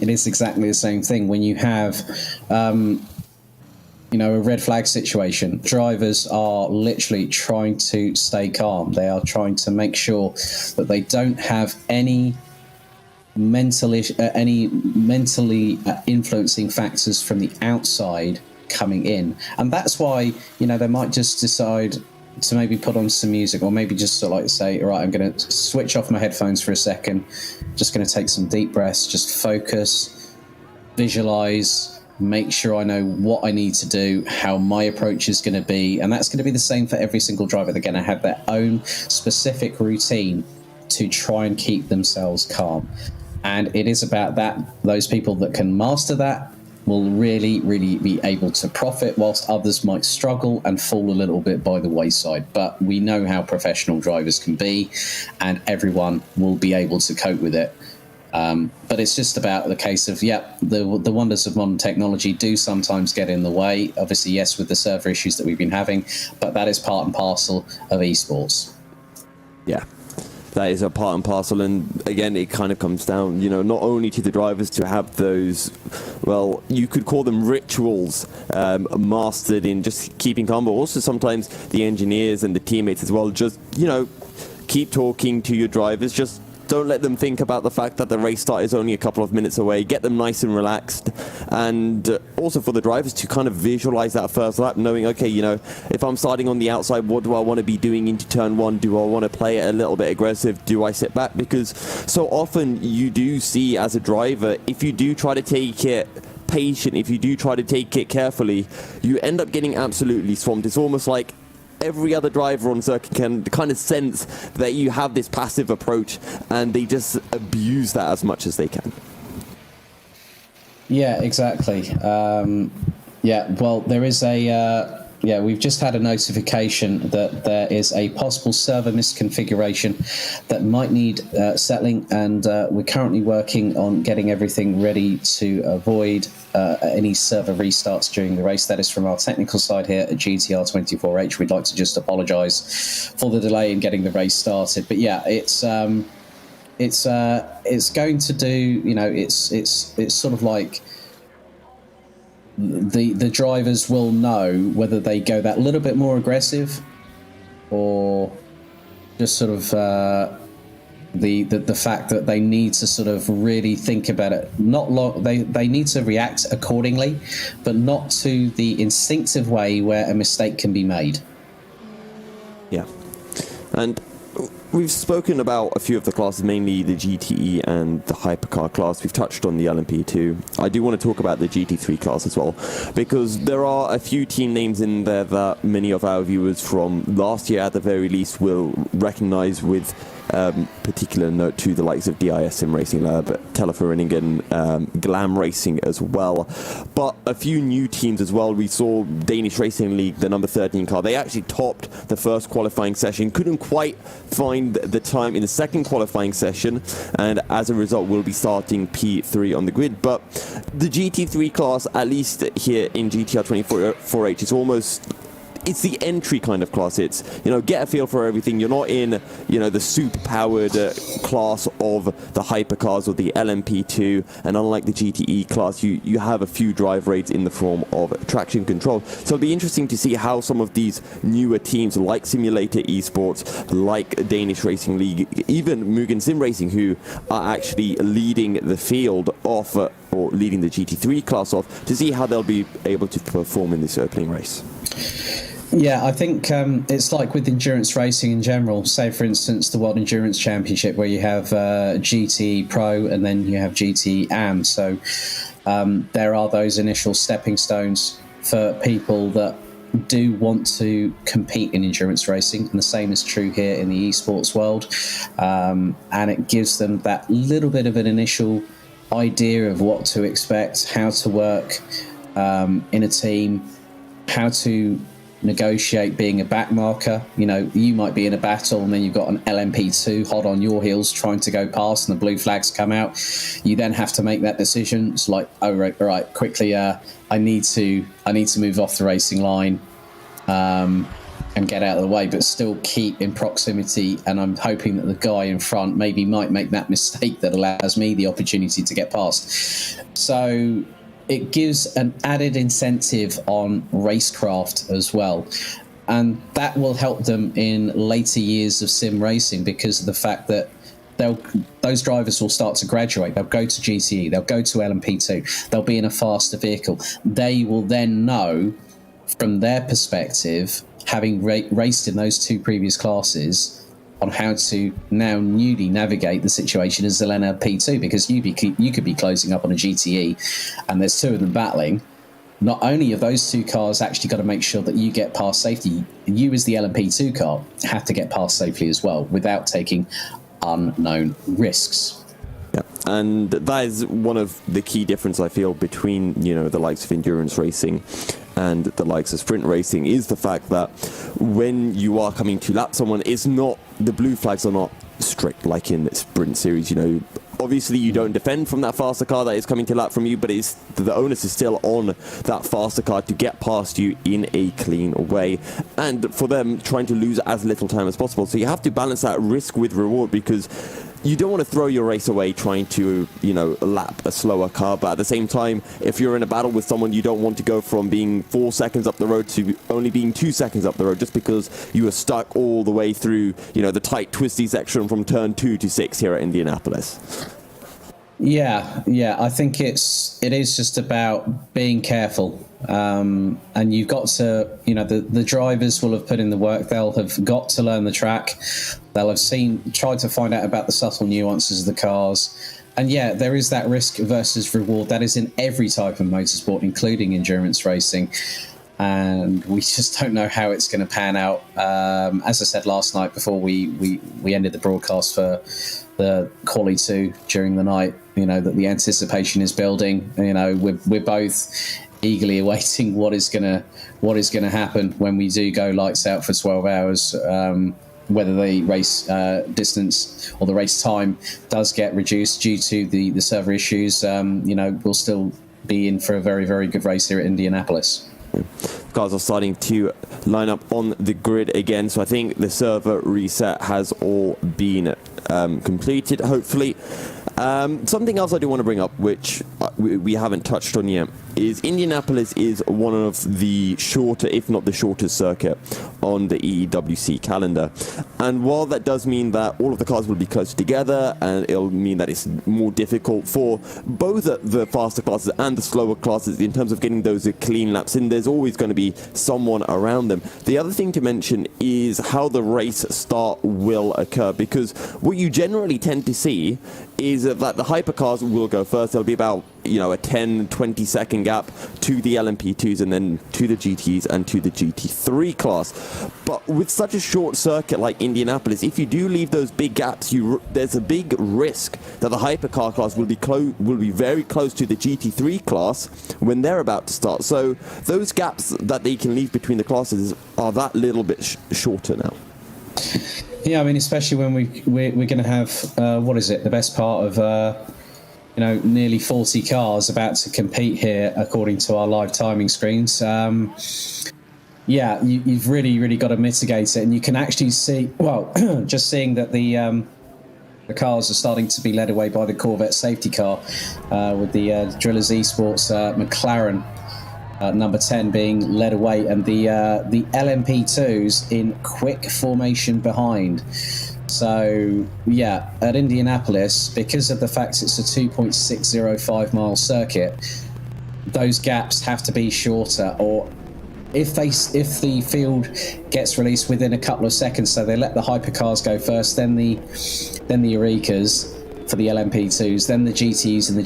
it is exactly the same thing. When you have, a red flag situation, drivers are literally trying to stay calm. They are trying to make sure that they don't have any mentally influencing factors from the outside coming in. And that's why, they might just decide to maybe put on some music, or maybe just sort of like say, all right, I'm going to switch off my headphones for a second, just going to take some deep breaths, just focus, visualize, make sure I know what I need to do, how my approach is going to be. And that's going to be the same for every single driver. They're going to have their own specific routine to try and keep themselves calm. And it is about that. Those people that can master that will really, really be able to profit, whilst others might struggle and fall a little bit by the wayside. But we know how professional drivers can be, and everyone will be able to cope with it. But it's just about the case of, the wonders of modern technology do sometimes get in the way. Obviously, yes, with the server issues that we've been having, but that is part and parcel of esports. Yeah, that is a part and parcel. And again, it kind of comes down, not only to the drivers to have those, well, you could call them rituals, mastered in just keeping calm, but also sometimes the engineers and the teammates as well, just, keep talking to your drivers, just don't let them think about the fact that the race start is only a couple of minutes away. Get them nice and relaxed. And also for the drivers to kind of visualize that first lap, knowing, okay, if I'm starting on the outside, what do I want to be doing into turn one? Do I want to play it a little bit aggressive? Do I sit back? Because so often you do see as a driver, if you do try to take it patient, if you do try to take it carefully, you end up getting absolutely swamped. It's almost like every other driver on circuit can kind of sense that you have this passive approach, and they just abuse that as much as they can. Yeah, exactly. Well, there is we've just had a notification that there is a possible server misconfiguration that might need settling, and we're currently working on getting everything ready to avoid any server restarts during the race. That is from our technical side here at GTR24H. We'd like to just apologise for the delay in getting the race started. But yeah, it's going to do, it's sort of like the drivers will know whether they go that little bit more aggressive or just sort of the fact that they need to sort of really think about it. They need to react accordingly, but not to the instinctive way where a mistake can be made. Yeah. And we've spoken about a few of the classes, mainly the GTE and the Hypercar class. We've touched on the LMP2. I do want to talk about the GT3 class as well, because there are a few team names in there that many of our viewers from last year, at the very least, will recognize with particular note to the likes of DIS Sim Racing Lab, Teleforeningen, Glam Racing as well. But a few new teams as well. We saw Danish Racing League, the number 13 car. They actually topped the first qualifying session, couldn't quite find the time in the second qualifying session, and as a result will be starting P3 on the grid. But the GT3 class, at least here in GTR 24H, is almost... it's the entry kind of class. It's, get a feel for everything. You're not in, the super-powered class of the Hypercars or the LMP2, and unlike the GTE class, you have a few drive rates in the form of traction control. So it'll be interesting to see how some of these newer teams, like Simulator Esports, like Danish Racing League, even Mugen Sim Racing, who are actually leading the field off, or leading the GT3 class off, to see how they'll be able to perform in this opening race. Yeah, I think it's like with endurance racing in general. Say, for instance, the World Endurance Championship, where you have GT Pro and then you have GT Am. So there are those initial stepping stones for people that do want to compete in endurance racing, and the same is true here in the esports world. And it gives them that little bit of an initial idea of what to expect, how to work in a team, how to negotiate being a backmarker. You might be in a battle and then you've got an LMP2 hot on your heels trying to go past, and the blue flags come out. You then have to make that decision. It's like, oh, right, quickly, I need to move off the racing line. and get out of the way, but still keep in proximity. And I'm hoping that the guy in front maybe might make that mistake that allows me the opportunity to get past. So it gives an added incentive on racecraft as well. And that will help them in later years of sim racing, because of the fact that those drivers will start to graduate. They'll go to GTE, they'll go to LMP2, they'll be in a faster vehicle. They will then know, from their perspective, having raced in those two previous classes, on how to now newly navigate the situation as an LMP2, because you could be closing up on a GTE and there's two of them battling. Not only have those two cars actually got to make sure that you get past safety, you as the LMP2 car have to get past safely as well, without taking unknown risks. Yeah, and that is one of the key differences I feel between, the likes of endurance racing and the likes of sprint racing, is the fact that when you are coming to lap someone, the blue flags are not strict like in the sprint series. Obviously you don't defend from that faster car that is coming to lap from you, but the onus is still on that faster car to get past you in a clean way, and for them trying to lose as little time as possible. So you have to balance that risk with reward, because you don't want to throw your race away trying to, lap a slower car, but at the same time, if you're in a battle with someone, you don't want to go from being 4 seconds up the road to only being 2 seconds up the road, just because you were stuck all the way through, the tight, twisty section from turn 2 to 6 here at Indianapolis. Yeah, I think it is just about being careful, and you've got to, the drivers will have put in the work. They'll have got to learn the track. They'll have tried to find out about the subtle nuances of the cars. And yeah, there is that risk versus reward. That is in every type of motorsport, including endurance racing. And we just don't know how it's going to pan out. As I said last night before we ended the broadcast for the Quali 2 during the night, that the anticipation is building. We're both eagerly awaiting what is going to happen when we do go lights out for 12 hours. Whether the race distance or the race time does get reduced due to the server issues, we'll still be in for a very, very good race here at Indianapolis. Cars are starting to line up on the grid again, so I think the server reset has all been completed, hopefully. Something else I do want to bring up, which we haven't touched on yet, is Indianapolis is one of the shorter, if not the shortest circuit on the EEWC calendar. And while that does mean that all of the cars will be closer together, and it'll mean that it's more difficult for both the faster classes and the slower classes in terms of getting those clean laps in, there's always going to be someone around them. The other thing to mention is how the race start will occur, because what you generally tend to see is that the hypercars will go first. There'll be about a 10-20 second gap to the LMP2s, and then to the GTs and to the GT3 class. But with such a short circuit like Indianapolis, if you do leave those big gaps, there's a big risk that the hypercar class will be very close to the GT3 class when they're about to start. So those gaps that they can leave between the classes are that little bit shorter now. Yeah, I mean, especially when we're going to have the best part of nearly 40 cars about to compete here, according to our live timing screens. You've really got to mitigate it, and you can actually see. Well, just seeing that the cars are starting to be led away by the Corvette safety car, with the Drillers Esports McLaren. Number 10 being led away, and the LMP2s in quick formation behind. So, yeah, at Indianapolis, because of the fact it's a 2.605 mile circuit, those gaps have to be shorter, or if the field gets released within a couple of seconds, so they let the hypercars go first, then the Eurekas for the LMP2s, then the GTs and the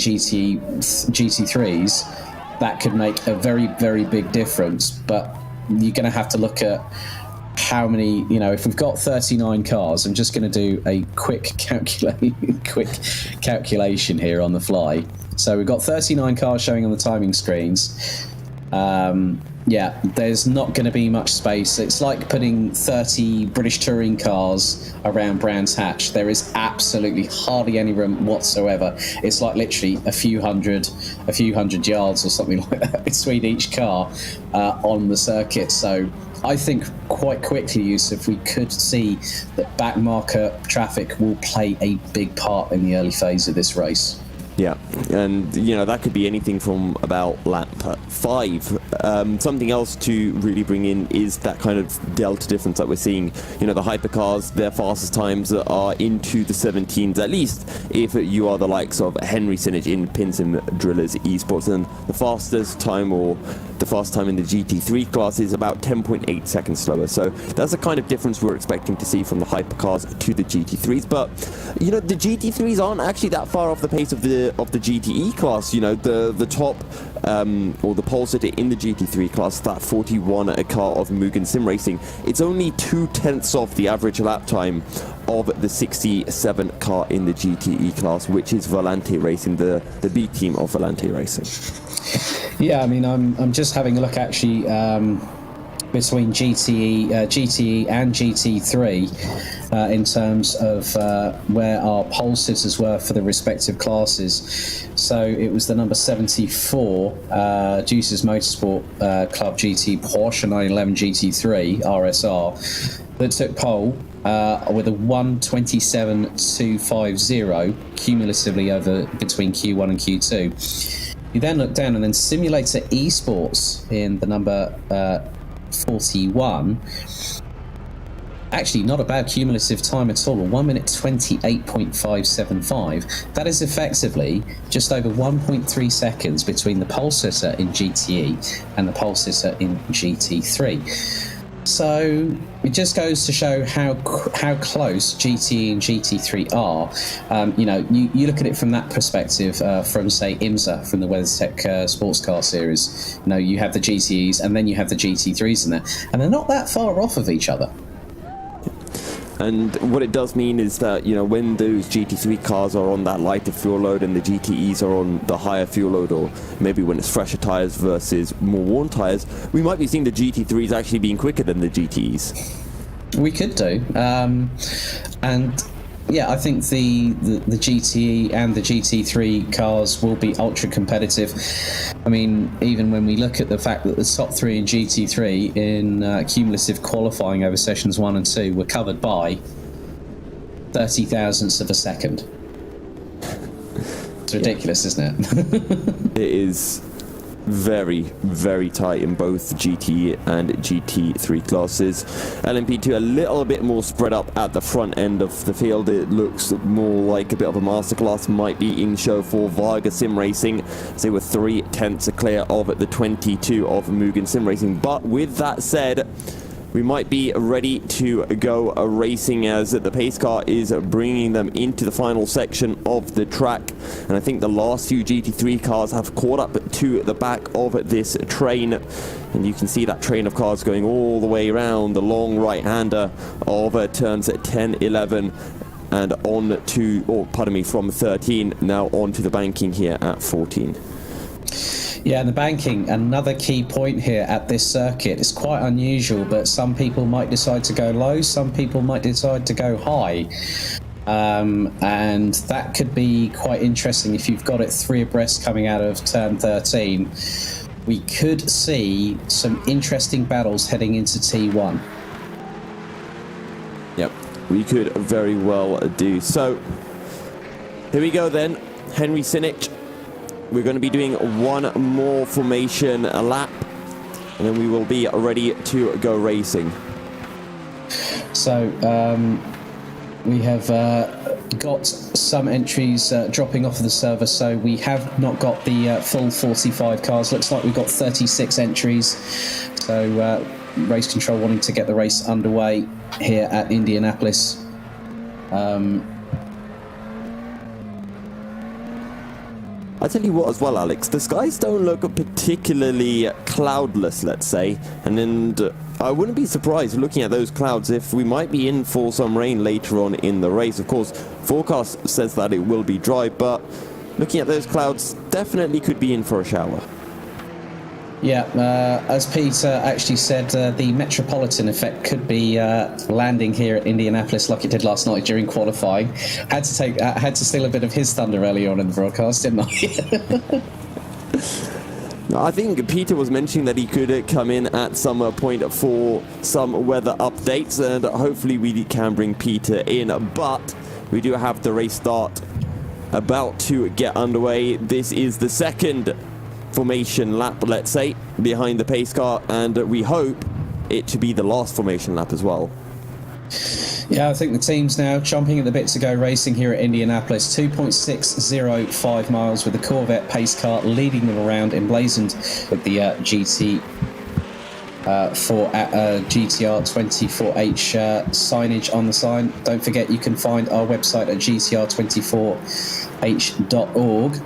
GT3s, that could make a very, very big difference. But you're going to have to look at how many, if we've got 39 cars, I'm just going to do a quick calculation here on the fly. So we've got 39 cars showing on the timing screens. Yeah, there's not going to be much space. It's like putting 30 British touring cars around Brands Hatch. There is absolutely hardly any room whatsoever. It's like literally a few hundred yards or something like that between each car on the circuit. So I think quite quickly, Yusuf, we could see that back marker traffic will play a big part in the early phase of this race. Yeah, and that could be anything from about lap 5. Something else to really bring in is that kind of delta difference that we're seeing. The hypercars, their fastest times are into the 17s, at least if you are the likes of Henry Sinich in Pinsim Drillers Esports, and the fastest time in the GT3 class is about 10.8 seconds slower. So that's the kind of difference we're expecting to see from the hypercars to the GT3s. But the GT3s aren't actually that far off the pace of the GTE class. The top or the pole sitter in the GT3 class, that 41 car of Mugen Sim Racing, it's only 0.2 off the average lap time of the 67 car in the GTE class, which is Volante Racing, the B team of Volante Racing. Yeah, I mean, I'm just having a look actually between GTE and GT3 in terms of where our pole sitters were for the respective classes. So it was the number 74 Juice's Motorsport Club GT Porsche 911 GT3 RSR that took pole with a 1:27.250 cumulatively over between Q1 and Q2. You then look down and then Simulator Esports in the number 41. Actually, not a bad cumulative time at all, 1:28.575. That is effectively just over 1.3 seconds between the pole sitter in GTE and the pole sitter in GT3. So it just goes to show how close GTE and GT3 are. You look at it from that perspective, from say IMSA, from the WeatherTech sports car series. You have the GTEs and then you have the GT3s in there, and they're not that far off of each other. And what it does mean is that, when those GT3 cars are on that lighter fuel load and the GTEs are on the higher fuel load, or maybe when it's fresher tyres versus more worn tyres, we might be seeing the GT3s actually being quicker than the GTEs. We could do. And yeah, I think the GTE and the GT3 cars will be ultra competitive. I mean, even when we look at the fact that the top 3 in GT3 in cumulative qualifying over sessions 1 and 2 were covered by 30 thousandths of a second. It's ridiculous, isn't it? It is very, very tight in both GT and GT3 classes. LMP2 a little bit more spread up at the front end of the field. It looks more like a bit of a masterclass might be in show for Varga Sim Racing. They were 0.3 clear of the 22 of Mugen Sim Racing. But with that said, we might be ready to go racing as the pace car is bringing them into the final section of the track. And I think the last few GT3 cars have caught up to the back of this train. And you can see that train of cars going all the way around the long right-hander of turns 10, 11, and on to, from 13, now on to the banking here at 14. Yeah, and the banking, another key point here at this circuit. It's quite unusual, but some people might decide to go low, some people might decide to go high. And that could be quite interesting if you've got it 3 abreast coming out of turn 13. We could see some interesting battles heading into T1. Yep, we could very well do. So, here we go then. Henry Sinich. We're going to be doing one more formation lap, and then we will be ready to go racing. So we have got some entries dropping off of the server, so we have not got the full 45 cars. Looks like we've got 36 entries. So race control wanting to get the race underway here at Indianapolis. I tell you what as well, Alex, the skies don't look particularly cloudless, let's say, and I wouldn't be surprised looking at those clouds if we might be in for some rain later on in the race. Of course, forecast says that it will be dry, but looking at those clouds, definitely could be in for a shower. Yeah, as Peter actually said, the Metropolitan effect could be landing here at Indianapolis like it did last night during qualifying. Had to steal a bit of his thunder early on in the broadcast, didn't I? I think Peter was mentioning that he could come in at some point for some weather updates, and hopefully we can bring Peter in. But we do have the race start about to get underway. This is the second formation lap, let's say, behind the pace car, and we hope it to be the last formation lap as well. Yeah, I think the team's now chomping at the bit to go racing here at Indianapolis. 2.605 miles with the Corvette pace car leading them around, emblazoned with the GTR 24H signage on the sign. Don't forget, you can find our website at gtr24h.org.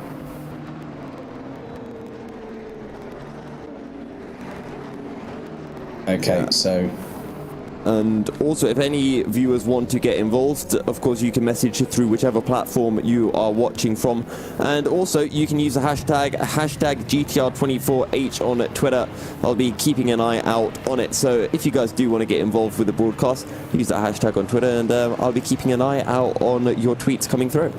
Okay, yeah. So... And also, if any viewers want to get involved, of course, you can message through whichever platform you are watching from. And also, you can use the hashtag GTR24H on Twitter. I'll be keeping an eye out on it. So if you guys do want to get involved with the broadcast, use that hashtag on Twitter, and I'll be keeping an eye out on your tweets coming through.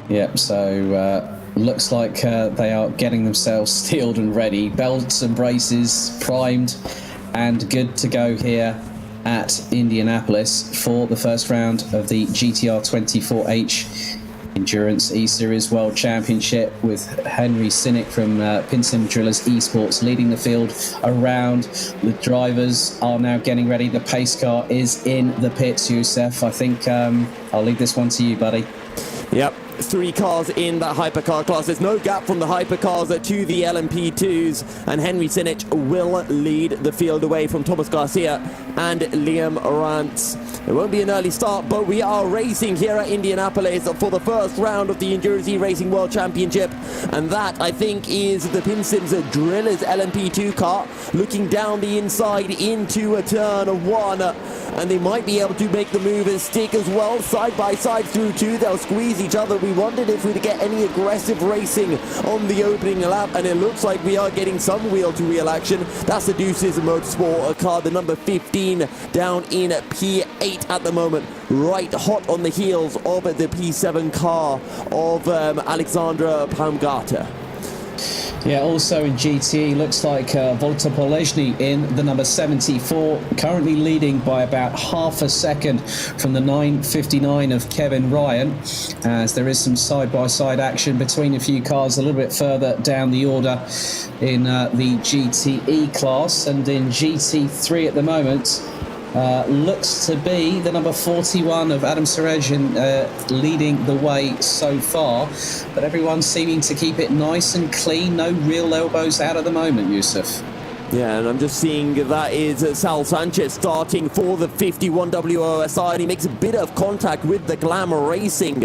Yep, so... looks like they are getting themselves steeled and ready. Belts and braces primed and good to go here at Indianapolis for the first round of the GTR 24H Endurance E-Series World Championship, with Henry Sinnick from Pinsim Drillers Esports leading the field around. The drivers are now getting ready. The pace car is in the pits, Youssef. I think I'll leave this one to you, buddy. Yep. 3 cars in the Hypercar class. There's no gap from the Hypercars to the LMP2s, and Henry Sinich will lead the field away from Thomas Garcia and Liam Rantz. It won't be an early start, but we are racing here at Indianapolis for the first round of the Endurance Racing World Championship, and that, I think, is the Pinsims Drillers LMP2 car looking down the inside into a turn 1, and they might be able to make the move and stick as well side by side through 2. They'll squeeze each other. We wondered if we'd get any aggressive racing on the opening lap, and it looks like we are getting some wheel-to-wheel action. That's the Deuces Motorsport car, the number 15, down in P8 at the moment, right hot on the heels of the P7 car of Alexandra Palmgata. Yeah, also in GTE, looks like Volta Polezny in the number 74, currently leading by about half a second from the 9:59 of Kevin Ryan, as there is some side-by-side action between a few cars a little bit further down the order in the GTE class. And in GT3 at the moment, looks to be the number 41 of Adam Sarezin leading the way so far, but everyone's seeming to keep it nice and clean, no real elbows out at the moment, Yusuf. Yeah, and I'm just seeing that is Sal Sanchez starting for the 51 WOSR, and he makes a bit of contact with the Glamour Racing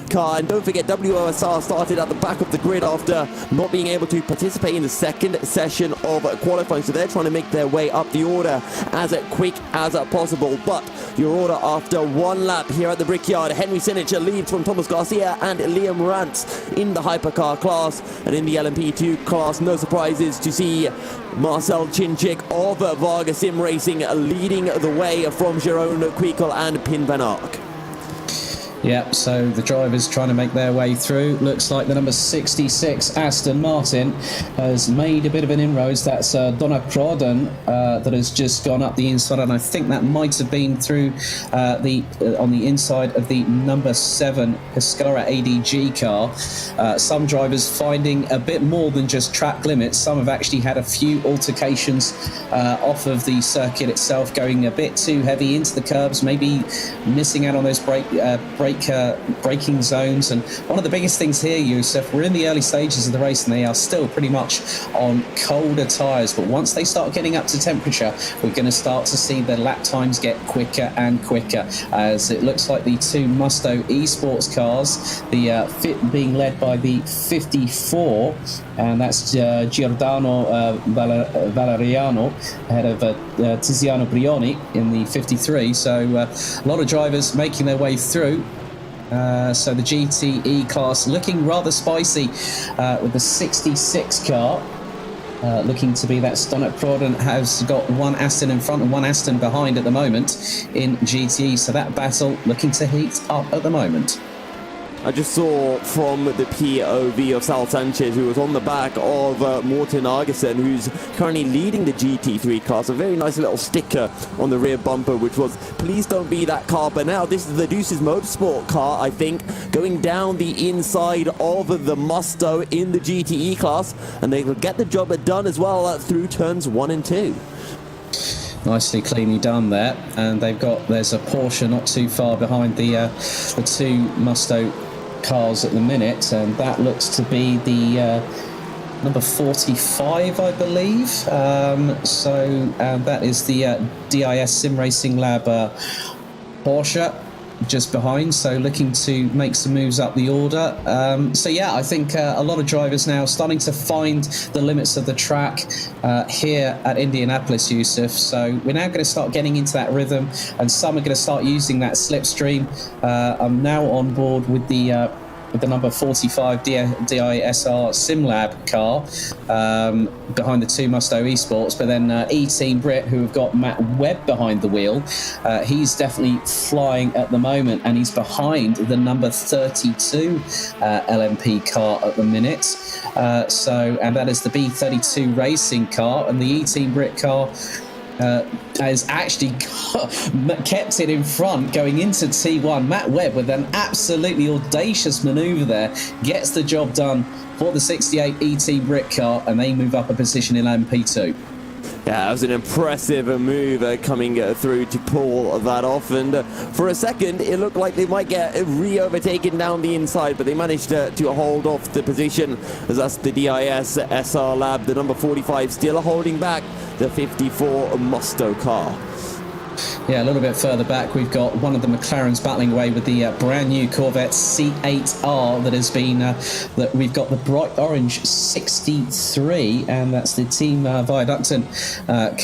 car. And don't forget, WOSR started at the back of the grid after not being able to participate in the second session of qualifying, so they're trying to make their way up the order as quick as possible. But your order after 1 lap here at the Brickyard: Henry Sinich leads from Thomas Garcia and Liam Rantz in the Hypercar class, and in the LMP2 class, no surprises to see Marcel Chinchik of Vargas Sim Racing leading the way from Jerome Quickel and Pin Van Ark. Yep, so the drivers trying to make their way through. Looks like the number 66 Aston Martin has made a bit of an inroads. That's Donna Proden that has just gone up the inside, and I think that might have been through on the inside of the number 7 Pescara ADG car. Some drivers finding a bit more than just track limits. Some have actually had a few altercations off of the circuit itself, going a bit too heavy into the curbs, maybe missing out on those braking zones. And one of the biggest things here, Yusuf, we're in the early stages of the race and they are still pretty much on colder tyres, but once they start getting up to temperature, we're going to start to see the lap times get quicker and quicker, as it looks like the 2 Musto Esports cars, the fit being led by the 54, and that's Giordano Valeriano ahead of Tiziano Brioni in the 53. So a lot of drivers making their way through. So the GTE class looking rather spicy with the 66 car. looking to be that stunt at prod, and has got one Aston in front and one Aston behind at the moment in GTE. So that battle looking to heat up at the moment. I just saw from the POV of Sal Sanchez, who was on the back of Morten Argesen, who's currently leading the GT3 class, a very nice little sticker on the rear bumper, which was, please don't be that car. But now this is the Deuces Motorsport car, I think, going down the inside of the Musto in the GTE class, and they will get the job done as well through turns 1 and 2. Nicely, cleanly done there. And there's a Porsche not too far behind the two Musto cars at the minute, and that looks to be the number 45, I believe. That is the DIS Sim Racing Lab Porsche just behind, so looking to make some moves up the order. I think a lot of drivers now starting to find the limits of the track here at Indianapolis, Yusuf. So we're now going to start getting into that rhythm, and some are going to start using that slipstream. I'm now on board with the number 45 DISR SimLab car behind the two Musto Esports, but then E-Team Brit, who have got Matt Webb behind the wheel, he's definitely flying at the moment, and he's behind the number 32 LMP car at the minute. And that is the B32 Racing car, and the E-Team Brit car has actually kept it in front going into T1. Matt Webb, with an absolutely audacious manoeuvre there, gets the job done for the 68 E-Team Brit car, and they move up a position in LMP2. Yeah, that was an impressive move coming through to pull that off, and for a second it looked like they might get re-overtaken down the inside, but they managed to hold off the position, as that's the DIS SR Lab, the number 45, still holding back the 54 Musto car. Yeah, a little bit further back, we've got one of the McLarens battling away with the brand new Corvette C8R that has been, that we've got the bright orange 63, and that's the Team Viaducton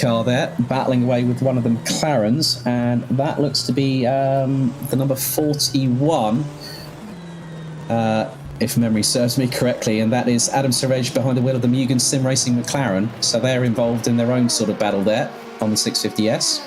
car there, battling away with one of the McLarens, and that looks to be the number 41. If memory serves me correctly, and that is Adam Surej behind the wheel of the Mugen Sim Racing McLaren. So they're involved in their own sort of battle there on the 650S.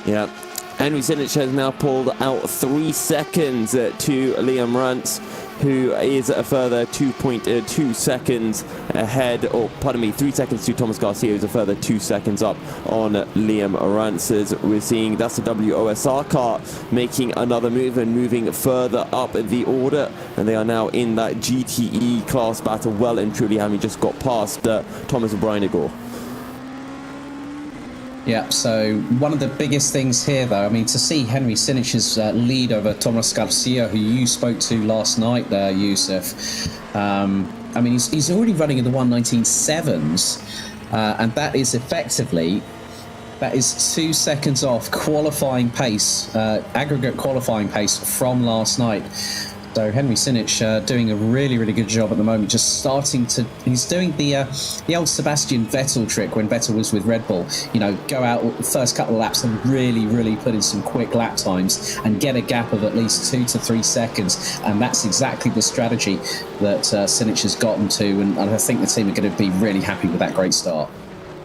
Yeah, Henry Sinich has now pulled out 3 seconds to Liam Rantz, who is a further 2.2 seconds ahead, or pardon me, 3 seconds to Thomas Garcia, who's a further 2 seconds up on Liam Rantz. As we're seeing, that's the WOSR car making another move and moving further up the order, and they are now in that GTE class battle, well and truly having just got past Thomas Breinegor. Yeah, so one of the biggest things here, though, I mean, to see Henry Sinich's lead over Thomas Garcia, who you spoke to last night there, Yusuf. I mean, he's already running in the 1:19.7s, and that is effectively, that is 2 seconds off qualifying pace, aggregate qualifying pace from last night. So Henry Sinich doing a really, really good job at the moment, just starting to, he's doing the old Sebastian Vettel trick when Vettel was with Red Bull, you know, go out the first couple of laps and really, really put in some quick lap times and get a gap of at least 2 to 3 seconds, and that's exactly the strategy that Sinich has gotten to, and I think the team are going to be really happy with that great start.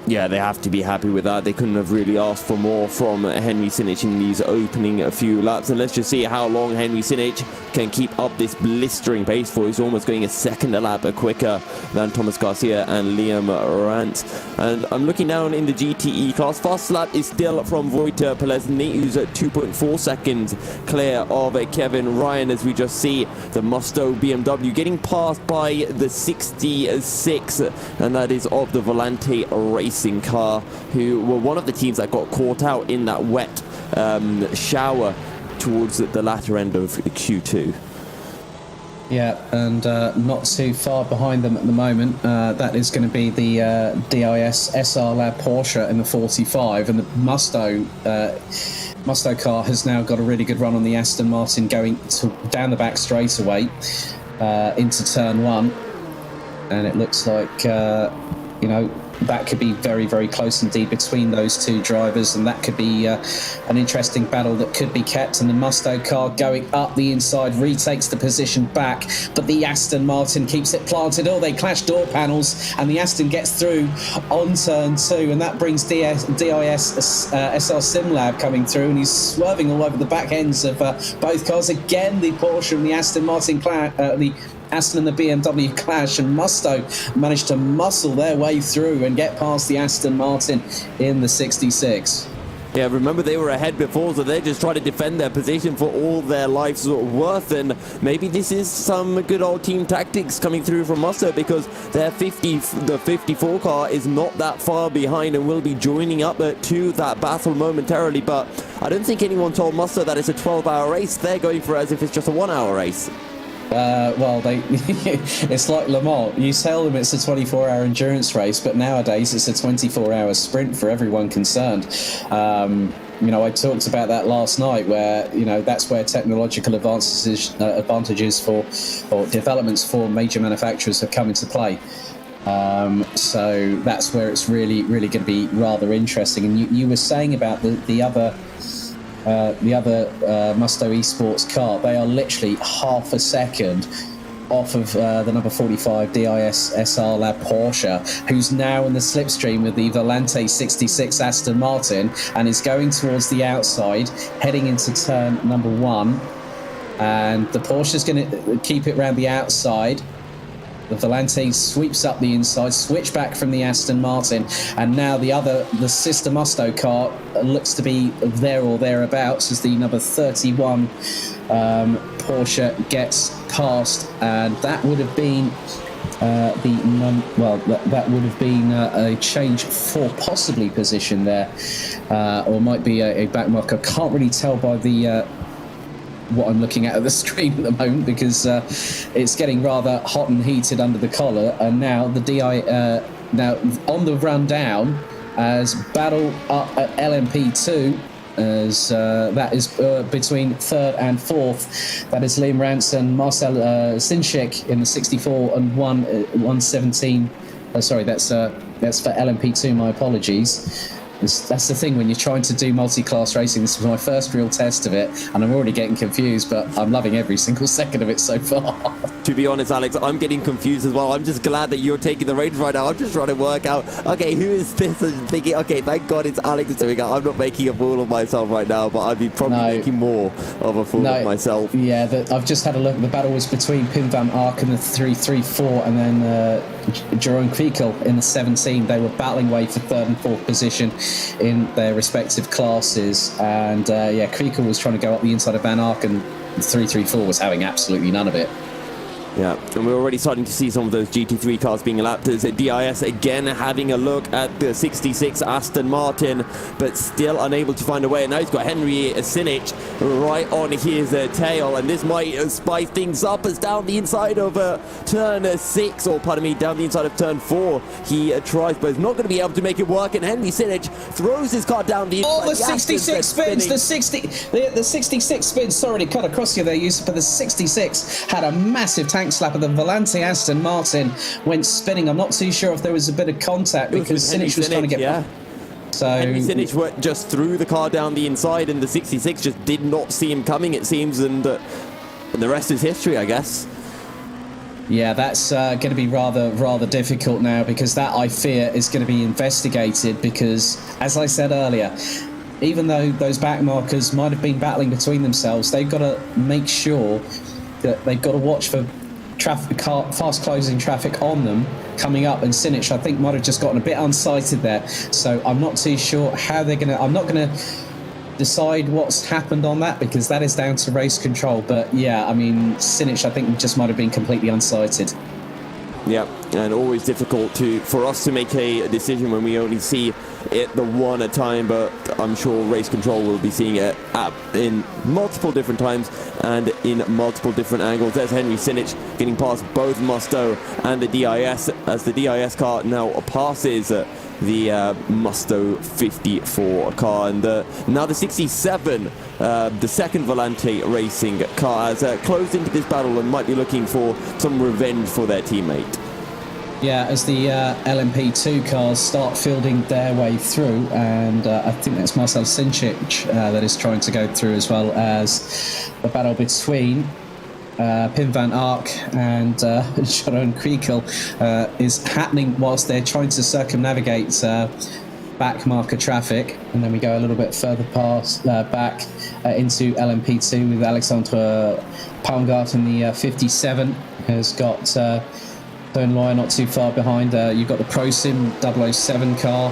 Yeah, they have to be happy with that. They couldn't have really asked for more from Henry Sinich in these opening few laps. And let's just see how long Henry Sinich can keep up this blistering pace for. He's almost going a second a lap quicker than Thomas Garcia and Liam Rantz. And I'm looking down in the GTE class. Fast lap is still from Wojtek Pelesny, who's at 2.4 seconds clear of Kevin Ryan, as we just see the Musto BMW getting passed by the 66, and that is of the Volante Racing car, who were one of the teams that got caught out in that wet shower towards the latter end of Q2. Yeah, and not too far behind them at the moment. That is going to be the DIS SR Lab Porsche in the 45, and the Musto car has now got a really good run on the Aston Martin, going down the back straightaway into turn 1, and it looks like you know, that could be very, very close indeed between those two drivers, and that could be an interesting battle that could be kept. And the Musto car going up the inside retakes the position back, but the Aston Martin keeps it planted. Oh, they clash door panels, and the Aston gets through on turn 2, and that brings DIS SR SimLab coming through, and he's swerving all over the back ends of both cars. Again, the Porsche and the Aston Martin the Aston and the BMW clash, and Musto managed to muscle their way through and get past the Aston Martin in the 66. Yeah, remember they were ahead before, so they're just trying to defend their position for all their life's worth, and maybe this is some good old team tactics coming through from Musto, because the 54 car is not that far behind and will be joining up to that battle momentarily, but I don't think anyone told Musto that it's a 12-hour race. They're going for it as if it's just a 1-hour race. Well, it's like Le Mans. You tell them it's a 24-hour endurance race, but nowadays it's a 24-hour sprint for everyone concerned. I talked about that last night, where that's where technological advantages for or developments for major manufacturers have come into play. So that's where it's really, really going to be rather interesting. And you were saying about the other Musto Esports car, they are literally half a second off of the number 45 DIS SR Lab Porsche, who's now in the slipstream with the Volante 66 Aston Martin and is going towards the outside, heading into turn number 1. And the Porsche's going to keep it around the outside. The Volante sweeps up the inside, switch back from the Aston Martin, and now the sister Musto car looks to be there or thereabouts as the number 31 Porsche gets past, and that would have been that would have been a change for possibly position there, or might be a back marker. Can't really tell by the what I'm looking at the screen at the moment, because it's getting rather hot and heated under the collar. And now now on the run down as battle up at LMP2, as that is between 3rd and 4th. That is Liam Ranson, Marcel Sinchik in the 64 and 117. Sorry, that's for LMP2. My apologies. That's the thing when you're trying to do multi-class racing. This is my first real test of it, and I'm already getting confused, but I'm loving every single second of it so far. To be honest, Alex, I'm getting confused as well. I'm just glad that you're taking the reins right now. I'm just trying to work out, okay, who is this? And thinking, okay, thank God it's Alex doing it. I'm not making a fool of myself right now, but I'd be probably making more of a fool of myself. Yeah, I've just had a look. The battle was between Pim van Ark and the 334, and then Jerome Kwiekel in the 17. They were battling away for 3rd and 4th position in their respective classes, and Kwiekel was trying to go up the inside of Van Ark, and the 334 was having absolutely none of it. Yeah, and we're already starting to see some of those GT3 cars being lapped. There's a DIS again having a look at the 66 Aston Martin, but still unable to find a way. And now he's got Henry Sinich right on his tail, and this might spice things up as down the inside of turn 6, or pardon me, down the inside of turn 4. He tries, but is not going to be able to make it work, and Henry Sinich throws his car down the inside. Oh, the 66 spins! The 66 spins, sorry to cut across you there, Yusuf, but the 66 had a massive tank slap of the Volante Aston Martin, went spinning. I'm not too sure if there was a bit of contact, because Sinich was trying to get... Yeah. So Henry Sinich just threw the car down the inside, and the 66 just did not see him coming, it seems, and the rest is history, I guess. Yeah, that's going to be rather difficult now, because that, I fear, is going to be investigated, because, as I said earlier, even though those back markers might have been battling between themselves, they've got to make sure that they've got to watch for fast closing traffic on them coming up, and Sinich, I think, might have just gotten a bit unsighted there. So I'm not too sure how they're going to... I'm not going to decide what's happened on that, because that is down to race control. But yeah, I mean, Sinich, I think, just might have been completely unsighted. Yeah, and always difficult for us to make a decision when we only see it the one at a time, but I'm sure race control will be seeing it in multiple different times and in multiple different angles. There's Henry Sinich getting past both Musto and the DIS, as the DIS car now passes the Musto 54 car, and now the 67, the second Volante Racing car, has closed into this battle and might be looking for some revenge for their teammate. Yeah, as the LMP2 cars start fielding their way through, and I think that's Marcel Cincic that is trying to go through, as well as the battle between Pim van Ark and Sharon Kriekel is happening whilst they're trying to circumnavigate back marker traffic. And then we go a little bit further past back into LMP2 with Alexandre Paungart in the 57 has got Turn Lawyer not too far behind. You've got the ProSim 007 car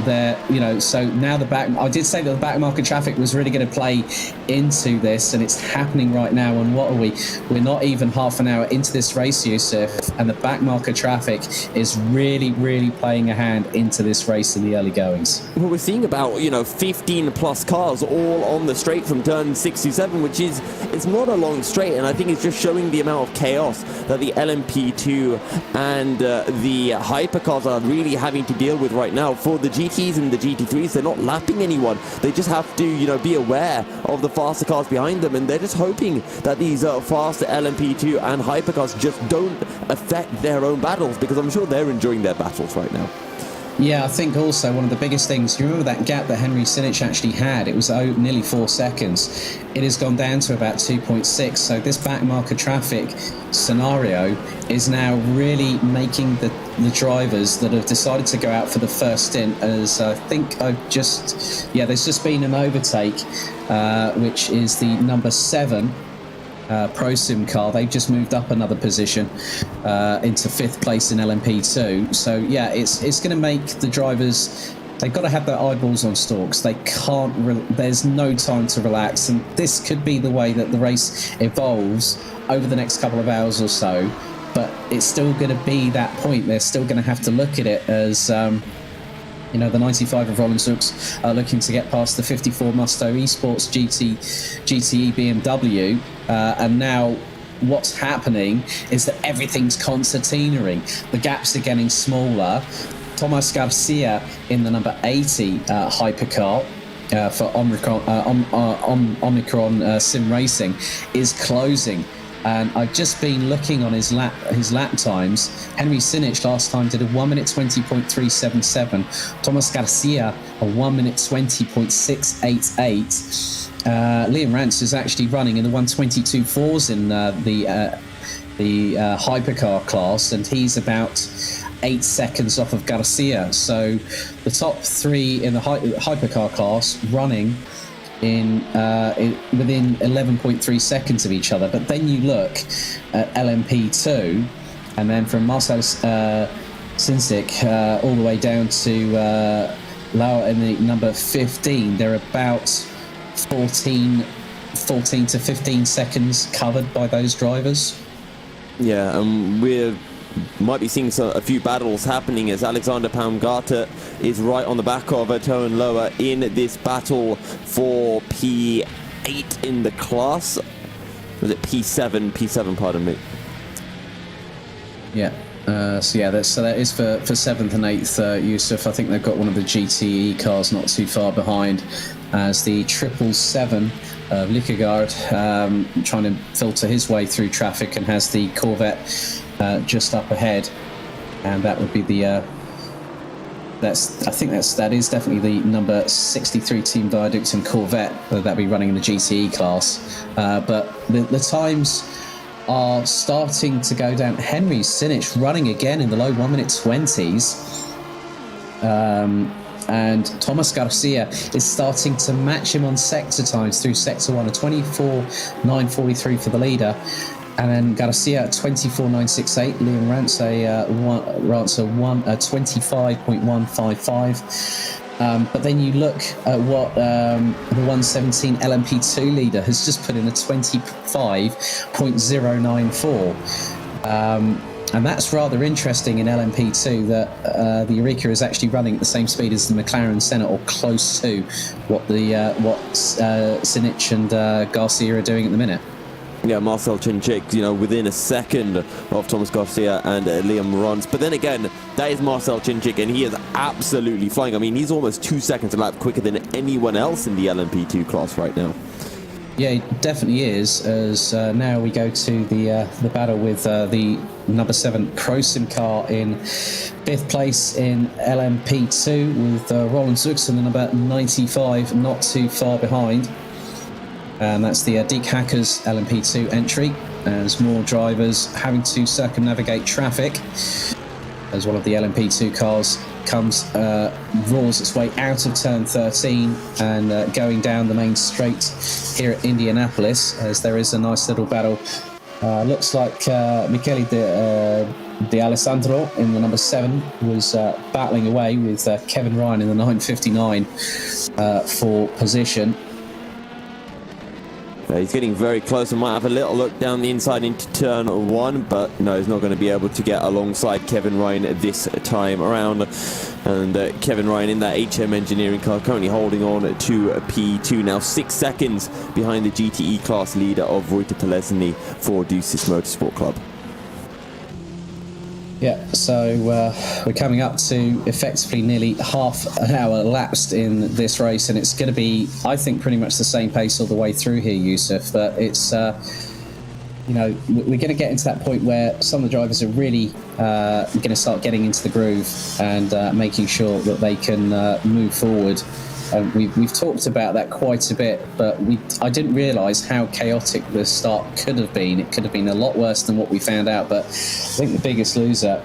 there, you know. So now I did say that the back market traffic was really going to play into this, and it's happening right now. And what are we? We're not even half an hour into this race, Yusuf, and the back market traffic is really, really playing a hand into this race in the early goings. Well, we're seeing about 15 plus cars all on the straight from turn 67, which is it's not a long straight, and I think it's just showing the amount of chaos that the LMP2 and the hypercars are really having to deal with right now. For the GTs and the GT3s, they're not lapping anyone. They just have to, be aware of the faster cars behind them, and they're just hoping that these faster LMP2 and hypercars just don't affect their own battles, because I'm sure they're enjoying their battles right now. Yeah, I think also one of the biggest things, you remember that gap that Henry Sinich actually had? It was nearly 4 seconds. It has gone down to about 2.6. So this back marker traffic scenario is now really making the drivers that have decided to go out for the first stint, as I think there's just been an overtake, which is the number 7 ProSim car. They've just moved up another position into 5th place in LMP2. So yeah, it's going to make the drivers, they've got to have their eyeballs on stalks. They can't there's no time to relax, and this could be the way that the race evolves over the next couple of hours or so. But it's still going to be that point. They're still going to have to look at it as the 95 of Roland Zooks are looking to get past the 54 Musto Esports GTE BMW, and now what's happening is that everything's concertinaing. The gaps are getting smaller. Thomas Garcia in the number 80 hypercar for Omicron Sim Racing is closing. And I've just been looking on his lap times. Henry Sinich last time did a 1 minute 20.377. Thomas Garcia a 1 minute 20.688. Liam Rance is actually running in the 122.4s in the hypercar class, and he's about 8 seconds off of Garcia. So the top 3 in the hypercar class running in within 11.3 seconds of each other. But then you look at LMP2, and then from Marcel Cincic all the way down to Lauer in the number 15, they're about 14 to 15 seconds covered by those drivers. Yeah, we might be seeing a few battles happening as Alexander Paungart is right on the back of Toan Lower in this battle for P8 in the class. Was it P7? P7, pardon me. Yeah. So that is for 7th and 8th, Yusuf. I think they've got one of the GTE cars not too far behind, as the 777 of Likegaard trying to filter his way through traffic, and has the Corvette just up ahead, and that would be the that is definitely the number 63 Team Viaduct and Corvette that'll be running in the GTE class. But the times are starting to go down. Henry Sinich running again in the low 1 minute 20s. And Thomas Garcia is starting to match him on sector times through sector 1, a 24.943 for the leader. And then Garcia at 24.968, Liam Rance a 25.155. But then you look at what the 117 LMP2 leader has just put in, a 25.094. And that's rather interesting in LMP2, that the Eureka is actually running at the same speed as the McLaren Senna, or close to what Sinich and Garcia are doing at the minute. Yeah, Marcel Cincic, within a second of Thomas Garcia and Liam Rance. But then again, that is Marcel Cincic, and he is absolutely flying. I mean, he's almost 2 seconds a lap quicker than anyone else in the LMP2 class right now. Yeah, it definitely is. As now we go to the battle with the number 7 Krosim car in 5th place in LMP2 with Roland Zuxen, the number 95, not too far behind. And that's the Deek Hackers LMP2 entry, as more drivers having to circumnavigate traffic as one of the LMP2 cars roars its way out of turn 13 and going down the main straight here at Indianapolis, as there is a nice little battle. Looks like Michele De Alessandro in the number 7 was battling away with Kevin Ryan in the 959 for position. He's getting very close and might have a little look down the inside into turn 1, but no, he's not going to be able to get alongside Kevin Ryan this time around. And Kevin Ryan in that HM Engineering car currently holding on to P2, now 6 seconds behind the GTE class leader of Wojtek Telesny for Deuces Motorsport Club. Yeah, so we're coming up to effectively nearly half an hour elapsed in this race, and it's going to be, I think, pretty much the same pace all the way through here, Yusuf. But it's, we're going to get into that point where some of the drivers are really going to start getting into the groove and making sure that they can move forward. We've talked about that quite a bit, but I didn't realise how chaotic the start could have been. It could have been a lot worse than what we found out, but I think the biggest loser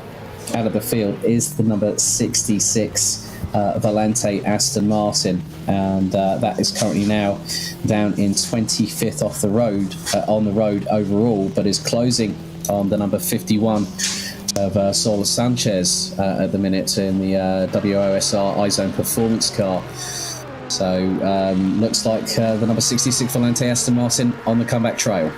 out of the field is the number 66 Valente Aston Martin, and that is currently now down in 25th off the road, on the road overall, but is closing on the number 51 of Saul Sanchez at the minute in the WOSR iZone Performance car. So looks like the number 66 Valente Aston Martin on the comeback trail.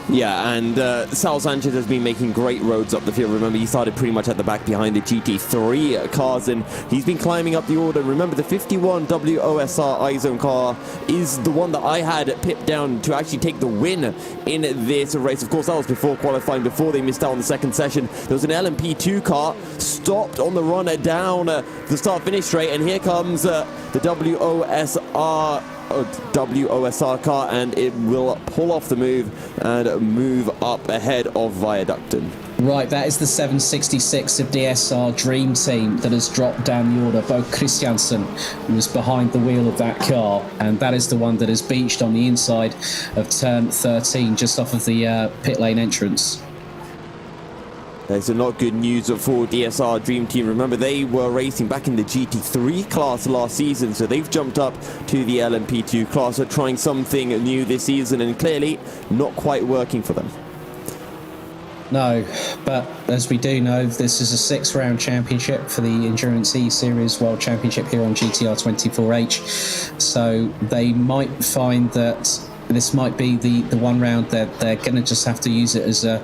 Yeah, and Sal Sanchez has been making great roads up the field. Remember, he started pretty much at the back behind the GT3 cars, and he's been climbing up the order. Remember, the 51 WOSR iZone car is the one that I had pipped down to actually take the win in this race. Of course, that was before qualifying, before they missed out on the second session. There was an LMP2 car stopped on the run down the start-finish straight, and here comes the WOSR car, and it will pull off the move and move up ahead of Viaducton. Right, that is the 766 of DSR Dream Team that has dropped down the order. Bo Christiansen was behind the wheel of that car, and that is the one that has beached on the inside of turn 13, just off of the pit lane entrance. There's not good news for DSR Dream Team. Remember, they were racing back in the GT3 class last season, so they've jumped up to the LMP2 class, trying something new this season, and clearly not quite working for them. No, but as we do know, this is a 6-round championship for the Endurance E-Series World Championship here on GTR 24H, so they might find that this might be the one round that they're going to just have to use it as a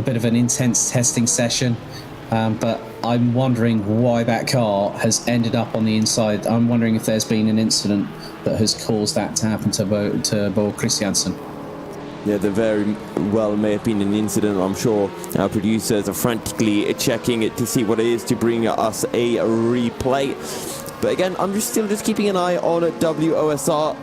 bit of an intense testing session. But I'm wondering why that car has ended up on the inside. I'm wondering if there's been an incident that has caused that to happen to Bo Christiansen. Yeah, there very well may have been an incident. I'm sure our producers are frantically checking it to see what it is to bring us a replay. But again, I'm still keeping an eye on WOSR.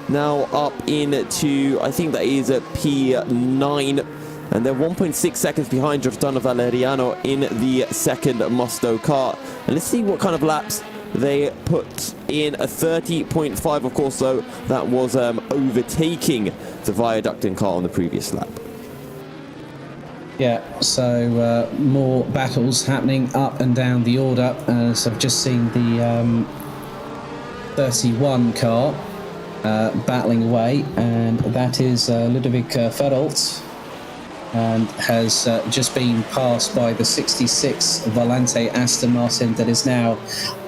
Now up into, I think that is a P9, and they're 1.6 seconds behind Giordano Valeriano in the second Musto car. And let's see what kind of laps they put in. A 30.5, of course, though, that was overtaking the Viaducton car on the previous lap. Yeah, so more battles happening up and down the order, as I've just seen the 31 car battling away, and that is Ludovic Ferrolt, and has just been passed by the 66 Valente Aston Martin that is now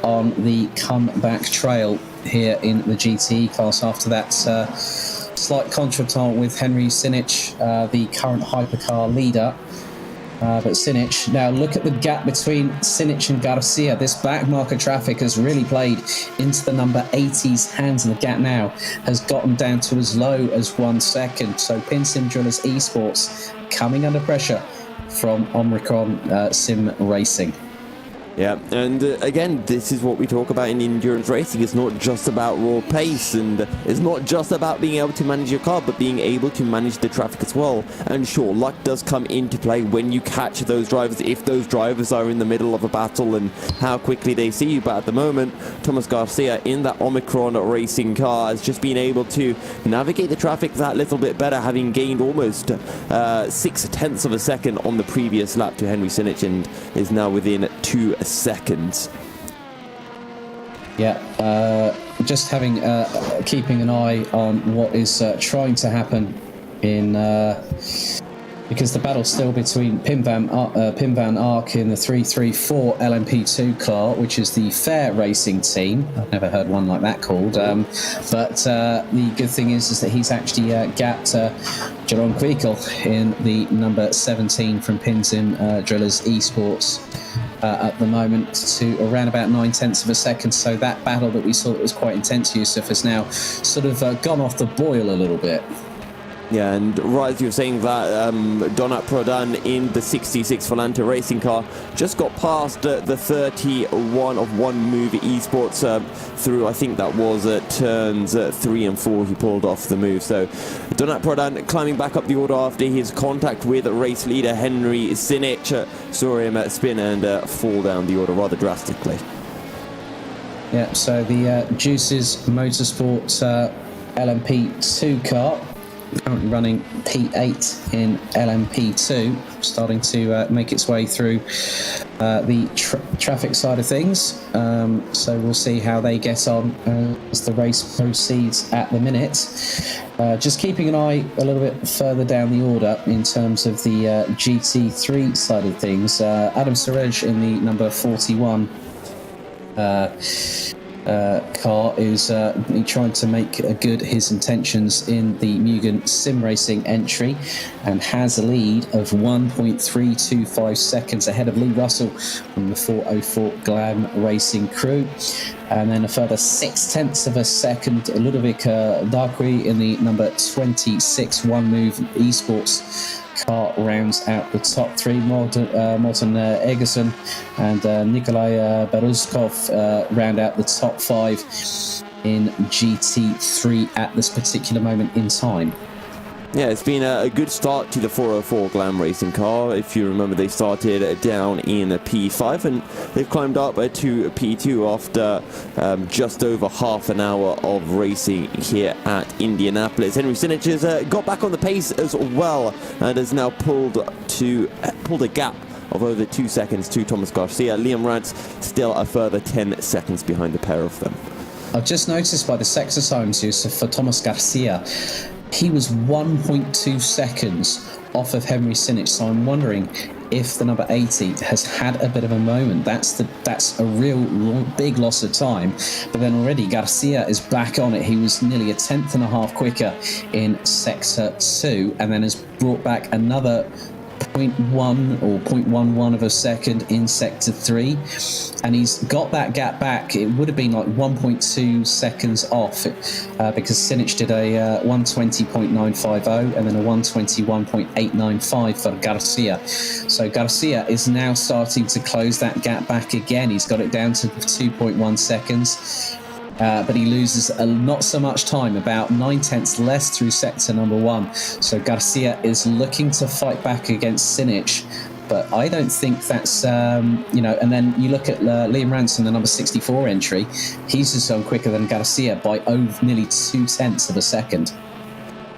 on the comeback trail here in the GTE class after that slight contretemps with Henry Sinich, the current Hypercar leader. But Sinich, now look at the gap between Sinich and Garcia. This back marker traffic has really played into the number 80's hands, and the gap now has gotten down to as low as 1 second. So PinSim Drillers Esports coming under pressure from Omicron Sim Racing. Yeah, and again, this is what we talk about in endurance racing. It's not just about raw pace, and it's not just about being able to manage your car, but being able to manage the traffic as well. And sure, luck does come into play when you catch those drivers, if those drivers are in the middle of a battle and how quickly they see you. But at the moment, Thomas Garcia in that Omicron racing car has just been able to navigate the traffic that little bit better, having gained almost 0.6 of a second on the previous lap to Henry Sinich, and is now within 2 seconds. Yeah, just having keeping an eye on what is trying to happen in because the battle's still between Pim van Ark in the 334 LMP2 car, which is the Fair Racing team. I've never heard one like that called. But the good thing is that he's actually gapped Jerome Quickel in the number 17 from Pinzim Drillers Esports at the moment to around about 0.9 of a second. So that battle that we saw that was quite intense, Yusuf, has now sort of gone off the boil a little bit. Yeah, and right as you were saying that, Donat Prodan in the 66 Volante racing car just got past the 31 of One Move Esports through, I think that was turns 3 and 4, he pulled off the move. So Donat Prodan climbing back up the order after his contact with race leader Henry Sinich. Saw him spin and fall down the order rather drastically. Yeah, so the Juices Motorsport LMP2 car, currently running P8 in LMP2, starting to make its way through the traffic side of things. So we'll see how they get on as the race proceeds at the minute. Just keeping an eye a little bit further down the order in terms of the GT3 side of things. Adam Surej in the number 41 car is trying to make good his intentions in the Mugen sim racing entry, and has a lead of 1.325 seconds ahead of Lee Russell from the 404 Glam Racing crew, and then a further 0.6 of a second Ludovic Darqui in the number 26 One Move Esports car rounds out the top three. Morten Egerson and Nikolai Beruzkov round out the top 5 in GT3 at this particular moment in time. Yeah, it's been a good start to the 404 Glam Racing car. If you remember, they started down in P5 and they've climbed up to P2 after just over half an hour of racing here at Indianapolis. Henry Sinich has got back on the pace as well and has now pulled a gap of over 2 seconds to Thomas Garcia. Liam Rance still a further 10 seconds behind the pair of them. I've just noticed by the sector times use for Thomas Garcia, he was 1.2 seconds off of Henry Sinich, so I'm wondering if the number 80 has had a bit of a moment. That's a real big loss of time. But then already Garcia is back on it. He was nearly 1.5 tenths quicker in Sector 2, and then has brought back another 0.1 or 0.11 of a second in Sector 3, and he's got that gap back. It would have been like 1.2 seconds off because Sinich did a 120.950 and then a 121.895 for Garcia. So Garcia is now starting to close that gap back again. He's got it down to 2.1 seconds. But he loses not so much time, about 0.9 less through sector number 1. So Garcia is looking to fight back against Sinich, but I don't think that's, and then you look at Liam Ransom, the number 64 entry, he's just gone quicker than Garcia by nearly 0.2 of a second.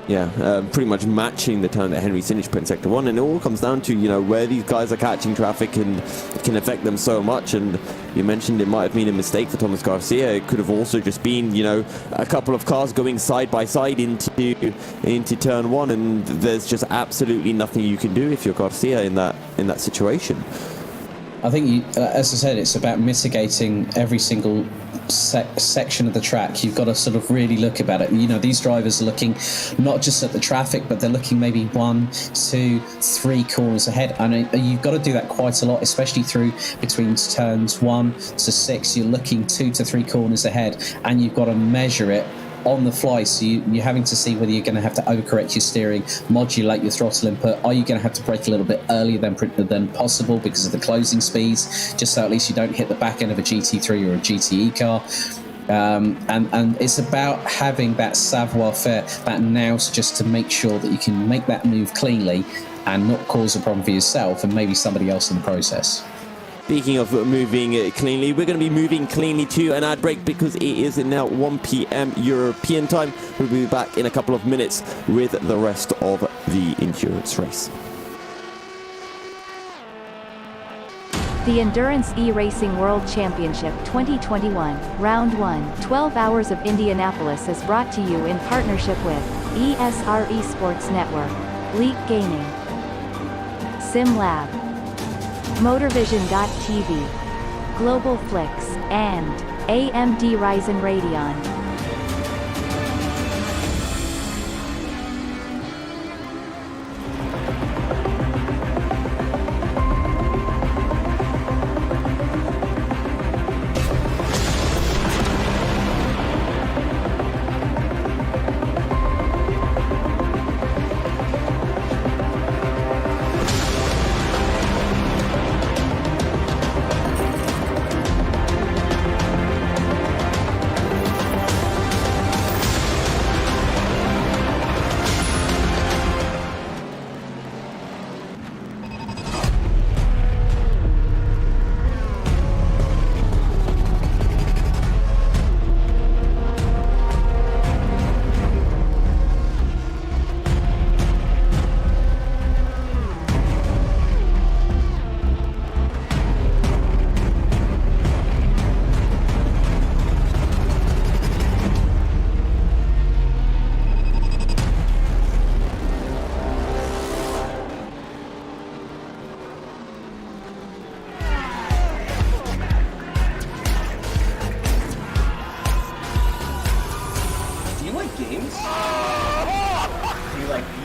Yeah, pretty much matching the time that Henry Sinich put in Sector 1, and it all comes down to, where these guys are catching traffic, and it can affect them so much. And you mentioned it might have been a mistake for Thomas Garcia. It could have also just been, a couple of cars going side by side into turn 1, and there's just absolutely nothing you can do if you're Garcia in that situation. I think, as I said, it's about mitigating every single section of the track. You've got to sort of really look about it. These drivers are looking not just at the traffic, but they're looking maybe 1, 2, 3 corners ahead. And you've got to do that quite a lot, especially through between turns 1 to 6. You're looking 2 to 3 corners ahead, and you've got to measure it on the fly. So you're having to see whether you're going to have to overcorrect your steering, modulate your throttle input. Are you going to have to brake a little bit earlier than possible because of the closing speeds, just so at least you don't hit the back end of a GT3 or a GTE car? And it's about having that savoir-faire, that nous, just to make sure that you can make that move cleanly and not cause a problem for yourself and maybe somebody else in the process. Speaking of moving cleanly, we're going to be moving cleanly to an ad break because it is now 1 p.m. European time. We'll be back in a couple of minutes with the rest of the endurance race. The Endurance E-Racing World Championship 2021, Round 1, 12 Hours of Indianapolis is brought to you in partnership with ESR Esports Network, Leap Gaming, SimLab, MotorVision.tv, Global Flix, and AMD Ryzen Radeon.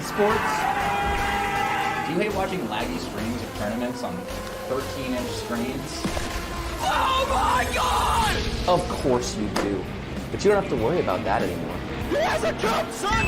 Sports? Do you hate watching laggy streams of tournaments on 13-inch screens? Oh my god! Of course you do. But you don't have to worry about that anymore. He has a cup, son!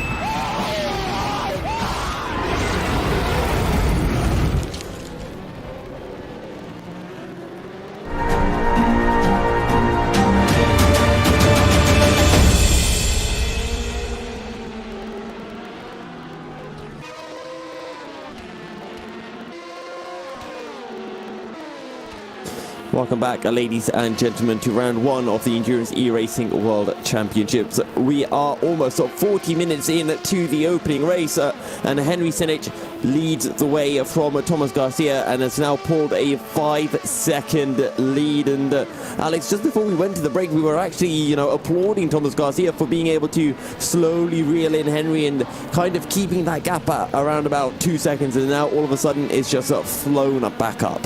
Welcome back, ladies and gentlemen, to round one of the Endurance E-Racing World Championships. We are almost 40 minutes in to the opening race, and Henry Senich leads the way from Thomas Garcia and has now pulled a 5-second lead. And Alex, just before we went to the break, we were actually, applauding Thomas Garcia for being able to slowly reel in Henry and kind of keeping that gap at around about 2 seconds, and now all of a sudden it's just flown back up.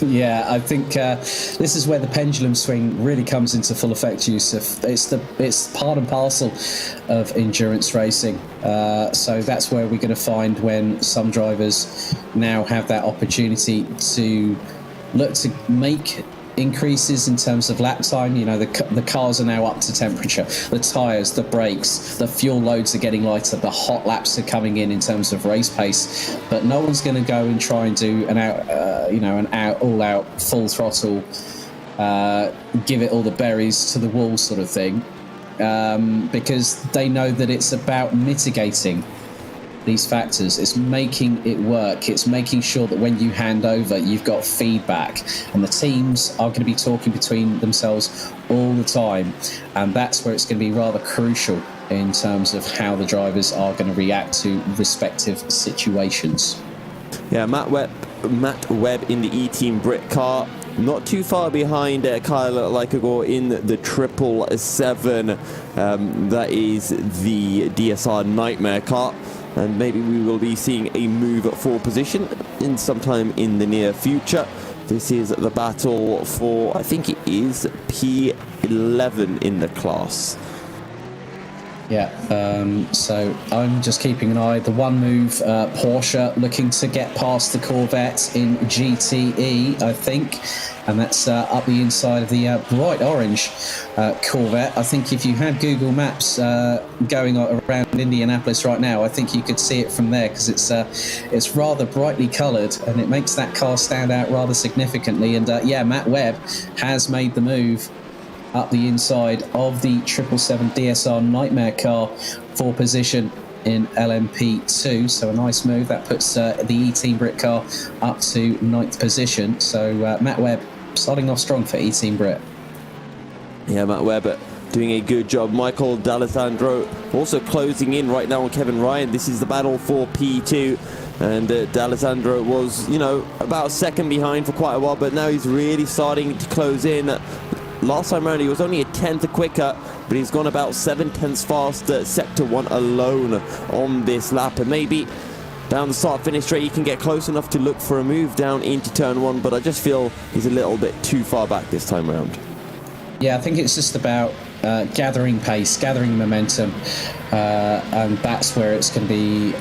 Yeah, I think this is where the pendulum swing really comes into full effect, Yusuf. It's part and parcel of endurance racing. So that's where we're going to find when some drivers now have that opportunity to look to make increases in terms of lap time. The cars are now up to temperature, the tires, the brakes, the fuel loads are getting lighter, the hot laps are coming in terms of race pace, but no one's going to go and try and do an all out full throttle, give it all the berries to the wall sort of thing, because they know that it's about mitigating these factors. It's making it work. It's making sure that when you hand over, you've got feedback, and the teams are going to be talking between themselves all the time, and that's where it's going to be rather crucial in terms of how the drivers are going to react to respective situations. Yeah, Matt Webb in the E-Team Brit car, not too far behind Kyle Likagor in the 777. That is the DSR Nightmare car. And maybe we will be seeing a move for position in sometime in the near future. This is the battle for, I think it is P11 in the class. Yeah, so I'm just keeping an eye. The one move, Porsche looking to get past the Corvette in GTE, I think. And that's up the inside of the bright orange Corvette. I think if you had Google Maps going around Indianapolis right now, I think you could see it from there, because it's rather brightly coloured and it makes that car stand out rather significantly. And yeah, Matt Webb has made the move up the inside of the 777 DSR Nightmare car for position in LMP2. So a nice move. That puts the E-Team Brit car up to 9th position. So Matt Webb starting off strong for E-Team Brit. Yeah, Matt Webb doing a good job. Michael D'Alessandro also closing in right now on Kevin Ryan. This is the battle for P2. And D'Alessandro was, about a second behind for quite a while, but now he's really starting to close in. Last time around, he was only a tenth quicker, but he's gone about 7/10 faster, Sector 1 alone on this lap. And maybe down the start-finish straight, he can get close enough to look for a move down into Turn 1, but I just feel he's a little bit too far back this time around. Yeah, I think it's just about gathering pace, gathering momentum, and that's where it's going to be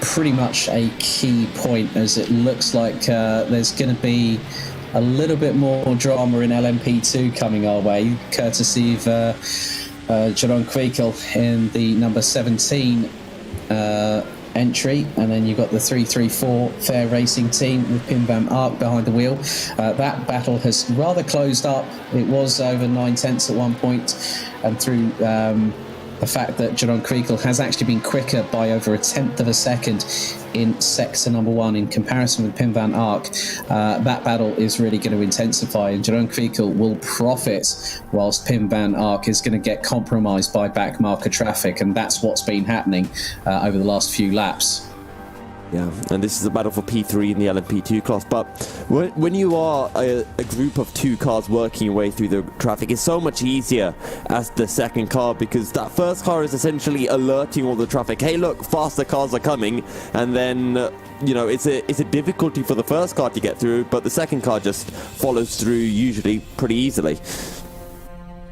pretty much a key point, as it looks like there's going to be a little bit more drama in LMP2 coming our way, courtesy of Jeroen Kwiekel in the number 17 entry, and then you've got the 334 Fair Racing team with Pim van Ark behind the wheel. That battle has rather closed up. It was over 9/10 at one point, and through the fact that Jeroen Kwiekel has actually been quicker by over 1/10 of a second in sector number 1 in comparison with Pim van Ark, that battle is really going to intensify, and Jeroen Kwiekel will profit whilst Pim van Ark is going to get compromised by backmarker traffic, and that's what's been happening over the last few laps. Yeah, and this is a battle for P3 in the LMP2 class. But when you are a group of 2 cars working your way through the traffic, it's so much easier as the second car, because that first car is essentially alerting all the traffic. Hey, look, faster cars are coming, and then it's a difficulty for the first car to get through, but the second car just follows through usually pretty easily.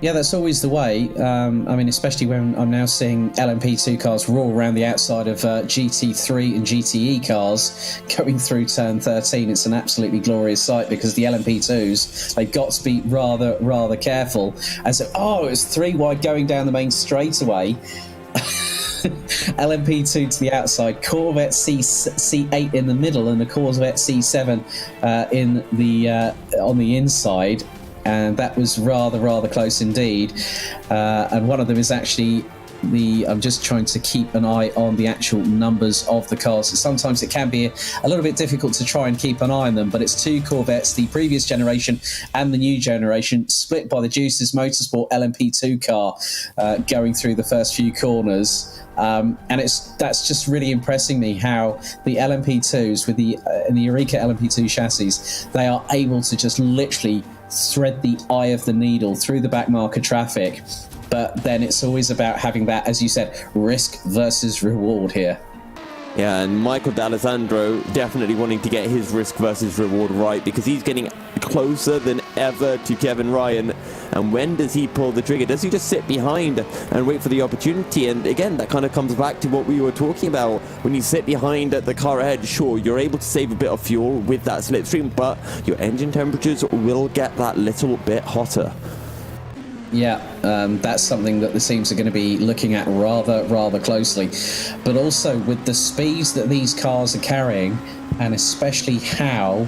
Yeah, that's always the way. Especially when I'm now seeing LMP2 cars roar around the outside of GT3 and GTE cars going through turn 13. It's an absolutely glorious sight, because the LMP2s, they've got to be rather careful. And so, it's 3 wide going down the main straightaway. LMP2 to the outside, Corvette C8 in the middle, and the Corvette C7 on the inside. And that was rather close indeed. And one of them is actually I'm just trying to keep an eye on the actual numbers of the cars. So sometimes it can be a little bit difficult to try and keep an eye on them, but it's 2 Corvettes, the previous generation and the new generation, split by the Juices Motorsport LMP2 car going through the first few corners. And that's just really impressing me how the LMP2s with the Eureka LMP2 chassis, they are able to just literally thread the eye of the needle through the backmarker traffic. But then it's always about having that, as you said, risk versus reward here. Yeah, and Michael D'Alessandro definitely wanting to get his risk versus reward right, because he's getting closer than ever to Kevin Ryan. And when does he pull the trigger? Does he just sit behind and wait for the opportunity? And again, that kind of comes back to what we were talking about. When you sit behind the car ahead, sure, you're able to save a bit of fuel with that slipstream, but your engine temperatures will get that little bit hotter. Yeah, that's something that the teams are going to be looking at rather closely. But also with the speeds that these cars are carrying, and especially how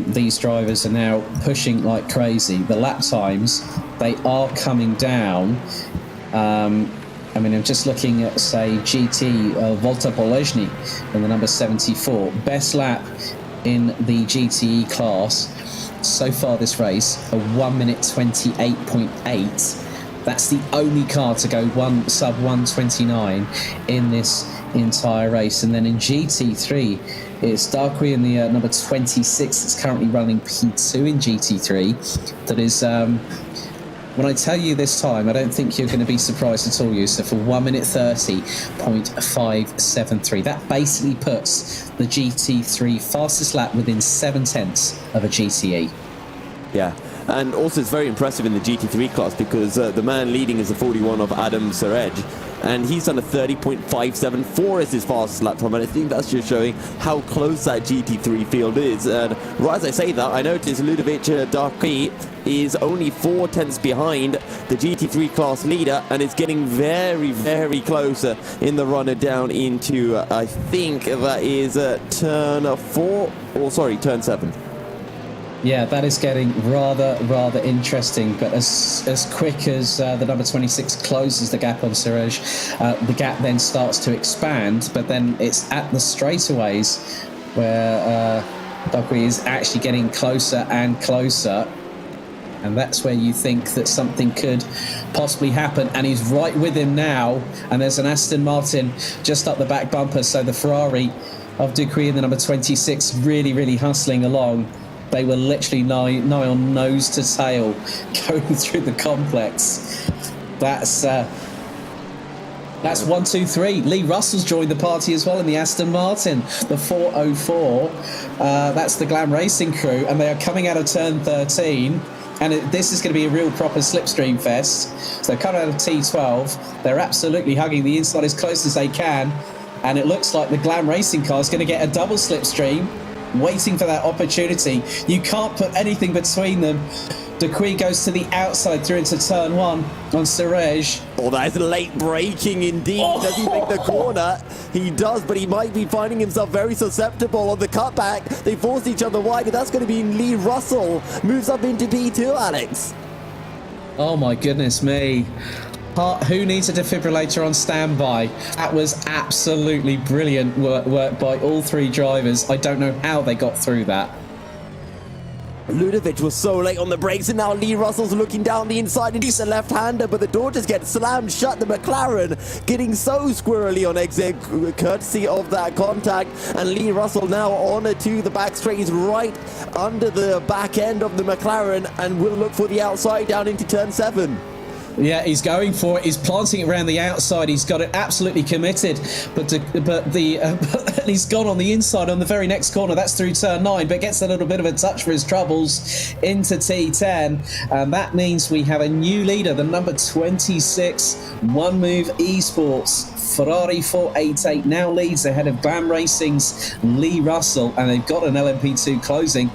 these drivers are now pushing like crazy, the lap times, they are coming down. I'm just looking at, say, GT Volta Poležny in the number 74. Best lap in the GTE class so far this race, a 1 minute 28.8. That's the only car to go sub 129 in this entire race. And then in GT3, it's Darkwi in the number 26 that's currently running P2 in GT3. That is, when I tell you this time, I don't think you're going to be surprised at all, Yusuf, for 1 minute 30.573. That basically puts the GT3 fastest lap within 7/10 of a GTE. Yeah, and also it's very impressive in the GT3 class, because the man leading is the 41 of Adam Serrej, and he's done a 30.574 as his fastest lap time, and I think that's just showing how close that GT3 field is. And right as I say that, I noticed Ludovic Darky is only 4 tenths behind the GT3 class leader, and it's getting very, very close in the run down into, I think that is turn 7. Yeah, that is getting rather interesting. But as quick as the number 26 closes the gap on Suresh, the gap then starts to expand. But then it's at the straightaways where Darky is actually getting closer and closer. And that's where you think that something could possibly happen. And he's right with him now. And there's an Aston Martin just up the back bumper. So the Ferrari of Ducree and the number 26 really, really hustling along. They were literally nigh on nose to tail going through the complex. That's 1, 2, 3. Lee Russell's joined the party as well in the Aston Martin, the 404. That's the Glam Racing crew. And they are coming out of turn 13. And this is going to be a real proper slipstream fest. So coming out of T12, they're absolutely hugging the inside as close as they can. And it looks like the Glam Racing car is going to get a double slipstream, waiting for that opportunity. You can't put anything between them. Ducree goes to the outside through into turn 1 on Suresh. Oh, that is late braking indeed. Does he make the corner? He does, but he might be finding himself very susceptible on the cutback. They force each other wide, and that's going to be Lee Russell. Moves up into P2, Alex. Oh my goodness me. Who needs a defibrillator on standby? That was absolutely brilliant work by all 3 drivers. I don't know how they got through that. Ludovic was so late on the brakes, and now Lee Russell's looking down the inside, and he's a left-hander, but the door just gets slammed shut. The McLaren getting so squirrely on exit, courtesy of that contact, and Lee Russell now on to the back straight. He's right under the back end of the McLaren, and will look for the outside down into turn 7. Yeah, he's going for it. He's planting it around the outside. He's got it absolutely committed. But he's gone on the inside on the very next corner. That's through turn 9, but gets a little bit of a touch for his troubles into T10. And that means we have a new leader, the number 26, One Move Esports. Ferrari 488 now leads ahead of Glam Racing's Lee Russell. And they've got an LMP2 closing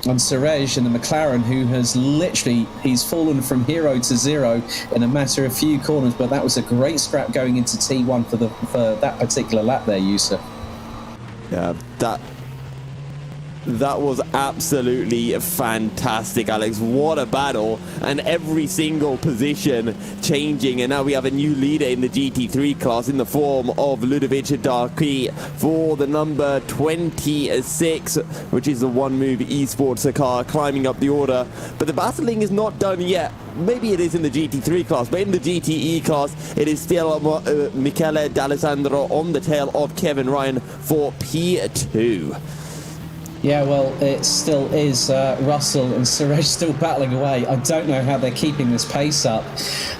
on Suresh and the McLaren, who has he's fallen from hero to zero in a matter of few corners. But that was a great scrap going into T1 for that particular lap there, Yusuf. Yeah, that was absolutely fantastic, Alex. What a battle, and every single position changing, and now we have a new leader in the GT3 class in the form of Ludovic Darky for the number 26, which is the One Move Esports car, climbing up the order. But the battling is not done yet. Maybe it is in the GT3 class, but in the GTE class, it is still Michele D'Alessandro on the tail of Kevin Ryan for P2. Yeah, well, it still is Russell and Suresh still battling away. I don't know how they're keeping this pace up,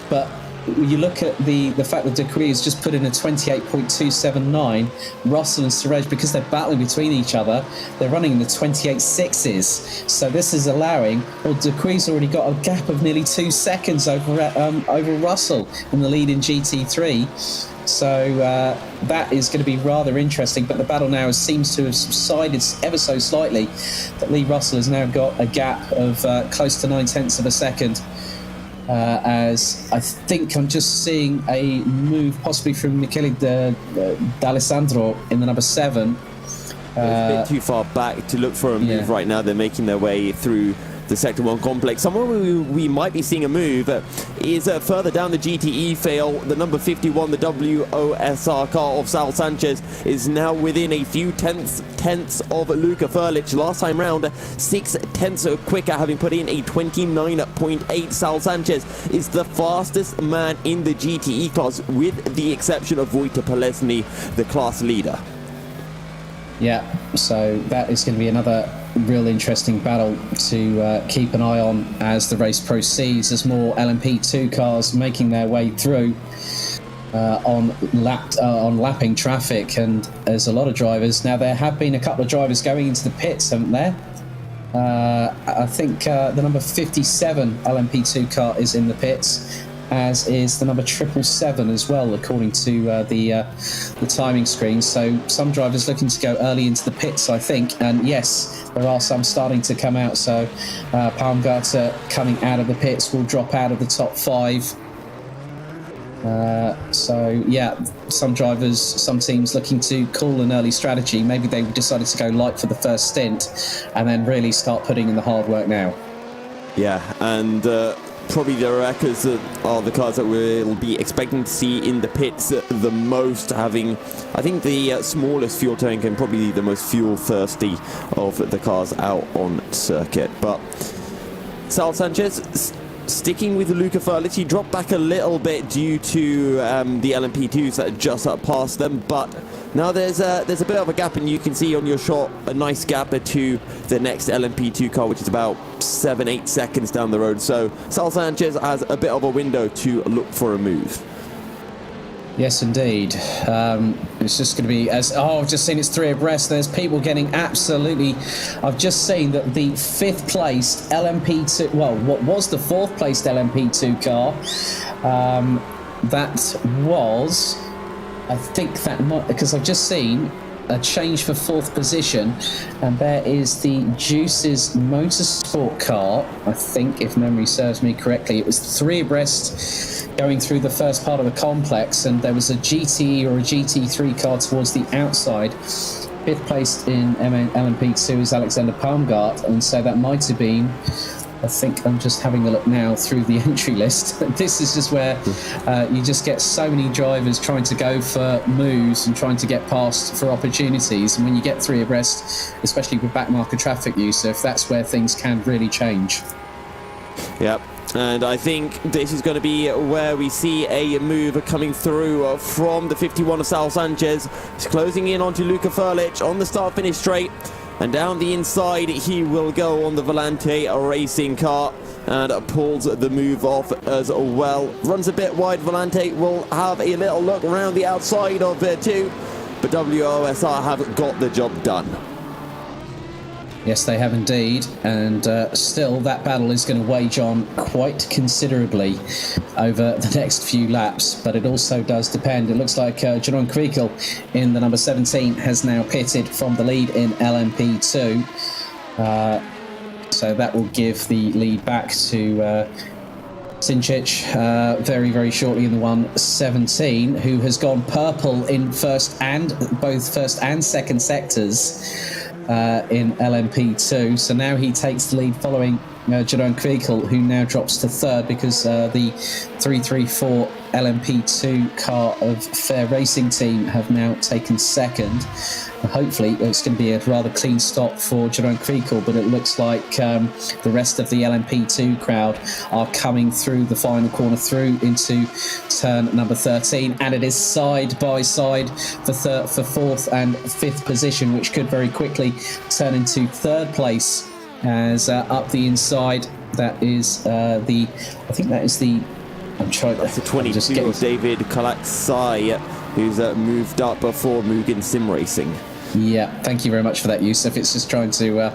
but you look at the fact that Ducree has just put in a 28.279. Russell and Suresh, because they're battling between each other, they're running in the 28.6s. So this is allowing, Ducree's already got a gap of nearly 2 seconds over Russell in the lead in GT3. So that is going to be rather interesting, but the battle now seems to have subsided ever so slightly. That Lee Russell has now got a gap of close to 9/10 of a second, as I think I'm just seeing a move possibly from Michele D'Alessandro in the number 7. It's a bit too far back to look for a move right now. They're making their way through the Sector 1 complex. Somewhere we might be seeing a move is further down the GTE field. The number 51, the WOSR car of Sal Sanchez, is now within a few tenths of Luka Furlich. Last time round, 6 tenths quicker, having put in a 29.8. Sal Sanchez is the fastest man in the GTE class, with the exception of Wojtek Polesny, the class leader. Yeah, so that is going to be another real interesting battle to keep an eye on as the race proceeds, as more LMP2 cars making their way through on lapping traffic. And there's a lot of drivers. Now, there have been a couple of drivers going into the pits, haven't there? I think the number 57 LMP2 car is in the pits. as is the number 777 as well, according to the timing screen. So some drivers looking to go early into the pits, I think. And yes, there are some starting to come out. So Palmgarter coming out of the pits will drop out of the top 5. So yeah, some drivers, some teams looking to call an early strategy. Maybe they decided to go light for the first stint and then really start putting in the hard work now. Yeah, and probably the wreckers are the cars that we'll be expecting to see in the pits the most, having, I think, the smallest fuel tank and probably the most fuel thirsty of the cars out on circuit. But Sal Sanchez sticking with Luca Furlich. He dropped back a little bit due to the LMP2s that just passed them, but now there's a bit of a gap, and you can see on your shot a nice gap to the next LMP2 car, which is about 7-8 seconds down the road. So Sal Sanchez has a bit of a window to look for a move. Yes, indeed. It's just going to be I've just seen it's 3 abreast. There's people getting absolutely. I've just seen that the 5th placed LMP2, well, what was the 4th placed LMP2 car? That was, I think that might, because I've just seen a change for 4th position, and there is the Juice's Motorsport car. I think, if memory serves me correctly, it was 3 abreast going through the first part of the complex, and there was a GT or a GT3 car towards the outside. 5th placed in LMP2 is Alexander Palmgart, and so that might have been, I think I'm just having a look now through the entry list. This is just where you just get so many drivers trying to go for moves and trying to get past for opportunities. And when you get 3 abreast, especially with backmarker traffic use, if that's where things can really change. Yep. And I think this is going to be where we see a move coming through from the 51 of Sal Sanchez. He's closing in onto Luca Furlich on the start-finish straight. And down the inside, he will go on the Volante racing car and pulls the move off as well. Runs a bit wide. Volante will have a little look around the outside of it too. But WOSR have got the job done. Yes, they have indeed, and still that battle is going to wage on quite considerably over the next few laps, but it also does depend. It looks like Jeroen Kwiekel in the number 17 has now pitted from the lead in LMP2, so that will give the lead back to Sincic very, very shortly in the 117, who has gone purple in both first and second sectors in LMP2. So now he takes the lead following Jeroen Kwiekel, who now drops to 3rd because the 334 LMP2 car of Fair Racing Team have now taken 2nd. Hopefully it's going to be a rather clean stop for Jeroen Kwiekel, but it looks like the rest of the LMP2 crowd are coming through the final corner through into turn number 13, and it is side by side for 4th and 5th position, which could very quickly turn into 3rd place as up the inside. That is I'm trying. That's the 22 of David Kalaksai, who's moved up for Mugen Sim Racing. Yeah, thank you very much for that, Yusuf. It's just trying to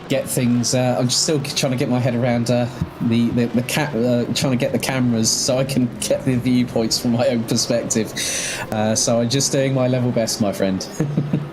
get things. I'm just still trying to get my head around trying to get the cameras so I can get the viewpoints from my own perspective. So I'm just doing my level best, my friend.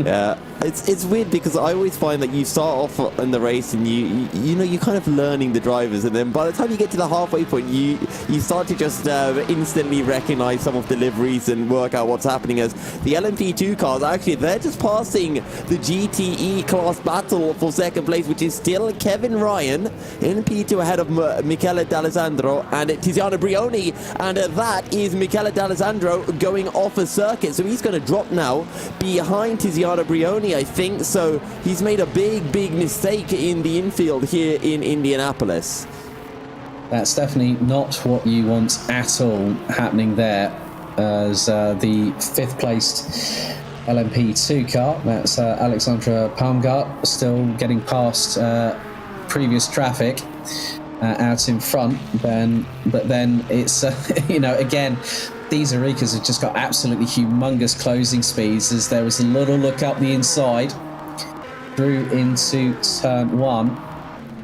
Yeah, it's weird because I always find that you start off in the race and you're kind of learning the drivers, and then by the time you get to the halfway point, you start to just instantly recognize some of the liveries and work out what's happening. As the LMP2 cars, actually, they're just passing the GTE class battle for 2nd place, which is still Kevin Ryan in P2 ahead of Michele D'Alessandro and Tiziano Brioni, and that is Michele D'Alessandro going off a circuit, so he's going to drop now behind Tiziano Brioni, I think. So he's made a big mistake in the infield here in Indianapolis. That's definitely not what you want at all happening there, as the 5th placed LMP2 car, that's Alexandra Palmgart, still getting past previous traffic out in front. But then it's again, these Aricas have just got absolutely humongous closing speeds, as there was a little look up the inside through into turn 1,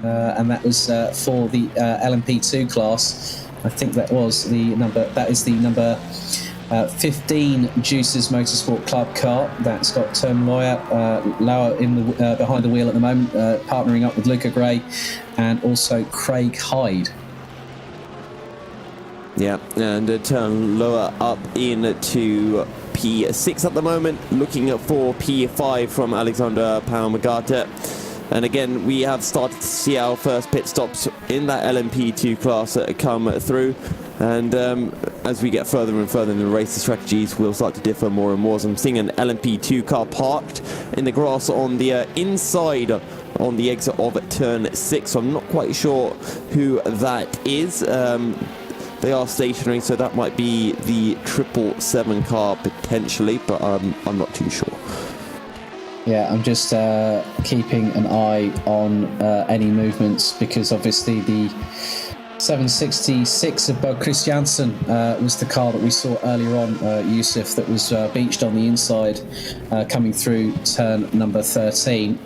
and that was for the LMP2 class. I think that was the number. That is the number 15 Juices Motorsport Club car. That's got Tom Lauer in the behind the wheel at the moment, partnering up with Luca Gray and also Craig Hyde. Yeah, and turn lower up into P6 at the moment, looking for P5 from Alexander Paumagata. And again, we have started to see our first pit stops in that LMP2 class come through. And as we get further and further in the race, the strategies will start to differ more and more. So I'm seeing an LMP2 car parked in the grass on the inside on the exit of turn 6. So I'm not quite sure who that is. They are stationary, so that might be the 777 car potentially, but I'm not too sure. Yeah, I'm just keeping an eye on any movements, because obviously the 766 of Bo Christiansen was the car that we saw earlier on, Yusuf, that was beached on the inside coming through turn number 13.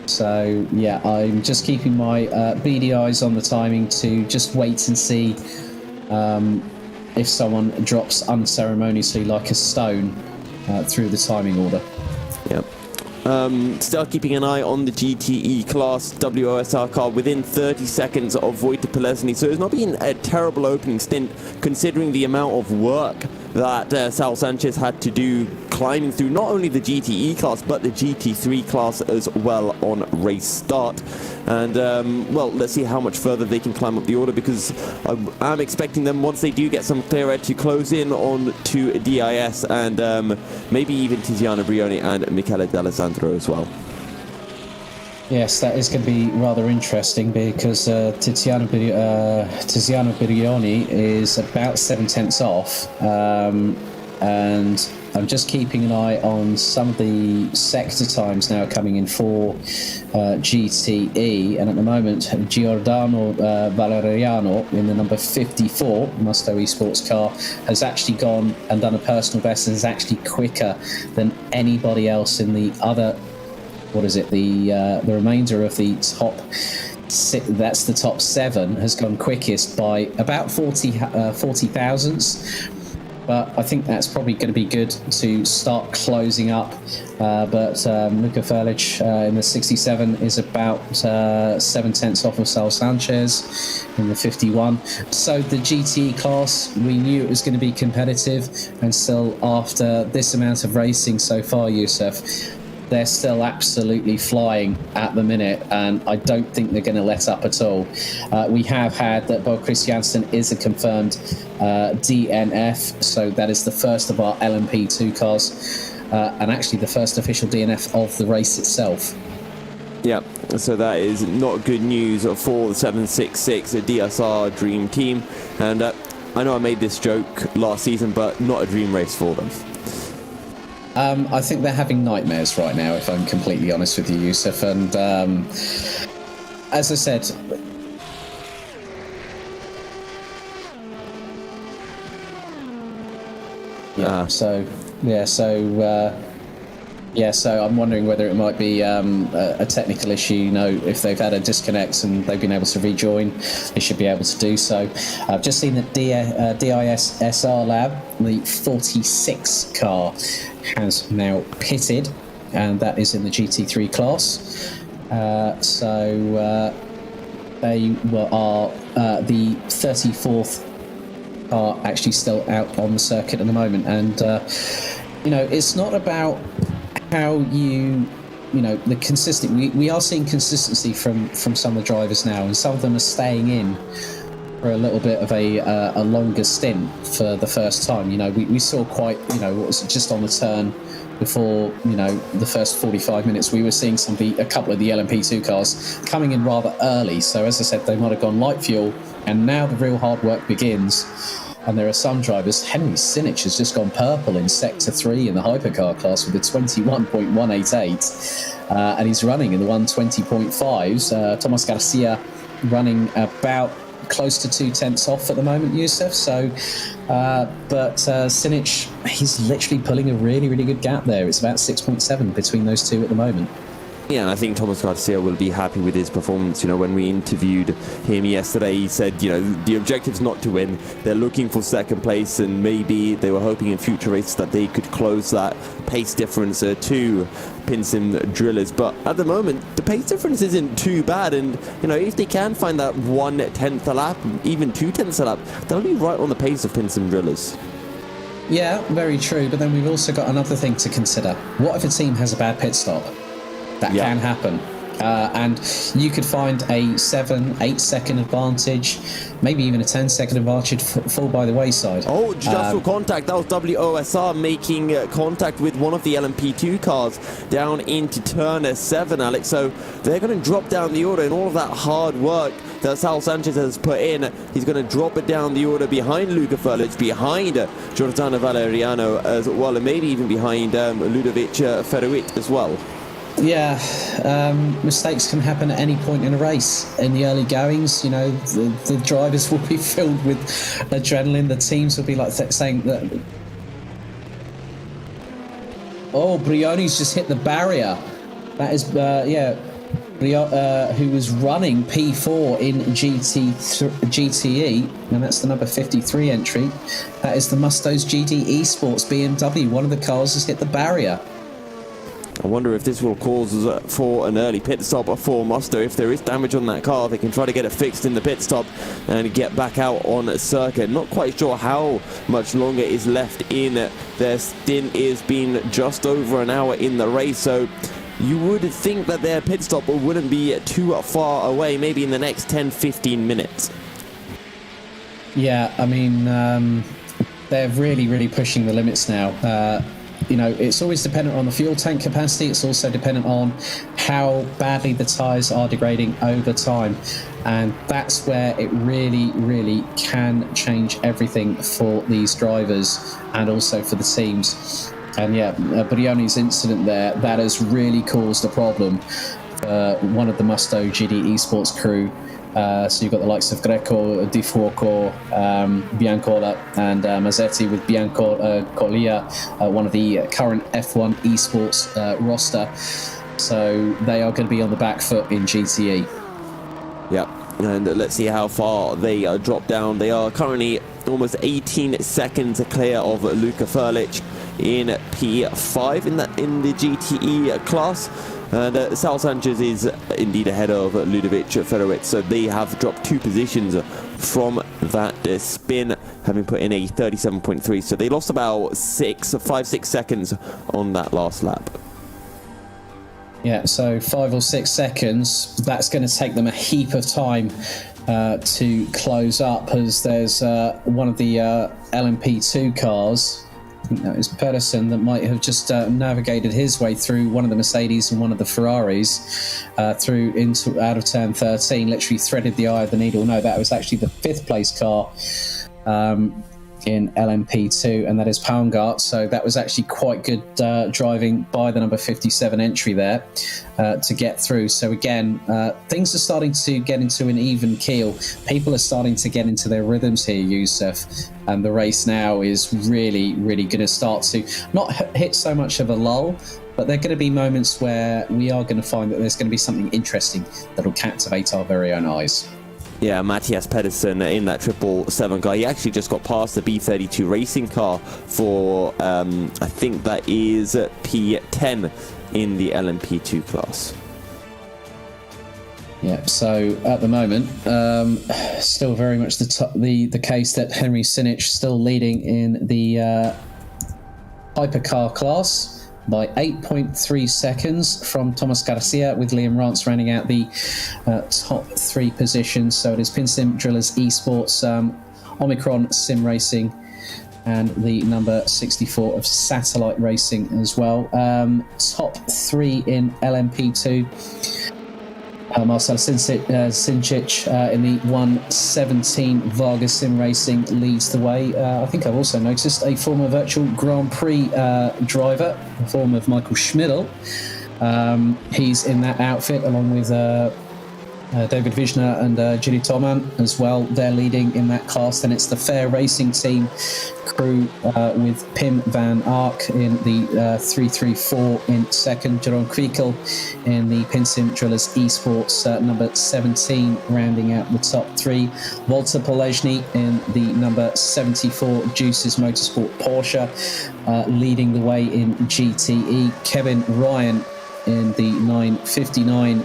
So yeah, I'm just keeping my beady eyes on the timing to just wait and see if someone drops unceremoniously like a stone through the timing order. Yep. Still keeping an eye on the GTE class WOSR car within 30 seconds of Wojtek Polesny. So it's not been a terrible opening stint considering the amount of work that Sal Sanchez had to do climbing through not only the GTE class but the GT3 class as well on race start. And well, let's see how much further they can climb up the order, because I'm expecting them, once they do get some clear air, to close in on to DIS and maybe even Tiziano Brioni and Michele D'Alessandro as well. Yes, that is going to be rather interesting, because Tiziano Brioni is about 7/10 off, and I'm just keeping an eye on some of the sector times now coming in for GTE, and at the moment Giordano Valeriano in the number 54 Musto Esports car has actually gone and done a personal best and is actually quicker than anybody else in the other, the remainder of the top six, that's the top 7, has gone quickest by about 40 thousandths. But I think that's probably going to be good to start closing up. But Luka Ferlich in the 67 is about 7/10 off of Sal Sanchez in the 51. So the GT class, we knew it was going to be competitive, and still after this amount of racing so far, Yusuf, they're still absolutely flying at the minute, and I don't think they're going to let up at all. We have had that Bo Christiansen is a confirmed DNF, so that is the first of our LMP2 cars, and actually the first official DNF of the race itself. Yeah, so that is not good news for the 766 DSR Dream Team, and I know I made this joke last season, but not a dream race for them. I think they're having nightmares right now, if I'm completely honest with you, Yusuf. And as I said, so I'm wondering whether it might be a technical issue. You know, if they've had a disconnect and they've been able to rejoin, they should be able to do so. I've just seen that DIS SR Lab, the 46 car, has now pitted, and that is in the GT3 class. They are the 34th car actually still out on the circuit at the moment, and you know, it's not about how the consistent. We are seeing consistency from some of the drivers now, and some of them are staying in for a little bit of a longer stint for the first time. You know, we saw quite, what was it, just on the turn before, the first 45 minutes, we were seeing a couple of the LMP2 cars coming in rather early. So as I said, they might have gone light fuel, and now the real hard work begins. And there are some drivers. Henry Sinich has just gone purple in Sector 3 in the Hypercar class with a 21.188. And he's running in the 120.5s. Tomas Garcia running about close to 2/10 off at the moment, Yusuf. So, but Sinich, he's literally pulling a really, really good gap there. It's about 6.7 between those two at the moment. Yeah, and I think Thomas Garcia will be happy with his performance. You know, when we interviewed him yesterday, he said, you know, the objective's not to win. They're looking for second place, and maybe they were hoping in future races that they could close that pace difference to Pinsim drillers. But at the moment, the pace difference isn't too bad. And, you know, if they can find that 1/10 a lap, even 2/10 a lap, they'll be right on the pace of Pinsim drillers. Yeah, very true. But then we've also got another thing to consider. What if a team has a bad pit stop? That can happen. And you could find a 7-8 second advantage, maybe even a 10-second advantage fall by the wayside. Oh, just for contact, that was WOSR making contact with one of the LMP2 cars down into turn 7, Alex. So they're going to drop down the order, and all of that hard work that Sal Sanchez has put in, he's going to drop it down the order behind Luca Furlic, behind Giordano Valeriano as well, and maybe even behind Ludovic Feruit as well. Yeah, mistakes can happen at any point in a race. In the early goings, you know, the drivers will be filled with adrenaline. The teams will be like saying that, oh, Brioni's just hit the barrier. That is, who was running P4 in GTE, and that's the number 53 entry. That is the Musto's GD Esports BMW. One of the cars has hit the barrier. I wonder if this will cause for an early pit stop for Musto. If there is damage on that car, they can try to get it fixed in the pit stop and get back out on circuit. Not quite sure how much longer is left in their stint. Is been just over an hour in the race, so you would think that their pit stop wouldn't be too far away, maybe in the next 10-15 minutes. Yeah, I mean, they're really pushing the limits now. You know, it's always dependent on the fuel tank capacity. It's also dependent on how badly the tyres are degrading over time. And that's where it really can change everything for these drivers and also for the teams. And yeah, Brioni's incident there, that has really caused a problem for one of the Musto GD Esports crew. So you've got the likes of Greco, Di Fuoco, Biancola, and Mazzetti with Biancolia, one of the current F1 esports roster. So they are going to be on the back foot in GTE. Yeah, and let's see how far they drop down. They are currently almost 18 seconds clear of Luca Furlic in P5 in the GTE class. And Sal Sanchez is indeed ahead of Ludovic Feruit, so they have dropped 2 positions from that spin, having put in a 37.3. So they lost about 5-6 seconds on that last lap. Yeah, so 5 or 6 seconds. That's going to take them a heap of time to close up, as there's one of the LMP2 cars. I think that was Pedersen that might have just navigated his way through one of the Mercedes and one of the Ferraris through into out of turn 13, literally threaded the eye of the needle. No, that was actually the 5th place car in LMP2, and that is Paungart. So that was actually quite good driving by the number 57 entry there to get through. So again, things are starting to get into an even keel. People are starting to get into their rhythms here, Youssef, and the race now is really going to start to not hit so much of a lull, but there are going to be moments where we are going to find that there's going to be something interesting that will captivate our very own eyes. Yeah, Matthias Pedersen in that 777 car. He actually just got past the B32 racing car for, I think that is P10 in the LMP2 class. Yeah, so at the moment, still very much the case that Henry Sinich still leading in the Hypercar class by 8.3 seconds from Thomas Garcia, with Liam Rance rounding out the top 3 positions. So it is Pinsim Drillers Esports, Omicron Sim Racing, and the number 64 of Satellite Racing as well. Top 3 in LMP2. Marcel Sincic in the 117 Vargas Sim Racing leads the way. I think I've also noticed a former virtual Grand Prix driver, the form of Michael Schmidl. He's in that outfit along with David Vizna and Gilly Toman as well. They're leading in that class. Then it's the Fair Racing Team crew with Pim van Ark in the 334 in second. Jeroen Kwiekel in the Pinsim Drillers Esports number 17, rounding out the top three. Walter Polezny in the number 74 Juices Motorsport Porsche, leading the way in GTE. Kevin Ryan in the 959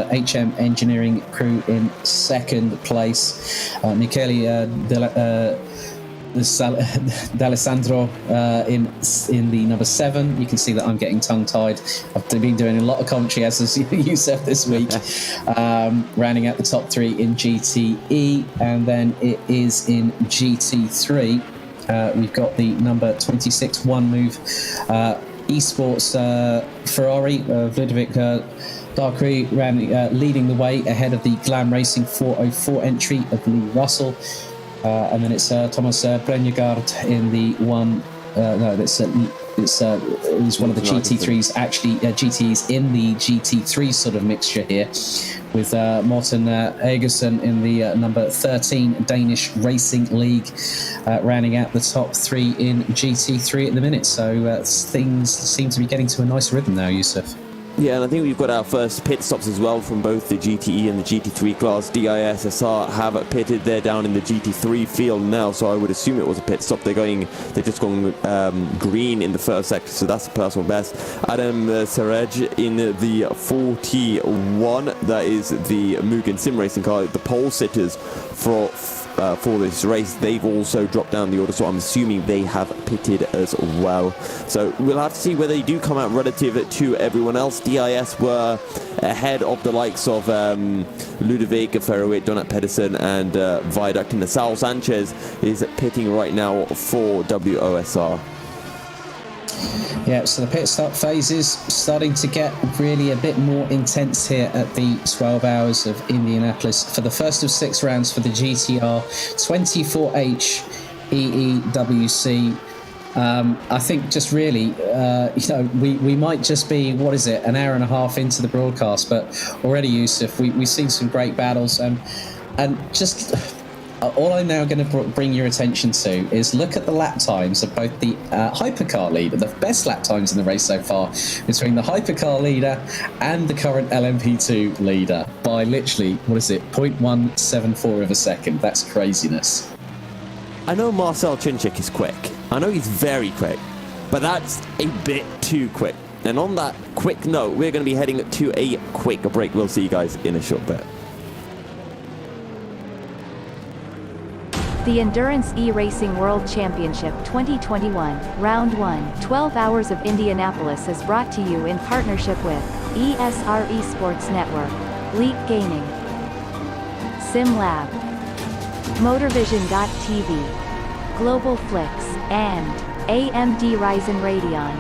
HM Engineering crew in second place. Michele D'Alessandro in the number 7. You can see that I'm getting tongue-tied. I've been doing a lot of commentary, as you said, this week. Rounding out the top 3 in GTE, and then it is in GT3. We've got the number 26 One Move Esports Ferrari, Ludovic Darkry leading the way ahead of the Glam Racing 404 entry of Lee Russell. And then it's Thomas Brenjegard in the one. It's one of the GT3s. Actually, GTs in the GT3 sort of mixture here, with Morten Egerson in the number 13 Danish Racing League, rounding out the top 3 in GT3 at the minute. So things seem to be getting to a nice rhythm now, Yusuf. Yeah, and I think we've got our first pit stops as well from both the GTE and the GT3 class. DISSR have pitted. They're down in the GT3 field now, so I would assume it was a pit stop. They're just going green in the first sector, so that's the personal best. Adam Serej in the 41. That is the Mugen Sim Racing car. The pole sitters for this race, they've also dropped down the order, so I'm assuming they have pitted as well. So we'll have to see whether they do come out relative to everyone else. DIS were ahead of the likes of Ludovic Ferroit, Donat Pedersen and Viaduct, and Nassau Sanchez is pitting right now for WOSR. Yeah, so the pit stop phase is starting to get really a bit more intense here at the 12 hours of Indianapolis. For the first of 6 rounds for the GTR 24H EEWC, I think just really, we might just be, an hour and a half into the broadcast, but already, Yusuf, we've seen some great battles, and just... all I'm now going to bring your attention to is look at the lap times of both the Hypercar leader, the best lap times in the race so far, between the Hypercar leader and the current LMP2 leader by literally, 0.174 of a second. That's craziness. I know Marcel Chinchik is quick. I know he's very quick, but that's a bit too quick. And on that quick note, we're going to be heading to a quick break. We'll see you guys in a short bit. The Endurance E-Racing World Championship 2021, Round 1, 12 Hours of Indianapolis is brought to you in partnership with ESR Esports Network, Leap Gaming, SimLab, MotorVision.tv, Global Flix, and AMD Ryzen Radeon.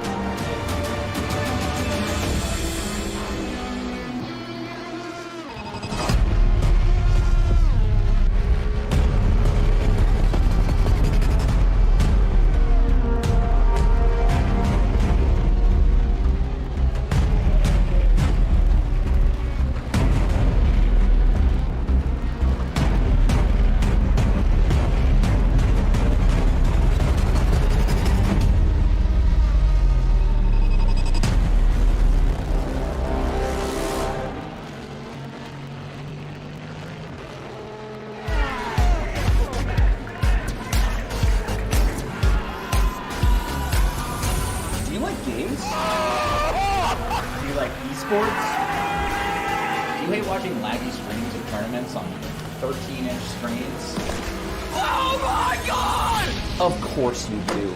Of course you do.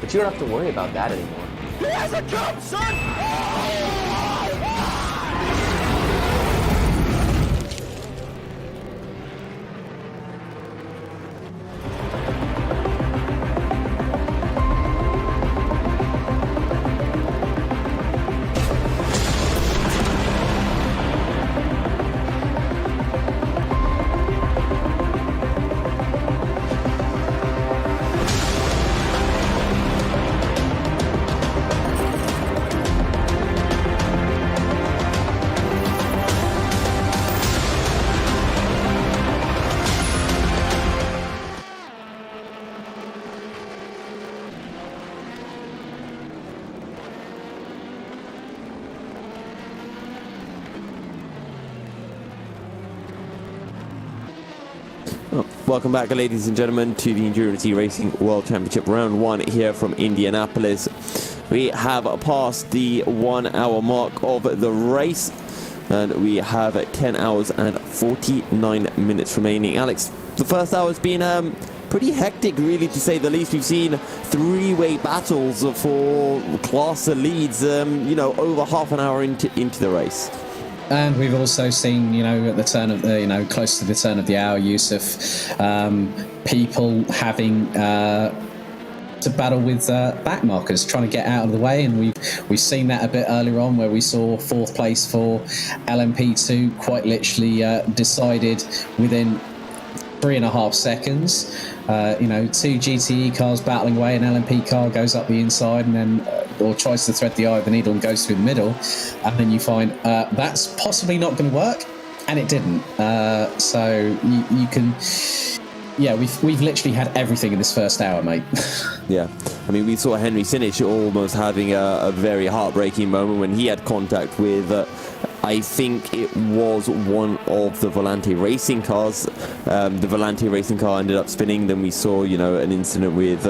But you don't have to worry about that anymore. He hasn't come, son! Welcome back, ladies and gentlemen, to the Endurance E-Racing World Championship Round 1 here from Indianapolis. We have passed the 1 hour mark of the race, and we have 10 hours and 49 minutes remaining. Alex, the first hour has been pretty hectic, really, to say the least. We've seen three-way battles for class leads, over half an hour into the race. And we've also seen, at the turn of the, close to the turn of the hour, Yusuf, people having to battle with back markers, trying to get out of the way. And we've seen that a bit earlier on, where we saw fourth place for LMP2 quite literally decided within 3.5 seconds. Two GTE cars battling away, an LMP car goes up the inside and then or tries to thread the eye of the needle and goes through the middle, and then you find that's possibly not going to work, and it didn't. So you can, we've literally had everything in this first hour, mate. Yeah, I mean, we saw Henry Sinich almost having a very heartbreaking moment when he had contact with I think it was one of the Volante racing cars. The Volante racing car ended up spinning. Then we saw, an incident with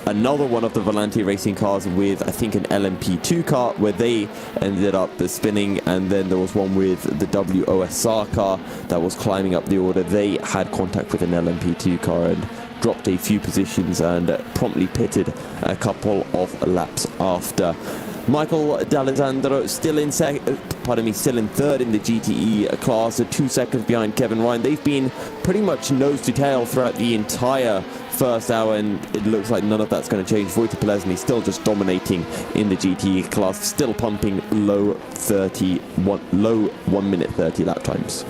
another one of the Volante racing cars with, I think, an LMP2 car where they ended up spinning. And then there was one with the WOSR car that was climbing up the order. They had contact with an LMP2 car and dropped a few positions and promptly pitted a couple of laps after. Michael D'Alessandro still in third in the GTE class, 2 seconds behind Kevin Ryan. They've been pretty much nose to tail throughout the entire first hour, and it looks like none of that's going to change. Wojtek Polesny still just dominating in the GTE class, still pumping low 1 minute 30 lap times.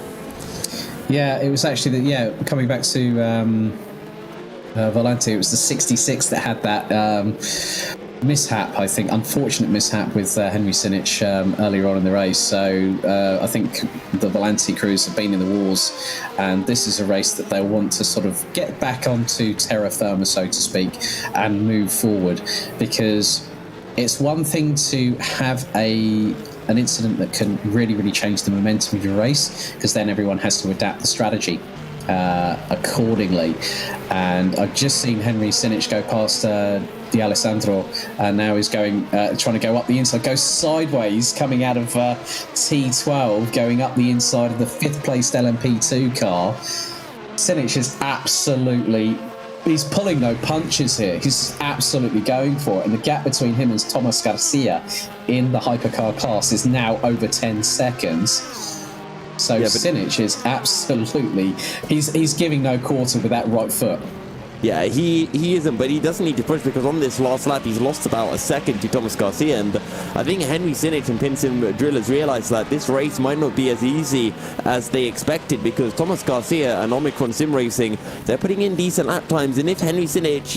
Yeah, it was actually coming back to Volante, it was the 66 that had that mishap, I think, unfortunate mishap with Henry Sinich earlier on in the race. So I think the Volante crews have been in the wars, and this is a race that they'll want to sort of get back onto terra firma, so to speak, and move forward, because it's one thing to have an incident that can really, really change the momentum of your race, because then everyone has to adapt the strategy accordingly. And I've just seen Henry Sinich go past D'Alessandro, and now he's going trying to go up the inside, go sideways, coming out of T12, going up the inside of the 5th placed LMP2 car. Sinich is absolutely, he's pulling no punches here. He's absolutely going for it, and the gap between him and Thomas Garcia in the Hypercar class is now over 10 seconds. So Sinich is absolutely, he's giving no quarter with that right foot. Yeah, he isn't, but he doesn't need to push, because on this last lap he's lost about a second to Thomas Garcia, and I think Henry Sinich and Pinsim Drillers realised that this race might not be as easy as they expected, because Thomas Garcia and Omicron Sim Racing, they're putting in decent lap times, and if Henry Sinich,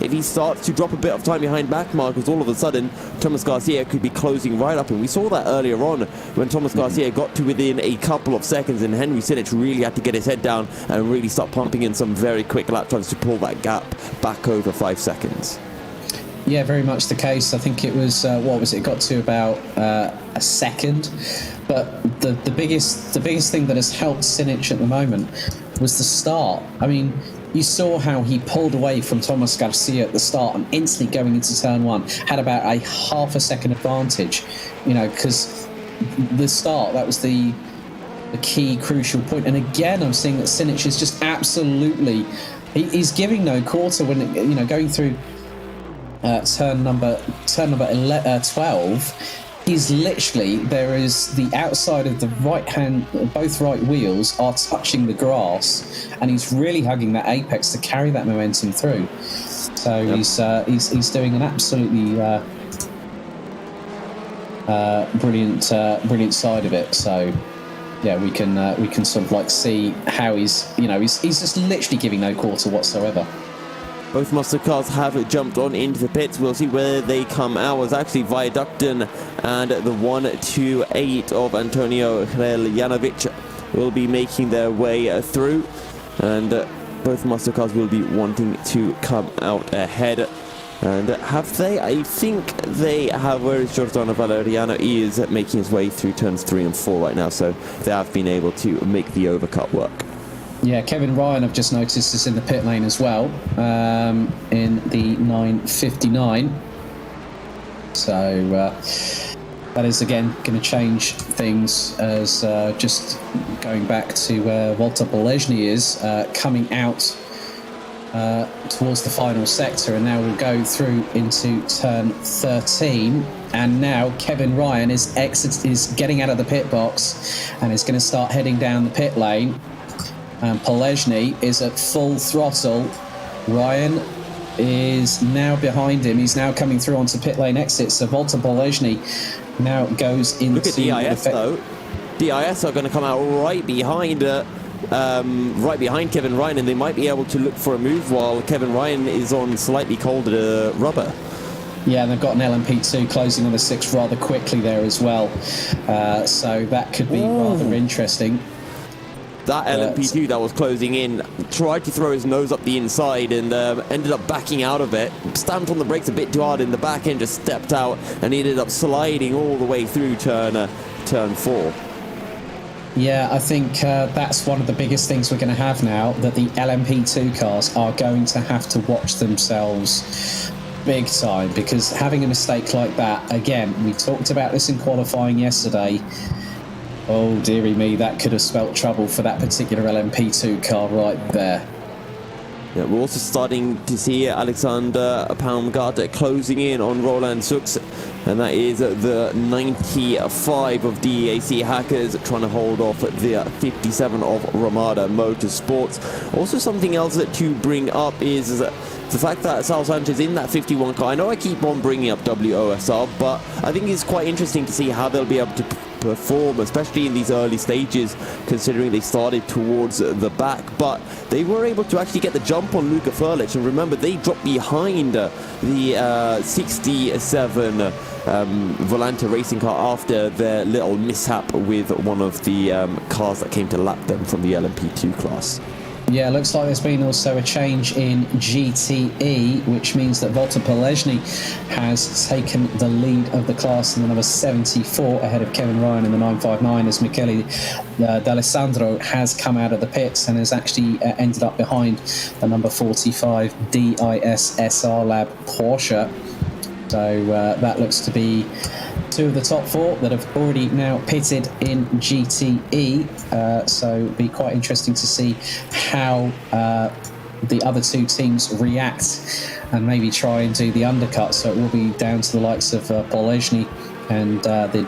if he starts to drop a bit of time behind back markers, all of a sudden Thomas Garcia could be closing right up, and we saw that earlier on when Thomas Garcia got to within a couple of seconds, and Henry Sinich really had to get his head down and really start pumping in some very quick lap times to pull that gap back over 5 seconds. Yeah, very much the case. I think it was it got to about a second, but the biggest thing that has helped Sinich at the moment was the start. I mean, you saw how he pulled away from Thomas Garcia at the start, and instantly going into turn 1 had about a half a second advantage, because the start, that was the key crucial point. And again, I'm seeing that Sinich is just absolutely, he's giving no quarter when going through turn number 12. He's literally, there is the outside of the right hand, both right wheels are touching the grass, and he's really hugging that apex to carry that momentum through. So yep. He's doing an absolutely brilliant side of it. So yeah, we can sort of like see how he's just literally giving no quarter whatsoever. Both muscle cars have jumped on into the pits. We'll see where they come out. It was actually Viaducton and the 128 of Antonio Hreljanovic will be making their way through, and both muscle cars will be wanting to come out ahead. And have they? I think they have. Where is Giordano Valeriano? He is making his way through turns 3 and 4 right now, so they have been able to make the overcut work. Yeah, Kevin Ryan, I've just noticed, is in the pit lane as well, in the 9:59. So that is, again, going to change things, as just going back to where Walter Bolesny is, coming out towards the final sector, and now we'll go through into turn 13. And now Kevin Ryan is getting out of the pit box and is going to start heading down the pit lane. And Bolesny is at full throttle. Ryan is now behind him. He's now coming through onto pit lane exit. So Walter Bolesny now goes into... Look at DIS, though. DIS are going to come out right behind Kevin Ryan, and they might be able to look for a move while Kevin Ryan is on slightly colder rubber. Yeah, and they've got an LMP2 closing on the 6 rather quickly there as well. So that could be rather interesting. That LMP2 that was closing in tried to throw his nose up the inside and ended up backing out of it. Stamped on the brakes a bit too hard in the back end, just stepped out, and he ended up sliding all the way through turn 4. Yeah, I think that's one of the biggest things we're going to have now, that the LMP2 cars are going to have to watch themselves big time, because having a mistake like that, again, we talked about this in qualifying yesterday. Oh, dearie me, that could have spelt trouble for that particular LMP2 car right there. Yeah, we're also starting to see Alexander Palmgarter closing in on Roland Sux, and that is the 95 of DEAC Hackers trying to hold off the 57 of Ramada Motorsports. Also, something else to bring up is the fact that Sal Sanchez in that 51 car. I know I keep on bringing up WOSR, but I think it's quite interesting to see how they'll be able to perform, especially in these early stages, considering they started towards the back, but they were able to actually get the jump on Luka Furlich, and remember, they dropped behind the 67 Volante racing car after their little mishap with one of the cars that came to lap them from the LMP2 class. Yeah, looks like there's been also a change in GTE, which means that Walter Bolesny has taken the lead of the class in the number 74 ahead of Kevin Ryan in the 959, as Michele D'Alessandro has come out of the pits and has actually ended up behind the number 45 DIS SR Lab Porsche. So that looks to be two of the top 4 that have already now pitted in GTE. So it'll be quite interesting to see how the other 2 teams react and maybe try and do the undercut. So it will be down to the likes of Bolesny and the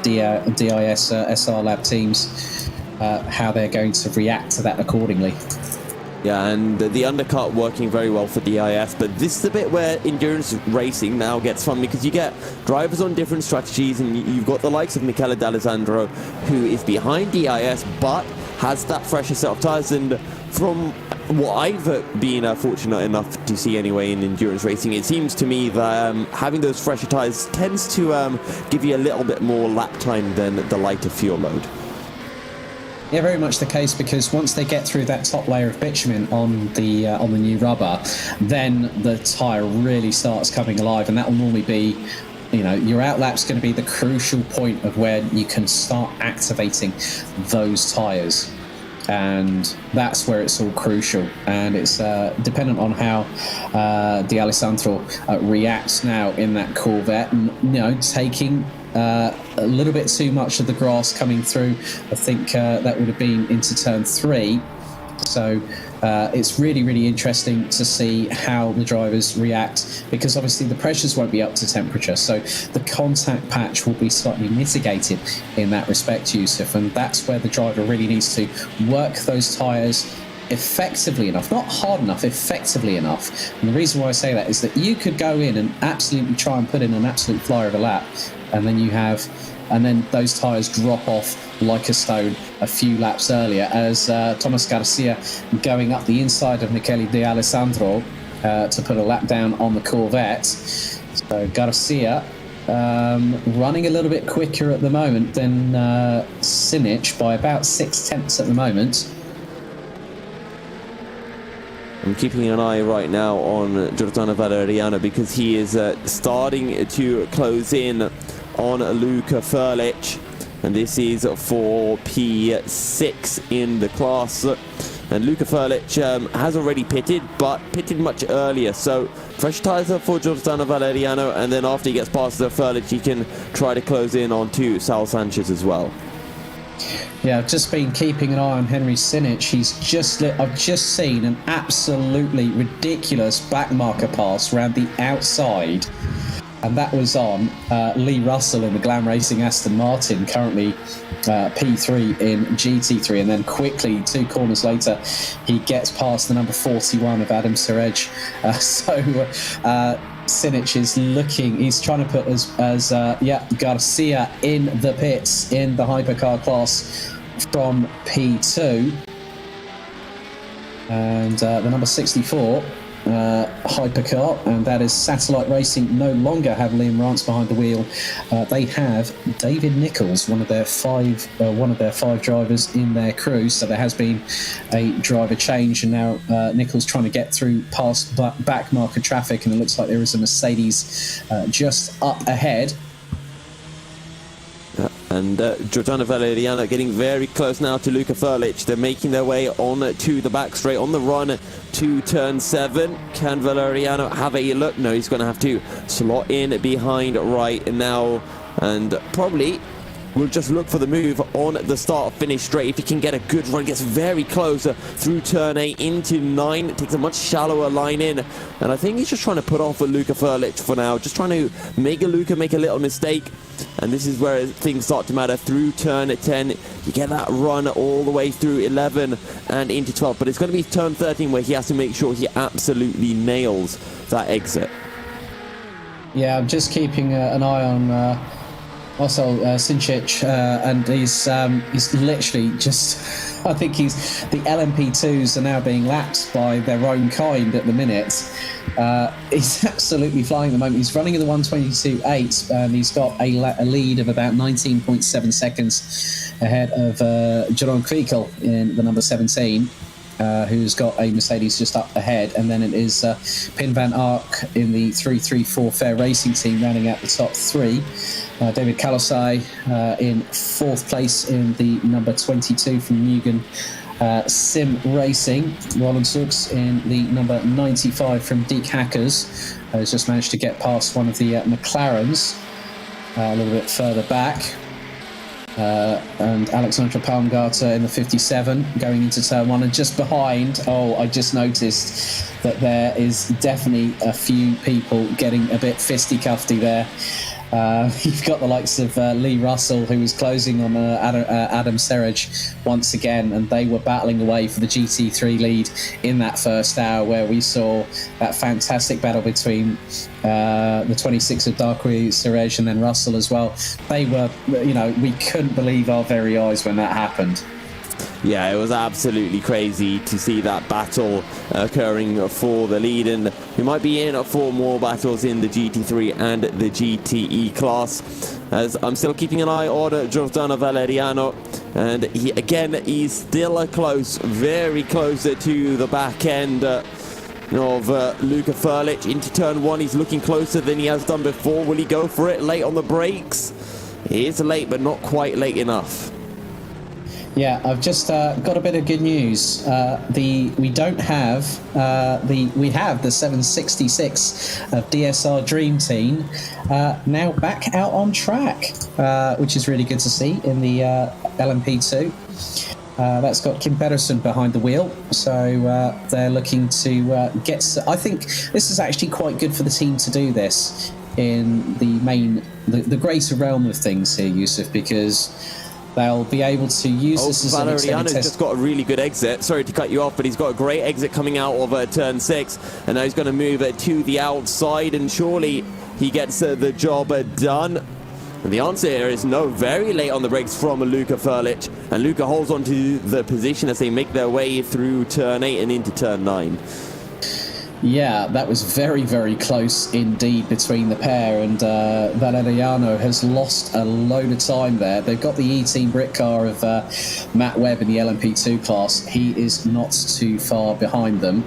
DIS SR Lab teams, how they're going to react to that accordingly. Yeah, and the undercut working very well for DIS, but this is the bit where endurance racing now gets fun, because you get drivers on different strategies, and you've got the likes of Michele D'Alessandro, who is behind DIS, but has that fresher set of tyres, and from what I've been fortunate enough to see anyway in endurance racing, it seems to me that having those fresher tyres tends to give you a little bit more lap time than the lighter fuel load. Yeah, very much the case, because once they get through that top layer of bitumen on the new rubber, then the tyre really starts coming alive, and that will normally be, you know, your outlap's going to be the crucial point of where you can start activating those tyres, and that's where it's all crucial. And it's dependent on how D'Alessandro reacts now in that Corvette, and, you know, taking a little bit too much of the grass coming through. I think that would have been into turn 3. So it's really, really interesting to see how the drivers react, because obviously the pressures won't be up to temperature. So the contact patch will be slightly mitigated in that respect, Yusuf. And that's where the driver really needs to work those tyres effectively enough, not hard enough, effectively enough. And the reason why I say that is that you could go in and absolutely try and put in an absolute flyer of a lap, and then those tyres drop off like a stone a few laps earlier, as Thomas Garcia going up the inside of Michele D'Alessandro to put a lap down on the Corvette. So Garcia running a little bit quicker at the moment than Sinic by about 0.6 at the moment. I'm keeping an eye right now on Giordano Valeriano, because he is starting to close in on Luka Furlich, and this is for P6 in the class. And Luka Frlic has already pitted, but pitted much earlier. So fresh tyres up for Giordano Valeriano, and then after he gets past the Frlic, he can try to close in onto Sal Sanchez as well. Yeah, I've just been keeping an eye on Henry Sinich. I've just seen an absolutely ridiculous backmarker pass around the outside, and that was on Lee Russell in the Glam Racing Aston Martin, currently P3 in GT3, and then quickly 2 corners later he gets past the number 41 of Adam Serej. Sinich is looking, he's trying to put Garcia in the pits in the hypercar class from P2, and the number 64 hypercar, and that is Satellite Racing, no longer have Liam Rance behind the wheel. They have David Nichols, one of their five drivers in their crew. So there has been a driver change, and now Nichols trying to get through past back marker traffic, and it looks like there is a Mercedes just up ahead. And Giordano Valeriano getting very close now to Luka Frlic. They're making their way on to the back straight on the run to turn 7. Can Valeriano have a look? No, he's going to have to slot in behind right now, and probably will just look for the move on the start finish straight. If he can get a good run, gets very close through turn 8 into 9, takes a much shallower line in, and I think he's just trying to put off Luka Frlic for now, just trying to make a little mistake. And this is where things start to matter. Through turn 10, you get that run all the way through 11 and into 12. But it's going to be turn 13 where he has to make sure he absolutely nails that exit. Yeah, I'm just keeping an eye on also Sinčić, and he's literally just, I think the LMP2s are now being lapped by their own kind at the minute. He's absolutely flying at the moment. He's running in the 1:22.8, and he's got a lead of about 19.7 seconds ahead of Jeroen Kwikel in the number 17, who's got a Mercedes just up ahead. And then it is Pin van Ark in the 334 Fair Racing team rounding out the top 3. David Kalosai in 4th place in the number 22 from Mugen Sim Racing. Roland Suggs in the number 95 from Deek Hackers, has just managed to get past one of the McLarens a little bit further back. And Alexandra Palmgarter in the 57 going into turn 1, and just behind, I just noticed that there is definitely a few people getting a bit fisticuffy there. You've got the likes of Lee Russell, who was closing on Adam Serej once again, and they were battling away for the GT3 lead in that first hour, where we saw that fantastic battle between the 26 of Darkwi, Serej, and then Russell as well. They were, we couldn't believe our very eyes when that happened. Yeah, it was absolutely crazy to see that battle occurring for the lead, and we might be in for more battles in the GT3 and the GTE class, as I'm still keeping an eye on Giordano Valeriano, and he's still close, very close to the back end of Luka Frlic into turn 1. He's looking closer than he has done before. Will he go for it late on the brakes? He is late, but not quite late enough. Yeah, I've just got a bit of good news. We have the 766 of DSR Dream Team now back out on track, which is really good to see in the LMP2. That's got Kim Pedersen behind the wheel, so they're looking to I think this is actually quite good for the team to do this in the greater realm of things here, Yusuf, because they'll be able to use this as an extended test. Just got a really good exit. Sorry to cut you off, but he's got a great exit coming out of turn 6, and now he's going to move to the outside, and surely he gets the job done. And the answer here is no. Very late on the brakes from Luka Frlic, and Luka holds on to the position as they make their way through turn 8 and into turn 9. Yeah, that was very, very close indeed between the pair, and Valeriano has lost a load of time there. They've got the E-Team Brit car of Matt Webb in the LMP2 class. He is not too far behind them,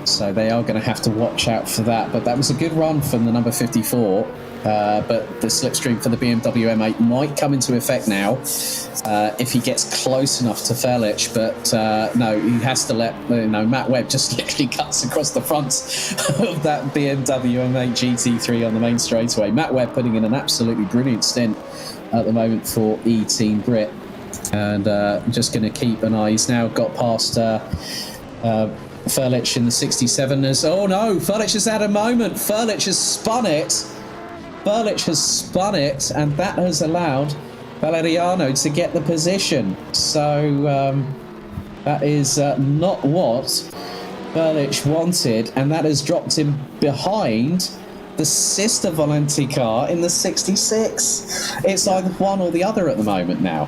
so they are going to have to watch out for that. But that was a good run from the number 54. but the slipstream for the BMW M8 might come into effect now if he gets close enough to Felic. But no, he has to let Matt Webb just literally cuts across the front of that BMW M8 GT3 on the main straightaway. Matt Webb putting in an absolutely brilliant stint at the moment for E-Team Brit, and just going to keep an eye. He's now got past Felic in the 67. Oh no, Felic has had a moment. Felic has spun it. And that has allowed Valeriano to get the position. So that is not what Felic wanted, and that has dropped him behind the sister Valenti car in the 66. It's either one or the other at the moment now.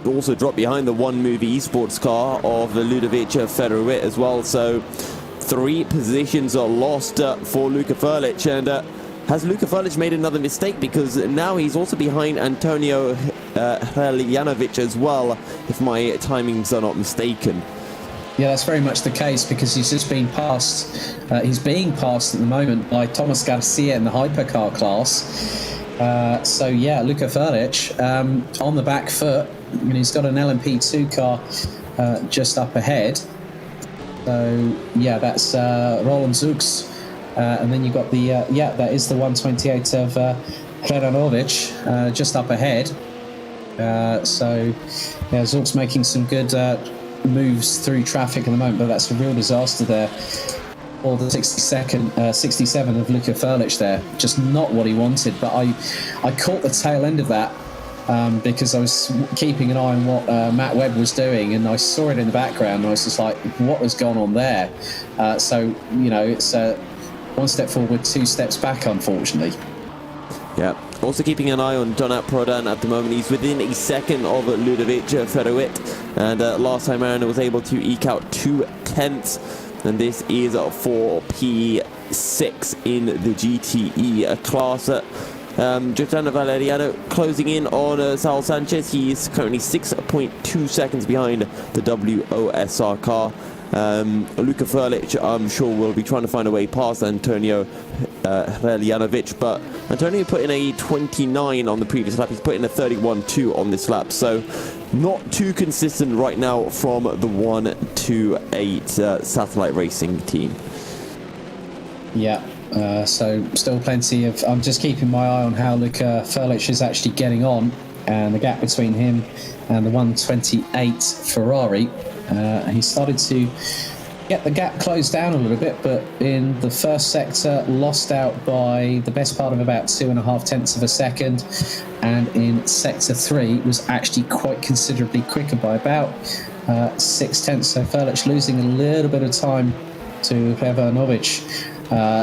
Also dropped behind the one move esports car of Ludovic Feruit as well. So 3 positions are lost for Luka Felic. And has Luka Felic made another mistake? Because now he's also behind Antonio Hreljanovic as well, if my timings are not mistaken. Yeah, that's very much the case, because he's just been passed. He's being passed at the moment by Thomas Garcia in the Hypercar class. So yeah, Luka Felic on the back foot, and he's got an LMP2 car just up ahead. So yeah, that's Roland Zux, and then you've got the that is the 128 of Hreljanovic just up ahead. So yeah, Zux making some good moves through traffic at the moment, but that's a real disaster there. Or the 67 of Luka Felic there, just not what he wanted. But I caught the tail end of that because I was keeping an eye on what Matt Webb was doing, and I saw it in the background, and I was just like, what has gone on there? So it's 1 step forward, 2 steps back, unfortunately. Yeah. Also keeping an eye on Donat Prodan at the moment. He's within a second of Ludovic Feruit, and last time around was able to eke out 2/10, and this is for P6 in the GTE class. Giordano Valeriano closing in on Saul Sanchez. He is currently 6.2 seconds behind the WOSR car. Luka Felic, I'm sure, will be trying to find a way past Antonio Hreljanovic, but Antonio put in a 29 on the previous lap. He's put in a 31.2 on this lap, so not too consistent right now from the 1-8 satellite racing team. Yeah, so still plenty of... I'm just keeping my eye on how Luka Felic is actually getting on, and the gap between him and the 128 Ferrari. He started to get the gap closed down a little bit, but in the first sector lost out by the best part of about 2.5 tenths of a second, and in sector 3 was actually quite considerably quicker by about 6 tenths. So Felic losing a little bit of time to Hreljanovic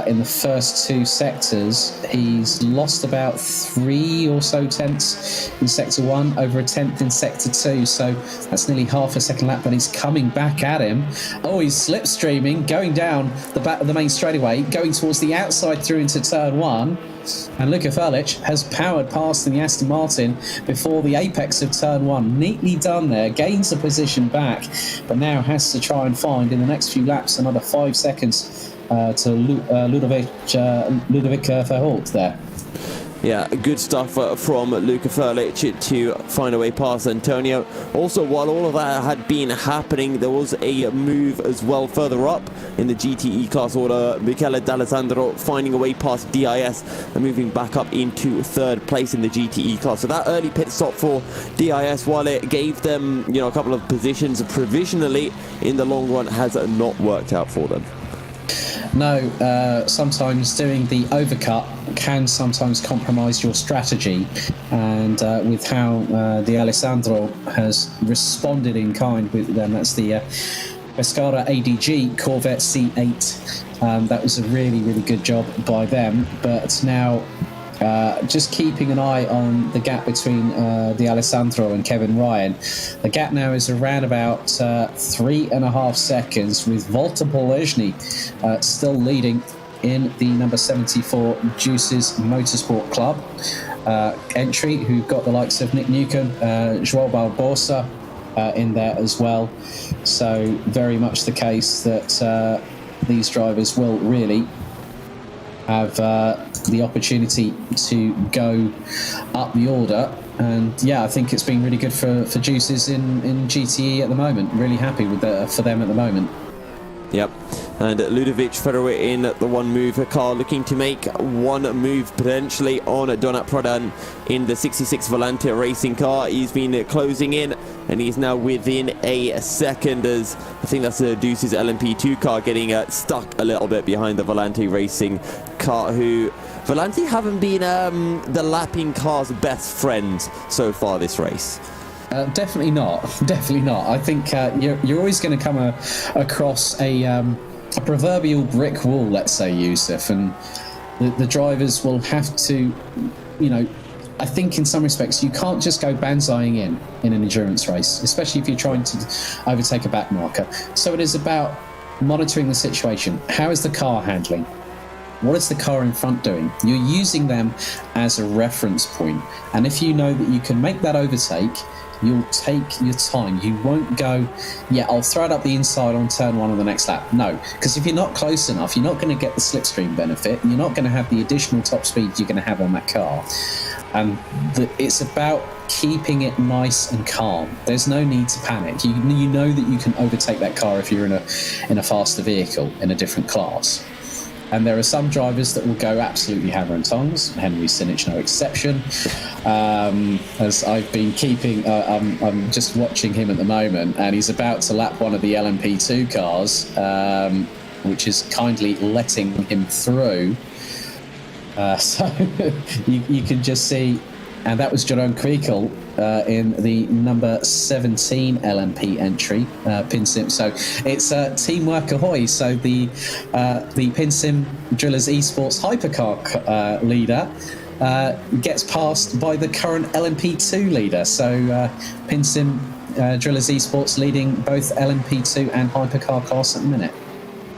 in the first 2 sectors. He's lost about 3 or so tenths in sector 1, over a tenth in sector 2, so that's nearly half a second lap, but he's coming back at him. Oh, he's slipstreaming, going down the back of the main straightaway, going towards the outside through into turn 1, and Luka Felic has powered past in the Aston Martin before the apex of turn 1. Neatly done there, gains the position back, but now has to try and find in the next few laps another 5 seconds to Ludovic Verholt there. Yeah, good stuff from Luka Felic to find a way past Antonio. Also, while all of that had been happening, there was a move as well further up in the GTE class order. Michele D'Alessandro finding a way past DIS and moving back up into 3rd place in the GTE class. So that early pit stop for DIS, while it gave them a couple of positions provisionally, in the long run has not worked out for them. No, sometimes doing the overcut can sometimes compromise your strategy, and with how the Alessandro has responded in kind with them, that's the Pescara ADG Corvette C8. That was a really, really good job by them, but now just keeping an eye on the gap between the Alessandro and Kevin Ryan. The gap now is around about 3.5 seconds, with Walter Polezny still leading in the number 74 Juices Motorsport Club entry, who've got the likes of Nick Newcomb, João Barbosa in there as well. So very much the case that these drivers will really have the opportunity to go up the order. And yeah, I think it's been really good for Juices in GTE at the moment. Really happy with for them at the moment. Yep. And Ludovic Federer in the one move car, looking to make one move potentially on Donat Prodan in the 66 Volante racing car. He's been closing in, and he's now within a second, as I think that's Deuce's LMP2 car getting stuck a little bit behind the Volante racing car, who Volante haven't been the lapping car's best friend so far this race. Definitely not. Definitely not. I think you're always going to come across a proverbial brick wall, let's say, Yusuf, and the drivers will have to, I think in some respects you can't just go banzaiing in an endurance race, especially if you're trying to overtake a back marker. So it is about monitoring the situation. How is the car handling? What is the car in front doing? You're using them as a reference point, and if you know that you can make that overtake, you'll take your time. You won't go, I'll throw it up the inside on turn one on the next lap. No, because if you're not close enough, you're not going to get the slipstream benefit. You're not going to have the additional top speed you're going to have on that car. And it's about keeping it nice and calm. There's no need to panic. You know that you can overtake that car if you're in a faster vehicle in a different class. And there are some drivers that will go absolutely hammer and tongs. Henry Sinich, no exception. As I've been keeping, I'm just watching him at the moment, and he's about to lap one of the LMP2 cars, which is kindly letting him through. So you can just see, and that was Jerome Kriekel in the number 17 LMP entry, PinSim. So it's teamwork ahoy. So the PinSim Drillers Esports Hypercar leader gets passed by the current LMP2 leader. So PinSim Drillers Esports leading both LMP2 and Hypercar class at the minute.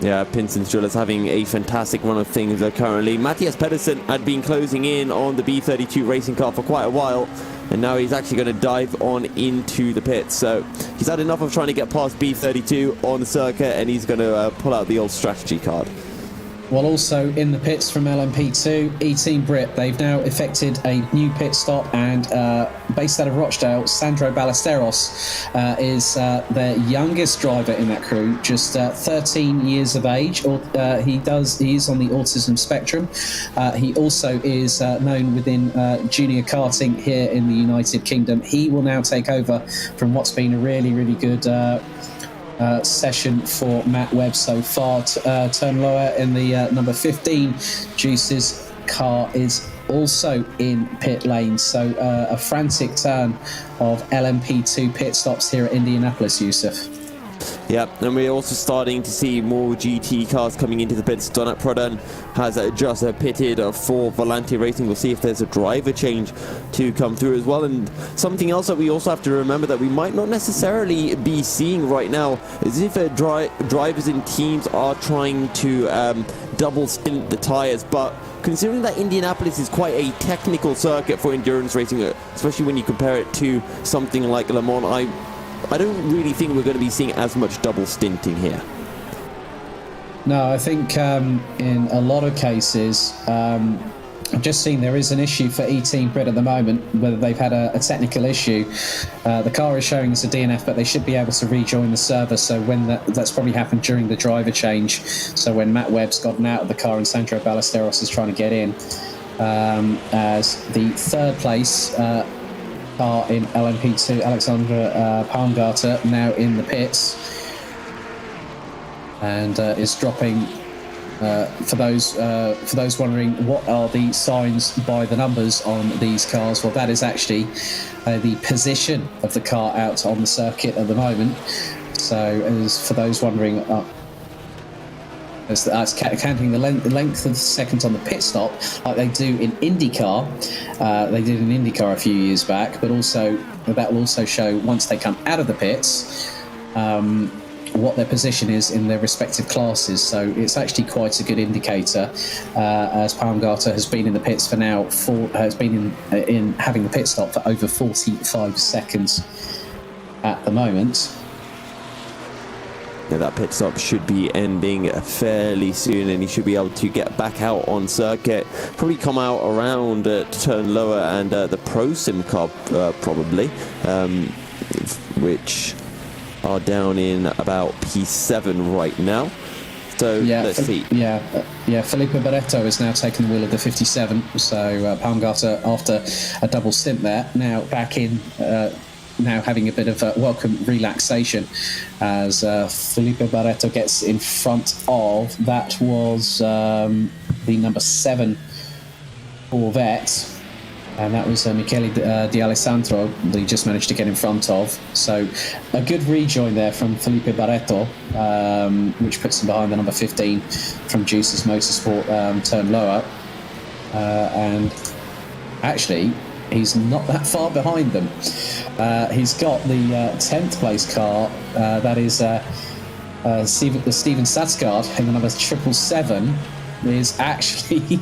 Yeah, Pinsen's Drillers having a fantastic run of things currently. Matthias Pedersen had been closing in on the B32 racing car for quite a while, and now he's actually going to dive on into the pits. So he's had enough of trying to get past B32 on the circuit, and he's going to pull out the old strategy card. Well, also in the pits from LMP2, E-Team Brit, they've now effected a new pit stop, and based out of Rochdale, Sandro Ballesteros is their youngest driver in that crew, just 13 years of age. He is on the autism spectrum. He also is known within junior karting here in the United Kingdom. He will now take over from what's been a really, really good session for Matt Webb so far. Turn lower in the number 15 Juices car is also in pit lane. So a frantic turn of LMP2 pit stops here at Indianapolis, Yusuf. Yeah, and we're also starting to see more GT cars coming into the pits. Donat Prodan has just pitted for Volante Racing. We'll see if there's a driver change to come through as well. And something else that we also have to remember that we might not necessarily be seeing right now is if drivers and teams are trying to double stint the tires. But considering that Indianapolis is quite a technical circuit for endurance racing, especially when you compare it to something like Le Mans, I don't really think we're going to be seeing as much double stinting here. No, I think in a lot of cases, I've just seen there is an issue for E-Team Brit at the moment, whether they've had a technical issue. The car is showing us a DNF, but they should be able to rejoin the server. So when that's probably happened during the driver change. So when Matt Webb's gotten out of the car and Sandro Ballesteros is trying to get in, as the third place car in LMP2, Alexandra Palmgarter, now in the pits, and is dropping. For those wondering, what are the signs by the numbers on these cars? Well, that is actually the position of the car out on the circuit at the moment. So, as for those wondering, that's counting the length of the seconds on the pit stop, like they do in IndyCar. They did in IndyCar a few years back, but also that will also show once they come out of the pits what their position is in their respective classes. So it's actually quite a good indicator, as Palmgarter has been in the pits for now. Has been in having the pit stop for over 45 seconds at the moment. Now that pit stop should be ending fairly soon, and he should be able to get back out on circuit. Probably come out around turn lower and the Pro Sim car probably, which are down in about P7 right now. So let's see. Felipe Barreto is now taking the wheel of the 57. So Baumgartner, after a double stint there, now back in. Now having a bit of a welcome relaxation as Felipe Barreto gets in front of, that was the number 7 Corvette, and that was Michele D'Alessandro that he just managed to get in front of. So a good rejoin there from Felipe Barreto, which puts him behind the number 15 from Juice's Motorsport, turn lower, and actually he's not that far behind them. He's got the 10th place car, that is the Steven Satsgaard in the number 777, is actually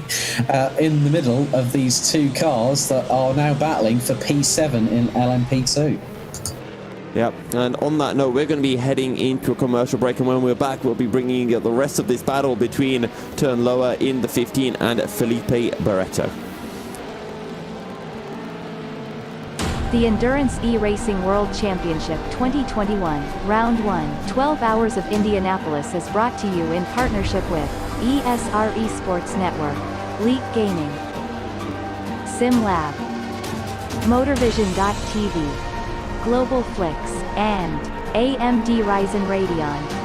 in the middle of these two cars that are now battling for P7 in LMP2. Yep, and on that note, we're going to be heading into a commercial break, and when we're back, we'll be bringing the rest of this battle between turn lower in the 15 and Felipe Barreto. The Endurance E-Racing World Championship 2021, Round 1, 12 Hours of Indianapolis is brought to you in partnership with ESR Esports Network, Leap Gaming, SimLab, MotorVision.tv, Global Flix, and AMD Ryzen Radeon.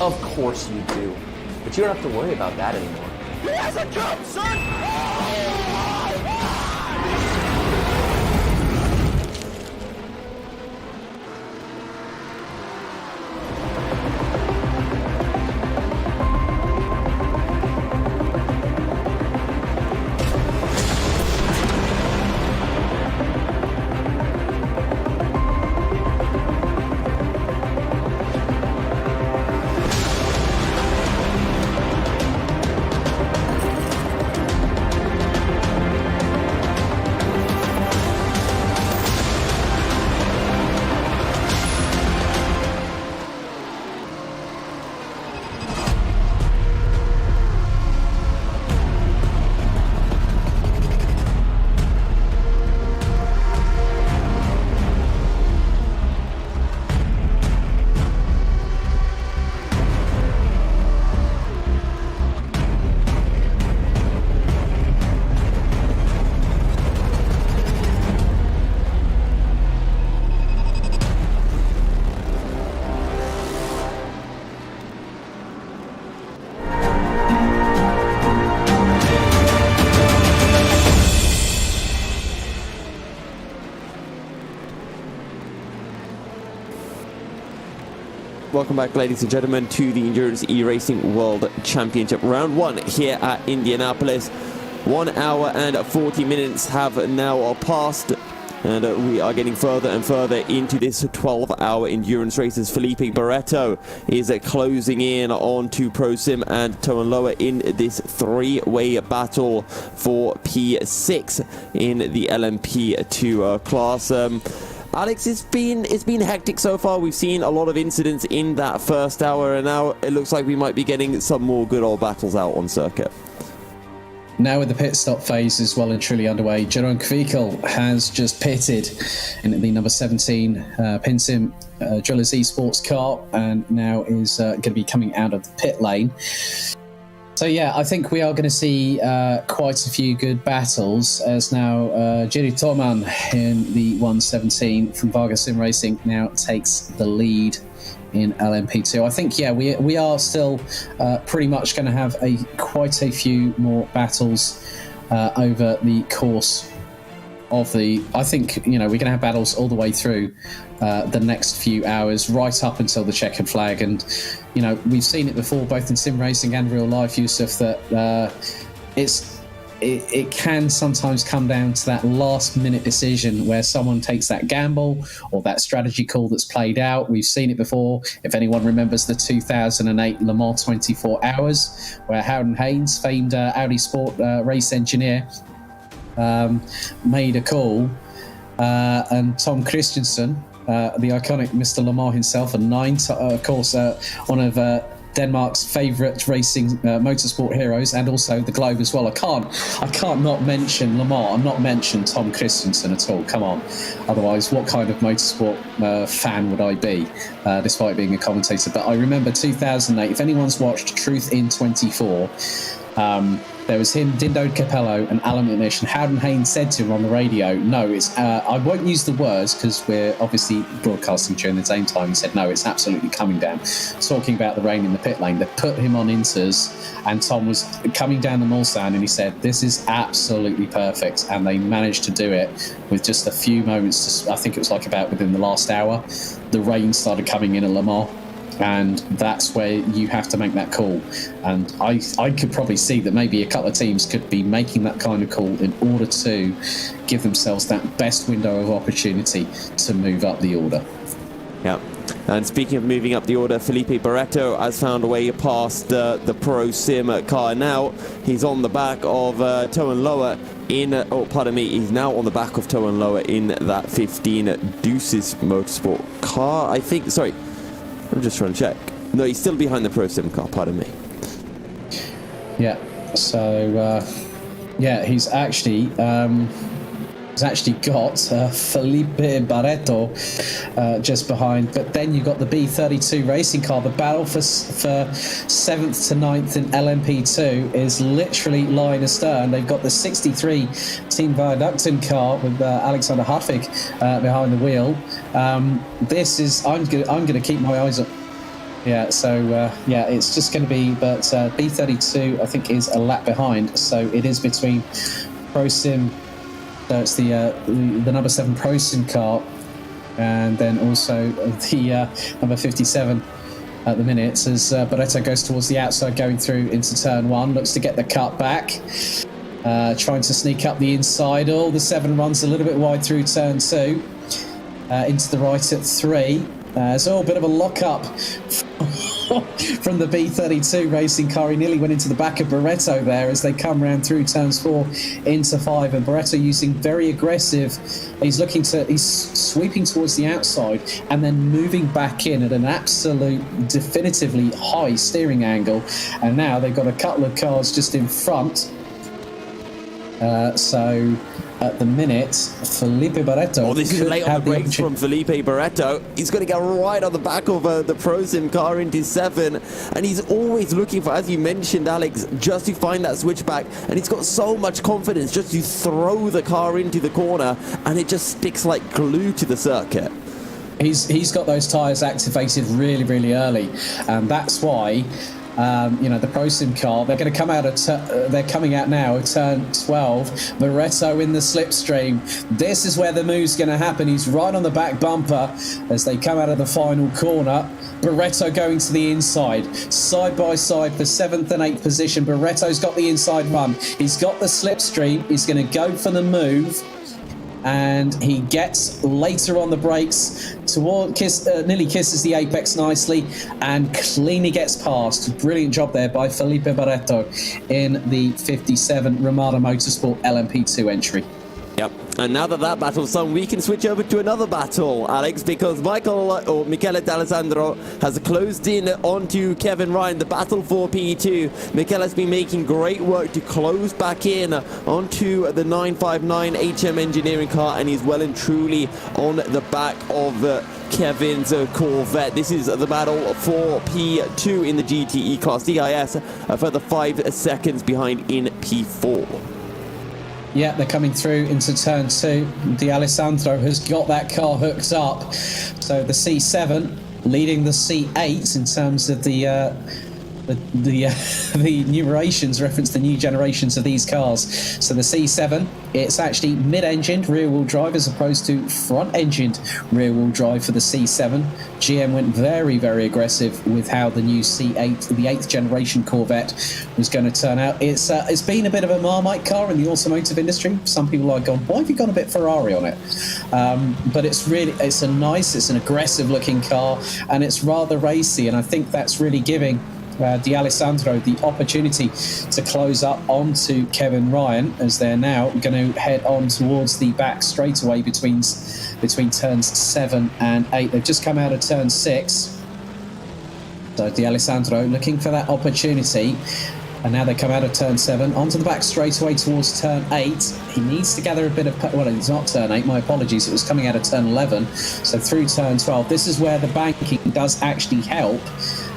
Of course you do. But you don't have to worry about that anymore. He hasn't come, son! Welcome back, ladies and gentlemen, to the Endurance E-Racing World Championship Round 1 here at Indianapolis. 1 hour and 40 minutes have now passed, and we are getting further and further into this 12-hour endurance race as Felipe Barreto is closing in onto Pro Sim and Toan Lower in this three-way battle for P6 in the LMP2 class. Alex, it's been hectic so far. We've seen a lot of incidents in that first hour, and now it looks like we might be getting some more good old battles out on circuit. Now with the pit stop phase is well and truly underway, Jeroen Kwikel has just pitted in the number 17 Pinsim Drillers Esports car, and now is going to be coming out of the pit lane. So yeah, I think we are going to see quite a few good battles, as now Jiri Toman in the 117 from Vargas Sim Racing now takes the lead in LMP2. I think, yeah, we are still pretty much going to have quite a few more battles over the course of the... I think, you know, we're going to have battles all the way through the next few hours, right up until the checkered flag. And, you know, we've seen it before, both in sim racing and real life, Yusuf, that it's it can sometimes come down to that last minute decision where someone takes that gamble or that strategy call that's played out. We've seen it before. If anyone remembers the 2008 Le Mans 24 Hours, where Howden Haynes, famed Audi Sport race engineer, made a call, and Tom Christensen, the iconic Mr. Le Mans himself, and of course, one of Denmark's favourite racing motorsport heroes, and also the globe as well. I can't not mention Le Mans and not mention Tom Christensen at all. Come on. Otherwise, what kind of motorsport fan would I be, despite being a commentator? But I remember 2008, if anyone's watched Truth in 24, there was him, Dindo Capello, and Alan McNish, and Howden Haynes said to him on the radio, no, it's, I won't use the words because we're obviously broadcasting during the same time. He said, no, it's absolutely coming down. Talking about the rain in the pit lane, they put him on inters, and Tom was coming down the Mulsanne, and he said, this is absolutely perfect. And they managed to do it with just a few moments. I think it was like about within the last hour, the rain started coming in at Le Mans. And that's where you have to make that call. And I could probably see that maybe a couple of teams could be making that kind of call in order to give themselves that best window of opportunity to move up the order. Yeah. And speaking of moving up the order, Felipe Barreto has found a way past the Pro Sim car. Now he's on the back of Toan Lower he's now on the back of Toan Lower in that 15 Deuces Motorsport car, I think. Sorry. I'm just trying to check. No, he's still behind the Pro Sim car, pardon me. Yeah, so, he's actually got Felipe Barreto just behind. But then you've got the B32 racing car. The battle for 7th to 9th in LMP2 is literally lying astern. They've got the 63 Team Viaductin car with Alexander Hartwig behind the wheel. This is, I'm going to keep my eyes up. Yeah, so, it's just going to be, but B32, I think, is a lap behind. So it is between Pro Sim. So it's the number 7 Pro Sim car, and then also the number 57 at the minute as Barreto goes towards the outside, going through into turn 1, looks to get the cut back, trying to sneak up the inside. The 7 runs a little bit wide through turn 2, into the right at 3. It's all a bit of a lock-up from the B32 racing car. He nearly went into the back of Barreto there as they come round through turns 4 into 5, and Barreto using very aggressive. He's sweeping towards the outside and then moving back in at an absolute definitively high steering angle, and now they've got a couple of cars just in front. So at the minute, Felipe Barreto. This is late on the brakes from Felipe Barreto. He's going to get right on the back of the Pro Sim car into 7, and he's always looking for, as you mentioned, Alex, just to find that switchback. And he's got so much confidence just to throw the car into the corner, and it just sticks like glue to the circuit. He's got those tyres activated really, really early, and that's why. The Pro Sim car, they're going to come out they're coming out now at turn 12. Barreto in the slipstream. This is where the move's going to happen. He's right on the back bumper as they come out of the final corner. Barreto going to the inside, side by side for 7th and 8th position. Barreto's got the inside run. He's got the slipstream. He's going to go for the move. And he gets later on the brakes, nearly kisses the apex nicely, and cleanly gets past. Brilliant job there by Felipe Barreto in the 57 Ramada Motorsport LMP2 entry. Yep. And now that battle's done, we can switch over to another battle, Alex, because Michele D'Alessandro has closed in onto Kevin Ryan. The battle for P2. Michele has been making great work to close back in onto the 959 HM Engineering car, and he's well and truly on the back of Kevin's Corvette. This is the battle for P2 in the GTE class. DIS a further 5 seconds behind in P4. Yeah, they're coming through into turn 2. D'Alessandro has got that car hooked up. So the C7 leading the C8 in terms of the the numerations reference the new generations of these cars. So the C7, it's actually mid-engined rear-wheel drive as opposed to front-engined rear-wheel drive for the C7. GM went very, very aggressive with how the new C8, the 8th generation Corvette, was going to turn out. It's been a bit of a Marmite car in the automotive industry. Some people are going, why have you gone a bit Ferrari on it? But it's an aggressive-looking car, and it's rather racy, and I think that's really giving D'Alessandro the opportunity to close up onto Kevin Ryan, as they're now going to head on towards the back straightaway between turns 7 and 8. They've just come out of turn 6, so D'Alessandro looking for that opportunity, and now they come out of turn 7 onto the back straightaway towards turn 8. He needs to gather a bit of, well, it's not turn 8, my apologies, it was coming out of turn 11, so through turn 12. This is where the banking does actually help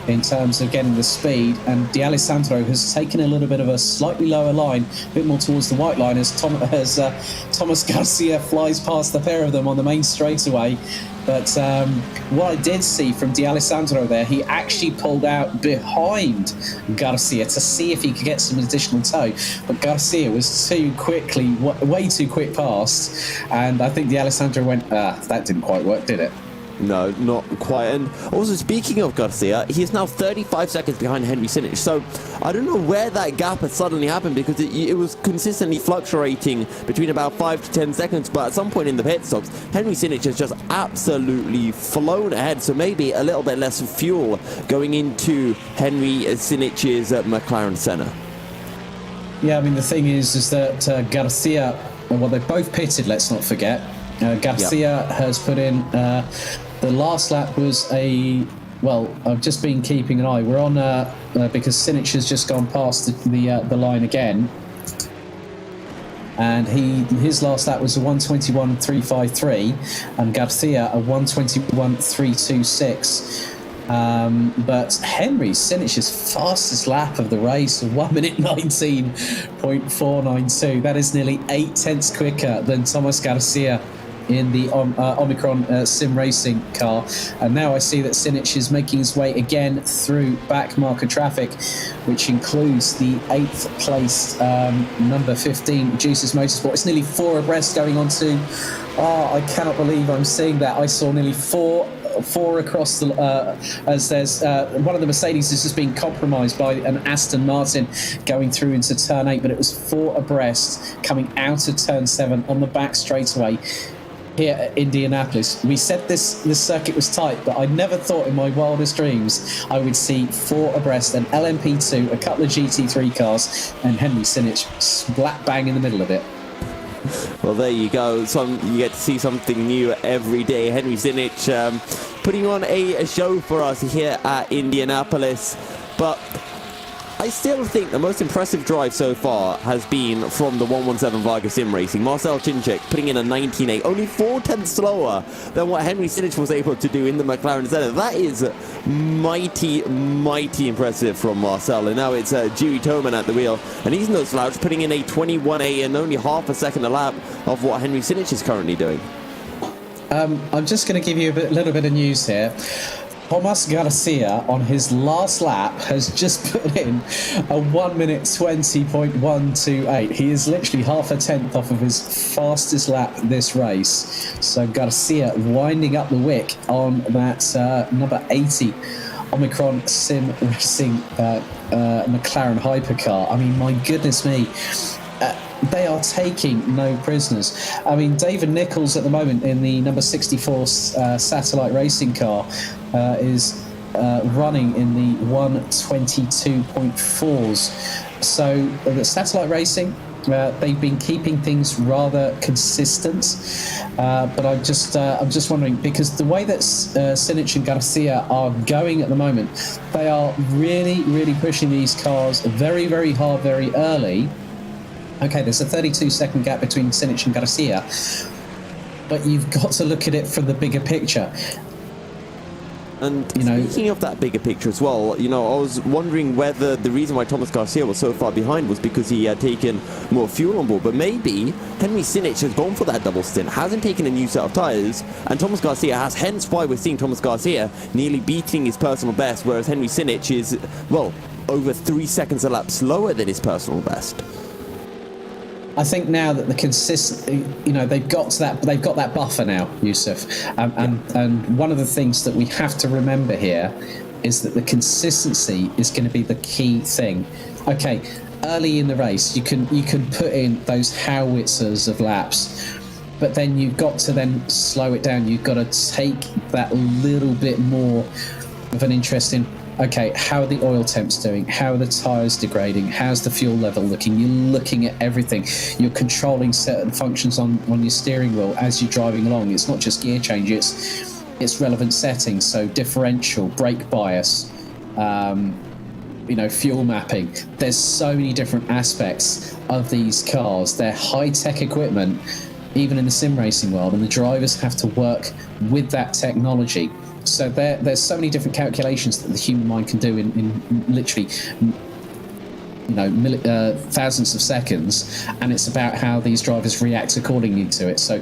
in terms of getting the speed, and D'Alessandro has taken a little bit of a slightly lower line, a bit more towards the white line, as Thomas Garcia flies past the pair of them on the main straightaway. But what I did see from D'Alessandro there, he actually pulled out behind Garcia to see if he could get some additional tow. But Garcia was way too quick past. And I think D'Alessandro went, that didn't quite work, did it? No, not quite. And also, speaking of Garcia, he is now 35 seconds behind Henry Sinich. So I don't know where that gap has suddenly happened, because it was consistently fluctuating between about 5 to 10 seconds. But at some point in the pit stops, Henry Sinich has just absolutely flown ahead. So maybe a little bit less fuel going into Henry Sinich's McLaren Senna. Yeah, I mean, the thing is that Garcia, well, they both pitted, let's not forget. Garcia has put in, the last lap was I've just been keeping an eye. We're on, because Sinich has just gone past the line again. And his last lap was a 1:21.353, and Garcia a 1:21.326. But Henry Sinich's fastest lap of the race, 1 minute 19.492. That is nearly 8 tenths quicker than Thomas Garcia in the Omicron sim racing car. And now I see that Sinich is making his way again through back marker traffic, which includes the 8th place number 15 Juices Motorsport. It's nearly 4 abreast going on to, I cannot believe I'm seeing that. I saw nearly four across the as there's one of the Mercedes has just been compromised by an Aston Martin going through into turn 8, but it was 4 abreast coming out of turn 7 on the back straightaway here at Indianapolis. We said this circuit was tight, but I never thought in my wildest dreams I would see 4 abreast, an LMP2, a couple of GT3 cars, and Henry Sinich slap bang in the middle of it. Well, there you go. You get to see something new every day. Henry Sinich putting on a show for us here at Indianapolis. But I still think the most impressive drive so far has been from the 117 Varga Sim Racing. Marcel Chinchek putting in a 19.8, only 4 tenths slower than what Henry Sinich was able to do in the McLaren Senna. That is mighty, mighty impressive from Marcel. And now it's Dewey Toman at the wheel, and he's no slouch, putting in a 21.8 and only half a second a lap of what Henry Sinich is currently doing. I'm just going to give you a little bit of news here. Thomas Garcia on his last lap has just put in a 1 minute 20.128. He is literally half a tenth off of his fastest lap this race. So Garcia winding up the wick on that number 80 Omicron Sim Racing McLaren Hypercar. I mean, my goodness me. They are taking no prisoners. I mean, David Nichols at the moment in the number 64 satellite racing car is running in the 1:22.4s. So the satellite racing, they've been keeping things rather consistent. But I'm just wondering, because the way that Sinich and Garcia are going at the moment, they are really, really pushing these cars very, very hard, very early. Okay, there's a 32-second gap between Sinich and Garcia, but you've got to look at it from the bigger picture. And speaking of that bigger picture as well, I was wondering whether the reason why Thomas Garcia was so far behind was because he had taken more fuel on board. But maybe Henry Sinich has gone for that double stint, hasn't taken a new set of tyres, and Thomas Garcia has. Hence why we're seeing Thomas Garcia nearly beating his personal best, whereas Henry Sinich is, well, over 3 seconds a lap slower than his personal best. I think now that the they've got that buffer now, Yusuf, and one of the things that we have to remember here is that the consistency is going to be the key thing. Okay, early in the race, you can put in those howitzers of laps, but then you've got to then slow it down. You've got to take that little bit more of an interest in, okay, how are the oil temps doing? How are the tyres degrading? How's the fuel level looking? You're looking at everything. You're controlling certain functions on your steering wheel as you're driving along. It's not just gear change, it's relevant settings, so differential, brake bias, fuel mapping. There's so many different aspects of these cars. They're high-tech equipment, even in the sim racing world, and the drivers have to work with that technology. So there's so many different calculations that the human mind can do in literally thousands of seconds, and it's about how these drivers react accordingly to it. So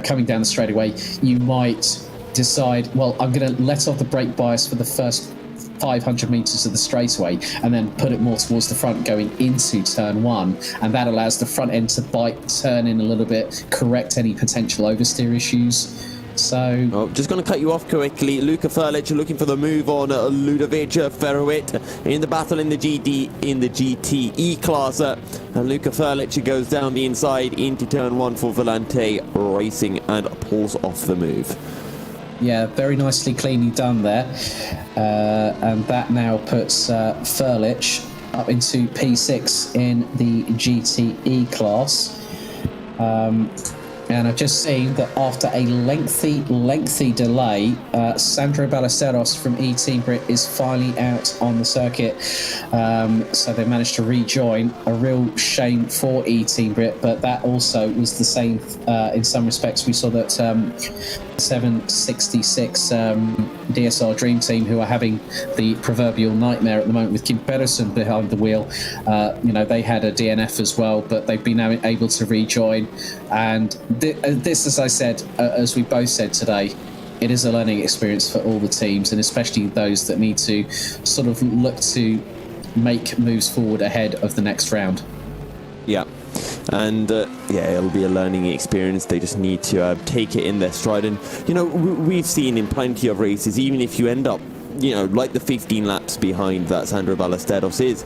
coming down the straightaway, you might decide, well, I'm going to let off the brake bias for the first 500 meters of the straightaway and then put it more towards the front going into turn one, and that allows the front end to bite, turn in a little bit, correct any potential oversteer issues. So, just going to cut you off quickly. Luca Furlich looking for the move on Ludovic Ferroit in the battle in the GTE class, and Luca Furlich goes down the inside into turn one for Volante Racing and pulls off the move. Yeah, very nicely, cleanly done there, and that now puts Furlich up into P6 in the GTE class. And I've just seen that after a lengthy delay, Sandro Ballesteros from E-Team Brit is finally out on the circuit. So they managed to rejoin. A real shame for E-Team Brit, but that also was the same in some respects. We saw that 766 DSR Dream Team, who are having the proverbial nightmare at the moment with Kim Pedersen behind the wheel, they had a DNF as well, but they've been able to rejoin. And this, as I said, as we both said today, it is a learning experience for all the teams, and especially those that need to sort of look to make moves forward ahead of the next round. Yeah. And it'll be a learning experience. They just need to take it in their stride. And we've seen in plenty of races, even if you end up like the 15 laps behind that Sandro Ballesteros is,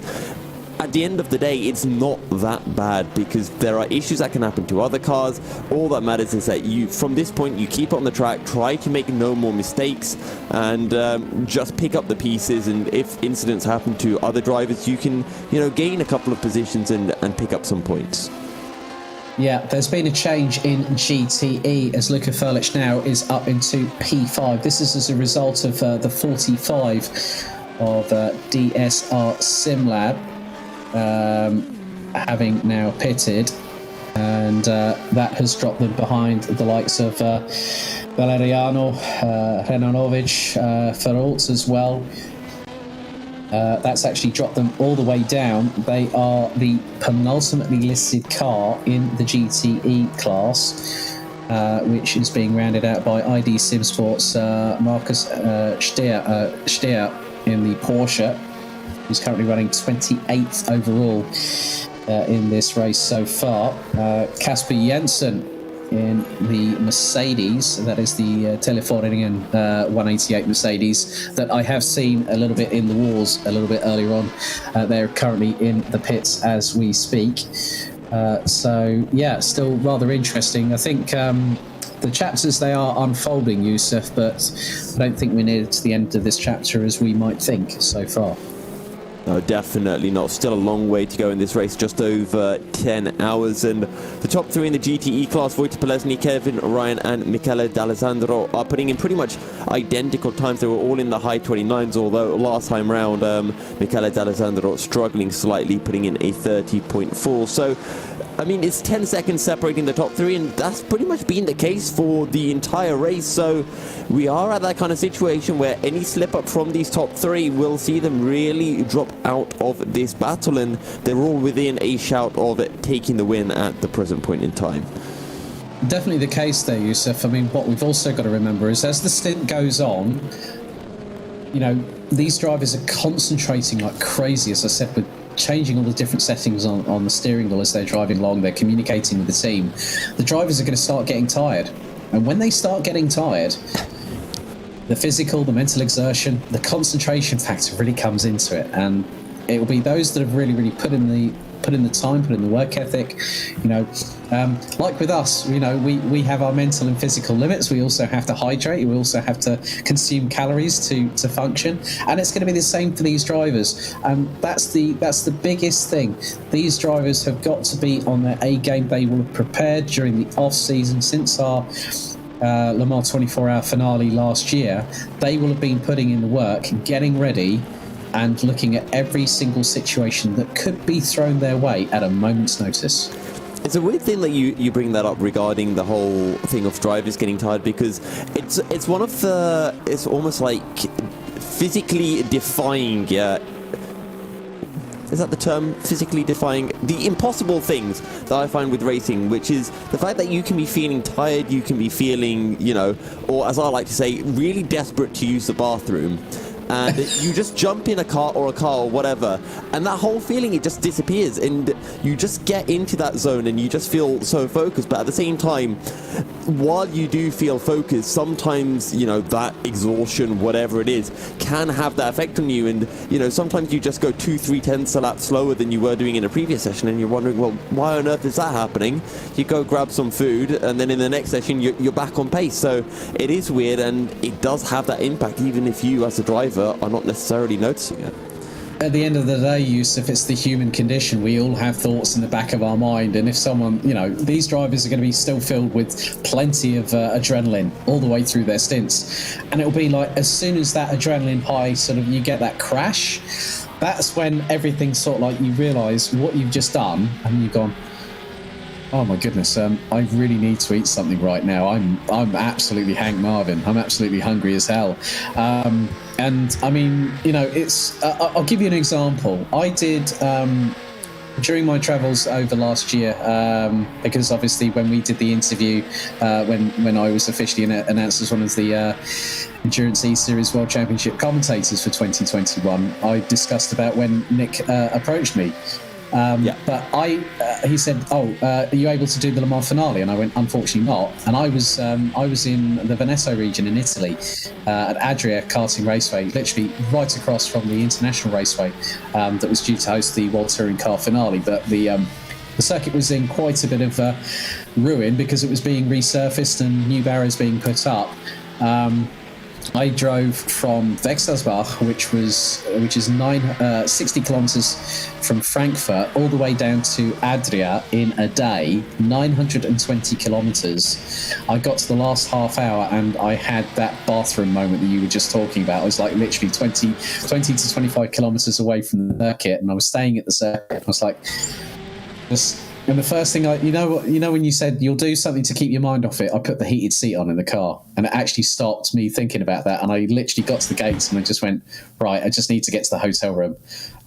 at the end of the day, it's not that bad, because there are issues that can happen to other cars. All that matters is that from this point, you keep on the track, try to make no more mistakes, and just pick up the pieces. And if incidents happen to other drivers, you can, gain a couple of positions and pick up some points. Yeah, there's been a change in GTE as Luca Furlich now is up into P5. This is as a result of the 45 of DSR SimLab having now pitted, and that has dropped them behind the likes of Valeriano, Renanovic, Ferrault as well. That's actually dropped them all the way down. They are the penultimately listed car in the GTE class, which is being rounded out by ID Sim Sports Marcus Steer in the Porsche, who's currently running 28th overall in this race so far. Kasper Jensen in the Mercedes, that is the Teleforeningen 188 Mercedes that I have seen a little bit in the wars a little bit earlier on. They're currently in the pits as we speak. Still rather interesting. I think the chapters, they are unfolding, Yusuf, but I don't think we're near to the end of this chapter as we might think so far. No, definitely not. Still a long way to go in this race, just over 10 hours. And the top three in the GTE class, Wojtek Polesny, Kevin Ryan and Michele D'Alessandro, are putting in pretty much identical times. They were all in the high 29s, although last time round, Michele D'Alessandro struggling slightly, putting in a 30.4. So, I mean, it's 10 seconds separating the top three, and that's pretty much been the case for the entire race. So we are at that kind of situation where any slip up from these top three will see them really drop out of this battle, and they're all within a shout of taking the win at the present point in time. Definitely the case there, Yusuf. I mean, what we've also got to remember is as the stint goes on, these drivers are concentrating like crazy, as I said, with changing all the different settings on the steering wheel as they're driving along. They're communicating with the team. The drivers are going to start getting tired. And when they start getting tired, the physical, the mental exertion, the concentration factor really comes into it. And it will be those that have really, really put in the time, put in the work ethic. Like with us, we have our mental and physical limits. We also have to hydrate. We also have to consume calories to function. And it's going to be the same for these drivers. That's the biggest thing. These drivers have got to be on their A game. They will have prepared during the off season since our Le Mans 24-hour finale last year. They will have been putting in the work, getting ready, and looking at every single situation that could be thrown their way at a moment's notice. It's a weird thing that you bring that up regarding the whole thing of drivers getting tired, because it's one of the, it's almost like physically defying, is that the term? Physically defying the impossible things that I find with racing, which is the fact that you can be feeling tired, you can be feeling, or as I like to say, really desperate to use the bathroom. And you just jump in a car or whatever, and that whole feeling, it just disappears, and you just get into that zone and you just feel so focused. But at the same time, while you do feel focused, sometimes that exhaustion, whatever it is, can have that effect on you. And sometimes you just go 2-3 tenths a lap slower than you were doing in a previous session, and you're wondering, well, why on earth is that happening? You go grab some food, and then in the next session you're back on pace. So it is weird, and it does have that impact, even if you as a driver are not necessarily noticing it. At the end of the day, Yusuf, it's the human condition. We all have thoughts in the back of our mind, and if someone, these drivers are going to be still filled with plenty of adrenaline all the way through their stints, and it'll be like, as soon as that adrenaline high, sort of, you get that crash, that's when everything sort of like, you realise what you've just done, and you've gone, oh my goodness, I really need to eat something right now. I'm absolutely Hank Marvin. I'm absolutely hungry as hell. And I mean, it's, I'll give you an example. I did, during my travels over last year, because obviously when we did the interview, when I was officially announced as one of the Endurance E-Series World Championship commentators for 2021, I discussed about when Nick approached me. But he said, are you able to do the Le Mans finale? And I went, unfortunately not. And I was in the Veneto region in Italy, at Adria karting raceway, literally right across from the international raceway that was due to host the World Touring Car finale. But the circuit was in quite a bit of ruin because it was being resurfaced and new barriers being put up. I drove from Wechselsbach, which is 60 kilometers from Frankfurt, all the way down to Adria in a day, 920 kilometers. I got to the last half hour and I had that bathroom moment that you were just talking about. I was like literally 20 to 25 kilometers away from the circuit, and I was staying at the circuit. I was like, and the first thing when you said you'll do something to keep your mind off it, I put the heated seat on in the car, and it actually stopped me thinking about that. And I literally got to the gates and I just went, right, I just need to get to the hotel room.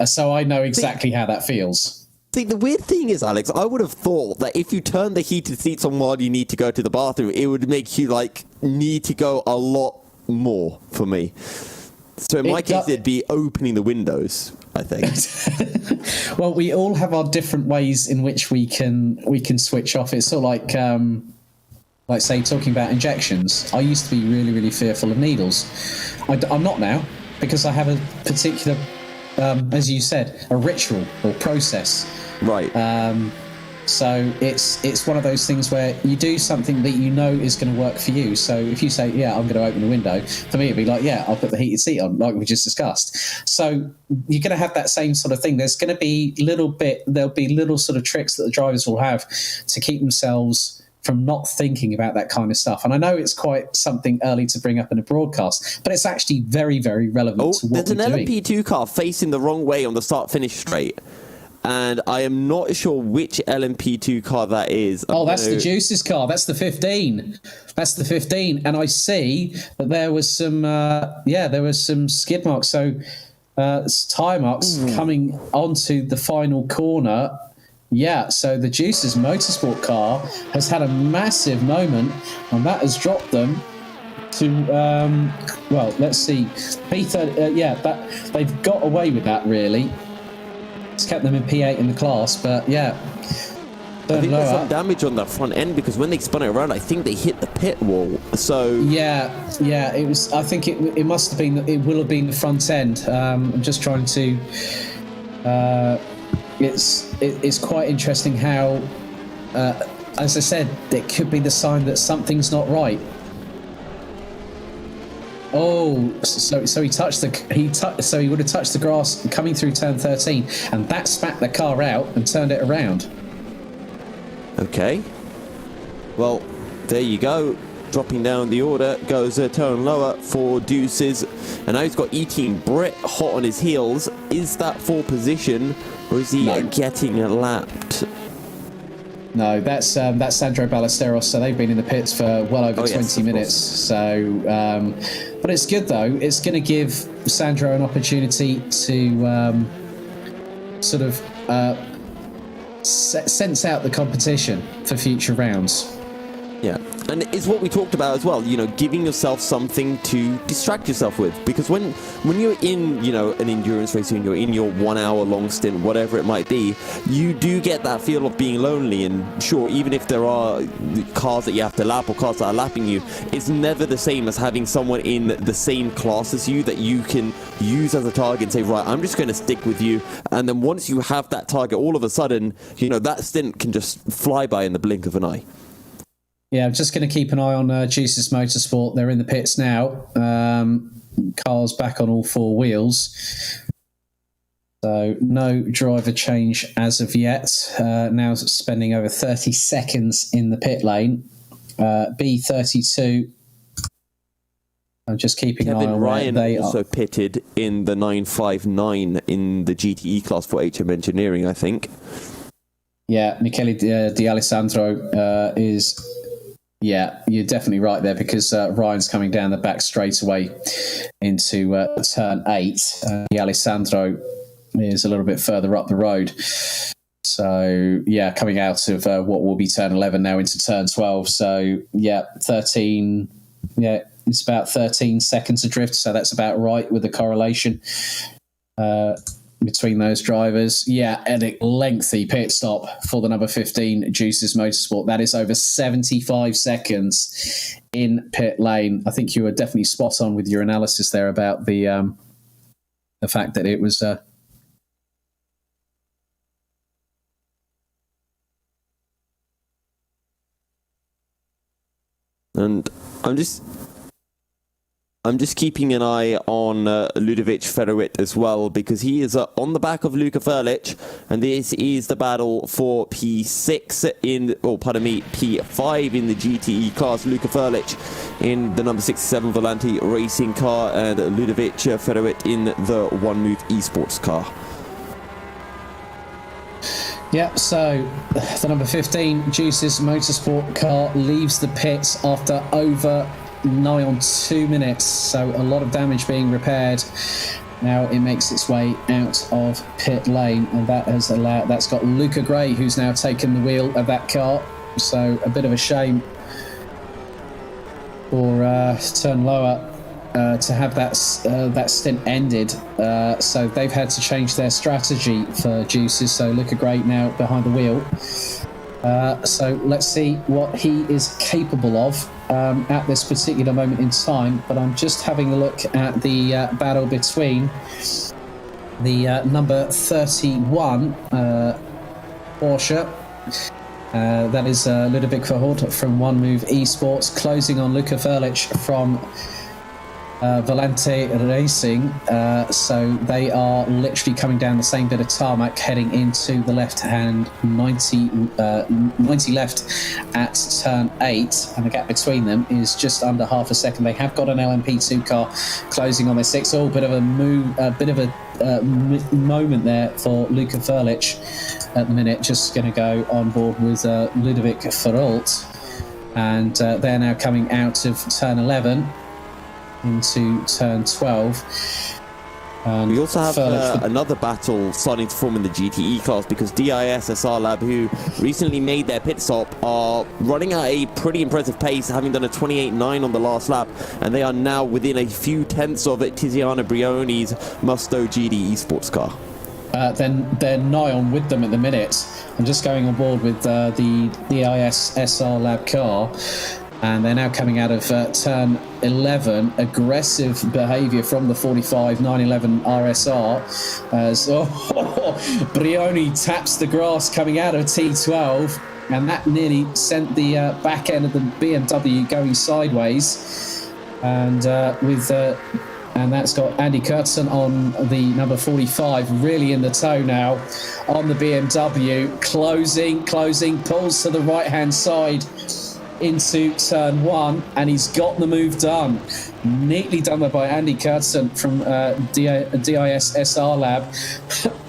So I know exactly how that feels. See, the weird thing is, Alex, I would have thought that if you turn the heated seats on while you need to go to the bathroom, it would make you need to go a lot more for me. So in my case, it'd be opening the windows, I think. Well, we all have our different ways in which we can switch off. It's sort of like say, talking about injections. I used to be really, really fearful of needles. I'm not now, because I have a particular, as you said, a ritual or process. Right. So it's one of those things where you do something that you know is going to work for you. So if you say, yeah, I'm going to open the window, for me it'd be like, yeah, I'll put the heated seat on, like we just discussed. So you're going to have that same sort of thing. There'll be little sort of tricks that the drivers will have to keep themselves from not thinking about that kind of stuff. And I know it's quite something early to bring up in a broadcast, but it's actually very, very relevant to what we're doing. There's an LMP2 car facing the wrong way on the start-finish straight. And I am not sure which LMP2 car that is. That's the Juice's car. That's the 15. That's the 15. And I see that there was some skid marks. So tyre marks coming onto the final corner. Yeah, so the Juice's motorsport car has had a massive moment, and that has dropped them well, let's see. They've got away with that, really. It's kept them in P8 in the class, but yeah. I think there's some damage on the front end because when they spun it around, I think they hit the pit wall. So yeah, it was. I think it must have been. It will have been the front end. I'm just trying to. It's quite interesting how, as I said, it could be the sign that something's not right. Oh, so he touched so he would have touched the grass coming through turn 13, and that spat the car out and turned it around. Okay. Well, there you go. Dropping down the order goes a turn lower for Deuces, and now he's got E-Team Brett hot on his heels. Is that for position, or is he getting lapped? No, that's Sandro Ballesteros. So they've been in the pits for well over 20 minutes. So, but it's good though. It's going to give Sandro an opportunity to sort of sense out the competition for future rounds. Yeah, and it's what we talked about as well, you know, giving yourself something to distract yourself with. Because when you're in, you know, an endurance race and you're in your 1 hour long stint, whatever it might be, you do get that feel of being lonely. And sure, even if there are cars that you have to lap or cars that are lapping you, it's never the same as having someone in the same class as you that you can use as a target and say, right, I'm just going to stick with you. And then once you have that target, all of a sudden, you know, that stint can just fly by in the blink of an eye. Yeah, I'm just going to keep an eye on Juices Motorsport. They're in the pits now. Car's back on all four wheels. So no driver change as of yet. Now spending over 30 seconds in the pit lane. B32. I'm just keeping an eye on Ryan where they also are. pitted in the 959 in the GTE class for HM Engineering, I think. Yeah, Michele D'Alessandro is... Yeah, you're definitely right there because Ryan's coming down the back straightaway into turn 8. D'Alessandro is a little bit further up the road. So, yeah, coming out of what will be turn 11 now into turn 12. So, yeah, 13... Yeah, it's about 13 seconds adrift, so that's about right with the correlation between those drivers. Yeah, and a lengthy pit stop for the number 15 Juices Motorsport. That is over 75 seconds in pit lane. I think you were definitely spot on with your analysis there about the fact that it was... And I'm just keeping an eye on Ludovic Feruit as well, because he is on the back of Luka Ferlich, and this is the battle for P5 in the GTE class. Luka Ferlich in the number 67 Volante racing car, and Ludovic Feruit in the One Move Esports car. Yeah, so the number 15 Juices Motorsport car leaves the pits after over nigh on 2 minutes, so a lot of damage being repaired. Now it makes its way out of pit lane, and that's got Luca Gray, who's now taken the wheel of that car. So a bit of a shame for Turn Lower to have that stint ended. So they've had to change their strategy for Juices. So Luca Gray now behind the wheel. So let's see what he is capable of at this particular moment in time. But I'm just having a look at the battle between the number 31 Porsche. That is Ludovic Verhoort from One Move Esports, closing on Luca Ferlich from Volante Racing. So they are literally coming down the same bit of tarmac, heading into the left-hand 90 left at turn 8, and the gap between them is just under half a second. They have got an LMP2 car closing on their 6. Oh, bit of a moment there for Luca Ferlich at the minute. Just going to go on board with Ludovic Verhoort, and they're now coming out of turn 11 into turn 12. We also have for- another battle starting to form in the GTE class because DIS SR Lab, who recently made their pit stop, are running at a pretty impressive pace, having done a 28.9 on the last lap, and they are now within a few tenths of Tiziano Brioni's Musto GD Esports car. Then they're nigh on with them at the minute. I'm just going on board with the DIS SR Lab car, and they're now coming out of turn 11. Aggressive behaviour from the 45 911 RSR as Brioni taps the grass coming out of T12, and that nearly sent the back end of the BMW going sideways. And and that's got Andy Kurtzen on the number 45, really in the tow now on the BMW, closing, pulls to the right-hand side into turn 1, and he's got the move done. Neatly done by Andy Kurtzen from DIS SR Lab.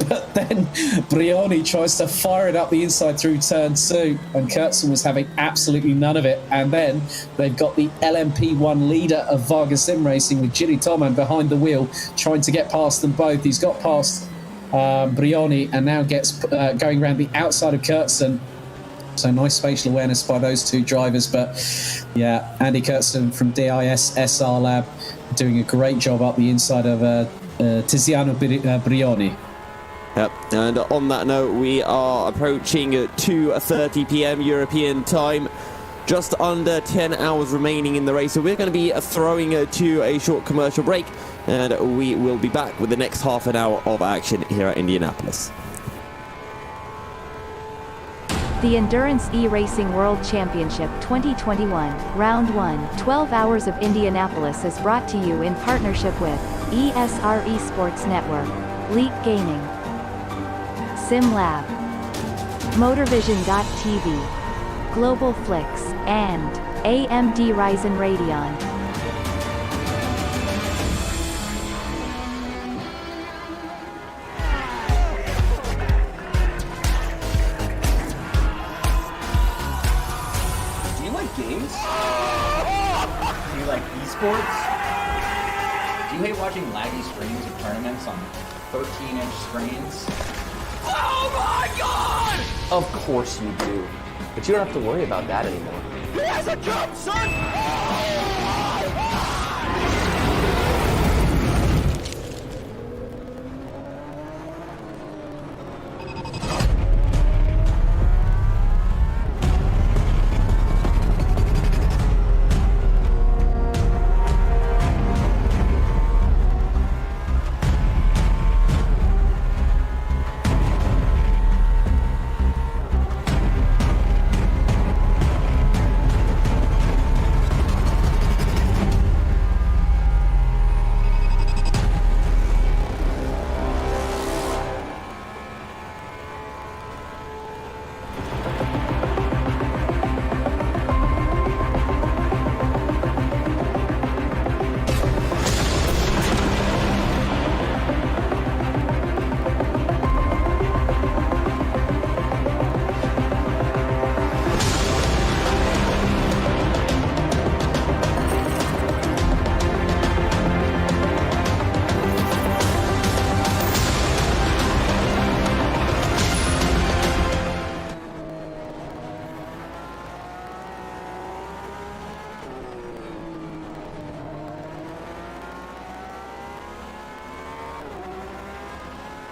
But then Brioni tries to fire it up the inside through turn 2, and Kurtzen was having absolutely none of it. And then they've got the LMP1 leader of Vargas Sim Racing with Jiri Toman behind the wheel, trying to get past them both. He's got past Brioni and now gets going around the outside of Kurtzen. So nice spatial awareness by those two drivers. But yeah, Andy Kurtzen from DIS SR Lab doing a great job up the inside of Tiziano Brioni. Yep, and on that note, we are approaching 2:30 p.m. European time. Just under 10 hours remaining in the race, so we're going to be throwing to a short commercial break, and we will be back with the next half an hour of action here at Indianapolis. The Endurance E-Racing World Championship 2021, Round 1, 12 Hours of Indianapolis is brought to you in partnership with ESR Esports Network, Leap Gaming, SimLab, MotorVision.tv, Global Flix, and AMD Ryzen Radeon. Esports? Do you hate watching laggy streams of tournaments on 13-inch screens? Oh my god! Of course you do. But you don't have to worry about that anymore. He has a jump, son!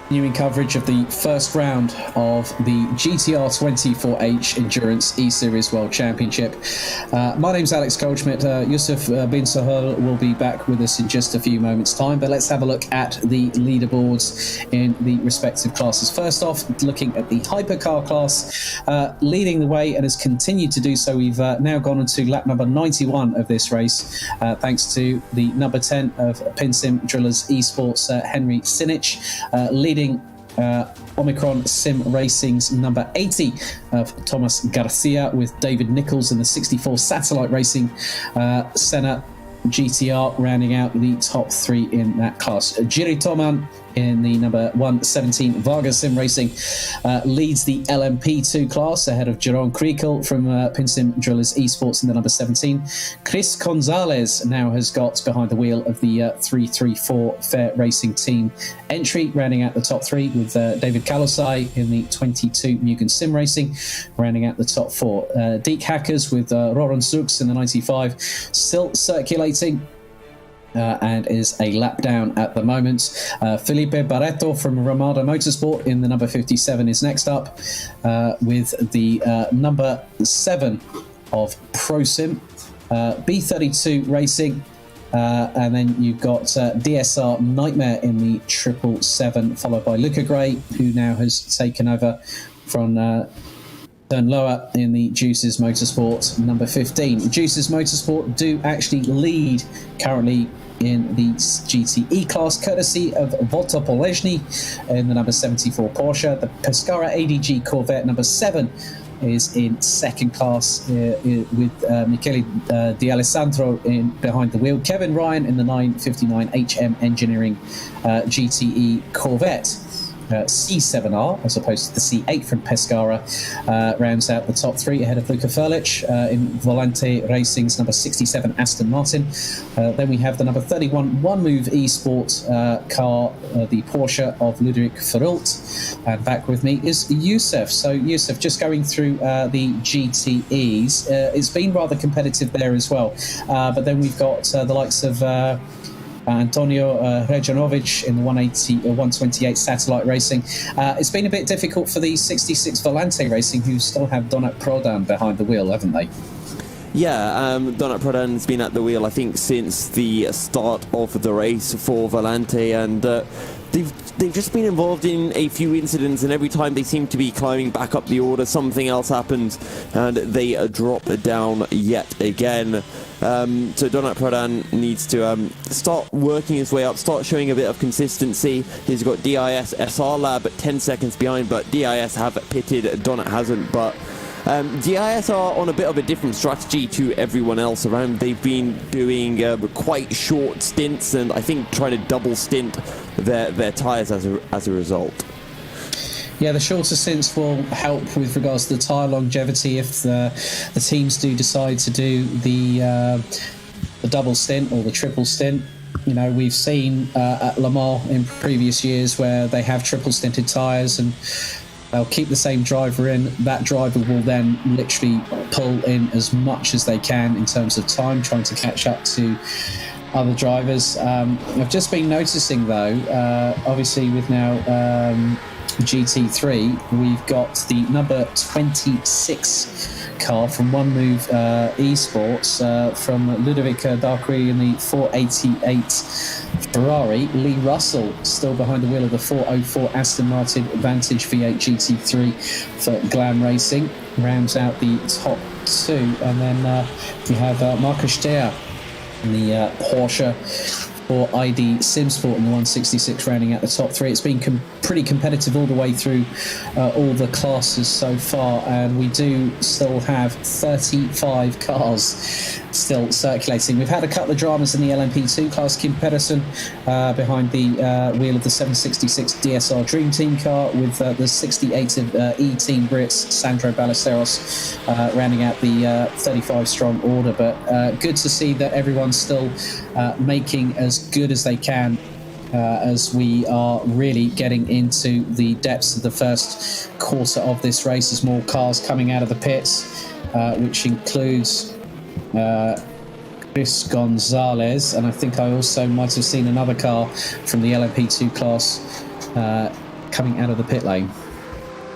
Continuing coverage of the first round of the GTR 24H Endurance E-Series World Championship. My name's Alex Goldschmidt. Yusuf bin Sahel will be back with us in just a few moments' time, but let's have a look at the leaderboards in the respective classes. First off, looking at the Hypercar class, leading the way and has continued to do so. We've now gone on to lap number 91 of this race, thanks to the number 10 of PinSim Drillers Esports, Henry Sinich, leading Omicron Sim Racing's number 80 of Thomas Garcia, with David Nichols in the 64 Satellite Racing Senna GTR rounding out the top three in that class. Jiri Toman in the number 117 Vargas Sim Racing leads the LMP2 class ahead of Jerome Kriekel from Pinsim Drillers Esports in the number 17. Chris Gonzalez now has got behind the wheel of the 334 Fair Racing Team entry, rounding out the top three with David Kalosai in the 22 Mugen Sim Racing, rounding out the top four. Deke Hackers with Roran Zux in the 95, still circulating. And is a lap down at the moment. Felipe Barreto from Ramada Motorsport in the number 57 is next up with the number 7 of ProSim. B32 Racing. And then you've got DSR Nightmare in the 777, followed by Luca Gray, who now has taken over from turn lower in the Juices Motorsport number 15. Juices Motorsport do actually lead currently in the GTE class, courtesy of Volta Polezny in the number 74 Porsche. The Pescara ADG Corvette number 7 is in second class with Michele D'Alessandro behind the wheel. Kevin Ryan in the 959 HM Engineering GTE Corvette. C7R as opposed to the C8 from Pescara rounds out the top three ahead of Luca Furlich in Volante Racing's number 67 Aston Martin. Then we have the number 31 One Move Esport car, the Porsche of Ludovic Ferrult. And back with me is Youssef. So Youssef, just going through the GTEs, it's been rather competitive there as well. But then we've got the likes of Antonio Rejanovic in the 128 Satellite Racing. It's been a bit difficult for the 66 Volante Racing, who still have Donat Prodan behind the wheel, haven't they? Yeah, Donat Prodan's been at the wheel, I think, since the start of the race for Volante, and they've just been involved in a few incidents, and every time they seem to be climbing back up the order, something else happens, and they drop down yet again. So Donat Prodan needs to start working his way up, start showing a bit of consistency. He's got DIS SR Lab at 10 seconds behind, but DIS have pitted, Donat hasn't. But DIS are on a bit of a different strategy to everyone else around. They've been doing quite short stints, and I think trying to double stint their tyres as a result. Yeah, the shorter stints will help with regards to the tyre longevity if the teams do decide to do the double stint or the triple stint. You know, we've seen at Le Mans in previous years where they have triple stinted tyres and they'll keep the same driver in. That driver will then literally pull in as much as they can in terms of time, trying to catch up to other drivers. I've just been noticing though, obviously with now GT3, we've got the number 26 car from One Move Esports from Ludovic Darkry in the 488 Ferrari. Lee Russell still behind the wheel of the 404 Aston Martin Vantage V8 GT3 for Glam Racing, rounds out the top two. And then we have Marcus Steyer in the Porsche or ID SimSport in the 166 rounding out the top three. It's been pretty competitive all the way through all the classes so far, and we do still have 35 cars still circulating. We've had a couple of dramas in the LMP2 class. Kim Pedersen behind the wheel of the 766 DSR Dream Team car with the 68 of E-Team Brits, Sandro Ballesteros, rounding out the 35 strong order. But good to see that everyone's still making as good as they can as we are really getting into the depths of the first quarter of this race. There's more cars coming out of the pits, which includes Chris Gonzalez, and I think I also might have seen another car from the LMP2 class coming out of the pit lane.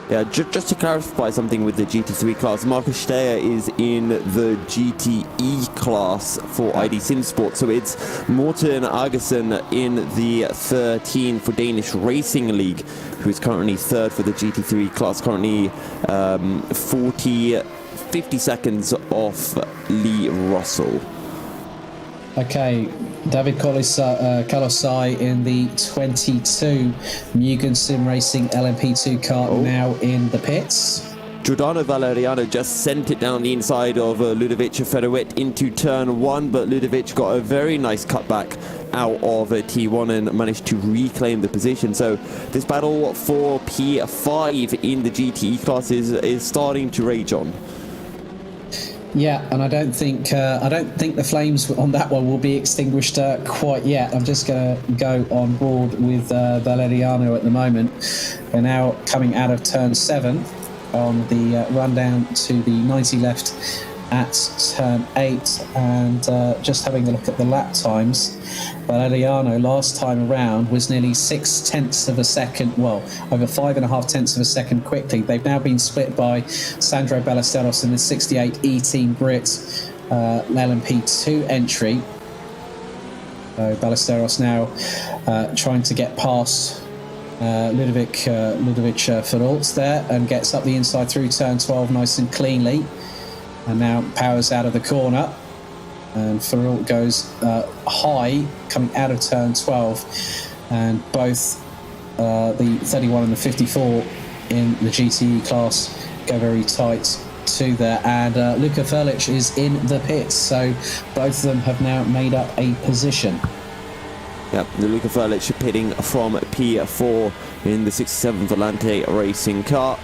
Yeah, just to clarify something with the GT3 class, Marcus Steyer is in the GTE class for ID SimSport, so it's Morten Agersen in the 13 for Danish Racing League, who is currently third for the GT3 class, currently 50 seconds off Lee Russell. Okay, David Kalosai in the 22 Mugen Sim Racing LMP2 car now in the pits. Giordano Valeriano just sent it down the inside of Ludovic Feruet into turn 1, but Ludovic got a very nice cutback out of T1 and managed to reclaim the position. So this battle for P5 in the GTE class is starting to rage on. Yeah, and I don't think the flames on that one will be extinguished quite yet. I'm just going to go on board with Valeriano at the moment. They're now coming out of turn 7 on the rundown to the 90 left at turn 8, and just having a look at the lap times. Valeriano last time around was nearly 6/10 of a second, well, over 5.5 tenths of a second quickly. They've now been split by Sandro Ballesteros in the 68 E-Team Brit LMP2 entry. So Ballesteros now trying to get past Ludovic Ferrault there, and gets up the inside through turn 12 nice and cleanly, and now powers out of the corner. And Ferrault goes high coming out of turn 12, and both the 31 and the 54 in the GTE class go very tight to there. And Luka Ferlich is in the pits, so both of them have now made up a position. Yeah, the Luka Ferlich pitting from P4 in the 67 Volante racing car.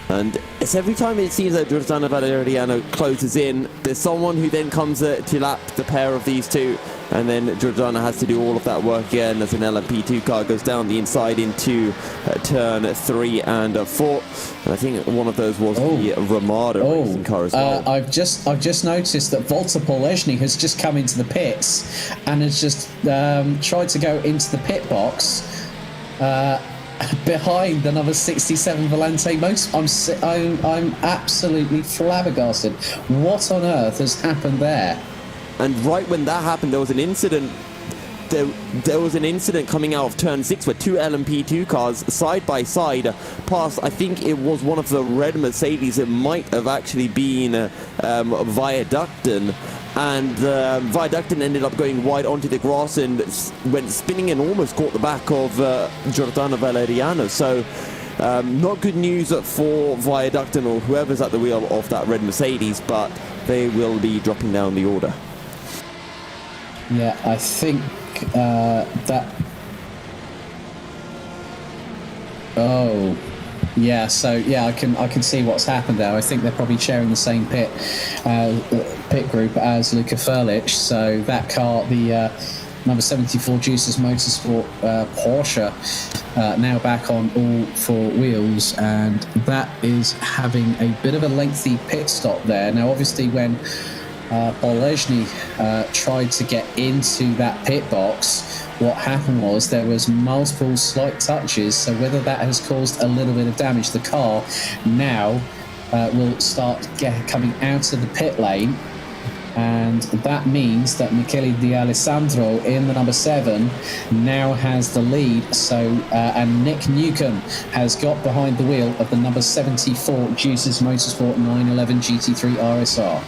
And it's every time it seems that Giordano Valeriano closes in, there's someone who then comes to lap the pair of these two, and then Giordano has to do all of that work again as an LMP2 car goes down the inside into turn 3 and 4. And I think one of those was the Ramada racing car as well. I've just noticed that Walter Polezny has just come into the pits and has just tried to go into the pit box. Behind the number 67 Volante Motorsport. I'm absolutely flabbergasted. What on earth has happened there? And right when that happened, there was an incident. There was an incident coming out of turn 6 where two LMP2 cars side by side passed. I think it was one of the red Mercedes. It might have actually been Viaductin. And Viaductin ended up going wide onto the grass and went spinning and almost caught the back of Giordano Valeriano. So not good news for Viaductin or whoever's at the wheel of that red Mercedes, but they will be dropping down the order. Yeah, I think that... Oh... Yeah, so yeah, I can see what's happened there. I think they're probably sharing the same pit group as Luka Ferlich. So that car, the number 74 Juices Motorsport Porsche, now back on all four wheels, and that is having a bit of a lengthy pit stop there. Now, obviously, when Polezny tried to get into that pit box, what happened was there was multiple slight touches, so whether that has caused a little bit of damage, the car now will start coming out of the pit lane, and that means that Michele D'Alessandro in the number 7 now has the lead. So and Nick Newcomb has got behind the wheel of the number 74 Juices Motorsport 911 GT3 RSR.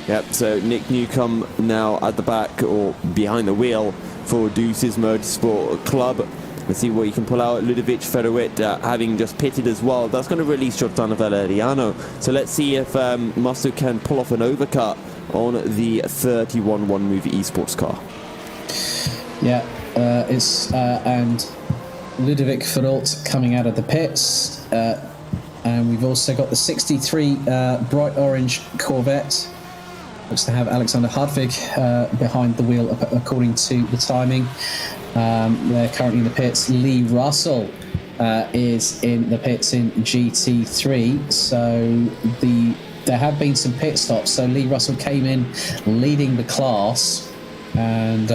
Yep, so Nick Newcomb now at the back or behind the wheel for Deuces Motorsport Club. Let's see what he can pull out. Ludovic Feruet having just pitted as well. That's going to release Giordano Valeriano. So let's see if Masu can pull off an overcut on the 31 One Move Esports car. Yeah, and Ludovic Feruet coming out of the pits. And we've also got the 63 bright orange Corvette. Looks to have Alexander Hardvig behind the wheel according to the timing. They're currently in the pits. Lee Russell is in the pits in GT3. So there have been some pit stops. So Lee Russell came in leading the class. And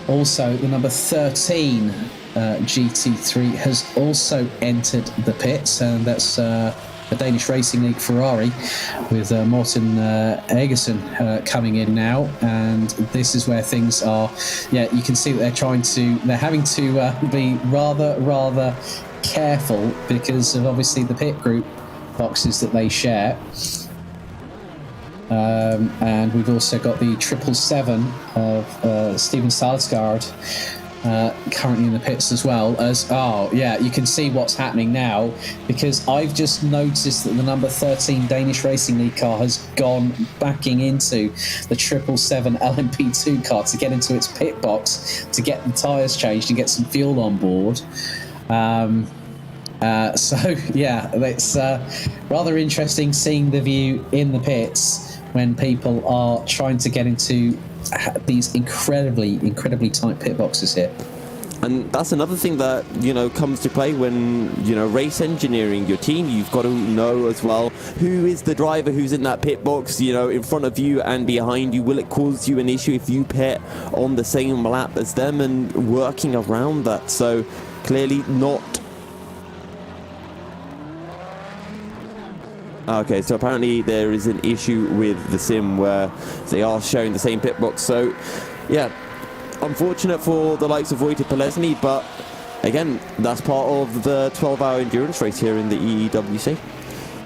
also the number 13 GT3 has also entered the pits. And that's... the Danish Racing League Ferrari with Morten Egersen coming in now, and this is where things are. Yeah, you can see that they're having to be rather careful because of obviously the pit group boxes that they share. And we've also got the 777 of Steven Salsgaard currently in the pits as well. You can see what's happening now, because I've just noticed that the number 13 Danish Racing League car has gone backing into the 777 LMP2 car to get into its pit box to get the tyres changed and get some fuel on board. It's rather interesting seeing the view in the pits when people are trying to get into these incredibly tight pit boxes here. And that's another thing that, comes to play when, race engineering your team. You've got to know as well who is the driver who's in that pit box, in front of you and behind you. Will it cause you an issue if you pit on the same lap as them, and working around that? So clearly not. Okay, so apparently there is an issue with the sim where they are sharing the same pit box. So, yeah, unfortunate for the likes of Wojtek Polesny, but again, that's part of the 12-hour endurance race here in the EEWC.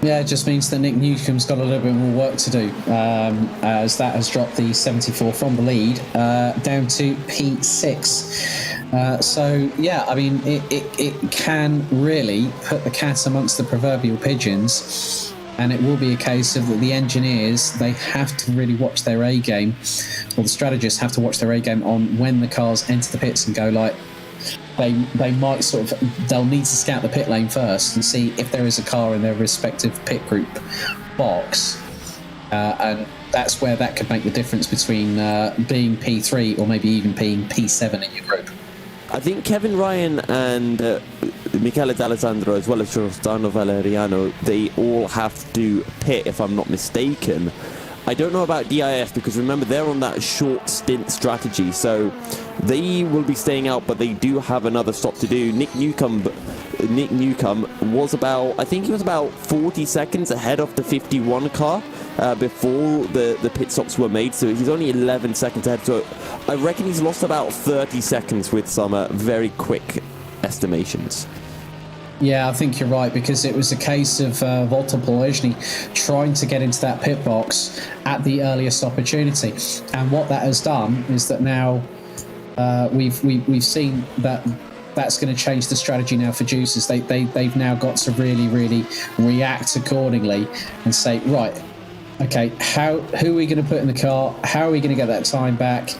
Yeah, it just means that Nick Newcomb's got a little bit more work to do, as that has dropped the 74 from the lead down to P6. It can really put the cat amongst the proverbial pigeons. And it will be a case of that the engineers, they have to really watch their A game, or the strategists have to watch their A game on when the cars enter the pits and go they'll need to scout the pit lane first and see if there is a car in their respective pit group box. And that's where that could make the difference between being P3 or maybe even being P7 in your group. I think Kevin Ryan and Michele D'Alessandro, as well as Giordano Valeriano, they all have to pit, if I'm not mistaken. I don't know about DIF, because remember, they're on that short stint strategy, so they will be staying out, but they do have another stop to do. Nick Newcomb was about 40 seconds ahead of the 51 car before the pit stops were made, so he's only 11 seconds ahead. So I reckon he's lost about 30 seconds with some very quick estimations. Yeah, I think you're right, because it was a case of Wojtek Polesny trying to get into that pit box at the earliest opportunity, and what that has done is that now we've seen that that's going to change the strategy now for Juicers. They've now got to really react accordingly and say, right, okay, who are we going to put in the car? How are we going to get that time back?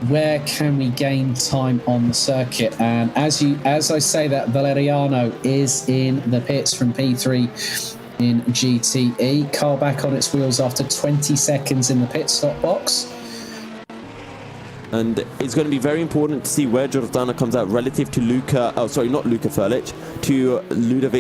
Where can we gain time on the circuit? And as I say that, Valeriano is in the pits from P3 in GTE. Car back on its wheels after 20 seconds in the pit stop box. And it's going to be very important to see where Giordano comes out relative to Ludovic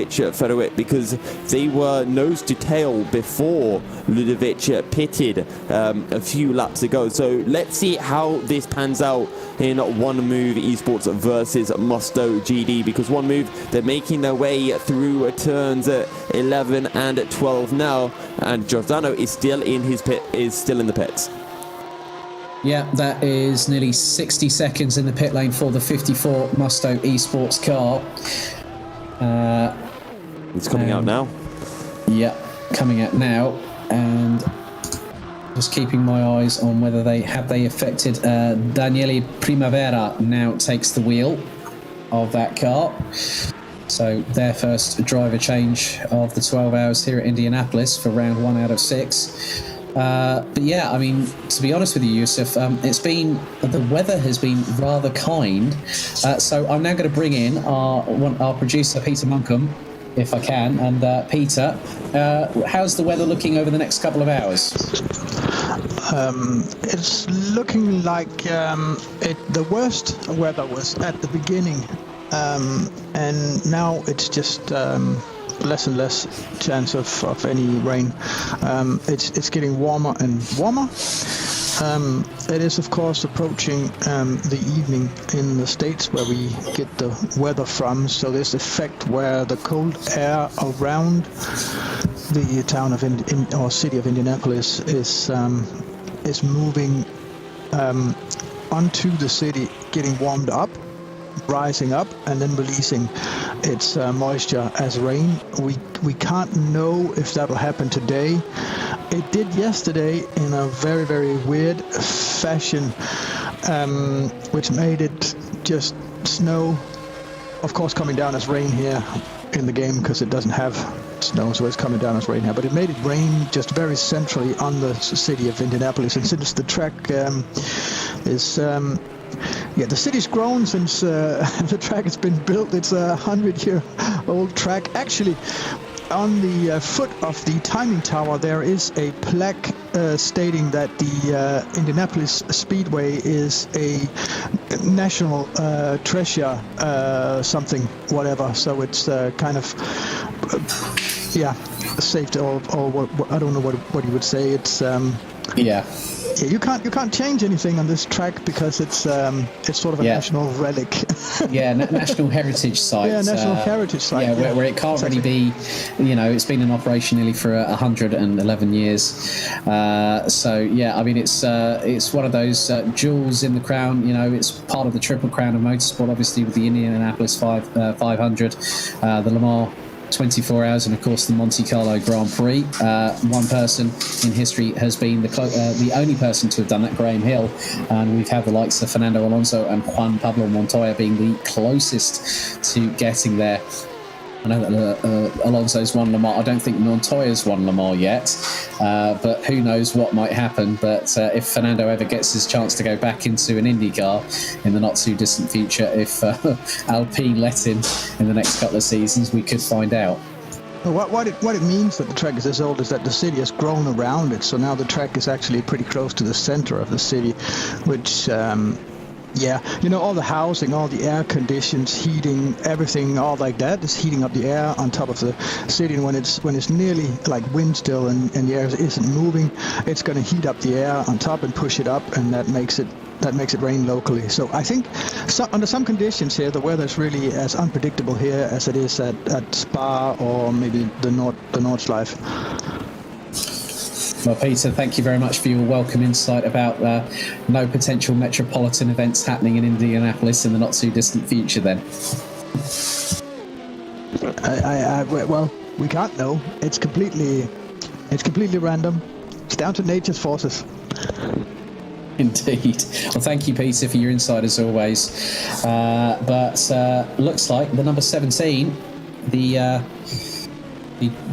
Feruet, because they were nose to tail before Ludovic pitted a few laps ago. So let's see how this pans out in One Move Esports versus Musto GD, because One Move, they're making their way through turns 11 and 12 now, and Giordano is still in the pits. Yeah, that is nearly 60 seconds in the pit lane for the 54 Musto Esports car. It's coming out now. Yeah, coming out now, and just keeping my eyes on whether they affected. Daniele Primavera now takes the wheel of that car. So their first driver change of the 12 hours here at Indianapolis for round 1 out of 6. But yeah, I mean, to be honest with you, Yusuf, the weather has been rather kind. So I'm now going to bring in our producer, Peter Munkham, if I can. And Peter, how's the weather looking over the next couple of hours? It's looking like the worst weather was at the beginning, and now it's just less and less chance of any rain. It's getting warmer and warmer. It is, of course, approaching the evening in the States where we get the weather from. So this effect where the cold air around the town of or city of Indianapolis is moving onto the city, getting warmed up, rising up, and then releasing its moisture as rain. We can't know if that will happen today. It did yesterday in a very, very weird fashion. which made it just snow. Of course, coming down as rain here in the game because it doesn't have snow, so it's coming down as rain here. But it made it rain just very centrally on the city of Indianapolis. And since the track is, the city's grown since the track has been built. It's a 100-year-old track. Actually, on the foot of the timing tower, there is a plaque stating that the Indianapolis Speedway is a national treasure, something, whatever. So it's kind of, saved, or what, I don't know what you would say. It's you can't change anything on this track because it's sort of a national relic. National heritage site. Yeah, national heritage site. Where it can't really be, it's been in operation nearly for 111 years. It's one of those jewels in the crown. It's part of the Triple Crown of motorsport, obviously, with the Indianapolis 500, the Le Mans 24 hours, and of course the Monte Carlo Grand Prix. One person in history has been the only person to have done that, Graham Hill, and we've had the likes of Fernando Alonso and Juan Pablo Montoya being the closest to getting there. I know that Alonso's won Le Mans. I don't think Montoya's won Le Mans yet, but who knows what might happen. But if Fernando ever gets his chance to go back into an IndyCar in the not-too-distant future, if Alpine let him in the next couple of seasons, we could find out. What it means that the track is this old is that the city has grown around it. So now the track is actually pretty close to the center of the city, which... all the housing, all the air conditions, heating, everything, all like that is heating up the air on top of the city. And when it's nearly like wind still and the air isn't moving, it's going to heat up the air on top and push it up, and that makes it rain locally. So I think under some conditions here, the weather is really as unpredictable here as it is at Spa or maybe the Nordschleife. Well, Peter, thank you very much for your welcome insight about no potential metropolitan events happening in Indianapolis in the not-too-distant future, then. Well, we can't know. It's completely random. It's down to nature's forces. Indeed. Well, thank you, Peter, for your insight as always. But looks like the number 17, the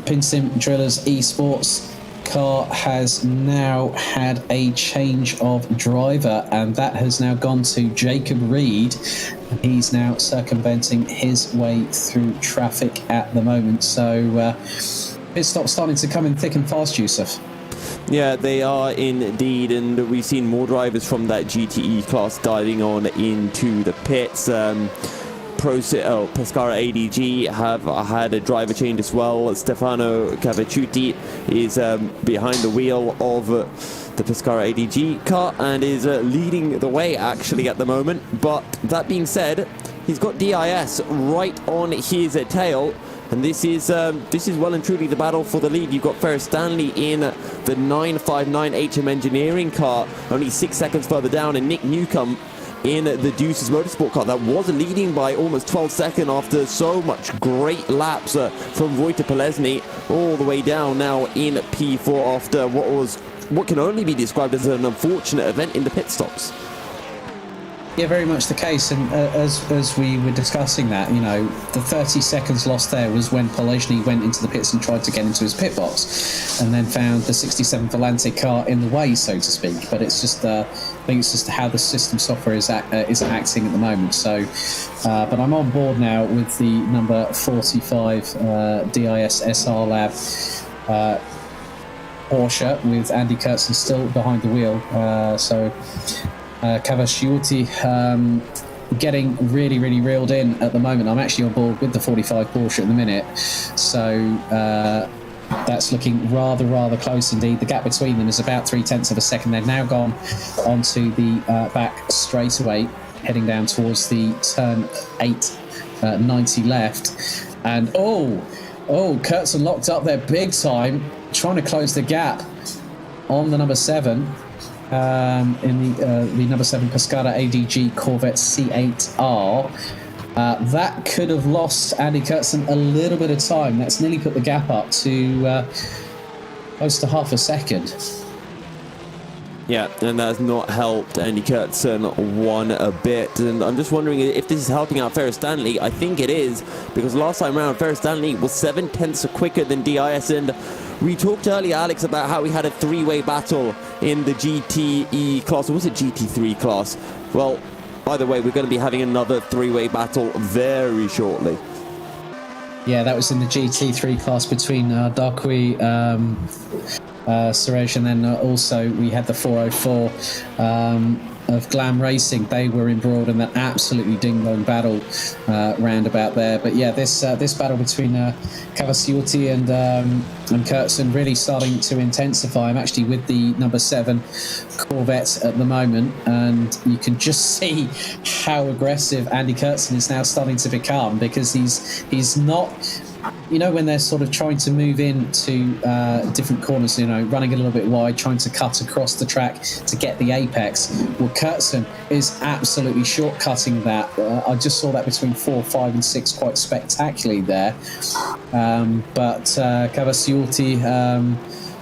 PinSim Drillers Esports car has now had a change of driver, and that has now gone to Jacob Reed. He's now circumventing his way through traffic at the moment. So pit stop's starting to come in thick and fast, Yusuf. Yeah, they are indeed, and we've seen more drivers from that GTE class diving on into the pits. Pescara ADG have had a driver change as well. Stefano Cavicciuti is behind the wheel of the Pescara ADG car and is leading the way actually at the moment. But that being said, he's got DIS right on his tail, and this is well and truly the battle for the lead. You've got Ferris Stanley in the 959 HM Engineering car, only 6 seconds further down, and Nick Newcomb in the Deuces Motorsport car that was leading by almost 12 seconds after so much great laps from Wojtek Polesny, all the way down now in P4 after what can only be described as an unfortunate event in the pit stops. Yeah, very much the case. And as we were discussing that, the 30 seconds lost there was when Polesny went into the pits and tried to get into his pit box, and then found the 67 Volante car in the way, so to speak. But it's just, I think it's just how the system software is acting at the moment. So, but I'm on board now with the number 45 DIS SR Lab Porsche with Andy Kurtzen still behind the wheel. Cavicciuti getting really, really reeled in at the moment. I'm actually on board with the 45 Porsche at the minute, so that's looking rather close indeed. The gap between them is about 0.3 of a second. They've now gone onto the back straightaway, heading down towards the turn 8, 90 left, and Kurtzen locked up there big time, trying to close the gap on the number 7. In the number 7 Pescara ADG Corvette C8R. That could have lost Andy Kurtzen a little bit of time. That's nearly put the gap up to close to half a second. Yeah, and that's not helped Andy Kurtzen one a bit. And I'm just wondering if this is helping out Ferris Stanley. I think it is, because last time around, Ferris Stanley was 7/10 quicker than DIS. And we talked earlier, Alex, about how we had a three-way battle in the GTE class, or was it GT3 class? Well, by the way, we're going to be having another three-way battle very shortly. Yeah, that was in the GT3 class between Darkwi, Suresh, and then also we had the 404 of Glam Racing. They were embroiled in that absolutely ding-dong battle roundabout there. But yeah, this battle between Cavaciuti and Kurtzen really starting to intensify. I'm actually with the number 7 Corvette at the moment, and you can just see how aggressive Andy Kurtzen is now starting to become, because he's not, you know, when they're sort of trying to move into different corners, you know, running a little bit wide, trying to cut across the track to get the apex. Well, Kurtzen is absolutely shortcutting that. I just saw that between 4, 5 and 6 quite spectacularly there. But Cavaciuti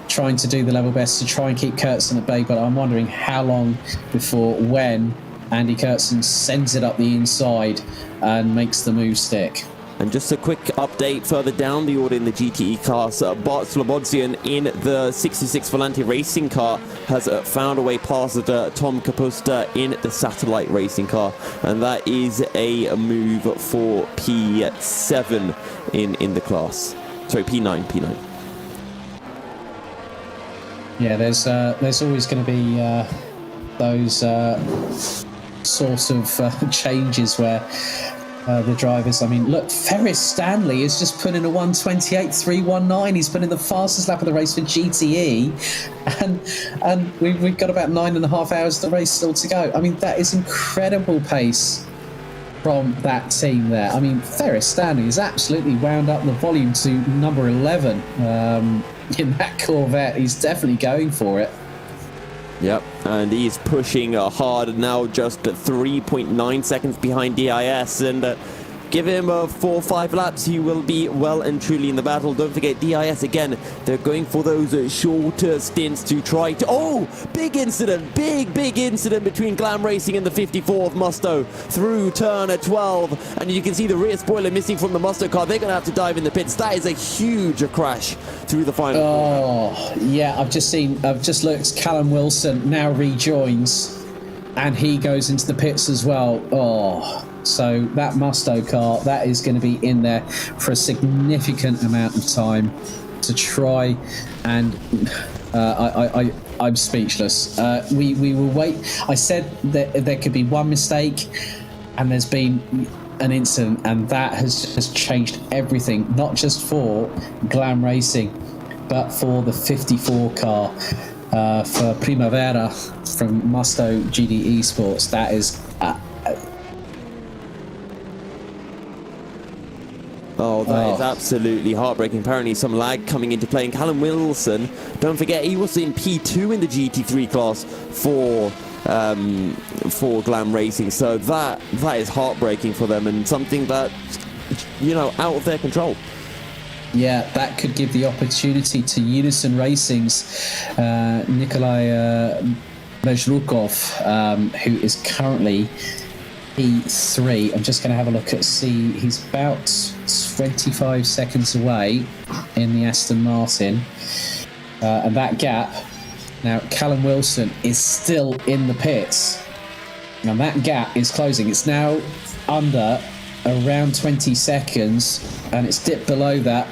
trying to do the level best to try and keep Kurtzen at bay, but I'm wondering how long before when Andy Kurtzen sends it up the inside and makes the move stick. And just a quick update further down the order in the GTE class, Bart Slobodzian in the 66 Volante racing car has found a way past Tom Kapusta in the satellite racing car, and that is a move for P7 in the class. Sorry, P9. Yeah, there's always going to be those sort of changes where the drivers, I mean, look, Ferris Stanley has just put in a 1:28.319. He's put in the fastest lap of the race for GTE, and we've got about 9.5 hours of the race still to go. I mean, that is incredible pace from that team there. I mean, Ferris Stanley has absolutely wound up the volume to number 11 in that Corvette. He's definitely going for it. Yep, and he's pushing hard now, just 3.9 seconds behind DIS, and give him 4 or 5 laps, he will be well and truly in the battle. Don't forget, DIS again, they're going for those shorter stints to try to... Oh, big incident, big incident between Glam Racing and the 54th Musto through turn 12, and you can see the rear spoiler missing from the Musto car. They're going to have to dive in the pits. That is a huge crash through the final. Oh, yeah, I've just looked, Callum Wilson now rejoins, and he goes into the pits as well. Oh, so that Musto car, that is going to be in there for a significant amount of time to try, and I'm speechless. We will wait. I said that there could be one mistake, and there's been an incident, and that has just changed everything, not just for Glam Racing, but for the 54 car, for Primavera from Musto GD Esports. That is is absolutely heartbreaking. Apparently some lag coming into play. And Callum Wilson, don't forget, he was in P2 in the GT3 class for Glam Racing. So that is heartbreaking for them, and something that, you know, out of their control. Yeah, that could give the opportunity to Unison Racing's Nikolai Bezhrukov, who is currently P3. I'm just going to have a look at C. He's about 25 seconds away in the Aston Martin. And that gap, now Callum Wilson is still in the pits. Now that gap is closing. It's now under around 20 seconds, and it's dipped below that.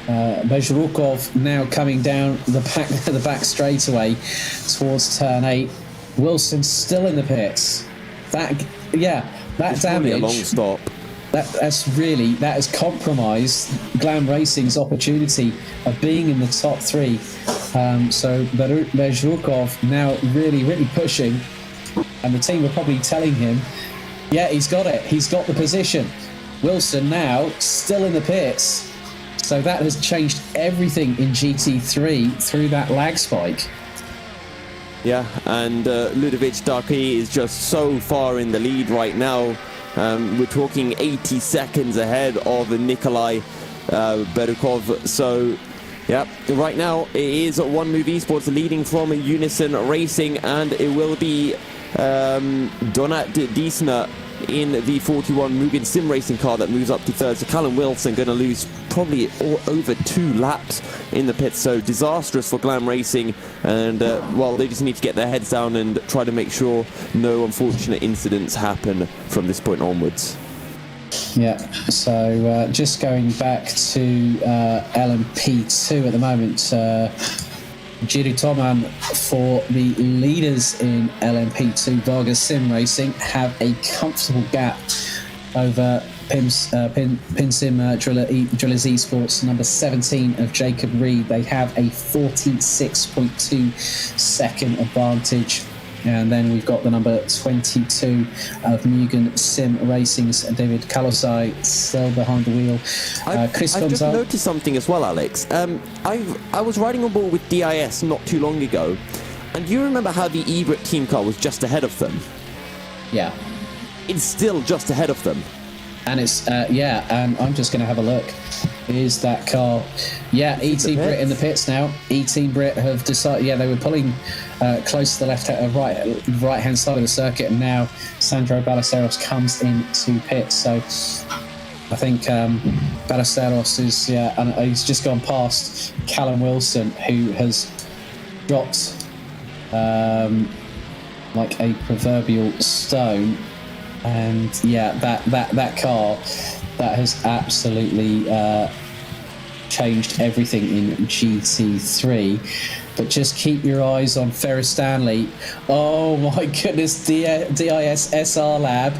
Bezhrukov now coming down the back straightaway towards turn 8. Wilson still in the pits. That It's damage. a long stop. That has compromised Glam Racing's opportunity of being in the top 3. So Bezhrukov now really pushing, and the team are probably telling him, yeah, he's got it. He's got the position. Wilson now still in the pits. So that has changed everything in GT3 through that lag spike. Yeah, and Ludovic Darky is just so far in the lead right now. We're talking 80 seconds ahead of Nikolai Berukov. So Yep, right now it is One Move Esports leading from Unison Racing, and it will be Donat Diesner in the 41 Mugen Sim Racing car that moves up to third. So Callum Wilson going to lose probably over 2 laps in the pits. So disastrous for Glam Racing, and well, they just need to get their heads down and try to make sure no unfortunate incidents happen from this point onwards. Yeah, so just going back to LMP2 at the moment, Jiru Toman for the leaders in LMP2 Vargas Sim Racing have a comfortable gap over PinSim Drillers Esports, number 17 of Jacob Reed. They have a 46.2 second advantage. And then we've got the number 22 of Mugen Sim Racing's David Kalosai still behind the wheel. Chris I've just Gonzalez. noticed something as well, Alex. I was riding on board with DIS not too long ago, and you remember how the Ebert team car was just ahead of them? Yeah. It's still just ahead of them. And it's, and I'm just going to have a look. Is that car? Yeah, ET Brit in the pits now. ET Brit have decided, they were pulling close to the right hand side of the circuit, and now Sandro Ballesteros comes into pits. So I think Ballesteros is, and he's just gone past Callum Wilson, who has dropped like a proverbial stone. And that car that has absolutely changed everything in GT3. But just keep your eyes on Ferris Stanley. Oh my goodness, DIS SR Lab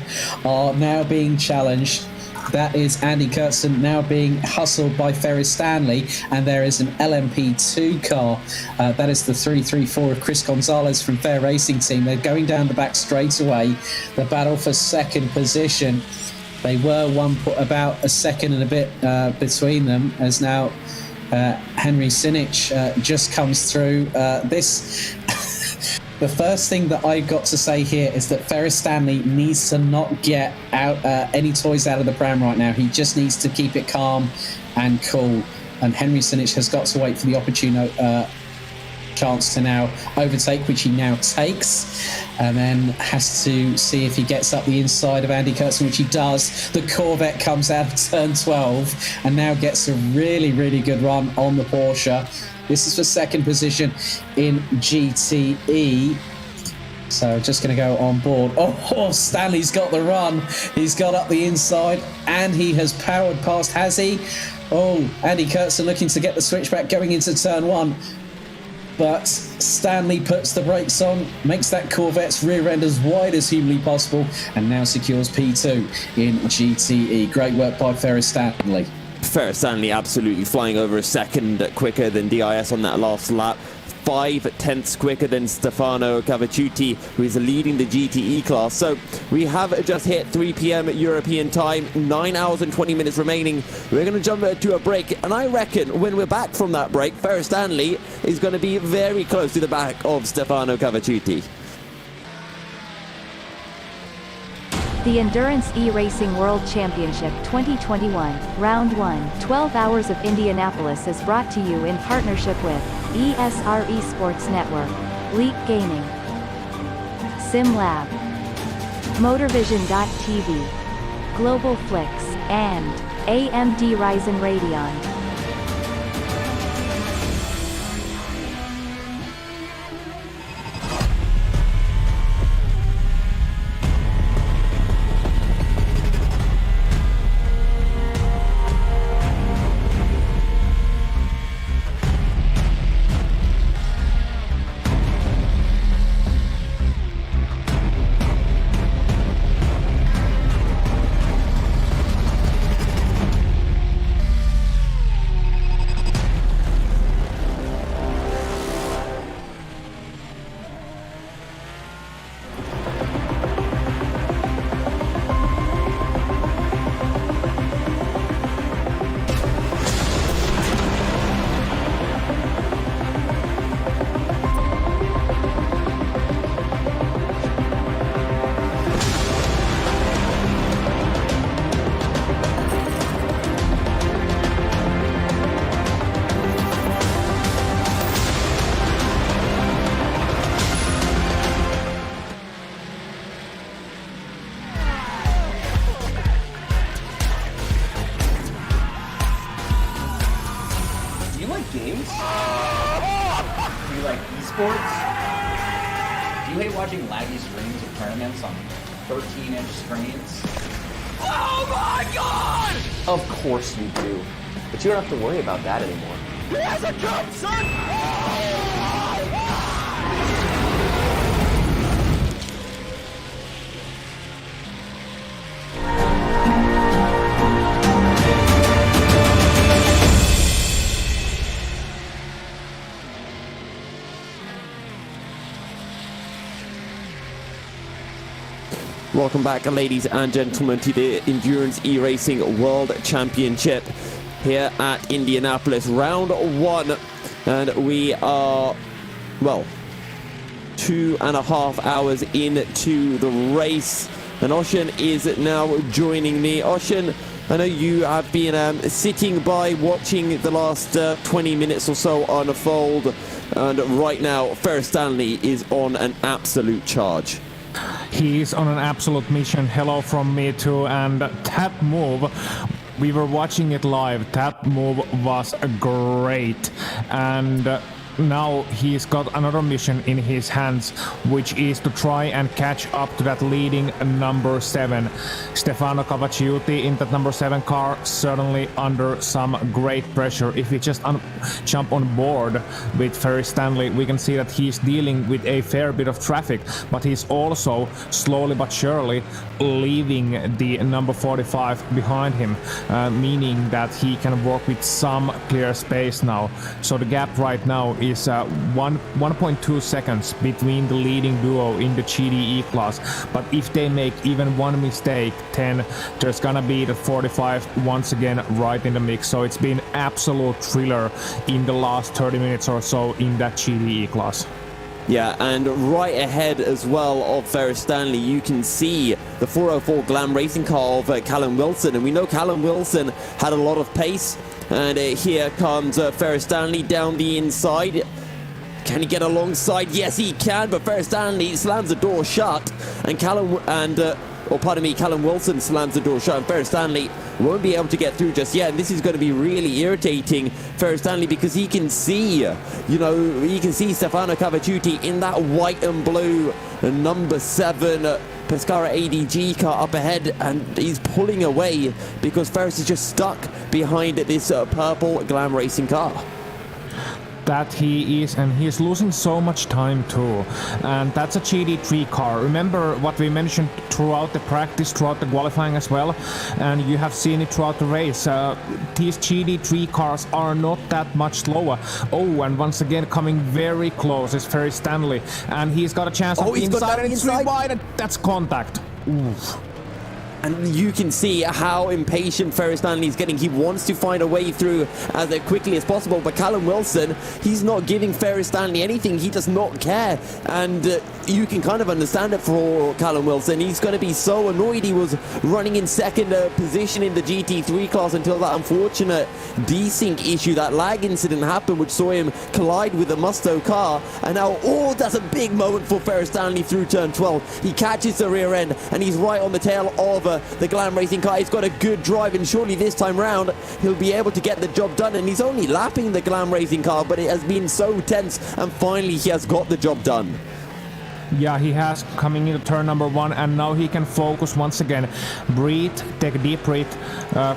are now being challenged. That is Andy Kurtzen now being hustled by Ferris Stanley, and there is an LMP2 car. That is the 334 of Chris Gonzalez from Fair Racing Team. They're going down the back straightaway. The battle for second position. They were about a second and a bit between them, as now Henry Sinich just comes through. The first thing that I got to say here is that Ferris Stanley needs to not get out any toys out of the pram right now. He just needs to keep it calm and cool. And Henry Sinich has got to wait for the opportune chance to now overtake, which he now takes, and then has to see if he gets up the inside of Andy Kurtzen, which he does. The Corvette comes out of turn 12 and now gets a really, really good run on the Porsche. This is for second position in GTE. So just going to go on board. Oh, Stanley's got the run. He's got up the inside and he has powered past, has he? Oh, Andy Kurtzen looking to get the switchback going into turn 1. But Stanley puts the brakes on, makes that Corvette's rear end as wide as humanly possible, and now secures P2 in GTE. Great work by Ferris Stanley. Ferris Stanley absolutely flying over a second quicker than DIS on that last lap. 5/10 quicker than Stefano Cavacciuti, who is leading the GTE class. So we have just hit 3 p.m. European time, 9 hours and 20 minutes remaining. We're going to jump to a break, and I reckon when we're back from that break, Ferris Stanley is going to be very close to the back of Stefano Cavacciuti. The Endurance E-Racing World Championship 2021, Round 1, 12 Hours of Indianapolis is brought to you in partnership with ESR Esports Network, Leap Gaming, SimLab, MotorVision.tv, Global Flix, and AMD Ryzen Radeon. like esports? Do you hate watching laggy streams of tournaments on 13-inch screens? Oh my god! Of course you do. But you don't have to worry about that anymore. He has a jump, son! Welcome back, ladies and gentlemen, to the Endurance E-Racing World Championship here at Indianapolis, round 1. And we are, well, 2.5 hours into the race. And Oshin is now joining me. Oshin, I know you have been sitting by watching the last 20 minutes or so unfold. And right now, Ferris Stanley is on an absolute charge. He's on an absolute mission. Hello from me too. And that move, we were watching it live. That move was great. And now he's got another mission in his hands, which is to try and catch up to that leading number 7. Stefano Cavacciuti in that number 7 car, certainly under some great pressure. If we just jump on board with Ferris Stanley, we can see that he's dealing with a fair bit of traffic, but he's also slowly but surely leaving the number 45 behind him, meaning that he can work with some clear space now. So the gap right now is 1.2 seconds between the leading duo in the GDE class. But if they make even one mistake, then there's gonna be the 45 once again right in the mix. So it's been absolute thriller in the last 30 minutes or so in that GDE class. Yeah, and right ahead as well of Ferris Stanley, you can see the 404 Glam Racing car of Callum Wilson. And we know Callum Wilson had a lot of pace. And here comes Ferris Stanley down the inside. Can he get alongside? Yes, he can, but Ferris Stanley slams the door shut. And Callum Wilson slams the door shut. And Ferris Stanley won't be able to get through just yet. And this is going to be really irritating Ferris Stanley, because he can see, he can see Stefano Cavacciuti in that white and blue number 7 Pescara ADG car up ahead, and he's pulling away because Ferris is just stuck behind this purple Glam Racing car. That he is, and he's losing so much time too. And that's a GD3 car. Remember what we mentioned throughout the practice, throughout the qualifying as well, and you have seen it throughout the race. These GD3 cars are not that much slower. Oh, and once again coming very close is Ferris Stanley, and he's got a chance of inside, and it's really wide, and that's contact. Oof. And you can see how impatient Ferris Stanley is getting. He wants to find a way through as quickly as possible, but Callum Wilson, he's not giving Ferris Stanley anything. He does not care, and you can kind of understand it for Callum Wilson. He's going to be so annoyed. He was running in second position in the GT3 class until that unfortunate desync issue, that lag incident happened, which saw him collide with the Musto car. And now, that's a big moment for Ferris Stanley through turn 12. He catches the rear end, and he's right on the tail of the Glam Racing car. He's got a good drive, and surely this time round he'll be able to get the job done. And he's only lapping the Glam Racing car, but it has been so tense, and finally he has got the job done. Yeah, he has, coming into turn number 1, and now he can focus once again. Breathe, take a deep breath,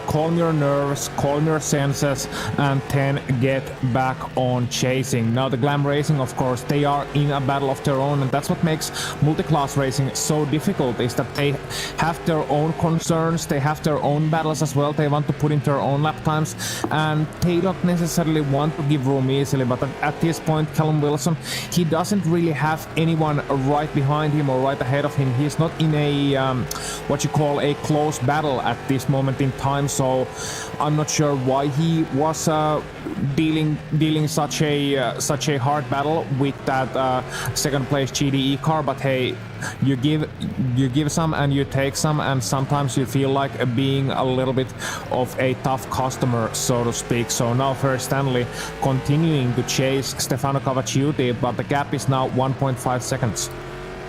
calm your nerves, calm your senses, and then get back on chasing. Now the Glam Racing, of course, they are in a battle of their own, and that's what makes multi-class racing so difficult, is that they have their own concerns, they have their own battles as well. They want to put in their own lap times, and they don't necessarily want to give room easily. But at this point, Callum Wilson, he doesn't really have anyone right behind him or right ahead of him. He's not in a what you call a close battle at this moment in time, so I'm not sure why he was dealing such a hard battle with that second place GDE car. But hey, you give some and you take some, and sometimes you feel like being a little bit of a tough customer, so to speak. So now Ferris Stanley continuing to chase Stefano Cavacciuti, but the gap is now 1.5 seconds.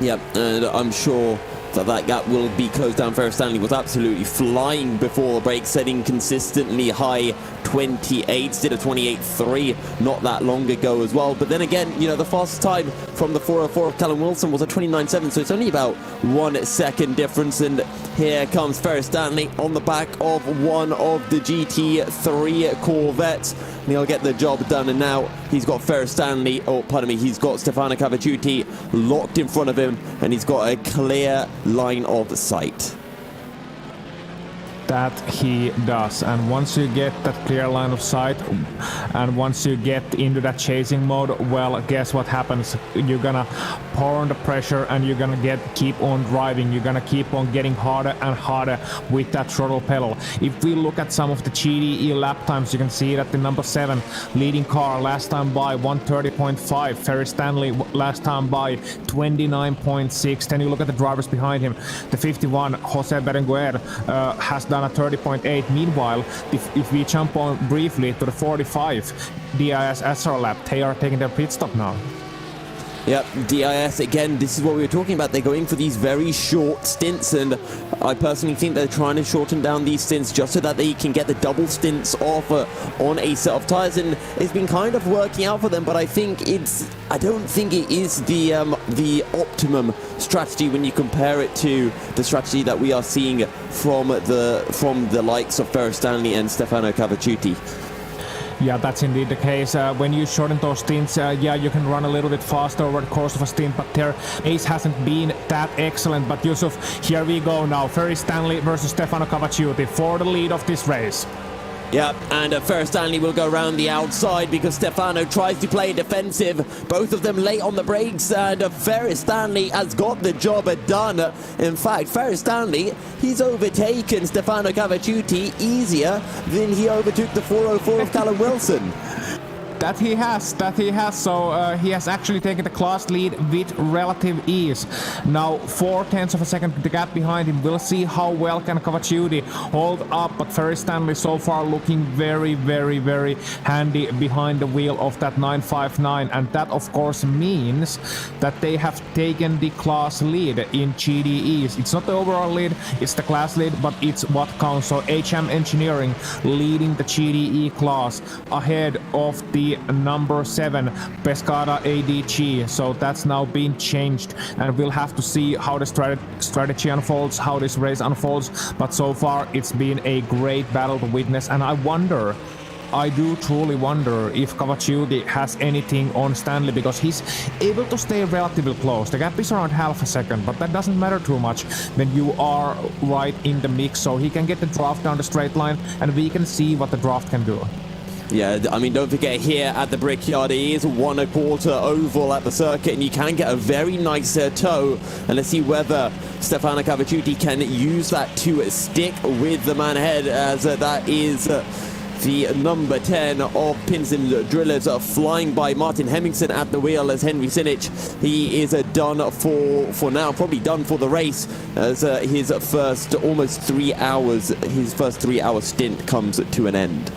Yep, and I'm sure that gap will be closed down. Ferris Stanley was absolutely flying before the break, setting consistently high 28s, did a 28.3 not that long ago as well. But then again, the fastest time from the 404 of Callum Wilson was a 29.7, so it's only about 1 second difference. And here comes Ferris Stanley on the back of one of the GT3 Corvettes. And he'll get the job done, and now he's got Ferris Stanley, he's got Stefano Cavacciuti locked in front of him, and he's got a clear line of sight. That he does, and once you get that clear line of sight and once you get into that chasing mode, well, guess what happens? You're gonna pour on the pressure and you're gonna keep on driving. You're gonna keep on getting harder and harder with that throttle pedal. If we look at some of the GTE lap times, you can see that the number 7 leading car last time by 1:30.5, Ferris Stanley last time by 29.6. Then you look at the drivers behind him. The 51 Jose Berenguer has done a 30.8. Meanwhile, if we jump on briefly to the 45 DIS SR lap, they are taking their pit stop now. Yep, DIS, again, this is what we were talking about. They're going for these very short stints, and I personally think they're trying to shorten down these stints just so that they can get the double stints off on a set of tires, and it's been kind of working out for them, but I don't think it is the optimum strategy when you compare it to the strategy that we are seeing from the likes of Ferris Stanley and Stefano Cavacciuti. Yeah, that's indeed the case. When you shorten those stints, you can run a little bit faster over the course of a stint, but their ace hasn't been that excellent. But Yusuf, here we go now. Ferris Stanley versus Stefano Cavacciuti for the lead of this race. Yeah, and Ferris Stanley will go around the outside because Stefano tries to play defensive. Both of them late on the brakes, and Ferris Stanley has got the job done. In fact, Ferris Stanley, he's overtaken Stefano Cavacciuti easier than he overtook the 404 of Callum Wilson. That he has. So he has actually taken the class lead with relative ease. Now 0.4 of a second the gap behind him. We'll see how well can Cavacciuti hold up, but Ferris Stanley so far looking very, very, very handy behind the wheel of that 959, and that of course means that they have taken the class lead in GDEs. It's not the overall lead, it's the class lead, but it's what counts. So HM Engineering leading the GDE class ahead of the number 7 Pescara ADG. So that's now been changed, and we'll have to see how the strategy unfolds, how this race unfolds. But so far it's been a great battle to witness, and I do truly wonder if Cavacciuti has anything on Stanley, because he's able to stay relatively close. The gap is around half a second, but that doesn't matter too much when you are right in the mix. So he can get the draft down the straight line, and we can see what the draft can do. Yeah, I mean, don't forget here at the Brickyard, it is 1/4 oval at the circuit, and you can get a very nice toe. And let's see whether Stefano Cavacciuti can use that to stick with the man ahead, as that is the number 10 of Pins and Drillers flying by. Martin Hemmingson at the wheel as Henry Sinich. He is done for now, probably done for the race, as his first almost 3 hours, his first 3-hour stint comes to an end.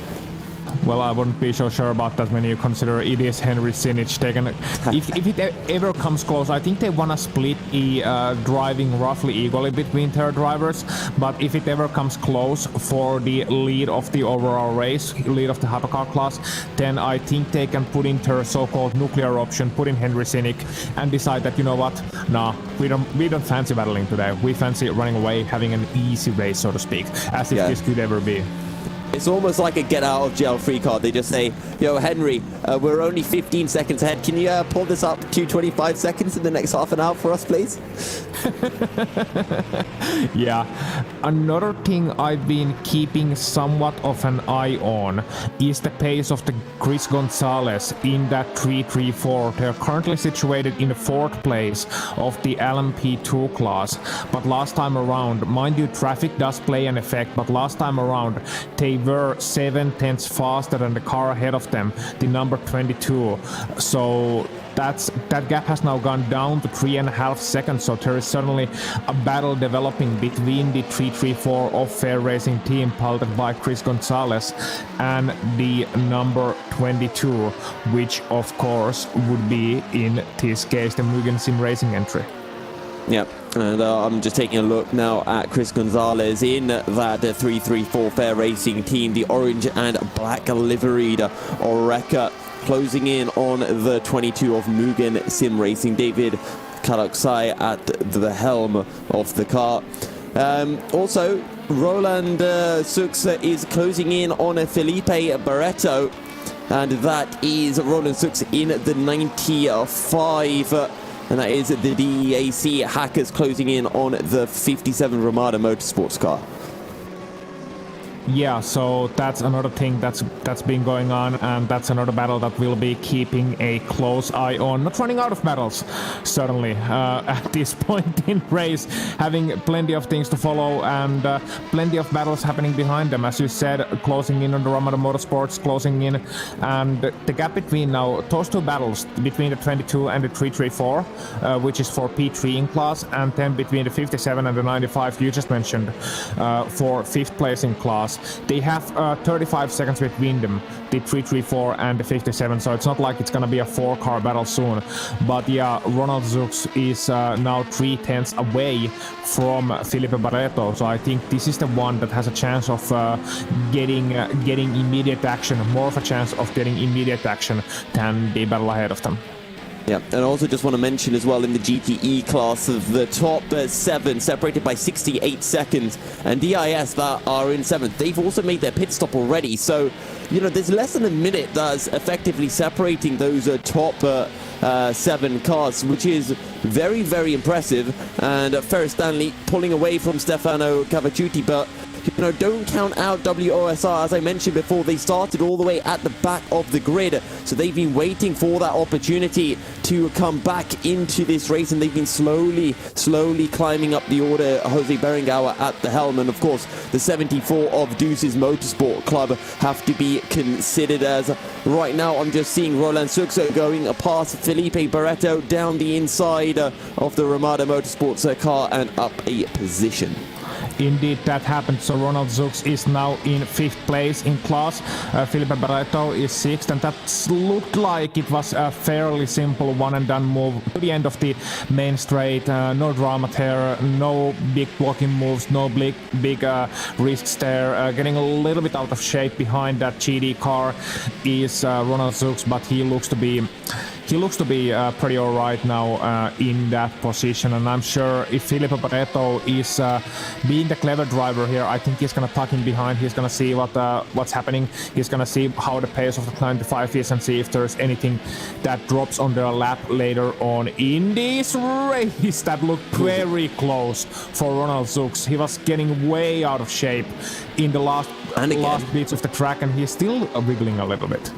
Well, I wouldn't be so sure about that when you consider it is Henry Sinich taken. If it ever comes close, I think they want to split driving roughly equally between their drivers. But if it ever comes close for the lead of the overall race, lead of the Hypercar class, then I think they can put in their so-called nuclear option, put in Henry Sinich, and decide that, you know what, nah, we don't fancy battling today. We fancy running away, having an easy race, so to speak, as if this could ever be. It's almost like a get-out-of-jail-free card. They just say, yo, Henry, we're only 15 seconds ahead. Can you pull this up to 25 seconds in the next half an hour for us, please? Yeah. Another thing I've been keeping somewhat of an eye on is the pace of the Chris Gonzalez in that 334. They're currently situated in the 4th place of the LMP2 class. But last time around, mind you, traffic does play an effect, but last time around, they were 7/10 faster than the car ahead of them, the number 22. So that gap has now gone down to 3.5 seconds. So there is certainly a battle developing between the 334 of Fair Racing team, piloted by Chris Gonzalez, and the number 22, which of course would be in this case the Mugen Sim Racing entry. Yep, and I'm just taking a look now at Chris Gonzalez in that 334 Fair Racing team, the orange and black liveried Oreca, closing in on the 22 of Mugen Sim Racing, David Kalaksai at the helm of the car. Also, Roland Sux is closing in on Felipe Barreto, and that is Roland Sux in the 95, and that is the DEAC Hackers closing in on the 57 Ramada Motorsports car. Yeah, so that's another thing that's been going on, and that's another battle that we'll be keeping a close eye on. Not running out of battles, certainly, at this point in race, having plenty of things to follow and plenty of battles happening behind them. As you said, closing in on the Ramada Motorsports, closing in, and the gap between now, those two battles, between the 22 and the 334, which is for P3 in class, and then between the 57 and the 95 you just mentioned, for 5th place in class. They have 35 seconds between them, the 334 and the 57, so it's not like it's gonna be a 4-car battle soon. But yeah, Ronald Zux is now 3/10 away from Felipe Barreto, so I think this is the one that has a chance of getting immediate action, more of a chance of getting immediate action than the battle ahead of them. Yeah, and I also just want to mention as well in the GTE class of the top 7 separated by 68 seconds, and DIS that are in 7th, they've also made their pit stop already, so you know there's less than a minute that's effectively separating those top 7 cars, which is very, very impressive. And Ferris Stanley pulling away from Stefano Cavacciuti, but you know, don't count out WOSR. As I mentioned before, they started all the way at the back of the grid, so they've been waiting for that opportunity to come back into this race, and they've been slowly climbing up the order. Jose Berenguer at the helm, and of course the 74 of Deuces Motorsport Club have to be considered. As right now I'm just seeing Roland Suxo going past Felipe Barreto down the inside of the Ramada Motorsports car and up a position. Indeed, that happened. So Ronald Zux is now in 5th place in class. Felipe Barreto is 6th, and that looked like it was a fairly simple one-and-done move to the end of the main straight. No drama there, no big blocking moves, no big risks there. Getting a little bit out of shape behind that GD car is Ronald Zux, but he looks to be pretty alright now in that position, and I'm sure if Felipe Barreto is being the clever driver here, I think he's gonna tuck in behind. He's gonna see what's happening. He's gonna see how the pace of the 95 is and see if there's anything that drops on their lap later on in this race. That looked very close for Ronald Zux. He was getting way out of shape in the last bits of the track, and he's still wiggling a little bit.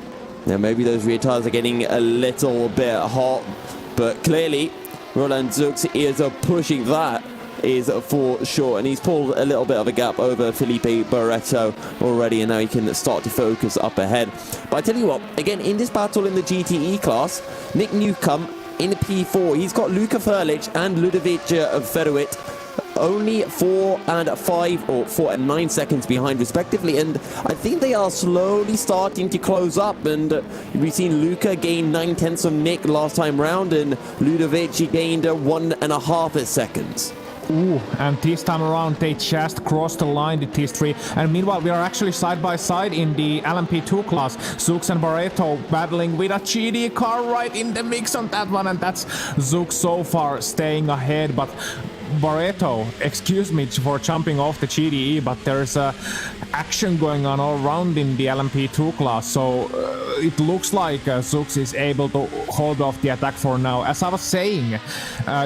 Now maybe those rear tires are getting a little bit hot, but clearly Roland Zux is pushing that, is for sure, and he's pulled a little bit of a gap over Felipe Barreto already, and now he can start to focus up ahead. But I tell you what, again, in this battle in the GTE class, Nick Newcomb in P4, he's got Luka Frlic and Ludovic Feruit only 4 and 5 or 4 and 9 seconds behind respectively, and I think they are slowly starting to close up. And we've seen Luca gain 9/10 of Nick last time round, and Ludovic gained 1.5 seconds. Ooh, and this time around they just crossed the line, the T3, and meanwhile we are actually side by side in the LMP2 class. Zux and Barreto battling with a GD car right in the mix on that one, and that's Zux so far staying ahead, but Barreto, excuse me for jumping off the GDE, but there's action going on all around in the LMP2 class, so it looks like Zux is able to hold off the attack for now. As I was saying,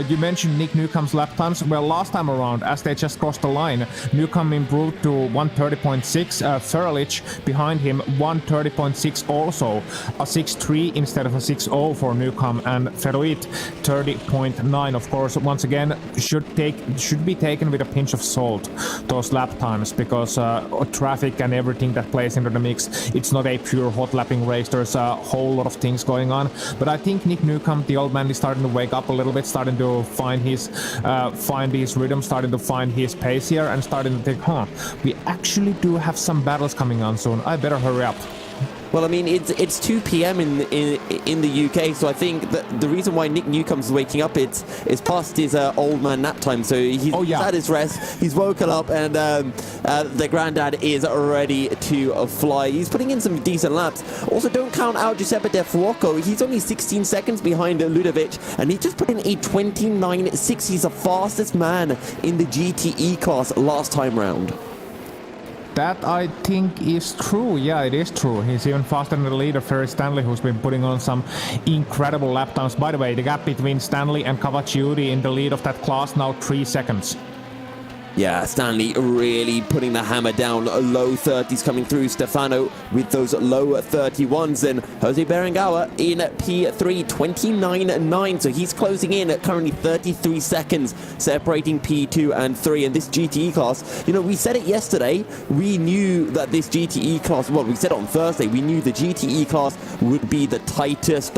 you mentioned Nick Newcomb's lap times. Well, last time around, as they just crossed the line, Newcomb improved to 1:30.6, Frlic behind him 1:30.6 also, a 6.3 instead of a 6.0 for Newcomb, and Feruit 30.9. Of course, once again, should be taken with a pinch of salt, those lap times, because traffic and everything that plays into the mix, it's not a pure hot lapping race. There's a whole lot of things going on, but I think Nick Newcomb, the old man, is starting to wake up a little bit, starting to find his rhythm, starting to find his pace here, and starting to think, we actually do have some battles coming on soon. I better hurry up. Well, I mean, it's 2 p.m. in the UK, so I think that the reason why Nick Newcomb's waking up it's past his old man nap time. So he's had his rest, he's woken up, and the granddad is ready to fly. He's putting in some decent laps. Also, don't count out Giuseppe De Fuoco. He's only 16 seconds behind Ludovic, and he just put in a 29.6. He's the fastest man in the GTE class last time round. That I think is true. Yeah, it is true. He's even faster than the leader, Ferry Stanley, who's been putting on some incredible lap times. By the way, the gap between Stanley and Cavacciuti in the lead of that class now 3 seconds. Yeah, Stanley really putting the hammer down. Low 30s coming through. Stefano with those low 31s. And Jose Berenguer in P3, 29.9. So he's closing in at currently 33 seconds, separating P2 and 3. And this GTE class, you know, we said it yesterday. We knew that this GTE class, well, we said it on Thursday, we knew the GTE class would be the tightest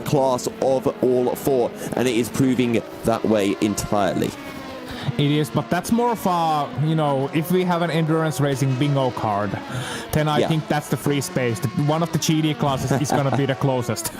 class of all 4. And it is proving that way entirely. It is, but that's more of a, you know, if we have an endurance racing bingo card, then I think that's the free space. One of the GT classes is going to be the closest.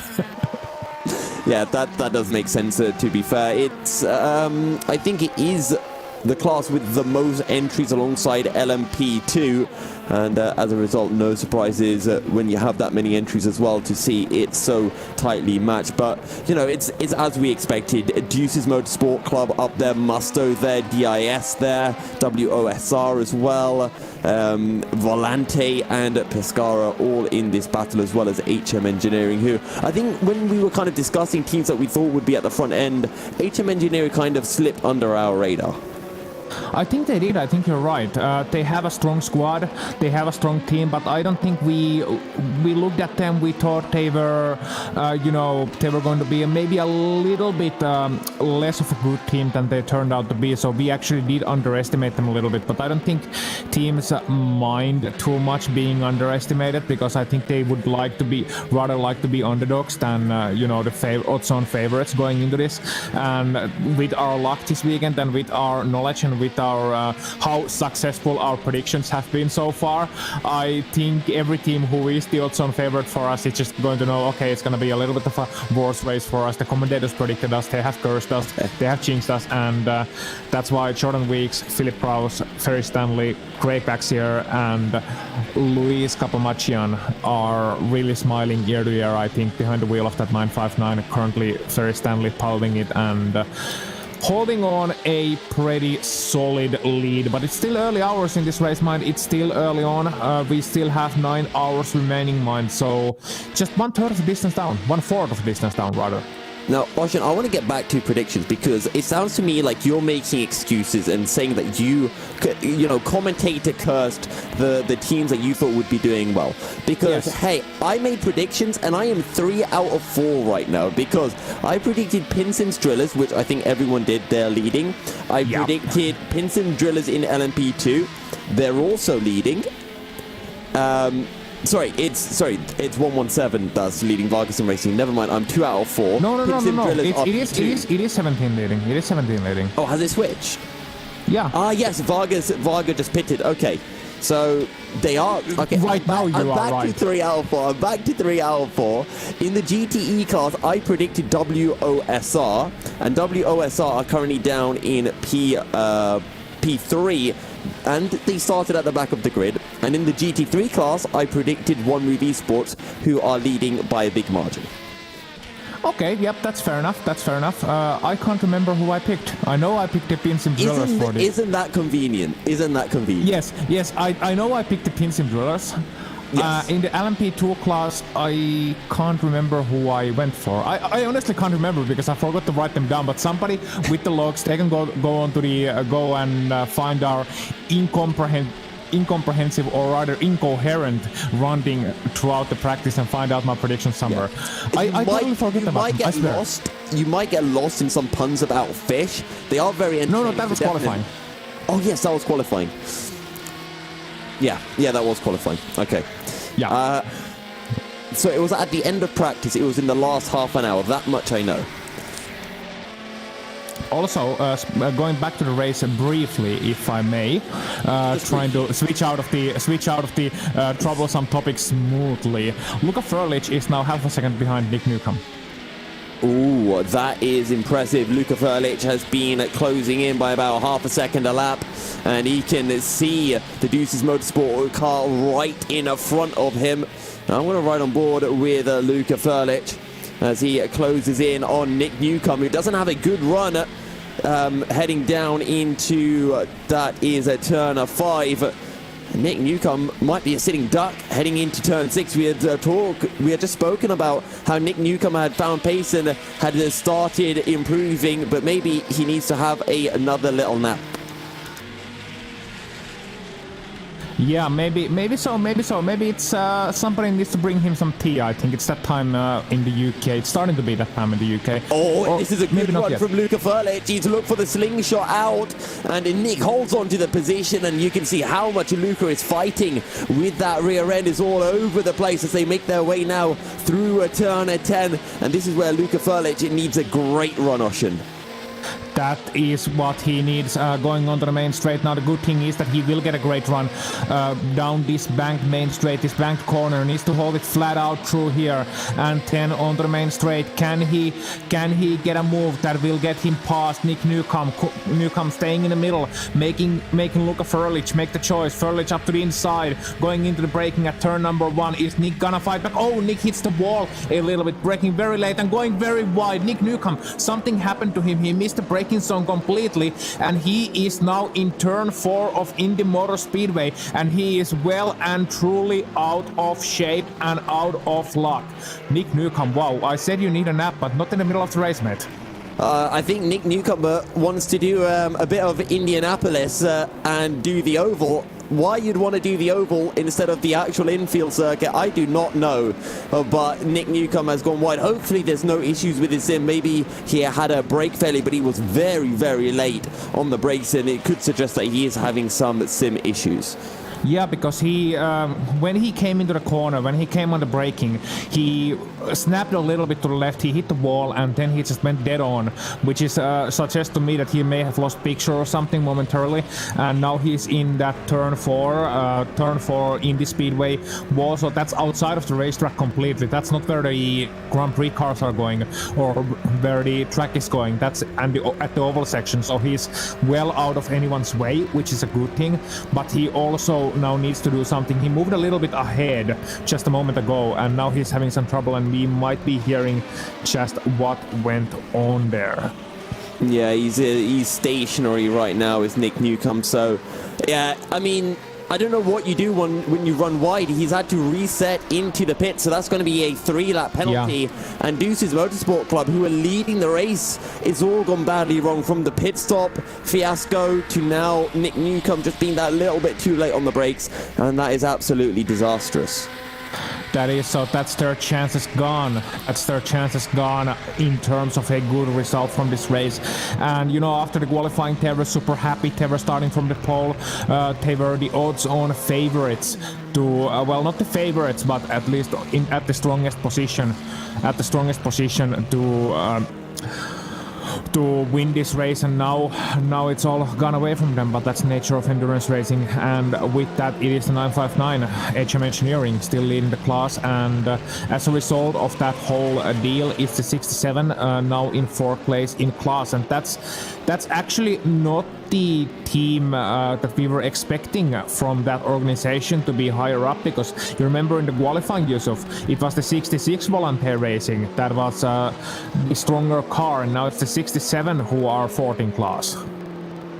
Yeah, that does make sense, to be fair. It's, I think it is the class with the most entries alongside LMP2, and as a result, no surprises when you have that many entries as well to see it so tightly matched. But you know, it's as we expected. Deuces Motorsport Club up there, Musto there, DIS there, WOSR as well, Volante and Pescara all in this battle, as well as HM Engineering, who I think when we were kind of discussing teams that we thought would be at the front end, HM Engineering kind of slipped under our radar. I think they did. I think you're right. They have a strong squad. They have a strong team, but I don't think we looked at them. We thought they were, they were going to be maybe a little bit less of a good team than they turned out to be. So we actually did underestimate them a little bit. But I don't think teams mind too much being underestimated, because I think they would rather like to be underdogs than the odds-on favorites going into this. And with our luck this weekend, and with our knowledge, and with our how successful our predictions have been so far, I think every team who is the odds-on favorite for us is just going to know, okay, it's going to be a little bit of a worse race for us. The commentators predicted us, they have cursed us, they have jinxed us, and that's why Jordan Weeks, Philip Prowse, Ferry Stanley, Craig Baxier, and Luis Capamachian are really smiling year to year, I think, behind the wheel of that 959. Currently, Ferry Stanley piloting it and holding on a pretty solid lead, but it's still early hours in this race, mind. It's still early on. We still have 9 hours remaining, mind. So just 1/3 of the distance down, 1/4 of the distance down, rather. Now, Ocean, I want to get back to predictions, because it sounds to me like you're making excuses and saying that you commentator cursed the teams that you thought would be doing well. Because, hey, I made predictions and I am 3 out of 4 right now, because I predicted Pinson's Drillers, which I think everyone did, they're leading. I predicted Pinson Drillers in LMP2. They're also leading. It's 117 that's leading Vargas and Racing. Never mind, I'm 2 out of 4. No. It is 17 leading. It is 17 leading. Oh, has it switched? Yeah. Ah, yes, Vargas just pitted. Okay. So they are okay. Right now, I'm back to 3 out of 4. I'm back to 3 out of 4. In the GTE class, I predicted WOSR, and WOSR are currently down in P3, and they started at the back of the grid. And in the GT3 class, I predicted One Move Esports, who are leading by a big margin. Okay, yep, that's fair enough. I can't remember who I picked. I know I picked the Pinsim Drillers for this. Isn't that convenient? Yes, I know I picked the Pinsim Drillers. Yes. In the LMP2 class, I can't remember who I went for. I honestly can't remember, because I forgot to write them down. But somebody with the logs, they can go on to the go and find our incomprehensive, or rather incoherent, running throughout the practice and find out my predictions somewhere. Yeah. I totally forget about them. You might get lost in some puns about fish. They are very entertaining. No, that was qualifying. Oh yes, that was qualifying. Yeah, that was qualifying. Okay. Yeah. So it was at the end of practice. It was in the last half an hour. That much I know. Also, going back to the race briefly, if I may, trying to switch out of the troublesome topics smoothly. Luka Frölich is now half a second behind Nick Newcomb. Ooh, that is impressive. Luka Frölich has been closing in by about half a second a lap, and he can see the Deuces Motorsport car right in front of him. I'm going to ride on board with Luka Frölich as he closes in on Nick Newcomb, who doesn't have a good run heading down into, that is a turn 5. Nick Newcomb might be a sitting duck heading into turn 6. We had just spoken about how Nick Newcomb had found pace and had started improving, but maybe he needs to have another little nap. Yeah, maybe so. Maybe it's somebody needs to bring him some tea. I think it's that time in the UK. It's starting to be that time in the UK. Oh, this is a good one from Luka Frölich. He's looked for the slingshot out, and Nick holds on to the position, and you can see how much Luka is fighting with that rear end. Is all over the place as they make their way now through a turn 10, and this is where Luka Frölich needs a great run, Ocean. That is what he needs going onto the main straight. Now the good thing is that he will get a great run down this banked main straight, this banked corner. Needs to hold it flat out through here and then onto the main straight. Can he get a move that will get him past Nick Newcomb? Newcomb staying in the middle, making Luka Frölich make the choice. Frölich up to the inside, going into the braking at turn number 1. Is Nick gonna fight back? Oh, Nick hits the wall a little bit, braking very late and going very wide. Nick Newcomb, something happened to him. He missed the braking zone completely, and he is now in turn 4 of Indy Motor Speedway, and he is well and truly out of shape and out of luck. Nick Newcomb, wow, I said you need a nap, but not in the middle of the race, mate. I think Nick Newcomb wants to do a bit of Indianapolis and do the oval. Why you'd want to do the oval instead of the actual infield circuit, I do not know. But Nick Newcomb has gone wide. Hopefully there's no issues with his sim. Maybe he had a brake failure, but he was very, very late on the brakes, and it could suggest that he is having some sim issues. Yeah, because he, when he came into the corner, when he came on the braking, he snapped a little bit to the left, he hit the wall, and then he just went dead on, which is suggests to me that he may have lost picture or something momentarily, and now he's in that turn 4 Indy Speedway wall, so that's outside of the racetrack completely. That's not where the Grand Prix cars are going, or where the track is going. That's at the oval section, so he's well out of anyone's way, which is a good thing, but he also now needs to do something. He moved a little bit ahead just a moment ago, and now he's having some trouble, and we might be hearing just what went on there. Yeah, he's stationary right now with Nick Newcomb, so yeah, I mean, I don't know what you do when you run wide. He's had to reset into the pit, so that's going to be a 3-lap penalty. Yeah. And Deuces Motorsport Club, who are leading the race, it's all gone badly wrong, from the pit stop fiasco to now Nick Newcomb just being that little bit too late on the brakes, and that is absolutely disastrous. That is, so that's their chances gone. That's their chances gone in terms of a good result from this race. And, you know, after the qualifying, they were super happy. They were starting from the pole. They were the odds-on favorites to, well, not the favorites, but at least at the strongest position. At the strongest position to win this race, and now it's all gone away from them, but that's the nature of endurance racing. And with that, it is the 959 HM Engineering still leading the class, and as a result of that whole deal, it's the 67 now in 4th place in class, and that's actually not the team that we were expecting from that organization to be higher up, because you remember in the qualifying, Yusuf, it was the 66 Volunteer Racing that was the stronger car, and now it's the 67 who are 4th in class.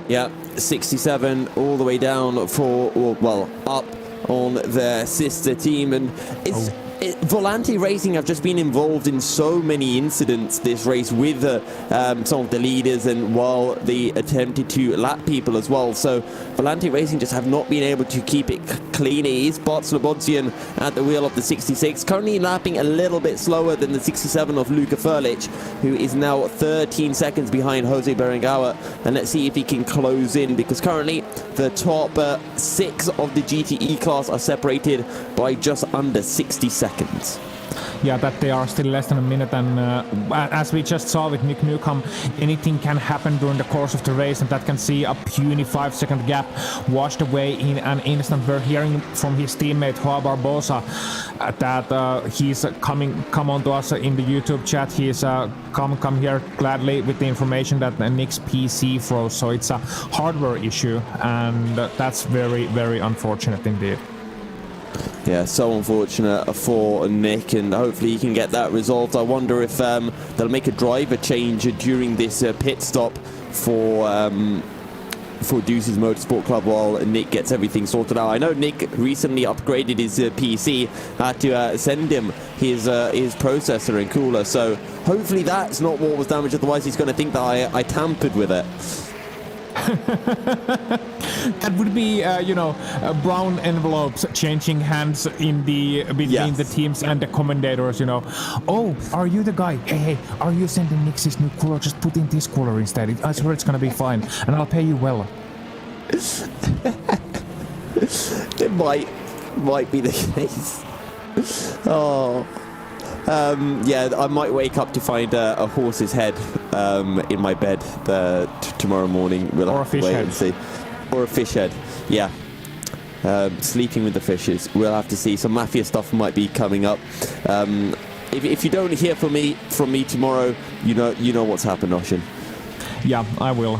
Yeah, 67 all the way down up on their sister team, and it's Volante Racing have just been involved in so many incidents this race with some of the leaders, and while they attempted to lap people as well. So Volante Racing just have not been able to keep it clean. It is Bart Slobodzian at the wheel of the 66, currently lapping a little bit slower than the 67 of Luka Frölich, who is now 13 seconds behind Jose Berenguer. And let's see if he can close in, because currently the top 6 of the GTE class are separated by just under 60 seconds. that they are still less than a minute, and as we just saw with Nick Newcomb, anything can happen during the course of the race, and that can see a puny 5-second gap washed away in an instant. We're hearing from his teammate Joao Barbosa that he's come on to us in the YouTube chat. He's come here gladly with the information that Nick's PC froze, so it's a hardware issue, and that's very, very unfortunate indeed. Yeah, so unfortunate for Nick, and hopefully he can get that resolved. I wonder if they'll make a driver change during this pit stop for Deuces Motorsport Club while Nick gets everything sorted out. I know Nick recently upgraded his PC, had to send him his processor and cooler, so hopefully that's not what was damaged, otherwise he's going to think that I tampered with it. That would be, brown envelopes changing hands in between the teams and the commentators. Oh, are you the guy? Hey, are you sending Nick's new cooler? Just put in this cooler instead. I swear it's gonna be fine, and I'll pay you well. It might be the case. Oh. I might wake up to find a horse's head in my bed tomorrow morning. We'll or have a fish to wait head. and see. Or a fish head, yeah. Sleeping with the fishes. We'll have to see. Some mafia stuff might be coming up. If you don't hear from me tomorrow, you know what's happened, Oshin. Yeah, I will.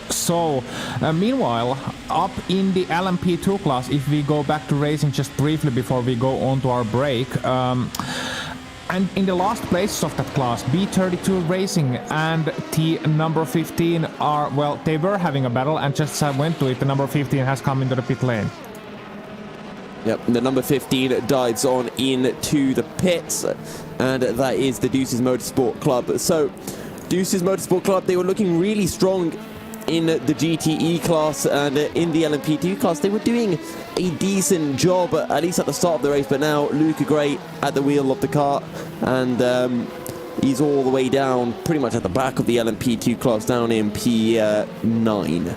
So, meanwhile, up in the LMP2 class, if we go back to racing just briefly before we go on to our break, and in the last places of that class, B32 Racing and the number 15 they were having a battle and just went to it. The number 15 has come into the pit lane. Yep, the number 15 dives on into the pits, and that is the Deuces Motorsport Club. So, Deuces Motorsport Club, they were looking really strong in the GTE class, and in the LMP2 class they were doing a decent job, at least at the start of the race. But now Luca Gray at the wheel of the car, and he's all the way down pretty much at the back of the LMP2 class, down in P9.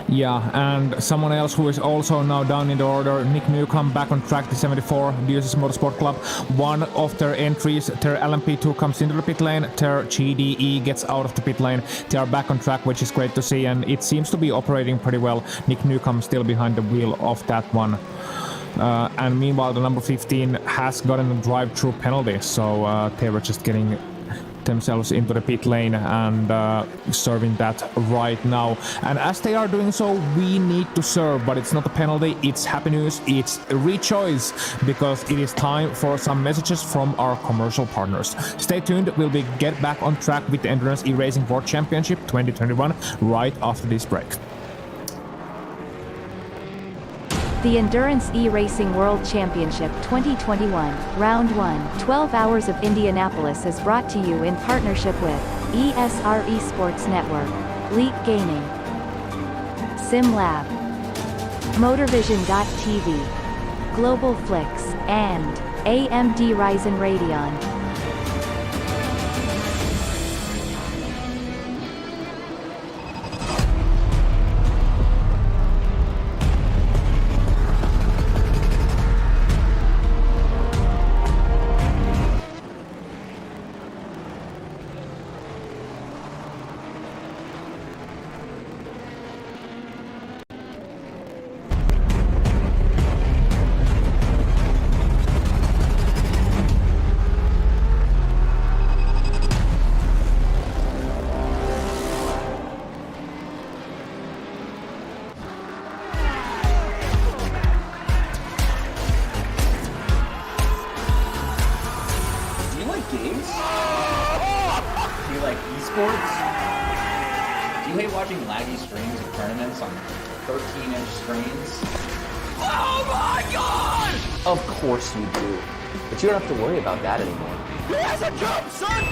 Yeah, and someone else who is also now down in the order, Nick Newcomb, back on track, the 74 Deuces Motorsport Club. One of their entries, their LMP2 comes into the pit lane, their GDE gets out of the pit lane. They are back on track, which is great to see, and it seems to be operating pretty well. Nick Newcomb still behind the wheel of that one. And meanwhile, the number 15 has gotten a drive-through penalty, so they were just getting themselves into the pit lane and serving that right now. And as they are doing so, we need to serve, but it's not a penalty, it's happy news, it's rejoice, because it is time for some messages from our commercial partners. Stay tuned, we'll get back on track with the Endurance E-Racing World Championship 2021 right after this break. The Endurance E-Racing World Championship 2021, Round 1, 12 Hours of Indianapolis is brought to you in partnership with ESR Esports Network, Leap Gaming, SimLab, MotorVision.tv, Global Flix, and AMD Ryzen Radeon. Watching laggy streams of tournaments on 13-inch screens? Oh my god! Of course you do. But you don't have to worry about that anymore. He has a jump, son!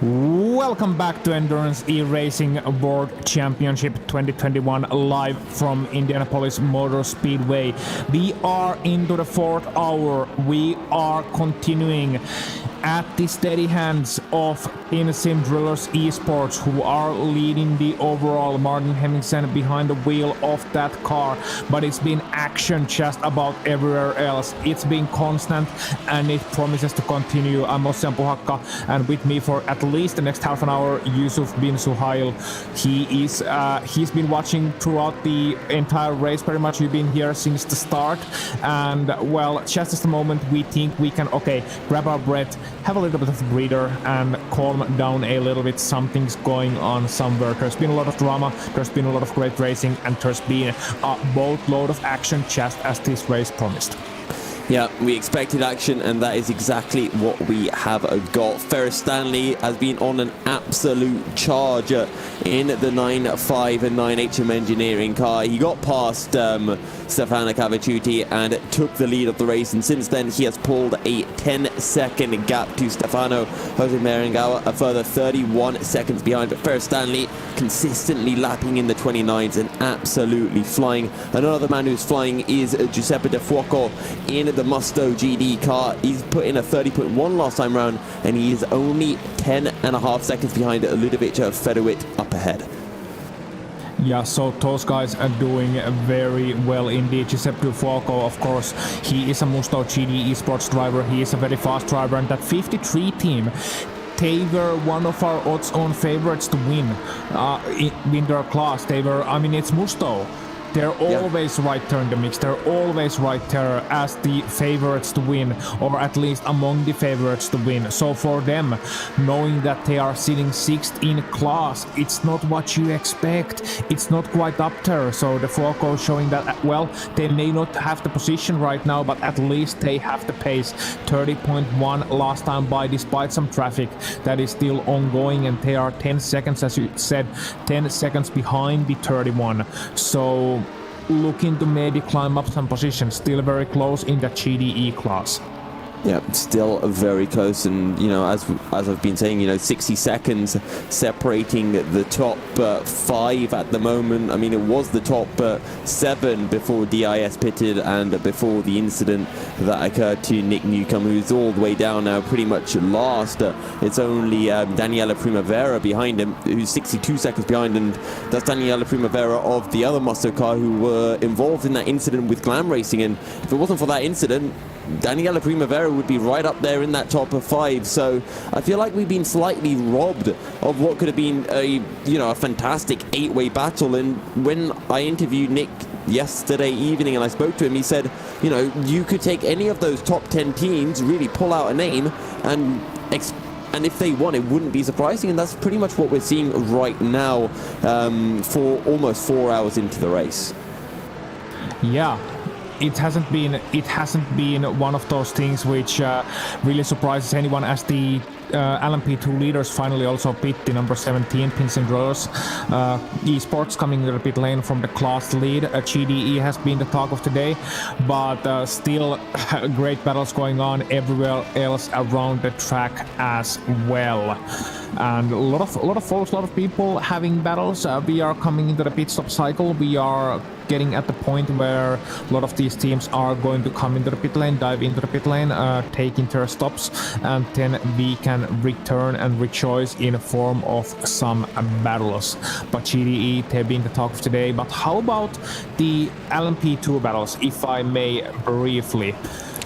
Welcome back to Endurance E-Racing World Championship 2021 live from Indianapolis Motor Speedway. We are into the 4th hour. We are continuing at the steady hands of Sim Drillers Esports, who are leading the overall. Martin Hemmingsen behind the wheel of that car, but it's been action just about everywhere else. It's been constant and it promises to continue. I'm Ossian Puhakka, and with me for at least the next half an hour, Yusuf bin Suhail. He's been watching throughout the entire race pretty much. We've been here since the start, and well, just as the moment we think we can grab our breath, have a little bit of a breather and calm down a little bit. Something's going on somewhere. There's been a lot of drama, there's been a lot of great racing, and there's been a boatload of action just as this race promised. Yeah, we expected action, and that is exactly what we have got. Ferris Stanley has been on an absolute charge in the 9.5 and 9HM engineering car. He got past Stefano Cavicciuti and took the lead of the race, and since then he has pulled a 10-second gap to Stefano Jose Merengauer, a further 31 seconds behind. But Ferris Stanley consistently lapping in the 29s and absolutely flying. Another man who's flying is Giuseppe De Fuoco in the Musto GD car. He's put in a 30.1 last time round, and he is only 10.5 seconds behind Ludovic Fedowit up ahead. Yeah, so those guys are doing very well indeed. Giuseppe Fuoco, of course, he is a Musto GD esports driver. He is a very fast driver, and that 53 team, they were one of our odds-on favorites to win in their class. It's Musto. They're always right there in the mix. They're always right there as the favorites to win, or at least among the favorites to win. So for them, knowing that they are sitting 6th in class, it's not what you expect. It's not quite up there. So the Fuoco showing that, well, they may not have the position right now, but at least they have the pace. 30.1 last time by, despite some traffic that is still ongoing, and they are 10 seconds, as you said, 10 seconds behind the 31. So looking to maybe climb up some positions, still very close in the GDE class. Yeah, still very close, and as I've been saying, 60 seconds separating the top 5 at the moment. I mean, it was the top 7 before DIS pitted and before the incident that occurred to Nick Newcomb, who's all the way down now, pretty much last. It's only Daniela Primavera behind him, who's 62 seconds behind, and that's Daniela Primavera of the other Musto car who were involved in that incident with Glam Racing. And if it wasn't for that incident, Daniela Primavera would be right up there in that top 5. So I feel like we've been slightly robbed of what could have been a fantastic 8-way battle. And when I interviewed Nick yesterday evening and I spoke to him, he said, you could take any of those top 10 teams, really pull out a name, and if they won, it wouldn't be surprising. And that's pretty much what we're seeing right now for almost 4 hours into the race. Yeah. It hasn't been one of those things which really surprises anyone, as the LMP2 leaders finally also pit the number 17 Sim Drillers Esports coming to the pit lane from the class lead. GDE has been the talk of the day, but still great battles going on everywhere else around the track as well. And a lot of folks, a lot of people having battles. We are coming into the pit stop cycle. We are getting at the point where a lot of these teams are going to come into the pit lane, dive into the pit lane, taking their stops, and then we can return and rejoice in form of some battles. But GDE, they've been the talk of today. But how about the LMP2 battles, if I may briefly?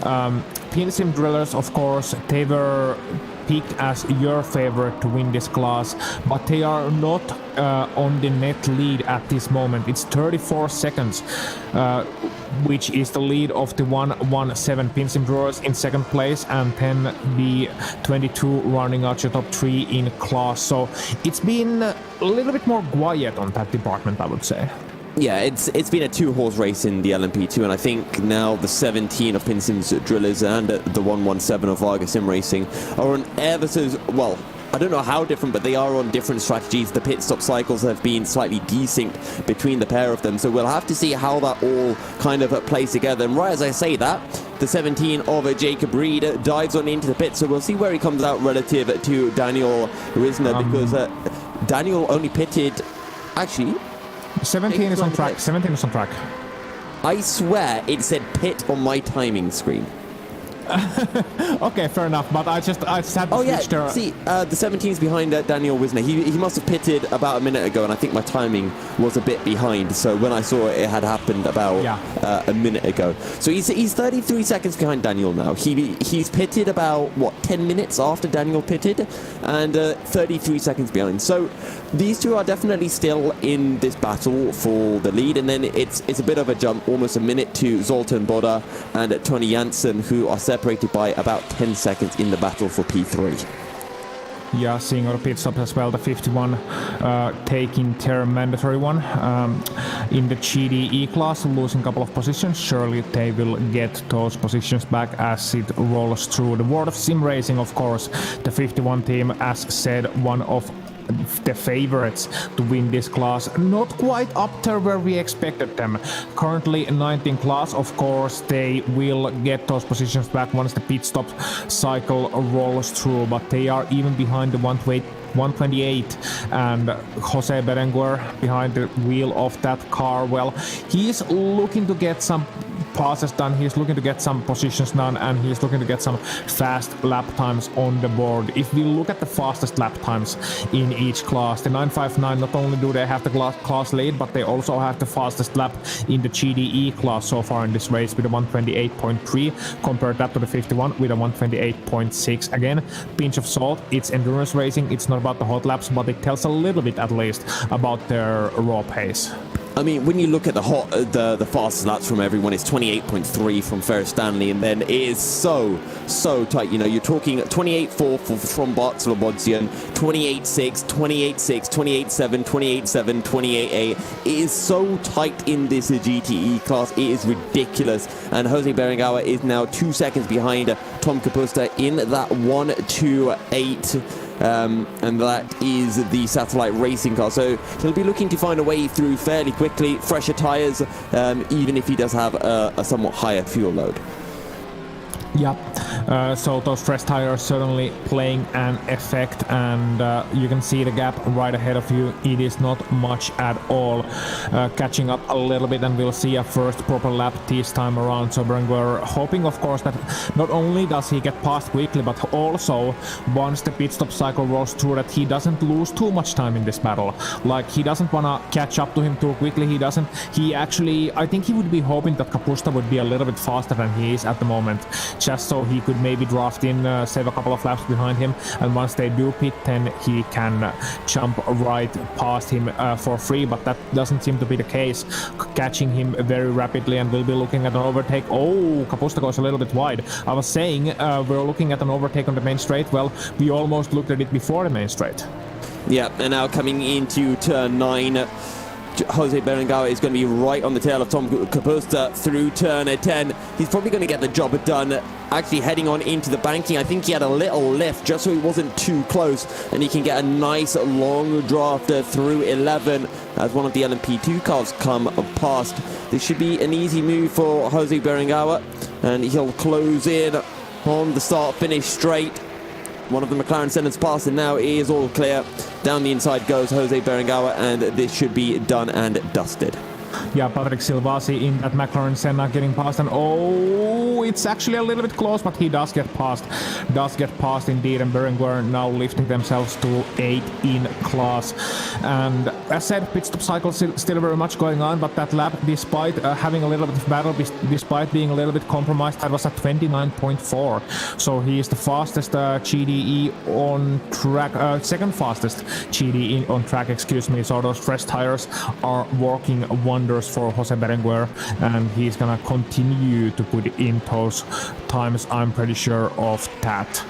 Sim Drillers, of course, they were picked as your favorite to win this class, but they are not on the net lead at this moment. It's 34 seconds, which is the lead of the 117 Sim Drillers in second place, and then the 22 running out your top 3 in class. So it's been a little bit more quiet on that department, I would say. Yeah, it's been a 2-horse race in the LMP2, and I think now the 17 of Sim's Drillers and the 117 of Vargas Sim Racing are on ever so, well, I don't know how different, but they are on different strategies. The pit stop cycles have been slightly desynced between the pair of them, so we'll have to see how that all kind of plays together. And right as I say that, The 17 of Jacob Reed dives on into the pit, so we'll see where he comes out relative to Daniel Risner, because Daniel only pitted... Actually... 17 is on track. 17 is on track. I swear it said pit on my timing screen. Okay, fair enough, but I just had to switch there. See, the 17 is behind Daniel Wisner. He must have pitted about a minute ago, and I think my timing was a bit behind. So when I saw it had happened about a minute ago. So he's 33 seconds behind Daniel now. He's pitted about, 10 minutes after Daniel pitted, and 33 seconds behind. So these two are definitely still in this battle for the lead, and then it's a bit of a jump, almost a minute to Zoltan Boda and Tony Jansen, who are separated by about 10 seconds in the battle for P3. Yeah, seeing our pit stops as well, the 51 taking their mandatory one in the GDE class, losing a couple of positions. Surely they will get those positions back as it rolls through the world of sim racing. Of course, the 51 team, as said, one of the favorites to win this class, not quite up there where we expected them. Currently 19 class, of course they will get those positions back once the pit stop cycle rolls through, but they are even behind the 128, and Jose Berenguer behind the wheel of that car. Well, he's looking to get some passes done, he's looking to get some positions done, and he's looking to get some fast lap times on the board. If we look at the fastest lap times in each class, the 959, not only do they have the class lead, but they also have the fastest lap in the GDE class so far in this race with a 128.3. Compare that to the 51 with a 128.6. Again, pinch of salt, it's endurance racing, it's not about the hot laps, but it tells a little bit at least about their raw pace. I mean, when you look at the fastest laps from everyone, it's 28.3 from Ferris Stanley, and then it is so tight. You know, you're talking 28.4 from Bart Slobodzian, 28.6, 28.6, 28.7, 28.7, 28.8. It is so tight in this GTE class. It is ridiculous. And Jose Berenguer is now 2 seconds behind Tom Kapusta in that 1.28. And that is the satellite racing car, so he'll be looking to find a way through fairly quickly, fresher tyres, even if he does have a somewhat higher fuel load. Yeah, so those fresh tires certainly playing an effect, and you can see the gap right ahead of you. It is not much at all. Catching up a little bit, and we'll see a first proper lap this time around. So we're hoping, of course, that not only does he get past quickly, but also once the pit stop cycle rolls through, that he doesn't lose too much time in this battle. Like, he doesn't want to catch up to him too quickly. He actually, I think he would be hoping that Kapusta would be a little bit faster than he is at the moment, just so he could maybe draft in, save a couple of laps behind him, and once they do pit, then he can jump right past him for free, but that doesn't seem to be the case. Catching him very rapidly, and we'll be looking at an overtake. Oh, Kapusta goes a little bit wide. I was saying we're looking at an overtake on the main straight. Well, we almost looked at it before the main straight. Yeah, and now coming into turn 9, Jose Berenguer is going to be right on the tail of Tom Kapusta through turn 10. He's probably going to get the job done, actually heading on into the banking. I think he had a little lift just so he wasn't too close, and he can get a nice long draft through 11 as one of the LMP2 cars come past. This should be an easy move for Jose Berenguer, and he'll close in on the start-finish straight. One of the McLaren Senners passing now is all clear. Down the inside goes Jose Berenguer, and this should be done and dusted. Yeah, Patrick Silvasi in that McLaren Senna getting past, and oh, it's actually a little bit close, but he does get past. Indeed, and Berenguer now lifting themselves to 8 in class. And as said, pit stop cycle still very much going on, but that lap, despite having a little bit of battle, despite being a little bit compromised, that was at 29.4. So he is the fastest GDE on track, second fastest GDE on track, excuse me. So those fresh tires are working wonders for Jose Berenguer, and he's gonna continue to put in those times, I'm pretty sure of that.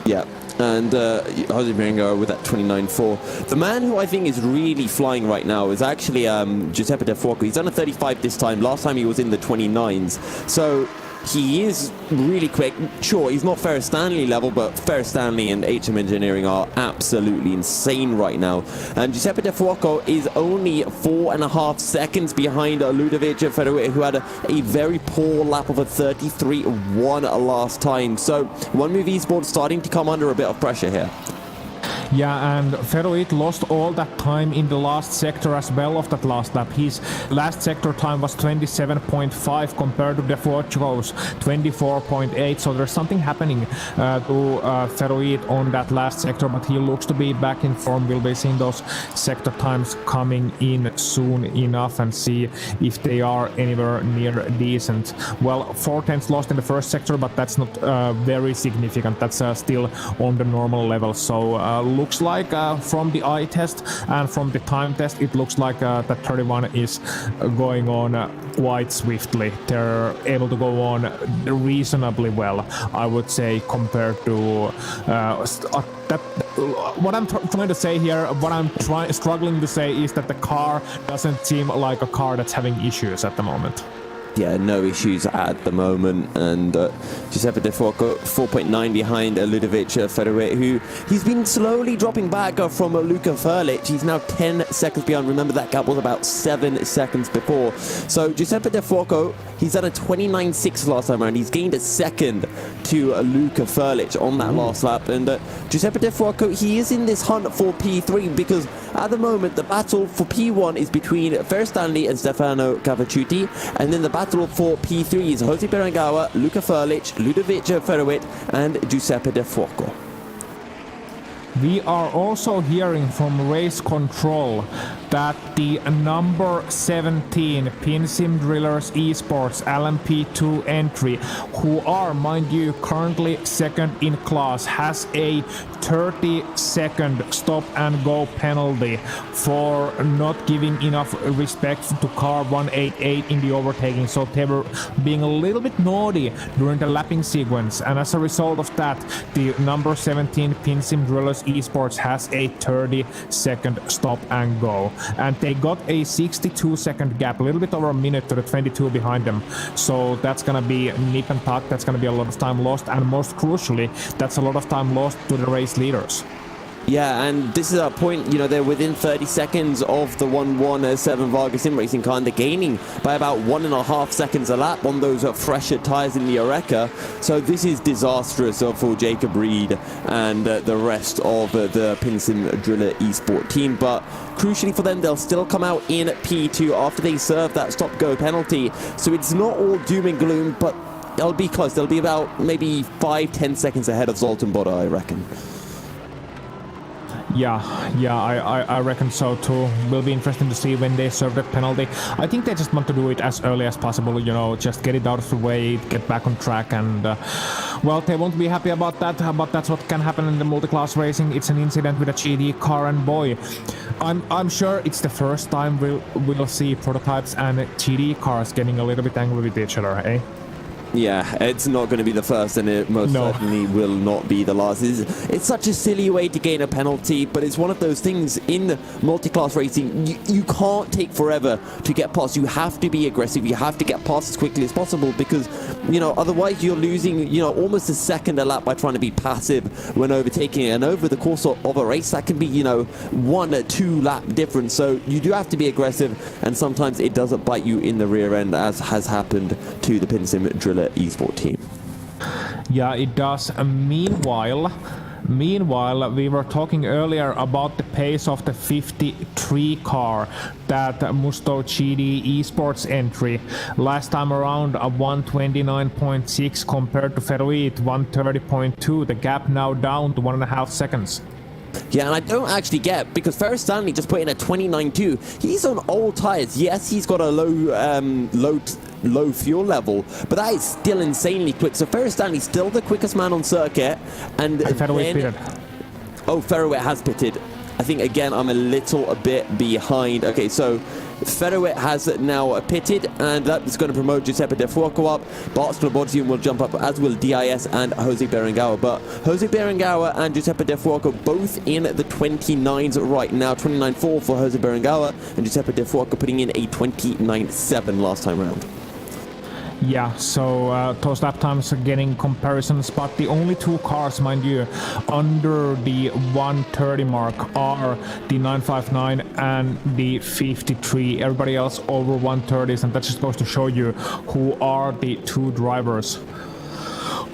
Yeah. And Jose Berenguer with that 29.4. The man who I think is really flying right now is actually Giuseppe De Fuoco. He's done a 35 this time. Last time he was in the 29s. So he is really quick. Sure, he's not Ferris Stanley level, but Ferris Stanley and HM Engineering are absolutely insane right now. And Giuseppe De Fuoco is only 4.5 seconds behind Ludovic Feruet, who had a very poor lap of a 33.1 last time. So One Move Esports starting to come under a bit of pressure here. Yeah, and Feruet lost all that time in the last sector as well of that last lap. His last sector time was 27.5 compared to De Fuoco's 24.8, so there's something happening to Feruet on that last sector, but he looks to be back in form. We'll be seeing those sector times coming in soon enough and see if they are anywhere near decent. Well, 4/10 lost in the first sector, but that's not very significant. That's still on the normal level, so looks like from the eye test and from the time test, it looks like that 31 is going on quite swiftly. They're able to go on reasonably well, I would say, compared to that. What I'm trying to say here, what I'm struggling to say is that the car doesn't seem like a car that's having issues at the moment. Yeah, no issues at the moment, and Giuseppe De Fuoco 4.9 behind Ludovic Feruet, who he's been slowly dropping back from Luca Furlich. He's now 10 seconds behind. Remember, that gap was about 7 seconds before. So Giuseppe De Fuoco, he's at a 29.6 last time around. He's gained a second to Luca Furlich on that last lap, and Giuseppe De Fuoco, he is in this hunt for P3 because at the moment the battle for P1 is between Ferris Stanley and Stefano Cavacciuti, and then the battle for P3 is Jose Berengawa, Luca Furlich, Ludovic Feruet, and Giuseppe De Fuoco. We are also hearing from race control that the number 17 Pin Sim Drillers Esports LMP2 entry, who are, mind you, currently second in class, has a 30-second stop and go penalty for not giving enough respect to car 188 in the overtaking. So they were being a little bit naughty during the lapping sequence, and as a result of that, the number 17 Pin Sim Drillers Esports has a 30-second stop and go. And they got a 62-second gap, a little bit over a minute to the 22 behind them. So that's going to be nip and tuck. That's going to be a lot of time lost. And most crucially, that's a lot of time lost to the race leaders. Yeah, and this is our point, you know, they're within 30 seconds of the 117 Vargas Sim Racing car, and they're gaining by about 1.5 seconds a lap on those fresher tyres in the Oreca. So this is disastrous for Jacob Reed and the rest of the Pin Sim Driller Esport team. But crucially for them, they'll still come out in P2 after they serve that stop-go penalty. So it's not all doom and gloom, but they'll be close. They'll be about maybe 5-10 seconds ahead of Zoltan Boda, I reckon. Yeah, I reckon so too. Will be interesting to see when they serve that penalty. I think they just want to do it as early as possible, you know, just get it out of the way, get back on track, and well, they won't be happy about that, but that's what can happen in the multi-class racing. It's an incident with a GD car, and boy, I'm sure it's the first time we'll see prototypes and GD cars getting a little bit angry with each other, eh? Yeah, it's not going to be the first, and it most certainly will not be the last. It's such a silly way to gain a penalty, but it's one of those things in multi-class racing. You can't take forever to get past. You have to be aggressive. You have to get past as quickly as possible because, you know, otherwise you're losing, you know, almost a second a lap by trying to be passive when overtaking. And over the course of a race, that can be, you know, 1 or 2 lap difference. So you do have to be aggressive, and sometimes it doesn't bite you in the rear end, as has happened to the Pin Sim Driller Esport team. Yeah, it does. Meanwhile, we were talking earlier about the pace of the 53 car, that Musto GD Esports entry. Last time around, a 129.6 compared to Feruet 130.2. The gap now down to 1.5 seconds. Yeah, and I don't actually get, because Ferris Stanley just put in a 29.2. He's on old tyres. Yes, he's got a low fuel level, but that is still insanely quick. So Ferris Stanley's still the quickest man on circuit, and Feruet pitted. Oh, Feruet has pitted. I think, again, I'm a bit behind. Okay, so Feruet has now pitted, and that is going to promote Giuseppe De Fuoco up. Bartolo Podium will jump up, as will DIS and Jose Berengawa. But Jose Berengawa and Giuseppe De Fuoco both in the 29s right now. 29.4 for Jose Berengawa, and Giuseppe De Fuoco putting in a 29.7 last time round. Yeah, so those lap times are getting comparisons, but the only two cars, mind you, under the 130 mark are the 959 and the 53. Everybody else over 130s, and that just goes to show you who are the two drivers.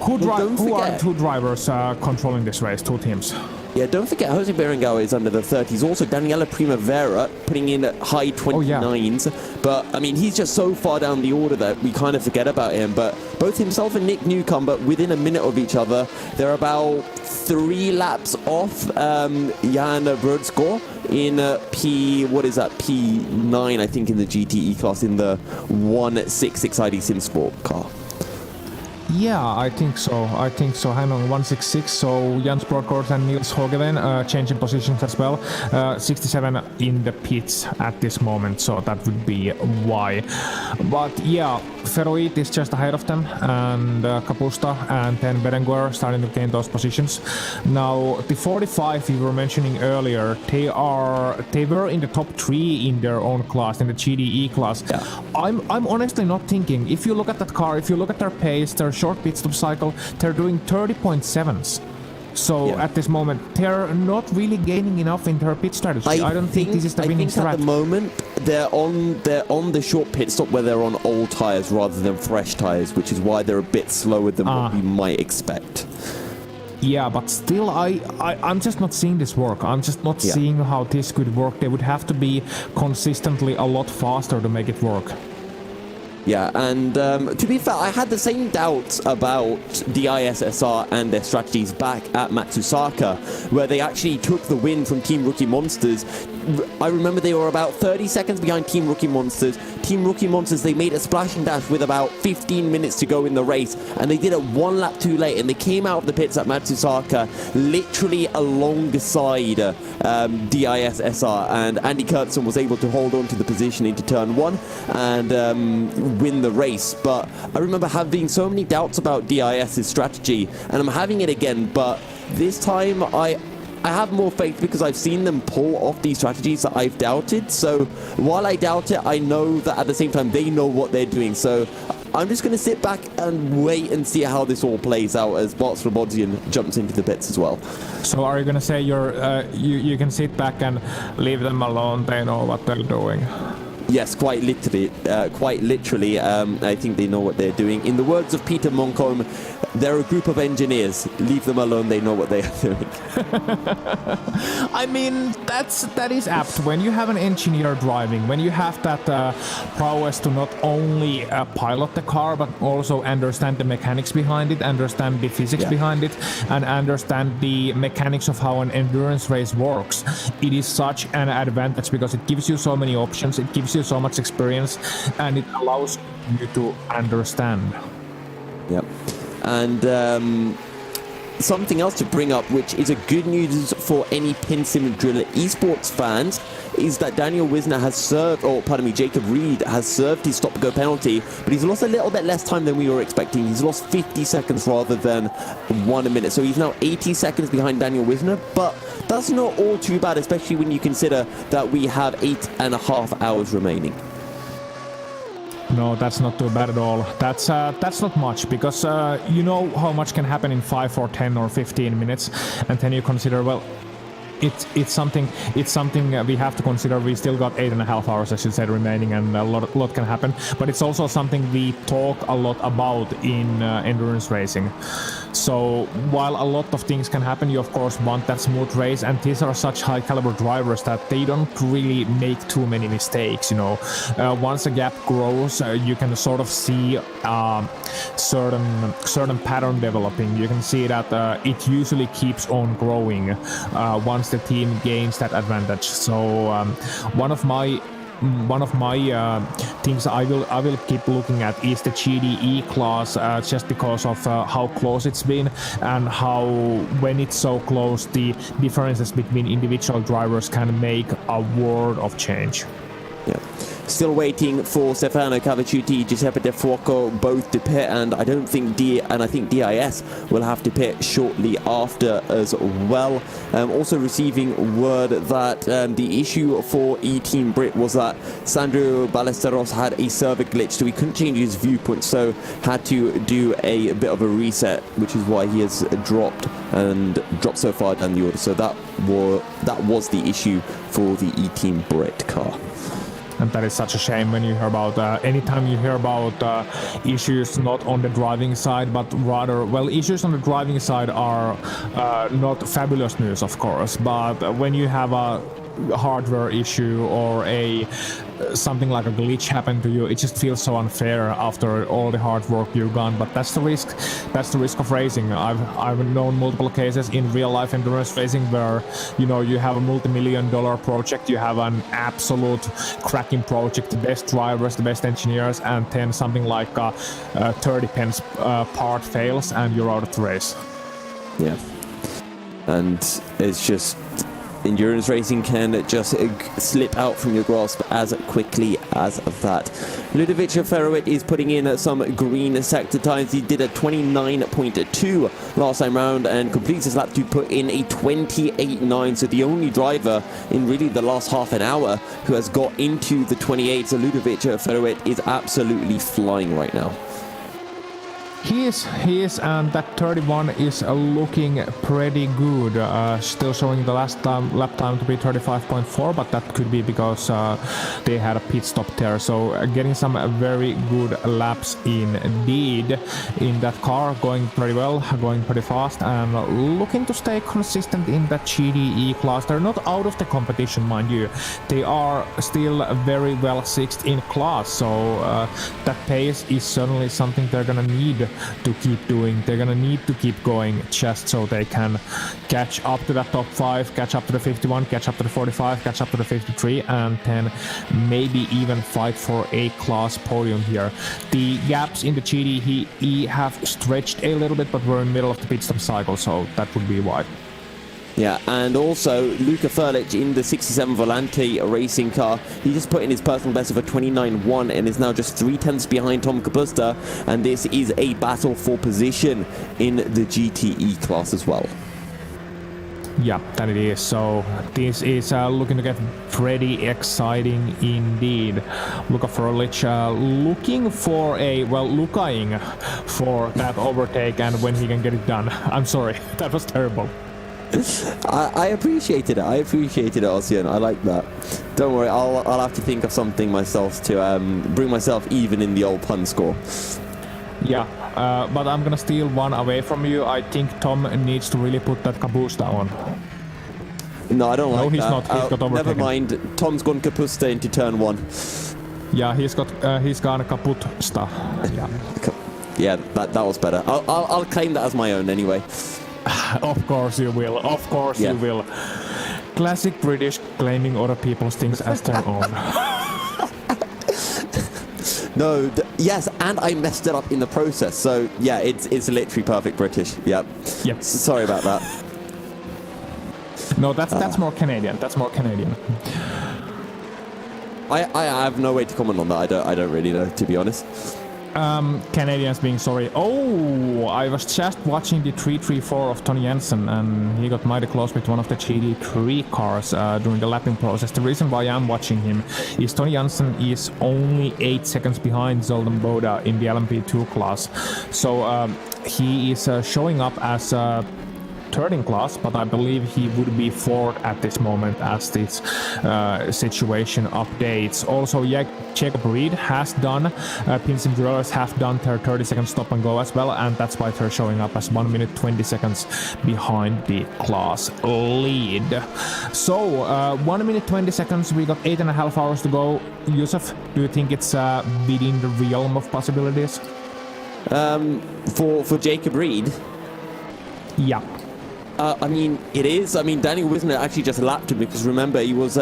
Who are the two drivers controlling this race? Two teams. Yeah, don't forget Jose Berenguer is under the 30s. Also, Daniela Primavera putting in high 29s. But, I mean, he's just so far down the order that we kind of forget about him. But both himself and Nick Newcomb, within a minute of each other, they're about 3 laps off Jan Brodsko in P9, I think, in the GTE class, in the 166 ID Sim Sport car. Yeah, I think so. Hang on, 166. So Jans Brockort and Niels Hogeven changing positions as well. 67 in the pits at this moment, so that would be why. But yeah, Feroit is just ahead of them, and Kapusta and then Berenguer starting to gain those positions. Now, the 45 we were mentioning earlier, they were in the top 3 in their own class, in the GDE class. Yeah. I'm honestly not thinking. If you look at that car, if you look at their pace, their short pit stop cycle, they're doing 30.7s. So at this moment, they're not really gaining enough in their pit strategy. I don't think this is the winning strat. At the moment, they're on the short pit stop where they're on old tires rather than fresh tires, which is why they're a bit slower than what we might expect. Yeah, but still, I'm just not seeing this work. I'm just not seeing how this could work. They would have to be consistently a lot faster to make it work. Yeah, and to be fair, I had the same doubts about DISSR and their strategies back at Matsusaka, where they actually took the win from Team Rookie Monsters. I remember they were about 30 seconds behind Team Rookie Monsters. Team Rookie Monsters, they made a splash and dash with about 15 minutes to go in the race, and they did it 1 lap too late, and they came out of the pits at Matsusaka literally alongside DISSR, and Andy Kurtzson was able to hold on to the position into turn 1 and win the race. But I remember having so many doubts about DIS's strategy, and I'm having it again, but this time I have more faith because I've seen them pull off these strategies that I've doubted. So while I doubt it, I know that at the same time they know what they're doing. So I'm just going to sit back and wait and see how this all plays out as Bart Slobodian jumps into the pits as well. So are you going to say you can sit back and leave them alone? They know what they're doing. Yes, quite literally. I think they know what they're doing. In the words of Peter Moncombe, they're a group of engineers. Leave them alone. They know what they are doing. I mean, that is apt. When you have an engineer driving, when you have that prowess to not only pilot the car, but also understand the mechanics behind it, understand the physics behind it, and understand the mechanics of how an endurance race works, it is such an advantage because it gives you so many options. It gives you so much experience, and it allows you to understand. Yep. And something else to bring up, which is a good news for any Pin Sim Driller esports fans, is that Daniel Wisner has served, Jacob Reed has served his stop-go penalty, but he's lost a little bit less time than we were expecting. He's lost 50 seconds rather than 1 minute, so he's now 80 seconds behind Daniel Wisner, but that's not all too bad, especially when you consider that we have 8.5 hours remaining. No, that's not too bad at all. That's not much, because you know how much can happen in 5 or 10 or 15 minutes, and then you consider, well, it's something we have to consider. We still got 8.5 hours, as you said, remaining, and a lot can happen. But it's also something we talk a lot about in endurance racing. So while a lot of things can happen, you of course want that smooth race, and these are such high caliber drivers that they don't really make too many mistakes. You know, once a gap grows, you can sort of see certain pattern developing. You can see that it usually keeps on growing once the team gains that advantage. So one of my things I will keep looking at is the GDE class, just because of how close it's been, and how when it's so close, the differences between individual drivers can make a world of change. Yeah. Still waiting for Stefano Cavacciuti, Giuseppe De Fuoco both to pit, and I think DIS will have to pit shortly after as well. Also receiving word that the issue for E-Team Brit was that Sandro Ballesteros had a server glitch, so he couldn't change his viewpoint, so had to do a bit of a reset, which is why he has dropped so far down the order. So that was the issue for the E-Team Brit car. And that is such a shame when you hear about, anytime you hear about issues not on the driving side, but rather, well, issues on the driving side are not fabulous news, of course, but when you have a hardware issue or something like a glitch happen to you, it just feels so unfair after all the hard work you've done. But that's the risk of racing. I've known multiple cases in real life endurance racing where you have a multi-million-dollar project, you have an absolute cracking project, the best drivers, the best engineers, and then something like 30 pence part fails and you're out of the race. Yeah, and it's just endurance racing can just slip out from your grasp as quickly as that. Ludovic Ferroet is putting in some green sector times. He did a 29.2 last time round and completes his lap to put in a 28.9. So the only driver in really the last half an hour who has got into the 28. So Ludovic Ferroet is absolutely flying right now. He is, and that 31 is looking pretty good. Still showing the last lap time to be 35.4, but that could be because they had a pit stop there. So getting some very good laps indeed in that car, going pretty well, going pretty fast, and looking to stay consistent in that GTE class. They're not out of the competition, mind you. They are still very well sixth in class, so that pace is certainly something they're gonna need to keep doing. They're gonna need to keep going just so they can catch up to that top 5, catch up to the 51, catch up to the 45, catch up to the 53, and then maybe even fight for a class podium here. The gaps in the GTE have stretched a little bit, but we're in the middle of the pit stop cycle, so that would be why. Yeah, and also Luca Furlich in the 67 Volante racing car. He just put in his personal best of a 29.1 and is now just 0.3 behind Tom Kapusta. And this is a battle for position in the GTE class as well. Yeah, that it is. So this is looking to get pretty exciting indeed. Luca Furlich looking for looking for that overtake and when he can get it done. I'm sorry, that was terrible. I appreciated it. Ossian. I like that. Don't worry, I'll have to think of something myself to bring myself even in the old pun score. Yeah, but I'm gonna steal one away from you. I think Tom needs to really put that Kapusta on. No, I don't like that. No, he's not. He's got overtaken. Never mind. Tom's gone Kapusta into turn 1. Yeah, he's gone Kapusta. Yeah. Yeah, that was better. I'll claim that as my own anyway. Of course you will. You will. Classic British, claiming other people's things as their own. No, yes, and I messed it up in the process. So yeah, it's literally perfect British. Yep. Sorry about that. No, that's more Canadian. I have no way to comment on that. I don't really know, to be honest. Canadians being sorry. Oh, I was just watching the 334 of Tony Jensen, and he got mighty close with one of the GT3 cars during the lapping process. The reason why I'm watching him is Tony Jensen is only 8 seconds behind Zoltan Boda in the LMP2 class. So he is showing up as third in class, but I believe he would be fourth at this moment as this situation updates. Also, Checkered has done, Pins and Drillers have done their 30-second stop and go as well, and that's why they're showing up as 1 minute 20 seconds behind the class lead. So 1 minute 20 seconds, we got 8.5 hours to go. Yusuf, do you think it's within the realm of possibilities? For Jacob Reed? Yeah. I mean, it is. I mean, Daniel Wisner actually just lapped him because remember he was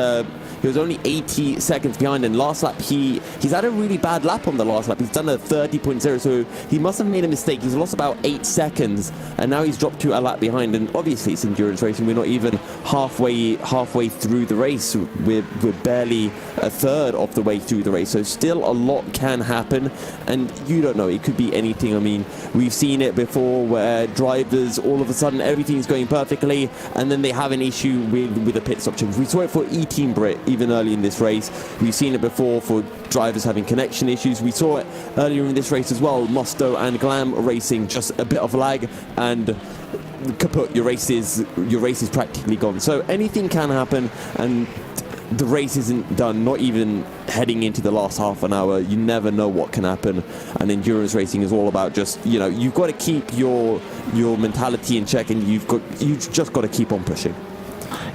He was only 80 seconds behind, and last lap he's had a really bad lap on the last lap. He's done a 30.0, so he must have made a mistake. He's lost about 8 seconds, and now he's dropped to a lap behind. And obviously it's endurance racing. We're not even halfway through the race. We're barely a third of the way through the race, so still a lot can happen, and you don't know, it could be anything. I mean, we've seen it before where drivers, all of a sudden everything's going perfectly, and then they have an issue with a pit stop change. We saw it for E-Team Brit even early in this race. We've seen it before for drivers having connection issues. We saw it earlier in this race as well, Musto and Glam racing, just a bit of lag, and kaput, your race is practically gone. So anything can happen, and the race isn't done, not even heading into the last half an hour. You never know what can happen, and endurance racing is all about just, you know, you've got to keep your mentality in check, and you've just got to keep on pushing.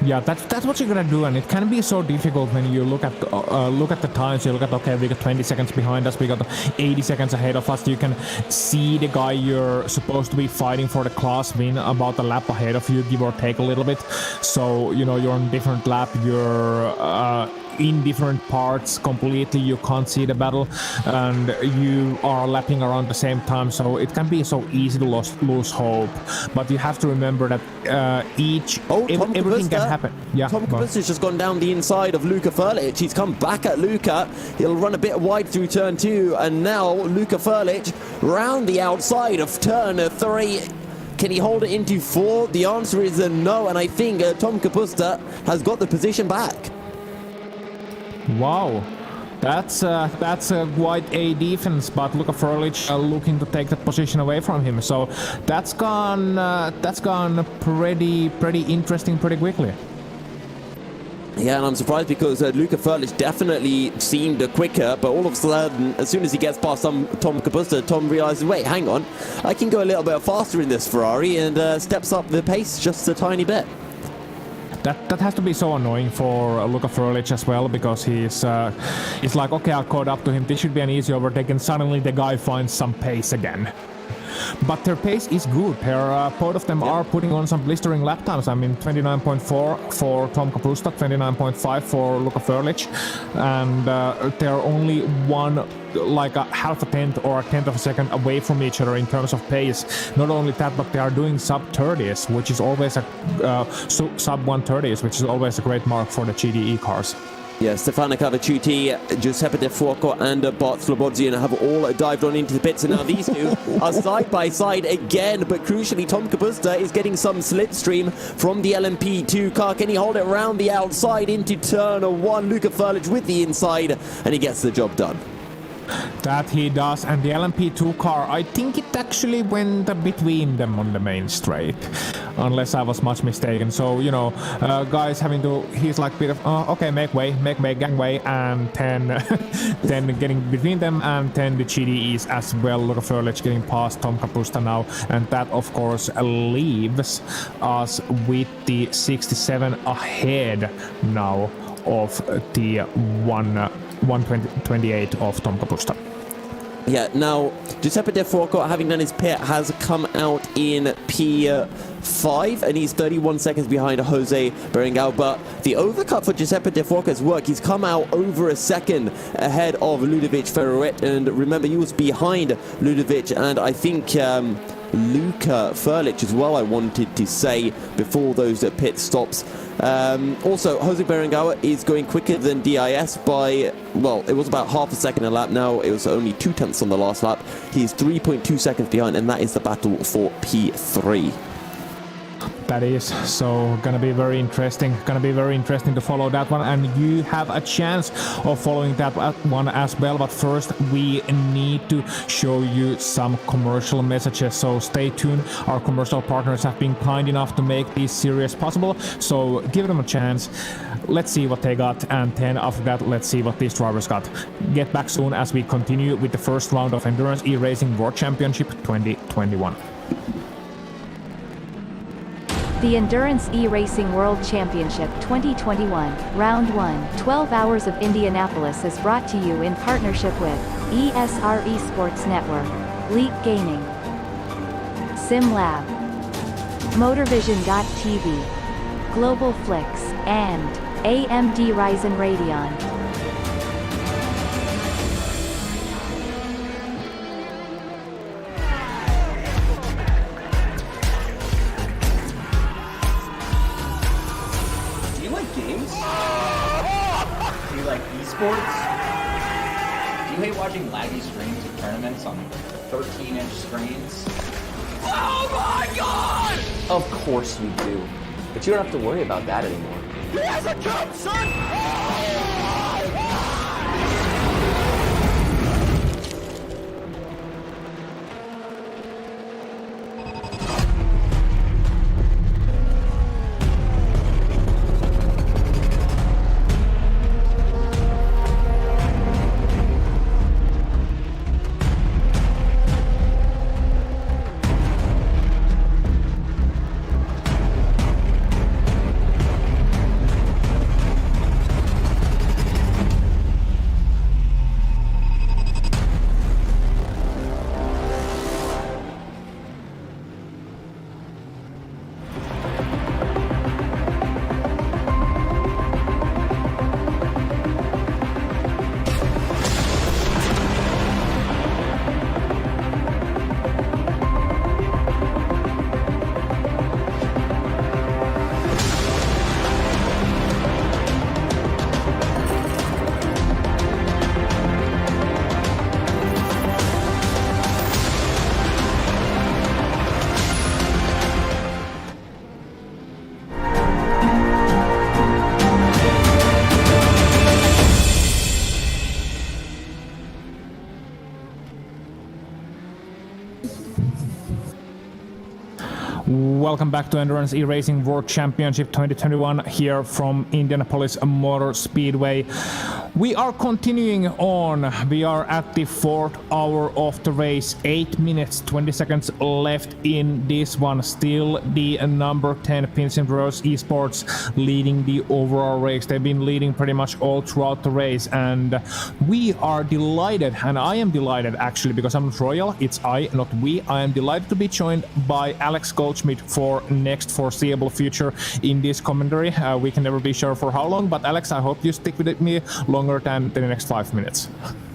Yeah, that's what you're gonna do, and it can be so difficult when you look at the times. You look at, okay, we got 20 seconds behind us, we got 80 seconds ahead of us. You can see the guy you're supposed to be fighting for the class win about a lap ahead of you, give or take a little bit. So, you know, you're on a different lap, you're in different parts completely, you can't see the battle, and you are lapping around the same time, so it can be so easy to lose hope. But you have to remember that everything can happen. Yeah, Tom Kapusta's just gone down the inside of Luka Furlic. He's come back at Luka. He'll run a bit wide through turn 2, and now Luka Furlic round the outside of turn 3. Can he hold it into 4? The answer is no, and I think Tom Kapusta has got the position back. Wow, that's quite a defense, but Luka Furlic looking to take that position away from him. So that's gone pretty interesting pretty quickly. Yeah, and I'm surprised because Luka Furlic definitely seemed quicker, but all of a sudden, as soon as he gets past Tom Kapusta, Tom realizes, wait, hang on, I can go a little bit faster in this Ferrari, and steps up the pace just a tiny bit. That has to be so annoying for Luka Furlic as well, because he's like, okay, I caught up to him, this should be an easy overtake, and suddenly the guy finds some pace again. But their pace is good. Both of them are putting on some blistering lap times. I mean, 29.4 for Tom Kapusta, 29.5 for Luka Furlic, and they're only like a half a tenth or a tenth of a second away from each other in terms of pace. Not only that, but they are doing sub 30s, which is always a sub 130s, which is always a great mark for the GTE cars. Yeah, Stefano Cavacciuti, Giuseppe De Fuoco and Bart Slobodzian have all dived on into the pits, and now these two are side by side again, but crucially Tom Kapusta is getting some slipstream from the LMP2 car. Can he hold it around the outside into turn 1? Luka Furlic with the inside, and he gets the job done. That he does, and the LMP2 car, I think it actually went between them on the main straight, unless I was much mistaken. So, you know, guys having to, he's like a bit of, okay, make way, gangway, and then getting between them, and then the GDEs as well. Luka Furlic getting past Tom Kapusta now, and that of course leaves us with the 67 ahead now of the 128 of Tom Kapusta. Yeah, now Giuseppe De Fuoco, having done his pit, has come out in P5, and he's 31 seconds behind Jose Berengao. But the overcut for Giuseppe De Fuoco's work, he's come out over a second ahead of Ludovic Ferroet, and remember, he was behind Ludovic, and I think Luka Furlic as well, I wanted to say, before those pit stops. Also, Jose Berengao is going quicker than DIS by, well, it was about half a second a lap. Now it was only 2/10 on the last lap. He's 3.2 seconds behind, and that is the battle for P3. That is so gonna be very interesting. Gonna be very interesting to follow that one, and you have a chance of following that one as well. But first, we need to show you some commercial messages. So stay tuned. Our commercial partners have been kind enough to make this series possible. So give them a chance. Let's see what they got, and then after that, let's see what these drivers got. Get back soon as we continue with the first round of Endurance E-Racing World Championship 2021. The Endurance E-Racing World Championship 2021, Round 1, 12 Hours of Indianapolis is brought to you in partnership with ESR Esports Network, Leap Gaming, SimLab, MotorVision.tv, Global Flix, and AMD Ryzen Radeon. Do you like games? Do you like esports? Do you hate watching laggy streams of tournaments on 13-inch screens? Oh my god! Of course you do. But you don't have to worry about that anymore. He has a jump, son! Welcome back to Endurance E-Racing World Championship 2021 here from Indianapolis Motor Speedway. We are continuing on. We are at the 4th hour of the race. 8 minutes, 20 seconds left in this one. Still the number 10 Pinsim Bros Esports leading the overall race. They've been leading pretty much all throughout the race. And we are delighted, and I am delighted actually, because I'm not royal. It's I, not we. I am delighted to be joined by Alex Goldschmidt for next foreseeable future in this commentary. We can never be sure for how long, but Alex, I hope you stick with me longer than the next 5 minutes.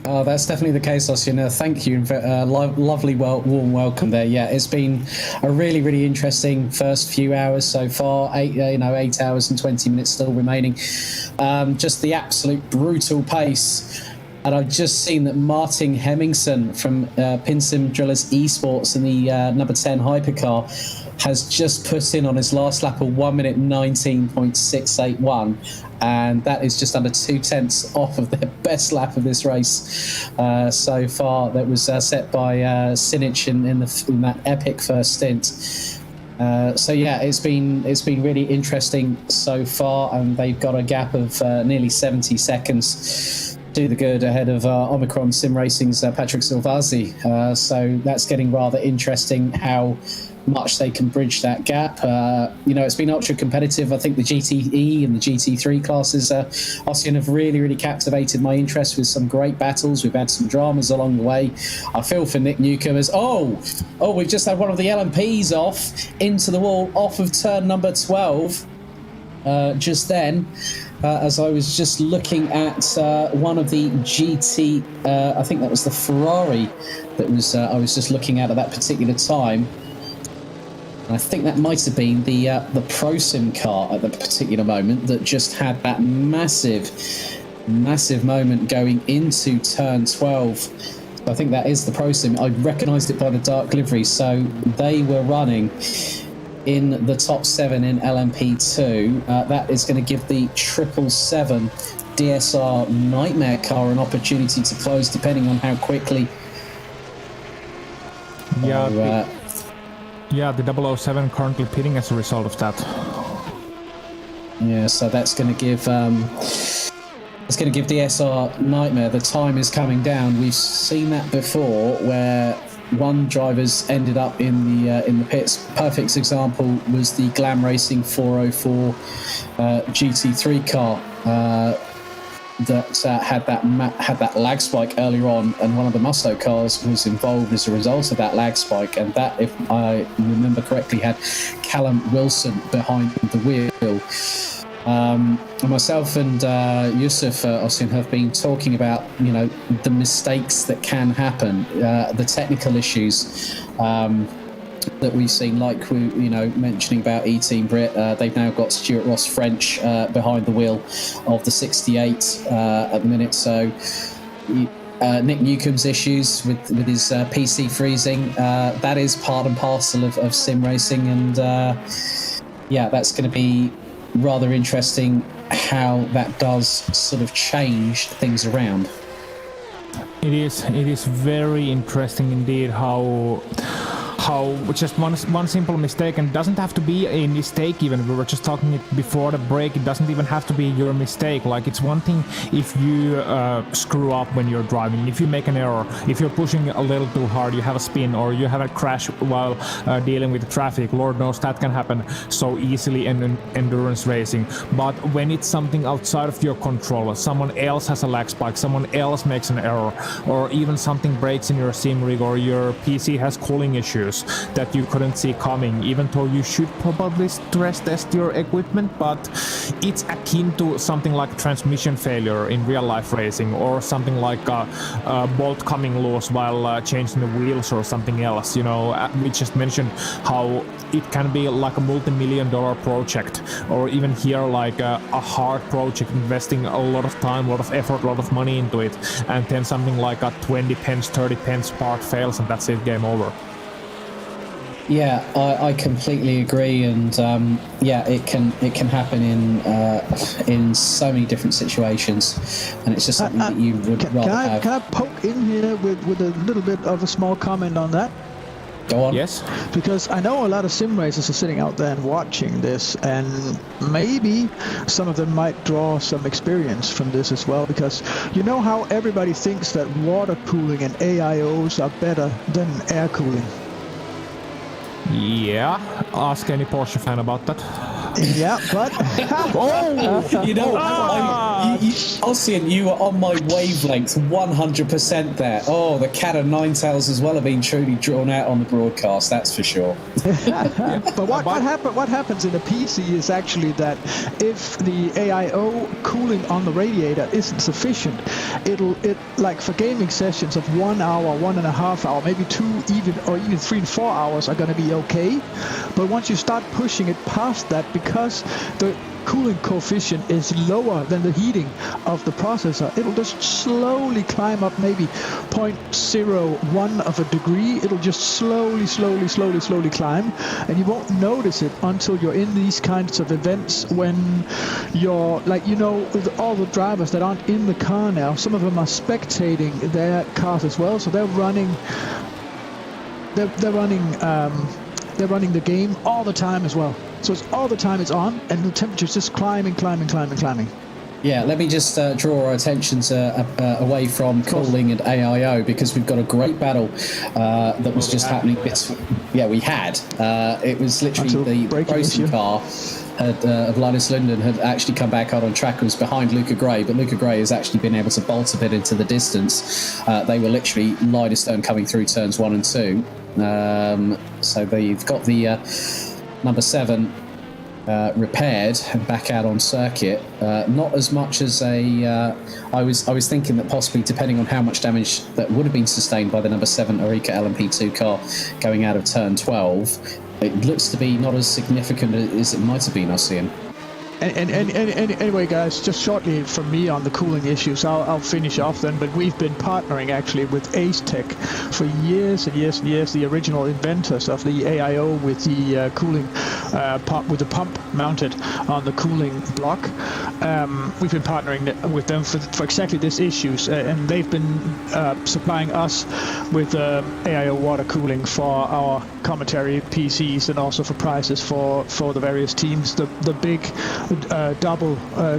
Oh, that's definitely the case, Ossian. Thank you. Lovely, warm welcome there. Yeah, it's been a really, really interesting first few hours so far. 8 hours and 20 minutes still remaining. Just the absolute brutal pace. And I've just seen that Martin Hemmingson from Pinsim Drillers Esports in the number 10 Hypercar has just put in on his last lap a 1 minute 19.681, and that is just under 2/10 off of their best lap of this race so far. That was set by Sinic in that epic first stint. So yeah, it's been really interesting so far, and they've got a gap of nearly 70 seconds. Do the good ahead of Omicron Sim Racing's Patrick Silvazzi. So that's getting rather interesting how much they can bridge that gap. It's been ultra competitive. I think the GTE and the GT3 classes, Ossian, have really, really captivated my interest with some great battles. We've had some dramas along the way. I feel for Nick Newcomb as, we've just had one of the LMPs off into the wall, off of turn number 12 just then. As I was just looking at one of the GT, I think that was the Ferrari that was I was just looking at that particular time. I think that might have been the ProSim car at that particular moment that just had that massive moment going into turn 12. So I think that is the ProSim. I recognised it by the dark livery. So they were running in the top 7 in LMP2. That is going to give the 777 DSR Nightmare car an opportunity to close, depending on how quickly. The 007 currently pitting as a result of that. Yeah, so that's going to give DSR Nightmare. The time is coming down. We've seen that before, where one driver's ended up in the pits. Perfect example was the Glam Racing 404 GT3 car that had that lag spike earlier on, and one of the Musto cars was involved as a result of that lag spike, and that, if I remember correctly, had Callum Wilson behind the wheel. Myself and Yusuf Osin have been talking about, the mistakes that can happen, the technical issues that we've seen, like we, mentioning about E-Team Brit. They've now got Stuart Ross French behind the wheel of the 68 at the minute. So Nick Newcomb's issues with his PC freezing, that is part and parcel of sim racing, and that's going to be rather interesting how that does sort of change things around. It is very interesting indeed how just one simple mistake, and it doesn't have to be a mistake even. We were just talking it before the break. It doesn't even have to be your mistake. Like, it's one thing if you screw up when you're driving, if you make an error, if you're pushing a little too hard, you have a spin, or you have a crash while dealing with the traffic. Lord knows that can happen so easily in endurance racing. But when it's something outside of your control, someone else has a lag spike, someone else makes an error, or even something breaks in your sim rig, or your PC has cooling issues that you couldn't see coming, even though you should probably stress test your equipment, but it's akin to something like transmission failure in real life racing, or something like a bolt coming loose while changing the wheels, or something else. We just mentioned how it can be like a multi-million-dollar project, or even here like a hard project, investing a lot of time, a lot of effort, a lot of money into it, and then something like a 20 pence, 30 pence part fails, and that's it, game over. Yeah, I completely agree, and it can happen in so many different situations, and it's just something that you would rather have. Can I poke in here with a little bit of a small comment on that? Go on. Yes. Because I know a lot of sim racers are sitting out there and watching this, and maybe some of them might draw some experience from this as well, because you know how everybody thinks that water cooling and AIOs are better than air cooling. Yeah, ask any Porsche fan about that. Yeah, but Ossian, you were on my wavelength 100% there. Oh, the cat of nine tails as well have been truly drawn out on the broadcast, that's for sure. But what happens in a PC is actually that if the AIO cooling on the radiator isn't sufficient, it like for gaming sessions of 1 hour, 1.5 hour, maybe 2 even 3 and 4 hours are going to be okay. But once you start pushing it past that, because the cooling coefficient is lower than the heating of the processor, it'll just slowly climb up, maybe 0.01 of a degree. It'll just slowly climb, and you won't notice it until you're in these kinds of events when you're like, with all the drivers that aren't in the car now, some of them are spectating their cars as well, so they're running the game all the time as well. So it's all the time it's on, and the temperature's just climbing. Yeah, let me just draw our attention away from cooling and AIO, because we've got a great battle that was just happening. We had. It was literally the racing car of Linus Linden had actually come back out on track and was behind Luca Gray, but Luca Gray has actually been able to bolt a bit into the distance. They were literally line astern coming through turns 1 and 2. So they've got the number 7 repaired and back out on circuit. Not as much as I was thinking that possibly, depending on how much damage that would have been sustained by the number 7 Orica LMP2 car going out of turn 12, it looks to be not as significant as it might have been, Ossian. And anyway, guys, just shortly from me on the cooling issues, I'll finish off then. But we've been partnering actually with Ace Tech for years and years and years, the original inventors of the AIO with the cooling pump, with the pump mounted on the cooling block. We've been partnering with them for exactly these issues, and they've been supplying us with AIO water cooling for our commentary PCs, and also for prizes for the various teams. The big double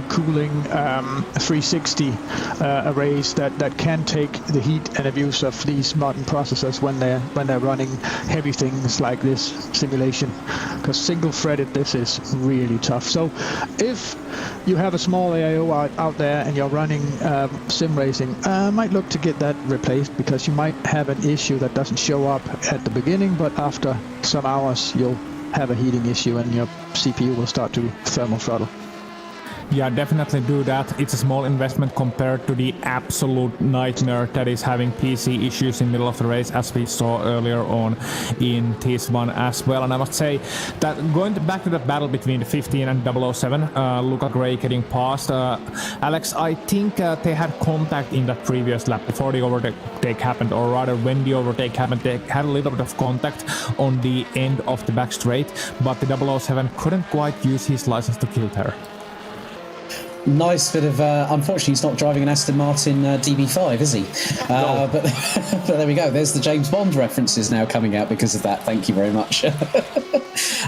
cooling 360 arrays that can take the heat and abuse of these modern processors when they're running heavy things like this simulation, because single threaded this is really tough. So if you have a small AIO out there and you're running sim racing, might look to get that replaced, because you might have an issue that doesn't show up at the beginning, but after some hours you'll have a heating issue and your CPU will start to thermal throttle. Yeah, definitely do that. It's a small investment compared to the absolute nightmare that is having PC issues in the middle of the race, as we saw earlier on in this one as well. And I must say that going back to the battle between the 15 and 007, Luca Gray getting past, Alex, I think they had contact in that previous lap before the overtake happened, or rather when the overtake happened, they had a little bit of contact on the end of the back straight, but the 007 couldn't quite use his license to kill her. Nice bit of, unfortunately he's not driving an Aston Martin DB5, is he? No. But there we go, there's the James Bond references now coming out because of that, thank you very much.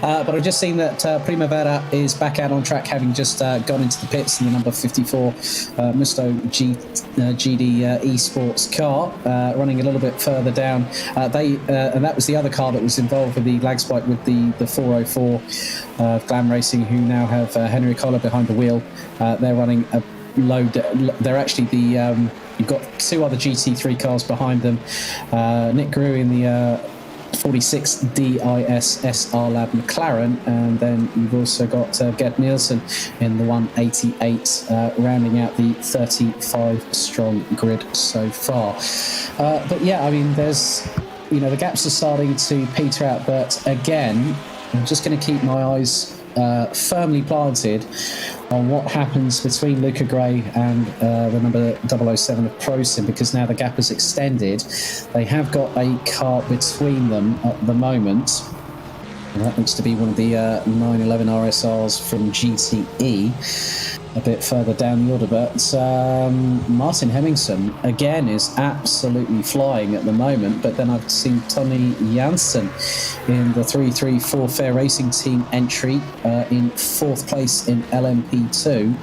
But I've just seen that Primavera is back out on track, having just gone into the pits in the number 54 Musto GD eSports car, running a little bit further down. And that was the other car that was involved with the lag spike with the 404 Glam Racing, who now have Henry Collar behind the wheel. They're running a load. They're actually the. You've got two other GT3 cars behind them. Nick Grew in the 46 DIS SR Lab McLaren, and then you've also got Gerd Nielsen in the 188, rounding out the 35 strong grid so far. But yeah, I mean, there's, the gaps are starting to peter out, but again, I'm just going to keep my eyes firmly planted on what happens between Luca Gray and the number 007 of ProSim, because now the gap is extended. They have got a car between them at the moment. And that looks to be one of the 911 RSRs from GTE. A bit further down the order, but Martin Hemmingsen again is absolutely flying at the moment. But then I've seen Tony Janssen in the 334 Fair Racing Team entry in fourth place in LMP2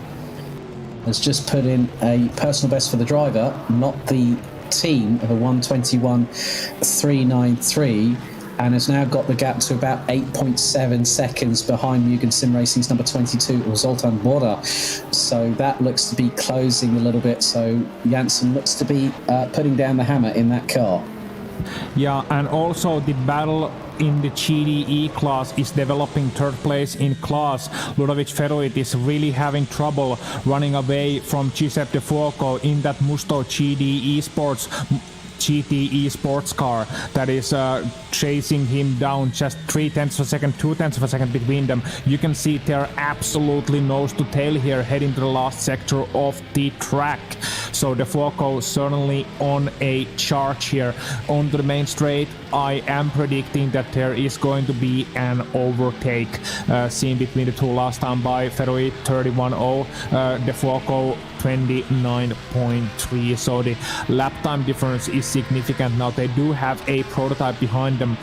has just put in a personal best for the driver, not the team, of a 1:21.393. And has now got the gap to about 8.7 seconds behind Mugen Sim Racing's number 22, Zoltan Bora. So that looks to be closing a little bit. So Janssen looks to be putting down the hammer in that car. Yeah, and also the battle in the GDE class is developing third place in class. Ludovic Feruit is really having trouble running away from Giuseppe De Fuoco in that Musto GDE Sports GTE sports car that is chasing him down, just 0.3 of a second, 0.2 of a second between them. You can see they're absolutely nose to tail here, heading to the last sector of the track. So De Fuoco certainly on a charge here. Onto the main straight, I am predicting that there is going to be an overtake seen between the two last time by Feruit 31.0, De Fuoco 29.3. So the lap time difference is significant. Now they do have a prototype behind them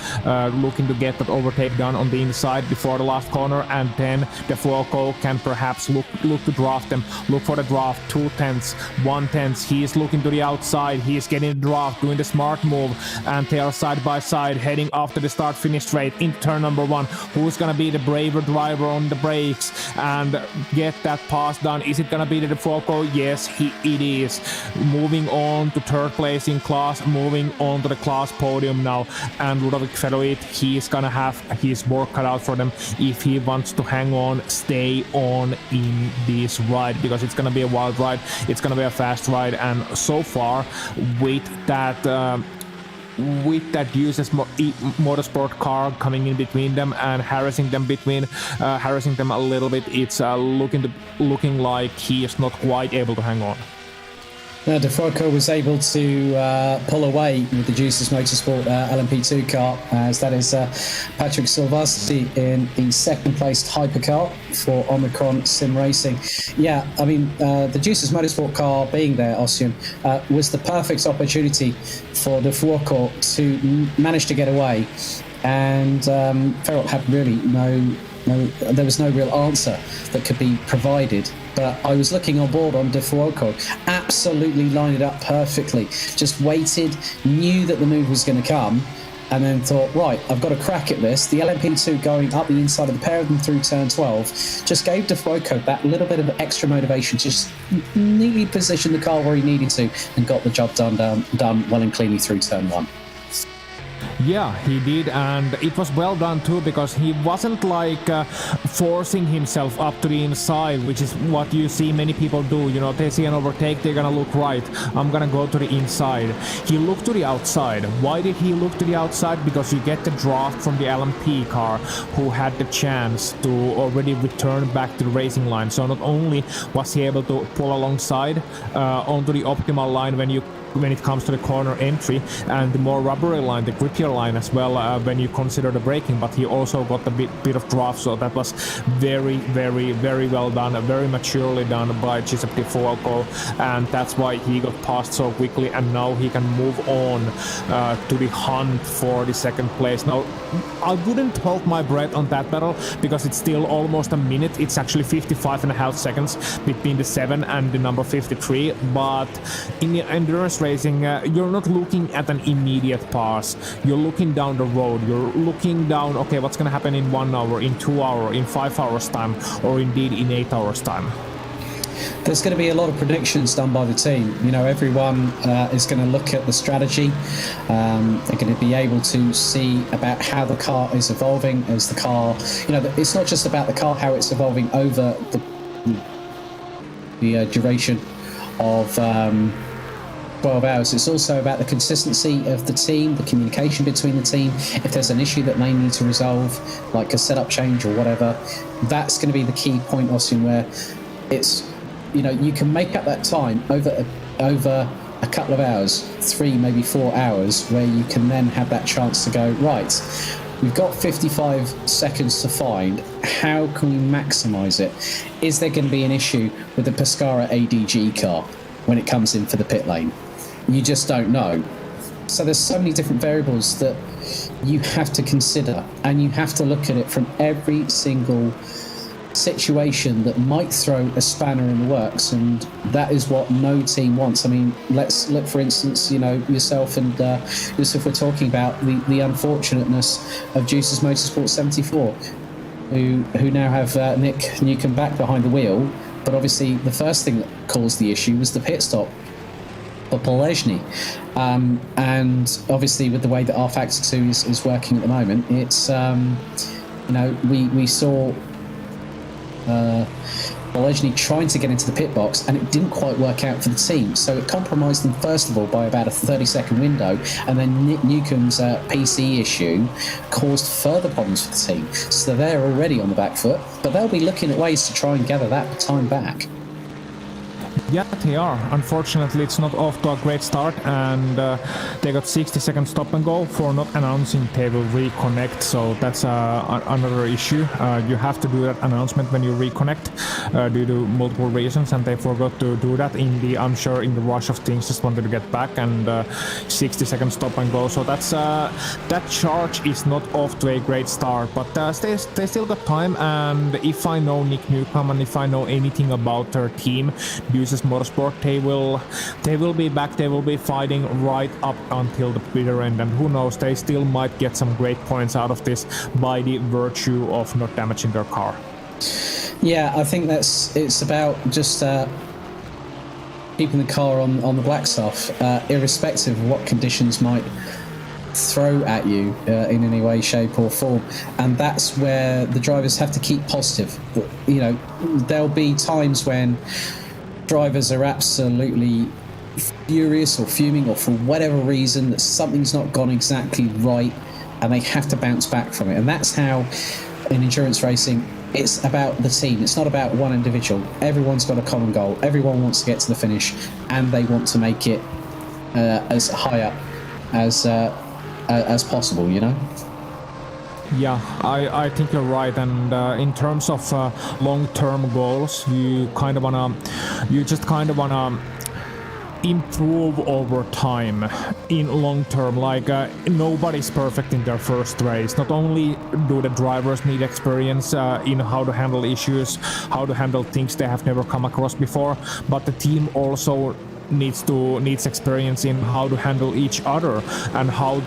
looking to get that overtake done on the inside before the last corner, and then De Fuoco can perhaps look to draft them, look for the draft. 2/10, 1/10. He is looking to the outside, he is getting the draft, doing the smart move, and they are side by side heading after the start finish straight into turn number 1. Who's gonna be the braver driver on the brakes and get that pass done? Is it gonna be the De Fuoco? Yes, it is. Moving on to third place in class, moving on to the class podium now, and Ludovic Feruit, he's gonna have his work cut out for them if he wants to hang on, stay on in this ride, because it's gonna be a wild ride, it's gonna be a fast ride, and so far with that useless motorsport car coming in between them and harassing them a little bit, it's looking like he is not quite able to hang on. Now, De Fuoco was able to pull away with the Juices Motorsport LMP2 car, as that is Patrick Silvastri in the second placed Hypercar for Omicron Sim Racing. Yeah, I mean, the Juices Motorsport car being there, Ossian, was the perfect opportunity for De Fuoco to manage to get away, and Feruit had really there was no real answer that could be provided. But I was looking on board on De Fuoco, absolutely lined it up perfectly, just waited, knew that the move was going to come, and then thought, right, I've got a crack at this. The LMP2 going up the inside of the pair of them through turn 12 just gave De Fuoco that little bit of extra motivation, just neatly positioned the car where he needed to and got the job done well and cleanly through turn 1. Yeah, he did, and it was well done too, because he wasn't like forcing himself up to the inside, which is what you see many people do. You know, they see an overtake, they're gonna look right, I'm gonna go to the inside. He looked to the outside. Why did he look to the outside? Because you get the draft from the LMP car, who had the chance to already return back to the racing line. So not only was he able to pull alongside onto the optimal line when it comes to the corner entry, and the more rubbery line, the grippier line as well, when you consider the braking, but he also got a bit of draft, so that was very, very, very well done, very maturely done by Giuseppe Fuoco, and that's why he got past so quickly, and now he can move on to the hunt for the second place. Now, I wouldn't hold my breath on that battle, because it's still almost a minute. It's actually 55.5 seconds between the 7 and the number 53, but in the endurance racing, you're not looking at an immediate pass. You're looking down the road. You're looking down, okay, what's going to happen in 1 hour, in 2 hours, in 5 hours time, or indeed in 8 hours time. There's going to be a lot of predictions done by the team. You know, everyone is going to look at the strategy. They're going to be able to see about how the car is evolving as the car, you know, it's not just about the car, how it's evolving over the duration of 12 hours. It's also about the consistency of the team, the communication between the team. If there's an issue that they need to resolve, like a setup change or whatever, that's going to be the key point, Austin, where it's, you know, you can make up that time over a couple of hours, 3, maybe 4 hours, where you can then have that chance to go, right, we've got 55 seconds to find. How can we maximize it? Is there going to be an issue with the Pescara ADG car when it comes in for the pit lane? You just don't know. So there's so many different variables that you have to consider, and you have to look at it from every single situation that might throw a spanner in the works, and that is what no team wants. I mean, let's look, for instance, you know, yourself and Yusuf were talking about the unfortunateness of Juice's Motorsport 74, who now have Nick Newcomb back behind the wheel. But obviously, the first thing that caused the issue was the pit stop for Polesny. And obviously, with the way that rFactor 2 is working at the moment, it's, you know, we saw Polesny trying to get into the pit box, and it didn't quite work out for the team. So it compromised them, first of all, by about a 30-second window, and then Nick Newcomb's PC issue caused further problems for the team. So they're already on the back foot, but they'll be looking at ways to try and gather that time back. Yeah, they are. Unfortunately, it's not off to a great start, and they got 60-second stop and go for not announcing they will reconnect, so that's another issue. You have to do that announcement when you reconnect due to multiple reasons, and they forgot to do that I'm sure in the rush of things, just wanted to get back, and 60-second stop and go. So that's that charge is not off to a great start, but they still got time, and if I know Nick Newcomb and if I know anything about their team, Juice's Motorsport, they will be back, they will be fighting right up until the bitter end, and who knows, they still might get some great points out of this by the virtue of not damaging their car. Yeah, I think it's about just keeping the car on the black stuff, irrespective of what conditions might throw at you in any way, shape or form. And that's where the drivers have to keep positive. You know, there'll be times when drivers are absolutely furious or fuming, or for whatever reason that something's not gone exactly right, and they have to bounce back from it. And that's how in endurance racing, it's about the team. It's not about one individual. Everyone's got a common goal. Everyone wants to get to the finish, and they want to make it as high up as possible, you know? Yeah, I think you're right, and in terms of long-term goals, you just kind of wanna improve over time in long term. Like nobody's perfect in their first race. Not only do the drivers need experience in how to handle issues, how to handle things they have never come across before, but the team also needs experience in how to handle each other and how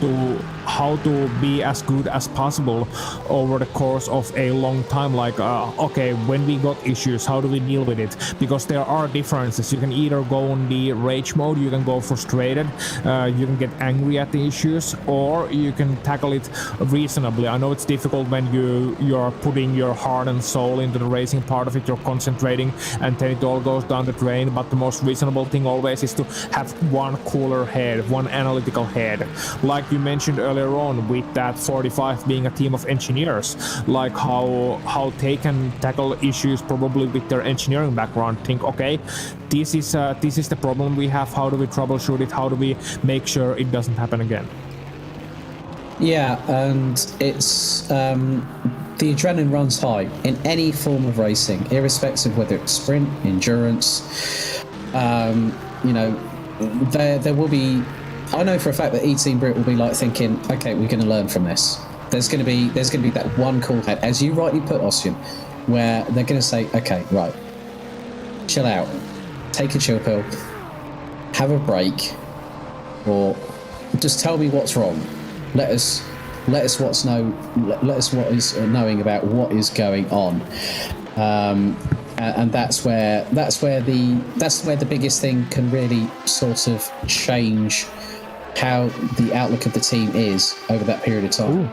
to be as good as possible over the course of a long time. Like okay, when we got issues, how do we deal with it? Because there are differences. You can either go on the rage mode, you can go frustrated, you can get angry at the issues, or you can tackle it reasonably. I know it's difficult when you're putting your heart and soul into the racing part of it, you're concentrating, and then it all goes down the drain. But the most reasonable thing always is to have one cooler head, one analytical head. Like you mentioned earlier on, with that 45 being a team of engineers, like how they can tackle issues probably with their engineering background. Think, okay, this is the problem we have. How do we troubleshoot it? How do we make sure it doesn't happen again? Yeah, and it's the adrenaline runs high in any form of racing, irrespective whether it's sprint, endurance. You know, there will be. I know for a fact that E-Team Brit will be like thinking, okay, we're going to learn from this. There's going to be that one cool head, as you rightly put, Ossian, where they're going to say, okay, right, chill out, take a chill pill, have a break, or just tell me what's wrong. Let us what is knowing about what is going on, and that's where the biggest thing can really sort of change how the outlook of the team is over that period of time. Ooh.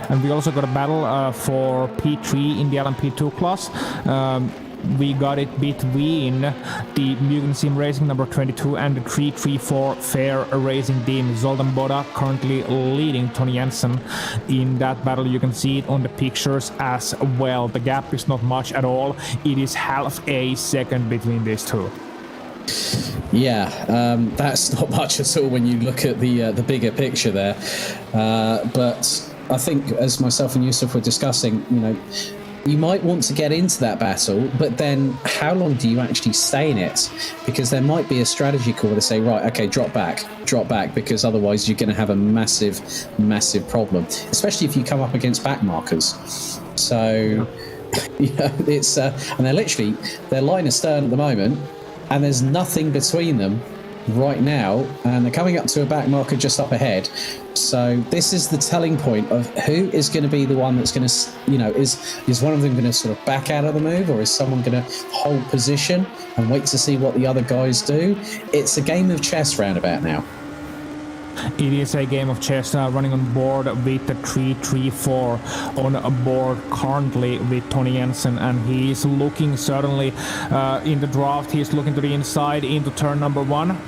And we also got a battle for P3 in the LMP2 class. We got it between the Mugen Sim Racing number 22 and the 334 Fair Racing team. Zoltan Boda currently leading Tony Jensen in that battle. You can see it on the pictures as well. The gap is not much at all. It is half a second between these two. Yeah, that's not much at all when you look at the bigger picture there. But I think, as myself and Yusuf were discussing, you know, you might want to get into that battle, but then how long do you actually stay in it? Because there might be a strategy call to say, right, okay, drop back, because otherwise you're going to have a massive problem, especially if you come up against back markers. So, you know, it's and they're line astern at the moment, and there's nothing between them right now, and they're coming up to a back marker just up ahead. So this is the telling point of who is going to be the one that's going to, you know, is one of them going to sort of back out of the move, or is someone going to hold position and wait to see what the other guys do? It's a game of chess roundabout now. It is a game of chess running on board with the 334 on a board currently with Tony Jensen, and he's looking certainly in the draft. He's looking to the inside into turn number 1.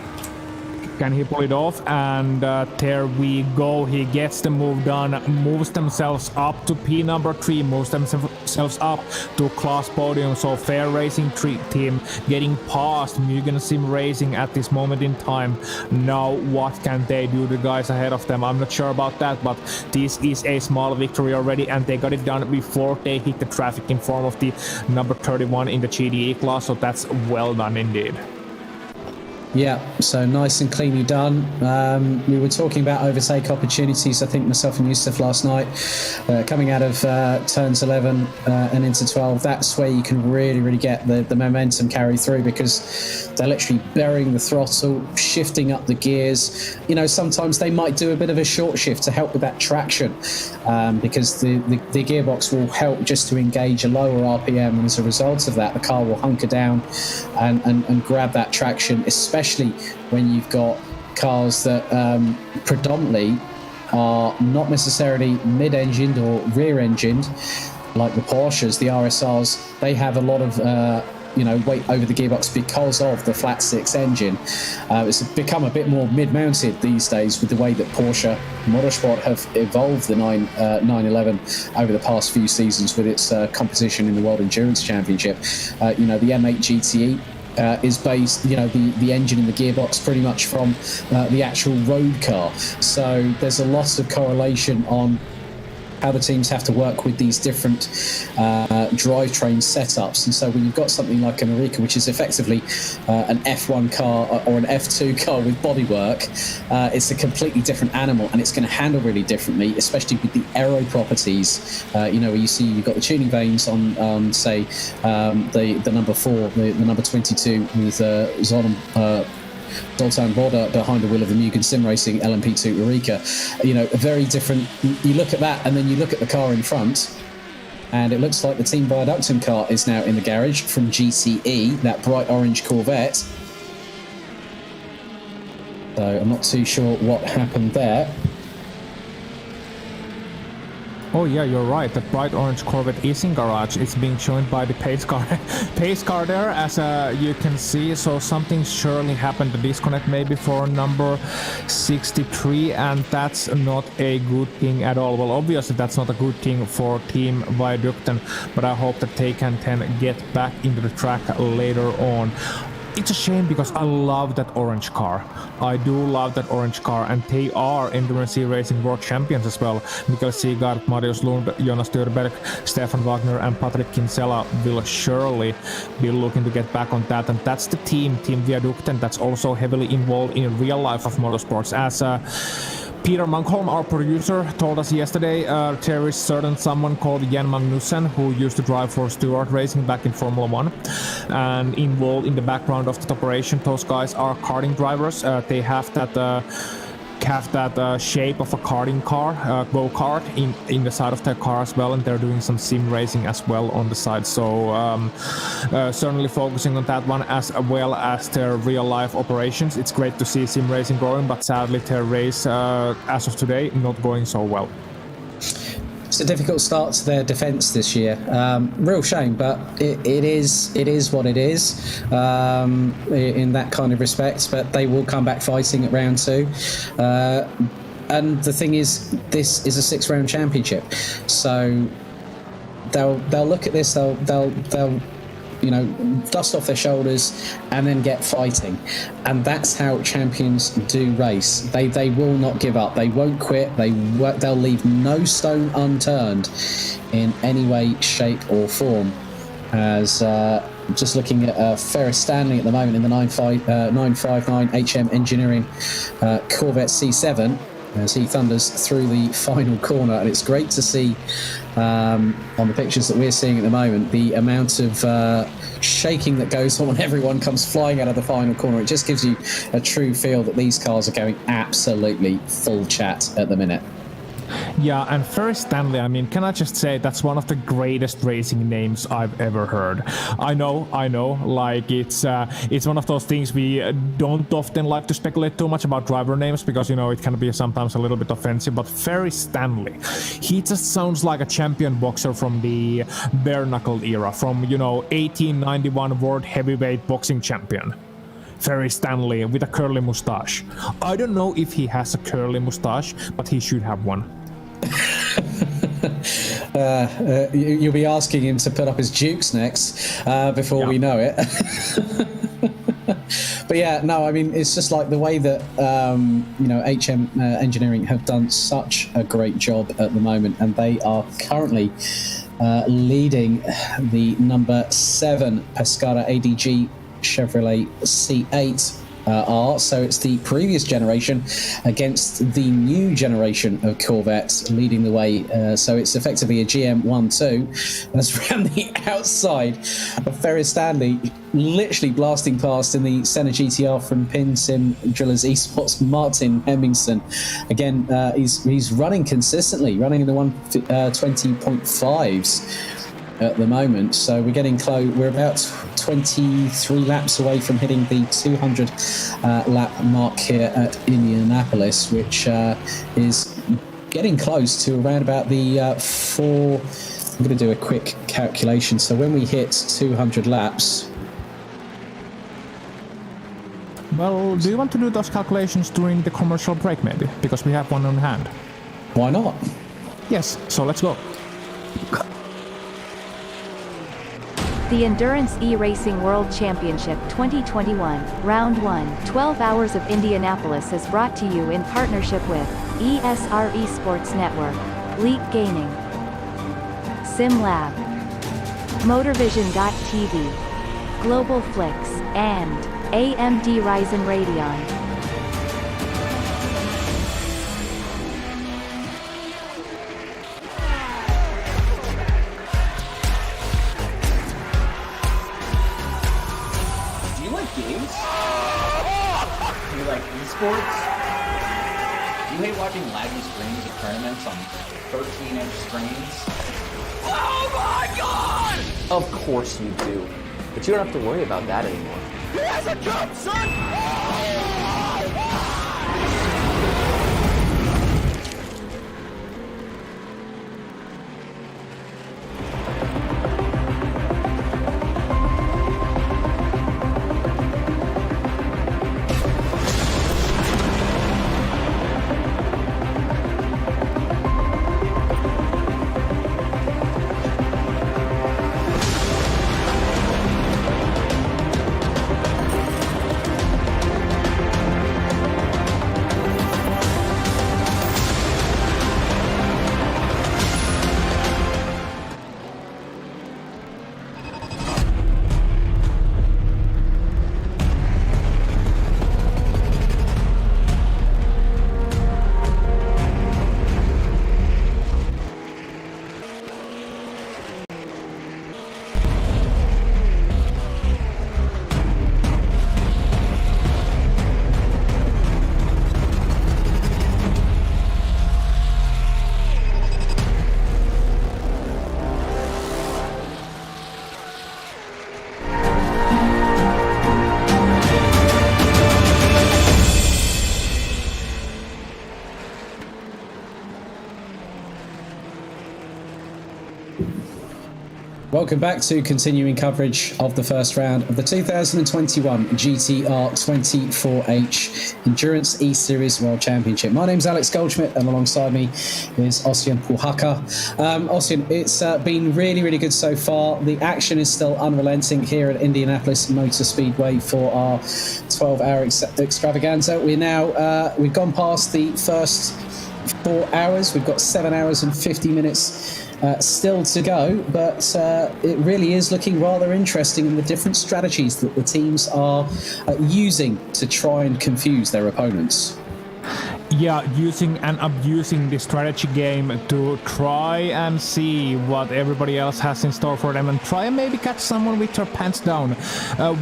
Can he pull it off? And there we go. He gets the move done, moves themselves up to P number 3, moves themselves up to class podium. So Fair Racing team getting past Mugen Sim Racing at this moment in time. Now what can they do, the guys ahead of them? I'm not sure about that, but this is a small victory already, and they got it done before they hit the traffic in form of the number 31 in the GDE class. So that's well done indeed. Yeah, so nice and cleanly done. We were talking about overtake opportunities, I think myself and Yusuf last night, coming out of turns 11 and into 12. That's where you can really get the momentum carry through, because they're literally burying the throttle, shifting up the gears. You know, sometimes they might do a bit of a short shift to help with that traction, because the gearbox will help just to engage a lower RPM, and as a result of that, the car will hunker down and grab that traction, especially when you've got cars that predominantly are not necessarily mid-engined or rear-engined, like the Porsches, the RSRs. They have a lot of weight over the gearbox because of the flat six engine. It's become a bit more mid-mounted these days with the way that Porsche Motorsport have evolved the 911 over the past few seasons with its competition in the World Endurance Championship. The M8 GTE is based, the engine and the gearbox pretty much from the actual road car. So there's a lot of correlation on how the teams have to work with these different drivetrain setups. And so when you've got something like a Marika, which is effectively an F1 car or an F2 car with bodywork, it's a completely different animal, and it's going to handle really differently, especially with the aero properties. Where you see you've got the tuning vanes on say, the number 4, the number 22 with Zoltan Zoltan Boda behind the wheel of the Mugen Sim Racing LMP2 Eureka. You know, a very different. You look at that, and then you look at the car in front, and it looks like the Team Viaductum car is now in the garage from GCE, that bright orange Corvette. So I'm not too sure what happened there. Oh yeah, you're right. The bright orange Corvette is in garage. It's being joined by the pace car, pace car there, as you can see. So something surely happened. The disconnect maybe for number 63, and that's not a good thing at all. Well, obviously that's not a good thing for Team Viaducten, but I hope that they can get back into the track later on. It's a shame because I love that orange car. I do love that orange car, and they are Endurance Racing World Champions as well. Mikael Seegard, Marius Lund, Jonas Dürberg, Stefan Wagner and Patrick Kinsella will surely be looking to get back on that. And that's the Team Viaducten, that's also heavily involved in real life of motorsports. As Peter Munkholm, our producer, told us yesterday there is someone called Jan Magnussen who used to drive for Stewart Racing back in Formula 1 and involved in the background of the operation. Those guys are karting drivers. They have that shape of a karting car, go-kart in the side of their car as well, and they're doing some sim racing as well on the side. So certainly focusing on that one as well as their real-life operations. It's great to see sim racing growing, but sadly their race as of today not going so well. It's a difficult start to their defence this year. Real shame, but it is what it is in that kind of respect. But they will come back fighting at round 2. And the thing is, this is a 6-round championship, so they'll look at this. They'll dust off their shoulders and then get fighting, and that's how champions do race. They will not give up. They won't quit. They'll leave no stone unturned in any way, shape or form. As just looking at Ferris Stanley at the moment in the 959 HM Engineering Corvette C7 as he thunders through the final corner, and it's great to see on the pictures that we're seeing at the moment the amount of shaking that goes on when everyone comes flying out of the final corner. It just gives you a true feel that these cars are going absolutely full chat at the minute. Yeah, and Ferris Stanley, I mean, can I just say that's one of the greatest racing names I've ever heard. I know, like it's one of those things we don't often like to speculate too much about driver names because, it can be sometimes a little bit offensive, but Ferris Stanley, he just sounds like a champion boxer from the bare-knuckled era, from, 1891 World Heavyweight Boxing Champion. Ferris Stanley with a curly mustache. I don't know if he has a curly mustache, but he should have one. You'll be asking him to put up his dukes next before we know it. But yeah, no, I mean, it's just like the way that HM Engineering have done such a great job at the moment, and they are currently leading the number 7 Pescara ADG Chevrolet C8 R. So it's the previous generation against the new generation of Corvettes leading the way. So it's effectively a GM1-2. That's around the outside of Ferris Stanley, literally blasting past in the Senna GTR from Pin Sim Drillers Esports, Martin Hemmingson. Again, he's running consistently, running in the 120.5s. At the moment, so we're getting close. We're about 23 laps away from hitting the 200 lap mark here at Indianapolis, which is getting close to around about the 4. I'm going to do a quick calculation. So when we hit 200 laps. Well, do you want to do those calculations during the commercial break, maybe? Because we have one on hand. Why not? Yes. So let's go. The Endurance E-Racing World Championship 2021, Round 1, 12 Hours of Indianapolis is brought to you in partnership with ESR Esports Network, Leap Gaming, SimLab, MotorVision.tv, Global Flix, and AMD Ryzen Radeon. esports? Do you hate watching laggy streams of tournaments on 13-inch screens? Oh my god! Of course you do. But you don't have to worry about that anymore. He has a jump, son! Welcome back to continuing coverage of the first round of the 2021 GTR 24H Endurance E-Series World Championship. My name's Alex Goldschmidt, and alongside me is Ossian Puhaka. Ossian, it's been really, really good so far. The action is still unrelenting here at Indianapolis Motor Speedway for our 12-hour extravaganza. We've gone past the first 4 hours. We've got 7 hours and 50 minutes still to go, but it really is looking rather interesting in the different strategies that the teams are using to try and confuse their opponents. Yeah, using and abusing the strategy game to try and see what everybody else has in store for them and try and maybe catch someone with their pants down.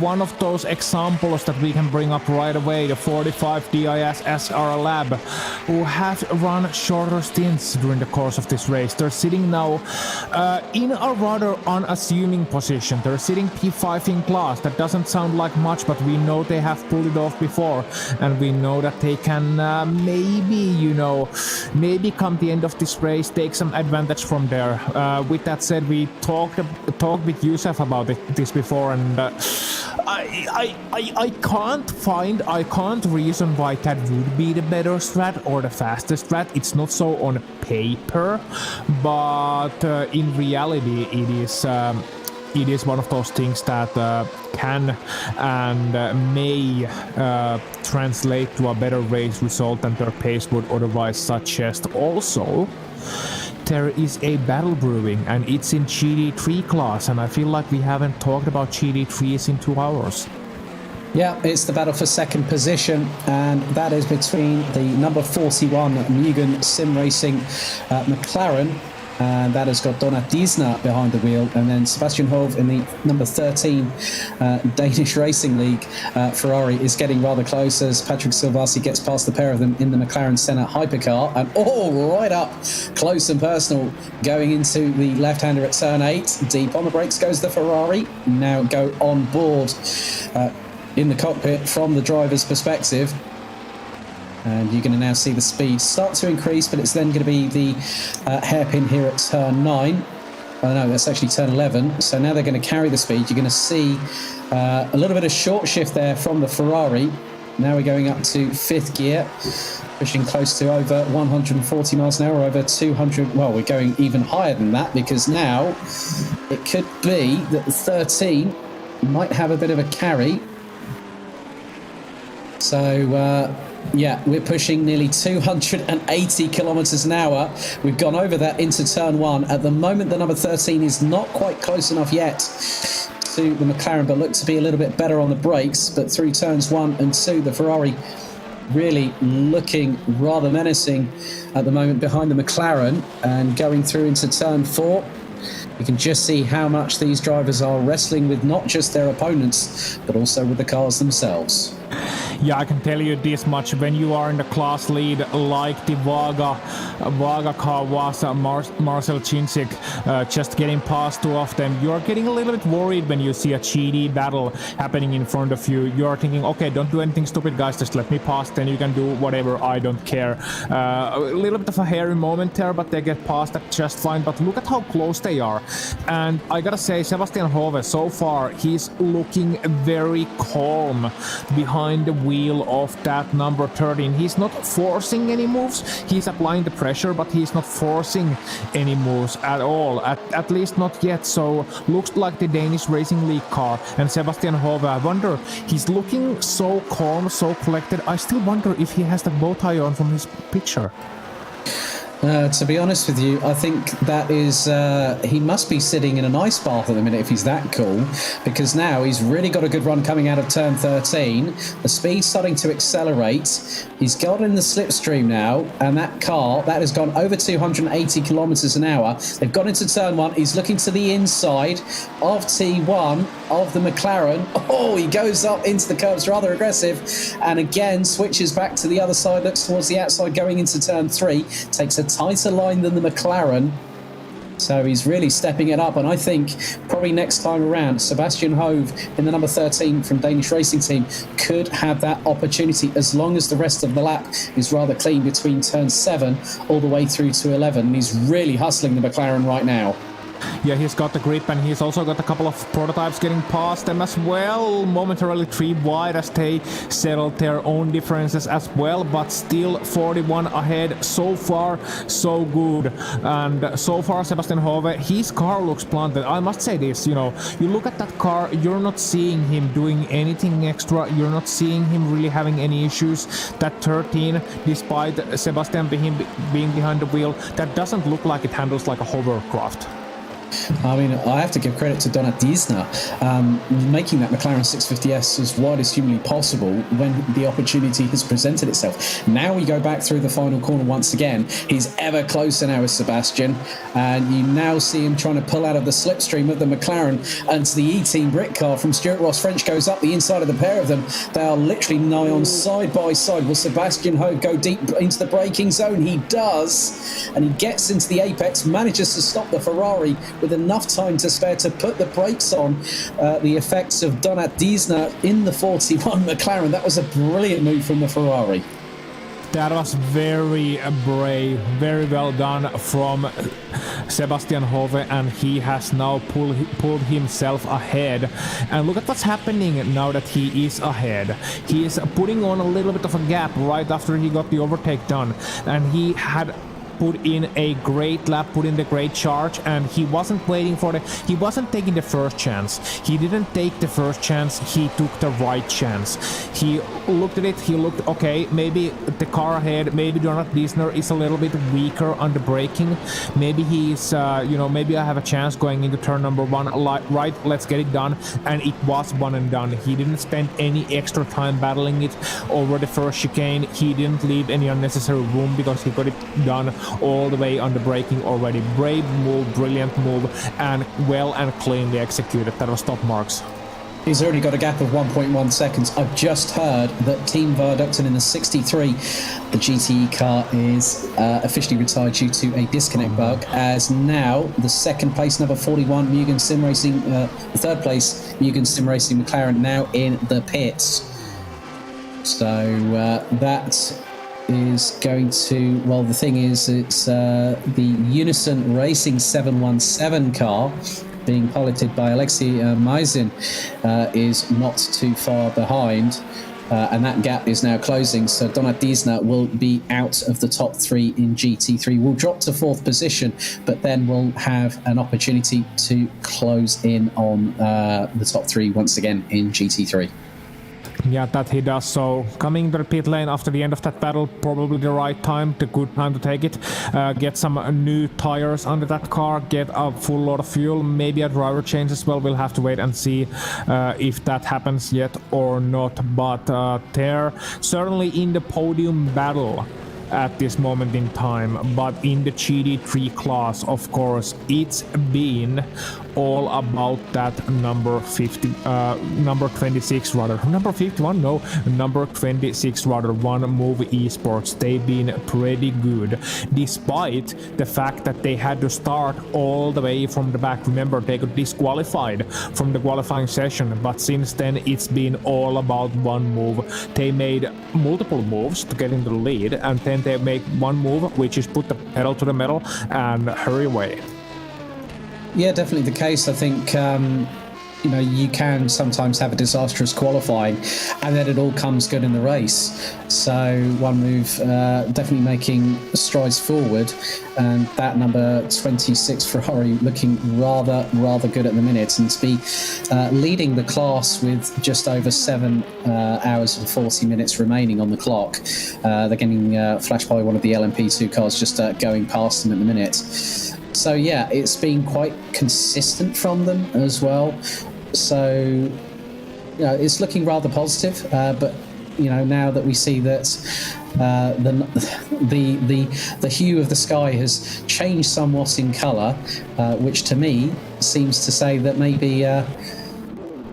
One of those examples that we can bring up right away, the 45 DIS SR Lab, who have run shorter stints during the course of this race. They're sitting now in a rather unassuming position. They're sitting P5 in class. That doesn't sound like much, but we know they have pulled it off before, and we know that they can maybe come the end of this race, take some advantage from there. With that said, we talked with Yusef about this before, and I can't reason why that would be the better strat or the fastest strat. It's not so on paper, but in reality, it is one of those things that can and may translate to a better race result than their pace would otherwise suggest. Also, there is a battle brewing, and it's in GD3 class, and I feel like we haven't talked about GD3s in 2 hours. Yeah, it's the battle for second position, and that is between the number 41 Mugen Sim Racing McLaren, and that has got Donat Diesner behind the wheel, and then Sebastian Hove in the number 13 Danish Racing League Ferrari is getting rather close as Patrick Silvasi gets past the pair of them in the McLaren Senna Hypercar, and right up close and personal going into the left-hander at turn 8. Deep on the brakes goes the Ferrari. Now go on board in the cockpit from the driver's perspective. And you're going to now see the speed start to increase, but it's then going to be the hairpin here at turn 9. Oh no, that's actually turn 11. So now they're going to carry the speed. You're going to see a little bit of short shift there from the Ferrari. Now we're going up to 5th gear, pushing close to over 140 miles an hour, over 200. Well, we're going even higher than that, because now it could be that the 13 might have a bit of a carry. So, yeah, we're pushing nearly 280 kilometers an hour. We've gone over that into turn 1. At the moment, the number 13 is not quite close enough yet to the McLaren, but looked to be a little bit better on the brakes. But through turns 1 and 2, the Ferrari really looking rather menacing at the moment behind the McLaren. And going through into turn 4, you can just see how much these drivers are wrestling with not just their opponents, but also with the cars themselves. Yeah, I can tell you this much. When you are in the class lead, like the Vaga car was, Marcel Cincic just getting past two of them, you're getting a little bit worried when you see a GD battle happening in front of you. You're thinking, okay, don't do anything stupid, guys, just let me pass, then you can do whatever, I don't care. A little bit of a hairy moment there, but they get past that just fine. But look at how close they are. And I gotta say, Sebastian Hove, so far, he's looking very calm behind the wheel of that number 13. He's not forcing any moves, he's applying the pressure, but he's not forcing any moves at all, at least not yet. So looks like the Danish Racing League car. And Sebastian Hove, I wonder, he's looking so calm, so collected. I still wonder if he has the bow tie on from his picture. To be honest with you, I think that is, he must be sitting in an ice bath at the minute if he's that cool, because now he's really got a good run coming out of turn 13. The speed's starting to accelerate. He's got in the slipstream now, and that car, that has gone over 280 kilometers an hour. They've got into turn 1. He's looking to the inside of T1 of the McLaren. Oh, he goes up into the curbs, rather aggressive, and again switches back to the other side, looks towards the outside going into turn 3, takes a tighter line than the McLaren, so he's really stepping it up. And I think probably next time around, Sebastian Hove in the number 13 from Danish Racing Team could have that opportunity, as long as the rest of the lap is rather clean between turn 7 all the way through to 11. He's really hustling the McLaren right now. Yeah, he's got the grip, and he's also got a couple of prototypes getting past them as well, momentarily 3 wide as they settled their own differences as well, but still 41 ahead. So far, so good. And so far, Sebastian Hove, his car looks planted. I must say this, you know, you look at that car, you're not seeing him doing anything extra, you're not seeing him really having any issues. That 13, despite Sebastian being behind the wheel, that doesn't look like it handles like a hovercraft. I mean, I have to give credit to Donat Diesner, making that McLaren 650S as wide as humanly possible when the opportunity has presented itself. Now we go back through the final corner once again. He's ever closer now with Sebastian, and you now see him trying to pull out of the slipstream of the McLaren, and the E-Team Brit car from Stuart Ross French goes up the inside of the pair of them. They are literally nigh on side by side. Will Sebastian Hove go deep into the braking zone? He does, and he gets into the apex, manages to stop the Ferrari with enough time to spare to put the brakes on the effects of Donat Diesner in the 41 McLaren. That was a brilliant move from the Ferrari. That was very brave, very well done from Sebastian Hove, and he has now pulled himself ahead. And look at what's happening now that he is ahead. He is putting on a little bit of a gap right after he got the overtake done, and he had put in a great lap, put in the great charge, and he wasn't waiting for he wasn't taking the first chance. He didn't take the first chance, he took the right chance. He looked at it, he looked, okay, maybe the car ahead, maybe Donat Diesner is a little bit weaker on the braking. Maybe he's, maybe I have a chance going into turn number 1. Right, let's get it done. And it was one and done. He didn't spend any extra time battling it over the first chicane. He didn't leave any unnecessary room because he got it done all the way on the braking already. Brave move, brilliant move, and well and cleanly executed. That was top marks. He's already got a gap of 1.1 seconds. I've just heard that Team Verdukton in the 63, the GTE car, is officially retired due to a disconnect bug, as now the second place number 41 Mugen Sim Racing, the third place Mugen Sim Racing McLaren now in the pits. So that is going to, well, the thing is, it's the Unison Racing 717 car being piloted by Alexei Maizin is not too far behind, and that gap is now closing. So Donat Diesner will be out of the top 3 in GT3. We'll drop to 4th position, but then we'll have an opportunity to close in on the top 3 once again in GT3. Yeah, that he does. So coming to the pit lane after the end of that battle, probably the right time, the good time to take it. Get some new tires under that car, get a full load of fuel, maybe a driver change as well. We'll have to wait and see if that happens yet or not. But they're certainly in the podium battle at this moment in time, but in the GT3 class, of course, it's been all about that number 26 rather. Number 51? No, number 26 rather. One Move Esports. They've been pretty good, despite the fact that they had to start all the way from the back. Remember, they got disqualified from the qualifying session, but since then it's been all about one move. They made multiple moves to get into the lead, and then they make one move, which is put the pedal to the metal and hurry away. Yeah, definitely the case. I think you can sometimes have a disastrous qualifying, and then it all comes good in the race. So One Move definitely making strides forward, and that number 26 Ferrari looking rather good at the minute, and to be leading the class with just over 7 hours and 40 minutes remaining on the clock. They're getting flashed by one of the LMP2 cars just going past them at the minute. So yeah, it's been quite consistent from them as well. So it's looking rather positive. But now that we see that the hue of the sky has changed somewhat in colour, which to me seems to say that maybe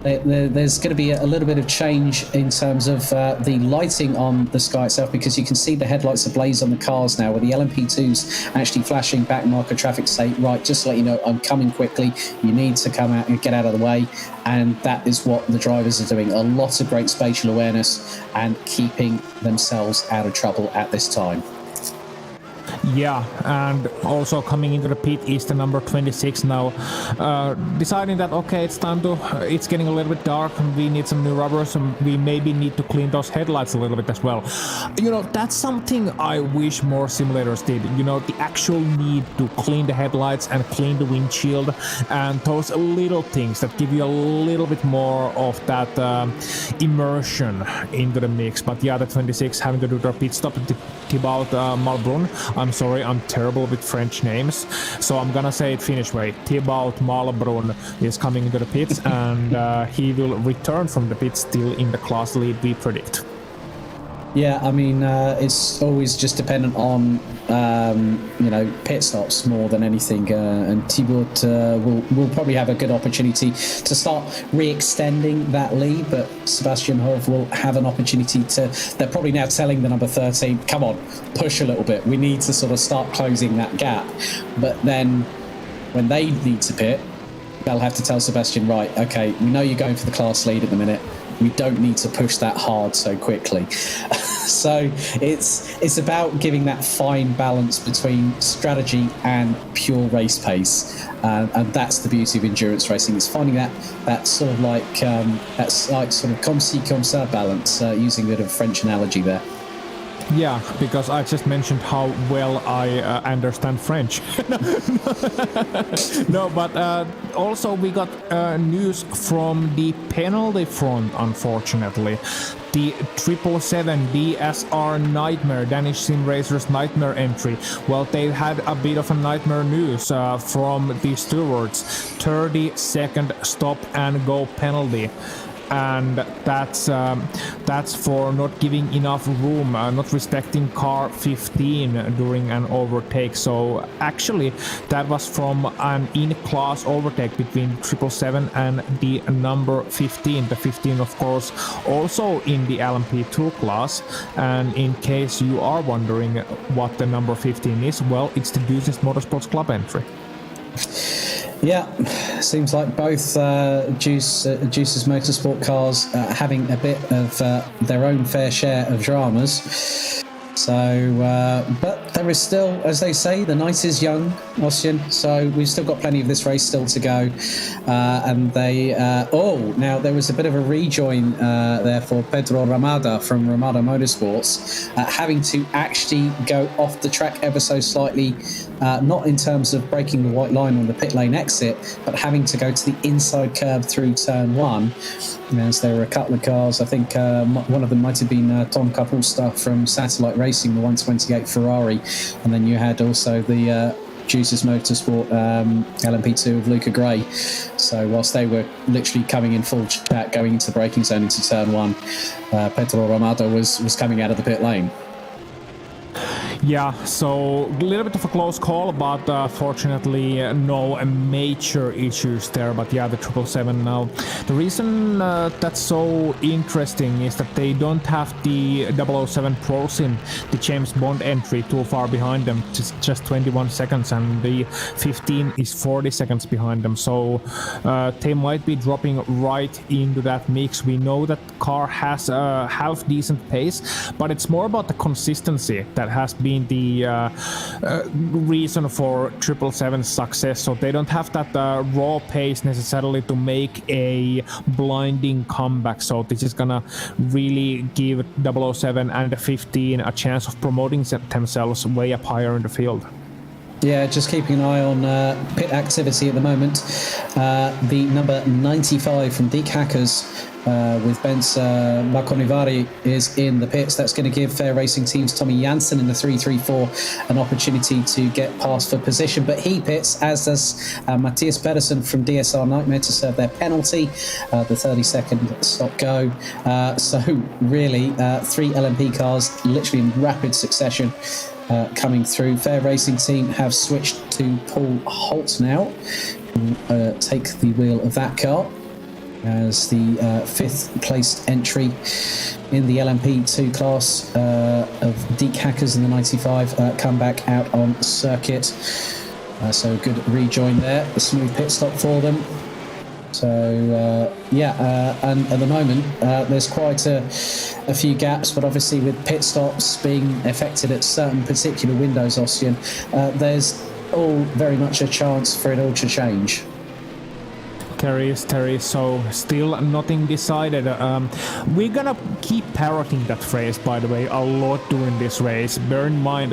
there's going to be a little bit of change in terms of the lighting on the sky itself, because you can see the headlights ablaze on the cars now, where the LMP2's actually flashing back marker traffic to say, right, just to let you know, I'm coming quickly, you need to come out and get out of the way. And that is what the drivers are doing. A lot of great spatial awareness and keeping themselves out of trouble at this time. Yeah, and also coming into the pit is the number 26 now, deciding that okay, it's getting a little bit dark, and we need some new rubbers, and we maybe need to clean those headlights a little bit as well. That's something I wish more simulators did. The actual need to clean the headlights and clean the windshield, and those little things that give you a little bit more of that immersion into the mix. But yeah, the 26 having to do their pit stop at Thibaut Malbrun. I'm sorry, I'm terrible with French names, so I'm gonna say it Finnish way. Thibaut Malbrun is coming into the pits, and he will return from the pits still in the class lead, we predict. Yeah, I mean, it's always just dependent on, pit stops more than anything. And Thibaut will probably have a good opportunity to start re-extending that lead, but Sebastian Hove will have an opportunity to... They're probably now telling the number 13, come on, push a little bit. We need to sort of start closing that gap. But then when they need to pit, they'll have to tell Sebastian, right, okay, we know you're going for the class lead at the minute. We don't need to push that hard so quickly. So it's about giving that fine balance between strategy and pure race pace, and that's the beauty of endurance racing. It's finding that sort of like sort of comme ci comme ça balance, using a bit of French analogy there. Yeah, because I just mentioned how well I understand French. No, but also we got news from the penalty front, unfortunately. The 777 DSR Nightmare, Danish Sim Racers Nightmare entry. Well, they had a bit of a nightmare news from the stewards. 30-second stop and go penalty. And that's for not giving enough room, not respecting car 15 during an overtake. So actually, that was from an in-class overtake between 777 and the number 15. The 15, of course, also in the LMP2 class. And in case you are wondering what the number 15 is, well, it's the Juices Motorsports Club entry. Yeah, seems like both Juice's Motorsport cars having a bit of their own fair share of dramas. So, but there is still, as they say, the night is young, Ossian. So we've still got plenty of this race still to go. And they, now there was a bit of a rejoin there for Pedro Ramada from Ramada Motorsports, having to actually go off the track ever so slightly, not in terms of breaking the white line on the pit lane exit, but having to go to the inside curb through turn one. As there were a couple of cars, I think one of them might have been Tom Kapulsta from Satellite Racing, the 128 Ferrari, and then you had also the Juices Motorsport LMP2 of Luca Gray. So whilst they were literally coming in full chat, going into the braking zone into turn one, Pedro Ramada was coming out of the pit lane. Yeah, so a little bit of a close call, but fortunately no major issues there. But yeah, the 777 now. The reason that's so interesting is that they don't have the 007 Pro Sim, the James Bond entry, too far behind them, just 21 seconds, and the 15 is 40 seconds behind them. So they might be dropping right into that mix. We know that car has a half decent pace, but it's more about the consistency that has been the reason for 777's success. So they don't have that raw pace necessarily to make a blinding comeback. So this is gonna really give 007 and the 15 a chance of promoting themselves way up higher in the field. Yeah, just keeping an eye on pit activity at the moment. The number 95 from Deek Hackers with Benz Makonivari is in the pits. That's going to give Fair Racing Team's Tommy Janssen in the 334 an opportunity to get past for position. But he pits, as does Matthias Pedersen from DSR Nightmare to serve their penalty, the 30-second stop go. So really, 3 LMP cars literally in rapid succession. Coming through. Fair Racing Team have switched to Paul Holt now, take the wheel of that car as the 5th placed entry in the LMP2 class of Deek Hackers in the 95 come back out on circuit. So a good rejoin there, a smooth pit stop for them. So and at the moment there's quite a few gaps, but obviously with pit stops being affected at certain particular windows, Ossian, there's all very much a chance for it all to change. Terry, so still nothing decided. We're gonna keep parroting that phrase, by the way, a lot during this race. Bear in mind,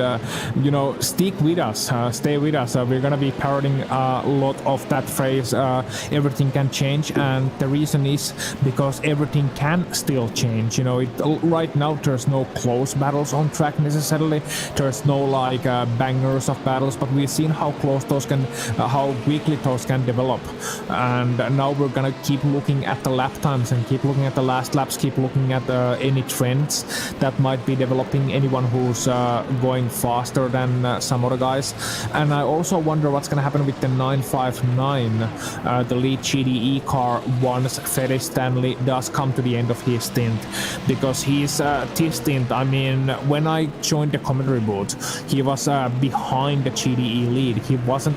stick with us, stay with us. We're gonna be parroting a lot of that phrase. Everything can change, and the reason is because everything can still change. Right now there's no close battles on track necessarily. There's no bangers of battles, but we've seen how close those can, how quickly those can develop. And now we're gonna keep looking at the lap times and keep looking at the last laps, keep looking at any trends that might be developing, anyone who's going faster than some other guys. And I also wonder what's gonna happen with the 959, the lead GDE car, once Ferry Stanley does come to the end of his stint, because his stint, I mean, when I joined the commentary booth, he was behind the GDE lead. He wasn't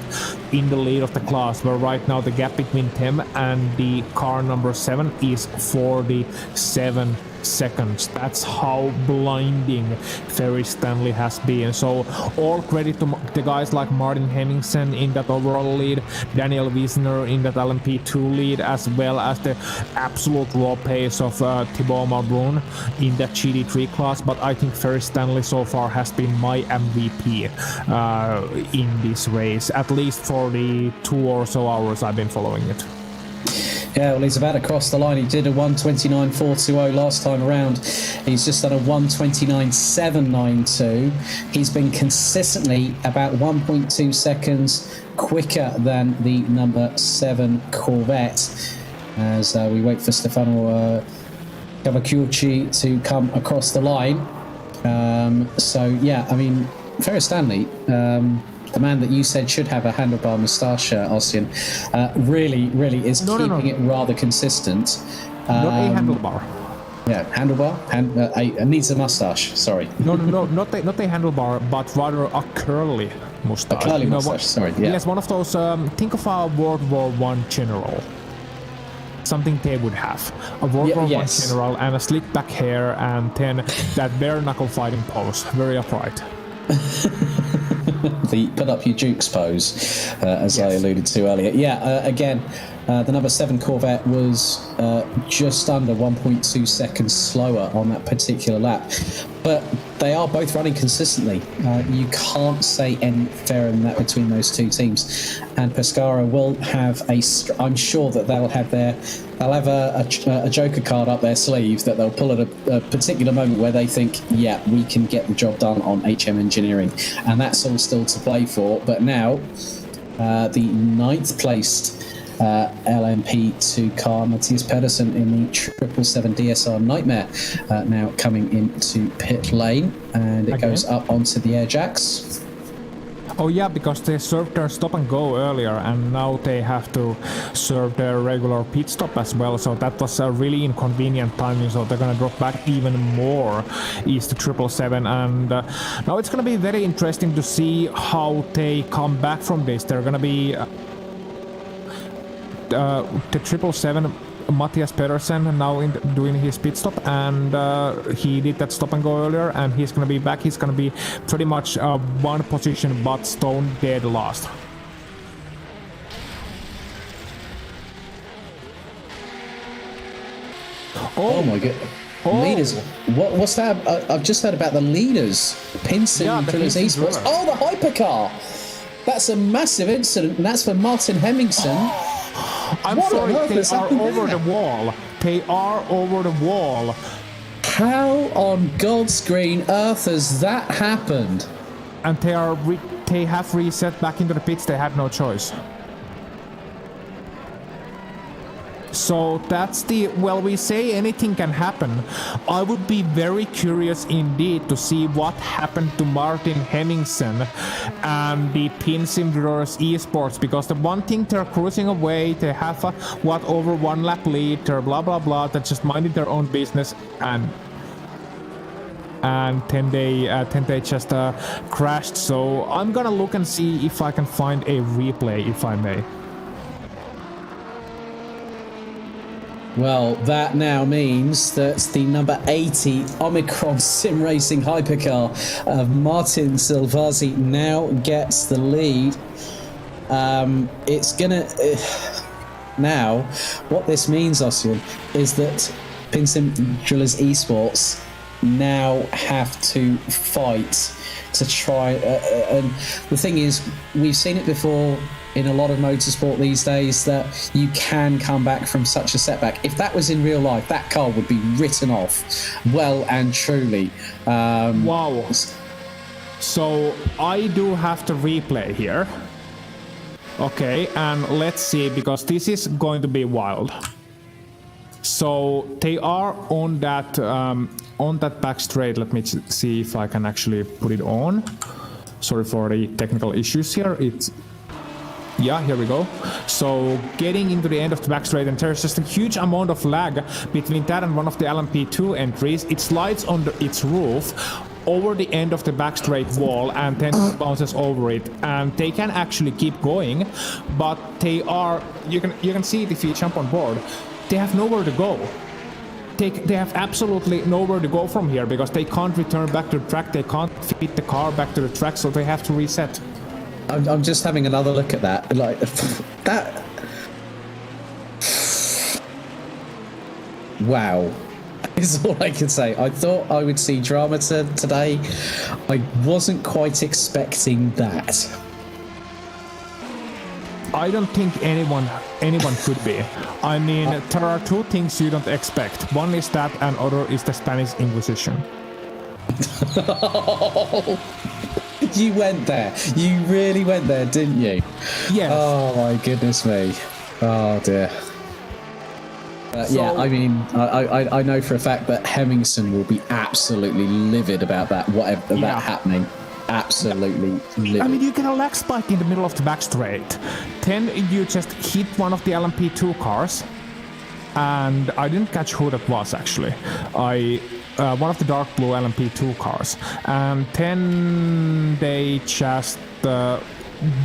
in the lead of the class, but right now the gap between him and the car number 7 is 47 seconds. That's how blinding Ferry Stanley has been. So all credit to the guys like Martin Hemmingsen in that overall lead, Daniel Wiesner in that LMP2 lead, as well as the absolute raw pace of Thibaut Marbrun in that GD3 class. But I think Ferry Stanley so far has been my MVP in this race, at least for the 2 or so hours I've been following it. Yeah, well, he's about to cross the line. He did a 1:29.420 last time around. He's just done a 1:29.792. He's been consistently about 1.2 seconds quicker than the number 7 Corvette. As we wait for Stefano Cavacciucci to come across the line. Ferry Stanley, the man that you said should have a handlebar moustache, Ossian, really is keeping it rather consistent. Not a handlebar. Yeah, handlebar? Needs a moustache, sorry. No, not a handlebar, but rather a curly moustache. A curly moustache, sorry, yeah. Yes, one of those, think of a World War I general. Something they would have. A World War I general and a slick back hair, and then that bare knuckle fighting pose. Very upright. The put up your Dukes pose, as I alluded to earlier. Again, the number 7 Corvette was just under 1.2 seconds slower on that particular lap. But they are both running consistently. You can't say any fairer than that between those two teams. And Pescara will have I'm sure that they'll have a joker card up their sleeve that they'll pull at a particular moment where they think, yeah, we can get the job done on HM Engineering. And that's all still to play for. But now, the 9th placed LMP2 car. Matthias Pedersen in the 777 DSR Nightmare now coming into pit lane, and it goes up onto the air jacks. Oh yeah, because they served their stop and go earlier, and now they have to serve their regular pit stop as well. So that was a really inconvenient timing. So they're gonna drop back even more east to 777, and now it's gonna be very interesting to see how they come back from this. They're gonna be the 777. Matthias Pedersen now doing his pit stop, and he did that stop and go earlier, and he's gonna be back. He's gonna be pretty much one position but stone dead last. Oh my god. Leaders. What's that? I've just heard about the leaders. Pinson Drillers Esports. Oh, the Hypercar. That's a massive incident, and that's for Martin Hemmingsen. I'm sorry, they are over the wall. They are over the wall. How on God's green earth has that happened? And they have reset back into the pits. They had no choice. So that's we say anything can happen. I would be very curious indeed to see what happened to Martin Hemmingsen and the Pinsim Drillers Esports, because the one thing, they're cruising away, they have over 1 lap lead, they're blah blah blah, they're just minding their own business, and then they just crashed. So I'm gonna look and see if I can find a replay, if I may. Well, that now means that the number 80 Omicron Sim Racing Hypercar of Martin Silvazzi now gets the lead. It's gonna... now, what this means, Ossian, is that Pinsim Drillers Esports now have to fight to try... and the thing is, we've seen it before in a lot of motorsport these days, that you can come back from such a setback. If that was in real life, that car would be written off well and truly. Wow. So I do have to replay here. Okay, and let's see, because this is going to be wild. So they are on that back straight. Let me see if I can actually put it on. Sorry for the technical issues here. Yeah, here we go. So getting into the end of the back straight, and there's just a huge amount of lag between that and one of the LMP2 entries. It slides under its roof over the end of the back straight wall and then bounces over it, and they can actually keep going, but they are, you can see it if you jump on board, they have nowhere to go. They have absolutely nowhere to go from here, because they can't return back to the track, they can't fit the car back to the track, so they have to reset. I'm just having another look at that. Like that. Wow, is all I can say. I thought I would see drama today. I wasn't quite expecting that. I don't think anyone could be. I mean, there are two things you don't expect. One is that, and other is the Spanish Inquisition. You went there. You really went there, didn't you? Yes. Oh my goodness me. Oh dear. Yeah, I mean, I know for a fact that Hemmingsen will be absolutely livid about that, whatever that happening. Absolutely livid. I mean, you get a lag spike in the middle of the back straight. Then you just hit one of the LMP2 cars. And I didn't catch who that was, actually. One of the dark blue LMP2 cars, and then they just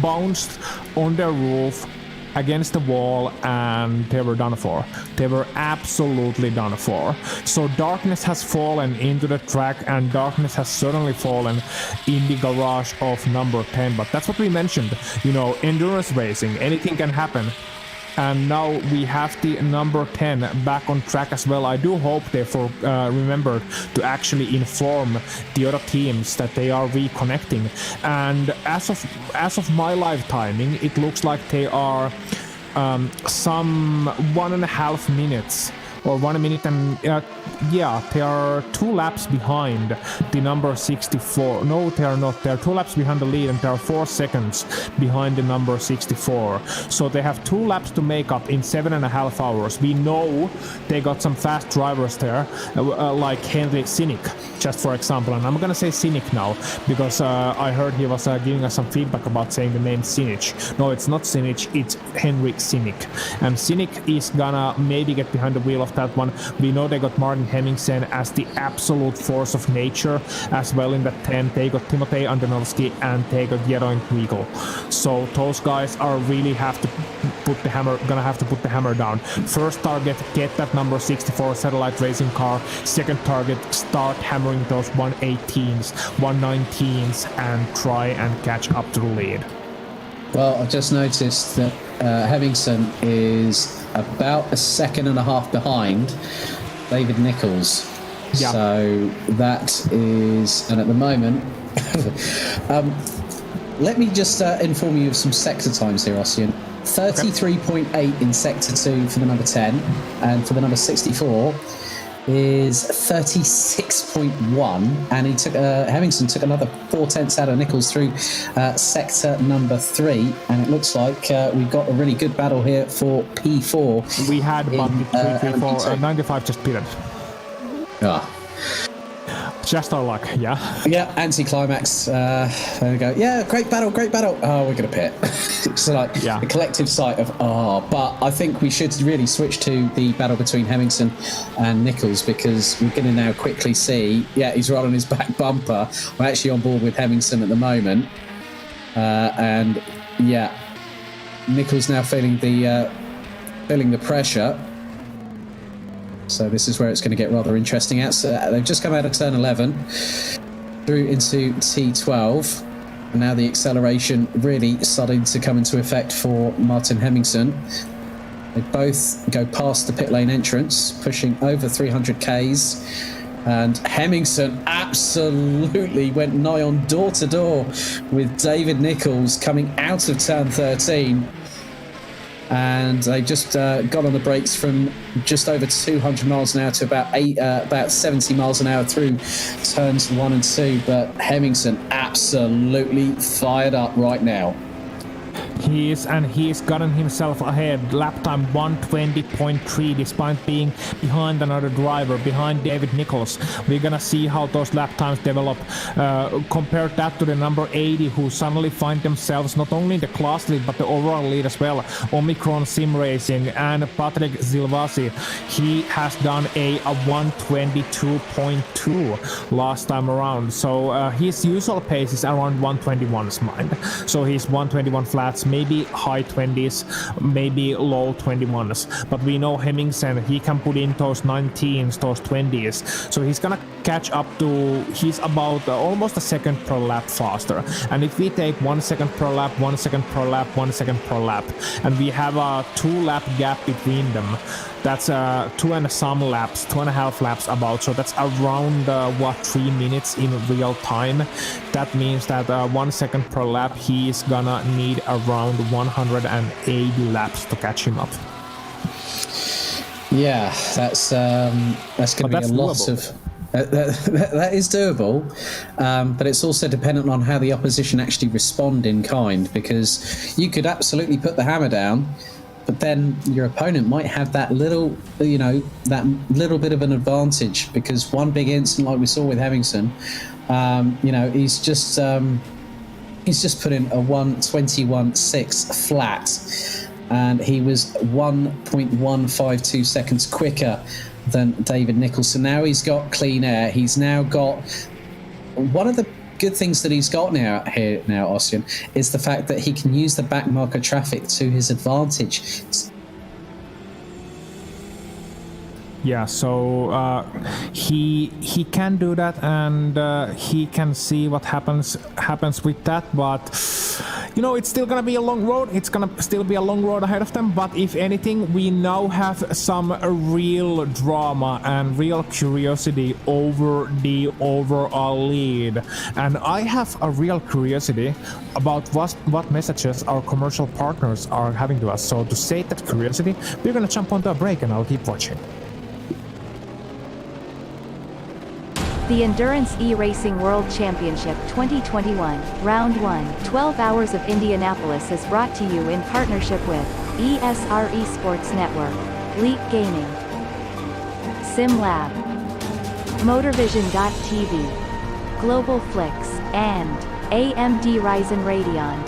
bounced on their roof against the wall, and they were done for. They were absolutely done for. So darkness has fallen into the track, and darkness has certainly fallen in the garage of number 10. But that's what we mentioned, endurance racing, anything can happen. And now we have the number 10 back on track as well. I do hope they remembered to actually inform the other teams that they are reconnecting. And as of my live timing, it looks like they are some 1.5 minutes or 1 minute and they are 2 laps behind the number 64. No, they are not. They are 2 laps behind the lead, and they are 4 seconds behind the number 64. So they have 2 laps to make up in 7.5 hours. We know they got some fast drivers there, like Henry Cynic, just for example. And I'm gonna say Cynic now because I heard he was giving us some feedback about saying the name Cynic. No, it's not Cynic, it's Henry Cynic. And Cynic is gonna maybe get behind the wheel of that one. We know they got Martin Hemmingsen as the absolute force of nature as well in that 10. They got Timotej Andonovski and they got Jeroen Kwiegel. So those guys are really gonna have to put the hammer down. First target, get that number 64 satellite racing car. Second target, start hammering those 118s, 119s and try and catch up to the lead. Well, I've just noticed that Hemmingsen is about 1.5 seconds behind David Nichols. Yeah. So that is, and at the moment, let me just inform you of some sector times here, Ossian. 33.8 in sector 2 for the number 10, and for the number 64 is 36.1, and he took Hemmingsen took another 0.4 out of Nichols through sector number 3, and it looks like we've got a really good battle here for P4. We had 95 just pitted. Ah. Just our luck, yeah. Yeah, anti-climax. There we go. Yeah, great battle. Oh, we're going to pit. So, like, the collective sight of, but I think we should really switch to the battle between Hemmingsen and Nichols, because we're going to now quickly see, he's right on his back bumper. We're actually on board with Hemmingsen at the moment. And, Nichols now feeling the pressure. So this is where it's going to get rather interesting. They've just come out of turn 11 through into T12. And now the acceleration really starting to come into effect for Martin Hemmingsen. They both go past the pit lane entrance, pushing over 300 Ks. And Hemmingsen absolutely went nigh on door to door with David Nichols coming out of turn 13. And they just got on the brakes from just over 200 miles an hour to about 70 miles an hour through turns 1 and 2. But Hemmingsen absolutely fired up right now. He's gotten himself ahead. Lap time 1:20.3, despite being behind another driver, behind David Nichols. We're gonna see how those lap times develop. Compare that to the number 80, who suddenly find themselves not only in the class lead but the overall lead as well. Omicron Sim Racing and Patrick Zilvasi. He has done a 1:22.2 last time around. So his usual pace is around 1:21's mind. So he's 1:21 flats, maybe high 20s, maybe low 21s. But we know Hemmingsen, he can put in those 19s, those 20s. So he's gonna catch up to, he's about almost a second per lap faster. And if we take 1 second per lap, 1 second per lap, 1 second per lap, and we have a 2-lap gap between them, that's 2 and some laps, 2.5 laps about. So that's around 3 minutes in real time. That means that 1 second per lap, he is gonna need around 180 laps to catch him up. Yeah, that's going to be a lot doable. of. That is doable, but it's also dependent on how the opposition actually respond in kind, because you could absolutely put the hammer down, but then your opponent might have that little bit of an advantage, because one big incident like we saw with Hemmingsen, he's just put in a 1:21.6 flat, and he was 1.152 seconds quicker than David Nichols. So now he's got clean air. He's now got one of the good things that he's got now, Ossian, is the fact that he can use the back marker traffic to his advantage. Yeah, so he can do that, and he can see what happens with that. But it's still gonna be a long road. It's gonna still be a long road ahead of them. But if anything, we now have some real drama and real curiosity over the overall lead. And I have a real curiosity about what messages our commercial partners are having to us. So to sate that curiosity, we're gonna jump onto a break, and I'll keep watching. The Endurance E-Racing World Championship 2021, Round 1, 12 Hours of Indianapolis is brought to you in partnership with ESR Esports Network, Leap Gaming, SimLab, MotorVision.tv, Global Flix, and AMD Ryzen Radeon.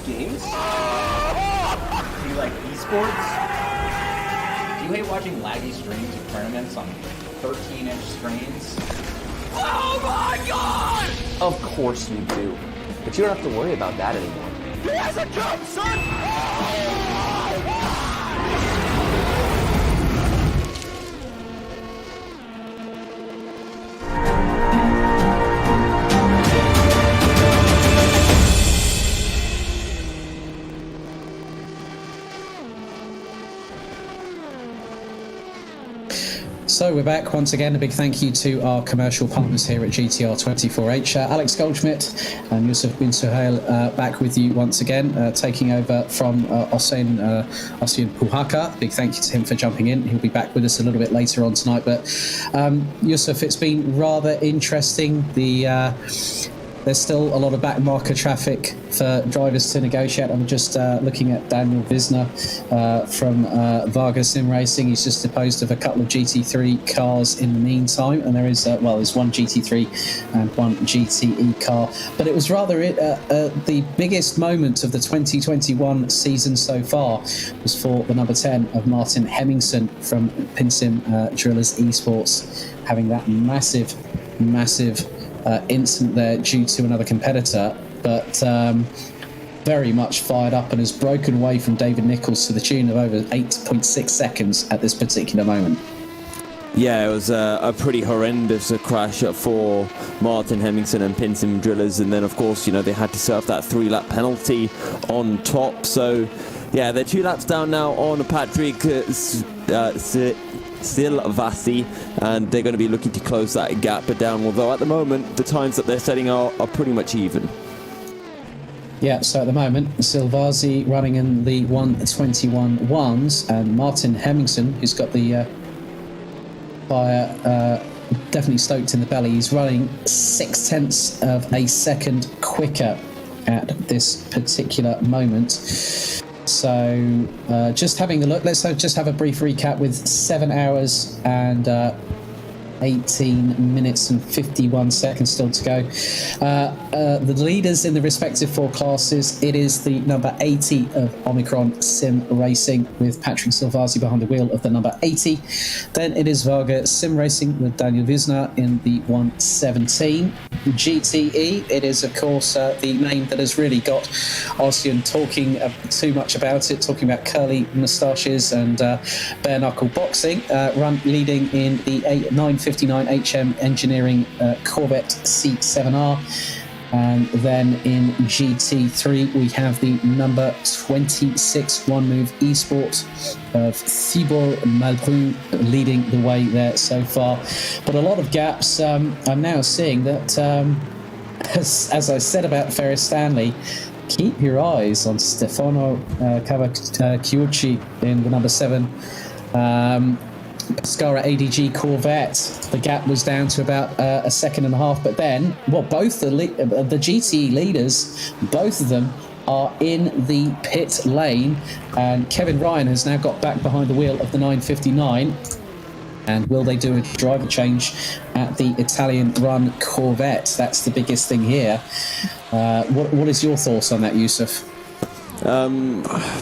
Games? Do you like esports? Do you hate watching laggy streams of tournaments on 13-inch screens? Oh my god! Of course you do. But you don't have to worry about that anymore. He has a jump, son! So we're back once again. A big thank you to our commercial partners here at GTR24H. Alex Goldschmidt and Yusuf bin Suhail back with you once again, taking over from Hossein Puhaka. Big thank you to him for jumping in. He'll be back with us a little bit later on tonight. But Yusuf, it's been rather interesting. There's still a lot of back marker traffic for drivers to negotiate. I'm just looking at Daniel Wisner from Varga Sim Racing. He's just disposed of a couple of GT3 cars in the meantime, and there's one GT3 and one GTE car. But it was rather the biggest moment of the 2021 season so far was for the number 10 of Martin Hemmingsen from Pinsim Drillers Esports, having that massive incident there due to another competitor, but very much fired up and has broken away from David Nichols to the tune of over 8.6 seconds at this particular moment. Yeah, it was a pretty horrendous crash for Martin Hemmingsen and Pinsim Drillers, and then of course, they had to serve that 3-lap penalty on top. So yeah, they're 2 laps down now on Patrick Silvasi, and they're going to be looking to close that gap down, although at the moment the times that they're setting are pretty much even. Yeah, so at the moment Silvasi running in the 1:21.1s, and Martin Hemmingsen, who's got the fire definitely stoked in the belly, he's running 0.6 of a second quicker at this particular moment. So just having a look, let's just have a brief recap with 7 hours and 18 minutes and 51 seconds still to go. The leaders in the respective 4 classes, it is the number 80 of Omicron Sim Racing with Patrick Silvasi behind the wheel of the number 80. Then it is Varga Sim Racing with Daniel Wisner in the 117. GTE, it is of course the name that has really got Ossian talking too much about it, talking about curly moustaches and bare knuckle boxing, leading in the 959 HM Engineering Corvette C7R. And then in GT3 we have the number 26 One Move Esport of Thibaut Malbrun leading the way there so far. But a lot of gaps. I'm now seeing that, as I said about Ferris Stanley, keep your eyes on Stefano Cavacchiucci in the number 7. Pescara ADG Corvette. The gap was down to about a second and a half, but then, both the GTE leaders, both of them are in the pit lane, and Kevin Ryan has now got back behind the wheel of the 959. And will they do a driver change at the Italian-run Corvette? That's the biggest thing here. What is your thoughts on that, Yusuf?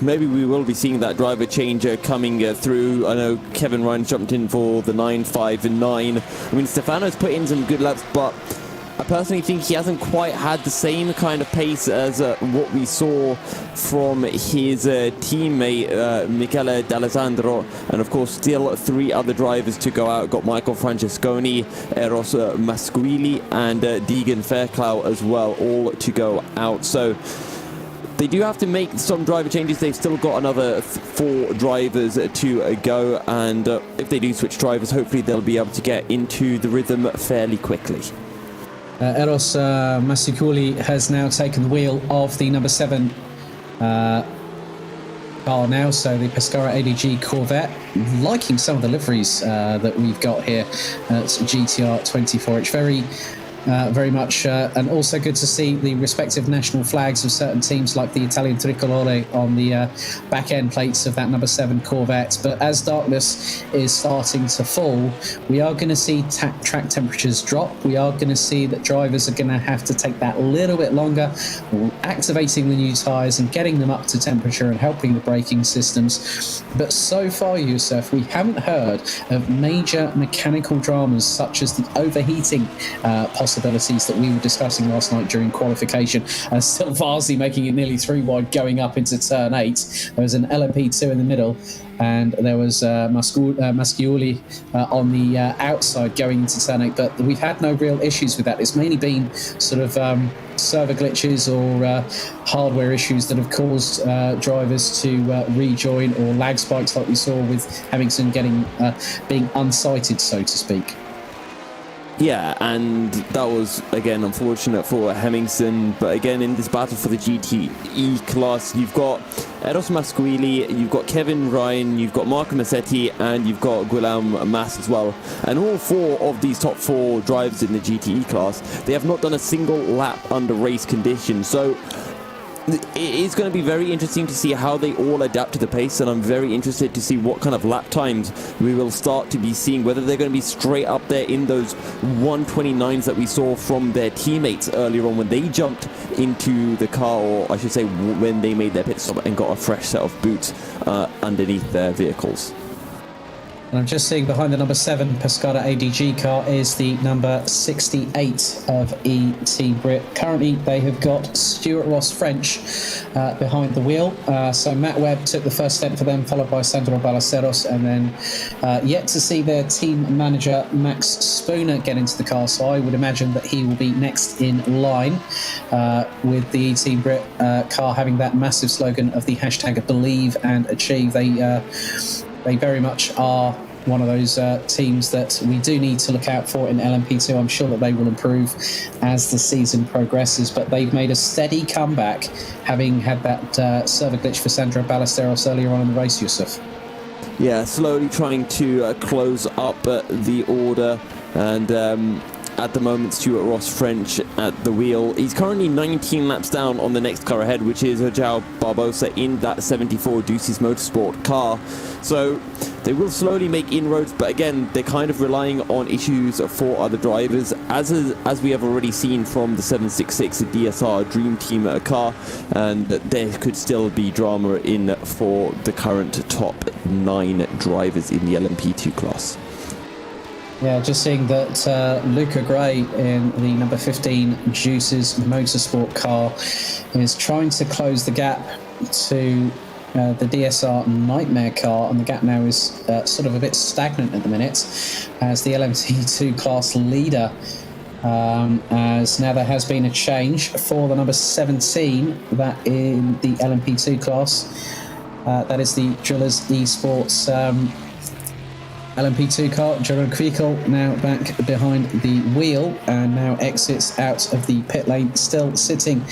Maybe we will be seeing that driver change coming through. I know Kevin Ryan jumped in for the 959. I mean, Stefano's put in some good laps, but I personally think he hasn't quite had the same kind of pace as what we saw from his teammate Michele D'Alessandro, and of course still 3 other drivers to go out. Got Michael Francesconi, Eros Masquili and Deegan Fairclough as well, all to go out. So they do have to make some driver changes. They've still got another 4 drivers to go, and if they do switch drivers, hopefully they'll be able to get into the rhythm fairly quickly. Eros Masiculi has now taken the wheel of the number 7 car now, so the Pescara ADG Corvette. Liking some of the liveries that we've got here at GTR 24. It's very much, and also good to see the respective national flags of certain teams like the Italian Tricolore on the back end plates of that number 7 Corvette. But as darkness is starting to fall, we are going to see track temperatures drop. We are going to see that drivers are going to have to take that little bit longer, activating the new tyres and getting them up to temperature and helping the braking systems. But so far, Yusuf, we haven't heard of major mechanical dramas such as the overheating possibilities that we were discussing last night during qualification. Still Varsley making it nearly 3 wide going up into turn 8. There was an LMP2 in the middle, and there was Masciuli on the outside going into turn 8, but we've had no real issues with that. It's mainly been sort of server glitches or hardware issues that have caused drivers to rejoin, or lag spikes like we saw with Hemmingson being unsighted, so to speak. Yeah, and that was, again, unfortunate for Hemmingson. But again, in this battle for the GTE class, you've got Eros Masquili, you've got Kevin Ryan, you've got Marco Massetti, and you've got Guillaume Mas as well. And all 4 of these top 4 drivers in the GTE class, they have not done a single lap under race conditions. So it is going to be very interesting to see how they all adapt to the pace, and I'm very interested to see what kind of lap times we will start to be seeing, whether they're going to be straight up there in those 129s that we saw from their teammates earlier on when they jumped into the car, or I should say when they made their pit stop and got a fresh set of boots underneath their vehicles. And I'm just seeing behind the number 7 Pescara ADG car is the number 68 of ET Brit. Currently, they have got Stuart Ross French behind the wheel. So Matt Webb took the first stint for them, followed by Sandro Ballesteros, and then yet to see their team manager Max Spooner get into the car. So I would imagine that he will be next in line with the ET Brit car having that massive slogan of the hashtag Believe and Achieve. They very much are one of those teams that we do need to look out for in LMP2. I'm sure that they will improve as the season progresses, but they've made a steady comeback, having had that server glitch for Sandro Ballesteros earlier on in the race, Yusuf. Yeah, slowly trying to close up the order, and at the moment, Stuart Ross French at the wheel. He's currently 19 laps down on the next car ahead, which is João Barbosa in that 74 Ducis Motorsport car. So they will slowly make inroads, but again, they're kind of relying on issues for other drivers, as we have already seen from the 766 DSR Dream Team car, and there could still be drama in for the current top 9 drivers in the LMP2 class. Yeah, just seeing that Luca Gray in the number 15 Juices Motorsport car is trying to close the gap to the DSR Nightmare car, and the gap now is sort of a bit stagnant at the minute as the LMP2 class leader, as now there has been a change for the number 17 that in the LMP2 class. That is the Drillers Esports LMP2 car, Gerard Kvikl, now back behind the wheel and now exits out of the pit lane, still sitting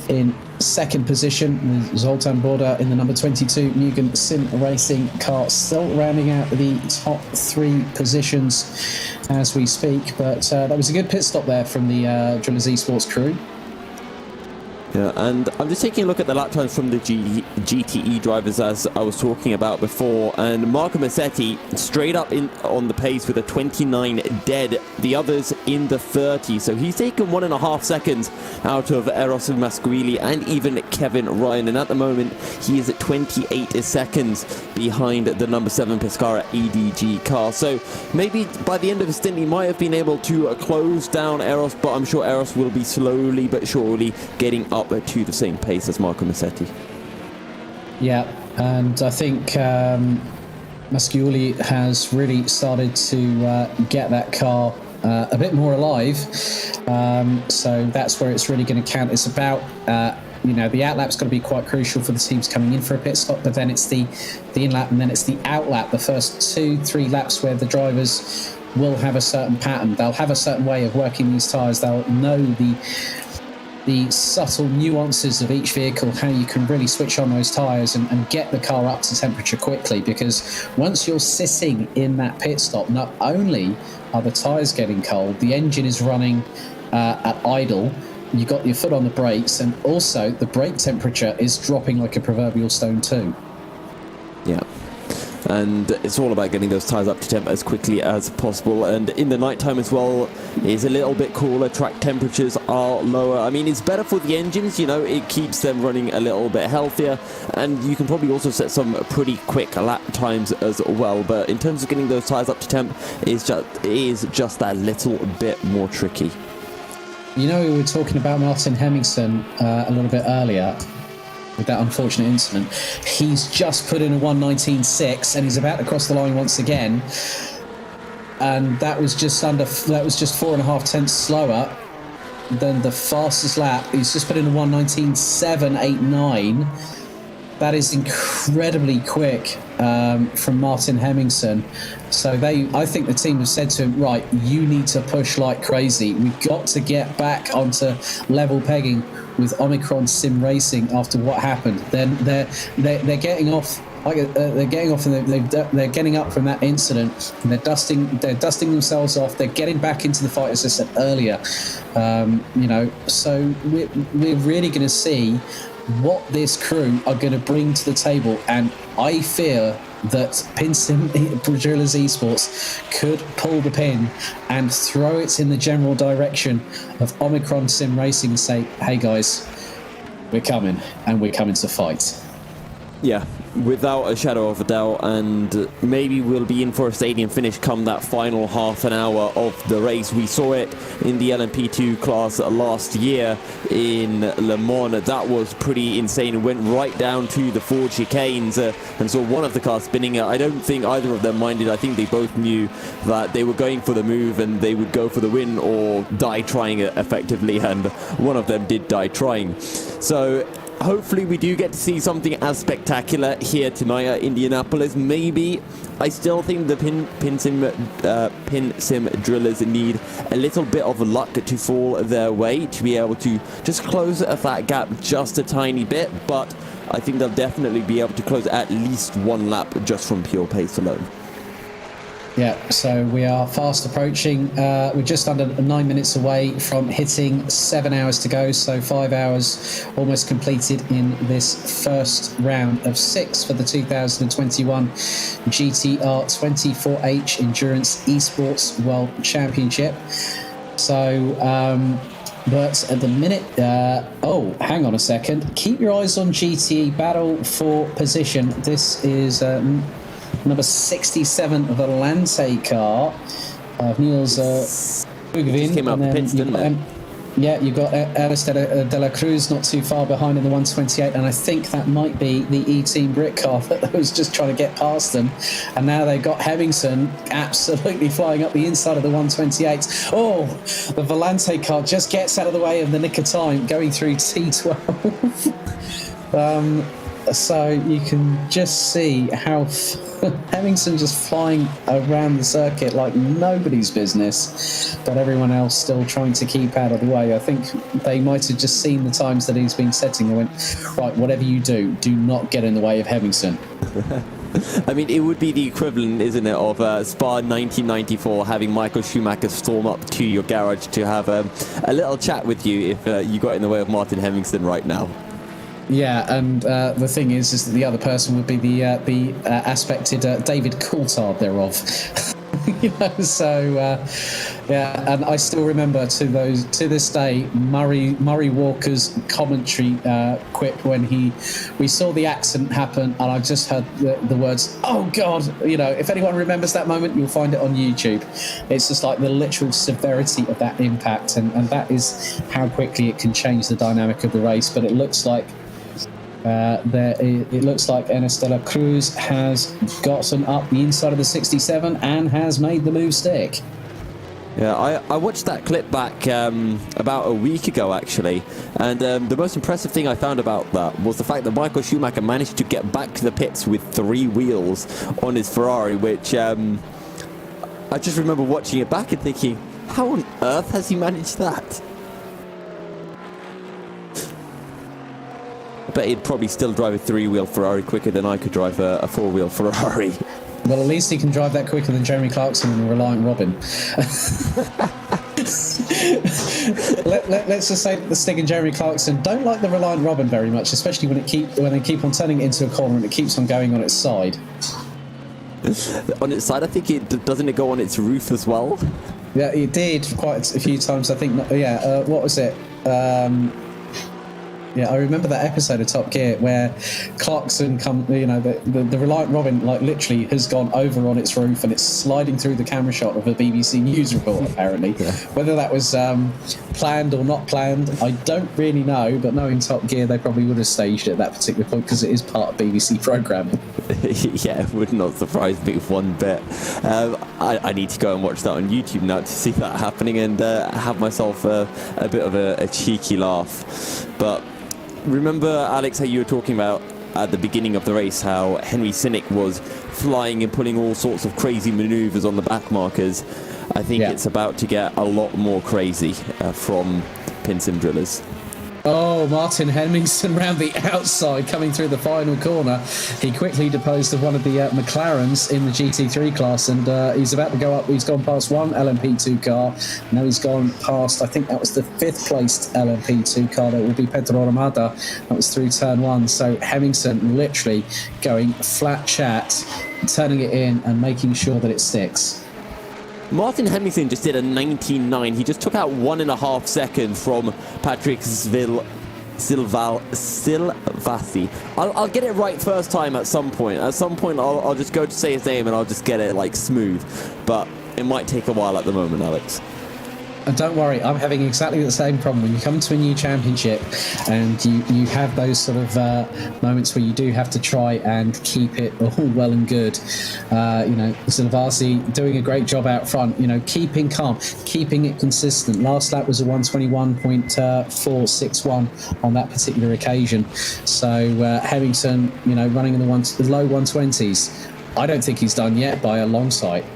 in second position with Zoltan Borda in the number 22 Mugen Sim Racing car, still rounding out the top three positions as we speak. But that was a good pit stop there from the Drillers Esports crew. Yeah, and I'm just taking a look at the lap times from the GTE drivers as I was talking about before, and Marco Massetti straight up on the pace with a 29 dead, the others in the 30, so he's taken 1.5 seconds out of Eros Masquili and even Kevin Ryan, and at the moment he is at 28 seconds behind the number 7 Pescara EDG car, so maybe by the end of the stint he might have been able to close down Eros, but I'm sure Eros will be slowly but surely getting up to the same pace as Marco Massetti. Yeah, and I think Masciuli has really started to get that car a bit more alive. So that's where it's really going to count. It's about, the outlap's got to be quite crucial for the teams coming in for a pit stop, but then it's the in-lap and then it's the outlap, the first 2-3 laps where the drivers will have a certain pattern. They'll have a certain way of working these tyres. They'll know the subtle nuances of each vehicle, how you can really switch on those tyres and get the car up to temperature quickly, because once you're sitting in that pit stop, not only are the tyres getting cold, the engine is running at idle, you got your foot on the brakes, and also the brake temperature is dropping like a proverbial stone too. Yeah. And it's all about getting those tyres up to temp as quickly as possible, and in the night time as well is a little bit cooler, track temperatures are lower. I mean, it's better for the engines, it keeps them running a little bit healthier, and you can probably also set some pretty quick lap times as well, but in terms of getting those tyres up to temp, it is just that little bit more tricky. We were talking about Martin Hemmingsen a little bit earlier with that unfortunate incident. He's just put in a 1:19.6 and he's about to cross the line once again, and that was just 4.5 tenths slower than the fastest lap. He's just put in a 1:19.789. That is incredibly quick from Martin Hemmingsen. So I think the team have said to him, right, you need to push like crazy. We've got to get back onto level pegging with Omicron Sim Racing after what happened. Then they're getting off. They're getting off, and they're getting up from that incident, and they're dusting themselves off. They're getting back into the fight, as I said earlier. So we're really going to see what this crew are going to bring to the table, and I fear that PinSim Drillers Esports could pull the pin and throw it in the general direction of Omicron Sim Racing and say, hey guys, we're coming, and we're coming to fight. Yeah, without a shadow of a doubt, and maybe we'll be in for a stadium finish come that final half an hour of the race. We saw it in the LMP2 class last year in Le Mans. That was pretty insane. It went right down to the 4 chicanes and saw one of the cars spinning. I don't think either of them minded. I think they both knew that they were going for the move and they would go for the win or die trying it effectively, and one of them did die trying. So hopefully we do get to see something as spectacular here tonight at Indianapolis. Maybe. I still think the PinSim drillers need a little bit of luck to fall their way to be able to just close that gap just a tiny bit, but I think they'll definitely be able to close at least one lap just from pure pace alone. Yeah, so we are fast approaching. We're just under 9 minutes away from hitting 7 hours to go, so 5 hours almost completed in this first round of 6 for the 2021 GTR 24H Endurance Esports World Championship. So, but at the minute, hang on a second. Keep your eyes on GTE Battle for Position. This is number 67 of the Lancia car of Niels Bugvin. Came out the pits, didn't it? You've got Alistair De La Cruz not too far behind in the 128, and I think that might be the E-Team Brit car that was just trying to get past them. And now they've got Hemmingsen absolutely flying up the inside of the 128. Oh, the Volante car just gets out of the way in the nick of time, going through T12. So you can just see how Hemmingson just flying around the circuit like nobody's business, but everyone else still trying to keep out of the way. I think they might have just seen the times that he's been setting. They went, right, whatever you do not get in the way of Hemmingson. I mean, it would be the equivalent, isn't it, of Spa 1994 having Michael Schumacher storm up to your garage to have a little chat with you if you got in the way of Martin Hemmingson right now. Yeah, and the thing is that the other person would be the aspected David Coulthard thereof. Yeah, and I still remember to this day Murray Walker's commentary quip when we saw the accident happen, and I just heard the words, "Oh God!" If anyone remembers that moment, you'll find it on YouTube. It's just like the literal severity of that impact, and that is how quickly it can change the dynamic of the race. But it looks like. It looks like Enes de la Cruz has gotten up the inside of the 67 and has made the move stick. Yeah, I watched that clip back about a week ago, actually, and the most impressive thing I found about that was the fact that Michael Schumacher managed to get back to the pits with 3 wheels on his Ferrari, which I just remember watching it back and thinking, how on earth has he managed that? I bet he'd probably still drive a 3-wheel Ferrari quicker than I could drive a 4-wheel Ferrari. Well, at least he can drive that quicker than Jeremy Clarkson and Reliant Robin. Let's just say that the Stig and Jeremy Clarkson don't like the Reliant Robin very much, especially when they keep on turning it into a corner and it keeps on going on its side. On its side, I think doesn't it go on its roof as well? Yeah, it did quite a few times. I think. What was it? Yeah, I remember that episode of Top Gear where Clarkson the Reliant Robin literally has gone over on its roof and it's sliding through the camera shot of a BBC News report, apparently. Yeah. Whether that was planned or not planned, I don't really know, but knowing Top Gear, they probably would have staged it at that particular point because it is part of BBC programming. Yeah, it would not surprise me one bit. I need to go and watch that on YouTube now to see that happening and have myself a bit of a cheeky laugh. But remember, Alex, how you were talking about at the beginning of the race how Henry Sinnick was flying and pulling all sorts of crazy maneuvers on the back markers. I think it's about to get a lot more crazy from Pinsim drillers. Oh, Martin Hemmingson round the outside coming through the final corner. He quickly deposed of one of the McLarens in the GT3 class, and he's about to go up. He's gone past one LMP2 car. Now he's gone past, I think that was the 5th placed LMP2 car. That will be Pedro Armada. That was through turn 1. So Hemmingson literally going flat chat, turning it in and making sure that it sticks. Martin Hemmingson just did a 19.9. He just took out 1.5 seconds from Patrick Silvassi. I'll get it right first time at some point. At some point, I'll just go to say his name and I'll just get it smooth. But it might take a while at the moment, Alex. And don't worry, I'm having exactly the same problem. When you come to a new championship and you have those sort of moments where you do have to try and keep it all well and good. Silvassi doing a great job out front, keeping calm, keeping it consistent. Last lap was a 121.461 on that particular occasion. So Hemmingson, running in the low 120s. I don't think he's done yet by a long sight.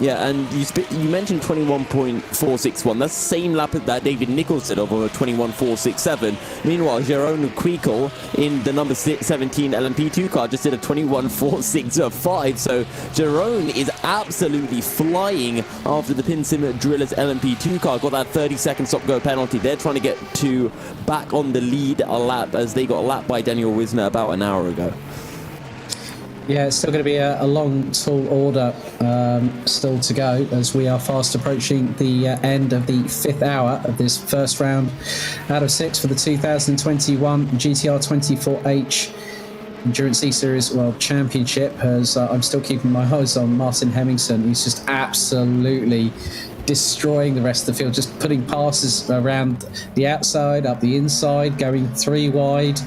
Yeah, and you mentioned 21.461. That's the same lap that David Nichols did of 21.467. Meanwhile, Jerome Quickel in the number 17 LMP2 car just did a 21.465. So Jerome is absolutely flying after the Pinsim Drillers LMP2 car. Got that 30-second stop-go penalty. They're trying to get back on the lead a lap as they got lapped by Daniel Wisner about an hour ago. Yeah, it's still going to be a long, tall order still to go as we are fast approaching the end of the 5th hour of this first round out of 6 for the 2021 GTR 24H Endurance E-Series World Championship. As I'm still keeping my eyes on Martin Hemmingson. He's just absolutely destroying the rest of the field, just putting passes around the outside, up the inside, going 3 wide.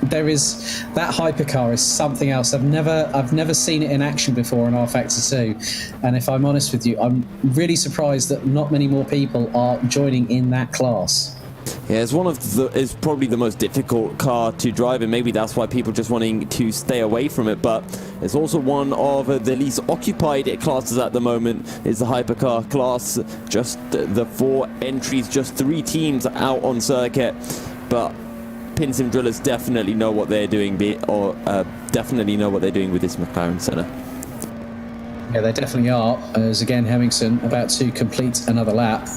There is that hypercar is something else. I've never seen it in action before in R Factor 2, and if I'm honest with you, I'm really surprised that not many more people are joining in that class. Yeah, it's probably the most difficult car to drive, and maybe that's why people just wanting to stay away from it. But it's also one of the least occupied classes at the moment. Is the Hypercar class. Just the 4 entries, just 3 teams out on circuit. But Pinsim drillers definitely know what they're doing, definitely know what they're doing with this McLaren Senna. Yeah, they definitely are. As again, Hemmingsen about to complete another lap.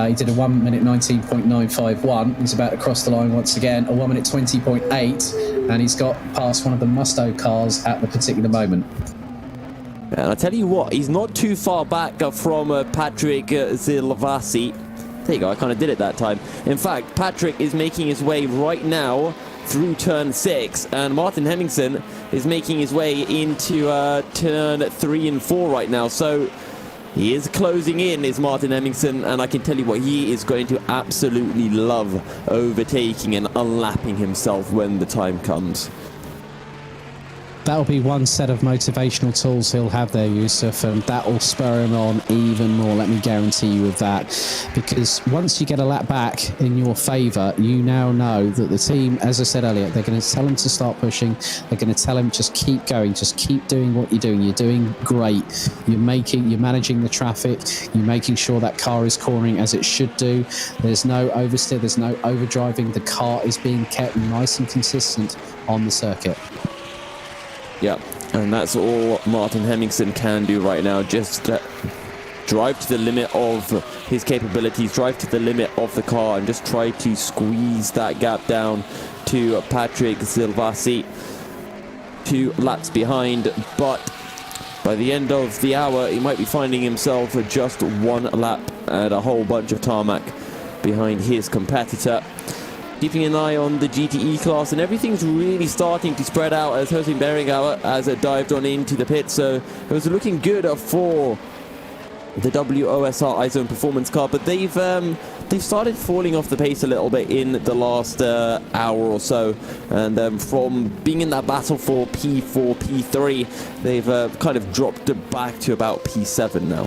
He did a 1 minute 19.951. He's about to cross the line once again. A 1 minute 20.8, and he's got past one of the Musto cars at the particular moment. And I tell you what, he's not too far back from Patrick Silvassi. There you go, I kind of did it that time. In fact, Patrick is making his way right now through turn 6, and Martin Hemmingsen is making his way into turn 3 and 4 right now. So he is closing in, is Martin Hemmingsen, and I can tell you what, he is going to absolutely love overtaking and unlapping himself when the time comes. That'll be one set of motivational tools he'll have there, Yusuf, and that will spur him on even more, let me guarantee you of that. Because once you get a lap back in your favour, you now know that the team, as I said earlier, they're going to tell him to start pushing. They're going to tell him just keep going, just keep doing what you're doing. You're doing great. You're managing the traffic. You're making sure that car is cornering as it should do. There's no oversteer. There's no overdriving. The car is being kept nice and consistent on the circuit. Yeah, and that's all Martin Hemmingsen can do right now. Just drive to the limit of his capabilities, drive to the limit of the car, and just try to squeeze that gap down to Patrick Silvassi. 2 laps behind, but by the end of the hour, he might be finding himself just 1 lap and a whole bunch of tarmac behind his competitor. Keeping an eye on the GTE class, and everything's really starting to spread out as Hossein Beringauer has dived on into the pit. So it was looking good for the WOSR iZone performance car, but they've started falling off the pace a little bit in the last hour or so, and from being in that battle for P4, P3, they've kind of dropped back to about P7 now.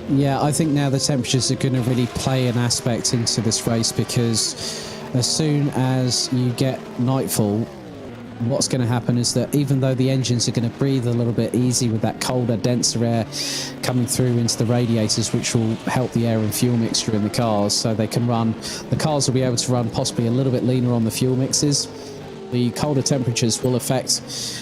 Yeah, I think now the temperatures are going to really play an aspect into this race, because as soon as you get nightfall, what's going to happen is that even though the engines are going to breathe a little bit easy with that colder, denser air coming through into the radiators, which will help the air and fuel mixture in the cars, so the cars will be able to run possibly a little bit leaner on the fuel mixes. The colder temperatures will affect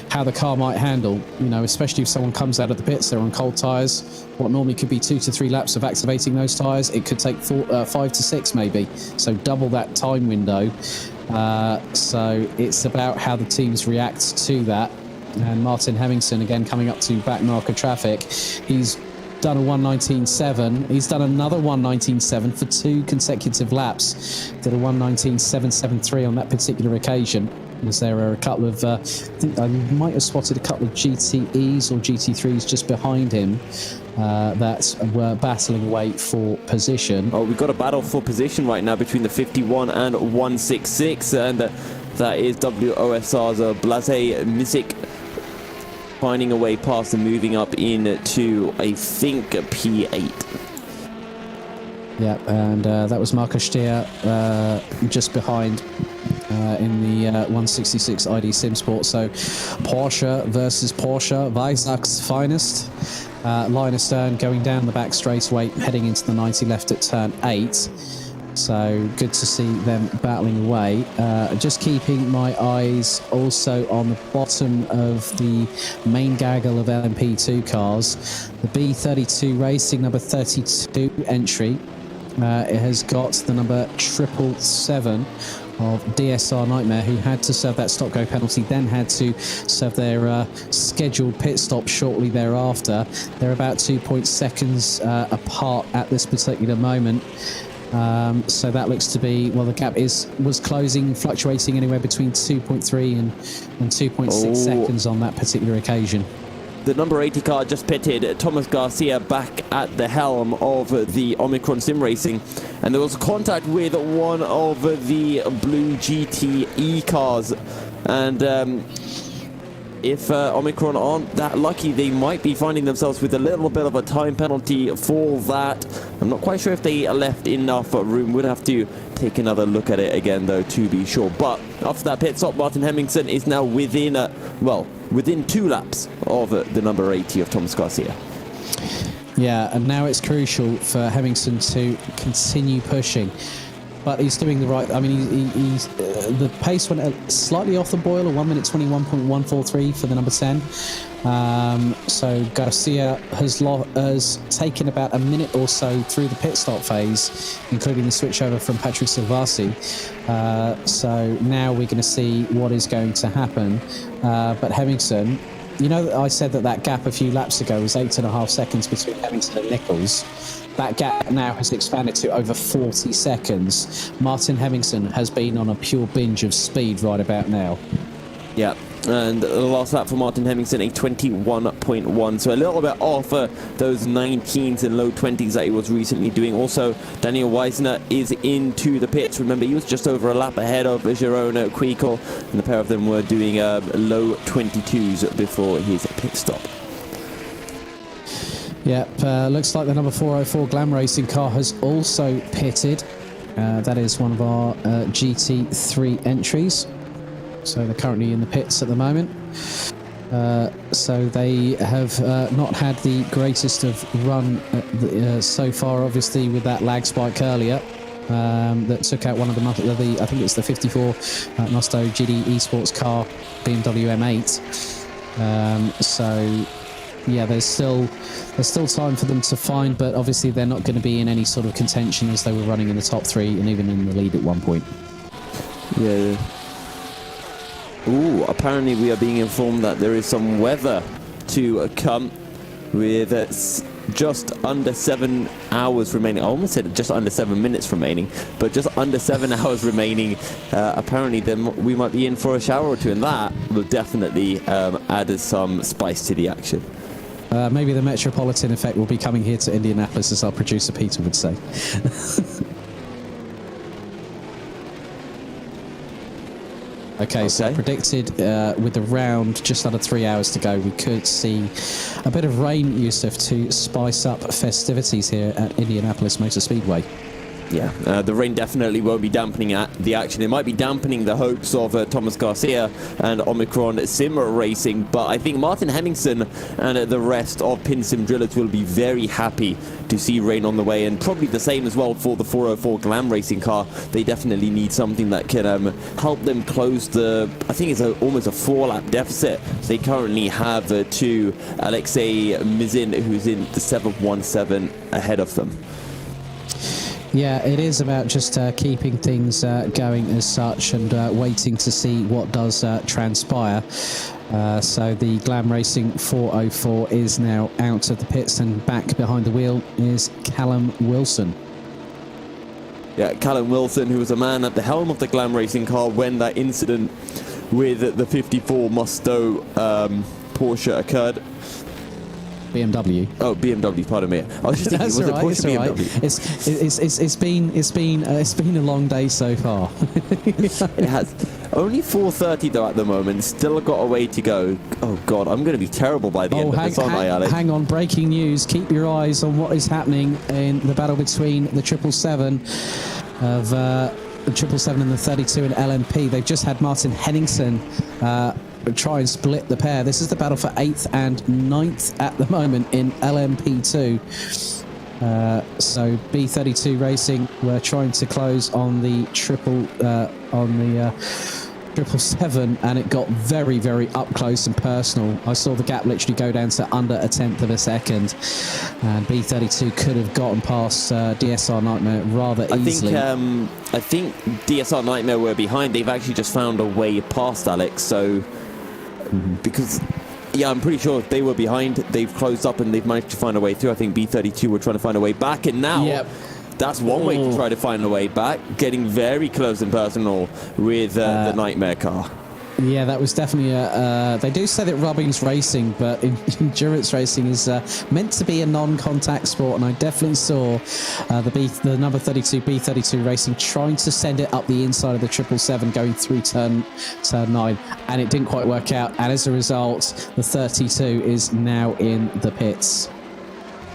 how the car might handle, especially if someone comes out of the pits, they're on cold tyres. What normally could be 2 to 3 laps of activating those tyres, it could take 5 to 6 maybe, so double that time window. So it's about how the teams react to that. And Martin Hemmingsen, again, coming up to back marker traffic, he's done a 1:19.7. He's done another 1:19.7 for 2 consecutive laps. Did a 1:19.773 on that particular occasion. As there are a couple of, I think I might have spotted a couple of GTEs or GT3s just behind him that were battling away for position. Oh, we've got a battle for position right now between the 51 and 166, and that is WOSR's Blase Misic finding a way past and moving up into, I think, P8. Yeah, and that was Markus Stier just behind in the 166 ID Sim Sport. So Porsche versus Porsche, Weissach's finest. Linus Stern going down the back straightaway, heading into the 90 left at turn 8. So good to see them battling away. Just keeping my eyes also on the bottom of the main gaggle of LMP2 cars. The B32 Racing number 32 entry. It has got the number 777 of DSR Nightmare, who had to serve that stop-go penalty, then had to serve their scheduled pit stop shortly thereafter. They're about 2 seconds apart at this particular moment. So that looks to be, well, the gap was closing, fluctuating anywhere between 2.3 and 2.6 seconds on that particular occasion. The number 80 car just pitted. Thomas Garcia back at the helm of the Omicron Sim Racing, and there was contact with one of the blue GTE cars, and if Omicron aren't that lucky, they might be finding themselves with a little bit of a time penalty for that. I'm not quite sure if they left enough room. Would have to take another look at it again, though, to be sure. But after that pit stop, Martin Hemmingsen is now within, within 2 laps of the number 80 of Thomas Garcia. Yeah, and now it's crucial for Hemmingsen to continue pushing. But he's doing the right. I mean, he's the pace went slightly off the boil, 1 minute 21.143 for the number 10. So Garcia has taken about a minute or so through the pit stop phase, including the switch over from Patrick Silvassi. So now we're going to see what is going to happen. But Hemmingsen, you know, I said that gap a few laps ago was 8.5 seconds between Hemmingsen and Nichols. That gap now has expanded to over 40 seconds. Martin Hemmingsen has been on a pure binge of speed right about now. Yeah, and the last lap for Martin Hemmingsen, a 21.1, so a little bit off those 19s and low 20s that he was recently doing. Also, Daniel Weisner is into the pits. Remember, he was just over a lap ahead of Jerome Quico, and the pair of them were doing low 22s before his pit stop. Yep, looks like the number 404 Glam Racing car has also pitted. That is one of our GT3 entries. So they're currently in the pits at the moment. So they have not had the greatest of run so far, obviously, with that lag spike earlier. That took out one of the I think it's the 54 Musto GD Esports car, BMW M8. So yeah, there's still time for them to find, but obviously they're not going to be in any sort of contention as they were running in the top 3 and even in the lead at one point. Yeah. Ooh, apparently we are being informed that there is some weather to come with just under 7 hours remaining. I almost said just under 7 minutes remaining, but just under 7 hours remaining. Apparently then we might be in for a shower or two, and that will definitely add some spice to the action. Maybe the Metropolitan effect will be coming here to Indianapolis, as our producer Peter would say. Okay, so predicted with the round just under 3 hours to go, we could see a bit of rain, Yusuf, to spice up festivities here at Indianapolis Motor Speedway. Yeah, the rain definitely won't be dampening the action. It might be dampening the hopes of Thomas Garcia and Omicron Sim Racing, but I think Martin Hemmingsen and the rest of Pin Sim drillers will be very happy to see rain on the way, and probably the same as well for the 404 Glam Racing car. They definitely need something that can help them close I think it's almost a 4-lap deficit they currently have to Alexei Mizin, who's in the 717 ahead of them. Yeah, it is about just keeping things going as such and waiting to see what does transpire. So the Glam Racing 404 is now out of the pits, and back behind the wheel is Callum Wilson. Yeah, Callum Wilson, who was a man at the helm of the Glam Racing car when that incident with the 54 Musto Porsche occurred. BMW. Oh, BMW. Pardon me. I was just thinking, was it Porsche BMW? It's been a long day so far. It has. Only 4:30 though at the moment. Still got a way to go. Oh God, I'm going to be terrible by the end of this, aren't I, Alex? Hang on, breaking news. Keep your eyes on what is happening in the battle between the 777 of the 777 and the 32 in LMP. They've just had Martin Henningsen try and split the pair. This is the battle for 8th and 9th at the moment in LMP2. So B32 Racing were trying to close on the 777, and it got very, very up close and personal. I saw the gap literally go down to under a tenth of a second, and B32 could have gotten past DSR Nightmare rather easily. I think DSR Nightmare were behind. They've actually just found a way past Alex, so because I'm pretty sure if they were behind, they've closed up and they've managed to find a way through. I think B32 were trying to find a way back, and now that's one way to try to find a way back, getting very close and personal with the Nightmare car. Yeah, that was definitely they do say that rubbing's racing, but endurance racing is meant to be a non-contact sport, and I definitely saw the number 32 B32 Racing trying to send it up the inside of the 777 going through turn 9, and it didn't quite work out, and as a result, the 32 is now in the pits.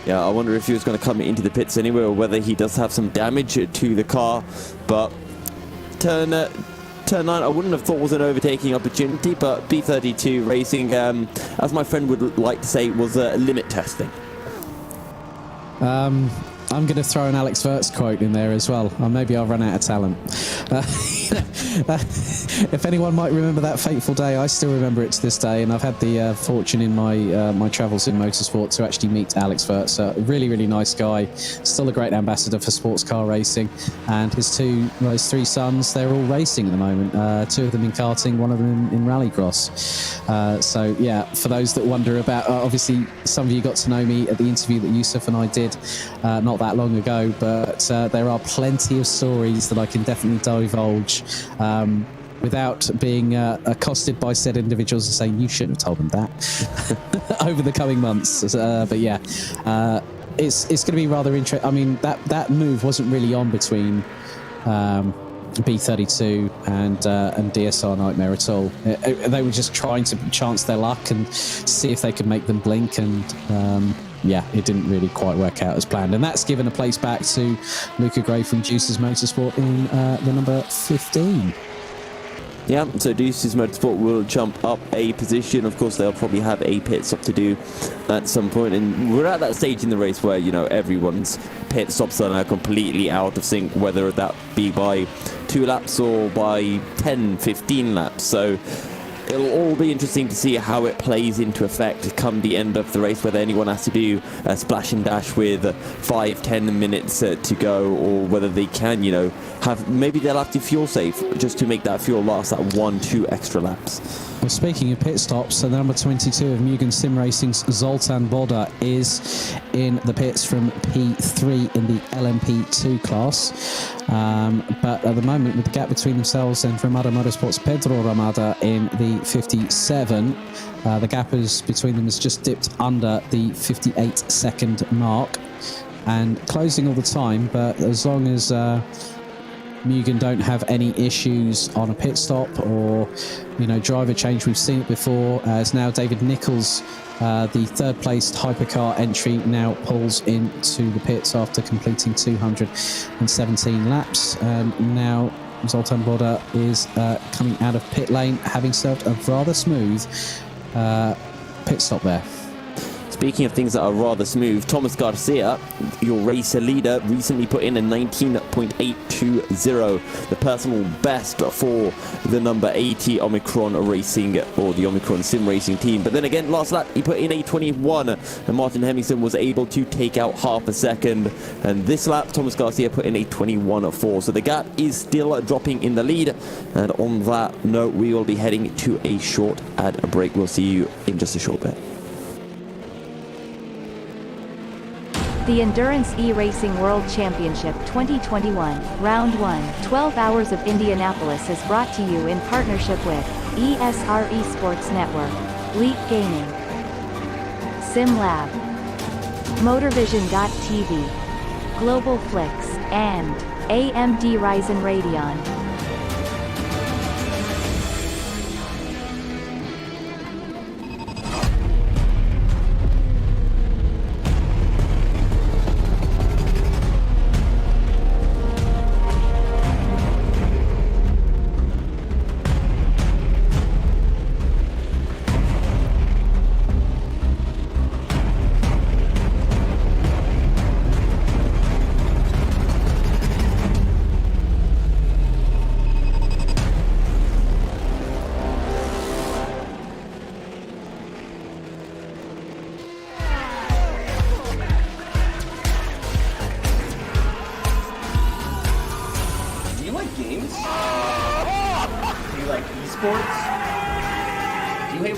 Yeah, I wonder if he was going to come into the pits anyway, or whether he does have some damage to the car, but turn 9, I wouldn't have thought was an overtaking opportunity, but B32 Racing, as my friend would like to say, was limit testing. I'm going to throw an Alex Wirtz quote in there as well. Or maybe I'll run out of talent. If anyone might remember that fateful day, I still remember it to this day, and I've had the fortune in my travels in motorsport to actually meet Alex Wirtz. A really, really nice guy, still a great ambassador for sports car racing, and his three sons, they're all racing at the moment. 2 of them in karting, 1 of them in rallycross. So yeah, for those that wonder about, obviously some of you got to know me at the interview that Yusuf and I did not that long ago, but there are plenty of stories that I can definitely divulge without being accosted by said individuals and saying you shouldn't have told them that over the coming months. But yeah, it's going to be rather interesting. I mean, that move wasn't really on between B32 and DSR Nightmare at all. They were just trying to chance their luck and see if they could make them blink, and yeah, it didn't really quite work out as planned. And that's given a place back to Luca Gray from Juice's Motorsport in the number 15. Yeah, so Deuce's Motorsport will jump up a position. Of course, they'll probably have a pit stop to do at some point, and we're at that stage in the race where, you know, everyone's pit stops are now completely out of sync, whether that be by 2 laps or by 10, 15 laps. So it'll all be interesting to see how it plays into effect come the end of the race, whether anyone has to do a splash and dash with 5-10 minutes to go, or whether they can, you know, maybe they'll have to fuel save just to make that fuel last that 1-2 extra laps. Well, speaking of pit stops, the number 22 of Mugen Sim Racing's Zoltan Boda is in the pits from P3 in the LMP2 class. But at the moment, with the gap between themselves and Ramada Motorsports' Pedro Ramada in the 57, the gap between them has just dipped under the 58-second mark and closing all the time. But as long as Mugen don't have any issues on a pit stop or, you know, driver change, we've seen it before, as now David Nichols, the third-placed Hypercar entry, now pulls into the pits after completing 217 laps. And now Zoltan Boda is coming out of pit lane, having served a rather smooth pit stop there. Speaking of things that are rather smooth, Thomas Garcia, your racer leader, recently put in a 19.820, the personal best for the number 80 Omicron Racing, or the Omicron Sim Racing team. But then again, last lap he put in a 21, and Martin Hemmingson was able to take out half a second. And this lap, Thomas Garcia put in a 21.4. So the gap is still dropping in the lead. And on that note, we will be heading to a short ad break. We'll see you in just a short bit. The Endurance E-Racing World Championship 2021, Round 1, 12 Hours of Indianapolis is brought to you in partnership with ESR Sports Network, Leap Gaming, SimLab, MotorVision.tv, Global Flix, and AMD Ryzen Radeon.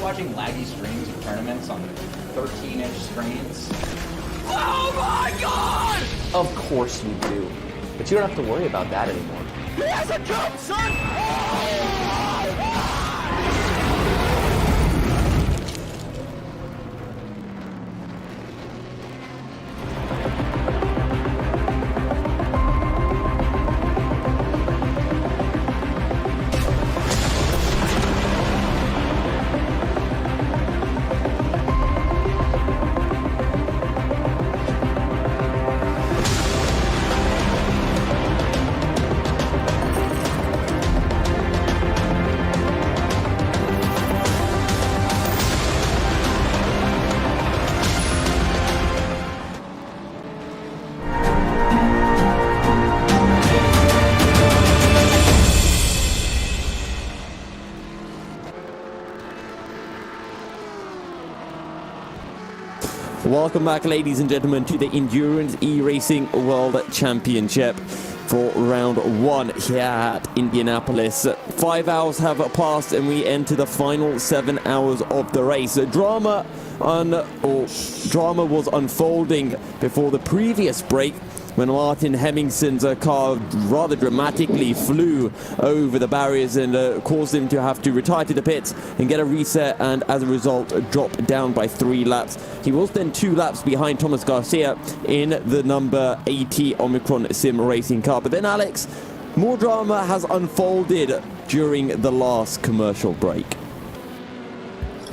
Watching laggy streams of tournaments on 13-inch screens. Oh my god! Of course you do. But you don't have to worry about that anymore. He has a jump, son! Welcome back, ladies and gentlemen, to the Endurance E-Racing World Championship for round 1 here at Indianapolis. 5 hours have passed and we enter the final 7 hours of the race. Drama was unfolding before the previous break when Martin Hemmingson's car rather dramatically flew over the barriers and caused him to have to retire to the pits and get a reset, and as a result drop down by 3 laps. He was then 2 laps behind Thomas Garcia in the number 80 Omicron Sim Racing car. But then, Alex, more drama has unfolded during the last commercial break.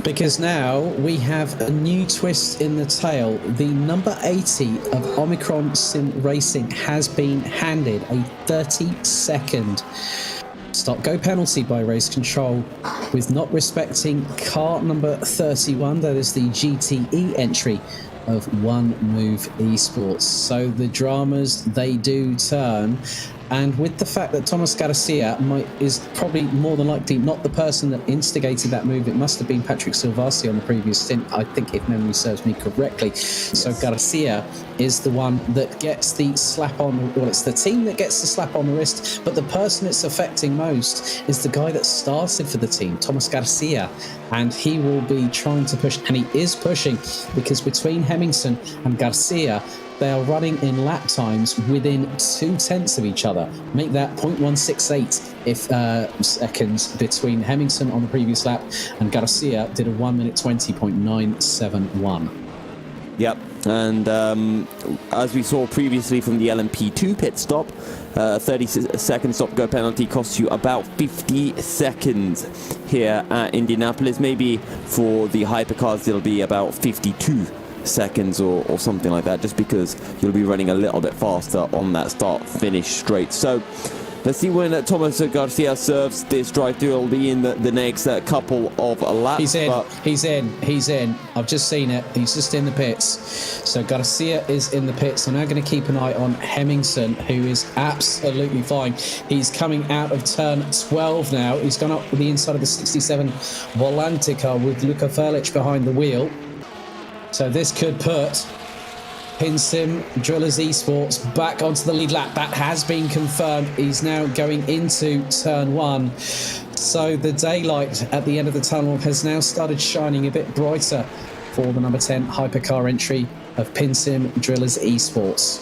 Because now we have a new twist in the tail. The number 80 of Omicron Sim Racing has been handed a 30-second stop-go penalty by race control with not respecting car number 31, that is the GTE entry of One Move Esports. So the dramas, they do turn. And with the fact that Thomas Garcia is probably more than likely not the person that instigated that move, it must have been Patrick Silvassi on the previous stint, I think, if memory serves me correctly. Yes. So Garcia is the one that gets the slap on, well, it's the team that gets the slap on the wrist, but the person it's affecting most is the guy that started for the team, Thomas Garcia. And he will be trying to push, and he is pushing, because between Hemmingson and Garcia, they are running in lap times within 2/10 of each other. Make that 0.168 seconds between Hemmingson on the previous lap, and Garcia did a 1 minute 20.971. Yep, and as we saw previously from the LMP2 pit stop, 30-second stop-go penalty costs you about 50 seconds here at Indianapolis. Maybe for the hypercars it'll be about 52 seconds or something like that, just because you'll be running a little bit faster on that start-finish straight. So let's see when Thomas Garcia serves this drive-through. It'll be in the next couple of laps. He's in. I've just seen it. He's just in the pits. So Garcia is in the pits. I'm now going to keep an eye on Hemmingson, who is absolutely flying. He's coming out of turn 12 now. He's gone up the inside of the 67 Volante car with Luka Ferlich behind the wheel. So this could put Pinsim Drillers Esports back onto the lead lap. That has been confirmed. He's now going into turn 1. So the daylight at the end of the tunnel has now started shining a bit brighter for the number 10 hypercar entry of Pinsim Drillers Esports.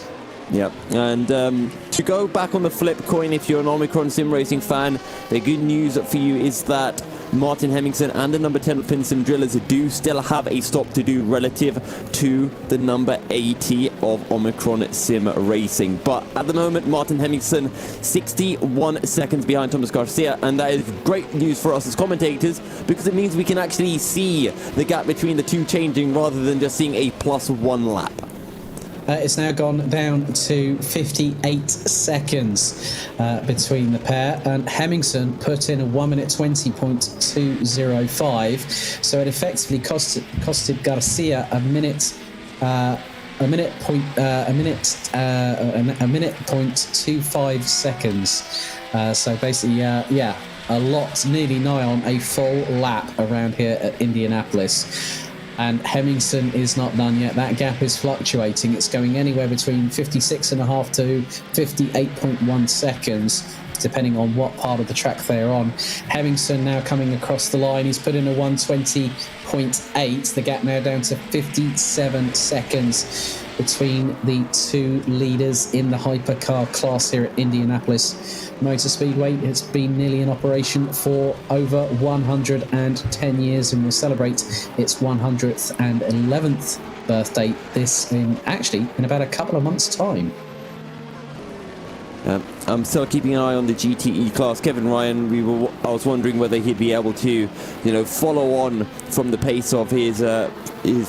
Yep, and to go back on the flip coin, if you're an Omicron Sim Racing fan, the good news for you is that Martin Hemmingson and the number 10 Pinsim Drillers do still have a stop to do relative to the number 80 of Omicron Sim Racing. But at the moment, Martin Hemmingson 61 seconds behind Thomas Garcia, and that is great news for us as commentators, because it means we can actually see the gap between the two changing rather than just seeing a +1 lap. It's now gone down to 58 seconds between the pair, and Hemmingson put in a 1 minute 20.205, so it effectively costed Garcia a minute 0.25 seconds. So basically, a lot, nearly nigh on a full lap around here at Indianapolis. And Hemmingson is not done yet. That gap is fluctuating. It's going anywhere between 56.5 to 58.1 seconds, depending on what part of the track they're on. Hemmingson now coming across the line. He's put in a 120.8. The gap now down to 57 seconds between the two leaders in the hypercar class here at Indianapolis Motor Speedway. It's been nearly in operation for over 110 years and will celebrate its 111th birthday in about a couple of months' time. I'm still keeping an eye on the GTE class. Kevin Ryan, I was wondering whether he'd be able to, follow on from the pace of his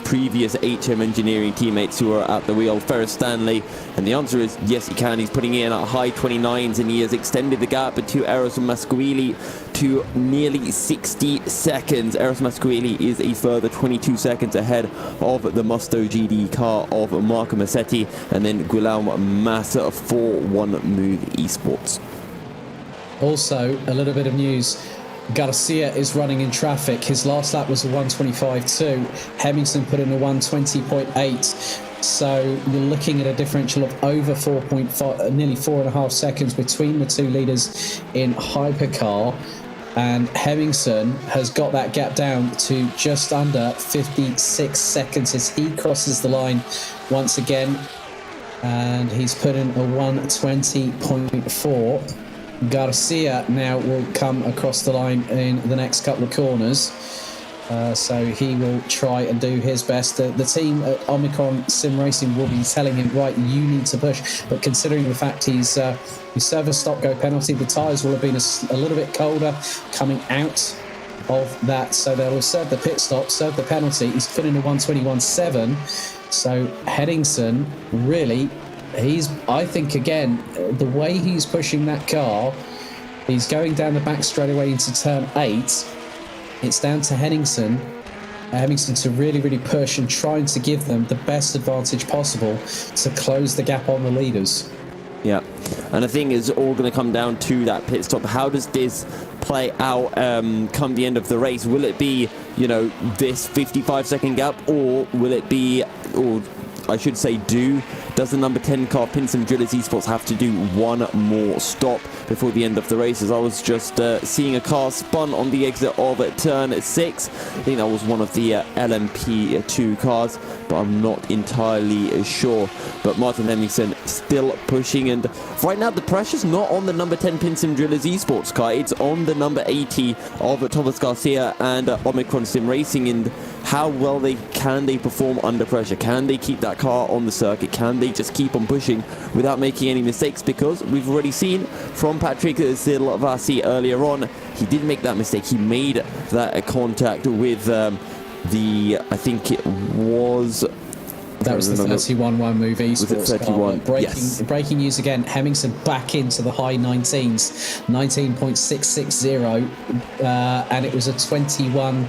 previous HM Engineering teammates who are at the wheel, Ferris Stanley, and the answer is yes, he can. He's putting in at high 29s, and he has extended the gap to Eros Masquili to nearly 60 seconds. Eros Masquili is a further 22 seconds ahead of the Musto GD car of Marco Massetti, and then Guillaume Massa for One Move Esports. Also, a little bit of news. Garcia is running in traffic. His last lap was a 1:25.2. Hemmingson put in a 1:20.8. So you're looking at a differential of over 4.5, nearly 4.5 seconds between the two leaders in Hypercar. And Hemmingson has got that gap down to just under 56 seconds as he crosses the line once again. And he's put in a 1:20.4. Garcia now will come across the line in the next couple of corners. So he will try and do his best. The team at Omicron Sim Racing will be telling him, right, you need to push. But considering the fact he's served a stop-go penalty, the tyres will have been a little bit colder coming out of that. So they will serve the pit stop, serve the penalty. He's put in a 1:21.7. So Henningsen, really, I think, again, the way he's pushing that car, he's going down the back straight away into turn 8. It's down to Hemmingson to really, really push and trying to give them the best advantage possible to close the gap on the leaders. Yeah, and I think it's all going to come down to that pit stop. How does this play out come the end of the race? Will it be, this 55-second gap, or will it be, or I should say, does the number 10 car, Pinson Drillers Esports, have to do one more stop before the end of the race? As I was just seeing a car spun on the exit of turn 6. I think that was one of the LMP2 cars, but I'm not entirely sure. But Martin Hemmingsen still pushing, and right now the pressure's not on the number 10 Pinson Drillers Esports car, it's on the number 80 of Thomas Garcia and Omicron Sim Racing, and how well can they perform under pressure? Can they keep that car on the circuit? Can they just keep on pushing without making any mistakes? Because we've already seen from Patrick Silvassi earlier on, he did make that mistake. He made that contact with I think it was... That was the 31-1 move esports car. Breaking news again. Hemmingsen back into the high 19s, 19.660, and it was a 21.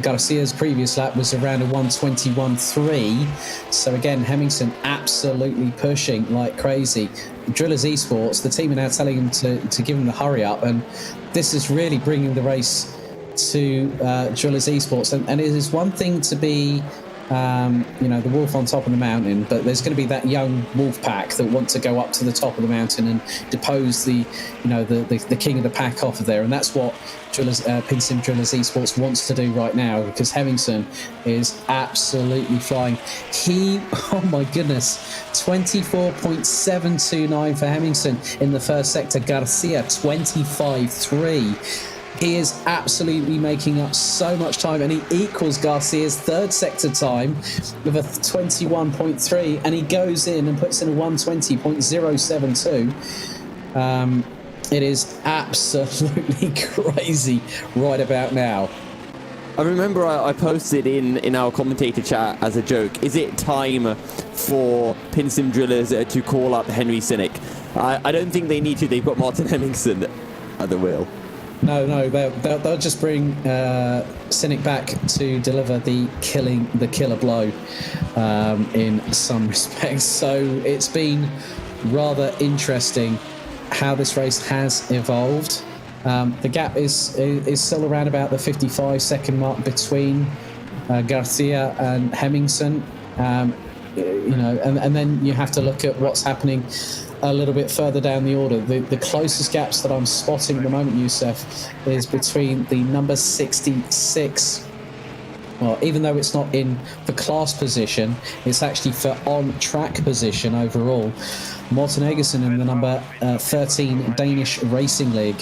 Garcia's previous lap was around a 1:21.3. So again, Hemmingsen absolutely pushing like crazy. Drillers Esports, the team are now telling him to give him the hurry up, and this is really bringing the race to Drillers Esports. And it is one thing to be the wolf on top of the mountain, but there's going to be that young wolf pack that want to go up to the top of the mountain and depose the king of the pack off of there, and that's what Pinsim Drillers Esports wants to do right now, because Hemmingsen is absolutely flying. Oh my goodness, 24.729 for Hemmingsen in the first sector. Garcia 25.3. He is absolutely making up so much time, and he equals Garcia's third sector time with a 21.3, and he goes in and puts in a 1:20.072. It is absolutely crazy right about now. I remember I posted in our commentator chat as a joke, is it time for Pinsim Drillers to call up Henry Cynic? I don't think they need to. They've got Martin Hemmingsen at the wheel. No, they'll just bring Cynic back to deliver the killer blow in some respects. So it's been rather interesting how this race has evolved. The gap is still around about the 55-second mark between Garcia and Hemmingsen. And then you have to look at what's happening a little bit further down the order. The closest gaps that I'm spotting at the moment, Youssef, is between the number 66. Well, even though it's not in the class position, it's actually for on-track position overall. Morten Egersen in the number 13 Danish Racing League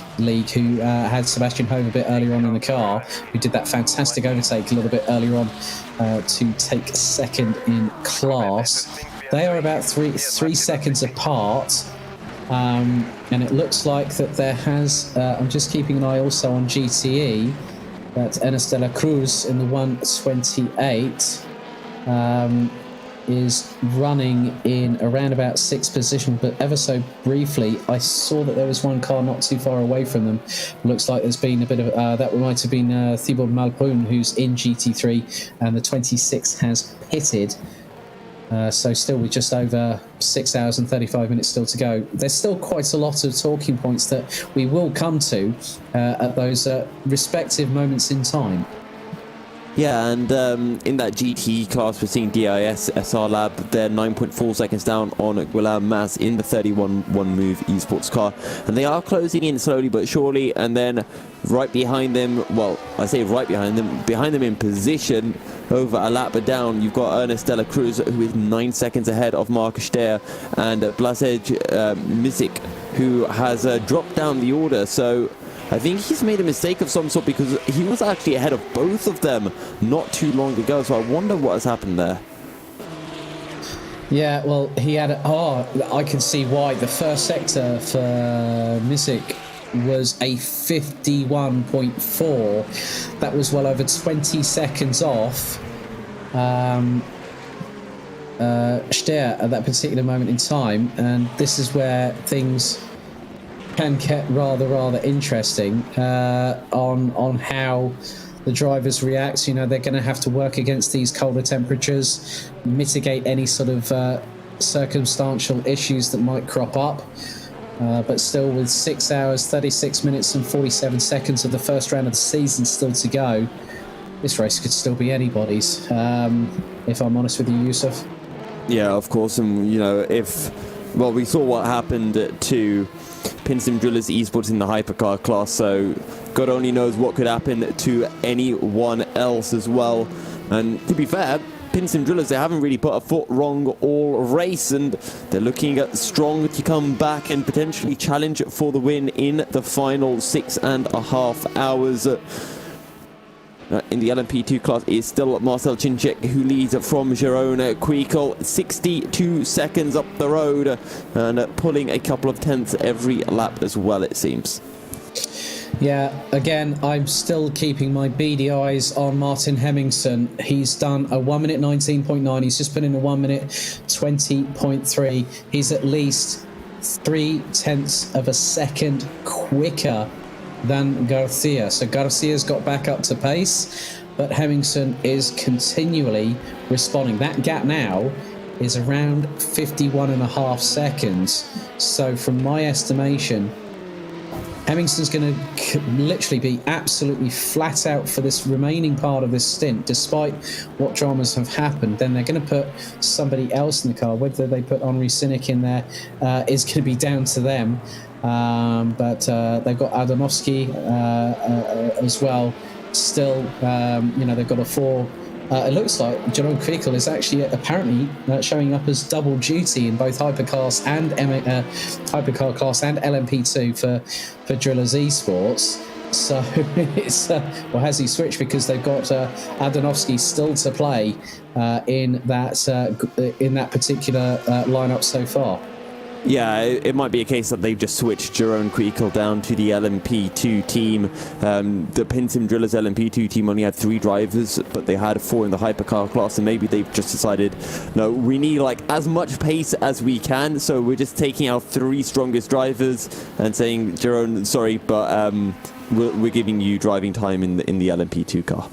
who had Sebastian Hove a bit earlier on in the car, who did that fantastic overtake a little bit earlier on to take second in class. They are about three seconds apart, and it looks like that there has... I'm just keeping an eye also on GTE, that Enes de la Cruz in the 1:28 is running in around about 6th position, but ever so briefly I saw that there was one car not too far away from them. Looks like there's been a bit of that might have been Thibaut Malbrun, who's in GT3, and the 26 has pitted. So still with just over 6 hours and 35 minutes still to go. There's still quite a lot of talking points that we will come to at those respective moments in time. Yeah, and in that GT class, we're seeing DIS, SR Lab, they're 9.4 seconds down on Guillaume Mas in the 31 one-move esports car. And they are closing in slowly but surely, and then right behind them, well, I say right behind them in position, over a lap down, you've got Ernest de la Cruz, who is 9 seconds ahead of Mark Steyer, and Blazej Mizik, who has dropped down the order. So I think he's made a mistake of some sort, because he was actually ahead of both of them not too long ago. So I wonder what has happened there. Yeah, well, he had... I can see why. The first sector for Mizik was a 51.4. That was well over 20 seconds off Steyer at that particular moment in time. And this is where things can get rather interesting on how the drivers react. You know, they're going to have to work against these colder temperatures, mitigate any sort of circumstantial issues that might crop up. But still, with 6 hours, 36 minutes and 47 seconds of the first round of the season still to go, this race could still be anybody's, if I'm honest with you, Yusuf. Yeah, of course. And, you know, we saw what happened to Pinsim Drillers Esports in the Hypercar class, so God only knows what could happen to anyone else as well. And to be fair, Pinsim Drillers, they haven't really put a foot wrong all race, and they're looking at strong to come back and potentially challenge for the win in the final 6.5 hours. In the LMP2 class is still Marcel Cinchek, who leads from Jeroen Kweekel, 62 seconds up the road, and pulling a couple of tenths every lap as well, it seems. Yeah, again, I'm still keeping my beady eyes on Martin Hemmingson. He's done a 1 minute 19.9. He's just put in a 1 minute 20.3. He's at least 0.3 of a second quicker than Garcia. So Garcia's got back up to pace, but Hemmingson is continually responding. That gap now is around 51.5 seconds. So from my estimation, Hemmingson's going to literally be absolutely flat out for this remaining part of this stint, despite what dramas have happened. Then they're going to put somebody else in the car. Whether they put Henri Sinek in there is going to be down to them. But they've got Adamovsky as well. Still, they've got a 4. It looks like Jeroen Kweekel is actually apparently showing up as double duty in both Hypercar class and LMP2 for Drillers Esports. So it's has he switched, because they've got Adanovsky still to play in that particular lineup so far. Yeah, it might be a case that they've just switched Jeroen Kweekel down to the LMP2 team. The Pinsim Drillers LMP2 team only had 3 drivers, but they had 4 in the Hypercar class, and maybe they've just decided, no, we need like as much pace as we can, so we're just taking our 3 strongest drivers and saying, Jeroen, sorry, but we're giving you driving time in the LMP2 car.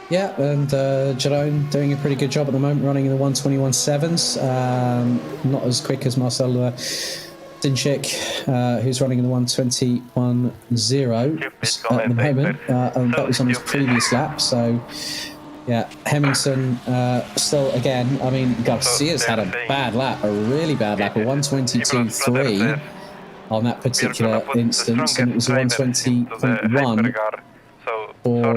Yeah, and Jeroen doing a pretty good job at the moment, running in the 1:21.7s. Not as quick as Marcel Cinchek, who's running in the 1:21.0 at the moment. And that was on his previous lap. So, yeah, Hemmingson still, again, I mean, Garcia's had a bad lap, a really bad lap, a 1:22.3 on that particular instance, and it was a 1:20.1. For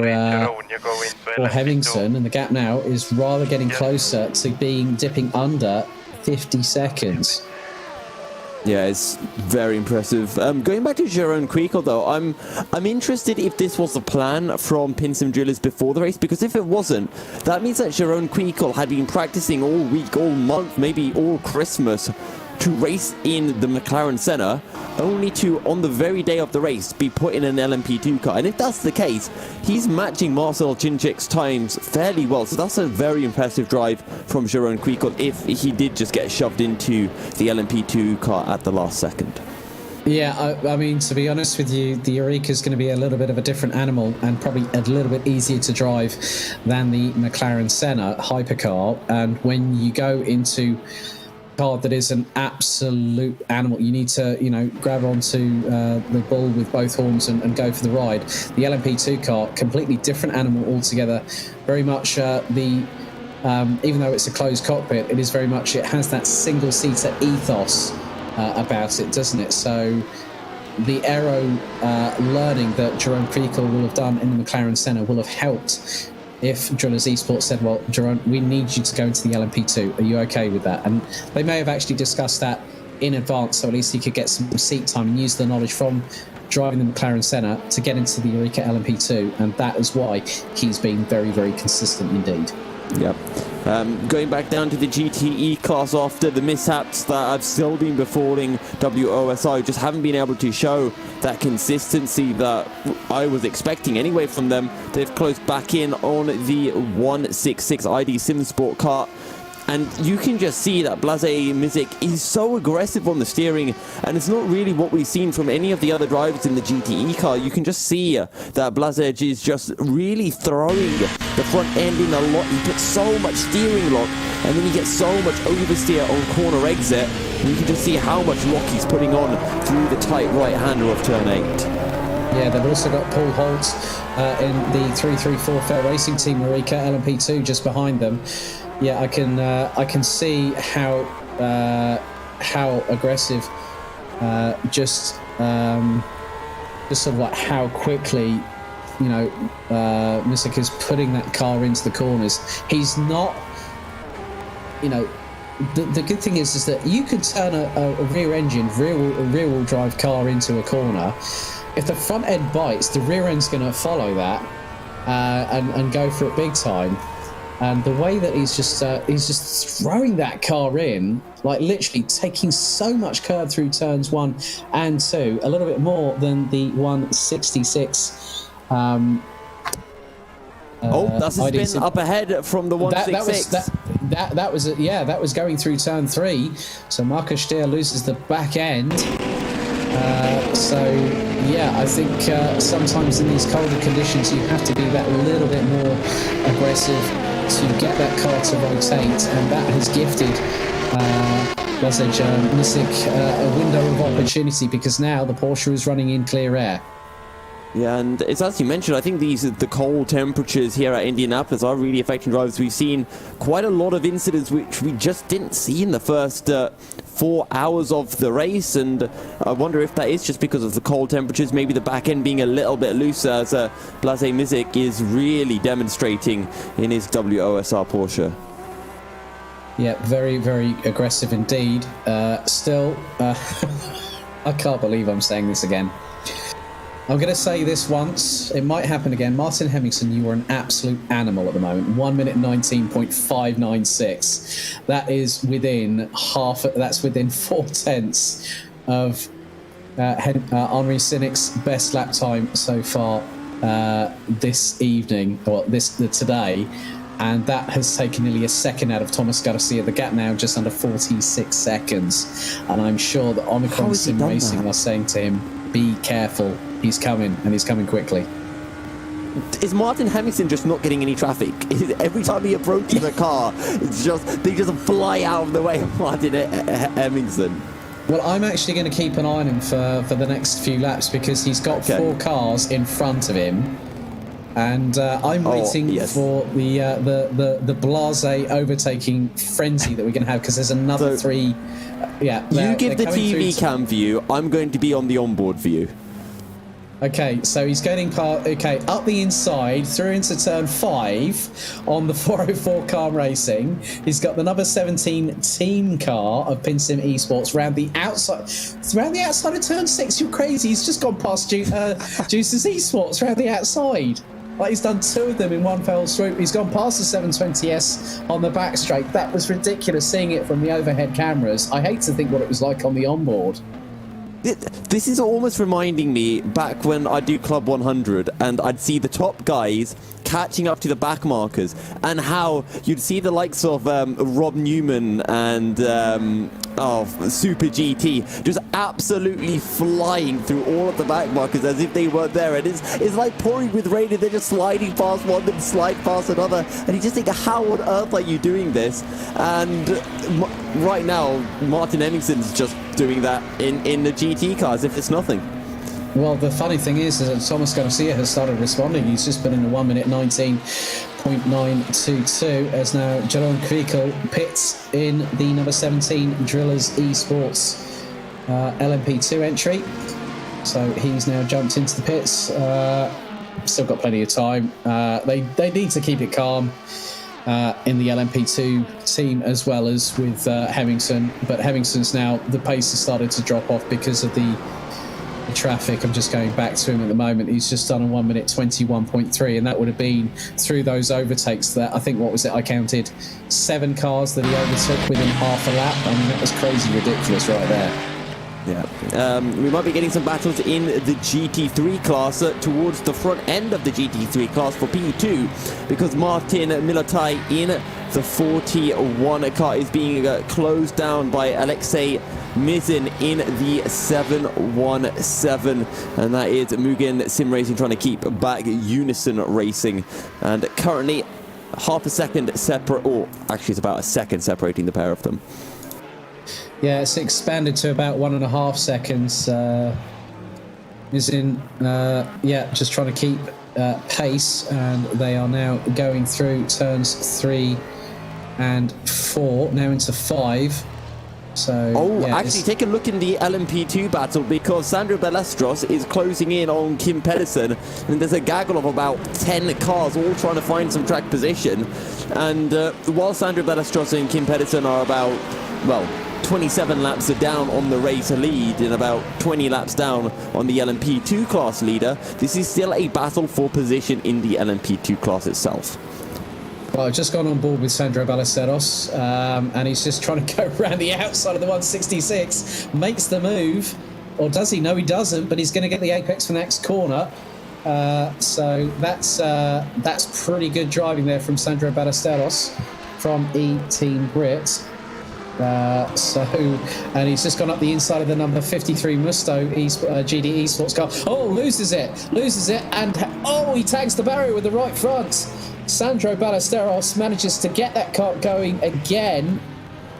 Hemmingson, and the gap now is rather getting closer to dipping under 50 seconds. Yeah, it's very impressive. Going back to Jeroen Kweekel, though, I'm interested if this was the plan from Pinsim Drillers before the race, because if it wasn't, that means that Jeroen Kweekel had been practicing all week, all month, maybe all Christmas, to race in the McLaren Senna, only to, on the very day of the race, be put in an LMP2 car. And if that's the case, he's matching Marcel Cinchek's times fairly well. So that's a very impressive drive from Jeroen Kweekel if he did just get shoved into the LMP2 car at the last second. Yeah, I mean, to be honest with you, the Eureka is going to be a little bit of a different animal and probably a little bit easier to drive than the McLaren Senna Hypercar. And when you go into a car that is an absolute animal, you need to, grab onto the bull with both horns and go for the ride. The LMP2 car, completely different animal altogether. Very much even though it's a closed cockpit, it has that single-seater ethos about it, doesn't it? So the aero learning that Jerome Prekel will have done in the McLaren Senna will have helped if Drillers Esports said, well, Jerome, we need you to go into the LMP2. Are you okay with that? And they may have actually discussed that in advance, so at least he could get some seat time and use the knowledge from driving the McLaren Senna to get into the Eureka LMP2, and that is why he's been very, very consistent indeed. Yep. Going back down to the GTE class after the mishaps that have still been befalling WOSI, just haven't been able to show that consistency that I was expecting anyway from them. They've closed back in on the 166 ID SimSport car. And you can just see that Blažej Mišić is so aggressive on the steering, and it's not really what we've seen from any of the other drivers in the GTE car. You can just see that Blažej is just really throwing the front end in a lot. He gets so much steering lock, and then he gets so much oversteer on corner exit. And you can just see how much lock he's putting on through the tight right-hander of turn 8. Yeah, they've also got Paul Holt in the 334 Fair Racing Team Eureka LMP2 just behind them. Yeah, I can see how aggressive, just sort of like how quickly, Mišić is putting that car into the corners. He's not, the good thing is that you could turn a rear-wheel drive car into a corner. If the front end bites, the rear end's going to follow that and go for it big time. And the way that he's just throwing that car in, like literally taking so much curb through turns 1 and 2, a little bit more than the 166. That's a spin up ahead from the 166. That was going through turn 3. So Markus Stier loses the back end. I think sometimes in these colder conditions you have to be that little bit more aggressive to get that car to rotate, and that has gifted Blažej Mišić a window of opportunity, because now the Porsche is running in clear air. Yeah, and it's as you mentioned, I think the cold temperatures here at Indianapolis are really affecting drivers. We've seen quite a lot of incidents which we just didn't see in the first 4 hours of the race, and I wonder if that is just because of the cold temperatures, maybe the back end being a little bit looser, as Blažej Mišić is really demonstrating in his WOSR Porsche. Yeah, very, very aggressive indeed. Still, I can't believe I'm saying this again. I'm going to say this once. It might happen again. Martin Hemmingsen, you are an absolute animal at the moment. 1 minute 19.596. That is within that's within 4/10 of Henri Sinek's best lap time so far this evening, or today. And that has taken nearly a second out of Thomas Garcia. The gap now just under 46 seconds. And I'm sure that Omicron Sim Racing are saying to him, be careful. He's coming, and he's coming quickly. Is Martin Hemmingsen just not getting any traffic? Every time he approaches a car, they just fly out of the way of Martin Hemmingsen. Well, I'm actually going to keep an eye on him for the next few laps, because he's got 4 cars in front of him. And I'm waiting for the Blažej overtaking frenzy that we're going to have, because there's another 3. You give the TV cam view. I'm going to be on the onboard view. Okay, so he's getting up the inside, through into turn 5 on the 404 car racing. He's got the number 17 team car of Pinsim Esports round the outside of turn 6. You're crazy. He's just gone past Juice's Esports round the outside. Like, he's done 2 of them in one fell swoop. He's gone past the 720S on the back straight. That was ridiculous seeing it from the overhead cameras. I hate to think what it was like on the onboard. This is almost reminding me back when I do Club 100 and I'd see the top guys catching up to the back markers, and how you'd see the likes of Rob Newman and Super GT just absolutely flying through all of the back markers as if they weren't there. And it's like pouring with rain, and they're just sliding past one, then slide past another, and you just think, how on earth are you doing this? And right now, Martin Emmington's just doing that in the GT car as if it's nothing. Well, the funny thing is that Thomas Garcia has started responding. He's just been in the 1 minute 19.922 as now Jerome Krikel pits in the number 17 Drillers Esports LMP2 entry. So he's now jumped into the pits. Still got plenty of time. They need to keep it calm in the LMP2 team as well as with Hemmingson. But Hemmingson's now, the pace has started to drop off because of the traffic. I'm just going back to him at the moment. He's just done a 1 minute 21.3, and that would have been through those overtakes that I think, what was it? I counted 7 cars that he overtook within half a lap. I mean, that was crazy ridiculous right there. Yeah. We might be getting some battles in the GT3 class towards the front end of the GT3 class for P2, because Martin Milatai in the 41 car is being closed down by Alexei Mizin in the 717, and that is Mugen Sim Racing trying to keep back Unison Racing, and currently half a second separate, or actually it's about a second separating the pair of them. Yeah, it's expanded to about 1.5 seconds. Mizin, just trying to keep pace, and they are now going through turns 3 and 4, now into 5. So, actually, take a look in the LMP2 battle, because Sandro Ballestros is closing in on Kim Pedersen, and there's a gaggle of about 10 cars all trying to find some track position. And while Sandro Ballestros and Kim Pedersen are about, 27 laps down on the race lead and about 20 laps down on the LMP2 class leader, this is still a battle for position in the LMP2 class itself. Well, I've just gone on board with Sandro Ballesteros, and he's just trying to go around the outside of the 166, makes the move, or does he? No, he doesn't, but he's going to get the apex for the next corner. So that's pretty good driving there from Sandro Ballesteros from E-Team Brit. And he's just gone up the inside of the number 53 Musto GD Esports car. Oh, loses it, and he tags the barrier with the right front. Sandro Ballesteros manages to get that car going again,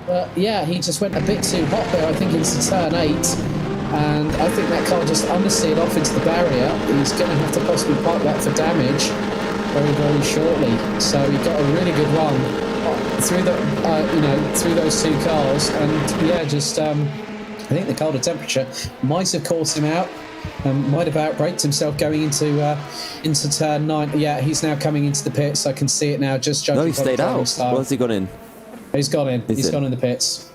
but he just went a bit too hot there, I think, into turn 8, and I think that car just understeered off into the barrier. He's going to have to possibly park that for damage very, very shortly. So he got a really good run through through those 2 cars, and I think the colder temperature might have caught him out. Might have outbraked himself going into turn 9. Yeah, he's now coming into the pits. I can see it now. Just judging. No, he stayed out. Where's he gone in? He's gone in. He's gone in the pits.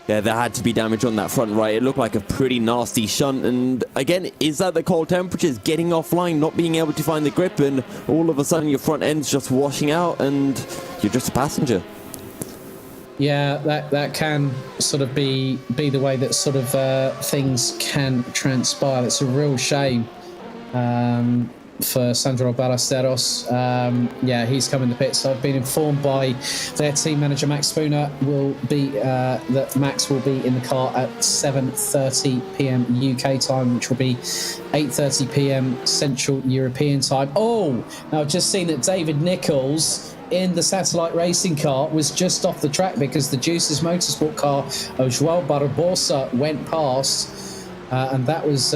Yeah, there had to be damage on that front right. It looked like a pretty nasty shunt. And again, is that the cold temperatures getting offline, not being able to find the grip, and all of a sudden your front end's just washing out and you're just a passenger? Yeah, that can sort of be the way that sort of things can transpire. It's a real shame for Sandro Ballesteros. He's come in the pits. I've been informed by their team manager Max Spooner that Max will be in the car at 7:30 p.m. UK time, which will be 8:30 p.m. Central European time. Now I've just seen that David Nichols in the satellite racing car was just off the track because the Juices Motorsport car of João Barbosa went past, and that was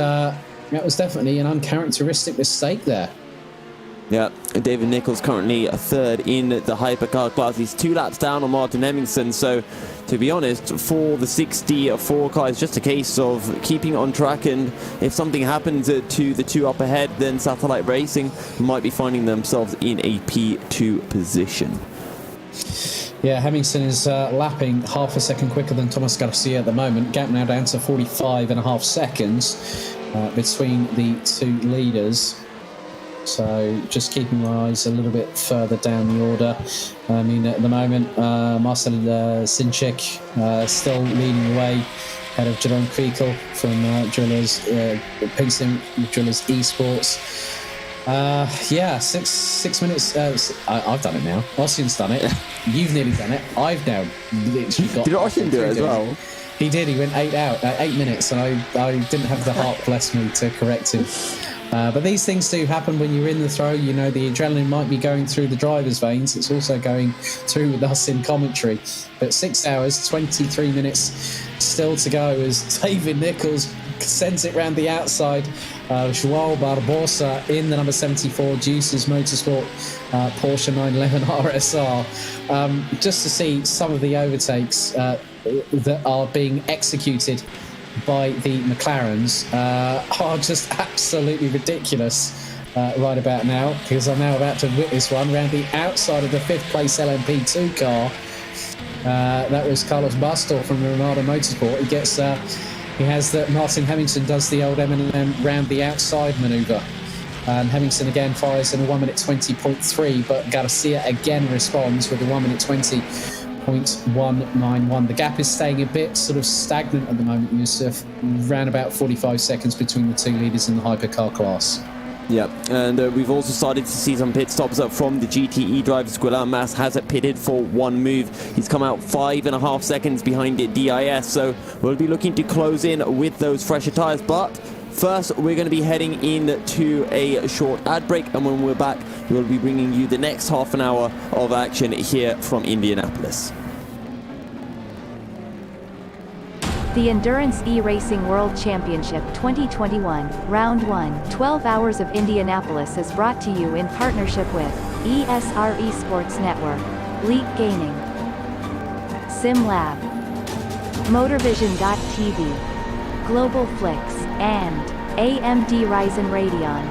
definitely an uncharacteristic mistake there. Yeah, David Nichols currently a third in the Hypercar class. He's 2 laps down on Martin Emmington. So, to be honest, for the 64 car, it's just a case of keeping on track. And if something happens to the 2 up ahead, then Satellite Racing might be finding themselves in a P2 position. Yeah, Hemmingson is lapping half a second quicker than Thomas Garcia at the moment. Gap now down to 45.5 seconds between the 2 leaders. So just keeping my eyes a little bit further down the order. I mean, at the moment, Marcel Sinchik still leading the way ahead of Jerome Kriekel from Drillers, Pinson Drillers Esports. 6 minutes. I've done it now. Ossian's done it. You've nearly done it. I've now literally got. Did Ossian do it as well? He did. He went 8 minutes, and I didn't have the heart, bless me, to correct him. But these things do happen when you're in the throw. You know, the adrenaline might be going through the driver's veins. It's also going through with us in commentary. But 6 hours, 23 minutes still to go as David Nichols sends it round the outside. Joao Barbosa in the number 74 Juices Motorsport Porsche 911 RSR. Just to see some of the overtakes that are being executed by the McLarens are just absolutely ridiculous right about now, because I'm now about to witness one around the outside of the 5th place LMP2 car. That was Carlos Bastor from Renato Motorsport. He has that Martin Hemmingsen does the old M&M round the outside manoeuvre. And Hemmingsen again fires in a 1 minute 20.3, but Garcia again responds with a 1 minute 20.191. The gap is staying a bit sort of stagnant at the moment, Yusuf. Around about 45 seconds between the two leaders in the hypercar class. Yeah, and we've also started to see some pit stops up from the GTE drivers. Guillaume Mas has it pitted for one move. He's come out 5.5 seconds behind it, DIS, so we'll be looking to close in with those fresher tyres. But first, we're going to be heading into a short ad break, and when we're back, we'll be bringing you the next half an hour of action here from Indianapolis. The Endurance E-Racing World Championship 2021, Round 1, 12 Hours of Indianapolis is brought to you in partnership with ESR Esports Network, Leap Gaming, SimLab, Motorvision.tv, Global Flix, and AMD Ryzen Radeon.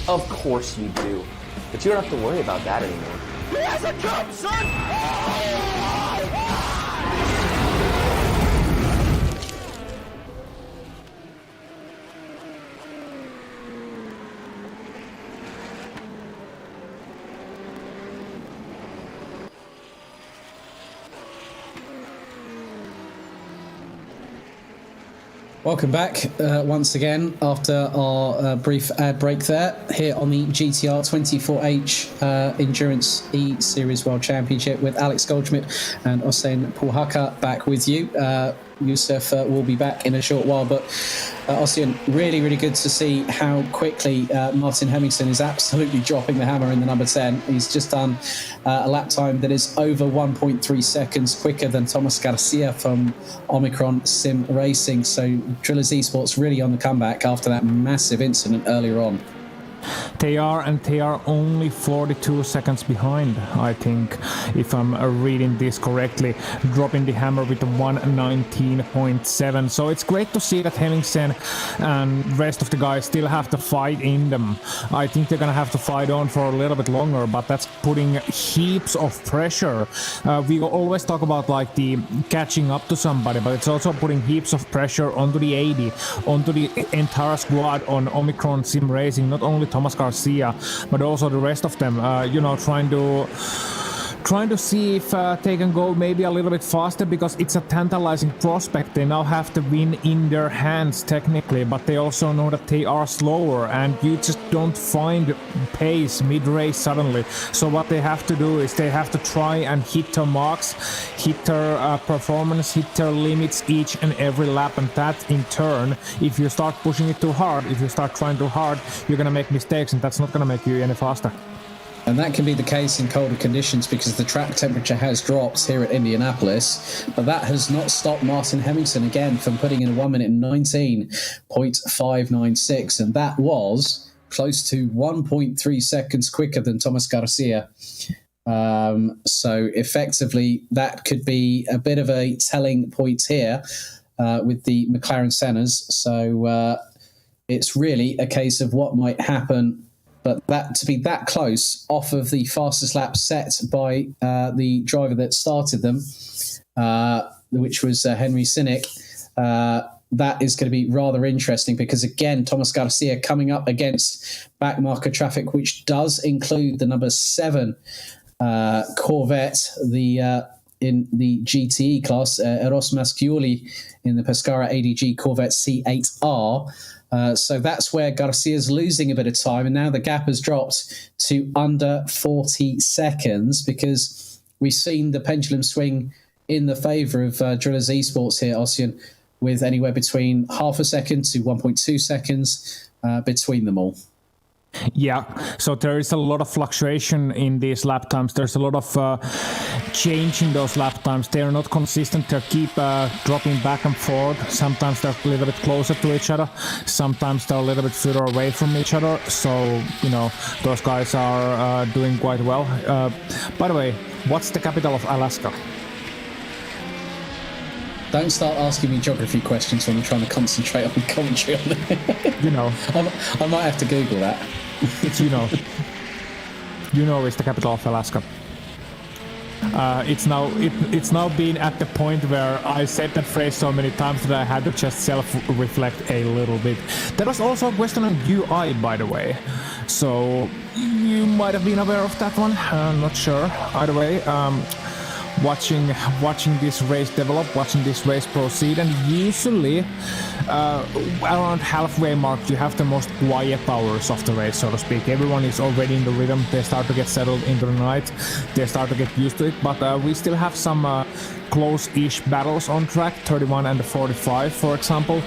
Of course you do. But you don't have to worry about that anymore. He has a jump, son! Welcome back once again after our brief ad break there, here on the GTR 24H Endurance E-Series World Championship with Alex Goldschmidt and Hossein Pouhaka back with you. Yusuf will be back in a short while, but Ossian, really, really good to see how quickly Martin Hemmingsen is absolutely dropping the hammer in the number 10. He's just done a lap time that is over 1.3 seconds quicker than Thomas Garcia from Omicron Sim Racing. So Drillers Esports really on the comeback after that massive incident earlier on. They are only 42 seconds behind, I think, if I'm reading this correctly, dropping the hammer with 119.7. So it's great to see that Hemmingsen and rest of the guys still have to fight in them. I think they're gonna have to fight on for a little bit longer, but that's putting heaps of pressure. We always talk about like the catching up to somebody, but it's also putting heaps of pressure onto the 80, onto the entire squad on Omicron Sim Racing, not only Thomas Garcia, but also the rest of them, trying to see if they can go maybe a little bit faster, because it's a tantalizing prospect. They now have the win in their hands technically, but they also know that they are slower, and you just don't find pace mid-race suddenly. So what they have to do is they have to try and hit their marks, hit their performance, hit their limits each and every lap, and that in turn, if you start pushing it too hard, if you start trying too hard, you're gonna make mistakes, and that's not gonna make you any faster. And that can be the case in colder conditions because the track temperature has dropped here at Indianapolis, but that has not stopped Martin Hemmingsen again from putting in a 1 minute 19.596, and that was close to 1.3 seconds quicker than Thomas Garcia. So effectively, that could be a bit of a telling point here with the McLaren Sennas. So it's really a case of what might happen. But that to be that close off of the fastest lap set by the driver that started them, which was Henry Sinnick, that is going to be rather interesting because, again, Thomas Garcia coming up against backmarker traffic, which does include the number 7 Corvette, in the GTE class, Eros Mascioli in the Pescara ADG Corvette C8R. So that's where Garcia's losing a bit of time, and now the gap has dropped to under 40 seconds because we've seen the pendulum swing in the favour of Drillers Esports here, Ossian, with anywhere between half a second to 1.2 seconds between them all. Yeah, so there is a lot of fluctuation in these lap times. There's a lot of change in those lap times. They are not consistent. They keep dropping back and forth. Sometimes they're a little bit closer to each other. Sometimes they're a little bit further away from each other. So, those guys are doing quite well. By the way, what's the capital of Alaska? Don't start asking me geography questions when I'm trying to concentrate on commentary on it. I might have to Google that. It's it's the capital of Alaska. It's now been at the point where I said that phrase so many times that I had to just self-reflect a little bit. There was also a question on UI, by the way. So you might have been aware of that one. I'm not sure. Either way, watching this race develop, watching this race proceed, and usually around halfway mark you have the most quiet hours of the race, so to speak. Everyone is already in the rhythm, they start to get settled into the night, they start to get used to it, but we still have some close-ish battles on track. 31 and 45, for example,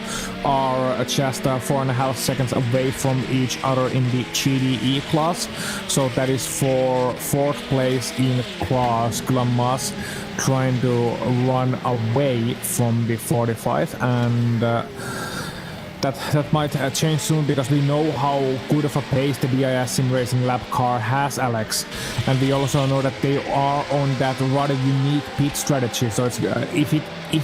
are just 4.5 seconds away from each other in the GDE class. So that is for 4th place in class Glammas, trying to run away from the 45, and that might change soon because we know how good of a pace the BIS Sim Racing Lab car has, Alex, and we also know that they are on that rather unique pit strategy. So it's, if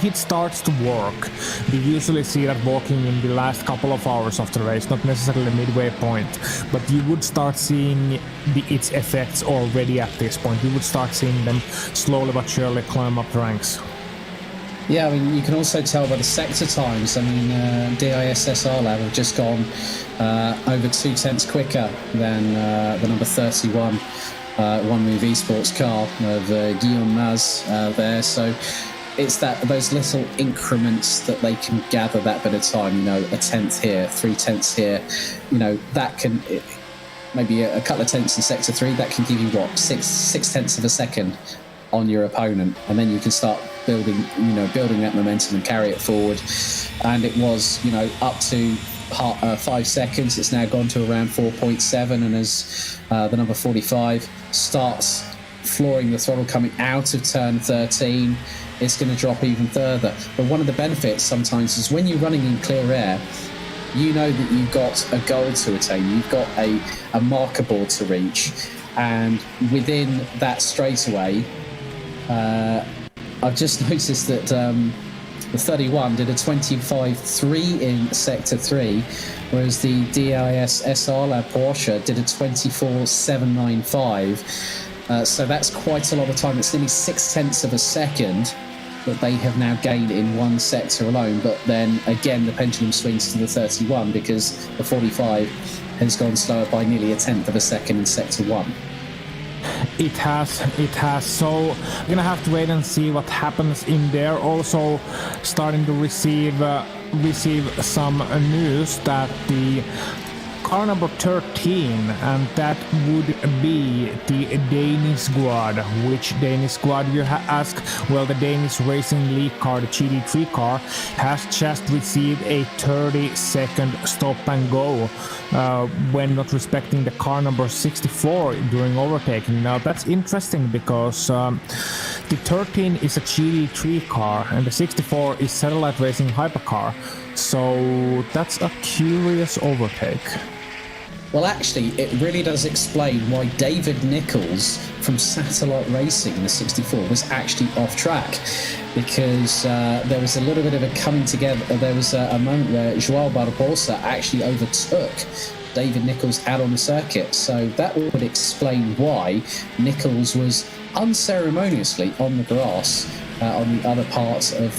it starts to work, we usually see that working in the last couple of hours of the race, not necessarily the midway point, but you would start seeing its effects already at this point. You would start seeing them slowly but surely climb up the ranks. Yeah, I mean, you can also tell by the sector times. I mean, DISSR Lab have just gone over 0.2 quicker than the number 31 One Move Esports car of Guillaume Maz there. So it's those little increments that they can gather that bit of time, a 1/10 here, 3/10 here, that can, maybe a couple of tenths in sector 3, that can give you what, 6/10 of a second on your opponent, and then you can start building that momentum and carry it forward. And it was, up to 5 seconds. It's now gone to around 4.7, and as the number 45 starts flooring the throttle coming out of turn 13, it's going to drop even further. But one of the benefits sometimes is when you're running in clear air, you know that you've got a goal to attain, you've got a marker board to reach, and within that straightaway, I've just noticed that the 31 did a 25.3 in Sector 3, whereas the DIS SR Lab Porsche did a 24.795. So that's quite a lot of time. It's nearly 0.6 of a second that they have now gained in one sector alone. But then again, the pendulum swings to the 31 because the 45 has gone slower by nearly 1/10 of a second in Sector 1. It has. So we're gonna have to wait and see what happens in there. Also, starting to receive some news that the car number 13, and that would be the Danish squad. Which Danish squad, you ask? Well, the Danish Racing League car, the GT3 car, has just received a 30-second stop and go when not respecting the car number 64 during overtaking. Now that's interesting because the 13 is a GT3 car and the 64 is Satellite Racing Hypercar. So that's a curious overtake. Well, actually, it really does explain why David Nichols from Satellite Racing in the 64 was actually off track, because there was a little bit of a coming together. There was a moment where Joao Barbosa actually overtook David Nichols out on the circuit. So that would explain why Nichols was unceremoniously on the grass on the other part of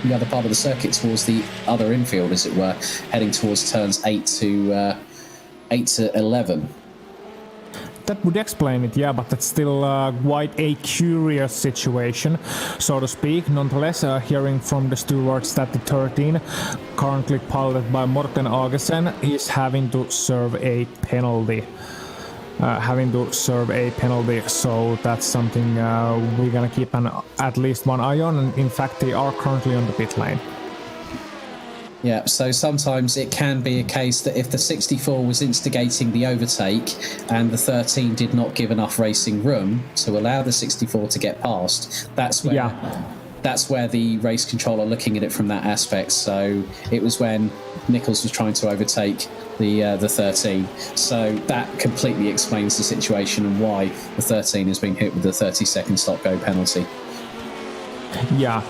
the other part of the circuit towards the other infield, as it were, heading towards turns 8 to 11. That would explain it, yeah, but that's still quite a curious situation, so to speak. Nonetheless, hearing from the stewards that the 13, currently piloted by Morten Agesen, is having to serve a penalty. So that's something we're gonna keep at least one eye on, and in fact they are currently on the pit lane. Yeah, so sometimes it can be a case that if the 64 was instigating the overtake and the 13 did not give enough racing room to allow the 64 to get past, that's where the race controller looking at it from that aspect. So it was when Nichols was trying to overtake the 13. So that completely explains the situation and why the 13 has been hit with the 30-second stop-go penalty. Yeah,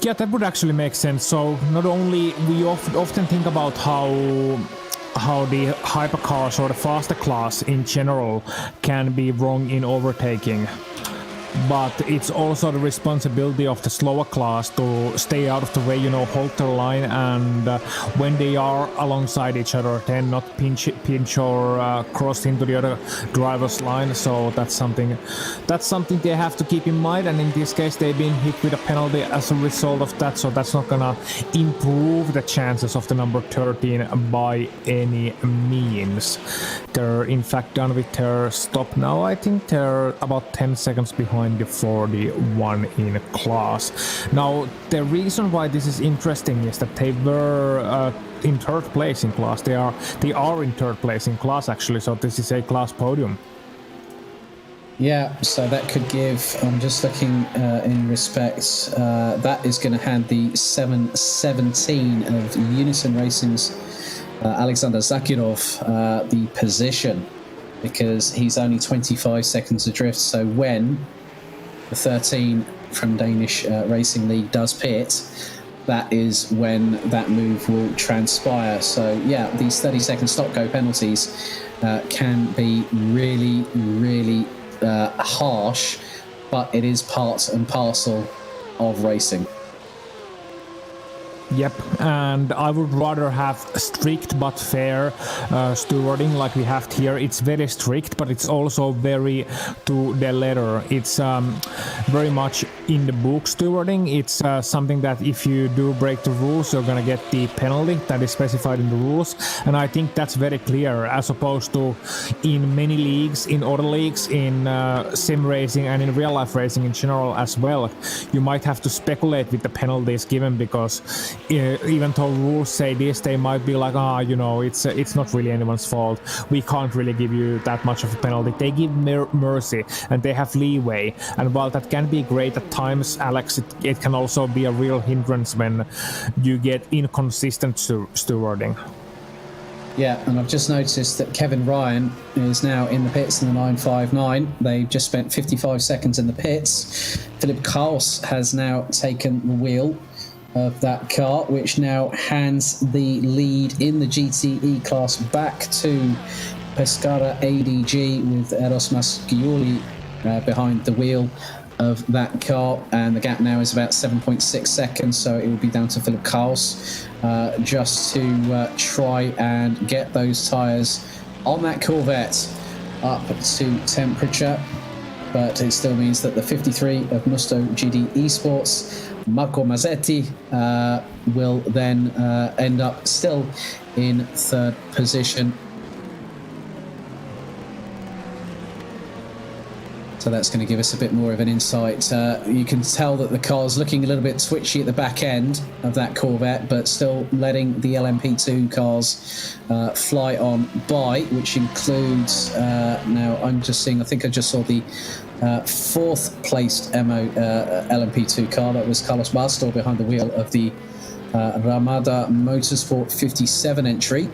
that would actually make sense. So not only we often think about how the hypercars or the faster class in general can be wrong in overtaking, but it's also the responsibility of the slower class to stay out of the way, hold their line, and when they are alongside each other, then not pinch or cross into the other driver's line. So that's something they have to keep in mind, and in this case they've been hit with a penalty as a result of that, so that's not gonna improve the chances of the number 13 by any means. They're in fact done with their stop now. I think they're about 10 seconds behind the 41 in class. Now, the reason why this is interesting is that they were in third place in class. They are in third place in class, actually, so this is a class podium. Yeah, so that could give, I'm just looking in respect, that is going to hand the 7:17 of Unison Racing's Alexander Zakirov the position, because he's only 25 seconds adrift. So when the 13 from Danish Racing League does pit, that is when that move will transpire. So yeah, these 30-second stop-go penalties can be really, really harsh, but it is part and parcel of racing. Yep, and I would rather have strict but fair stewarding like we have here. It's very strict, but it's also very to the letter. It's very much in the book stewarding. It's something that if you do break the rules, you're gonna get the penalty that is specified in the rules. And I think that's very clear, as opposed to in many leagues, in other leagues, in sim racing and in real life racing in general as well. You might have to speculate with the penalties given, because even though rules say this, they might be like, it's not really anyone's fault. We can't really give you that much of a penalty. They give mercy and they have leeway. And while that can be great at times, Alex, it can also be a real hindrance when you get inconsistent stewarding. Yeah, and I've just noticed that Kevin Ryan is now in the pits in the 959. They've just spent 55 seconds in the pits. Philip Kaus has now taken the wheel of that car, which now hands the lead in the GTE class back to Pescara ADG with Eros Mascioli behind the wheel of that car, and the gap now is about 7.6 seconds, so it will be down to Philip Kaus just to try and get those tyres on that Corvette up to temperature. But it still means that the 53 of Musto GD Esports, Marco Mazzetti, will then end up still in third position. So that's going to give us a bit more of an insight. You can tell that the car's looking a little bit twitchy at the back end of that Corvette, but still letting the LMP2 cars fly on by, which includes, now I'm just seeing, I think I just saw the fourth placed LMP2 car. That was Carlos Bastor behind the wheel of the Ramada Motorsport 57 entry.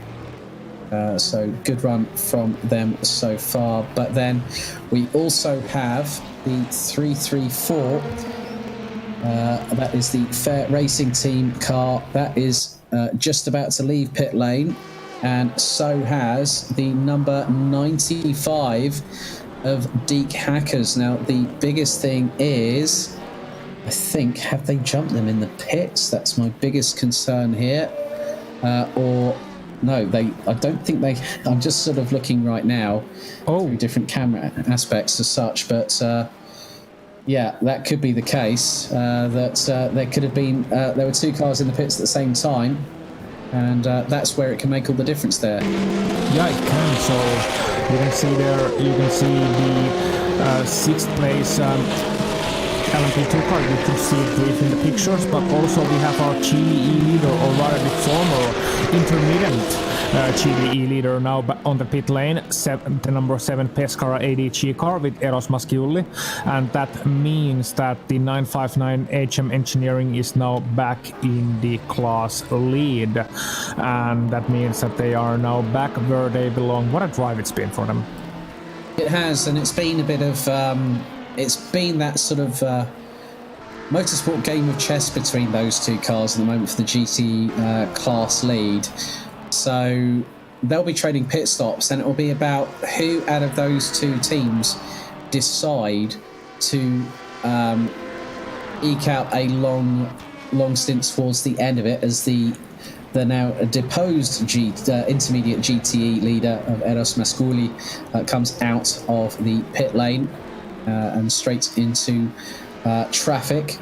So good run from them so far. But then we also have the 334. That is the Fair Racing Team car. That is just about to leave pit lane. And so has the number 95 of Deke Hackers. Now, the biggest thing is, I think, have they jumped them in the pits? That's my biggest concern here. No, I don't think they. I'm just sort of looking right now through different camera aspects as such, but yeah, that could be the case. That there could have been there were two cars in the pits at the same time, and that's where it can make all the difference there. Yeah, it can. So you can see there. You can see the sixth place. LMP2 car, you can see it brief in the pictures, but also we have our GDE leader, or rather the former intermittent GDE leader now on the pit lane, the number 7 Pescara ADG car with Eros Mascioli, and that means that the 959 HM Engineering is now back in the class lead, and that means that they are now back where they belong. What a drive it's been for them. It has, and it's been a bit of it's been that sort of motorsport game of chess between those two cars at the moment for the GT class lead. So they'll be trading pit stops, and it will be about who out of those two teams decide to eke out a long stint towards the end of it, as the now deposed intermediate GTE leader of Eros Mascioli comes out of the pit lane and straight into traffic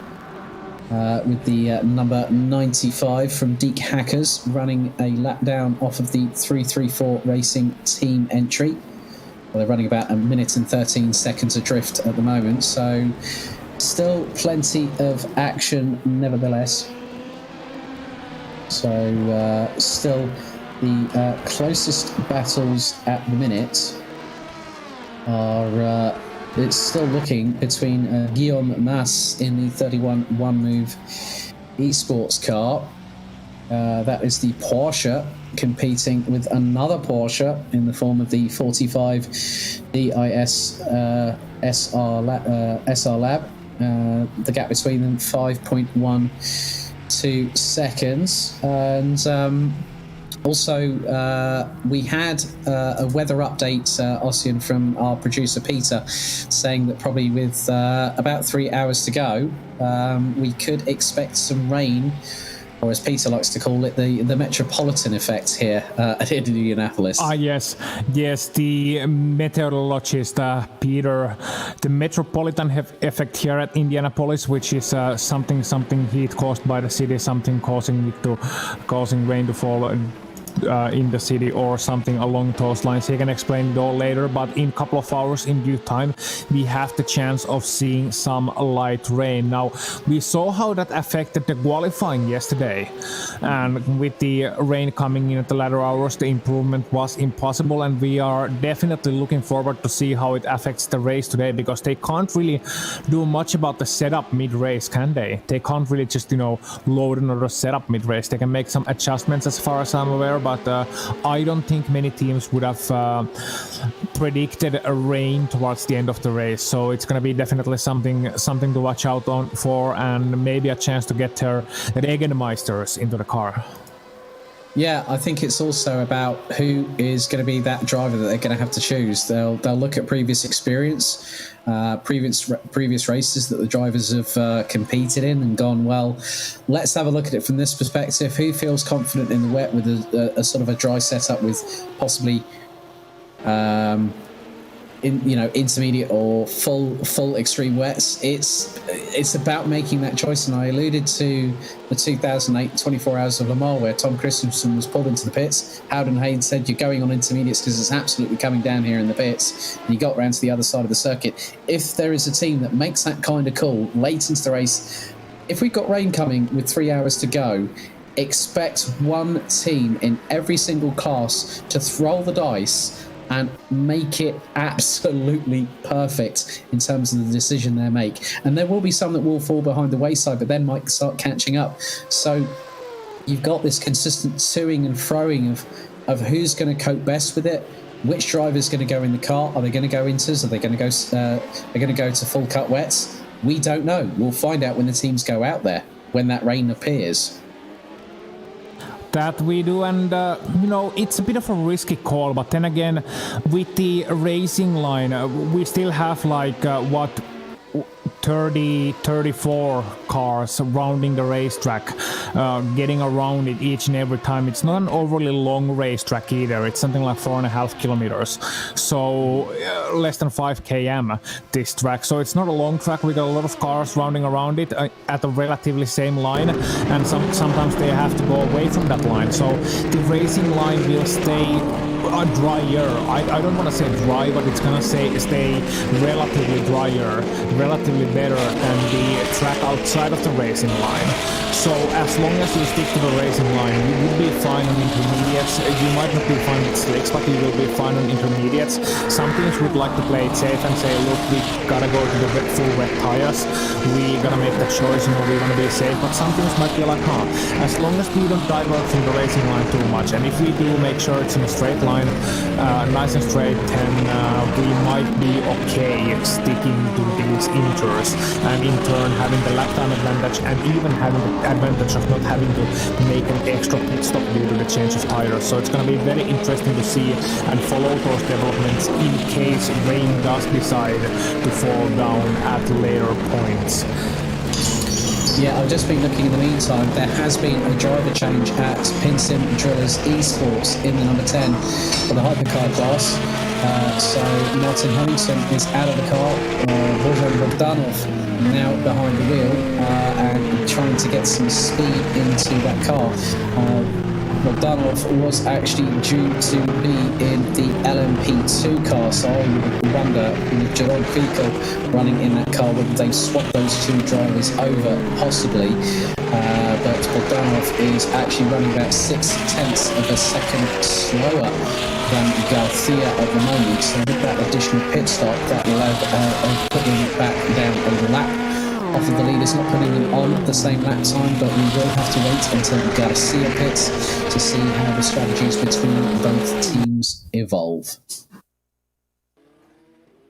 with the number 95 from Deke Hackers running a lap down off of the 334 Racing Team entry. Well, they're running about 1 minute and 13 seconds adrift at the moment, so still plenty of action nevertheless. So still the closest battles at the minute are it's still looking between Guillaume Mas in the 31 one-move esports car. That is the Porsche competing with another Porsche in the form of the 45 DIS SR Lab. The gap between them 5.12 seconds, and also we had a weather update, Ossian, from our producer Peter, saying that probably with about 3 hours to go, we could expect some rain, or as Peter likes to call it, the metropolitan effect here at Indianapolis. Yes, the meteorologist Peter, the metropolitan effect here at Indianapolis, which is something heat caused by the city, something causing rain to fall in the city or something along those lines. He can explain it all later, but in a couple of hours in due time, we have the chance of seeing some light rain. Now, we saw how that affected the qualifying yesterday, and with the rain coming in at the latter hours, the improvement was impossible, and we are definitely looking forward to see how it affects the race today, because they can't really do much about the setup mid-race, can they? They can't really just, load another setup mid-race. They can make some adjustments as far as I'm aware, but I don't think many teams would have predicted a rain towards the end of the race. So it's going to be definitely something to watch out for, and maybe a chance to get their Regenmeisters into the car. Yeah, I think it's also about who is going to be that driver that they're going to have to choose. They'll look at previous experience, previous races that the drivers have competed in and gone, well, let's have a look at it from this perspective. Who feels confident in the wet with a sort of a dry setup with possibly intermediate or full extreme wets. It's about making that choice, and I alluded to the 2008 24 Hours of Le Mans where Tom Christensen was pulled into the pits. Howden Haynes said, you're going on intermediates because it's absolutely coming down here in the pits, and he got round to the other side of the circuit. If there is a team that makes that kind of call late into the race, if we've got rain coming with 3 hours to go, expect one team in every single class to throw the dice and make it absolutely perfect in terms of the decision they make. And there will be some that will fall behind the wayside, but then might start catching up. So you've got this consistent toing and froing of who's going to cope best with it, which driver's going to go in the car. Are they going to go inters? Are they going to go to full cut wets? We don't know. We'll find out when the teams go out there, when that rain appears. That we do, and it's a bit of a risky call, but then again, with the racing line, we still have 34 cars rounding the racetrack, getting around it each and every time. It's not an overly long racetrack either. It's something like 4.5 kilometers, so less than 5 km this track. So it's not a long track. We got a lot of cars rounding around it at a relatively same line, and sometimes they have to go away from that line. So the racing line will stay drier. I don't want to say dry, but it's gonna stay relatively drier, relatively better than the track outside of the racing line. So as long as you stick to the racing line, you will be fine on intermediates. You might not be fine with slicks, but you will be fine on intermediates. Some teams would like to play it safe and say, look, we gotta go to the full wet tires. We gotta make that choice, we wanna be safe. But some teams might be like, as long as we don't divert from the racing line too much, and if we do make sure it's in a straight line, nice and straight, then we might be okay sticking to these inters, and in turn having the lap time advantage, and even having the advantage of not having to make an extra pit stop due to the change of tires. So it's going to be very interesting to see and follow those developments in case rain does decide to fall down at later points. Yeah, I've just been looking in the meantime. There has been a driver change at Pinsim Drillers Esports in the number 10 for the Hypercar class. So Martin Huntington is out of the car. Bojan Bogdanov now behind the wheel and trying to get some speed into that car. Bogdanov was actually due to be in the LMP2 car, so I would wonder with Jerome Fico running in that car whether they swap those two drivers over, possibly. But Bogdanov is actually running about 0.6 of a second slower than Garcia at the moment. So with that additional pit stop, that will put him back down a lap off of the leaders, not putting them on the same lap time, but we will have to wait until Garcia pits to see how the strategies between both teams evolve.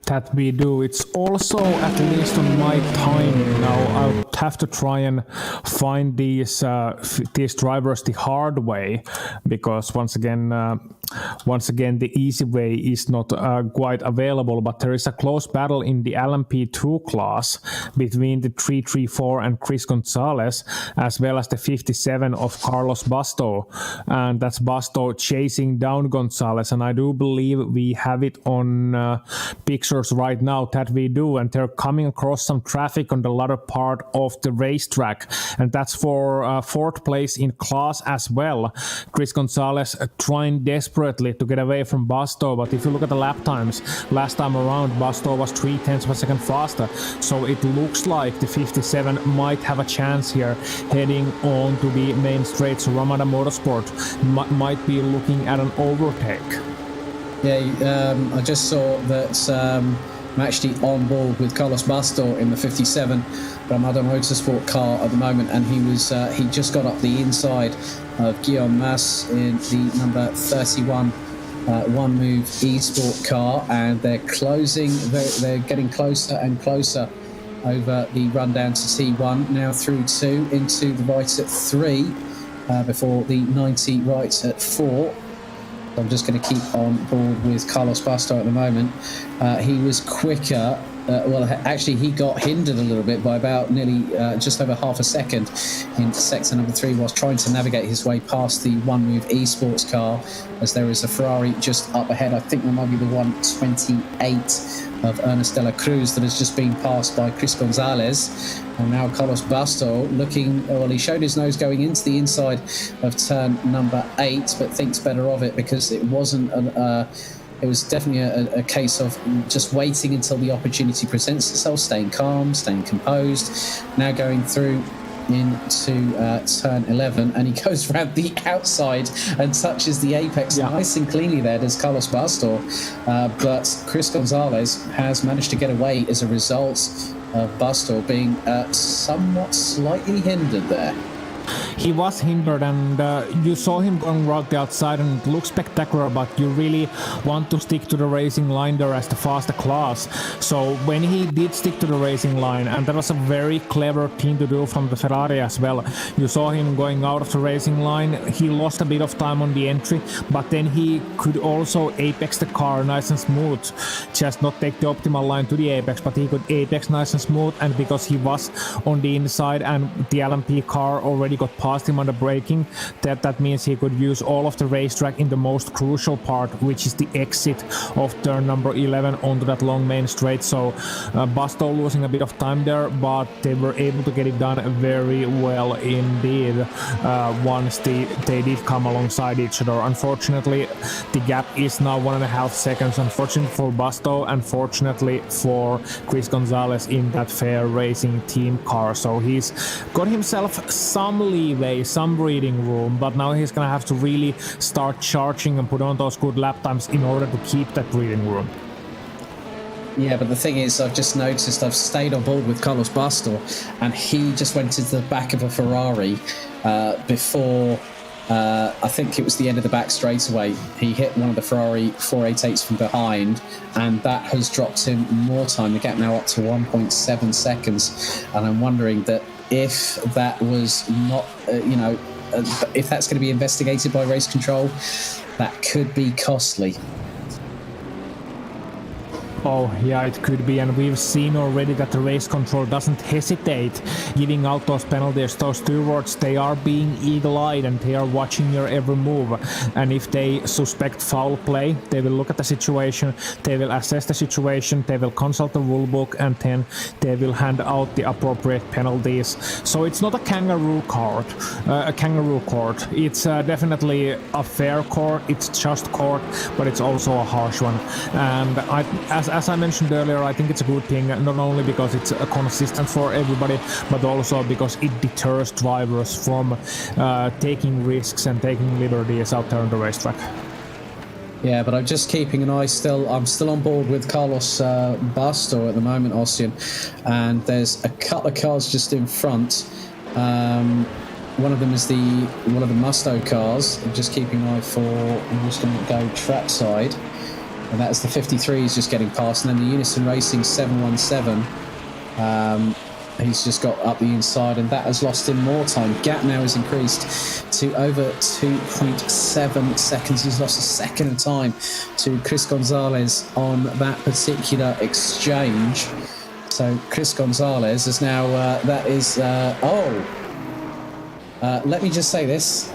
That we do. It's also, at least on my timing now, I'll have to try and find these drivers the hard way, because once again, once again, the easy way is not quite available, but there is a close battle in the LMP2 class between the 334 and Chris Gonzalez, as well as the 57 of Carlos Basto, and that's Basto chasing down Gonzalez, and I do believe we have it on pictures right now that we do, and they're coming across some traffic on the latter part of the racetrack, and that's for fourth place in class as well. Chris Gonzalez trying desperately to get away from Basto, but if you look at the lap times, last time around Basto was 0.3 of a second faster, so it looks like the 57 might have a chance here heading on to the main straight, so Ramada Motorsport might be looking at an overtake. Yeah, I just saw that I'm actually on board with Carlos Basto in the 57 Ramada Motorsport car at the moment, and he just got up the inside of Guillaume Mas in the number 31 One Move eSport car, and they're getting closer and closer over the run down to T1, now through 2 into the right at 3 before the 90 right at 4. I'm just going to keep on board with Carlos Basto at the moment. He was quicker. Actually, he got hindered a little bit by about nearly just over half a second in sector number 3 whilst trying to navigate his way past the One Move eSports car, as there is a Ferrari just up ahead. I think there might be the 128 of Ernest de la Cruz that has just been passed by Chris Gonzalez. And now Carlos Basto he showed his nose going into the inside of turn number 8, but thinks better of it because it wasn't it was definitely a case of just waiting until the opportunity presents itself, staying calm, staying composed. Now going through into turn 11, and he goes around the outside and touches the apex nice and cleanly there, does Carlos Basto. But Chris Gonzalez has managed to get away as a result of Basto being somewhat slightly hindered there. He was hindered, and you saw him going around the outside, and it looks spectacular, but you really want to stick to the racing line there as the faster class. So when he did stick to the racing line, and that was a very clever thing to do from the Ferrari as well, you saw him going out of the racing line. He lost a bit of time on the entry, but then he could also apex the car nice and smooth, just not take the optimal line to the apex, but he could apex nice and smooth, and because he was on the inside and the LMP car already got past him on the braking, that means he could use all of the racetrack in the most crucial part, which is the exit of turn number 11 onto that long main straight. So Basto losing a bit of time there, but they were able to get it done very well indeed once they did come alongside each other. Unfortunately, the gap is now 1.5 seconds. Unfortunately for Basto, and fortunately for Chris Gonzalez in that Fair Racing team car. So he's got himself some leeway, some breathing room, but now he's gonna have to really start charging and put on those good lap times in order to keep that breathing room. Yeah, but the thing is, I've just noticed I've stayed on board with Carlos Basto, and he just went into the back of a Ferrari before I think it was the end of the back straightaway. He hit one of the Ferrari 488s from behind, and that has dropped him more time. The gap now up to 1.7 seconds, and I'm wondering that if that was not, if that's going to be investigated by race control, that could be costly. Oh, yeah, it could be, and we've seen already that the race control doesn't hesitate giving out those penalties. Those stewards, they are being eagle-eyed and they are watching your every move. And if they suspect foul play, they will look at the situation, they will assess the situation, they will consult the rule book, and then they will hand out the appropriate penalties. So it's not a kangaroo court. It's definitely a fair court, it's just court, but it's also a harsh one. And as I mentioned earlier, I think it's a good thing, not only because it's consistent for everybody, but also because it deters drivers from taking risks and taking liberties out there on the racetrack. Yeah, but I'm just keeping an eye I'm still on board with Carlos Basto at the moment, Ossian, and there's a couple of cars just in front. One of them is one of the Musto cars. I'm just keeping an eye I'm just going to go trackside. And that's the 53 is just getting past, and then the Unison Racing 717 He's just got up the inside, and that has lost him more time. Gap now is increased to over 2.7 seconds. He's lost a second of time to Chris Gonzalez on that particular exchange. So Chris Gonzalez is now, let me just say this.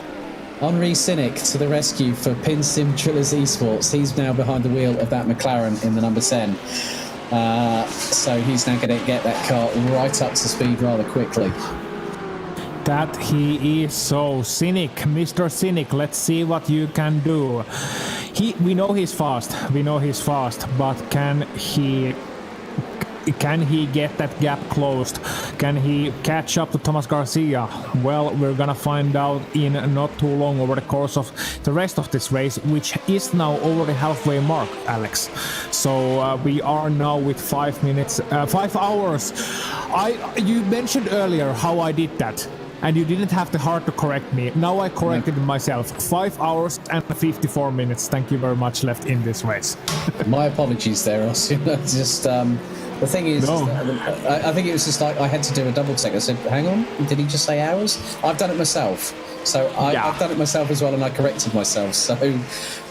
Henri Cynic to the rescue for Pin Sim Drillers Esports. He's now behind the wheel of that McLaren in the number 10. So he's now going to get that car right up to speed rather quickly. That he is so Cynic, Mr. Cynic. Let's see what you can do. We know he's fast, but can he get that gap closed? Can he catch up to Thomas Garcia? Well, we're gonna find out in not too long over the course of the rest of this race, which is now over the halfway mark, Alex. So we are now with 5 hours. You mentioned earlier how I did that, and you didn't have the heart to correct me. Now I corrected myself. 5 hours and 54 minutes. Thank you very much left in this race. My apologies there, Austin. Just the thing is, I think it was just like I had to do a double check. I said, hang on, did he just say hours? I've done it myself. So I've done it myself as well, and I corrected myself. So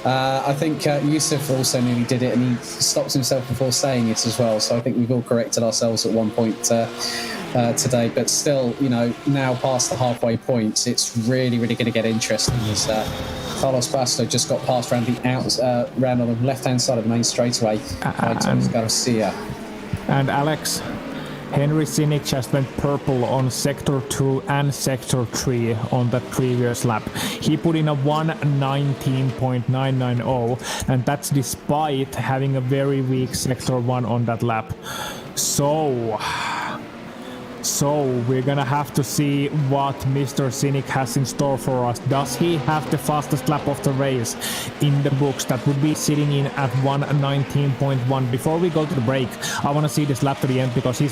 I think Yusuf also nearly did it, and he stopped himself before saying it as well. So I think we've all corrected ourselves at one point today. But still, now past the halfway point, it's really, really going to get interesting as Carlos Basto just got past round on the left-hand side of the main straightaway by Thomas Garcia. And Alex, Henri Cynic just went purple on Sector 2 and Sector 3 on that previous lap. He put in a 1:19.990, and that's despite having a very weak Sector 1 on that lap. So we're gonna have to see what Mr. Cynic has in store for us. Does he have the fastest lap of the race in the books? That would be sitting in at 1:19.1. Before we go to the break, I want to see this lap to the end, because he's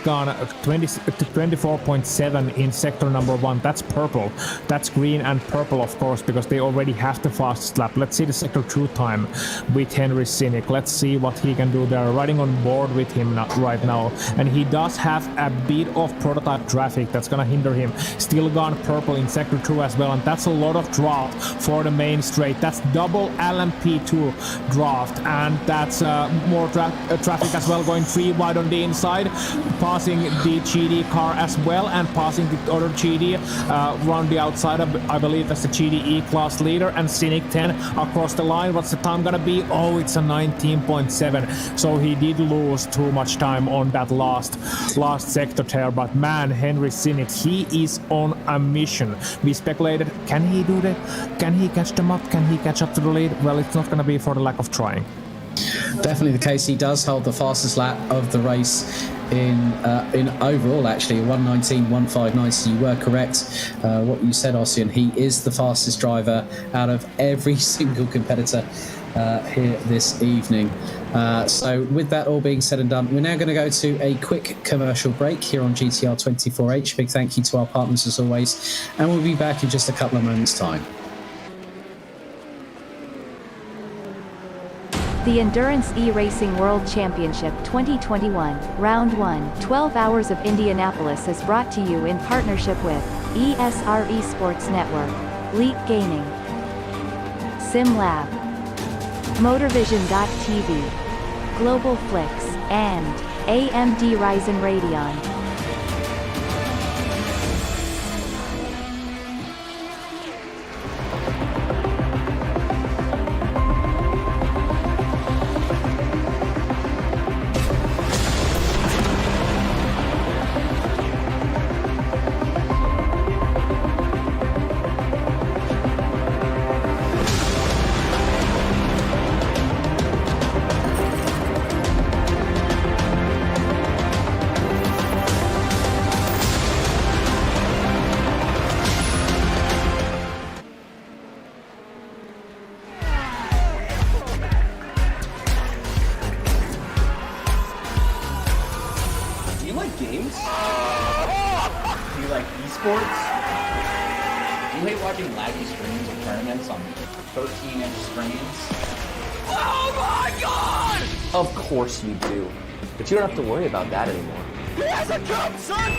gone 24.7 in sector number 1. That's purple. That's green and purple, of course, because they already have the fastest lap. Let's see the sector 2 time with Henri Cynic. Let's see what he can do there. Riding on board with him right now, and he does have a bit of prototype traffic that's gonna hinder him. Still gone purple in sector 2 as well, and that's a lot of draft for the main straight. That's double LMP2 draft, and that's more traffic as well, going 3 wide on the inside, passing the GD car as well, and passing the other GD around the outside. I believe that's the GDE class leader, and Cynic 10 across the line. What's the time gonna be? Oh, it's a 19.7. So he did lose too much time on that last sector there, but man, Henri Cynic, he is on a mission. We speculated, can he do that? Can he catch them up? Can he catch up to the lead? Well, it's not gonna be for the lack of trying. Definitely the case. He does hold the fastest lap of the race in overall, actually, 1:19.159. So you were correct what you said, Ossian. He is the fastest driver out of every single competitor here this evening. So with that all being said and done, we're now going to go to a quick commercial break here on GTR 24H. Big thank you to our partners as always, and we'll be back in just a couple of moments' time. The Endurance E-Racing World Championship 2021, Round 1, 12 Hours of Indianapolis is brought to you in partnership with ESR Esports Network, Leap Gaming, SimLab, Motorvision.tv, Global Flix, and AMD Ryzen Radeon. Of course you do. But you don't have to worry about that anymore. He hasn't come, son!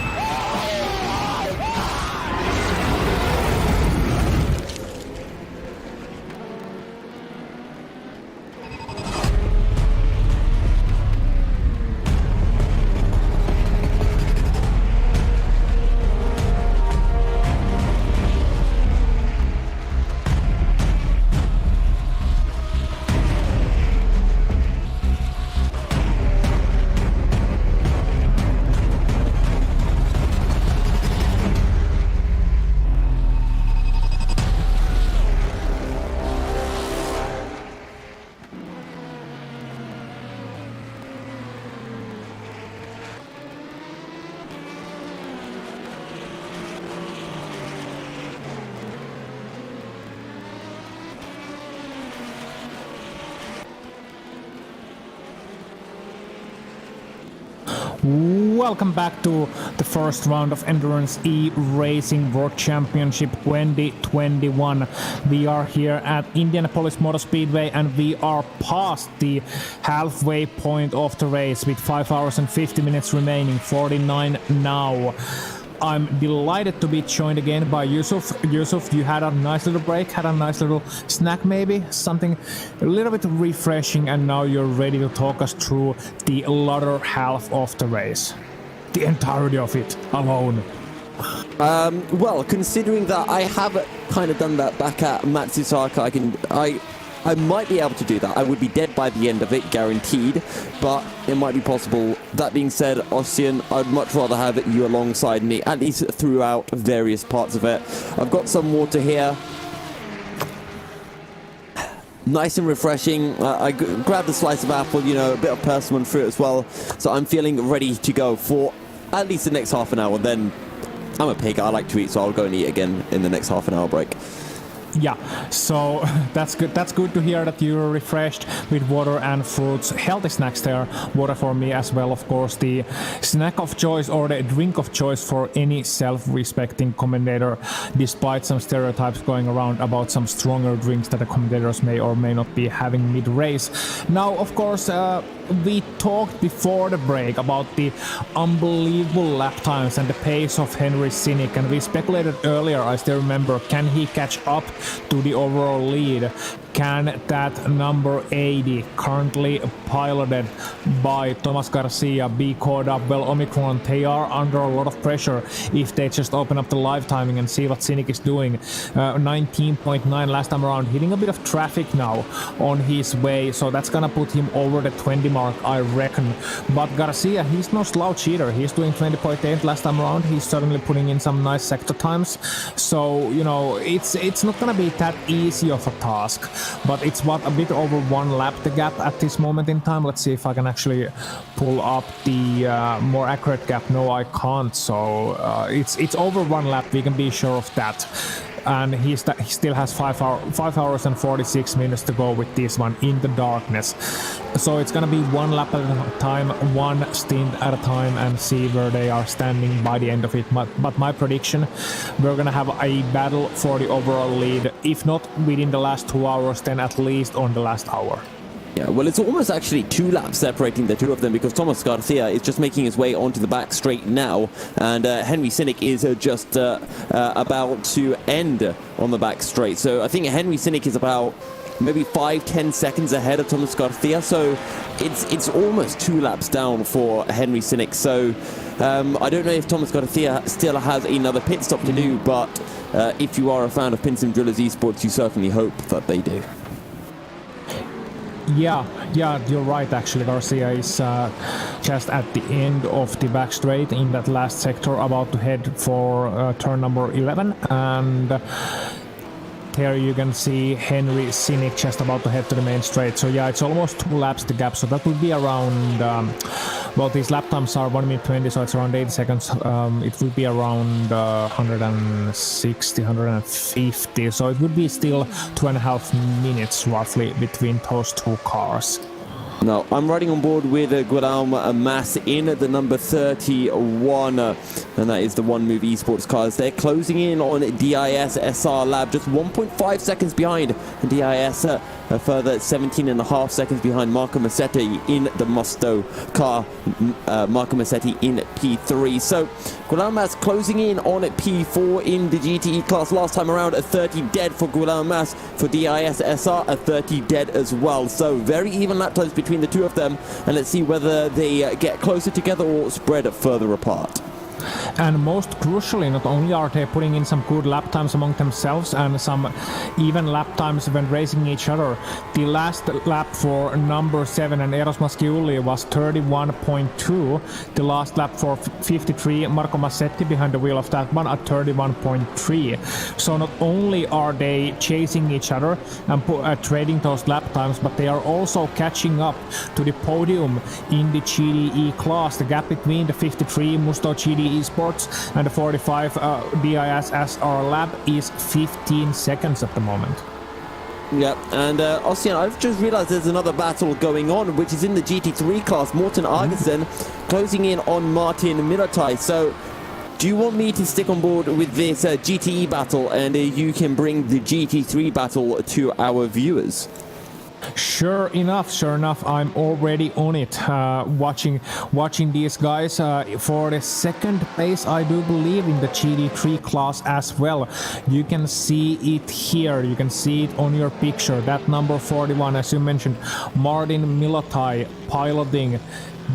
Welcome back to the first round of Endurance E-Racing World Championship 2021. We are here at Indianapolis Motor Speedway and we are past the halfway point of the race with 5 hours and 50 minutes remaining, 49 now. I'm delighted to be joined again by Yusuf. Yusuf, you had a nice little break, had a nice little snack maybe, something a little bit refreshing, and now you're ready to talk us through the latter half of the race. The entirety of it, alone. Well, considering that I have kind of done that back at Matsusaka, I might be able to do that. I would be dead by the end of it, guaranteed, but it might be possible. That being said, Ossian, I'd much rather have you alongside me, at least throughout various parts of it. I've got some water here. Nice and refreshing. I grabbed a slice of apple, you know, a bit of persimmon fruit as well. So I'm feeling ready to go for at least the next half an hour. Then I'm a pig, I like to eat, so I'll go and eat again in the next half an hour break. Yeah, so that's good. That's good to hear that you're refreshed with water and fruits. Healthy snacks there. Water for me as well, of course. The snack of choice or the drink of choice for any self-respecting commentator, despite some stereotypes going around about some stronger drinks that the commentators may or may not be having mid-race. Now, of course, we talked before the break about the unbelievable lap times and the pace of Henry Sinek, and we speculated earlier, I still remember, can he catch up to the overall lead? Can that number 80, currently piloted by Thomas Garcia, be caught up? Well, Omicron, they are under a lot of pressure if they just open up the live timing and see what Sinek is doing. 19.9 last time around, hitting a bit of traffic now on his way, so that's gonna put him over the 20 mark, I reckon. But Garcia, he's no slouch either. He's doing 20.8 last time around. He's certainly putting in some nice sector times. So, you know, it's not gonna be that easy of a task. But it's a bit over 1 lap the gap at this moment in time. Let's see if I can actually pull up the more accurate gap. No, I can't. So it's over 1 lap. We can be sure of that. And he still has 5 hours and 46 minutes to go with this one in the darkness. So it's gonna be 1 lap at a time, 1 stint at a time, and see where they are standing by the end of it. But my prediction, we're gonna have a battle for the overall lead. If not within the last 2 hours, then at least on the last hour. Yeah, well, it's almost actually 2 laps separating the two of them, because Thomas Garcia is just making his way onto the back straight now, and Henry Sinek is just about to end on the back straight. So I think Henry Sinek is about maybe 5-10 seconds ahead of Thomas Garcia, so it's almost 2 laps down for Henry Sinek. So I don't know if Thomas Garcia still has another pit stop to do, but if you are a fan of Pinsim Drillers Esports, you certainly hope that they do. Yeah, you're right. Actually, Garcia is just at the end of the back straight in that last sector, about to head for turn number 11, and here you can see Henry Sinek just about to head to the main straight. So yeah, it's almost 2 laps the gap. So that would be around, well, these lap times are 1 minute 20, so it's around 80 seconds. It would be around 160, 150. So it would be still 2.5 minutes roughly between those two cars. No, I'm riding on board with Guillaume Mas in the number 31, and that is the One Move Esports cars. They're closing in on DIS SR Lab, just 1.5 seconds behind DIS, a further 17.5 seconds behind Marco Massetti in the Musto car, Marco Massetti in P3. So Guillaume Mas closing in on P4 in the GTE class. Last time around, a 30 dead for Guillaume Mas. For DIS SR, a 30 dead as well. So very even lap times between the two of them, and let's see whether they get closer together or spread further apart. And most crucially, not only are they putting in some good lap times among themselves and some even lap times when racing each other, the last lap for number 7 and Eros Masciulli was 31.2. The last lap for 53, Marco Massetti behind the wheel of that one at 31.3. So not only are they chasing each other and trading those lap times, but they are also catching up to the podium in the GDE class. The gap between the 53 Musto GDE Esports and the 45 DIS SR Lab is 15 seconds at the moment. Yeah, and Ossian, I've just realized there's another battle going on, which is in the GT3 class. Morten Argesen closing in on Martin Milotai. So do you want me to stick on board with this GTE battle, and you can bring the GT3 battle to our viewers? Sure enough, I'm already on it, watching these guys for the second place, I do believe, in the GT3 class as well. You can see it here, you can see it on your picture, that number 41, as you mentioned, Martin Milotai piloting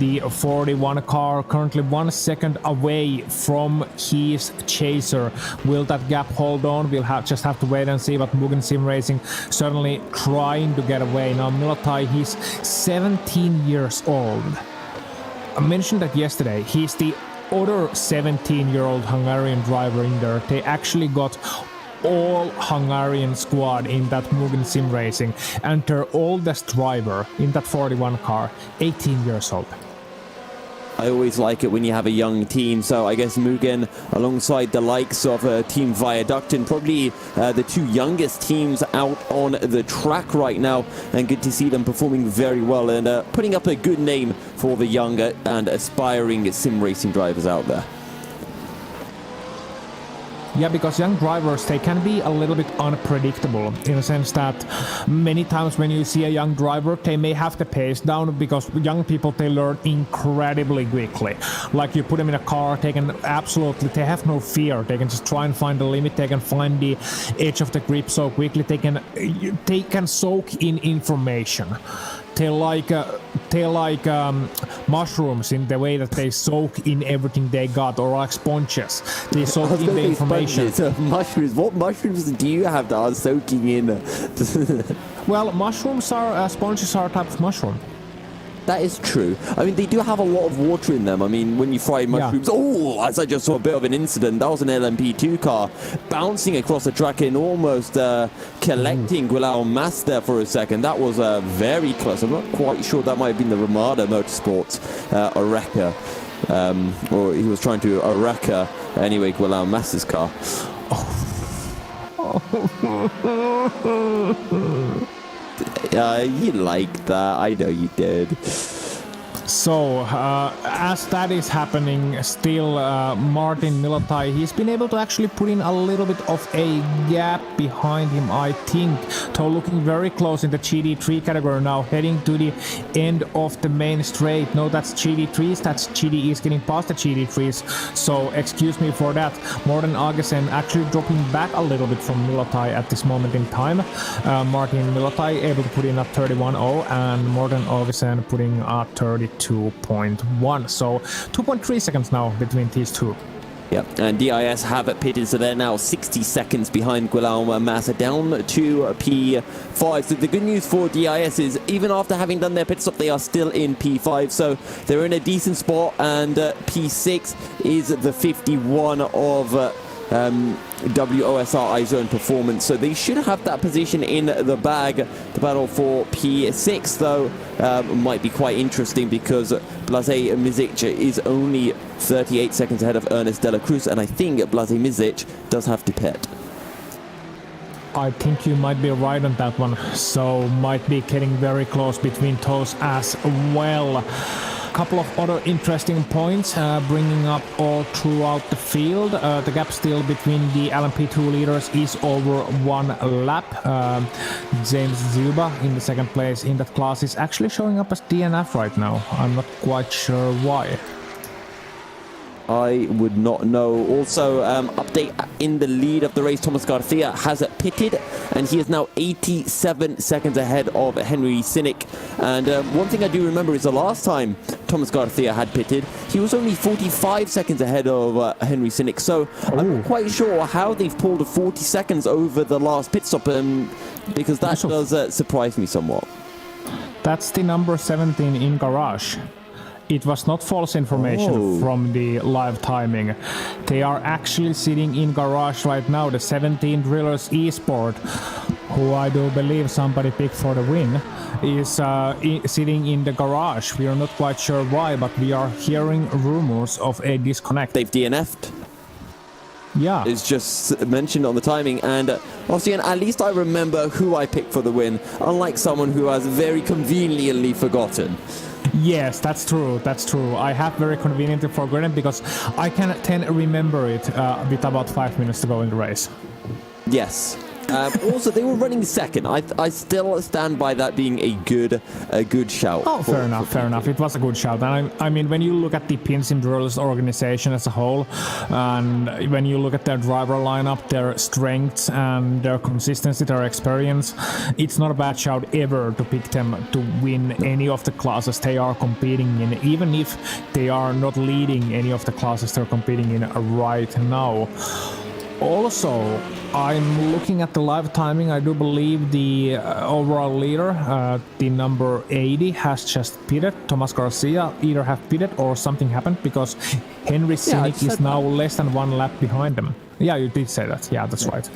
the 41 car, currently 1 second away from his chaser. Will that gap hold on? We'll just have to wait and see, but Mugen Sim Racing certainly trying to get away. Now Milotai, he's 17 years old. I mentioned that yesterday. He's the other 17-year-old Hungarian driver in there. They actually got all Hungarian squad in that Mugen Sim Racing, and their oldest driver in that 41 car, 18 years old. I always like it when you have a young team, so I guess Mugen alongside the likes of Team Viaduct and probably the two youngest teams out on the track right now, and good to see them performing very well and putting up a good name for the younger and aspiring sim racing drivers out there. Yeah, because young drivers, they can be a little bit unpredictable in the sense that many times when you see a young driver, they may have the pace down because young people, they learn incredibly quickly. Like you put them in a car, they have no fear. They can just try and find the limit. They can find the edge of the grip so quickly. They can soak in information. They like mushrooms in the way that they soak in everything they got, or like sponges. They soak in the information. Mushrooms. What mushrooms do you have that are soaking in? Well, mushrooms are sponges are a type of mushroom. That is true. I mean, they do have a lot of water in them. I mean, when you fry mushrooms... Yeah. Oh, as I just saw a bit of an incident. That was an LMP2 car bouncing across the track and almost collecting Guillaume Mas there for a second. That was very close. I'm not quite sure. That might have been the Ramada Motorsports Oreca. Or he was trying to Oreca, anyway, Guillaume Mas's car. You like that. I know you did. So, as that is happening, still Martin Milotai, he's been able to actually put in a little bit of a gap behind him, I think. So looking very close in the GD3 category now, heading to the end of the main straight. No, that's GD3s, that's GDEs getting past the GD3s. So, excuse me for that. Morten Argesen actually dropping back a little bit from Milotai at this moment in time. Martin Milotai able to put in at 31.0 and Morten Argesen putting at 32.1, so 2.3 seconds now between these two. Yep, and DIS have pitted, so they're now 60 seconds behind Guillaume Mas, down to P5. So the good news for DIS is, even after having done their pit stop, they are still in P5, so they're in a decent spot, and P6 is the 51 of WOSR iZone Performance, so they should have that position in the bag. The battle for P6 though might be quite interesting because Blažej Mizic is only 38 seconds ahead of Ernest de la Cruz, and I think Blažej Mizic does have to pit. I think you might be right on that one. So might be getting very close between toes as well. Couple of other interesting points bringing up all throughout the field. The gap still between the LMP2 leaders is over 1 lap. James Zuba in the second place in that class is actually showing up as DNF right now. I'm not quite sure why. I would not know. Also, update in the lead of the race, Thomas Garcia has pitted, and he is now 87 seconds ahead of Henry Sinnick. And one thing I do remember is the last time Thomas Garcia had pitted, he was only 45 seconds ahead of Henry Sinnick. So I'm not quite sure how they've pulled 40 seconds over the last pit stop, because that does surprise me somewhat. That's the number 17 in garage. It was not false information from the live timing. They are actually sitting in garage right now. The 17 Drillers Esport, who I do believe somebody picked for the win, is sitting in the garage. We are not quite sure why, but we are hearing rumors of a disconnect. They've DNF'd. Yeah. It's just mentioned on the timing, and obviously, at least I remember who I picked for the win, unlike someone who has very conveniently forgotten. Yes, that's true. That's true. I have very conveniently forgotten because I can remember it with about 5 minutes to go in the race. Yes. Also, they were running second. I still stand by that being a good shout. Oh, fair enough. It was a good shout. And I mean, when you look at the Pinsim Drillers organization as a whole, and when you look at their driver lineup, their strengths and their consistency, their experience, it's not a bad shout ever to pick them to win any of the classes they are competing in, even if they are not leading any of the classes they're competing in right now. Also, I'm looking at the live timing. I do believe the overall leader, the number 80, has just pitted. Thomas Garcia either have pitted or something happened because Henry Sinnick is now less than 1 lap behind them. Yeah, you did say that. Yeah, that's right.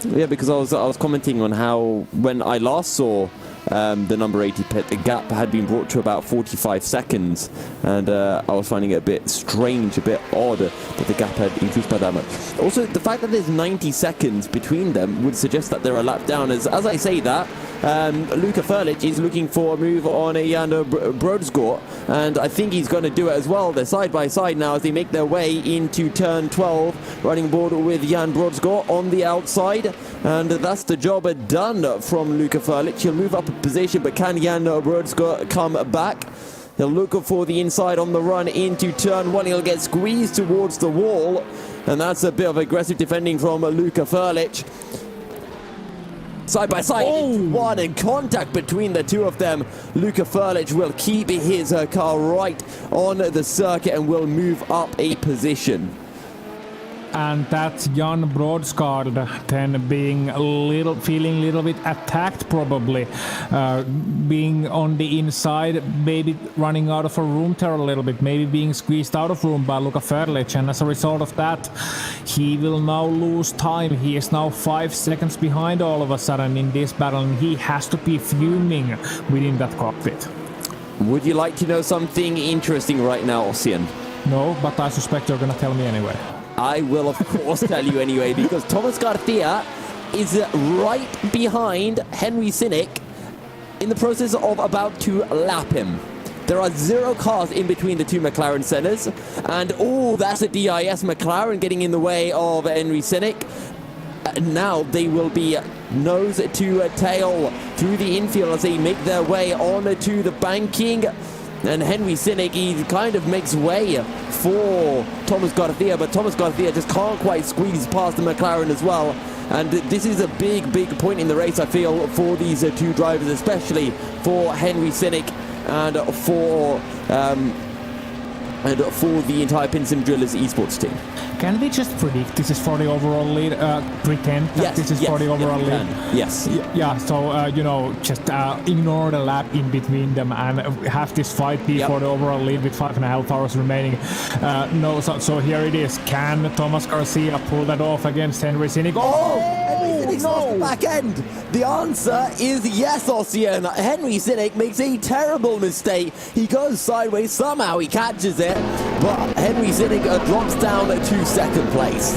Yeah, because I was commenting on how when I last saw the number 80 pit, the gap had been brought to about 45 seconds, and I was finding it a bit strange, a bit odd that the gap had increased by that much. Also, the fact that there's 90 seconds between them would suggest that they're a lap down. As I say that, Luka Furlich is looking for a move on a Jan Brodsgaard, and I think he's going to do it as well. They're side by side now as they make their way into turn 12, running board with Jan Brodsgaard on the outside, and that's the job done from Luka Furlich. He'll move up a position, but can Jan Brodsgaard come back? He'll look for the inside on the run into turn 1. He'll get squeezed towards the wall, and that's a bit of aggressive defending from Luka Furlich. Side by side, one in contact between the two of them. Luka Furlich will keep his car right on the circuit and will move up a position. And that's Jan Brodsgaard then being feeling a little bit attacked, probably being on the inside, maybe running out of a room there a little bit, maybe being squeezed out of room by Luka Furlich, and as a result of that, he will now lose time. He is now 5 seconds behind all of a sudden in this battle, and he has to be fuming within that cockpit. Would you like to know something interesting right now, Ossian? No, but I suspect you're gonna tell me anyway. I will, of course, tell you anyway, because Thomas Garcia is right behind Henry Sinnick in the process of about to lap him. There are 0 cars in between the two McLaren centers, and that's a DIS McLaren getting in the way of Henry Sinnick. Now they will be nose to tail through the infield as they make their way on to the banking. And Henry Sinnick, he kind of makes way for Thomas Garcia, but Thomas Garcia just can't quite squeeze past the McLaren as well. And this is a big point in the race, I feel, for these two drivers, especially for Henry Sinnick and for the entire Pinsim Drillers esports team. Can we just predict this is for the overall lead? Pretend that this is for the overall lead? Yes. Yeah, so, just ignore the lap in between them and have this fight be for the overall lead with 5.5 hours remaining. So here it is. Can Thomas Garcia pull that off against Henry Sinnick? Henry Sinnick's lost the back end. The answer is yes, Ossian. Henry Sinnick makes a terrible mistake. He goes sideways. Somehow he catches it, but Henry Sinnick drops down to second place.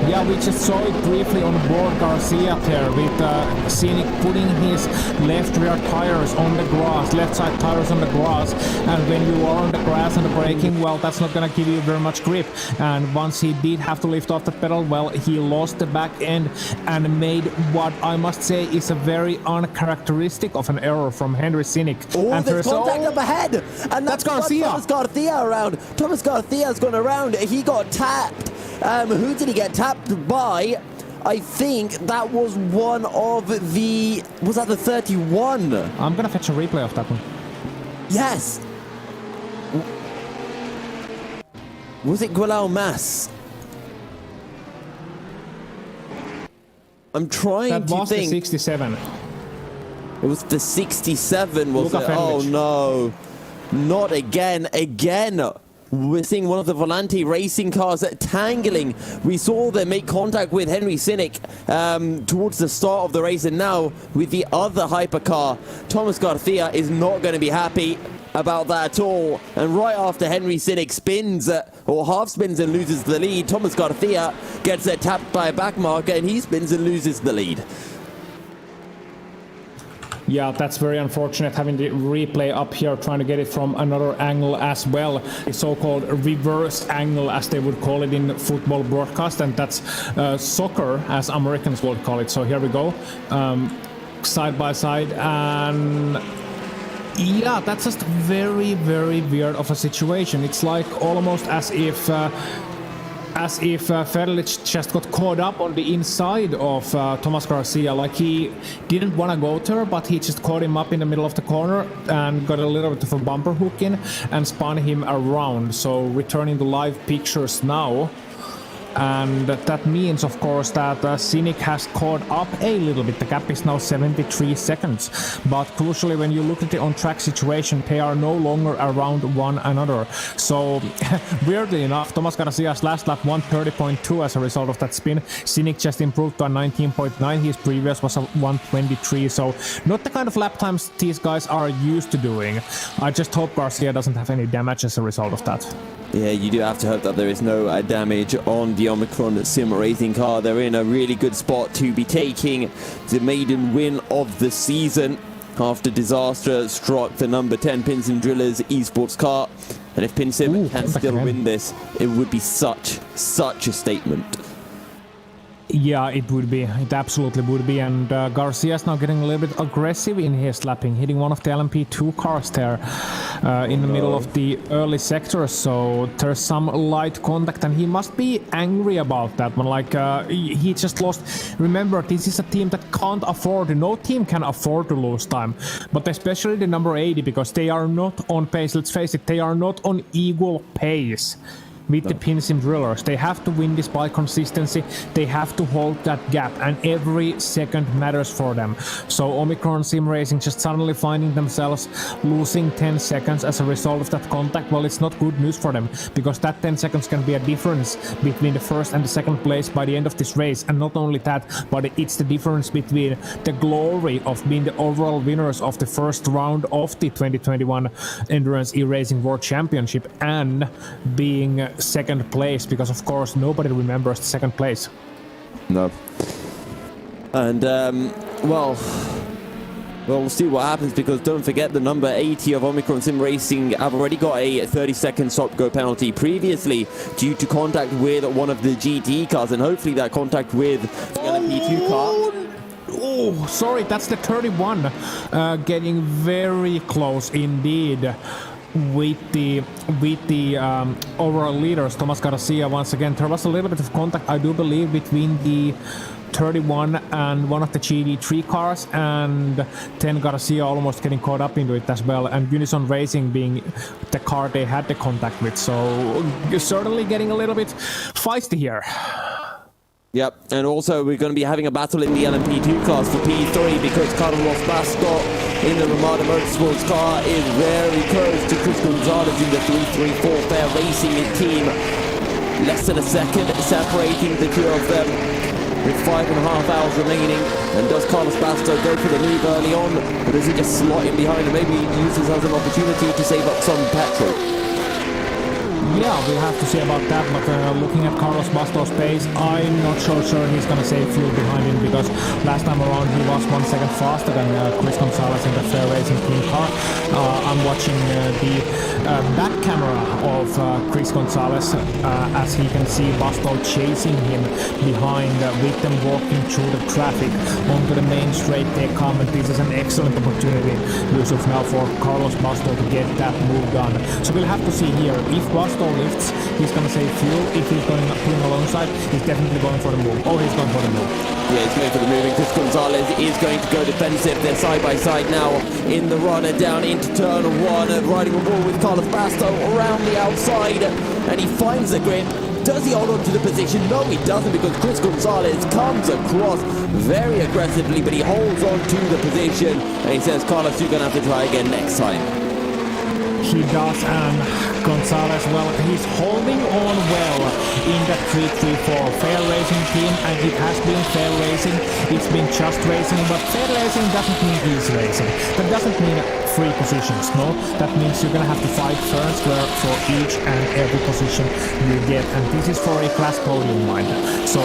Yeah, we just saw it briefly on board Garcia there with Scenic putting his left rear tires on the grass, left side tires on the grass, and when you are on the grass and the braking, well, that's not gonna give you very much grip. And once he did have to lift off the pedal, well, he lost the back end and made what I must say is a very uncharacteristic of an error from Henry Scenic. Oh, and there's contact up ahead, and that's Garcia. Thomas Garcia around. Thomas Garcia's gone around. He got tapped. Who did he get tapped by? I think that was one of the... Was that the 31? I'm gonna fetch a replay of that one. Yes. Was it Guillermo Mas? I'm trying that to was think. The 67. It was the 67, was it? Oh no. Not again. We're seeing one of the Volante racing cars tangling. We saw them make contact with Henry Scenic towards the start of the race, and now with the other hypercar, Thomas Garcia is not going to be happy about that at all. And right after Henry Scenic spins or half spins and loses the lead, Thomas Garcia gets tapped by a back marker and he spins and loses the lead. Yeah, that's very unfortunate, having the replay up here, trying to get it from another angle as well. A so-called reverse angle, as they would call it in football broadcast, and that's soccer, as Americans would call it. So here we go, side by side, and yeah, that's just very, very weird of a situation. It's like almost as if Fedelic just got caught up on the inside of Thomas Garcia, like he didn't want to go there, but he just caught him up in the middle of the corner and got a little bit of a bumper hook in and spun him around. So returning to live pictures now. And that means, of course, that Scenic has caught up a little bit. The gap is now 73 seconds. But crucially, when you look at the on-track situation, they are no longer around one another. So, weirdly enough, Thomas Garcia's last lap 1:30.2 as a result of that spin. Scenic just improved to a 19.9. His previous was a 1:23. So, not the kind of lap times these guys are used to doing. I just hope Garcia doesn't have any damage as a result of that. Yeah, you do have to hope that there is no damage on the Omicron Sim Racing car. They're in a really good spot to be taking the maiden win of the season after disaster struck the number 10 Pins and Drillers esports car. And if PinSim can still win this, it would be such a statement. Yeah, it would be. It absolutely would be. And Garcia's now getting a little bit aggressive in his lapping, hitting one of the LMP2 cars there in the middle of the early sector. So there's some light contact, and he must be angry about that one. Like, he just lost. Remember, this is a team that can't afford, no team can afford to lose time. But especially the number 80, because they are not on pace. Let's face it, they are not on equal pace with the PinSim Drillers. They have to win this by consistency. They have to hold that gap, and every second matters for them. So Omicron Sim Racing just suddenly finding themselves losing 10 seconds as a result of that contact. Well, it's not good news for them, because that 10 seconds can be a difference between the first and the second place by the end of this race. And not only that, but it's the difference between the glory of being the overall winners of the first round of the 2021 Endurance E-Racing World Championship and being second place, because of course nobody remembers the second place. No. And well, we'll see what happens, because don't forget the number 80 of Omicron Sim Racing have already got a 30-second stop-go penalty previously due to contact with one of the GT cars, and hopefully that contact with the LMP2 car. Oh, sorry, that's the 31. Getting very close indeed with the overall leaders, Thomas Garcia. Once again, there was a little bit of contact, I do believe, between the 31 and one of the GD3 cars, and 10 Garcia almost getting caught up into it as well, and Unison Racing being the car they had the contact with. So certainly getting a little bit feisty here. Yep, and also we're going to be having a battle in the LMP2 class for P3, because Carlos Basco in the Ramada Motorsports car is very close to Chris Gonzalez in the 334 Fair Racing team. Less than a second separating the two of them, with 5.5 hours remaining. And does Carlos Basco go for the lead early on, or does he just slot in behind and maybe use this as an opportunity to save up some petrol? Yeah, we'll have to see about that, but looking at Carlos Basto's pace, I'm not sure he's going to save fuel behind him, because last time around he was 1 second faster than Chris Gonzalez in the Fair Racing Team car. I'm watching the back camera of Chris Gonzalez as he can see Basto chasing him behind with them walking through the traffic onto the main straight. They come, and this is an excellent opportunity, Yusuf, now for Carlos Basto to get that move done. So we'll have to see here. If Basto lifts, he's going to save fuel. If he's going pulling alongside, he's definitely going for the move. Oh, he's going for the move. Yeah, he's going for the move, and Chris Gonzalez is going to go defensive. They're side by side now in the run down into turn 1, riding a wall with Carlos Basto around the outside, and he finds the grip. Does he hold on to the position? No, he doesn't, because Chris Gonzalez comes across very aggressively, but he holds on to the position, and he says, Carlos, you're going to have to try again next time. He does, and Gonzalez, well, he's holding on well in that 3-3-4 fair racing team, and it has been fair racing. It's been just racing, but fair racing doesn't mean easy racing. That doesn't mean free positions, no. That means you're gonna have to fight first for each and every position you get, and this is for a class podium, mind. So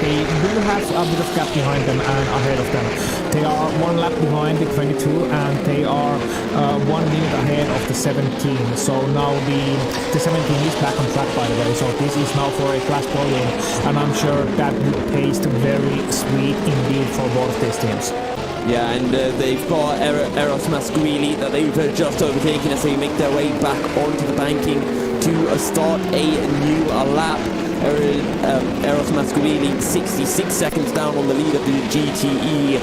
they do have a bit of gap behind them and ahead of them. They are 1 lap behind the 22, and they are 1 minute ahead of the 17. So now the 17 is back on track, by the way. So this is now for a class podium, and I'm sure that would taste very sweet indeed for both of these teams. Yeah, and they've got Eros Masquili that they've just overtaken as they make their way back onto the banking to start a new lap. Eros Masquili 66 seconds down on the lead of the GTE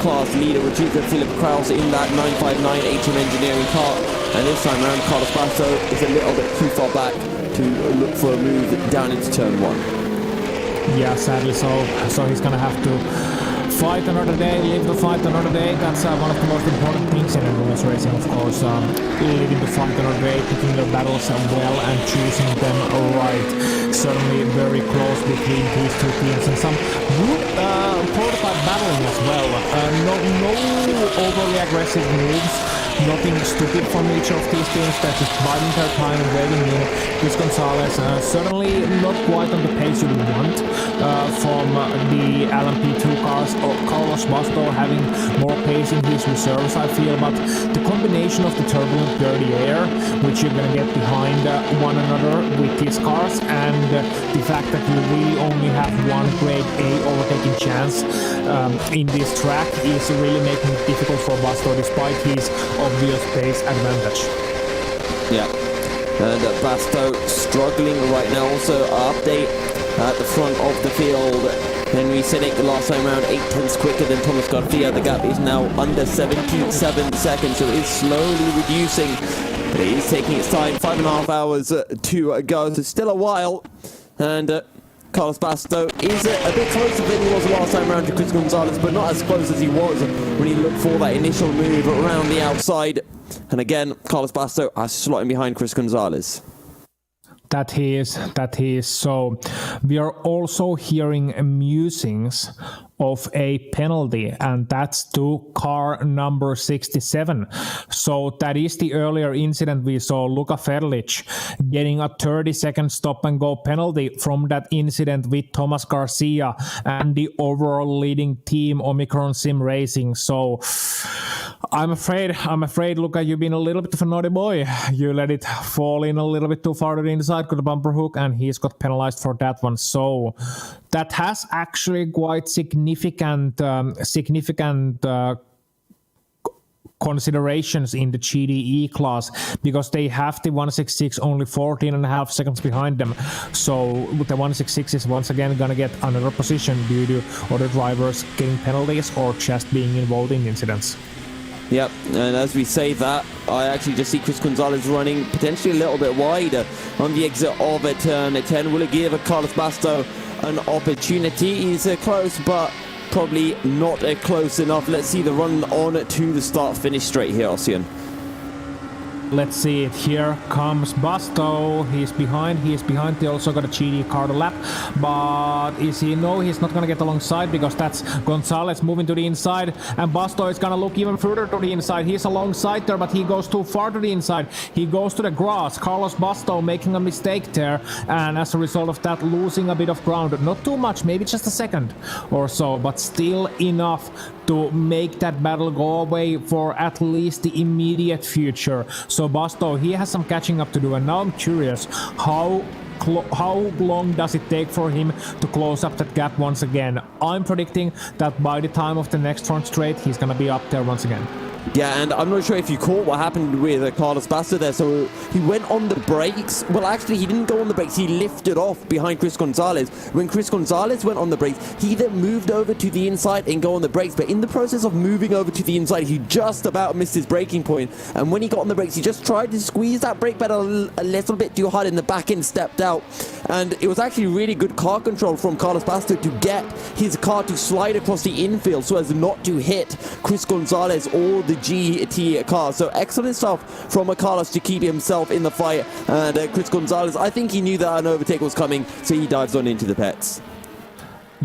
class leader, which is Philip Kraus in that 959 HM Engineering car. And this time around, Carlos Basto is a little bit too far back to look for a move down into turn 1. Yeah, sadly so. So he's gonna have to fight another day, live the fight another day. That's one of the most important things in endurance racing, of course. Living the fight another day, picking your battles well and choosing them right. Certainly very close between these two teams, and some good prototype battling as well. No overly aggressive moves. Nothing stupid from each of these teams. They're just biding their time and waiting in. Chris Gonzalez certainly not quite on the pace you would want from the LMP2 cars. Carlos Basto having more pace in his reserves, I feel, but the combination of the turbulent dirty air, which you're going to get behind one another with these cars, and the fact that you really only have one grade A overtaking chance in this track is really making it difficult for Basto despite his obvious pace advantage. Yeah, and Basto struggling right now. Also, update at the front of the field. Henry Sinek the last time around 8/10 quicker than Thomas Garcia. The gap is now under 77 seconds, so it's slowly reducing, but it is taking its time. 5.5 hours to go, so still a while. And Carlos Basto is a bit closer than he was last time around to Chris Gonzalez, but not as close as he was when he looked for that initial move around the outside. And again, Carlos Basto is slotting behind Chris Gonzalez. That he is. So we are also hearing musings of a penalty, and that's to car number 67. So that is the earlier incident we saw, Luka Ferlic getting a 30-second stop-and-go penalty from that incident with Thomas Garcia and the overall leading team, Omicron Sim Racing. So I'm afraid, Luka, you've been a little bit of a naughty boy. You let it fall in a little bit too far to the inside, got a bumper hook, and he's got penalized for that one. So that has actually quite significant considerations in the GDE class, because they have the 166 only 14.5 seconds behind them. So the 166 is once again going to get another position due to other drivers getting penalties or just being involved in incidents. Yep, and as we say that, I actually just see Chris Gonzalez running potentially a little bit wider on the exit of turn 10. Will it give Carlos Basto an opportunity? He's close, but probably not close enough. Let's see the run on to the start-finish straight here, Ossian. Let's see it. Here comes Basto. He's behind. They also got a GT car to lap. But is he? No, he's not gonna get alongside because that's Gonzalez moving to the inside. And Basto is gonna look even further to the inside. He's alongside there, but he goes too far to the inside. He goes to the grass. Carlos Basto making a mistake there. And as a result of that, losing a bit of ground. Not too much, maybe just a second or so, but still enough to make that battle go away for at least the immediate future. So Basto, he has some catching up to do, and now I'm curious how long does it take for him to close up that gap once again? I'm predicting that by the time of the next front straight, he's gonna be up there once again. Yeah, and I'm not sure if you caught what happened with Carlos Basto there. So he went on the brakes. Well, actually, he didn't go on the brakes. He lifted off behind Chris Gonzalez. When Chris Gonzalez went on the brakes, he then moved over to the inside and go on the brakes. But in the process of moving over to the inside, he just about missed his braking point. And when he got on the brakes, he just tried to squeeze that brake pedal a little bit too hard, and the back end stepped out. And it was actually really good car control from Carlos Basto to get his car to slide across the infield so as not to hit Chris Gonzalez or the GT car. So excellent stuff from Carlos to keep himself in the fight. And Chris Gonzalez, I think he knew that an overtake was coming, so he dives on into the pits.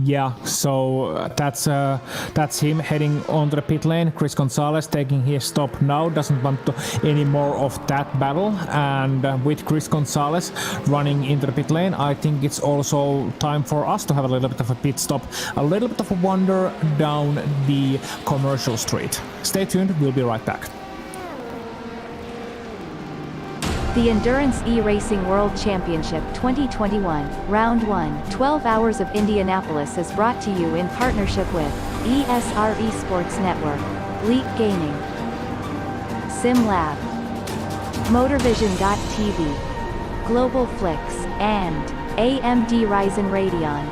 Yeah, so that's him heading onto the pit lane. Chris Gonzalez taking his stop now, doesn't want to any more of that battle. And with Chris Gonzalez running into the pit lane, I think it's also time for us to have a little bit of a pit stop, a little bit of a wander down the commercial street. Stay tuned, we'll be right back. The Endurance E-Racing World Championship 2021, Round 1, 12 Hours of Indianapolis is brought to you in partnership with ESR Sports Network, Leap Gaming, SimLab, MotorVision.tv, Global Flix, and AMD Ryzen Radeon.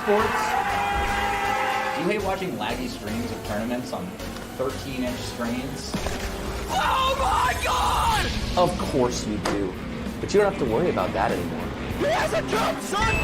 Do you hate watching laggy streams of tournaments on 13-inch screens? Oh my god! Of course you do. But you don't have to worry about that anymore. He has a jump, son!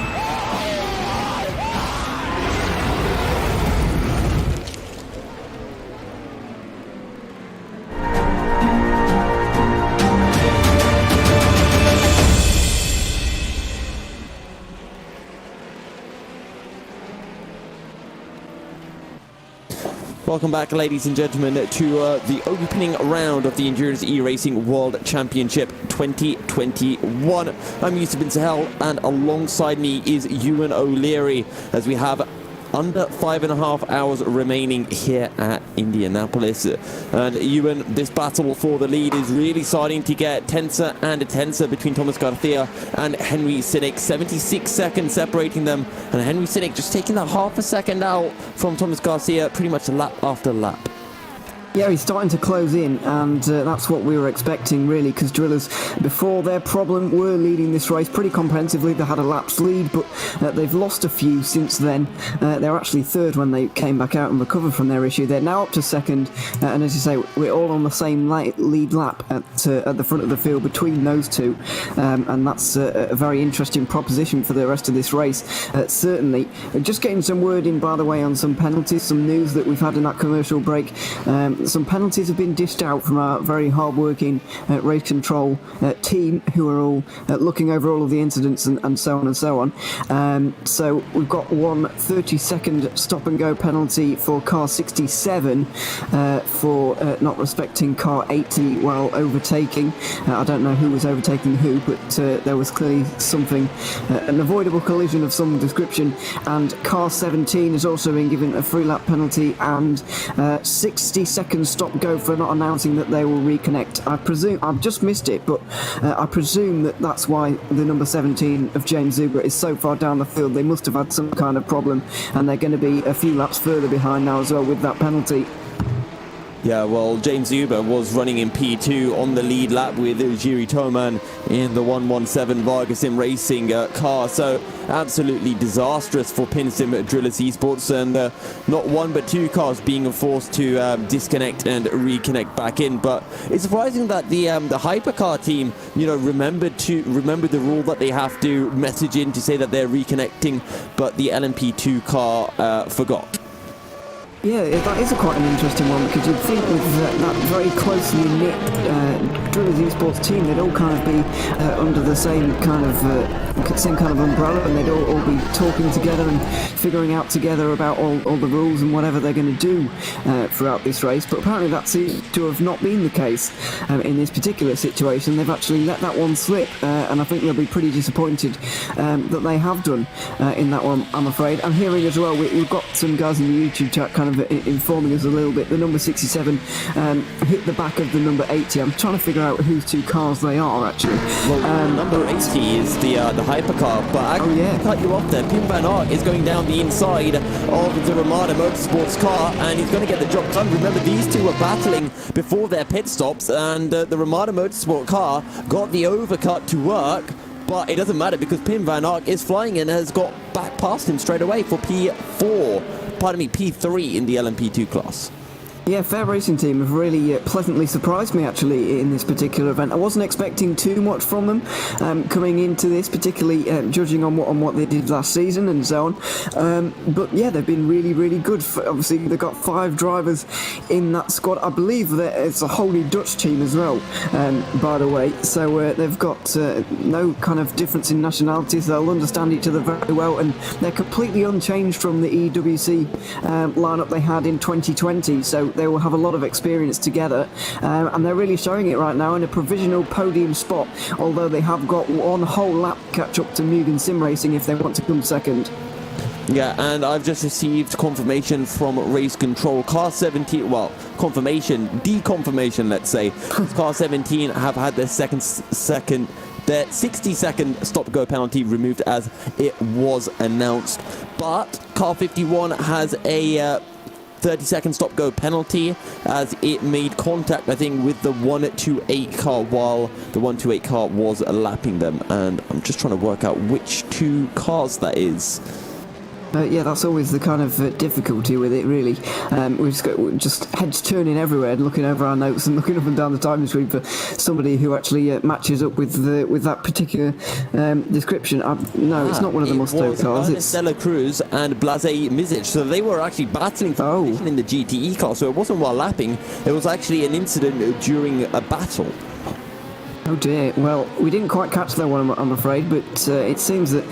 Welcome back, ladies and gentlemen, to the opening round of the Endurance E-Racing World Championship 2021. I'm Yusuf Bin Sahel, and alongside me is Ewan O'Leary, as we have under 5.5 hours remaining here at Indianapolis. And Ewan, this battle for the lead is really starting to get tenser and tenser between Thomas Garcia and Henry Sinek. 76 seconds separating them, and Henry Sinek just taking that half a second out from Thomas Garcia pretty much lap after lap. Yeah, he's starting to close in, and that's what we were expecting, really, because Drillers, before their problem, were leading this race pretty comprehensively. They had a laps lead, but they've lost a few since then. They were actually third when they came back out and recovered from their issue. They're now up to second, and as you say, we're all on the same lead lap at the front of the field between those two, and that's a very interesting proposition for the rest of this race, certainly. Just getting some word in, by the way, on some penalties, some news that we've had in that commercial break. Some penalties have been dished out from our very hard-working race control team, who are all looking over all of the incidents and so on and so on. So we've got one 30-second stop-and-go penalty for car 67 for not respecting car 80 while overtaking. I don't know who was overtaking who, but there was clearly something, an avoidable collision of some description. And car 17 has also been given a free lap penalty and 60-second stop-go for not announcing that they will reconnect. I presume, I've just missed it, but I presume that that's why the number 17 of James Zuber is so far down the field. They must have had some kind of problem, and they're going to be a few laps further behind now as well with that penalty. Yeah, well, James Zuber was running in P2 on the lead lap with Jiri Toman in the 117 Vargasim Racing car. So absolutely disastrous for Pinsim Drillers Esports, and not one but two cars being forced to disconnect and reconnect back in. But it's surprising that the Hypercar team, remembered the rule that they have to message in to say that they're reconnecting, but the LMP2 car forgot. Yeah, that is quite an interesting one, because you'd think with that very closely knit Drillers Esports team, they'd all kind of be under the same kind of umbrella, and they'd all be talking together and figuring out together about all the rules and whatever they're going to do throughout this race. But apparently that seems to have not been the case in this particular situation. They've actually let that one slip, and I think they'll be pretty disappointed that they have done in that one, I'm afraid. I'm hearing as well, we've got some guys in the YouTube chat kind of informing us a little bit. The number 67 hit the back of the number 80. I'm trying to figure out whose two cars they are, actually. Well, number 80 is the Hypercar, but I can cut you off there. Pim Van Aert is going down the inside of the Ramada Motorsports car, and he's going to get the job done. Remember, these two were battling before their pit stops, and the Ramada Motorsport car got the overcut to work. But it doesn't matter, because Pim Van Aert is flying and has got back past him straight away for P3 in the LMP2 class. Yeah, Fair Racing team have really pleasantly surprised me, actually, in this particular event. I wasn't expecting too much from them coming into this, particularly judging on what they did last season and so on. But yeah, they've been really, really good. Obviously, they've got 5 drivers in that squad. I believe that it's a wholly Dutch team as well, by the way. So they've got no kind of difference in nationalities. They'll understand each other very well, and they're completely unchanged from the EEWC lineup they had in 2020. So they will have a lot of experience together, and they're really showing it right now in a provisional podium spot, although they have got one whole lap catch up to Mugen Sim Racing if they want to come second. Yeah, and I've just received confirmation from Race Control. Car 17, well, deconfirmation, let's say. Car 17 have had their their 60-second stop-go penalty removed as it was announced. But Car 51 has a 30-second stop-go penalty as it made contact, I think, with the 128 car while the 128 car was lapping them. And I'm just trying to work out which two cars that is. Yeah, that's always the kind of difficulty with it, really. We've just got just heads turning everywhere, looking over our notes and looking up and down the time screen for somebody who actually matches up with that particular description. No, it's not one of the Musto cars. It's Stella Cruz and Blaze Mizic. So they were actually battling for position in the GTE car. So it wasn't while lapping. It was actually an incident during a battle. Oh dear, well, we didn't quite catch that one, I'm afraid, but it seems that,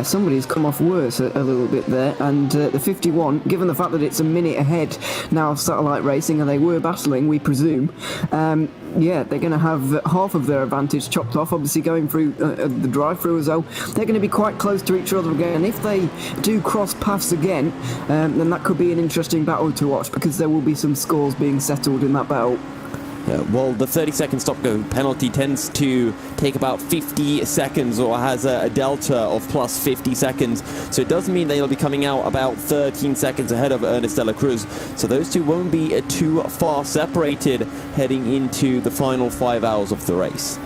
somebody's come off worse a little bit there, and the 51, given the fact that it's a minute ahead now of Satellite Racing, and they were battling, we presume, they're going to have half of their advantage chopped off, obviously going through the drive-through as well. They're going to be quite close to each other again, and if they do cross paths again, then that could be an interesting battle to watch, because there will be some scores being settled in that battle. Well, the 30-second stop-go penalty tends to take about 50 seconds or has a delta of plus 50 seconds. So it does mean they'll be coming out about 13 seconds ahead of Ernest de la Cruz. So those two won't be too far separated heading into the final 5 hours of the race.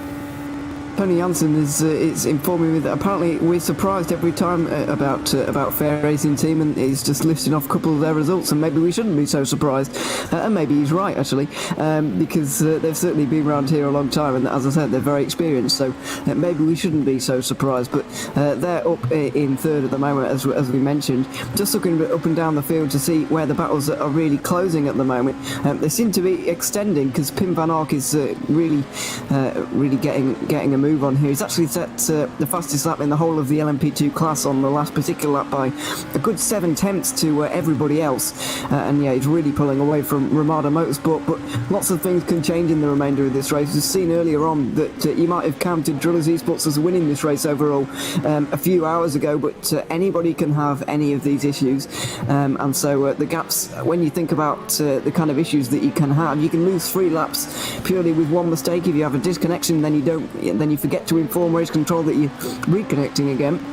Tony Jansen is informing me that apparently we're surprised every time about Fair Racing Team, and he's just listing off a couple of their results, and maybe we shouldn't be so surprised, and maybe he's right actually, because they've certainly been around here a long time, and as I said, they're very experienced, so maybe we shouldn't be so surprised. But they're up in third at the moment, as we mentioned, just looking up and down the field to see where the battles are really closing at the moment. They seem to be extending, because Pim van Ark is really getting a move on here. He's actually set the fastest lap in the whole of the LMP2 class on the last particular lap by a good 7 tenths to everybody else, and yeah, he's really pulling away from Ramada Motorsport. But lots of things can change in the remainder of this race. We've seen earlier on that you might have counted Drillers Esports as winning this race overall a few hours ago, but anybody can have any of these issues, and so the gaps, when you think about the kind of issues that you can lose 3 laps purely with one mistake. If you have a disconnection, then you forget to inform race control that you're reconnecting again.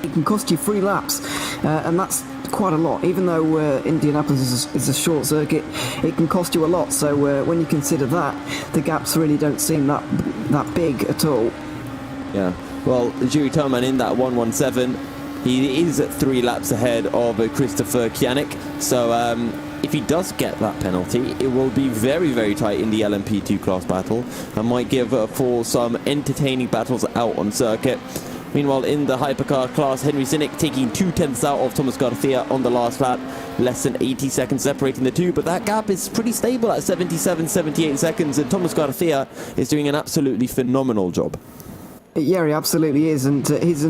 It can cost you 3 laps, and that's quite a lot. Even though Indianapolis is a short circuit, it can cost you a lot. So when you consider that, the gaps really don't seem that big at all. Yeah. Well, Juri Toman in that 117, he is 3 laps ahead of Christopher Kianik. So if he does get that penalty, it will be very, very tight in the LMP2 class battle and might give for some entertaining battles out on circuit. Meanwhile, in the Hypercar class, Henry Sinnick taking 2 tenths out of Thomas Garcia on the last lap, less than 80 seconds separating the two, but that gap is pretty stable at 77, 78 seconds, and Thomas Garcia is doing an absolutely phenomenal job. Yeah, he absolutely is, and he's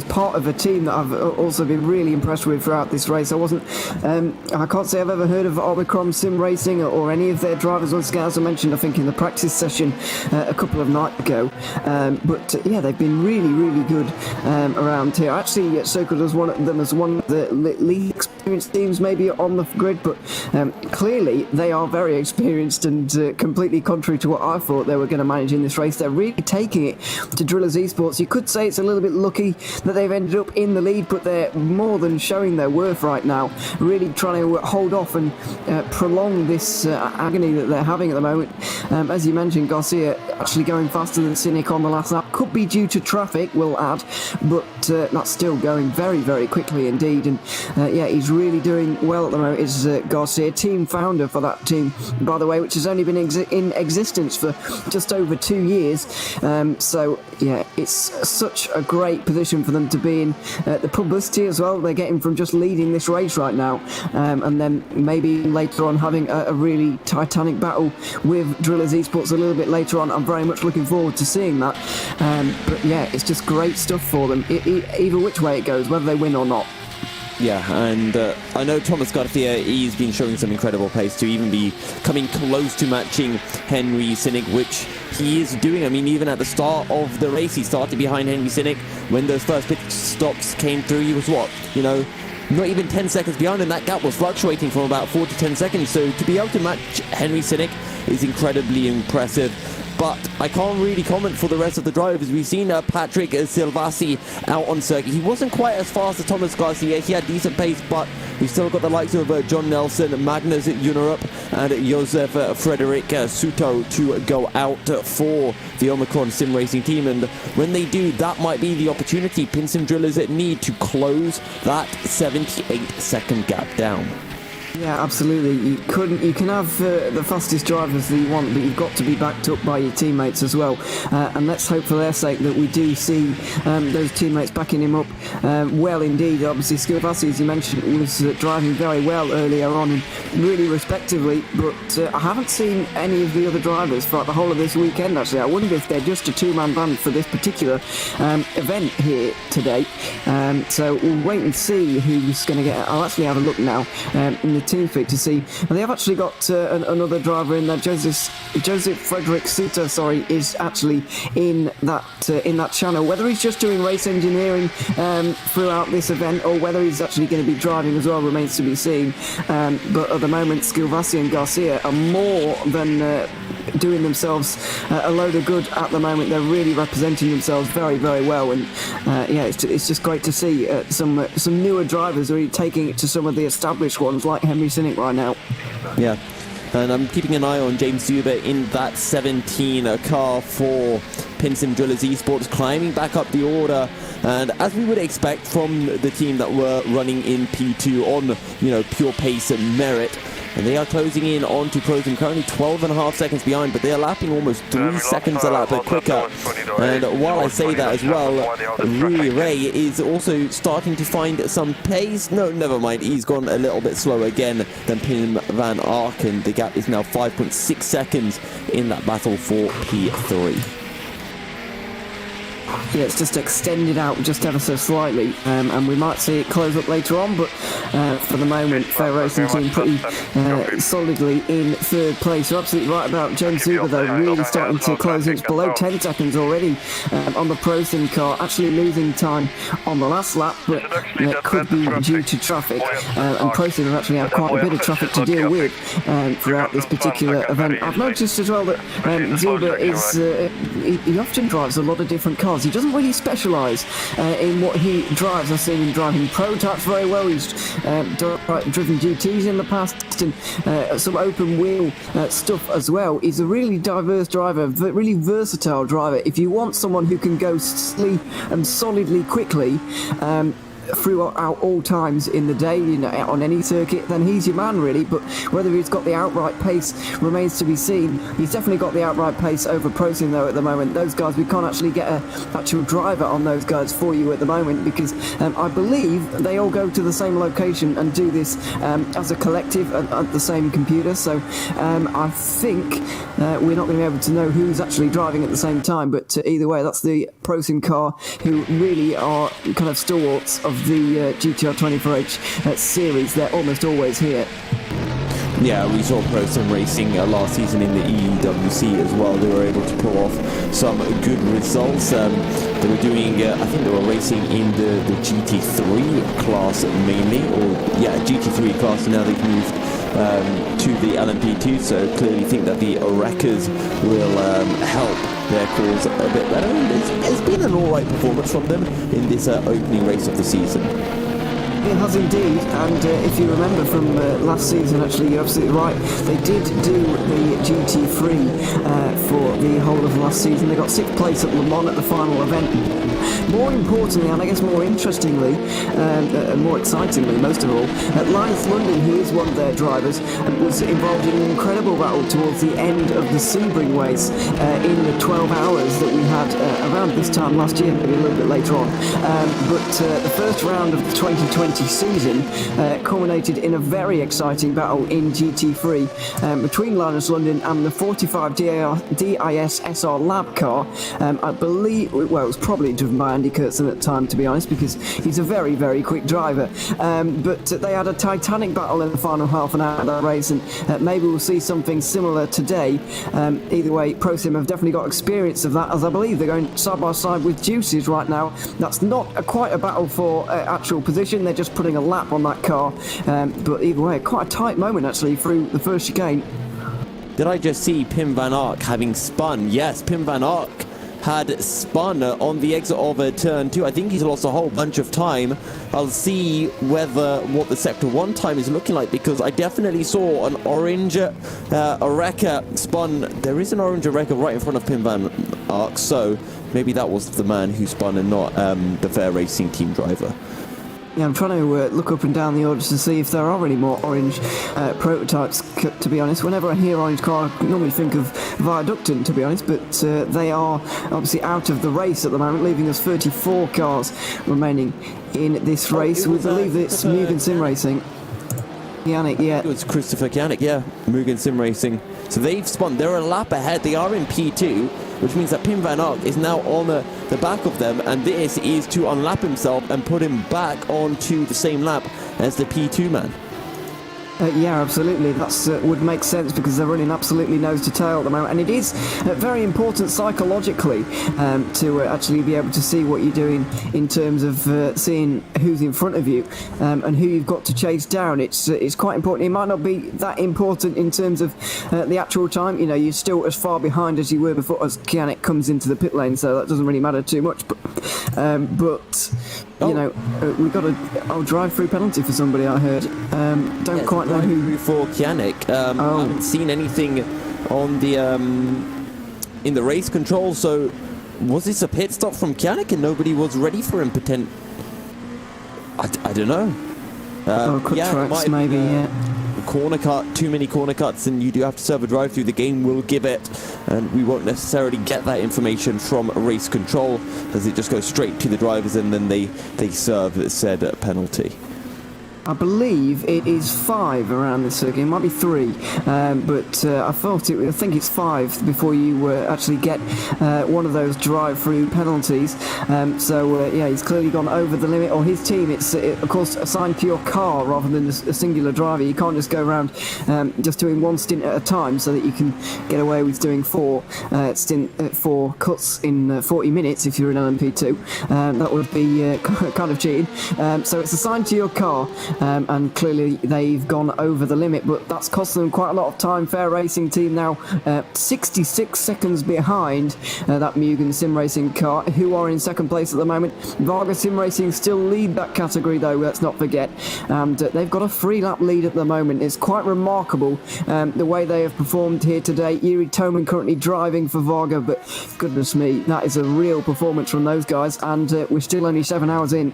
part of a team that I've also been really impressed with throughout this race. I can't say I've ever heard of Omicron Sim Racing or any of their drivers on Scout, as I mentioned, I think in the practice session a couple of nights ago. But yeah, they've been really, really good around here. Actually, Checkered was one of them as one of the least experienced teams maybe on the grid, but clearly they are very experienced, and completely contrary to what I thought they were going to manage in this race. They're really taking it to Drillers Esports. You could say it's a little bit lucky that they've ended up in the lead, but they're more than showing their worth right now, really trying to hold off and prolong this agony that they're having at the moment. As you mentioned, Garcia actually going faster than Sinnick on the last lap. Could be due to traffic, we'll add, but that's still going very, very quickly indeed. And yeah, he's really doing well at the moment. Is Garcia, team founder for that team, by the way, which has only been in existence for just over 2 years. So yeah, it's such a great position for them to be in. The publicity as well they're getting from just leading this race right now, and then maybe later on having a really titanic battle with Drillers Esports a little bit later on. I'm very much looking forward to seeing that. But yeah, it's just great stuff for them, either which way it goes, whether they win or not. Yeah, and I know Thomas Garcia, he's been showing some incredible pace to even be coming close to matching Henry Sinnick, which he is doing. I mean, even at the start of the race, he started behind Henry Sinnick. When those first pit stops came through, he was not even 10 seconds behind, and that gap was fluctuating from about 4 to 10 seconds. So to be able to match Henry Sinnick is incredibly impressive. But I can't really comment for the rest of the drivers. We've seen Patrick Silvassi out on circuit. He wasn't quite as fast as Thomas Garcia. He had decent pace, but we've still got the likes of John Nelson, Magnus Junerup, and Josef Frederick Suto to go out for the Omicron Sim Racing team. And when they do, that might be the opportunity Pinsim Drillers need to close that 78-second gap down. Yeah, absolutely. You can have the fastest drivers that you want, but you've got to be backed up by your teammates as well. And let's hope for their sake that we do see those teammates backing him up well indeed. Obviously, Skilvassi, as you mentioned, was driving very well earlier on and really respectively, but I haven't seen any of the other drivers throughout the whole of this weekend, actually. I wonder if they're just a two-man band for this particular event here today. So we'll wait and see who's going to get... I'll actually have a look now in the the team feed to see. And they have actually got another driver in there. Joseph Frederick Suter, is actually in that channel. Whether he's just doing race engineering throughout this event or whether he's actually going to be driving as well remains to be seen. But at the moment, Skilvassi and Garcia are more than doing themselves a load of good at the moment. They're really representing themselves very, very well, and it's just great to see some newer drivers really taking it to some of the established ones like Henry Sinnick right now. Yeah, and I'm keeping an eye on James Zuber in that 17 car for Pinsim Drillers Esports, climbing back up the order, and as we would expect from the team that were running in P2 on pure pace and merit. And they are closing in onto Prosim, currently 12.5 seconds behind, but they are lapping almost 3 seconds a lap quicker. And while I say that as well, Rui Ray is also starting to find some pace. No, never mind, he's gone a little bit slower again than Pim van Ark, and the gap is now 5.6 seconds in that battle for P3. Yeah, it's just extended out just ever so slightly, and we might see it close up later on, but for the moment, Fair Racing Team pretty solidly in third place. You're absolutely right about James Zuber, though, really starting to close in. It's below 10 seconds already on the Prosim car, actually losing time on the last lap, but could be due to traffic, and Prosim have actually had quite a bit of traffic to deal with throughout this particular event. I've noticed as well that Zuber he often drives a lot of different cars. He doesn't really specialise in what he drives. I've seen him driving prototypes very well. He's driven GTs in the past and some open wheel stuff as well. He's a really diverse driver, really versatile driver. If you want someone who can go slowly and solidly quickly throughout all times in the day, on any circuit, then he's your man, really. But whether he's got the outright pace remains to be seen. He's definitely got the outright pace over Prosim, though, at the moment. Those guys, we can't actually get an actual driver on those guys for you at the moment, because I believe they all go to the same location and do this as a collective at the same computer. So I think we're not going to be able to know who's actually driving at the same time, but either way, that's the Prosim car, who really are kind of stalwarts of the GTR 24H series. They're almost always here. Yeah, we saw Prosim racing last season in the EEWC as well. They were able to pull off some good results. They were doing, I think they were racing in the GT3 class mainly, GT3 class, and now they've moved to the LMP2, so clearly think that the Wreckers will help their cause a bit better. And it's been an alright performance from them in this opening race of the season. It has indeed, and if you remember from last season, actually, you're absolutely right. They did do the GT3 for the whole of last season. They got 6th place at Le Mans at the final event. More importantly, and I guess more interestingly, more excitingly, most of all, Linus London, who is one of their drivers, was involved in an incredible battle towards the end of the Sebring race in the 12 hours that we had around this time last year, maybe a little bit later on. But the first round of the 2020 season culminated in a very exciting battle in GT3 between Linus London and the 45 DIS SR Lab car. I believe, well, it was probably driven by Andy Kurtzen at the time, to be honest, because he's a very, very quick driver. But they had a titanic battle in the final half an hour of that race, and maybe we'll see something similar today. Either way, Prosim have definitely got experience of that, as I believe they're going side by side with Juices right now. That's not quite a battle for actual position. They're just putting a lap on that car, but either way, quite a tight moment actually through the first chicane. Did I just see Pim van Ark having spun? Yes, Pim van Ark had spun on the exit of turn 2. I think he's lost a whole bunch of time. I'll see what the sector 1 time is looking like, because I definitely saw an orange Oreca spun. There is an orange Oreca right in front of Pim van Ark, so maybe that was the man who spun and not the Fair Racing Team driver. Yeah, I'm trying to look up and down the orders to see if there are any more orange prototypes, to be honest. Whenever I hear orange car, I normally think of Viaducton, to be honest, but they are obviously out of the race at the moment, leaving us 34 cars remaining in this race. We believe it's Mugen Sim Racing. Yannick, yeah. It was Christopher Yannick, yeah. Mugen Sim Racing. So they've spun. They're a lap ahead. They are in P2, which means that Pim van Ark is now on the back of them, and this is to unlap himself and put him back onto the same lap as the P2 man. Yeah, absolutely. That would make sense because they're running absolutely nose to tail at the moment, and it is very important psychologically to actually be able to see what you're doing in terms of seeing who's in front of you and who you've got to chase down. It's quite important. It might not be that important in terms of the actual time. You know, you're still as far behind as you were before as Kianek comes into the pit lane, so that doesn't really matter too much. But you know, we got a drive-through penalty for somebody. I heard. Don't quite know who. For Kianek. I haven't seen anything on the in the race control. So was this a pit stop from Kianek and nobody was ready for him? I don't know. Cut tracks, maybe. Corner cut, too many corner cuts, and you do have to serve a drive-through. The game will give it, and we won't necessarily get that information from race control, as it just goes straight to the drivers, and then they serve said penalty. I believe it is 5 around this circuit. It might be 3, but I think it's 5 before you actually get one of those drive-through penalties. He's clearly gone over the limit, or his team. It's of course assigned to your car rather than a singular driver. You can't just go around just doing one stint at a time, so that you can get away with doing 4 cuts in 40 minutes if you're in LMP2. That would be kind of cheating. So it's assigned to your car. And clearly they've gone over the limit, but that's cost them quite a lot of time. Fair Racing team now 66 seconds behind that Mugen Sim Racing car, who are in second place at the moment. Varga Sim Racing still lead that category though, let's not forget, and they've got a 3-lap lead at the moment. It's quite remarkable the way they have performed here today. Yuri Toman currently driving for Varga, but goodness me, that is a real performance from those guys, and we're still only 7 hours in.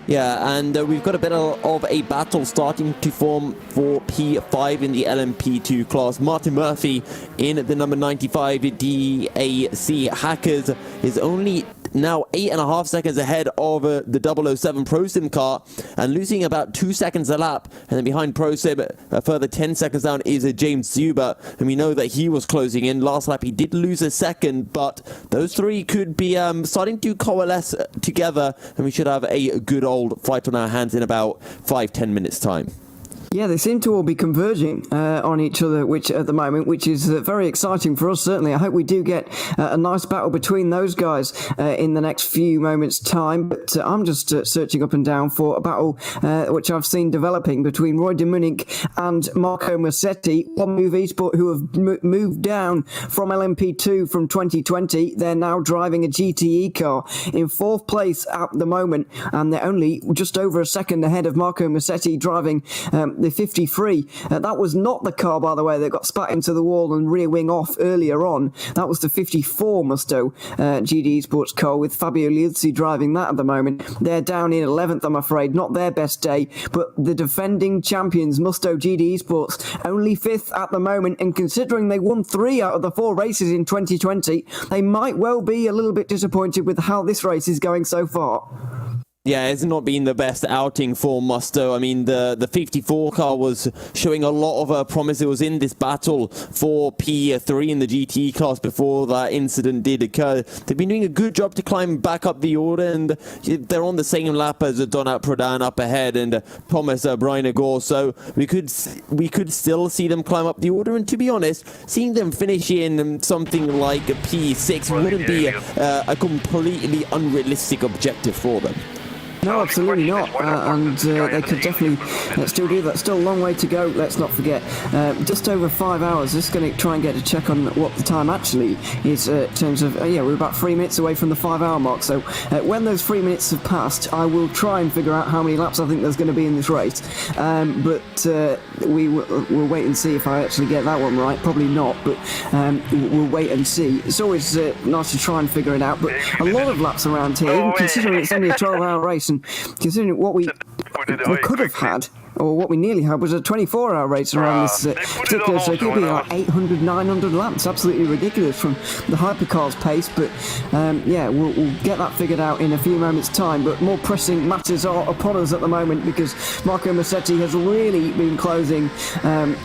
Yeah, and we've got a bit of a battle starting to form for P5 in the LMP2 class. Martin Murphy in the number 95 DAC Hackers is only now 8.5 seconds ahead of the 007 ProSim car, and losing about 2 seconds a lap. And then behind ProSim, a further 10 seconds down is James Zuber, and we know that he was closing in. Last lap he did lose a second, but those three could be starting to coalesce together, and we should have a good old fight on our hands in about 5-10 minutes time. Yeah, they seem to all be converging on each other, which at the moment, which is very exciting for us, certainly. I hope we do get a nice battle between those guys in the next few moments' time. But I'm just searching up and down for a battle which I've seen developing between Roy de Munich and Marco Massetti, One Move Esport, who have moved down from LMP2 from 2020. They're now driving a GTE car in 4th place at the moment, and they're only just over a second ahead of Marco Massetti driving the 53. That was not the car, by the way, that got spat into the wall and rear wing off earlier on. That was the 54 Musto GD Esports car, with Fabio Liuzzi driving that at the moment. They're down in 11th, I'm afraid. Not their best day, but the defending champions, Musto GD Esports, only 5th at the moment, and considering they won 3 out of the 4 races in 2020, they might well be a little bit disappointed with how this race is going so far. Yeah, it's not been the best outing for Musto. I mean, the 54 car was showing a lot of promise. It was in this battle for P3 in the GT class before that incident did occur. They've been doing a good job to climb back up the order, and they're on the same lap as Donat Prodan up ahead and Thomas Brynagor. So we could still see them climb up the order. And to be honest, seeing them finish in something like P6 wouldn't be a completely unrealistic objective for them. No, absolutely not, and they could definitely still do that. Still a long way to go, let's not forget. Just over 5 hours. Just going to try and get a check on what the time actually is in terms of, we're about 3 minutes away from the 5 hour mark. So when those 3 minutes have passed, I will try and figure out how many laps I think there's going to be in this race. But we'll wait and see if I actually get that one right. Probably not, but we'll wait and see. It's always nice to try and figure it out, but a lot of laps around here, even considering it's only a 12-hour race, and considering what we could have had, or what we nearly had, was a 24-hour race around this particular circuit. It could be like 800, 900 laps. Absolutely ridiculous from the Hypercar's pace. But we'll get that figured out in a few moments' time. But more pressing matters are upon us at the moment, because Marco Massetti has really been closing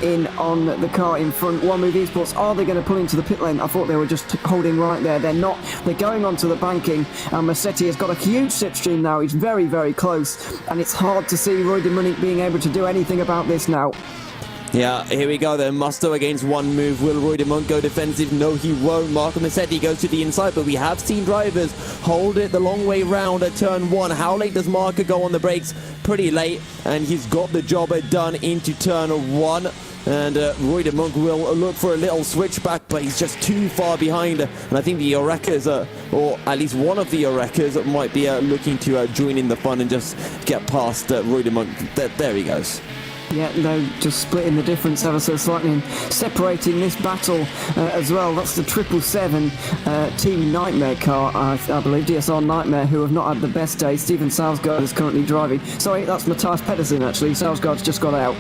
in on the car in front. One Move Esports, are they going to pull into the pit lane? I thought they were just holding right there. They're not. They're going onto the banking, and Massetti has got a huge slipstream now. He's very, very close, and it's hard to see Roy de Munich being able to do anything about this now. Yeah, here we go then. Musto against One Move. Will Roy de Munich go defensive? No, he won't. Marco Massetti goes to the inside, but we have seen drivers hold it the long way round at turn 1. How late does Marco go on the brakes? Pretty late, and he's got the job done into turn 1. And Roy de Munich will look for a little switchback, but he's just too far behind. And I think the Orekas, or at least one of the Orekas, might be looking to join in the fun and just get past Roy de Munich. There he goes. Yeah, no, just splitting the difference ever so slightly and separating this battle as well. That's the 777 Team Nightmare car, I believe, DSR Nightmare, who have not had the best day. Steven Salsgaard is currently driving. Sorry, that's Matthias Pedersen, actually. Salsgaard's just got out.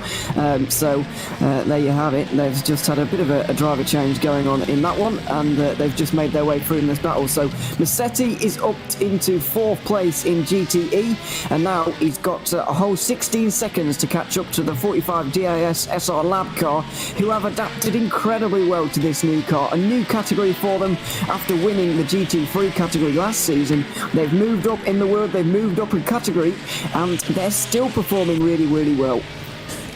So there you have it. They've just had a bit of a driver change going on in that one, and they've just made their way through in this battle. So Massetti is up into 4th place in GTE, and now he's got a whole 16 seconds to catch up to the 45 DIS SR Lab car, who have adapted incredibly well to this new car. A new category for them after winning the GT3 category last season. They've moved up in the world, they've moved up in category, and they're still performing really, really well.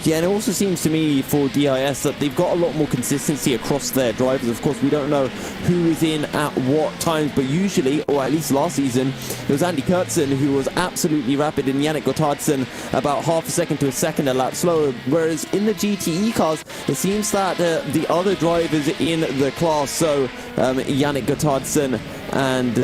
Yeah, and it also seems to me for DIS that they've got a lot more consistency across their drivers. Of course, we don't know who is in at what times, but usually, or at least last season, it was Andy Kurtzen who was absolutely rapid, and Yannick Gottardsen about half a second to a second a lap slower. Whereas in the GTE cars, it seems that the other drivers in the class, so Yannick Gottardsen and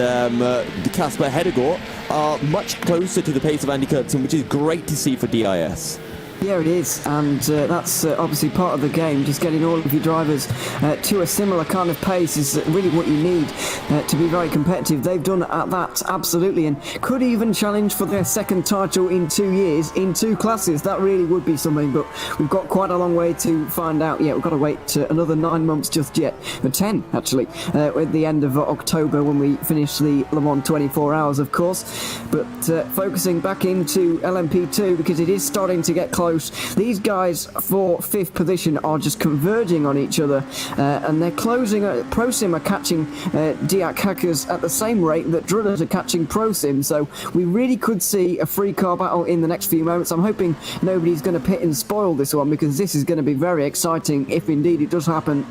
Kasper Hedegaard, are much closer to the pace of Andy Kurtzen, which is great to see for DIS. Yeah, it is, and that's obviously part of the game. Just getting all of your drivers to a similar kind of pace is really what you need to be very competitive. They've done at that, absolutely, and could even challenge for their second title in 2 years, in 2 classes. That really would be something, but we've got quite a long way to find out. Yeah, we've got to wait another 9 months just yet, but 10 actually, at the end of October when we finish the Le Mans 24 hours, of course. But focusing back into LMP2, because it is starting to get close. These guys for 5th position are just converging on each other, and they're closing. ProSim are catching Diak Hackers at the same rate that Drillers are catching ProSim, so we really could see a free car battle in the next few moments. I'm hoping nobody's going to pit and spoil this one, because this is going to be very exciting if indeed it does happen.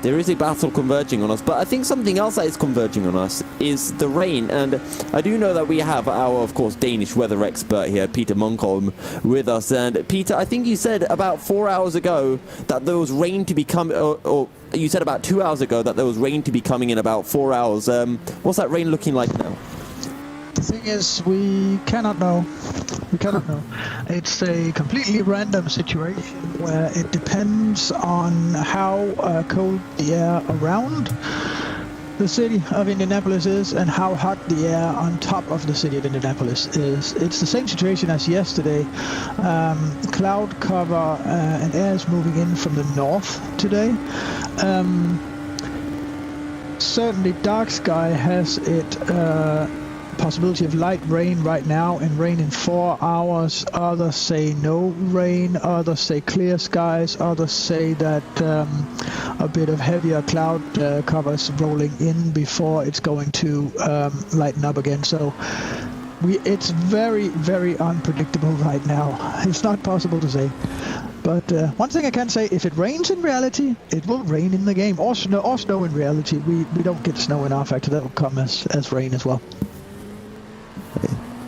There is a battle converging on us, but I think something else that is converging on us is the rain. And I do know that we have our, of course, Danish weather expert here, Peter Munkholm, with us. And Peter, I think you said about 4 hours ago that there was rain to be coming, or you said about 2 hours ago that there was rain to be coming in about 4 hours. What's that rain looking like now? The thing is, we cannot know. We cannot know. It's a completely random situation where it depends on how cold the air around the city of Indianapolis is and how hot the air on top of the city of Indianapolis is. It's the same situation as yesterday. Cloud cover and air is moving in from the north today. Certainly dark sky has it possibility of light rain right now and rain in 4 hours. Others say no rain, others say clear skies, others say that a bit of heavier cloud cover is rolling in before it's going to lighten up again. So it's very, very unpredictable right now. It's not possible to say. But one thing I can say, if it rains in reality, it will rain in the game. Or snow in reality. We don't get snow in our factor. That will come as rain as well.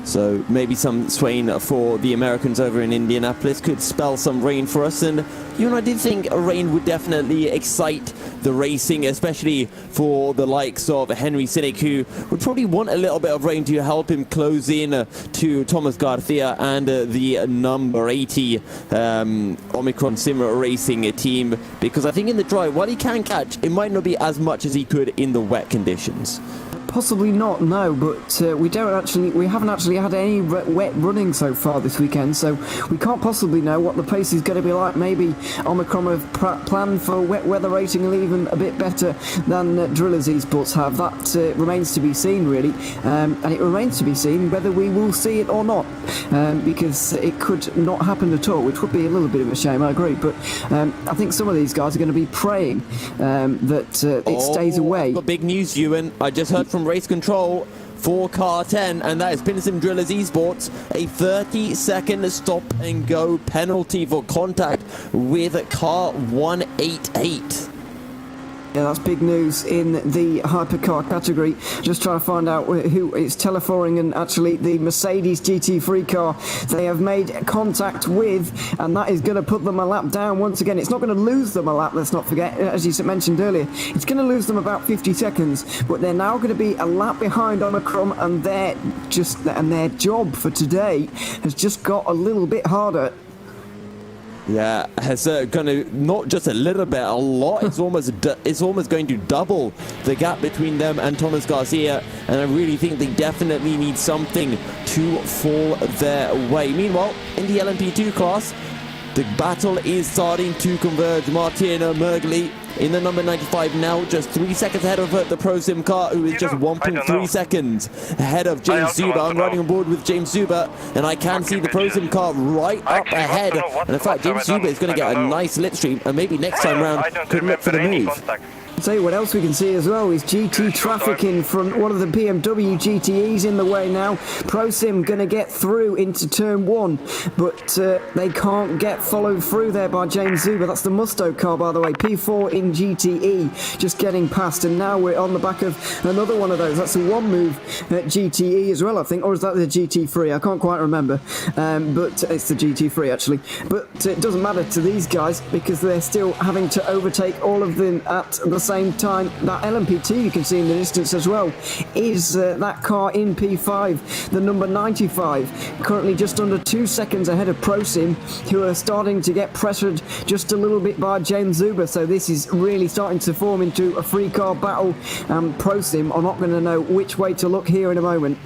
So maybe some swaying for the Americans over in Indianapolis could spell some rain for us. And you and I did think a rain would definitely excite the racing, especially for the likes of Henry Sinek, who would probably want a little bit of rain to help him close in to Thomas Garcia and the number 80 Omicron Simmer Racing team. Because I think in the dry, while he can catch, it might not be as much as he could in the wet conditions. Possibly not, no, but we haven't actually had any wet running so far this weekend, so we can't possibly know what the pace is going to be like. Maybe Omicron have planned for wet weather racing and even a bit better than Drillers Esports have. That remains to be seen, really, and it remains to be seen whether we will see it or not. because it could not happen at all, which would be a little bit of a shame, I agree. But I think some of these guys are going to be praying that it stays away. I've got big news, Ewan. I just heard from Race Control for Car 10, and that is Pinnacle Drillers Esports, a 30-second stop and go penalty for contact with car 188. Yeah, that's big news in the hypercar category. Just trying to find out who it's Teleforing and actually the Mercedes GT3 car they have made contact with, and that is going to put them a lap down once again. It's not going to lose them a lap, let's not forget, as you mentioned earlier. It's going to lose them about 50 seconds, but they're now going to be a lap behind Omicron, and their job for today has just got a little bit harder. Yeah, has going to not just a little bit, a lot. It's almost going to double the gap between them and Thomas Garcia, and I really think they definitely need something to fall their way. Meanwhile, in the LMP2 class, the battle is starting to converge. Martin Mergli in the number 95 now, just 3 seconds ahead of the Pro Sim car, who is just 1.3 seconds ahead of James Zuber. I'm riding on board with James Zuber, and I can see the Pro Sim car right up ahead. And in fact, James Zuber is going to get a nice slipstream, and maybe next time round could look for the move. I'll tell you what else we can see as well is GT traffic in front. One of the BMW GTEs in the way now. ProSim going to get through into turn 1, but they can't get followed through there by James Zuber. That's the Musto car, by the way. P4 in GTE, just getting past, and now we're on the back of another one of those. That's the one move at GTE as well, I think, or is that the GT3? I can't quite remember, but it's the GT3 actually. But it doesn't matter to these guys because they're still having to overtake all of them at the same time. That LMP2 you can see in the distance as well is that car in P5, the number 95, currently just under 2 seconds ahead of ProSim, who are starting to get pressured just a little bit by James Zuber. So this is really starting to form into a free car battle, and ProSim are not going to know which way to look here in a moment.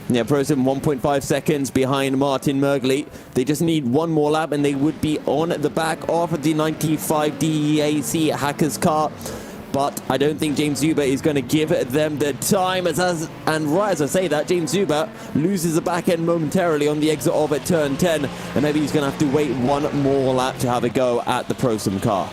Yeah, ProSim 1.5 seconds behind Martin Mergli. They just need one more lap and they would be on the back of the 95 DEAC Hackers car. But I don't think James Zuber is going to give them the time. And right as I say that, James Zuber loses the back end momentarily on the exit of it, turn 10. And maybe he's going to have to wait one more lap to have a go at the ProSim car.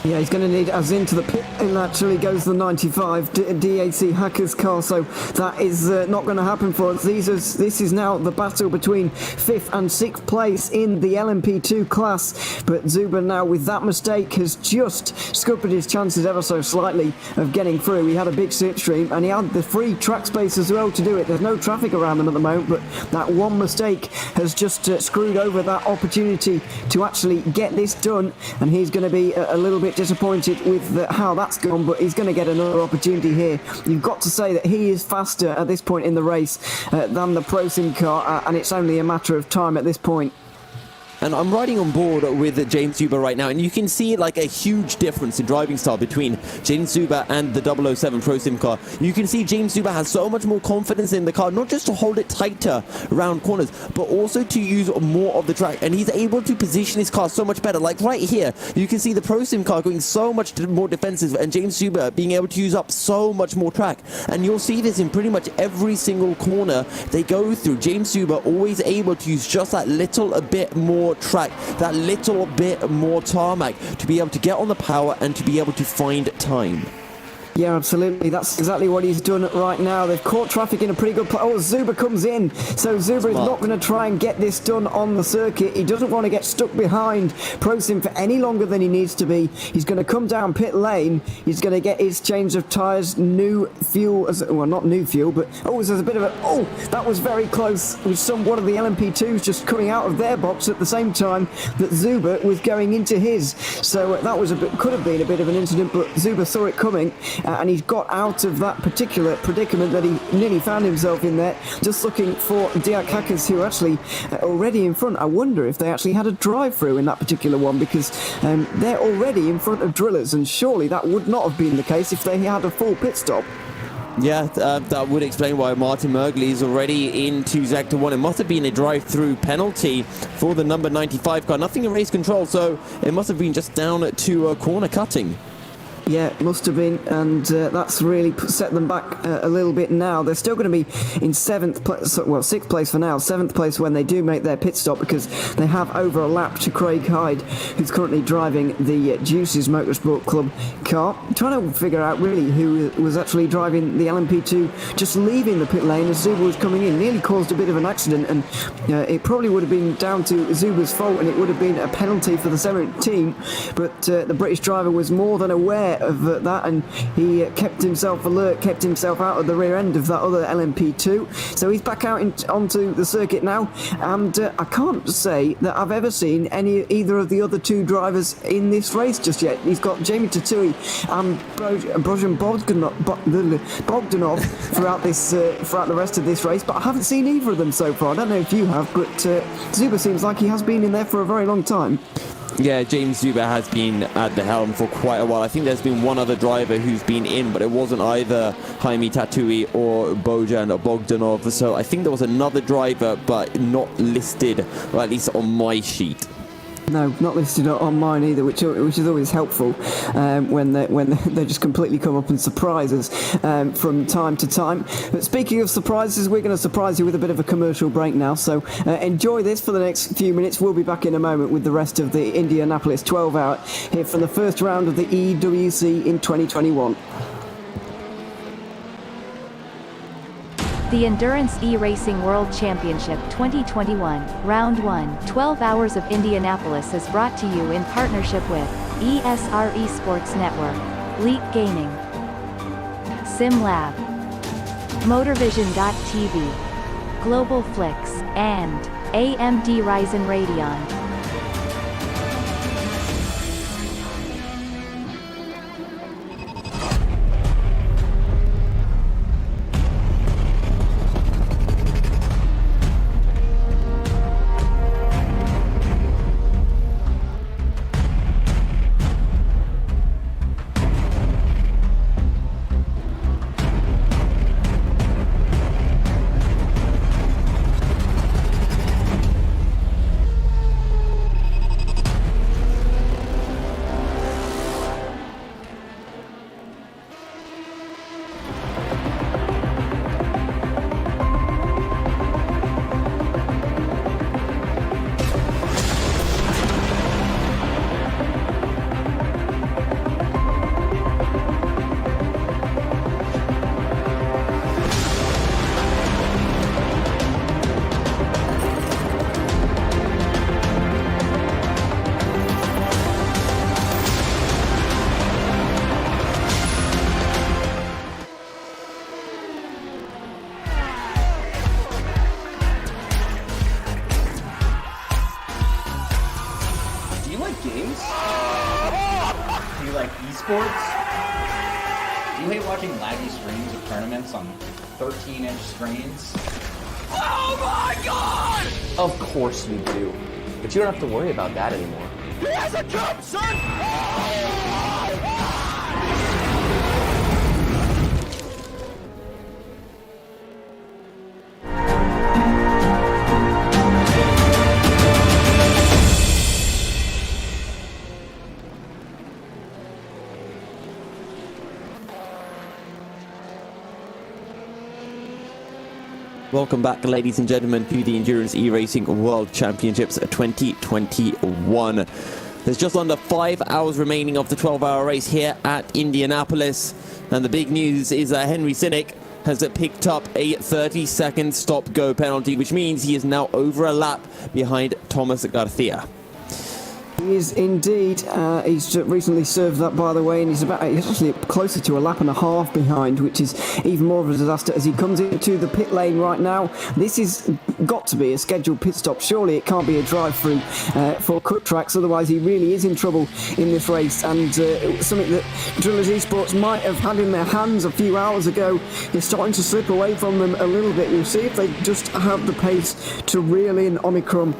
Yeah, he's going to need us into the pit, and actually goes the 95 DAC Hackers car, so that is not going to happen for us. This is now the battle between 5th and 6th place in the LMP2 class, but Zuber now with that mistake has just scuppered his chances ever so slightly of getting through. He had a big slipstream and he had the free track space as well to do it. There's no traffic around them at the moment, but that one mistake has just screwed over that opportunity to actually get this done, and he's going to be a little bit disappointed with how that's gone, but he's going to get another opportunity here. You've got to say that he is faster at this point in the race than the ProSim car, and it's only a matter of time at this point. And I'm riding on board with James Zuber right now, and you can see like a huge difference in driving style between James Zuber and the 007 ProSim car. You can see James Zuber has so much more confidence in the car, not just to hold it tighter around corners, but also to use more of the track. And he's able to position his car so much better. Like right here, you can see the ProSim car going so much more defensive, and James Zuber being able to use up so much more track. And you'll see this in pretty much every single corner they go through. James Zuber always able to use just that little a bit more track, that little bit more tarmac to be able to get on the power and to be able to find time. Yeah, absolutely. That's exactly what he's done right now. They've caught traffic in a pretty good place. Oh, Zuber comes in. So Zuber is not going to try and get this done on the circuit. He doesn't want to get stuck behind ProSim for any longer than he needs to be. He's going to come down pit lane. He's going to get his change of tyres, new fuel. Well, not new fuel, but... Oh, there's a bit of a... Oh, that was very close. With one of the LMP2s just coming out of their box at the same time that Zuber was going into his. So that was could have been a bit of an incident, but Zuber saw it coming. And he's got out of that particular predicament that he nearly found himself in there, just looking for Diak Hackers, who are actually already in front. I wonder if they actually had a drive-through in that particular one, because they're already in front of Drillers, and surely that would not have been the case if they had a full pit stop. Yeah, that would explain why Martin Mergli is already into Sector 1. It must have been a drive-through penalty for the number 95 car. Nothing in race control, so it must have been just down to corner cutting. Yeah, must have been, and that's really set them back a little bit now. They're still going to be in sixth place for now, 7th place when they do make their pit stop, because they have over a lap to Craig Hyde, who's currently driving the Juices Motorsport Club car. I'm trying to figure out really who was actually driving the LMP2, just leaving the pit lane as Zuber was coming in. Nearly caused a bit of an accident, and it probably would have been down to Zuber's fault, and it would have been a penalty for the Semerick team, but the British driver was more than aware of that, and he kept himself alert, kept himself out of the rear end of that other LMP2. So he's back out onto the circuit now, and I can't say that I've ever seen either of the other two drivers in this race just yet. He's got Jamie Tatui and Brojan Bogdanov throughout the rest of this race, but I haven't seen either of them so far. I don't know if you have, but Zuber seems like he has been in there for a very long time. Yeah, James Zuber has been at the helm for quite a while. I think there's been one other driver who's been in, but it wasn't either Jaime Tatui or Bojan Bogdanov. So I think there was another driver, but not listed, or at least on my sheet. No, not listed on mine either, which is always helpful when they just completely come up and surprise us from time to time. But speaking of surprises, we're going to surprise you with a bit of a commercial break now, so enjoy this for the next few minutes. We'll be back in a moment with the rest of the Indianapolis 12-hour here from the first round of the EEWC in 2021. The Endurance E-Racing World Championship 2021, Round 1, 12 Hours of Indianapolis is brought to you in partnership with ESR Esports Network, Leap Gaming, SimLab, MotorVision.tv, Global Flix, and AMD Ryzen Radeon. esports? Do you hate watching laggy streams of tournaments on 13-inch screens? Oh my god! Of course you do. But you don't have to worry about that anymore. He has a jump, son! Welcome back, ladies and gentlemen, to the Endurance E-Racing World Championships 2021. There's just under 5 hours remaining of the 12-hour race here at Indianapolis. And the big news is that Henry Sinek has picked up a 30-second stop-go penalty, which means he is now over a lap behind Thomas Garcia. He is indeed. He's recently served that, by the way, and he's actually closer to a lap and a half behind, which is even more of a disaster as he comes into the pit lane right now. This has got to be a scheduled pit stop. Surely it can't be a drive-through for cut tracks, otherwise he really is in trouble in this race, and something that Drillers Esports might have had in their hands a few hours ago is starting to slip away from them a little bit. We'll see if they just have the pace to reel in Omicron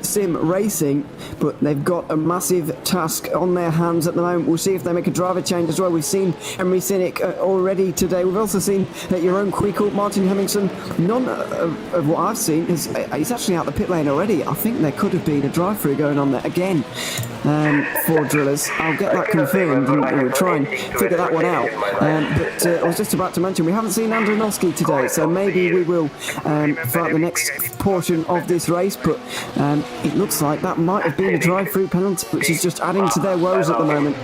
sim racing, but they've have got a massive task on their hands at the moment. We'll see if they make a driver change as well. We've seen Henry Sinnick already today. We've also seen Jeroen Kwijkup, Martin Hemmingsen. None of what I've seen is he's actually out the pit lane already. I think there could have been a drive-through going on there again for drillers. I'll get that confirmed and we'll try and figure that one out. But I was just about to mention we haven't seen Andronowski today, so maybe we will throughout the next portion of this race, but it looks like that might have been a drive-through penalty, which is just adding to their woes at the moment.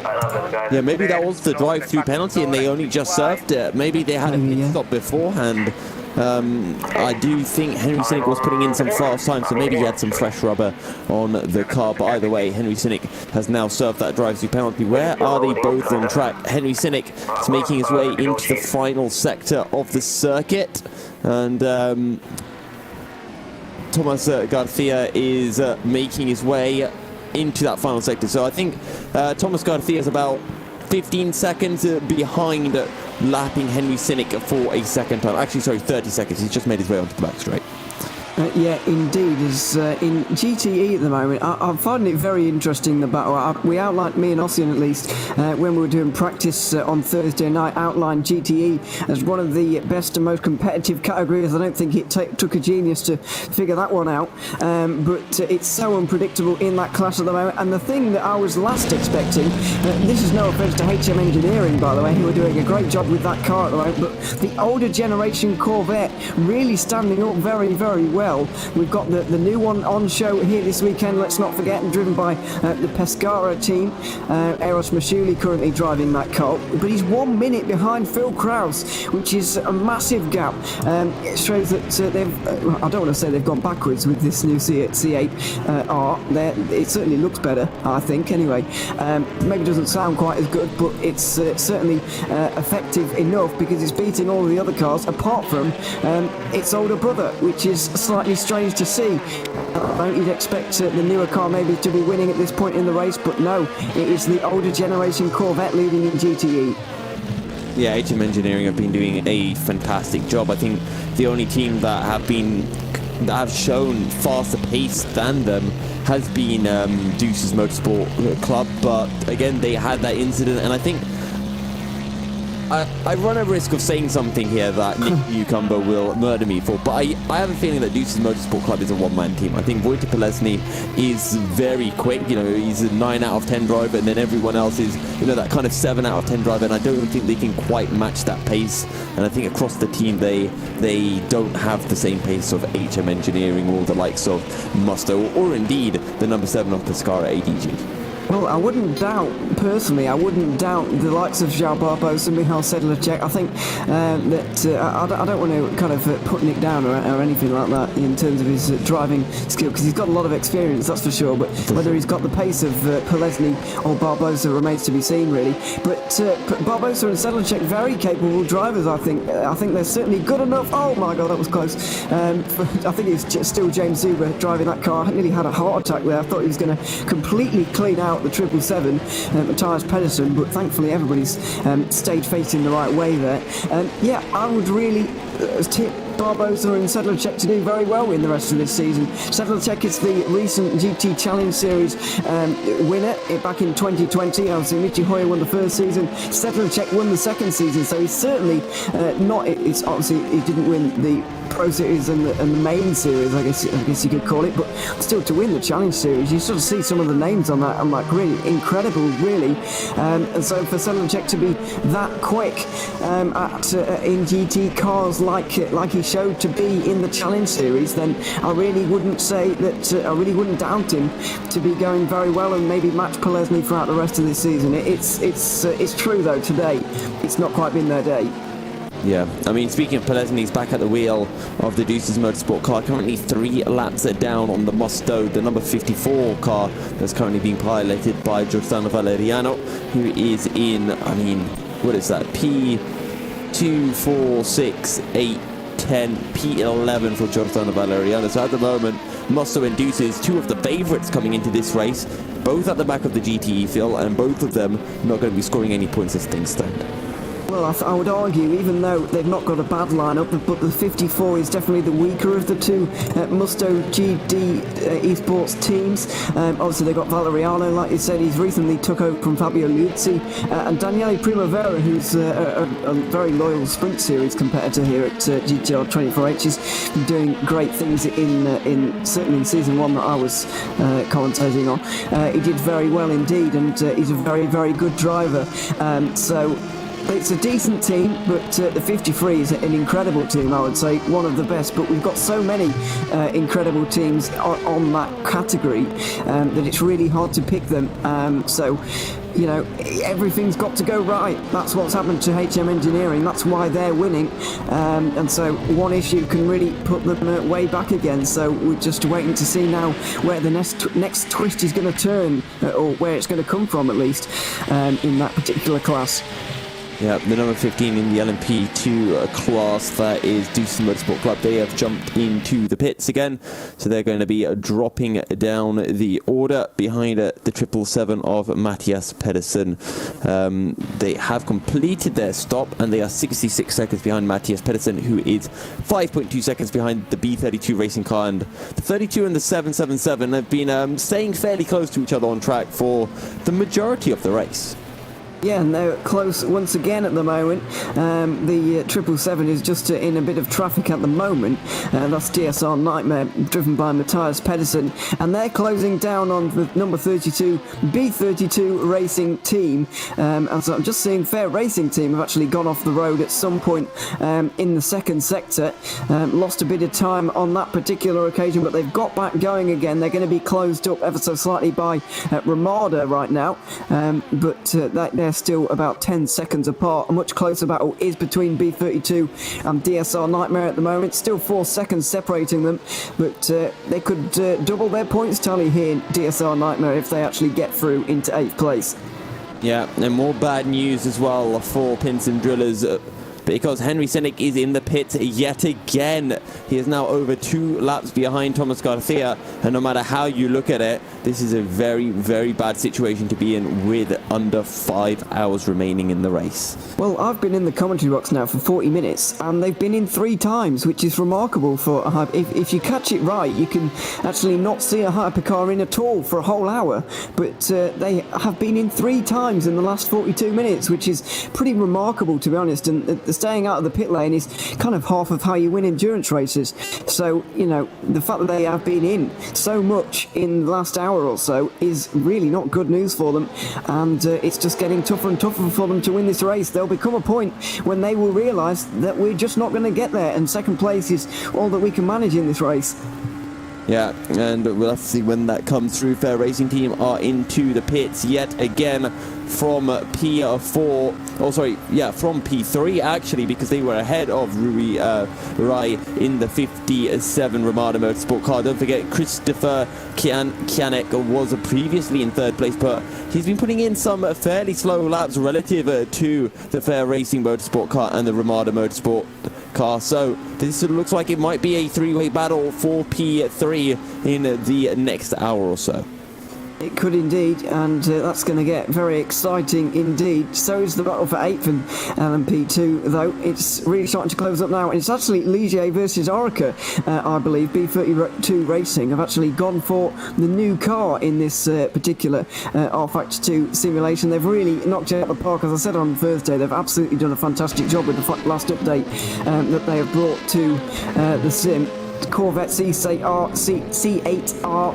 Yeah, maybe that was the drive-through penalty and they only just served it. Maybe they had a pit stop beforehand. I do think Henry Sinnick was putting in some fast time, so maybe he had some fresh rubber on the car. But either way, Henry Sinnick has now served that drive-through penalty. Where are they both on track? Henry Sinnick is making his way into the final sector of the circuit, and Thomas Garcia is making his way into that final sector. So I think Thomas Garcia is about 15 seconds behind, lapping Henry Sinnick for a second time. Actually, sorry, 30 seconds. He's just made his way onto the back straight. Yeah, indeed. As in GTE at the moment, I'm finding it very interesting, the battle. We outlined, me and Ossian at least, when we were doing practice on Thursday night, outlined GTE as one of the best and most competitive categories. I don't think it took a genius to figure that one out, but it's so unpredictable in that class at the moment. And the thing that I was last expecting, this is no offence to HM Engineering, by the way, who are doing a great job with that car at the moment, but the older generation Corvette really standing up very, very well. We've got the new one on show here this weekend, let's not forget, and driven by the Pescara team. Eros Mashuli currently driving that car, but he's 1 minute behind Phil Krause, which is a massive gap. It shows that they've, I don't want to say they've gone backwards with this new C8R. It certainly looks better, I think, anyway. Maybe doesn't sound quite as good, but it's certainly effective enough because it's beating all of the other cars, apart from its older brother, which is slightly strange to see. You'd expect the newer car maybe to be winning at this point in the race, but no, it is the older generation Corvette leading in GTE. Yeah, HM Engineering have been doing a fantastic job. I think the only team that have shown faster pace than them has been Deuces Motorsport Club, but again they had that incident, and I think I run a risk of saying something here that Nick Newcomber will murder me for, but I have a feeling that Deuces Motorsport Club is a one-man team. I think Wojtek Polesny is very quick, he's a 9 out of 10 driver, and then everyone else is, that kind of 7 out of 10 driver, and I don't think they can quite match that pace. And I think across the team, they don't have the same pace of HM Engineering or the likes of Musto, or indeed the number 7 of Pescara ADG. Well, I wouldn't doubt the likes of João Barbosa and Michal Sedlacek. I think that I don't want to kind of put Nick down or anything like that in terms of his driving skill, because he's got a lot of experience, that's for sure, but whether he's got the pace of Polesny or Barbosa remains to be seen, really. But Barbosa and Sedlacek, very capable drivers, I think. I think they're certainly good enough. Oh my god, that was close. I think it's still James Zuber driving that car. I nearly had a heart attack there. I thought he was going to completely clean out the 777 Matthias Pedersen, but thankfully everybody's stayed facing the right way there. Yeah, I would really tip Barbosa and Sedlacek to do very well in the rest of this season. Sedlacek is the recent GT Challenge Series winner back in 2020. Obviously, Michi Hoyer won the first season. Sedlacek won the second season, so he's certainly not. It's obviously he didn't win the Pro Series and the main series, I guess you could call it, but still to win the Challenge Series, you sort of see some of the names on that. I'm like, really incredible, really. And so for Sedlacek to be that quick in GT cars like he showed to be in the Challenge Series, then I really wouldn't say that. I really wouldn't doubt him to be going very well and maybe match Polesny throughout the rest of this season. It's true though, today it's not quite been their day. Yeah, I mean, speaking of Polesny, he's back at the wheel of the Deuces Motorsport car, currently 3 laps down on the Musto, the number 54 car that's currently being piloted by Giordano Valeriano, who is in, I mean, what is that, P2, 4, 6, 8, 10, P11 for Giordano Valeriano. So at the moment, Musto and Deuces, 2 of the favourites coming into this race, both at the back of the GTE field, and both of them not going to be scoring any points as things stand. Well, well, I would argue, even though they've not got a bad lineup, but the 54 is definitely the weaker of the two Musto GD esports teams. Obviously, they've got Valeriano, like you said, he's recently took over from Fabio Liuzzi, and Daniele Primavera, who's a very loyal sprint series competitor here at GTR 24H. He's been doing great things in certainly in season 1 that I was commentating on. He did very well indeed, and he's a very, very good driver. So it's a decent team, but the 53 is an incredible team, I would say, one of the best. But we've got so many incredible teams on that category that it's really hard to pick them. So, you know, everything's got to go right. That's what's happened to HM Engineering. That's why they're winning. And so one issue can really put them way back again. So we're just waiting to see now where the next twist is going to turn, or where it's going to come from, at least, in that particular class. Yeah, the number 15 in the LMP2 class, that is Deuce Motorsport Club. They have jumped into the pits again, so they're going to be dropping down the order behind the 777 of Matthias Pedersen. They have completed their stop, and they are 66 seconds behind Matthias Pedersen, who is 5.2 seconds behind the B32 racing car. And the 32 and the 777 have been staying fairly close to each other on track for the majority of the race. Yeah, and they're close once again at the moment. The 777 is just in a bit of traffic at the moment. That's DSR Nightmare, driven by Matthias Pedersen. And they're closing down on the number 32, B32 Racing Team. And so I'm just seeing Fair Racing Team have actually gone off the road at some point in the second sector. Lost a bit of time on that particular occasion, but they've got back going again. They're going to be closed up ever so slightly by Ramada right now. But they're still about 10 seconds apart. A much closer battle is between B32 and DSR Nightmare at the moment. Still 4 seconds separating them, but they could double their points tally here in DSR Nightmare if they actually get through into 8th place. Yeah, and more bad news as well for Pinson Drillers, because Henry Senick is in the pits yet again. He is now over 2 laps behind Thomas Garcia, and no matter how you look at it, this is a very, very bad situation to be in with under 5 hours remaining in the race. Well, I've been in the commentary box now for 40 minutes, and they've been in 3 times, which is remarkable for a if you catch it right, you can actually not see a hypercar in at all for a whole hour, but they have been in 3 times in the last 42 minutes, which is pretty remarkable, to be honest. And the staying out of the pit lane is kind of half of how you win endurance races. So, you know, the fact that they have been in so much in the last hour or so is really not good news for them, and it's just getting tougher and tougher for them to win this race. There'll become a point when they will realise that we're just not going to get there, and second place is all that we can manage in this race. Yeah, and we'll have to see when that comes through. Fair Racing Team are into the pits yet again from from P3 actually, because they were ahead of Rui Rai in the 57 Ramada Motorsport car. Don't forget, Christopher Kianek was previously in 3rd place, but he's been putting in some fairly slow laps relative to the Fair Racing Motorsport car and the Ramada Motorsport car. So this looks like it might be a 3-way battle for P3 in the next hour or so. It could indeed, and that's going to get very exciting indeed. So is the battle for 8th and LMP2, though. It's really starting to close up now, and it's actually Ligier versus Orica, I believe. B32 Racing have actually gone for the new car in this particular R-Factor 2 simulation. They've really knocked it out of the park. As I said on Thursday, they've absolutely done a fantastic job with the last update that they have brought to the sim. Corvette C8R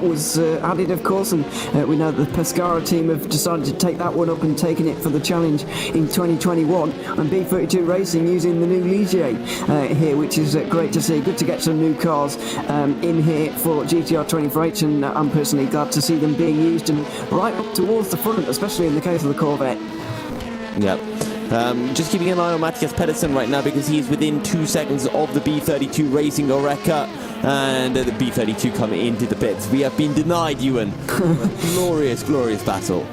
was added, of course, and we know that the Pescara team have decided to take that one up and taken it for the challenge in 2021. And B32 Racing using the new Ligier here, which is great to see. Good to get some new cars in here for GTR 24H, and I'm personally glad to see them being used and right up towards the front, especially in the case of the Corvette. Yep. Just keeping an eye on Matthias Pedersen right now, because he's within 2 seconds of the B32 Racing Oreca, and the B32 coming into the pits. We have been denied, Ewan. Glorious, glorious battle.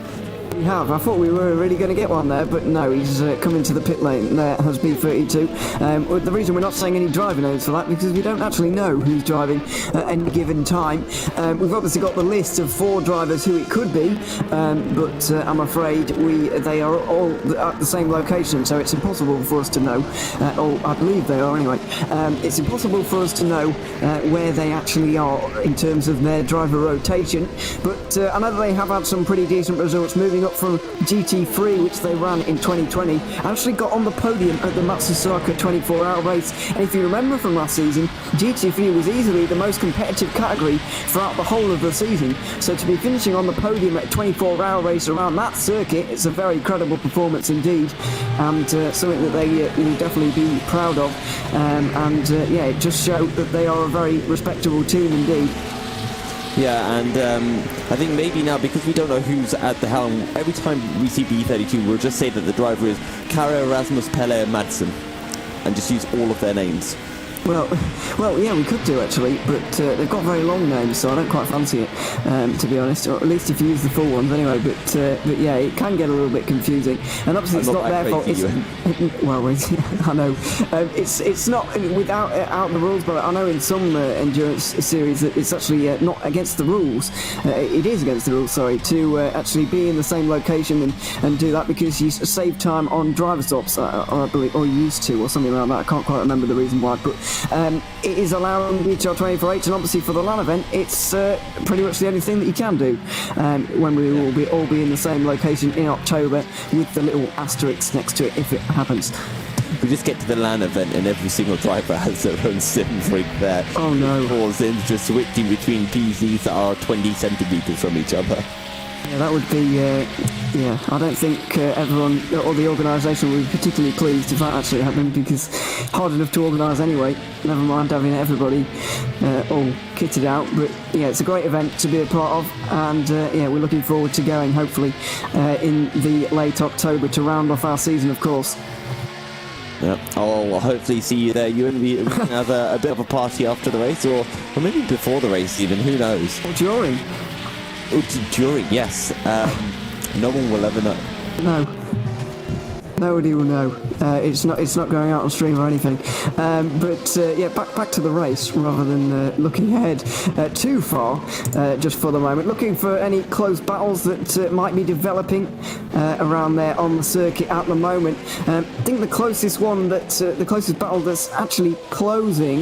We have. I thought we were really going to get one there, but no, he's coming to the pit lane. There has B32. The reason we're not saying any driver names for that, because we don't actually know who's driving at any given time. We've obviously got the list of 4 drivers who it could be, but I'm afraid they are all at the same location, so it's impossible for us to know, or I believe they are anyway. It's impossible for us to know where they actually are in terms of their driver rotation, but I know that they have had some pretty decent results, moving up from GT3, which they ran in 2020, actually got on the podium at the Matsusaka 24-hour race. And if you remember from last season, GT3 was easily the most competitive category throughout the whole of the season. So to be finishing on the podium at a 24-hour race around that circuit, it's a very credible performance indeed, and something that they will definitely be proud of. Yeah, it just showed that they are a very respectable team indeed. Yeah, and I think maybe now, because we don't know who's at the helm, every time we see B32, we'll just say that the driver is Kara, Rasmus, Pelle, Madsen, and just use all of their names. Well, yeah, we could do actually, but they've got very long names, so I don't quite fancy it, to be honest. Or at least if you use the full ones, anyway. But yeah, it can get a little bit confusing, and obviously it's not their fault. Well, I know it's not without out the rules, but I know in some endurance series that it's actually not against the rules. It is against the rules, sorry, to actually be in the same location and do that, because you save time on driver stops, I believe, or you used to, or something like that. I can't quite remember the reason why, but. It is allowing BTR 24H, and obviously for the LAN event, it's pretty much the only thing that you can do when we will all be in the same location in October, with the little asterisk next to it if it happens. We just get to the LAN event and every single driver has their own sim rig there. Oh no. All sims just switching between PCs that are 20 centimeters from each other. Yeah, that would be, yeah, I don't think everyone or the organisation would be particularly pleased if that actually happened, because it's hard enough to organise anyway, never mind having everybody all kitted out. But yeah, it's a great event to be a part of, and yeah, we're looking forward to going, hopefully, in the late October to round off our season, of course. Yeah, I'll hopefully see you there. You and me can have a bit of a party after the race, or maybe before the race even, who knows? Or during. During, yes. No one will ever know. No. Nobody will know. It's not going out on stream or anything. But yeah, back to the race rather than looking ahead too far. Just for the moment, looking for any close battles that might be developing around there on the circuit at the moment. I think the closest one the closest battle that's actually closing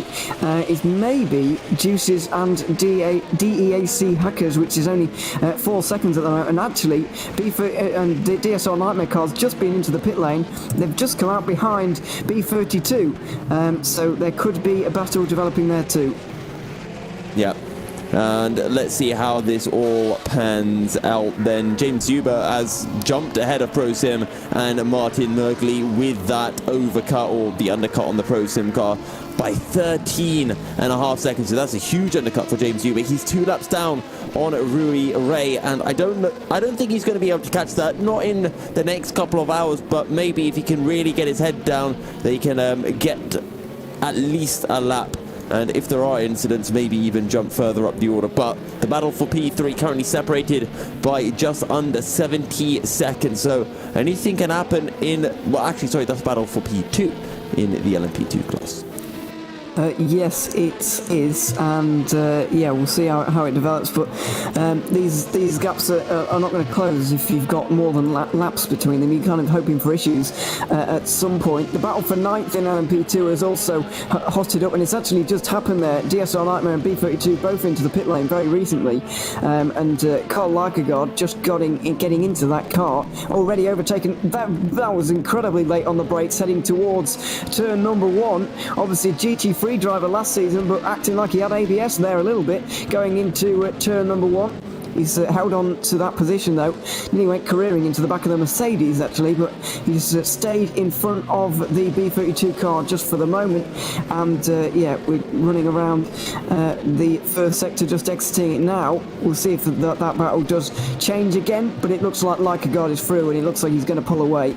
is maybe Juices and DEAC Hackers, which is only 4 seconds at the moment. And actually, and DSR Nightmare Cars just been into the pit lane. They've just come out behind B32, so there could be a battle developing there too. Yeah, and let's see how this all pans out then. James Zuber has jumped ahead of ProSim and Martin Merkley with that overcut, or the undercut on the ProSim car, by 13.5 seconds. So that's a huge undercut for James Zuber. He's 2 laps down on Rui Ray, and I don't think he's going to be able to catch that, not in the next couple of hours, but maybe if he can really get his head down, they can get at least a lap, and if there are incidents, maybe even jump further up the order. But the battle for P3 currently separated by just under 70 seconds, so anything can happen in, well actually sorry, that's battle for P2 in the LMP2 class. Yes, it is, and yeah, we'll see how it develops. But these gaps are not going to close if you've got more than laps between them. You're kind of hoping for issues at some point. The battle for 9th in LMP2 has also hotted up, and it's actually just happened there. DSR Nightmare and B32 both into the pit lane very recently, and Carl Lagergaard just getting into that car, already overtaken. That was incredibly late on the brakes, heading towards turn number 1. Obviously, GT3 driver last season, but acting like he had ABS there a little bit going into turn number 1. He's held on to that position though, and he went careering into the back of the Mercedes actually, but he's stayed in front of the B32 car just for the moment. And yeah, we're running around the first sector, just exiting it now. We'll see if that battle does change again, but it looks like Lagergaard is through, and it looks like he's going to pull away.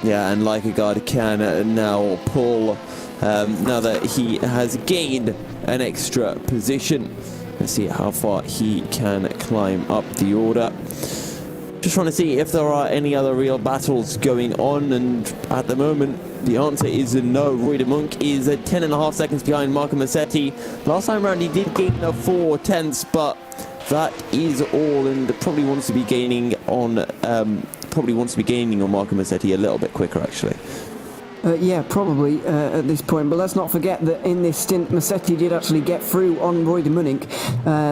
Yeah, and Lagergaard can now pull now that he has gained an extra position. Let's see how far he can climb up the order. just trying to see if there are any other real battles going on, and at the moment the answer is no. Roy de Monk is 10.5 seconds behind Marco Massetti. Last time around he did gain 4 tenths, but that is all, and probably wants to be gaining on Marco Massetti a little bit quicker, actually. Yeah, probably at this point. But let's not forget that in this stint, Massetti did actually get through on Roy de Munich,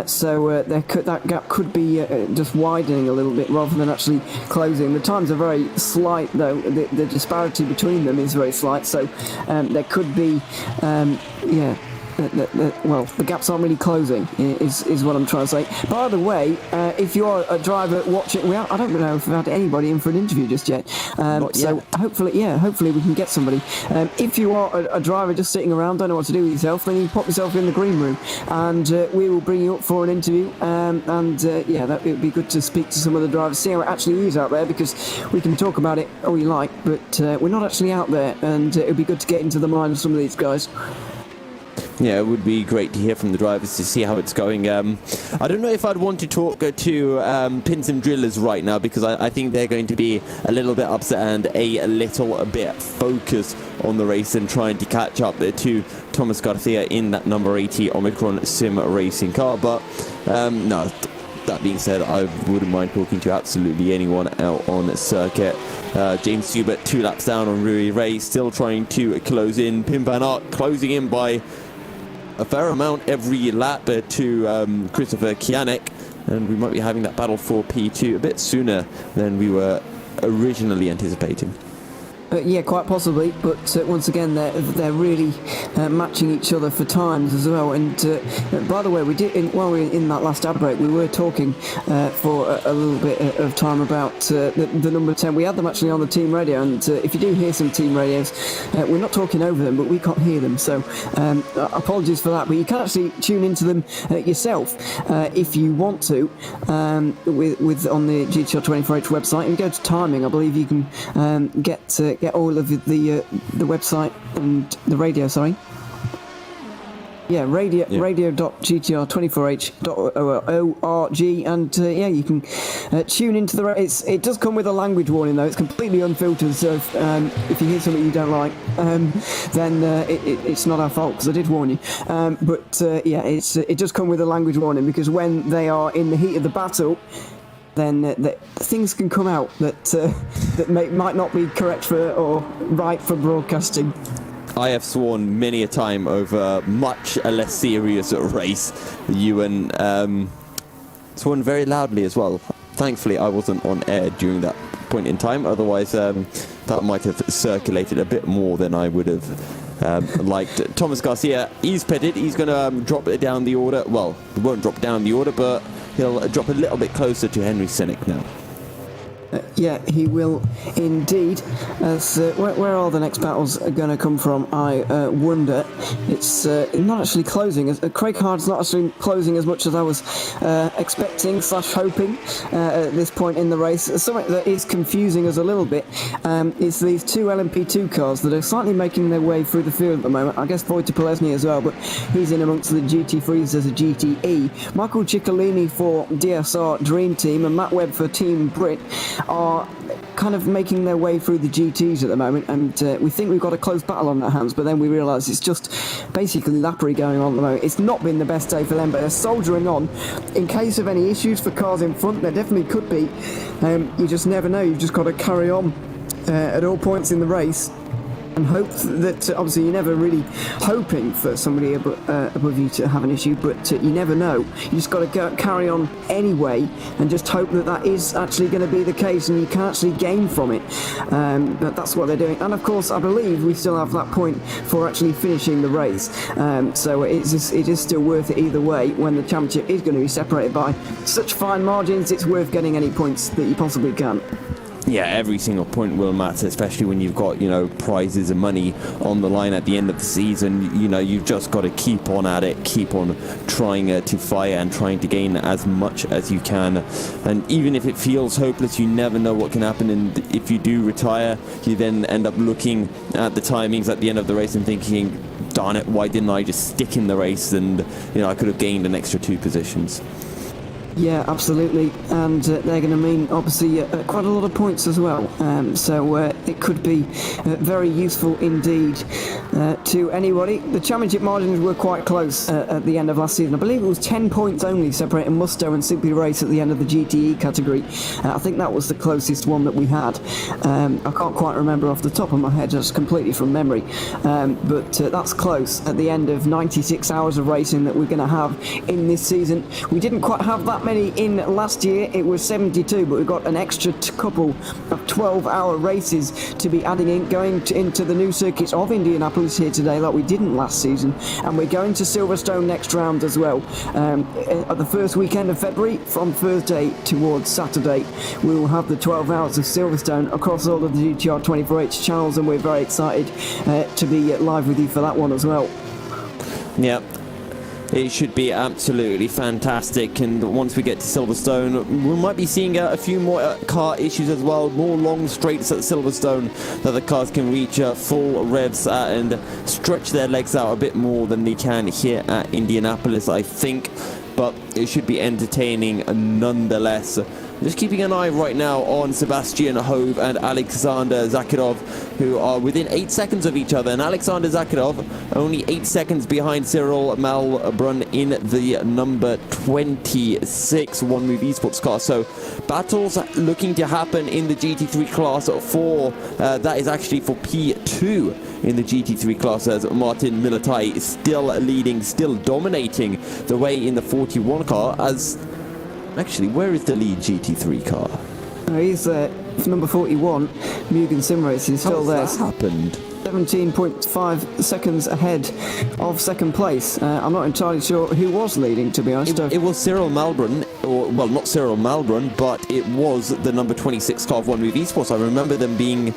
so that gap could be just widening a little bit rather than actually closing. The times are very slight, though. The disparity between them is very slight, so there could be, well, the gaps aren't really closing, is what I'm trying to say. By the way, if you're a driver watching, I don't know if we've had anybody in for an interview just yet. So hopefully we can get somebody. If you are a driver just sitting around, don't know what to do with yourself, then you pop yourself in the green room, and we will bring you up for an interview. That it would be good to speak to some of the drivers, see how it actually is out there, because we can talk about it all you like, but we're not actually out there, and it would be good to get into the mind of some of these guys. Yeah, it would be great to hear from the drivers to see how it's going. I don't know if I'd want to talk to Pins and Drillers right now, because I think they're going to be a little bit upset and a little bit focused on the race and trying to catch up to Thomas Garcia in that number 80 Omicron Sim racing car. But no, that being said, I wouldn't mind talking to absolutely anyone out on circuit. James Stewart 2 laps down on Rui Ray, still trying to close in. Pim Van Aert closing in by a fair amount every lap to Christopher Kianek, and we might be having that battle for P2 a bit sooner than we were originally anticipating. Yeah, quite possibly, but once again, they're really matching each other for times as well. And by the way, while we were in that last ad break, we were talking for a little bit of time about the number 10. We had them actually on the team radio, and if you do hear some team radios, we're not talking over them, but we can't hear them, so apologies for that. But you can actually tune into them yourself if you want to, with on the GTR 24H website, and go to timing. I believe you can get all of the website and the radio, sorry. Yeah, radio.gtr24h.org, and you can tune into the it does come with a language warning, though. It's completely unfiltered, so if you hear something you don't like, then it's not our fault, because I did warn you. It does come with a language warning, because when they are in the heat of the battle, then things can come out that might not be correct or right for broadcasting. I have sworn many a time over much a less serious race. Ewan sworn very loudly as well. Thankfully, I wasn't on air during that point in time. Otherwise, that might have circulated a bit more than I would have liked. Thomas Garcia, he's pitted. He's going to drop it down the order. Well, he won't drop down the order, but he'll drop a little bit closer to Henry Senick now. Yeah, he will indeed. As where are the next battles going to come from? I wonder. It's not actually closing. Craig Hard's not actually closing as much as I was expecting / hoping at this point in the race. Something that is confusing us a little bit is these two LMP2 cars that are slightly making their way through the field at the moment. I guess Vojta Polesny as well, but he's in amongst the GT3s as a GTE. Michael Ciccolini for DSR Dream Team and Matt Webb for Team Brit are kind of making their way through the GTs at the moment, and we think we've got a close battle on our hands, but then we realise it's just basically lappery going on at the moment. It's not been the best day for them, but they're soldiering on. In case of any issues for cars in front, there definitely could be. You just never know. You've just got to carry on at all points in the race and hope that, obviously you're never really hoping for somebody above you to have an issue, but you never know. You just got to carry on anyway and just hope that is actually going to be the case and you can actually gain from it. But that's what they're doing. And of course, I believe we still have that point for actually finishing the race. So it is still worth it either way. When the championship is going to be separated by such fine margins, it's worth getting any points that you possibly can. Yeah, every single point will matter, especially when you've got, prizes and money on the line at the end of the season. You've just got to keep on at it, keep on trying to fire and trying to gain as much as you can. And even if it feels hopeless, you never know what can happen. And if you do retire, you then end up looking at the timings at the end of the race and thinking, darn it, why didn't I just stick in the race? And, I could have gained an extra 2 positions. Yeah, absolutely, and they're going to mean obviously quite a lot of points as well. So it could be very useful indeed to anybody. The championship margins were quite close at the end of last season. I believe it was 10 points only separating Musto and Simply Race at the end of the GTE category. I think that was the closest one that we had. I can't quite remember off the top of my head, just completely from memory. But that's close at the end of 96 hours of racing that we're going to have in this season. We didn't quite have that many in last year. It was 72, but we've got an extra couple of 12-hour races to be adding in, going into the new circuits of Indianapolis here today like we didn't last season, and we're going to Silverstone next round as well. At the first weekend of February, from Thursday towards Saturday, we will have the 12 hours of Silverstone across all of the GTR 24H channels, and we're very excited to be live with you for that one as well. Yeah. It should be absolutely fantastic, and once we get to Silverstone, we might be seeing a few more car issues as well, more long straights at Silverstone that the cars can reach full revs at and stretch their legs out a bit more than they can here at Indianapolis, I think, but it should be entertaining nonetheless. Just keeping an eye right now on Sebastian Hove and Alexander Zakharov, who are within 8 seconds of each other, and Alexander Zakharov only 8 seconds behind Cyril Malbrun in the number 26 One Move Esports car. So battles looking to happen in the GT3 class for that is actually for P2 in the GT3 class, as Martin Militai is still leading, still dominating the way in the 41 car. As actually, where is the lead GT3 car? He's number 41. Mugen Sim Racing is still there. How's that happened? 17.5 seconds ahead of second place. I'm not entirely sure who was leading, to be honest. It was Cyril Malbrun, or, well, not Cyril Malbrun, but it was the number 26 car of One Move Esports. I remember them being,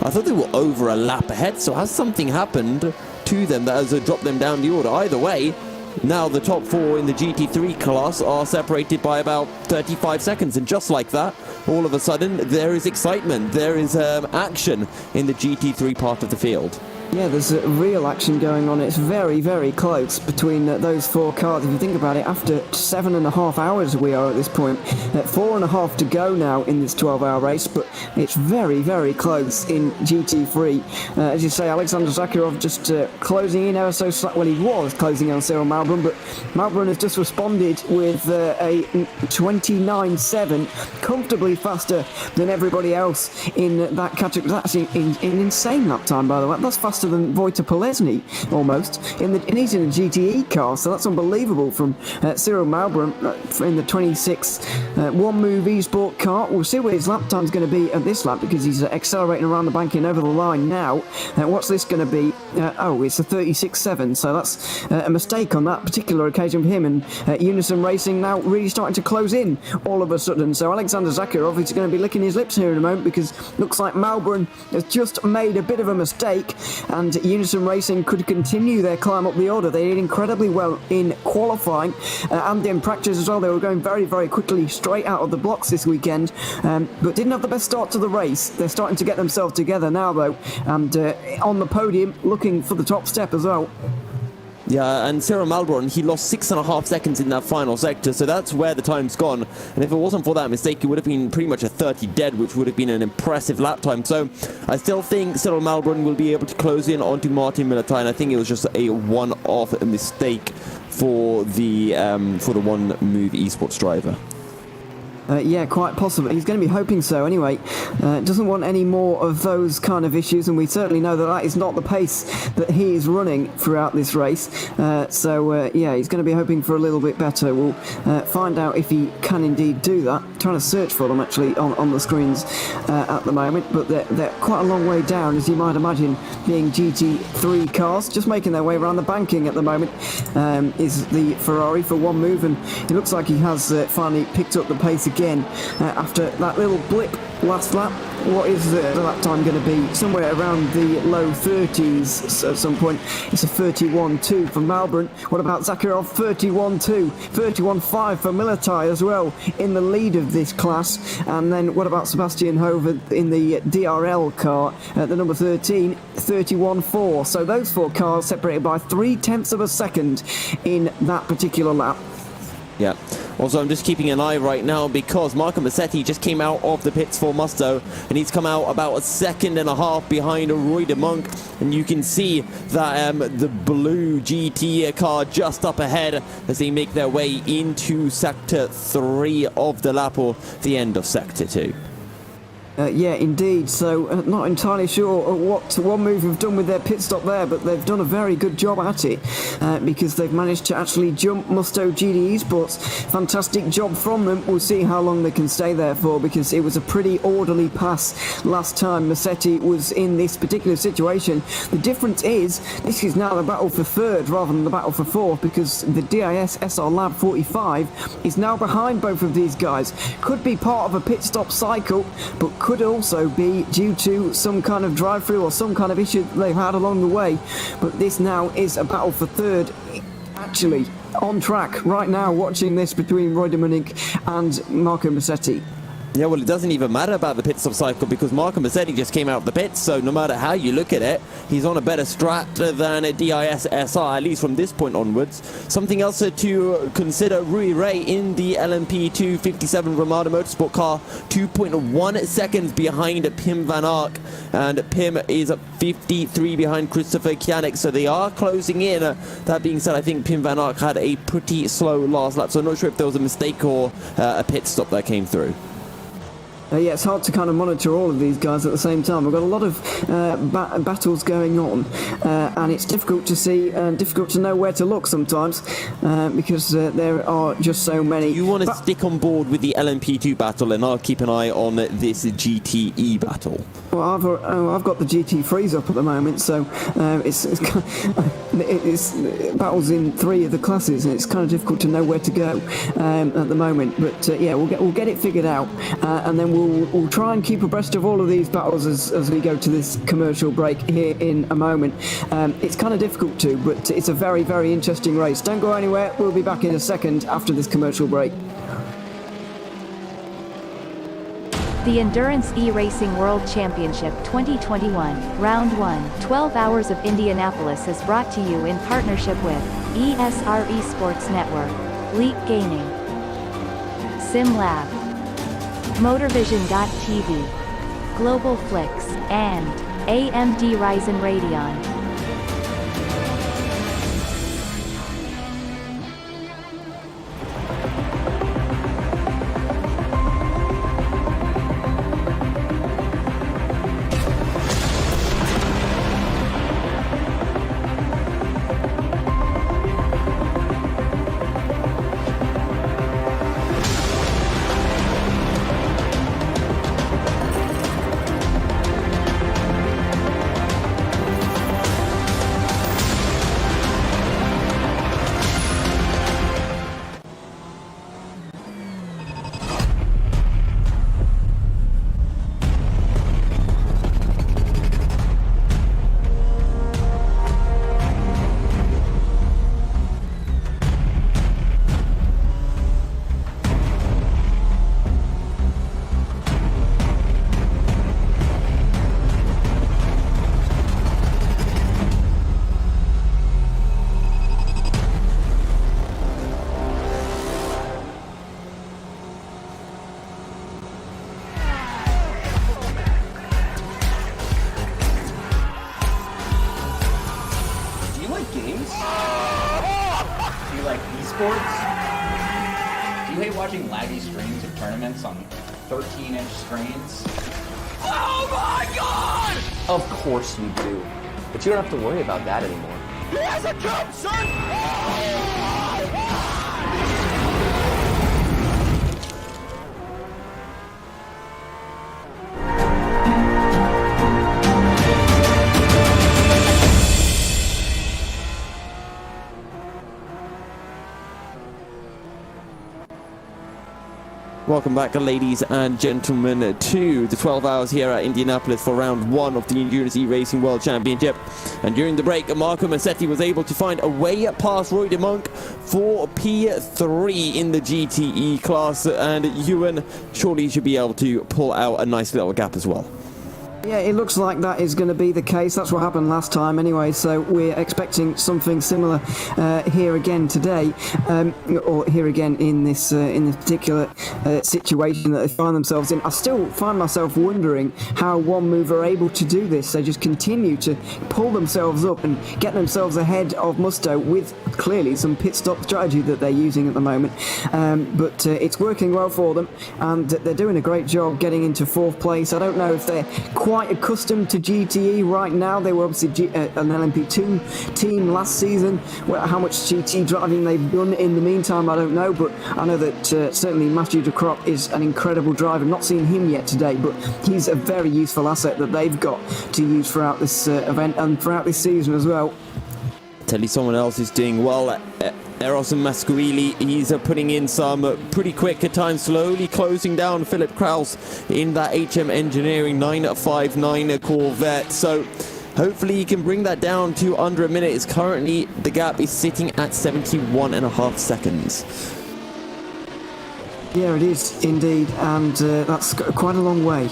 I thought they were over a lap ahead, so has something happened to them that has dropped them down the order? Either way, now the top four in the GT3 class are separated by about 35 seconds, and just like that, all of a sudden, there is excitement, there is action in the GT3 part of the field. Yeah, there's real action going on. It's very, very close between those four cars. If you think about it, after 7.5 hours we are at this point, 4.5 to go now in this 12-hour race, but it's very, very close in GT3. As you say, Alexander Zakharov just closing in ever so slightly. Well, he was closing on Cyril Malbrun, but Malbrun has just responded with a 29.7, comfortably faster than everybody else in that category. That's an insane lap time, by the way. That's faster than Wojtek Polesny, almost, and he's in a GTE car, so that's unbelievable from Cyril Malbrun in the 26 One Move Esport car. We'll see what his lap time's going to be at this lap, because he's accelerating around the banking over the line now. What's this going to be? Oh, it's a 36.7, so that's a mistake on that particular occasion for him, and Unison Racing now really starting to close in all of a sudden. So Alexander Zakharov is going to be licking his lips here in a moment, because looks like Malbrun has just made a bit of a mistake, and Unison Racing could continue their climb up the order. They did incredibly well in qualifying and in practice as well. They were going very, very quickly straight out of the blocks this weekend, but didn't have the best start to the race. They're starting to get themselves together now, though, and on the podium, looking for the top step as well. Yeah, and Cyril Malbrun, he lost 6.5 seconds in that final sector, so that's where the time's gone. And if it wasn't for that mistake, it would have been pretty much a 30 dead, which would have been an impressive lap time. So I still think Cyril Malbrun will be able to close in onto Martin Militai, and I think it was just a one-off mistake for the One Move Esports driver. Yeah, quite possibly. He's going to be hoping so anyway. Doesn't want any more of those kind of issues, and we certainly know that is not the pace that he is running throughout this race. So yeah, he's going to be hoping for a little bit better. We'll find out if he can indeed do that. Trying to search for them actually on the screens at the moment, but they're quite a long way down, as you might imagine, being GT3 cars. Just making their way around the banking at the moment is the Ferrari for One Move, and it looks like he has finally picked up the pace again after that little blip last lap. What is the lap time going to be? Somewhere around the low 30s at some point. It's a 31.2 for Malbrun. What about Zakharov? 31.2, 31.5 for Militai as well in the lead of this class. And then what about Sebastian Hove in the DRL car at the number 13, 31.4. So those four cars separated by 0.3 of a second in that particular lap. Yeah. Also, I'm just keeping an eye right now because Marco Massetti just came out of the pits for Musto, and he's come out about a second and a half behind Roy de Monk, and you can see that the blue GT car just up ahead as they make their way into Sector 3 of the lap, or the end of Sector 2. Yeah, indeed. So, not entirely sure what One Move have done with their pit stop there, but they've done a very good job at it because they've managed to actually jump Musto GDEs, but fantastic job from them. We'll see how long they can stay there for, because it was a pretty orderly pass last time Massetti was in this particular situation. The difference is, this is now the battle for third rather than the battle for fourth, because the DIS SR Lab 45 is now behind both of these guys. Could be part of a pit stop cycle, but could also be due to some kind of drive-through or some kind of issue that they've had along the way. But this now is a battle for third, actually on track right now, watching this between Roy de Munich and Marco Massetti. Yeah, well, it doesn't even matter about the pit stop cycle because Marco Massetti just came out of the pits, so no matter how you look at it, he's on a better strat than a DIS SR, at least from this point onwards. Something else to consider, Rui Ray in the LMP2 57 Ramada Motorsport car, 2.1 seconds behind Pim van Ark, and Pim is 53 behind Christopher Kianek, so they are closing in. That being said, I think Pim van Ark had a pretty slow last lap, so I'm not sure if there was a mistake or a pit stop that came through. Yeah, it's hard to kind of monitor all of these guys at the same time. We've got a lot of battles going on, and it's difficult to see and difficult to know where to look sometimes because there are just so many. You want to stick on board with the LMP2 battle, and I'll keep an eye on this GTE battle. Well, I've got the GT3s up at the moment, so it's battles in 3 of the classes, and it's kind of difficult to know where to go at the moment. But yeah, we'll get it figured out, and then we'll try and keep abreast of all of these battles as we go to this commercial break here in a moment. It's kind of difficult to, but it's a very, very interesting race. Don't go anywhere. We'll be back in a second after this commercial break. The Endurance E-Racing World Championship 2021, Round 1, 12 Hours of Indianapolis is brought to you in partnership with ESR Sports Network, Leap Gaming, SimLab, MotorVision.tv, Global Flix, and AMD Ryzen Radeon. Watching laggy streams of tournaments on 13-inch screens? Oh my god! Of course you do. But you don't have to worry about that anymore. He has a jump, son! Welcome back, ladies and gentlemen, to the 12 hours here at Indianapolis for round 1 of the Endurance E-Racing World Championship. And during the break, Marco Massetti was able to find a way past Roy de Monk for P3 in the GTE class. And Ewan, surely you should be able to pull out a nice little gap as well. Yeah, it looks like that is going to be the case. That's what happened last time anyway, so we're expecting something similar here again today, or here again in this particular situation that they find themselves in. I still find myself wondering how One Move are able to do this. They just continue to pull themselves up and get themselves ahead of Musto with clearly some pit stop strategy that they're using at the moment, but it's working well for them, and they're doing a great job getting into 4th place. I don't know if they're quite accustomed to GTE right now. They were obviously an LMP2 team last season. How much GT driving they've done in the meantime, I don't know, but I know that certainly Mathieu de Crop is an incredible driver. Not seen him yet today, but he's a very useful asset that they've got to use throughout this event and throughout this season as well. Tell you someone else is doing well. Eros and Masquerelli, he's putting in some pretty quick at times, slowly closing down Philip Kraus in that HM Engineering 959 Corvette. So hopefully he can bring that down to under a minute. It's currently, the gap is sitting at 71.5 seconds. Yeah, it is indeed, and that's quite a long way.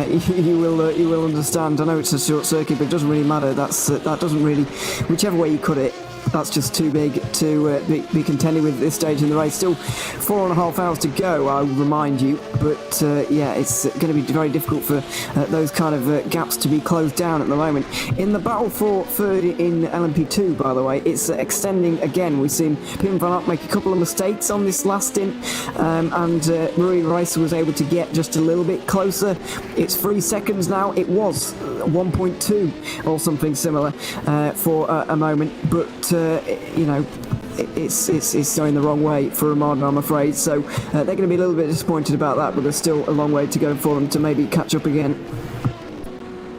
You will understand. I know it's a short circuit, but it doesn't really matter. That doesn't really, whichever way you cut it, that's just too big to be contending with at this stage in the race. Still 4.5 hours to go, I'll remind you, but yeah, it's going to be very difficult for those kind of gaps to be closed down at the moment. In the battle for third in LMP2, by the way, it's extending again. We've seen Pim van Aert make a couple of mistakes on this last stint, and Marie Rice was able to get just a little bit closer. It's 3 seconds now. It was 1.2 or something similar for a moment, but you know, it's going the wrong way for Armada, I'm afraid. So they're going to be a little bit disappointed about that, but there's still a long way to go for them to maybe catch up again.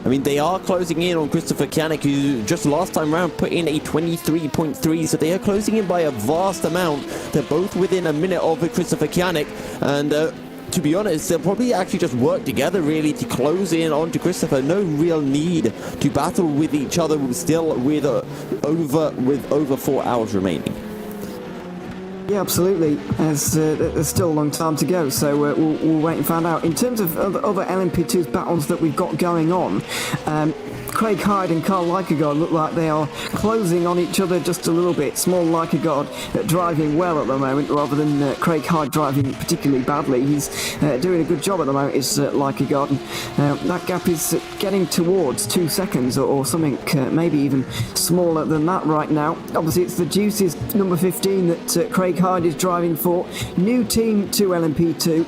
I mean, they are closing in on Christopher Kianek, who just last time round put in a 23.3, so they are closing in by a vast amount. They're both within a minute of Christopher Kianek, and to be honest, they'll probably actually just work together really to close in onto Christopher. No real need to battle with each other still with over 4 hours remaining. Yeah, absolutely. There's still a long time to go, so we'll wait and find out. In terms of other LMP2's battles that we've got going on, Craig Hyde and Carl Likegaard look like they are closing on each other just a little bit. Small Likegaard driving well at the moment, rather than Craig Hyde driving particularly badly. He's doing a good job at the moment, is Likegaard. That gap is getting towards 2 seconds or something, maybe even smaller than that right now. Obviously, it's the Juices number 15 that Craig Hyde is driving for. New team to LMP2.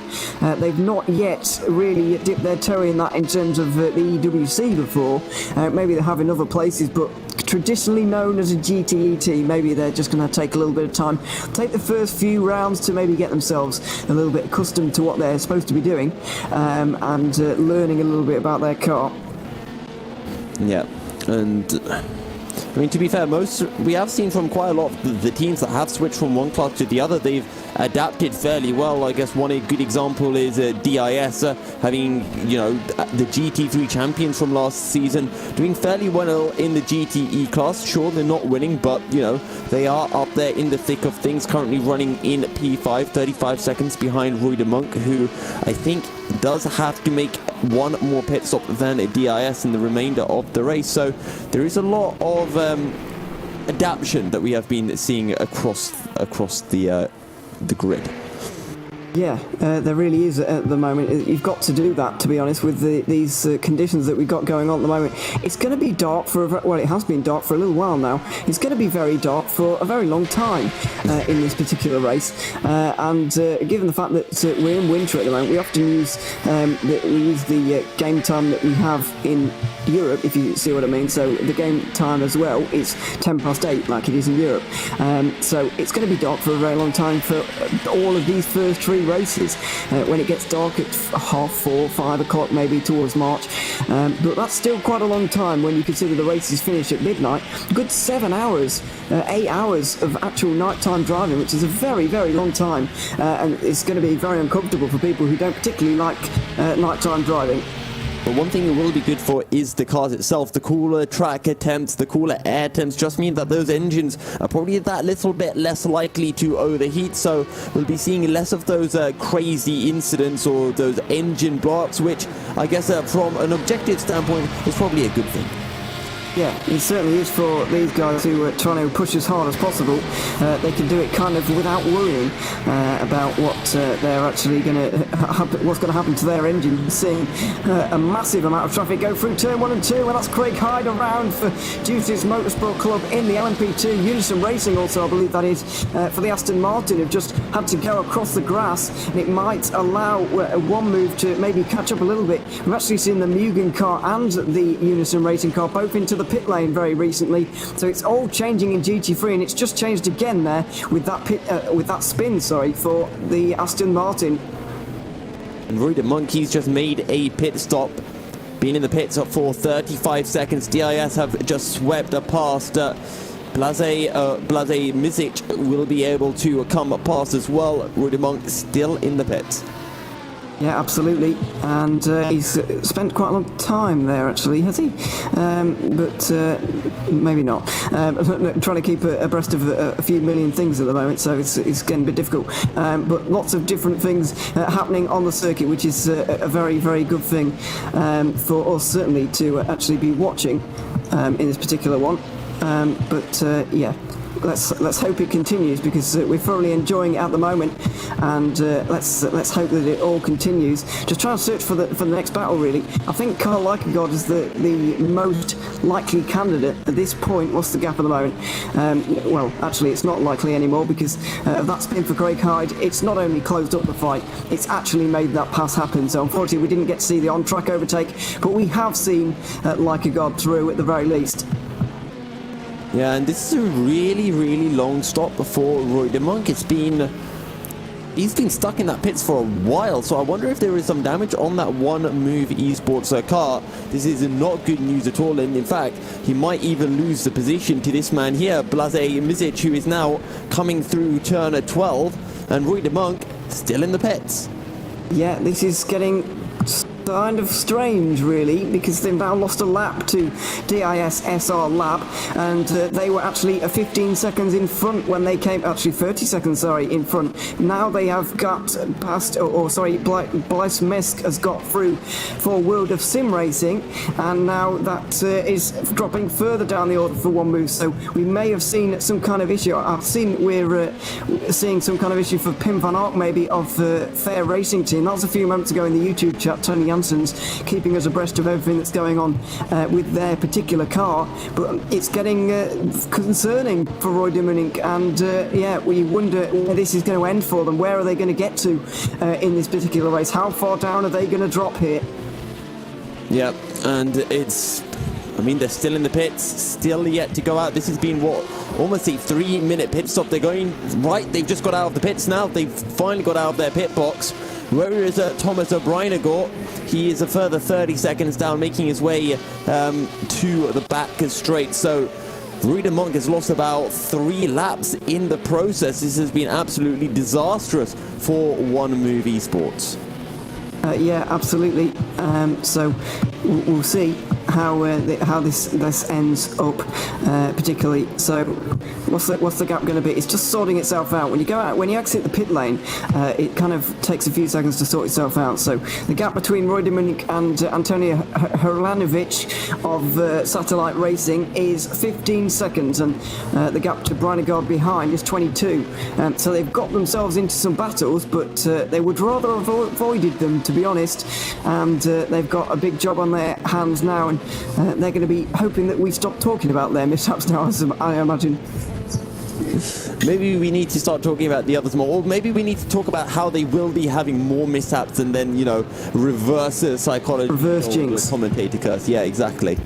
They've not yet really dipped their toe in that in terms of the EEWC before. Maybe they have in other places, but traditionally known as a GTE team, maybe they're just going to take a little bit of time, take the first few rounds to maybe get themselves a little bit accustomed to what they're supposed to be doing, and learning a little bit about their car. Yeah, and I mean, to be fair, we have seen from quite a lot of the teams that have switched from one class to the other, they've adapted fairly well. I guess one good example is DIS, having, you know, the GT3 champions from last season, doing fairly well in the GTE class. Sure, they're not winning, but, you know, they are up there in the thick of things, currently running in P5, 35 seconds behind Roy de Monk, who I think does have to make one more pit stop than DIS in the remainder of the race. So there is a lot of adaptation that we have been seeing across the grid. Yeah, there really is at the moment. You've got to do that, to be honest, with these conditions that we've got going on at the moment. It's going to be dark well, it has been dark for a little while now. It's going to be very dark for a very long time in this particular race. And given the fact that we're in winter at the moment, we often use the game time that we have in Europe, if you see what I mean. So the game time as well is 8:10 like it is in Europe. So it's going to be dark for a very long time for all of these first three races. When it gets dark at 4:30, 5 o'clock maybe towards March, but that's still quite a long time when you consider the races finish at midnight. A good 7 hours, 8 hours of actual nighttime driving, which is a very, very long time, and it's going to be very uncomfortable for people who don't particularly like nighttime driving. But one thing it will be good for is the cars itself. The cooler track attempts, the cooler air temps just mean that those engines are probably that little bit less likely to overheat. So we'll be seeing less of those crazy incidents or those engine blocks, which I guess from an objective standpoint is probably a good thing. Yeah, it certainly is for these guys who are trying to push as hard as possible. They can do it kind of without worrying about what they're actually going to what's going to happen to their engine. Seeing a massive amount of traffic go through turn 1 and 2, and that's Craig Hyde around for Duties Motorsport Club in the LMP2. Unison Racing also, I believe that is, for the Aston Martin, have just had to go across the grass, and it might allow one move to maybe catch up a little bit. We've actually seen the Mugen car and the Unison Racing car both into the pit lane very recently, so it's all changing in GT3, and it's just changed again there with that spin, for the Aston Martin. And Roy de Monkey's just made a pit stop, been in the pits for 35 seconds. DIS have just swept past. Blase Mizic will be able to come past as well. Roy de Monk still in the pits. Yeah, absolutely, and he's spent quite a long time there, actually, has he? But maybe not. Trying to keep abreast of a few million things at the moment, so it's getting a bit difficult. But lots of different things happening on the circuit, which is a very, very good thing for us, certainly, to actually be watching in this particular one. Yeah. Let's hope it continues, because we're thoroughly enjoying it at the moment, and let's hope that it all continues. Just trying to search for the next battle, really. I think Carl Likengard is the most likely candidate at this point. What's the gap at the moment? Well, actually, it's not likely anymore, because of that spin for Craig Hyde. It's not only closed up the fight, it's actually made that pass happen. So unfortunately, we didn't get to see the on-track overtake, but we have seen Likengard through at the very least. Yeah, and this is a really, really long stop for Roy de Monk. He's been stuck in that pits for a while, so I wonder if there is some damage on that one move esports car. This is not good news at all, and in fact, he might even lose the position to this man here, Blase Mizic, who is now coming through turn 12, and Roy de Monk still in the pits. Yeah, this is getting kind of strange, really, because they've now lost a lap to DIS SR Lab, and they were actually 15 seconds in front when they came, actually 30 seconds, in front. Now they have got past, Blaise Mesk has got through for World of Sim Racing, and now that is dropping further down the order for one move, so we may have seen some kind of issue. We're seeing some kind of issue for Pim van Ark, maybe, of Fair Racing Team. That was a few moments ago in the YouTube chat. Tony Janssens keeping us abreast of everything that's going on with their particular car, but it's getting concerning for Roy de Monk, and we wonder where this is going to end for them. Where are they going to get to in this particular race? How far down are they going to drop here? Yeah, and they're still in the pits, still yet to go out. This has been almost a 3-minute pit stop. They're going right, they've just got out of the pits now. They've finally got out of their pit box. Where is Thomas O'Brien-Agor? He is a further 30 seconds down, making his way to the back straight. So Roy de Monk has lost about 3 laps in the process. This has been absolutely disastrous for One Move Esports. Yeah, absolutely. So we'll see how this ends up, particularly. So what's the gap going to be? It's just sorting itself out. When you exit the pit lane, it kind of takes a few seconds to sort itself out. So the gap between Roy de Monk and Antonio Hrlanovic of Satellite Racing is 15 seconds, and the gap to Breinegard behind is 22. So they've got themselves into some battles, but they would rather have avoided them, to be honest. And they've got a big job on their hands now, and they're going to be hoping that we stop talking about their mishaps now, I imagine. Maybe we need to start talking about the others more, or maybe we need to talk about how they will be having more mishaps and then, reverse psychology. Reverse jinx. Commentator curse. Yeah, exactly.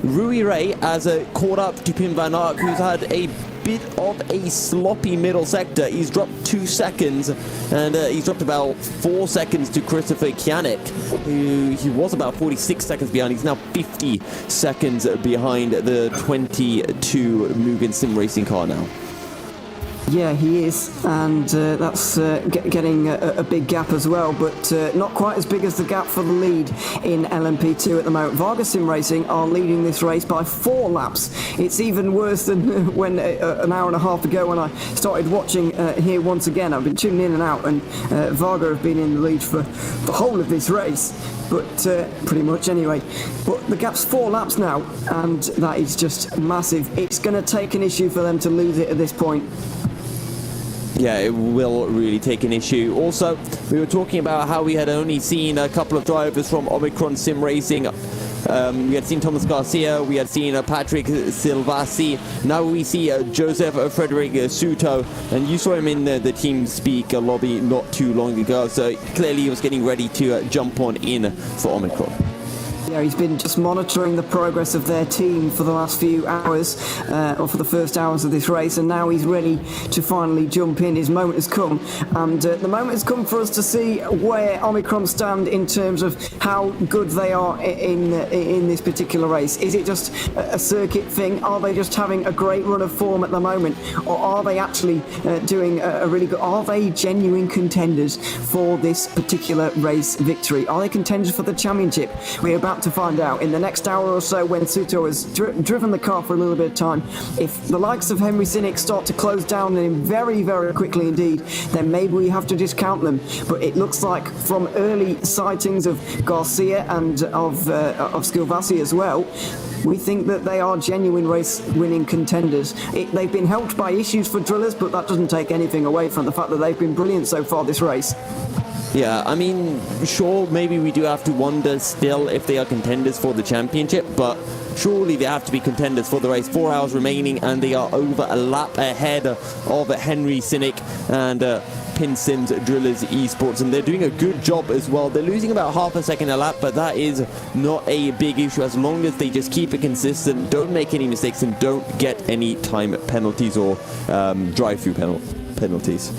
Rui Ray has caught up to Pim van Ark, who's had a bit of a sloppy middle sector. He's dropped 2 seconds, and he's dropped about 4 seconds to Christopher Kianik, who he was about 46 seconds behind. He's now 50 seconds behind the 22 Mugen Sim Racing car now. Yeah, he is, and that's getting a big gap as well, but not quite as big as the gap for the lead in LMP2 at the moment. Varga Sim Racing are leading this race by 4 laps. It's even worse than when an hour and a half ago when I started watching here once again. I've been tuning in and out, and Varga have been in the lead for the whole of this race. But pretty much anyway. But the gap's 4 laps now, and that is just massive. It's going to take an issue for them to lose it at this point. Yeah, it will really take an issue. Also, we were talking about how we had only seen a couple of drivers from Omicron Sim Racing. We had seen Thomas Garcia, we had seen Patrick Silvassi. Now we see Joseph Frederic Suto, and you saw him in the team speak lobby not too long ago, so clearly he was getting ready to jump on in for Omicron. Yeah, he's been just monitoring the progress of their team for the last few hours, or for the first hours of this race, and now he's ready to finally jump in. His moment has come, and the moment has come for us to see where Omicron stand in terms of how good they are in this particular race. Is it just a circuit thing? Are they just having a great run of form at the moment, or are they actually doing a really good? Are they genuine contenders for this particular race victory? Are they contenders for the championship? We're about to find out in the next hour or so when Suto has driven the car for a little bit of time. If the likes of Henry Sinnick start to close down on him very, very quickly indeed, then maybe we have to discount them. But it looks like from early sightings of Garcia and of Skilvassi as well, we think that they are genuine race-winning contenders. They've been helped by issues for drillers, but that doesn't take anything away from the fact that they've been brilliant so far this race. Yeah, I mean, sure, maybe we do have to wonder still if they are contenders for the championship, but surely they have to be contenders for the race. 4 hours remaining, and they are over a lap ahead of Henry Sinnick and Pin Sims Drillers Esports, and they're doing a good job as well. They're losing about half a second a lap, but that is not a big issue as long as they just keep it consistent, don't make any mistakes, and don't get any time penalties or drive-through penalties.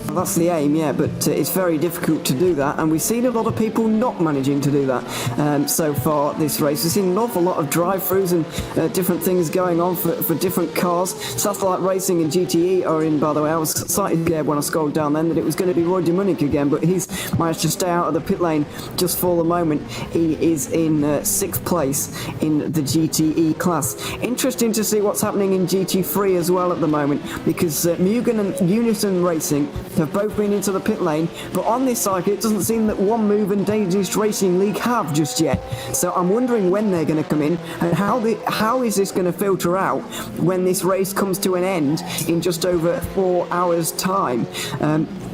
That's the aim, yeah, but it's very difficult to do that, and we've seen a lot of people not managing to do that so far this race. We've seen an awful lot of drive-throughs and different things going on for different cars. Satellite Racing and GTE are in, by the way. I was slightly scared when I scrolled down then that it was going to be Roy de Munich again, but he's managed to stay out of the pit lane just for the moment. He is in 6th place in the GTE class. Interesting to see what's happening in GT3 as well at the moment, because Mugen and Unison Racing have both been into the pit lane, but on this circuit it doesn't seem that One Move and Dangerous Racing League have just yet. So I'm wondering when they're going to come in, and how is this going to filter out when this race comes to an end in just over 4 hours time.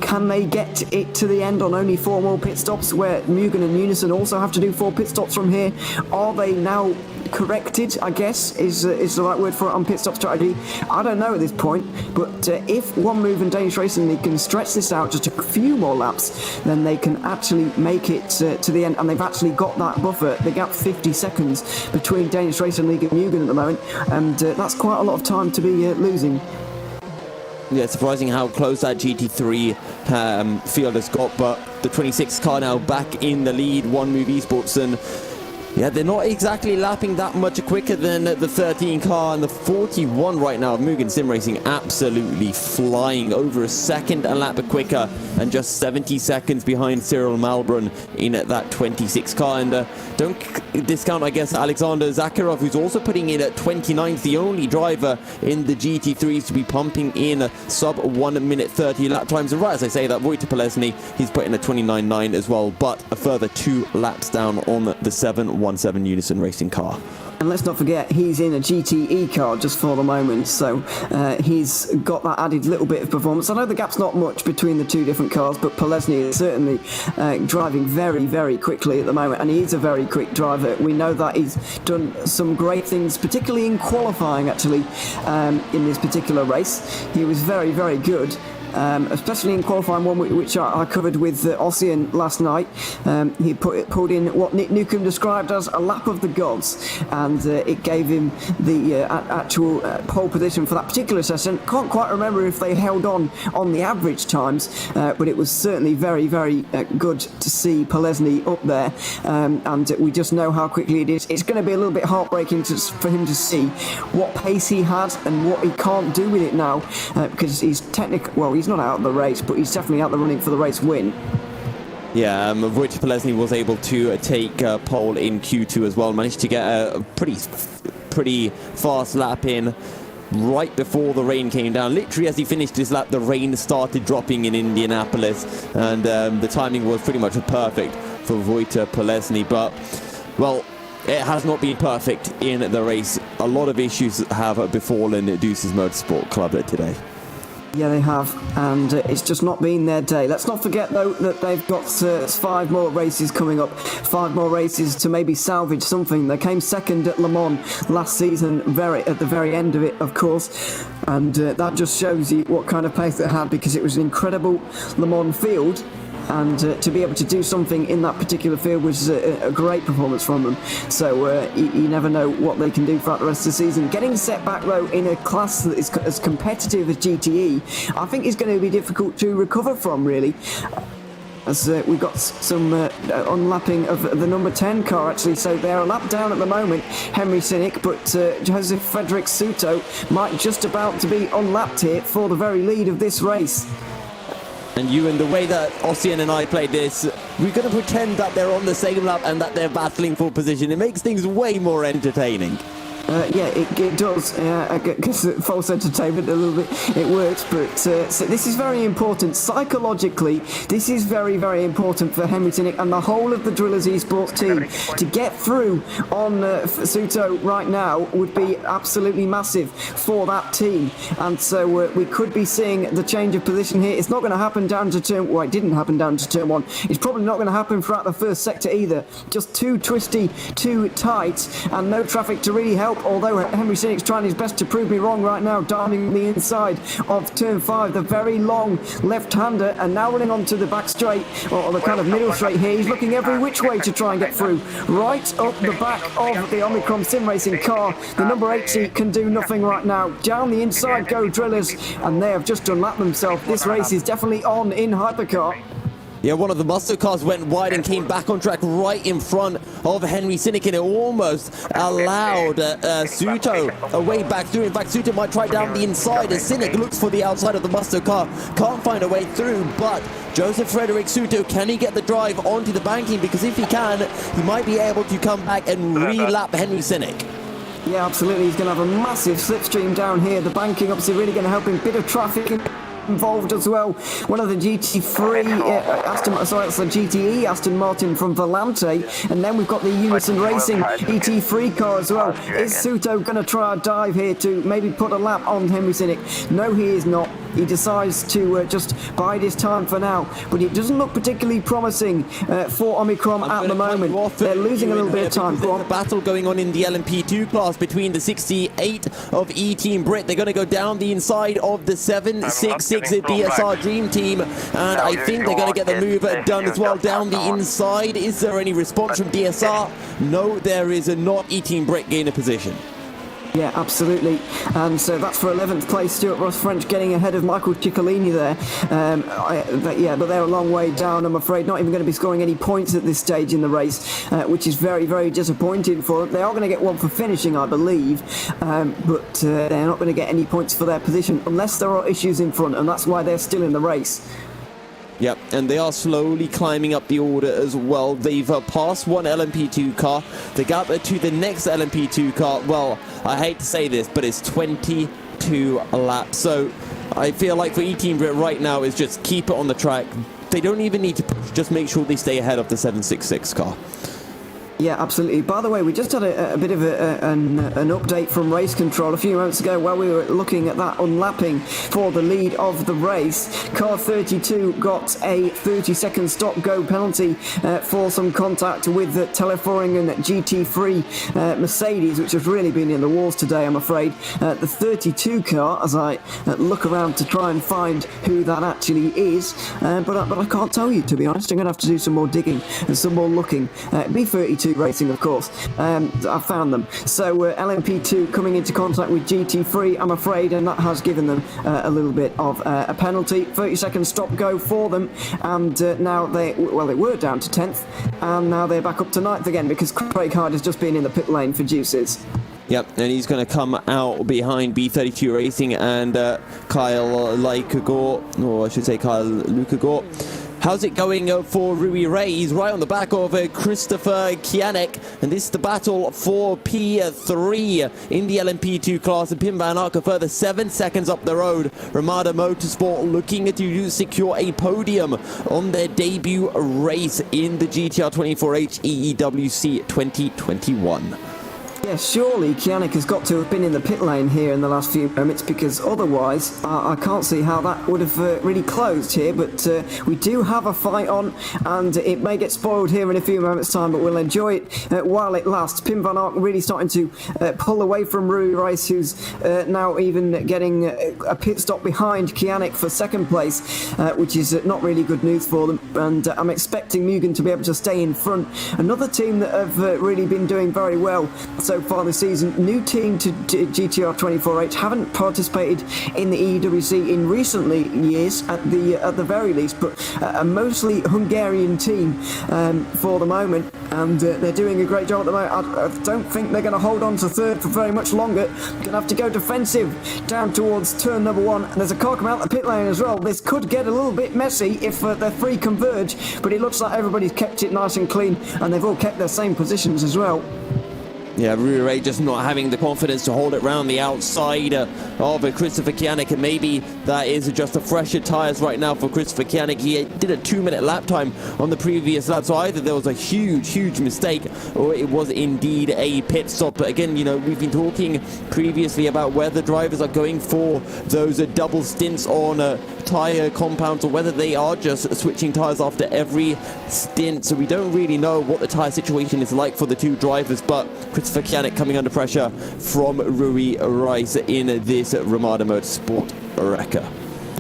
Can they get it to the end on only 4 more pit stops, where Mugen and Unison also have to do 4 pit stops from here? Are they now corrected, I guess, is the right word for it, on pit stop strategy? I don't know at this point, but if One Move and Danish Racing League can stretch this out just a few more laps, then they can actually make it to the end, and they've actually got that buffer. The gap 50 seconds between Danish Racing League and Mugen at the moment, and that's quite a lot of time to be losing. Yeah, surprising how close that GT3 field has got, but the 26 car now back in the lead, One Move Esports, and yeah, they're not exactly lapping that much quicker than the 13 car and the 41 right now of Mugen Sim Racing, absolutely flying, over a second a lap quicker, and just 70 seconds behind Cyril Malbrun in that 26 car. And don't discount, I guess, Alexander Zakharov, who's also putting in at 29th, the only driver in the GT3s to be pumping in sub 1 minute 30 lap times. And right as I say that, Wojtek Polesny, he's put in a 29.9 as well, but a further 2 laps down on the 717 Unison Racing car. And let's not forget, he's in a GTE car just for the moment, so he's got that added little bit of performance. I know the gap's not much between the 2 different cars, but Polesny is certainly driving very, very quickly at the moment, and he is a very quick driver. We know that he's done some great things, particularly in qualifying, actually, in this particular race. He was very, very good. especially in qualifying one, which I covered with Ossian last night. He pulled in what Nick Newcomb described as a lap of the gods, and it gave him the actual pole position for that particular session. Can't quite remember if they held on the average times, but it was certainly very, very good to see Polesny up there, and we just know how quickly it is. It's going to be a little bit heartbreaking for him to see what pace he had and what he can't do with it now, because he's he's not out of the race, but he's definitely out the running for the race win. Yeah, of which Polesny was able to take pole in Q2 as well. Managed to get a pretty fast lap in right before the rain came down. Literally as he finished his lap, the rain started dropping in Indianapolis, and the timing was pretty much perfect for Wojciech Polesny. But, well, it has not been perfect in the race. A lot of issues have befallen Deuces Motorsport Club today. Yeah, they have, and it's just not been their day. Let's not forget, though, that they've got 5 more races coming up, 5 more races to maybe salvage something. They came second at Le Mans last season, at the very end of it, of course, and that just shows you what kind of pace they had, because it was an incredible Le Mans field. And to be able to do something in that particular field was a great performance from them. So you never know what they can do throughout the rest of the season. Getting set back, though, in a class that is as competitive as GTE, I think is going to be difficult to recover from, really. As we've got some unlapping of the number 10 car, actually. So they're a lap down at the moment, Henry Sinnick, but Joseph Frederick Suto might just about to be unlapped here for the very lead of this race. And the way that Ossian and I played this, we're going to pretend that they're on the same lap and that they're battling for position. It makes things way more entertaining. Yeah, it does. I guess false entertainment a little bit. It works, but so this is very important. Psychologically, this is very, very important for Henry Sinnick and the whole of the Drillers Esports team. To get through on Suto right now would be absolutely massive for that team. And so we could be seeing the change of position here. It's not going to happen down to turn... Well, it didn't happen down to turn 1. It's probably not going to happen throughout the first sector either. Just too twisty, too tight, and no traffic to really help. Although Henry Sinnick's trying his best to prove me wrong right now, diving the inside of turn 5, the very long left-hander, and now running onto the back straight, or the kind of middle straight here. He's looking every which way to try and get through. Right up the back of the Omicron sim racing car. The number 80 can do nothing right now. Down the inside go Drillers, and they have just unlapped themselves. This race is definitely on in Hypercar. Yeah, one of the muscle cars went wide and came back on track right in front of Henry Sinnick, and it almost allowed Suto a way back through. In fact, Suto might try down the inside as Sinnick looks for the outside of the muscle car. Can't find a way through, but Joseph Frederick Suto, can he get the drive onto the banking? Because if he can, he might be able to come back and re-lap Henry Sinnick. Yeah, absolutely. He's going to have a massive slipstream down here. The banking obviously really going to help him. Bit of traffic involved as well. One of the GT3 that's the GTE Aston Martin from Volante, and then we've got the Unison Racing GT3 car as well. Is Suto going to try a dive here to maybe put a lap on Henry Sinnick? No, he is not. He decides to just bide his time for now, but it doesn't look particularly promising for Omicron at the moment. They're losing a little bit of time. There's a battle going on in the LMP2 class between the 68 of E-Team Brit. They're going to go down the inside of the 766 DSR Dream Team, and I think they're going to get the move done as well down the inside. Is there any response from DSR? No, there is not. E-Team Brit gain a position. Yeah, absolutely. And so that's for 11th place. Stuart Ross French getting ahead of Michael Ciccolini there. But they're a long way down, I'm afraid. Not even going to be scoring any points at this stage in the race, which is very, very disappointing for them. They are going to get one for finishing, I believe, but they're not going to get any points for their position unless there are issues in front, and that's why they're still in the race. Yep, and they are slowly climbing up the order as well. They've passed one LMP2 car. The gap to the next LMP2 car, well, I hate to say this, but it's 22 laps. So I feel like for E-Team Brit right now is just keep it on the track. They don't even need to push, just make sure they stay ahead of the 766 car. Yeah, absolutely. By the way, we just had a bit of an update from race control a few moments ago while we were looking at that unlapping for the lead of the race. Car 32 got a 30-second stop-go penalty for some contact with the Teleforingen GT3 Mercedes, which has really been in the wars today, I'm afraid. The 32 car, as I look around to try and find who that actually is, but I can't tell you, to be honest. I'm going to have to do some more digging and some more looking. B32 Racing, of course. I found them. So LMP2 coming into contact with GT3, I'm afraid, and that has given them a little bit of a penalty. 30-second stop-go for them, and now they were down to 10th, and now they're back up to 9th again because Craig Hyde has just been in the pit lane for juices. Yep, and he's going to come out behind B32 Racing and Kyle Lukagor, or I should say Kyle Lukagor. How's it going for Rui Ray? He's right on the back of Christopher Kianek, and this is the battle for P3 in the LMP2 class, and Pim Van Ark a further 7 seconds up the road. Ramada Motorsport looking to secure a podium on their debut race in the GTR 24H EEWC 2021. Yeah, surely Kianek has got to have been in the pit lane here in the last few moments, because otherwise I can't see how that would have really closed here. But we do have a fight on, and it may get spoiled here in a few moments' time, but we'll enjoy it while it lasts. Pim Van Ark really starting to pull away from Rui Rice, who's now even getting a pit stop behind Kianek for second place, which is not really good news for them. And I'm expecting Mugen to be able to stay in front. Another team that have really been doing very well so far this season, new team to GTR 24H, haven't participated in the EEWC in recently years at the very least, but a mostly Hungarian team for the moment, and they're doing a great job at the moment. I don't think they're going to hold on to third for very much longer. Going to have to go defensive down towards turn number 1, and there's a car coming out the pit lane as well. This could get a little bit messy if their three converge, but it looks like everybody's kept it nice and clean, and they've all kept their same positions as well. Yeah, Rui Ray just not having the confidence to hold it round the outside of Christopher Kianek, and maybe that is just the fresher tyres right now for Christopher Kianek. He did a 2-minute lap time on the previous lap, so either there was a huge mistake or it was indeed a pit stop. But again, you know, we've been talking previously about whether drivers are going for those double stints on tyre compounds, or whether they are just switching tyres after every stint. So we don't really know what the tyre situation is like for the two drivers, but Christopher Kianek coming under pressure from Rui Rice in this Ramada Motorsport wrecker.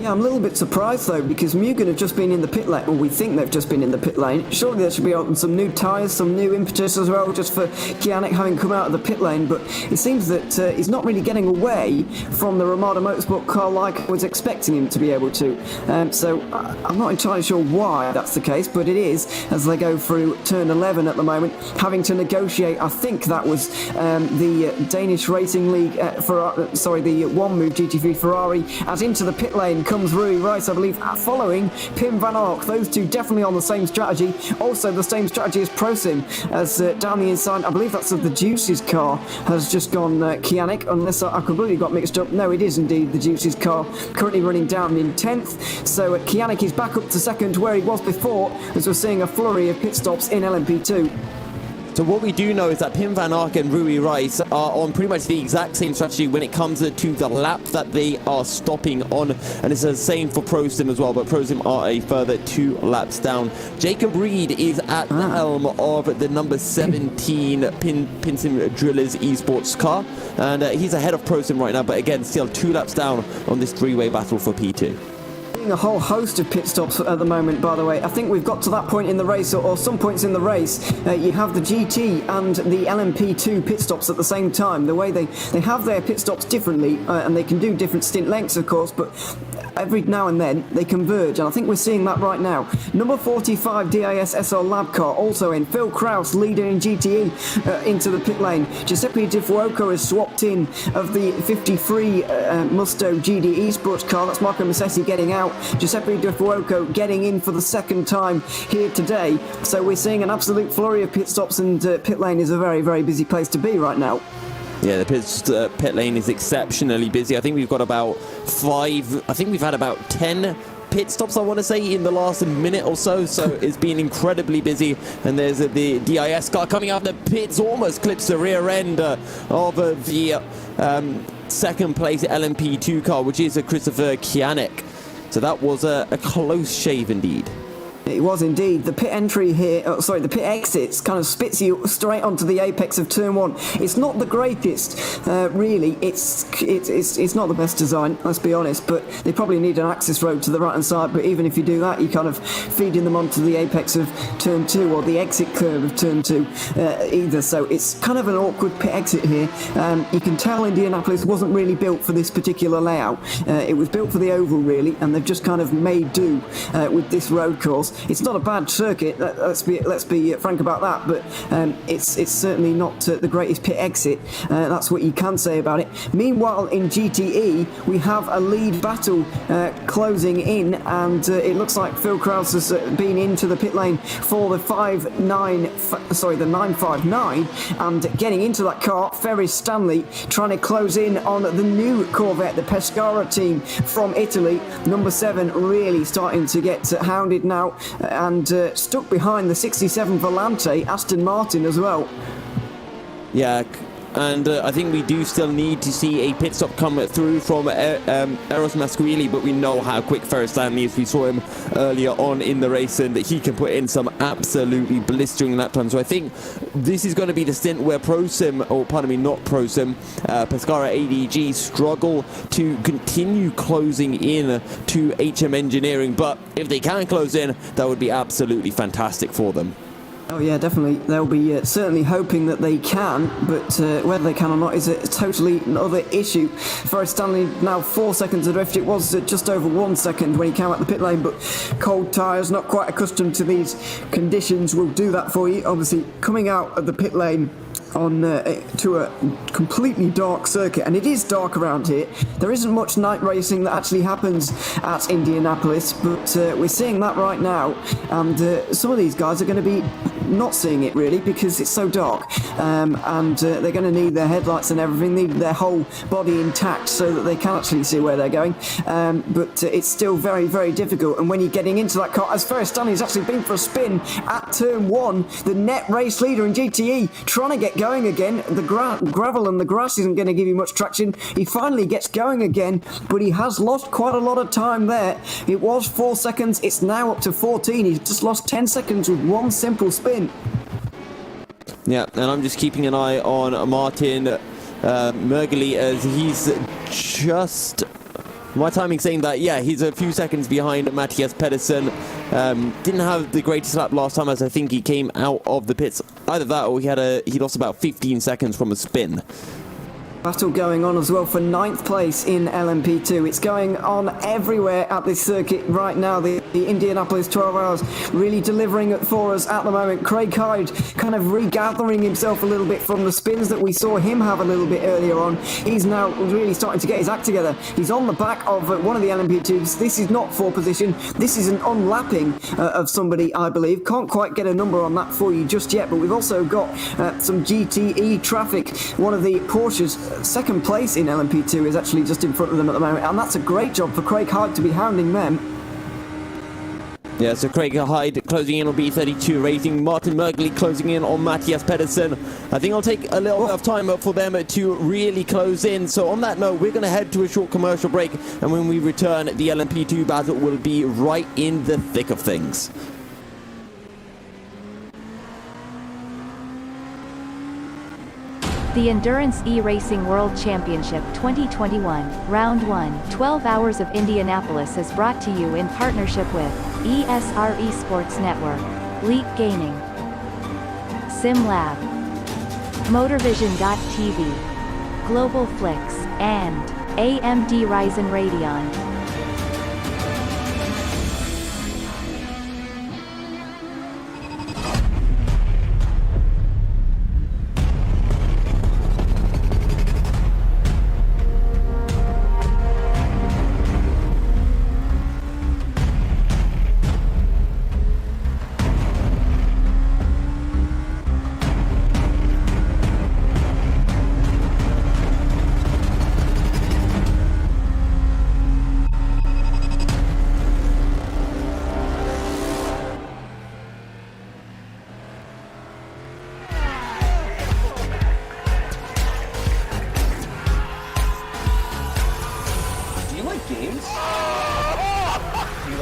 Yeah, I'm a little bit surprised though, because Mugen have just been in the pit lane, or we think they've just been in the pit lane. Surely there should be on some new tyres, some new impetus as well, just for Kianek having come out of the pit lane, but it seems that he's not really getting away from the Ramada Motorsport car like I was expecting him to be able to. So I'm not entirely sure why that's the case, but it is, as they go through turn 11 at the moment, having to negotiate. I think that was the Danish Racing League, the One Move GT3 Ferrari, as into the pit lane comes Rui Rice, I believe, following Pim Van Ark. Those two definitely on the same strategy. Also the same strategy as Prosim, as down the inside, I believe that's of the Juices car, has just gone Kianek, unless I completely got mixed up. No, it is indeed the Juices car, currently running down in 10th. So Kianek is back up to second where he was before, as we're seeing a flurry of pit stops in LMP2. So what we do know is that Pim Van Ark and Rui Rice are on pretty much the exact same strategy when it comes to the lap that they are stopping on, and it's the same for Prosim as well, but Prosim are a further 2 laps down. Jacob Reed is at the helm of the number 17 Pinsim Drillers Esports car, and he's ahead of Prosim right now, but again, still 2 laps down on this 3-way battle for P2. A whole host of pit stops at the moment, by the way. I think we've got to that point in the race, or some points in the race, you have the GT and the LMP2 pit stops at the same time. The way they have their pit stops differently, and they can do different stint lengths, of course, but every now and then they converge, and I think we're seeing that right now. Number 45 DIS SR Lab car also in. Phil Kraus, leader in GTE, into the pit lane. Giuseppe Di Fuoco has swapped in of the 53 Musto GD Esports car. That's Marco Massessi getting out. Giuseppe Di Fuoco getting in for the second time here today. So we're seeing an absolute flurry of pit stops, and pit lane is a very, very busy place to be right now. Yeah, the pit lane is exceptionally busy. I think we've got about 5, I think we've had about 10 pit stops, I want to say, in the last minute or so. So it's been incredibly busy. And there's the DIS car coming out the pits, almost clips the rear end of the second place LMP2 car, which is a Christopher Kianek. So that was a close shave indeed. It was indeed. The pit entry here, the pit exits kind of spits you straight onto the apex of turn one. It's not the greatest, really. It's not the best design, let's be honest, but they probably need an access road to the right-hand side, but even if you do that, you're kind of feeding them onto the apex of turn two or the exit curve of turn two either, so it's kind of an awkward pit exit here. You can tell Indianapolis wasn't really built for this particular layout. It was built for the oval, really, and they've just kind of made do with this road course. It's not a bad circuit, let's be frank about that, but it's certainly not the greatest pit exit. That's what you can say about it. Meanwhile, in GTE, we have a lead battle closing in, and it looks like Phil Krause has been into the pit lane for the 959, and getting into that car, Ferris Stanley trying to close in on the new Corvette, the Pescara team from Italy. Number 7 really starting to get hounded now, and stuck behind the 67 Volante, Aston Martin as well. Yeah, and I think we do still need to see a pit stop come through from Eros Masquerelli, but we know how quick Ferris Stanley is. We saw him earlier on in the race, and he can put in some absolutely blistering lap times. So I think this is going to be the stint where Pescara ADG struggle to continue closing in to HM Engineering, but if they can close in, that would be absolutely fantastic for them. Oh yeah, definitely. They'll be certainly hoping that they can, but whether they can or not is a totally another issue. Ferris Stanley now 4 seconds adrift. It was just over 1 second when he came out the pit lane, but cold tyres, not quite accustomed to these conditions, will do that for you. Obviously, coming out of the pit lane on to a completely dark circuit, and it is dark around here. There isn't much night racing that actually happens at Indianapolis, but we're seeing that right now, and some of these guys are going to be not seeing it really because it's so dark, and they're going to need their headlights and everything, need their whole body intact so that they can actually see where they're going, but it's still very, very difficult. And when you're getting into that car, as Ferris Stanley's actually been for a spin at turn 1, the net race leader in GTE trying to get going again. The gravel and the grass isn't going to give you much traction. He finally gets going again, but he has lost quite a lot of time there. It was 4 seconds, it's now up to 14. He's just lost 10 seconds with one simple spin. Yeah, and I'm just keeping an eye on Martin Mergeli as he's just... My timing saying that, yeah, he's a few seconds behind Matthias Pedersen. Didn't have the greatest lap last time, as I think he came out of the pits. Either that or he lost about 15 seconds from a spin. Battle going on as well for 9th place in LMP2. It's going on everywhere at this circuit right now. The Indianapolis 12 Hours really delivering for us at the moment. Craig Hyde kind of regathering himself a little bit from the spins that we saw him have a little bit earlier on. He's now really starting to get his act together. He's on the back of one of the LMP2s. This is not for position. This is an unlapping of somebody, I believe. Can't quite get a number on that for you just yet, but we've also got some GTE traffic. One of the Porsches, second place in LMP2, is actually just in front of them at the moment, and that's a great job for Craig Hyde to be hounding them. Yeah, so Craig Hyde closing in on B32 Racing, Martin Mergeli closing in on Matthias Pedersen. I think it'll take a little bit of time for them to really close in. So on that note, we're going to head to a short commercial break, and when we return, the LMP2 battle will be right in the thick of things. The Endurance E-Racing World Championship 2021, Round 1, 12 Hours of Indianapolis is brought to you in partnership with ESR Esports Network, Leap Gaming, SimLab, MotorVision.tv, Global Flix, and AMD Ryzen Radeon.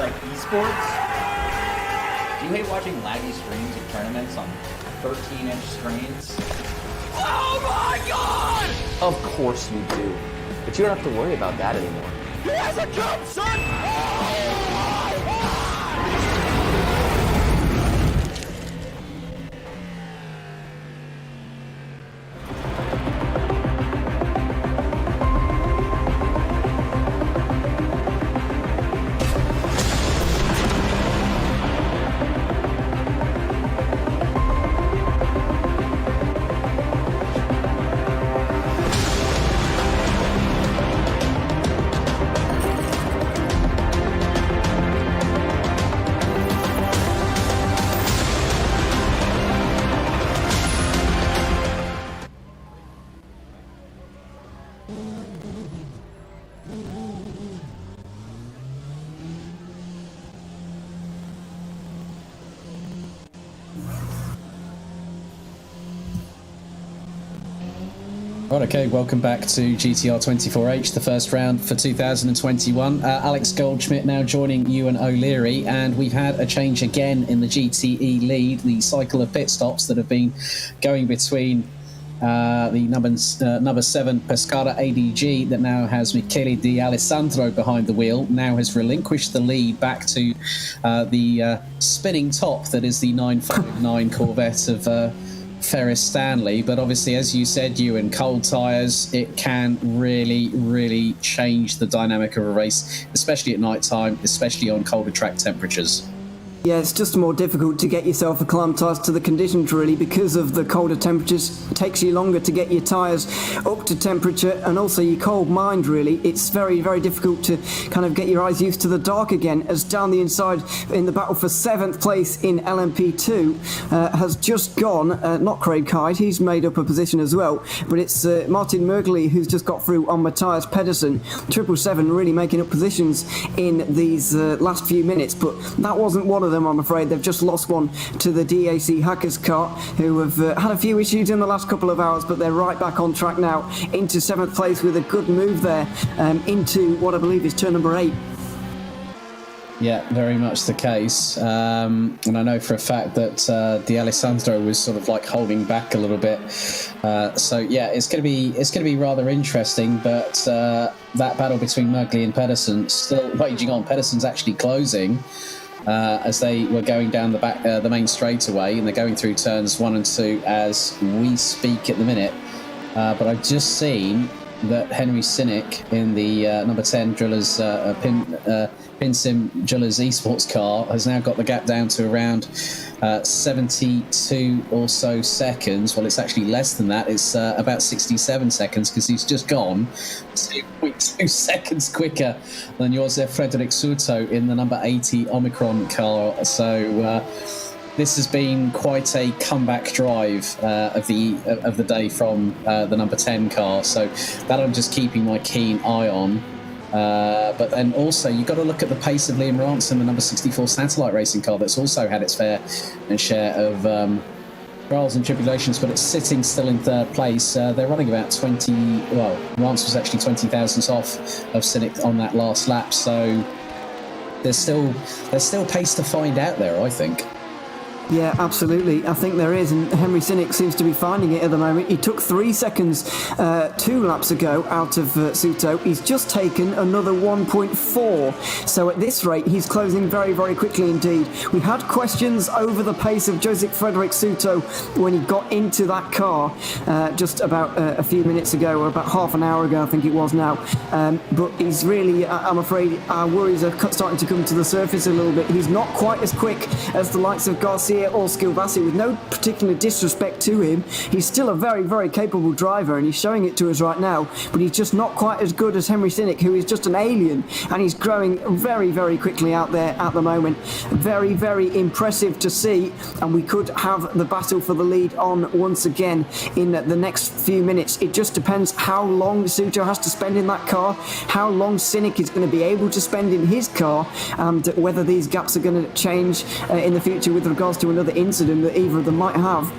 like esports? Do you hate watching laggy streams of tournaments on 13-inch screens? Oh my god! Of course you do. But you don't have to worry about that anymore. He has a jump, son! Right, okay, welcome back to GTR 24H, the first round for 2021. Alex Goldschmidt now joining Ewan O'Leary, and we've had a change again in the GTE lead, the cycle of pit stops that have been going between the number 7 Pescara ADG that now has Michele Di Alessandro behind the wheel, now has relinquished the lead back to the spinning top that is the 959 Corvette of Ferris Stanley. But obviously, as you said, Ewan, cold tyres, it can really change the dynamic of a race, especially at night time, especially on colder track temperatures. Yeah, it's just more difficult to get yourself acclimatised to the conditions, really, because of the colder temperatures. It takes you longer to get your tyres up to temperature, and also your cold mind, really. It's very difficult to kind of get your eyes used to the dark again, as down the inside in the battle for 7th place in LMP2 has just gone, not Craig Hyde, he's made up a position as well, but it's Martin Mergley who's just got through on Matthias Pedersen. 777 really making up positions in these last few minutes, but that wasn't one of them, I'm afraid. They've just lost one to the DAC Hackers car, who have had a few issues in the last couple of hours, but they're right back on track now into 7th place with a good move there into what I believe is turn number 8. Yeah, very much the case. And I know for a fact that Di Alessandro was sort of like holding back a little bit. So yeah, it's going to be rather interesting. But that battle between Mergley and Pedersen still raging on. Pedersen's actually closing as they were going down the main straightaway, and they're going through turns 1 and 2 as we speak at the minute. But I've just seen that Henry Cynic in the number 10 Drillers PinSim Drillers esports car has now got the gap down to around 72 or so seconds. Well, it's actually less than that. It's about 67 seconds, because he's just gone 2.2 seconds quicker than Josef Frederick Suto in the number 80 Omicron car. So this has been quite a comeback drive of the day from the number 10 car. So that I'm just keeping my keen eye on. But then also you've got to look at the pace of Liam Ransom, the number 64 Satellite Racing car, that's also had its fair and share of trials and tribulations, but it's sitting still in 3rd place. They're running about 20. Well, Rance was actually 20 thousandths off of Cynic on that last lap. So there's still pace to find out there, I think. Yeah, absolutely. I think there is, and Henry Cynic seems to be finding it at the moment. He took 3 seconds 2 laps ago out of Suto. He's just taken another 1.4. So at this rate, he's closing very quickly indeed. We had questions over the pace of Joseph Frederick Suto when he got into that car just about a few minutes ago, or about half an hour ago, I think it was now. But he's really, I'm afraid, our worries are starting to come to the surface a little bit. He's not quite as quick as the likes of Garcia or Skilvassi, with no particular disrespect to him. He's still a very capable driver, and he's showing it to us right now, but he's just not quite as good as Henry Cynic, who is just an alien, and he's growing very quickly out there at the moment. Very impressive to see, and we could have the battle for the lead on once again in the next few minutes. It just depends how long Suto has to spend in that car, how long Cynic is going to be able to spend in his car, and whether these gaps are going to change in the future with regards to another incident that either of them might have.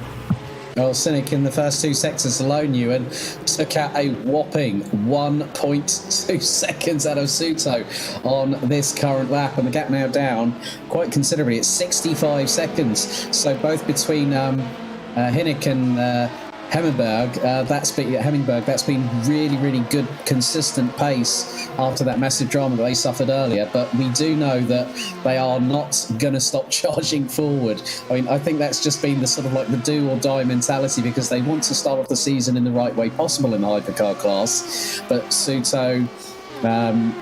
Well, Cynic in the first 2 sectors alone, Ewan, took out a whopping 1.2 seconds out of Suto on this current lap, and the gap now down quite considerably. It's 65 seconds. So both between Hinnick and Hemingberg, that's been really, really good, consistent pace after that massive drama that they suffered earlier. But we do know that they are not going to stop charging forward. I mean, I think that's just been the sort of like the do or die mentality, because they want to start off the season in the right way possible in the hypercar class. But Suto, and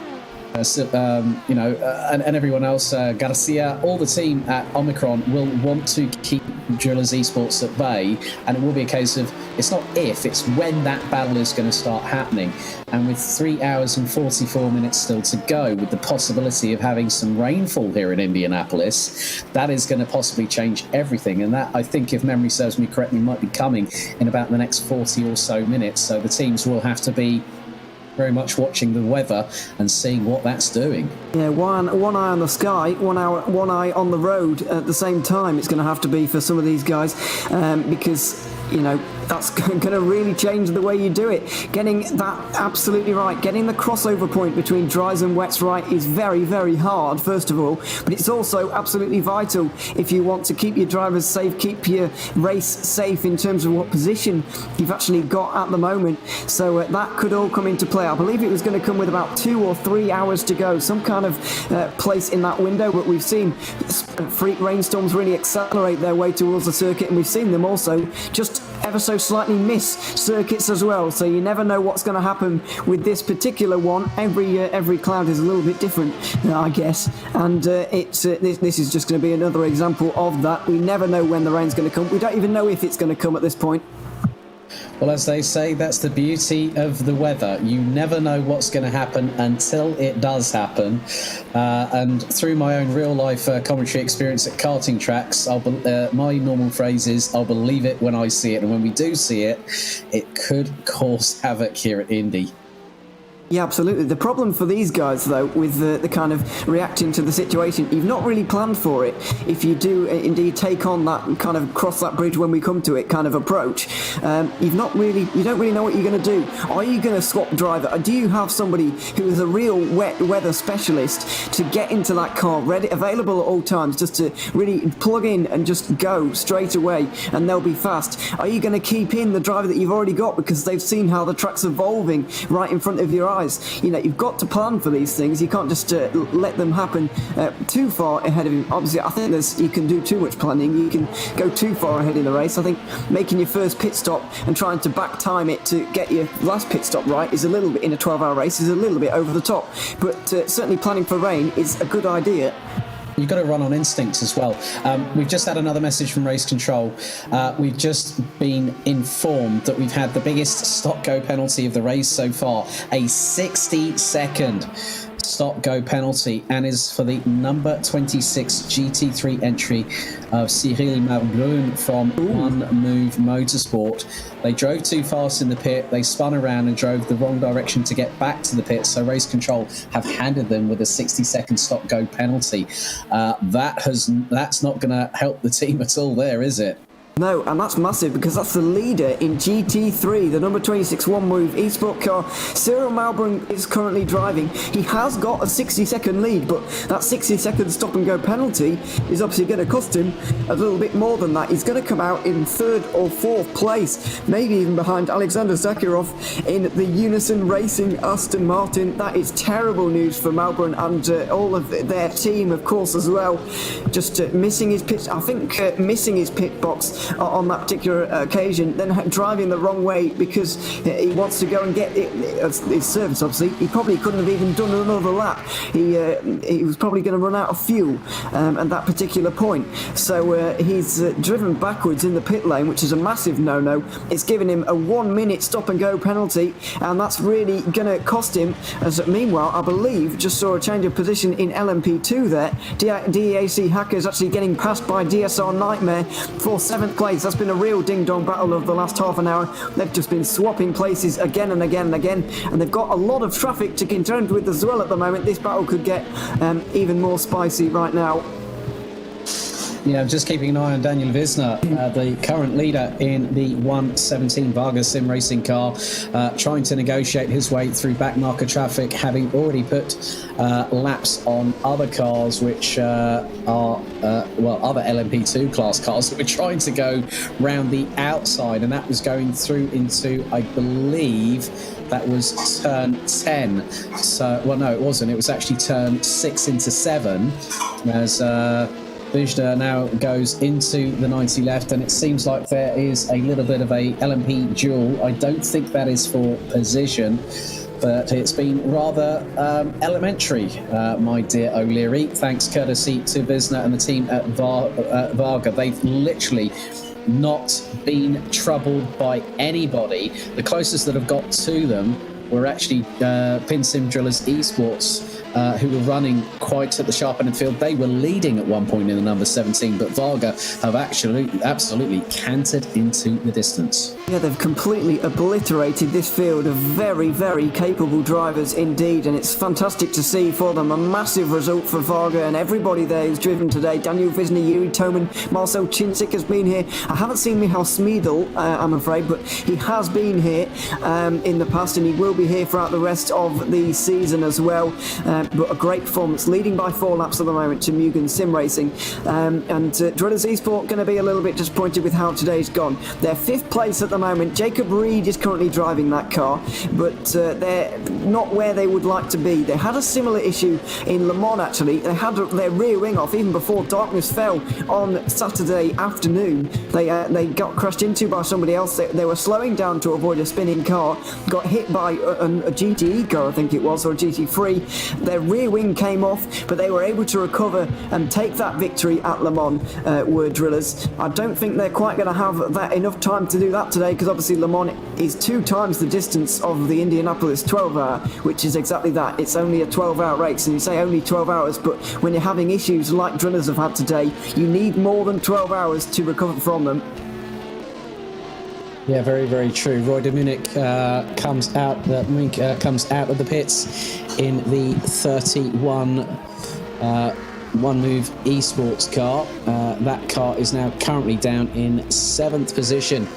everyone else, Garcia, all the team at Omicron will want to keep Drillers Esports at bay, and it will be a case of it's not if, it's when that battle is going to start happening. And with 3 hours and 44 minutes still to go, with the possibility of having some rainfall here in Indianapolis, that is going to possibly change everything. And that, I think, if memory serves me correctly, might be coming in about the next 40 or so minutes. So the teams will have to be very much watching the weather and seeing what that's doing. Yeah, one eye on the sky, one eye on the road at the same time. It's going to have to be for some of these guys, because that's going to really change the way you do it. Getting that absolutely right, getting the crossover point between dries and wets right is very, very hard, first of all, but it's also absolutely vital if you want to keep your drivers safe, keep your race safe in terms of what position you've actually got at the moment. So that could all come into play. I believe it was going to come with about 2 or 3 hours to go, some kind of place in that window, but we've seen freak rainstorms really accelerate their way towards the circuit, and we've seen them also just ever so slightly miss circuits as well. So you never know what's going to happen with this particular one. Every cloud is a little bit different, I guess, and this is just going to be another example of that. We never know when the rain's going to come. We don't even know if it's going to come at this point. Well, as they say, that's the beauty of the weather. You never know what's going to happen until it does happen. And through my own real-life commentary experience at karting tracks, my normal phrase is, I'll believe it when I see it. And when we do see it, it could cause havoc here at Indy. Yeah, absolutely. The problem for these guys, though, with the kind of reacting to the situation, you've not really planned for it. If you do indeed take on that kind of cross that bridge when we come to it kind of approach, you don't really know what you're going to do. Are you going to swap driver? Do you have somebody who is a real wet weather specialist to get into that car, ready, available at all times, just to really plug in and just go straight away, and they'll be fast? Are you going to keep in the driver that you've already got because they've seen how the track's evolving right in front of your eyes? You've got to plan for these things. You can't just let them happen too far ahead of you. Obviously, I think you can do too much planning. You can go too far ahead in the race. I think making your first pit stop and trying to back time it to get your last pit stop right is a little bit, in a 12-hour race, is a little bit over the top. But certainly planning for rain is a good idea. You've got to run on instinct as well. We've just had another message from Race Control. We've just been informed that we've had the biggest stop-go penalty of the race so far, a 60-second stop-go penalty, and is for the number 26 GT3 entry of Cyril Marbrun from One Move Motorsport. They drove too fast in the pit, they spun around and drove the wrong direction to get back to the pit, so Race Control have handed them with a 60-second stop-go penalty. That's not going to help the team at all there, is it? No, and that's massive because that's the leader in GT3, the number 26 One Move eSport car. Cyril Malbron is currently driving. He has got a 60-second lead, but that 60-second stop-and-go penalty is obviously going to cost him a little bit more than that. He's going to come out in 3rd or 4th place, maybe even behind Alexander Zakharov in the Unison Racing Aston Martin. That is terrible news for Malbron and all of their team, of course, as well. Just missing his pit, I think missing his pit box on that particular occasion, then driving the wrong way because he wants to go and get his service. Obviously, he probably couldn't have even done another lap. He was probably going to run out of fuel at that particular point. So he's driven backwards in the pit lane, which is a massive no-no. It's given him a 1-minute stop-and-go penalty, and that's really going to cost him. As meanwhile, I believe just saw a change of position in LMP2 there. DEAC Hackers actually getting passed by DSR Nightmare for 7th place. That's been a real ding-dong battle of the last half an hour. They've just been swapping places again and again and again, and they've got a lot of traffic to contend with as well at the moment. This battle could get even more spicy right now. Yeah, just keeping an eye on Daniel Wisner, the current leader in the 117 Varga sim racing car, trying to negotiate his way through backmarker traffic, having already put laps on other cars, which are other LMP2 class cars that were trying to go round the outside, and that was going through into, I believe, that was turn 10. So, well, no, it wasn't. It was actually turn 6 into 7, as Vijda now goes into the 90 left, and it seems like there is a little bit of a LMP duel. I don't think that is for position, but it's been rather elementary, my dear O'Leary. Thanks courtesy to Visner and the team at Varga. They've literally not been troubled by anybody. The closest that have got to them were actually Pin Sim Drillers Esports, who were running quite at the sharp end of the field. They were leading at one point in the number 17, but Varga have absolutely cantered into the distance. Yeah, they've completely obliterated this field of very, very capable drivers indeed, and it's fantastic to see for them. A massive result for Varga and everybody there who's driven today. Daniel Visner, Yuri Toman, Marcel Chinzik has been here. I haven't seen Michal Smedel, I'm afraid, but he has been here in the past, and he will be here throughout the rest of the season as well. But a great performance, leading by 4 laps at the moment to Mugen Sim Racing. And Drillers Esport going to be a little bit disappointed with how today's gone. They're 5th place at the moment. Jacob Reed is currently driving that car, but they're not where they would like to be. They had a similar issue in Le Mans, actually. They had their rear wing off even before darkness fell on Saturday afternoon. They got crashed into by somebody else. They were slowing down to avoid a spinning car, got hit by a GTE car, I think it was, or a GT3. Their rear wing came off, but they were able to recover and take that victory at Le Mans, were Drillers. I don't think they're quite going to have that enough time to do that today, because obviously Le Mans is 2 times the distance of the Indianapolis 12-hour, which is exactly that. It's only a 12-hour race, and you say only 12 hours, but when you're having issues like Drillers have had today, you need more than 12 hours to recover from them. Yeah, very, very true. Roy de Munich comes out of the pits in the 31 one-move esports car. That car is now currently down in 7th position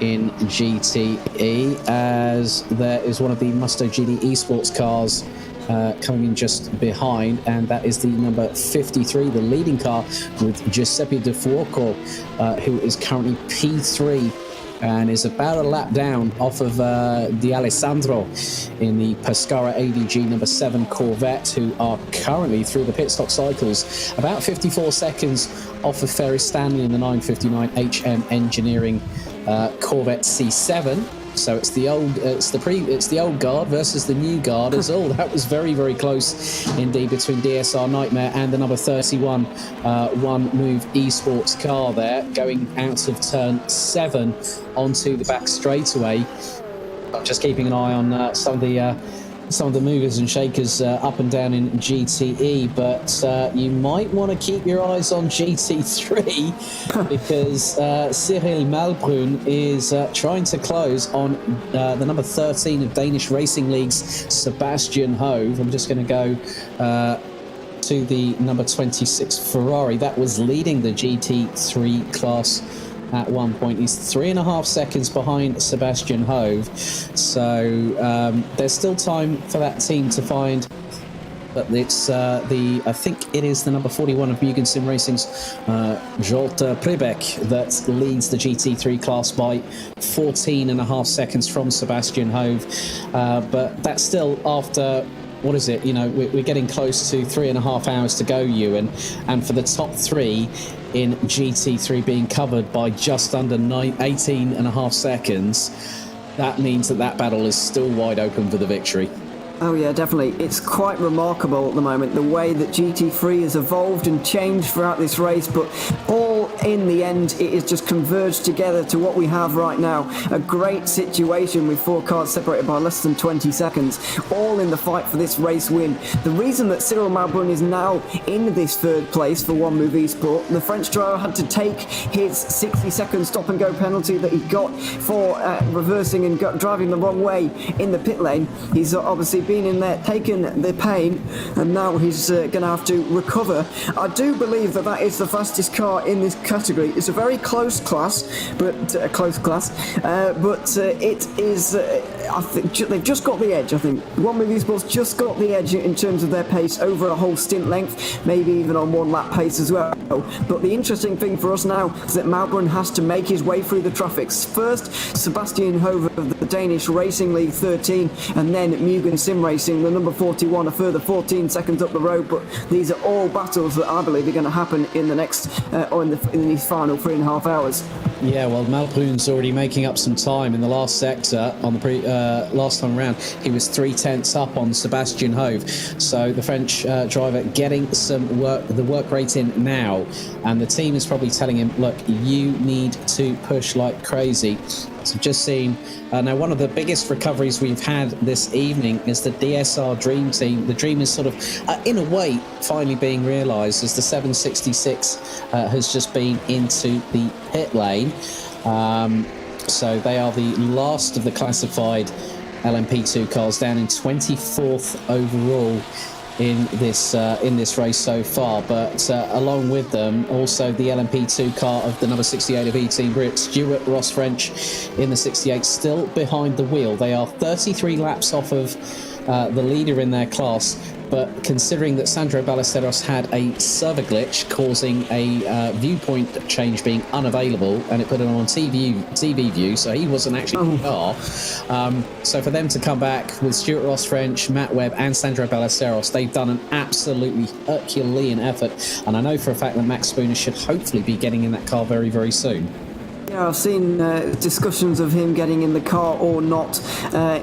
in GTE, as there is one of the Musto GD esports cars coming in just behind, and that is the number 53, the leading car, with Giuseppe De Fuoco, who is currently P3 and is about a lap down off of D'Alessandro in the Pescara ADG number 7 Corvette, who are currently through the pit stop cycles about 54 seconds off of Ferris Stanley in the 959 HM Engineering Corvette C7. So it's the old guard versus the new guard. That was very, very close indeed between DSR Nightmare and the number 31 one-move esports car there, going out of turn 7 onto the back straightaway. I'm just keeping an eye on some of the movers and shakers up and down in GTE, but you might want to keep your eyes on GT3 because Cyril Malbrun is trying to close on the number 13 of Danish Racing League's Sebastian Hove. I'm just going to go to the number 26 Ferrari. That was leading the GT3 class at one point. He's 3.5 seconds behind Sebastian Hove, so there's still time for that team to find, but it's I think it is the number 41 of Mugen Sim Racing's Jolt Pribek that leads the GT3 class by 14.5 seconds from Sebastian Hove, but that's still after, what is it, we're getting close to 3.5 hours to go, Ewan, and for the top 3 in GT3 being covered by just under 18.5 seconds, that means that battle is still wide open for the victory. Oh yeah, definitely. It's quite remarkable at the moment, the way that GT3 has evolved and changed throughout this race, but all in the end, it is just converged together to what we have right now. A great situation with 4 cars separated by less than 20 seconds, all in the fight for this race win. The reason that Cyril Malbrun is now in this 3rd place for One Move Esport, the French driver had to take his 60-second stop-and-go penalty that he got for reversing and driving the wrong way in the pit lane. He's obviously been in there, taken the pain, and now he's going to have to recover. I do believe that that is the fastest car in this category. It's a very close class, but it is. I think they've just got the edge. I think One Move Esports just got the edge in terms of their pace over a whole stint length, maybe even on 1 lap pace as well. But the interesting thing for us now is that Malbrun has to make his way through the traffic. First, Sebastian Hove of the Danish Racing League 13, and then Mugen Sim Racing, the number 41, a further 14 seconds up the road. But these are all battles that I believe are going to happen in the next, in these final 3.5 hours. Yeah, well, Malbrun's already making up some time in the last sector. On the last time around, he was 3/10 up on Sebastian Hove. So the French driver getting some work, the work rate in now, and the team is probably telling him, look, you need to push like crazy. So just seen now, one of the biggest recoveries we've had this evening is the DSR Dream Team. The dream is sort of, in a way, finally being realised as the 766 has just been into the pit lane. So they are the last of the classified LMP2 cars, down in 24th overall in this race so far. But along with them, also the LMP2 car of the number 68 of E-Team Brit, Stuart Ross French in the 68, still behind the wheel. They are 33 laps off of the leader in their class. But considering that Sandro Ballesteros had a server glitch causing a viewpoint change being unavailable, and it put it on TV view, so he wasn't actually in the car. So for them to come back with Stuart Ross French, Matt Webb and Sandro Ballesteros, they've done an absolutely Herculean effort. And I know for a fact that Max Spooner should hopefully be getting in that car very, very soon. Yeah, I've seen discussions of him getting in the car or not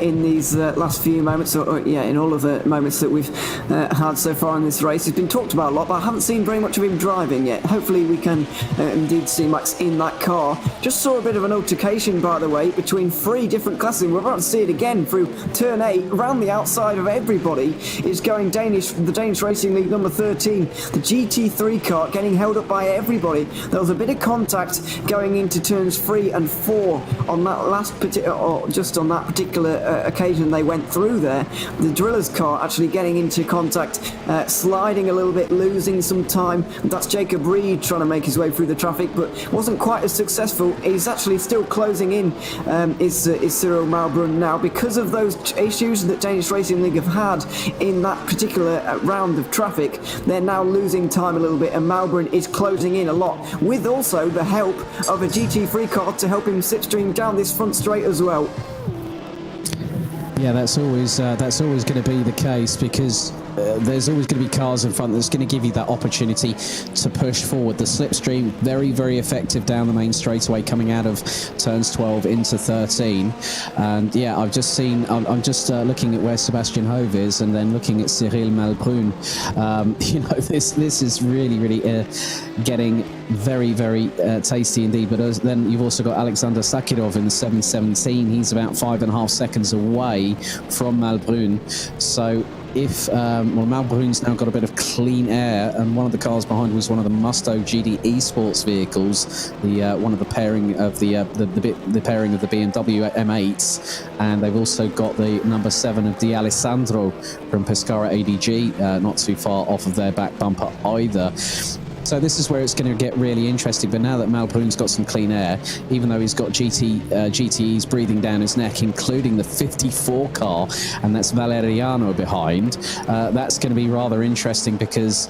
in these last few moments, or in all of the moments that we've had so far in this race. He's been talked about a lot, but I haven't seen very much of him driving yet. Hopefully we can indeed see Max in that car. Just saw a bit of an altercation, by the way, between 3 different classes. We're about to see it again through turn 8. Around the outside of everybody is going the Danish Racing League number 13, the GT3 car, getting held up by everybody. There was a bit of contact going into turns 3 and 4 on that last on that particular occasion they went through there. The driller's car actually getting into contact, sliding a little bit, losing some time. That's Jacob Reed trying to make his way through the traffic, but wasn't quite as successful. He's actually still closing in, is Cyril Malbrun now, because of those issues that Danish Racing League have had in that particular round of traffic. They're now losing time a little bit, and Malbrun is closing in a lot, with also the help of a GT3 car to help him slipstream down this front straight as well. Yeah, that's always going to be the case, because there's always going to be cars in front that's going to give you that opportunity to push forward. The slipstream, very, very effective down the main straightaway coming out of turns 12 into 13. And yeah, I'm just looking at where Sebastian Hove is, and then looking at Cyril Malbrun. This is really, really getting very, very tasty indeed. But then you've also got Alexander Sakirov in the 717. He's about 5.5 seconds away from Malbrun. So if Malbrun's now got a bit of clean air, and one of the cars behind was one of the Musto GD Esports vehicles, one of the pairing of the pairing of the BMW M8s, and they've also got the number 7 of D'Alessandro from Pescara ADG, not too far off of their back bumper either. So this is where it's going to get really interesting. But now that Malbrun's got some clean air, even though he's got GTEs breathing down his neck, including the 54 car, and that's Valeriano behind, that's going to be rather interesting, because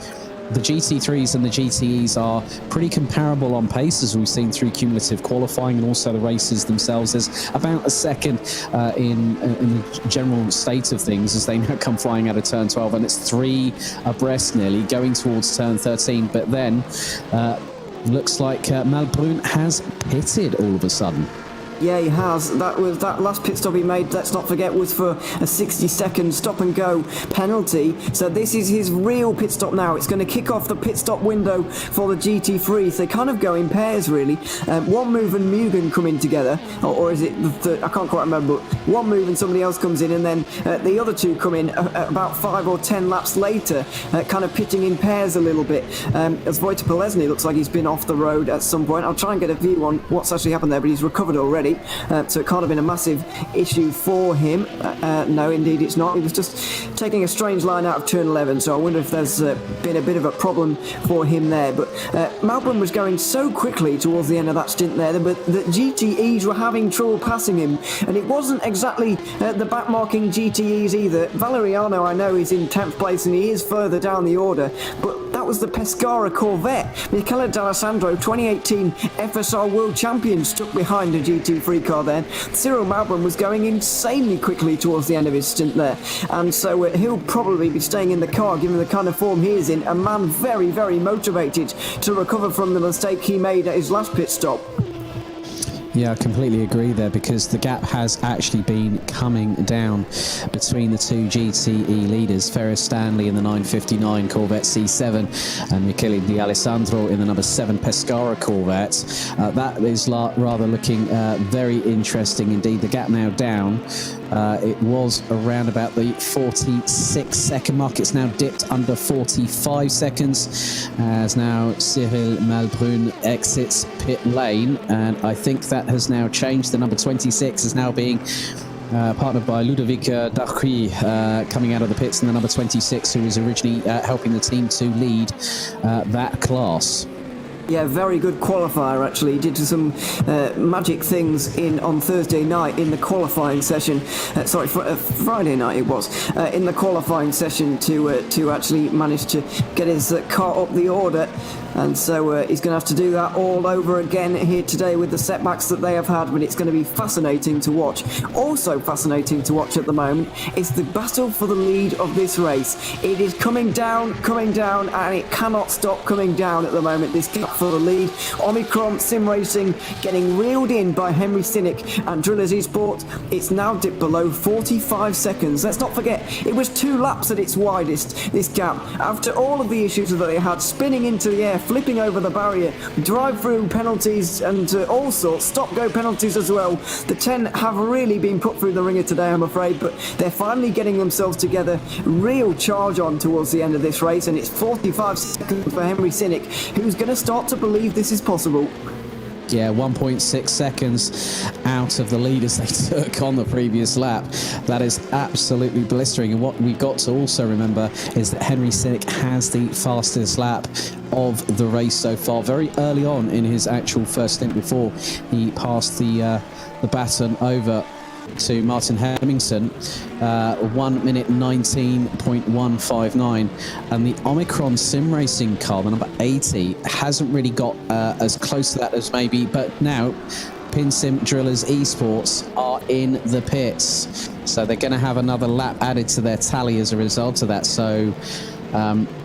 the GT3s and the GTEs are pretty comparable on pace, as we've seen through cumulative qualifying, and also the races themselves. There's about a second in the general state of things as they now come flying out of turn 12, and it's 3 abreast nearly going towards turn 13. But then looks like Malbrun has pitted all of a sudden. Yeah, he has. That last pit stop he made, let's not forget, was for a 60-second stop-and-go penalty. So this is his real pit stop now. It's going to kick off the pit stop window for the GT3. So they kind of go in pairs, really. One move and Mugen come in together, or is it the third? I can't quite remember. But one move and somebody else comes in, and then the other two come in about 5 or 10 laps later, kind of pitting in pairs a little bit. As Wojtek Polesny looks like he's been off the road at some point. I'll try and get a view on what's actually happened there, but he's recovered already. So it can't have been a massive issue for him. No, indeed it's not. He was just taking a strange line out of turn 11, so I wonder if there's been a bit of a problem for him there. But Malbon was going so quickly towards the end of that stint there, but the GTEs were having trouble passing him, and it wasn't exactly the backmarking GTEs either. Valeriano, I know, is in 10th place and he is further down the order, but that was the Pescara Corvette. Michele D'Alessandro, 2018 FSR World Champion, stuck behind a GT3 car there. Cyril Malbon was going insanely quickly towards the end of his stint there, and so he'll probably be staying in the car given the kind of form he is in. A man very, very motivated to recover from the mistake he made at his last pit stop. Yeah, I completely agree there, because the gap has actually been coming down between the two GTE leaders, Ferris Stanley in the 959 Corvette C7 and Michele D'Alessandro in the number 7 Pescara Corvette. That is rather looking very interesting indeed. The gap now down. It was around about the 46-second mark. It's now dipped under 45 seconds as now Cyril Malbrun exits pit lane, and I think that has now changed. The number 26 is now being partnered by Ludovic Darqui coming out of the pits, and the number 26 who was originally helping the team to lead that class. Yeah, very good qualifier actually. He did some magic things on Thursday night in the qualifying session. Friday night it was in the qualifying session to actually manage to get his car up the order. And so he's going to have to do that all over again here today with the setbacks that they have had, but it's going to be fascinating to watch. Also fascinating to watch at the moment is the battle for the lead of this race. It is coming down, and it cannot stop coming down at the moment, this gap for the lead. Omicron Sim Racing getting reeled in by Henry Sinek and Drillers Esports. It's now dipped below 45 seconds. Let's not forget, it was 2 laps at its widest, this gap. After all of the issues that they had, spinning into the air, flipping over the barrier, drive-through penalties and all sorts, stop-go penalties as well. The 10 have really been put through the ringer today, I'm afraid, but they're finally getting themselves together. Real charge on towards the end of this race, and it's 45 seconds for Henry Sinek, who's going to start to believe this is possible. Yeah, 1.6 seconds out of the leaders they took on the previous lap. That is absolutely blistering. And what we've got to also remember is that Henry Sinek has the fastest lap of the race so far, very early on in his actual first stint before he passed the baton over to Martin Hemmingson. 1 minute 19.159, and the Omicron Sim Racing car, the number 80, hasn't really got as close to that as maybe, but now PinSim Drillers Esports are in the pits, so they're going to have another lap added to their tally as a result of that. So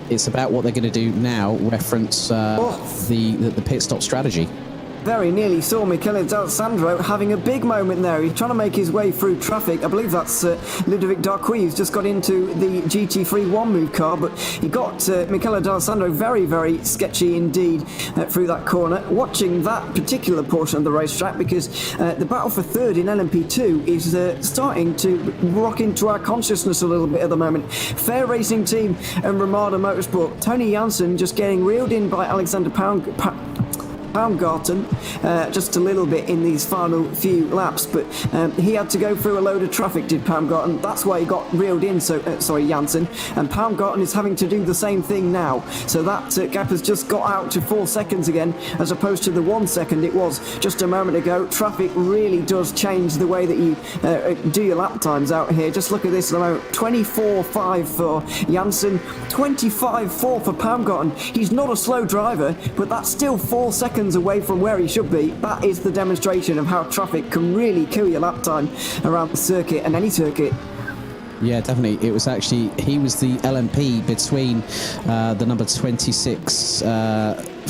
it's about what they're going to do now, reference the pit stop strategy. Very nearly saw Michele D'Alessandro having a big moment there. He's trying to make his way through traffic. I believe that's Ludovic Darqui, who's just got into the GT3 one-move car, but he got Michele D'Alessandro very, very sketchy indeed through that corner. Watching that particular portion of the racetrack, because the battle for third in LMP2 is starting to rock into our consciousness a little bit at the moment. Fair Racing Team and Ramada Motorsport. Tony Janssen just getting reeled in by Alexander Baumgarten just a little bit in these final few laps, but he had to go through a load of traffic, did Baumgarten. That's why he got reeled in, Janssen, and Baumgarten is having to do the same thing now, so that gap has just got out to 4 seconds again, as opposed to the 1 second it was just a moment ago. Traffic really does change the way that you do your lap times out here. Just look at this at the moment, 24.5 for Janssen, 25.4 for Baumgarten. He's not a slow driver, but that's still 4 seconds away from where he should be. That is the demonstration of how traffic can really kill your lap time around the circuit, and any circuit. Yeah, definitely. It was actually, he was the LMP between the number 26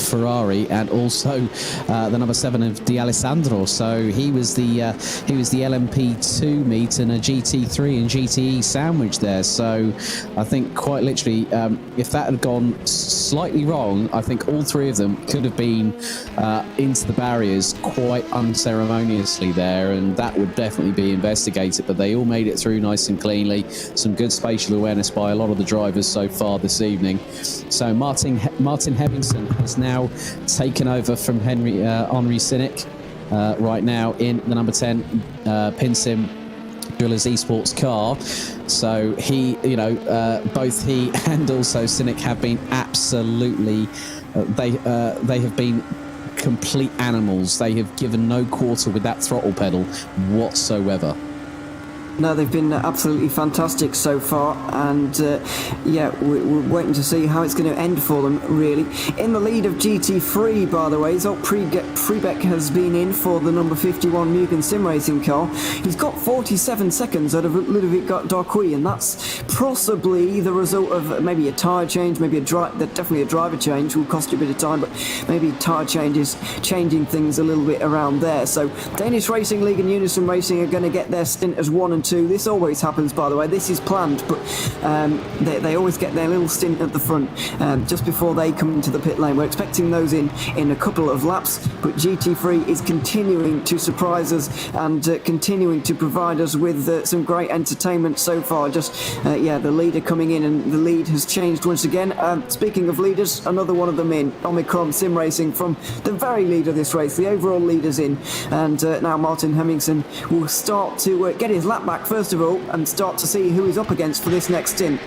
Ferrari, and also the number 7 of D'Alessandro. So he was the LMP2 meet and a GT3 and GTE sandwich there. So I think quite literally, if that had gone slightly wrong, I think all three of them could have been into the barriers quite unceremoniously there, and that would definitely be investigated. But they all made it through nice and cleanly. Some good spatial awareness by a lot of the drivers so far this evening. So Martin Hemmingsen has now taken over from Henry Sinek right now in the number 10 Pinsim Drillers Esports car. So he, both he and also Sinek have been absolutely they have been complete animals. They have given no quarter with that throttle pedal whatsoever. No, they've been absolutely fantastic so far, and we're waiting to see how it's going to end for them, really. In the lead of GT3, by the way, Zolt Freebeck has been in for the number 51 Mugen Sim Racing car. He's got 47 seconds out of Ludovic Darquis, and that's possibly the result of maybe a tyre change, maybe definitely a driver change. Will cost you a bit of time, but maybe tyre changes, changing things a little bit around there. So Danish Racing League and Unison Racing are going to get their stint as 1 and 2. This always happens, by the way. This is planned, but they always get their little stint at the front just before they come into the pit lane. We're expecting those in a couple of laps, but GT3 is continuing to surprise us and continuing to provide us with some great entertainment so far. The leader coming in, and the lead has changed once again. Speaking of leaders, another one of them in. Omicron Sim Racing from the very lead of this race. The overall leader's in, and now Martin Hemmingsen will start to get his lap back first of all, and start to see who he's up against for this next stint.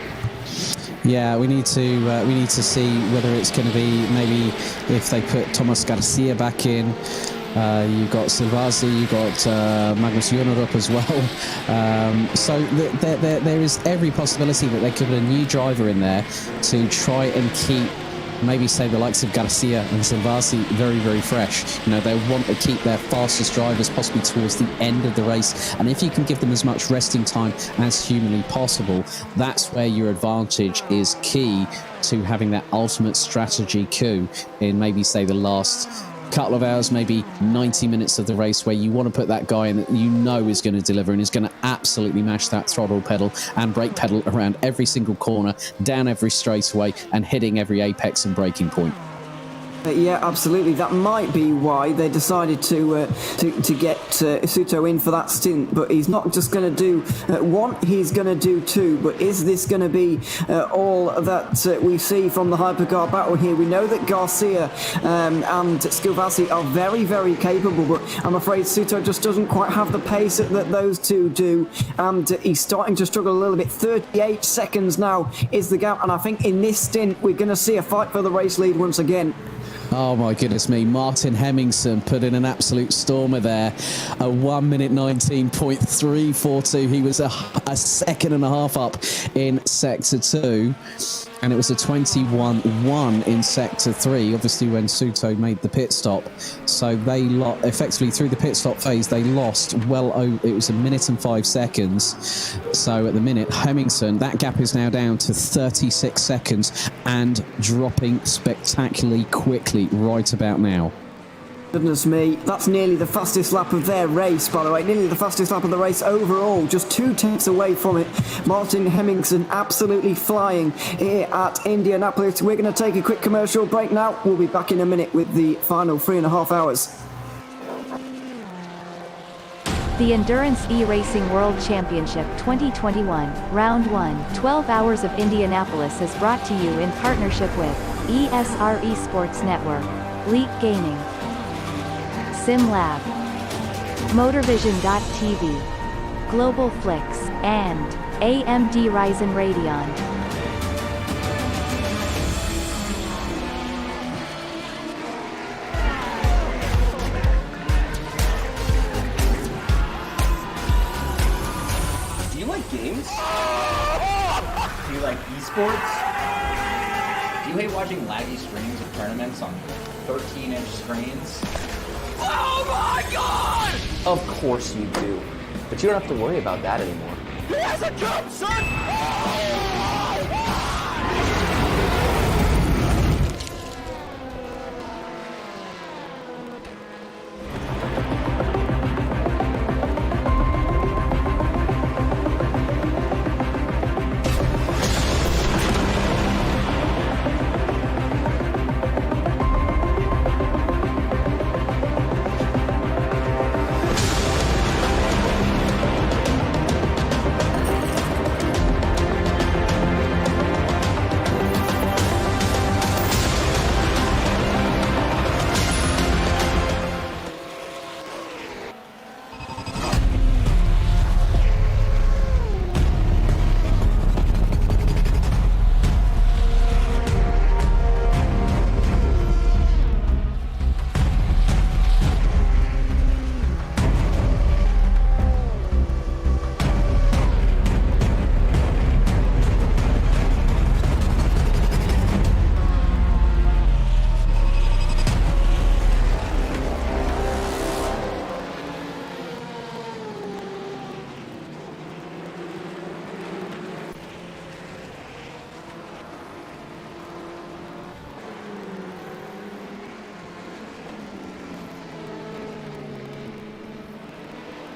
Yeah, we need to see whether it's going to be, maybe if they put Thomas Garcia back in. You've got Silvasi, you've got Magnus Jonerup as well. So there is every possibility that they could put a new driver in there to try and keep, maybe say, the likes of Garcia and Silvasi very, very fresh. They want to keep their fastest drivers possibly towards the end of the race, and if you can give them as much resting time as humanly possible, that's where your advantage is key to having that ultimate strategy coup in, maybe say, the last couple of hours, maybe 90 minutes of the race, where you want to put that guy in that is going to deliver and is going to absolutely mash that throttle pedal and brake pedal around every single corner, down every straightaway, and hitting every apex and braking point. Yeah, absolutely. That might be why they decided to get Isuto in for that stint. But he's not just going to do one; he's going to do two. But is this going to be all that we see from the Hypercar battle here? We know that Garcia and Skilvasi are very, very capable, but I'm afraid Isuto just doesn't quite have the pace that those two do, and he's starting to struggle a little bit. 38 seconds now is the gap, and I think in this stint we're going to see a fight for the race lead once again. Oh my goodness me, Martin Hemmingsen put in an absolute stormer there. A 1 minute 19.342. He was a second and a half up in Sector 2. And it was a 21-1 in Sector 3, obviously when Suto made the pit stop. So they effectively, through the pit stop phase, they lost well over, it was 1 minute and 5 seconds. So at the minute, Hemmingsen, that gap is now down to 36 seconds and dropping spectacularly quickly right about now. Goodness me, that's nearly the fastest lap of their race, by the way. Nearly the fastest lap of the race overall, just 2 tenths away from it. Martin Hemmingsen absolutely flying here at Indianapolis. We're going to take a quick commercial break now. We'll be back in a minute with the final 3.5 hours. The Endurance E-Racing World Championship 2021, Round 1, 12 Hours of Indianapolis is brought to you in partnership with ESR Esports Network, Leak Gaming, SimLab, MotorVision.tv, Global Flix, and AMD Ryzen Radeon. Do you like games? Do you like esports? Do you hate watching laggy streams of tournaments on 13-inch screens? Oh my god! Of course you do. But you don't have to worry about that anymore. He has a jump, son!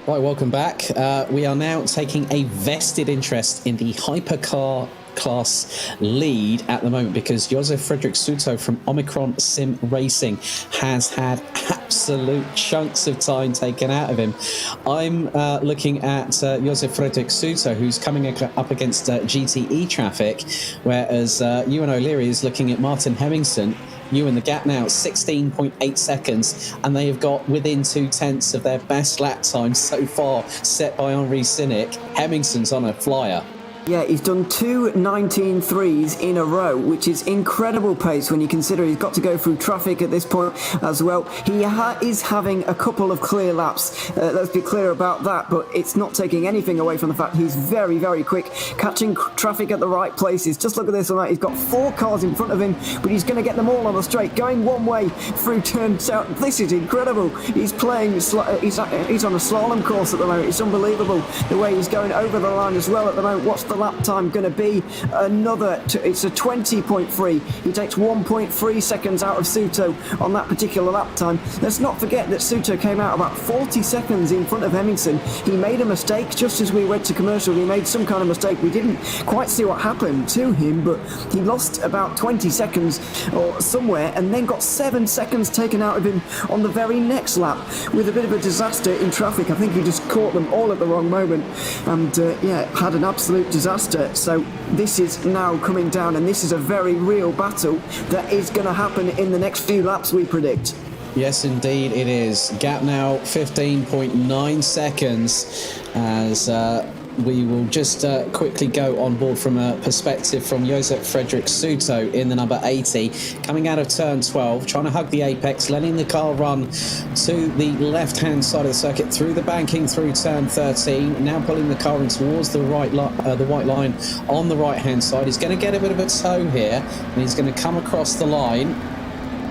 Right, welcome back. We are now taking a vested interest in the Hypercar class lead at the moment because Josef Frederick Suto from Omicron Sim Racing has had absolute chunks of time taken out of him. I'm looking at Josef Frederick Suto, who's coming up against GTE traffic, whereas Ewan O'Leary is looking at Martin Hemmingson. You in the gap now, 16.8 seconds, and they have got within 2/10 of their best lap time so far, set by Henri Cynic. Hemmingson's on a flyer. Yeah, he's done 2 19.3s in a row, which is incredible pace when you consider he's got to go through traffic at this point as well. He is having a couple of clear laps, let's be clear about that, but it's not taking anything away from the fact he's very, very quick, catching traffic at the right places. Just look at this, he's got 4 cars in front of him, but he's going to get them all on the straight, going one way through turn south. This is incredible. He's playing, he's on a slalom course at the moment. It's unbelievable the way he's going over the line as well at the moment. What's the lap time going to be? It's a 20.3. He takes 1.3 seconds out of Suto on that particular lap time. Let's not forget that Suto came out about 40 seconds in front of Hemmingson. He made a mistake just as we went to commercial. He made some kind of mistake. We didn't quite see what happened to him, but he lost about 20 seconds or somewhere and then got 7 seconds taken out of him on the very next lap with a bit of a disaster in traffic. I think he just caught them all at the wrong moment and had an absolute disaster. So this is now coming down, and this is a very real battle that is going to happen in the next few laps, we predict. Yes, indeed it is. Gap now 15.9 seconds as we will just quickly go on board from a perspective from Josef Frederick Suto in the number 80, coming out of turn 12, trying to hug the apex, letting the car run to the left-hand side of the circuit, through the banking, through turn 13, now pulling the car in towards the white line on the right-hand side. He's going to get a bit of a tow here, and he's going to come across the line,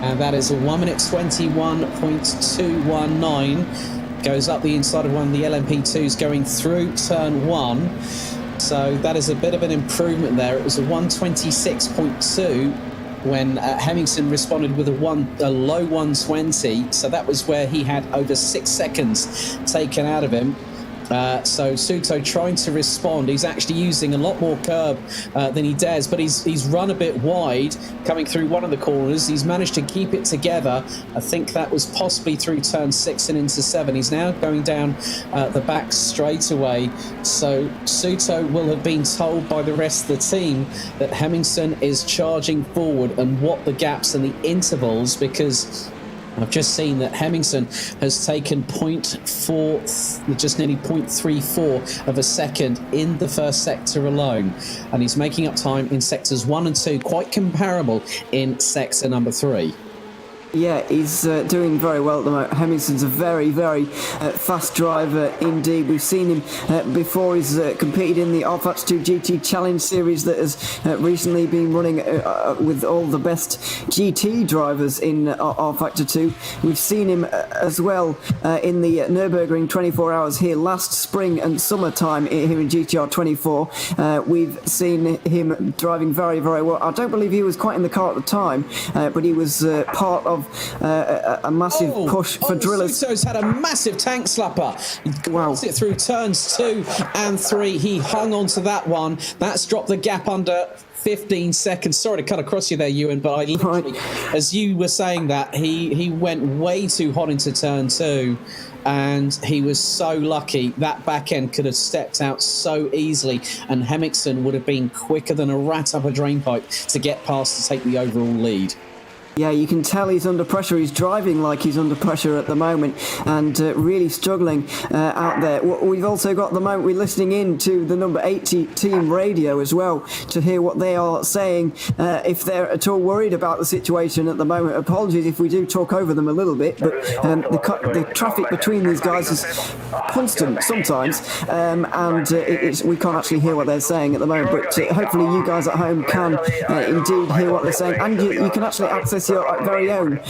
and that is a 1 minute 21.219. Goes up the inside of one of the LMP2s going through turn 1. So that is a bit of an improvement there. It was a 126.2 when Hemmingson responded with a low 120. So that was where he had over 6 seconds taken out of him. So Suto trying to respond. He's actually using a lot more curb than he dares, but he's run a bit wide coming through one of the corners. He's managed to keep it together. I think that was possibly through turn 6 and into 7. He's now going down the back straightaway. So Suto will have been told by the rest of the team that Hemmingson is charging forward and what the gaps and the intervals, because I've just seen that Hemmingson has taken just nearly 0.34 of a second in the first sector alone. And he's making up time in sectors 1 and 2, quite comparable in sector number 3. Yeah, he's doing very well at the moment. Hemmingson's a very, very fast driver indeed. We've seen him before. He's competed in the R-Factor 2 GT Challenge Series that has recently been running with all the best GT drivers in R-Factor 2. We've seen him as well in the Nürburgring 24 Hours here last spring and summertime here in GTR 24. We've seen him driving very, very well. I don't believe he was quite in the car at the time, but he was part of a massive push for drillers. Suto's had a massive tank slapper. Wow. It through turns 2 and 3. He hung on to that one. That's dropped the gap under 15 seconds. Sorry to cut across you there, Ewan, but I literally, as you were saying that, he went way too hot into turn 2. And he was so lucky. That back end could have stepped out so easily, and Hemmingson would have been quicker than a rat up a drainpipe to get past to take the overall lead. Yeah, you can tell he's under pressure. He's driving like he's under pressure at the moment and really struggling out there. We've also got the moment we're listening in to the number 80 team radio as well to hear what they are saying, if they're at all worried about the situation at the moment. Apologies if we do talk over them a little bit, but the traffic between these guys is constant sometimes, and we can't actually hear what they're saying at the moment, but hopefully you guys at home can indeed hear what they're saying, and you can actually access us your very own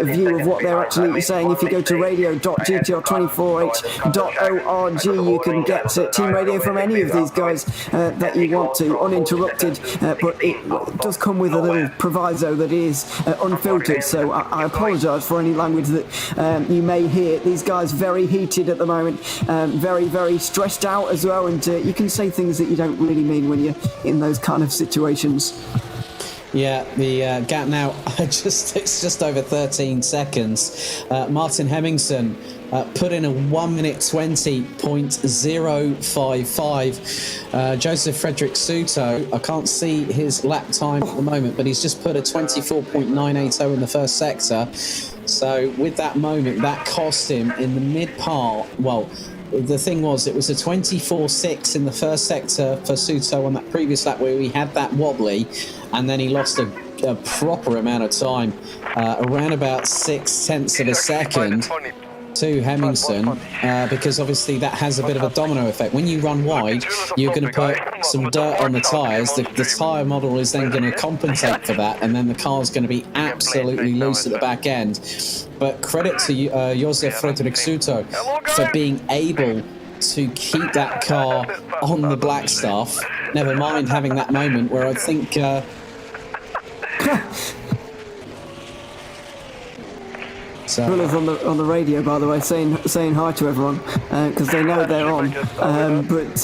view of what they're actually saying. If you go to radio.gtr24h.org, you can get team radio from any of these guys that you want to, uninterrupted, but it does come with a little proviso that is unfiltered, so I apologise for any language that you may hear. These guys very heated at the moment, very, very stressed out as well, and you can say things that you don't really mean when you're in those kind of situations. Yeah, the gap now, it's just over 13 seconds. Martin Hemmingsen put in a 1 minute 20.055. Joseph Frederick Souto, I can't see his lap time at the moment, but he's just put a 24.980 in the first sector. So with that moment, that cost him in the mid-part, well, the thing was, it was a 24.6 in the first sector for Souto on that previous lap where he had that wobbly, and then he lost a proper amount of time, around about 0.6 of a second to Hemmingsen, because obviously that has a bit of a domino effect. When you run wide, you're going to put some dirt on the tyres. The tyre model is then going to compensate for that, and then the car's going to be absolutely loose at the back end. But credit to Josef Frederick Souto for being able to keep that car on the black stuff, never mind having that moment where I think... Drillers on the radio, by the way, saying hi to everyone because they know they're on. But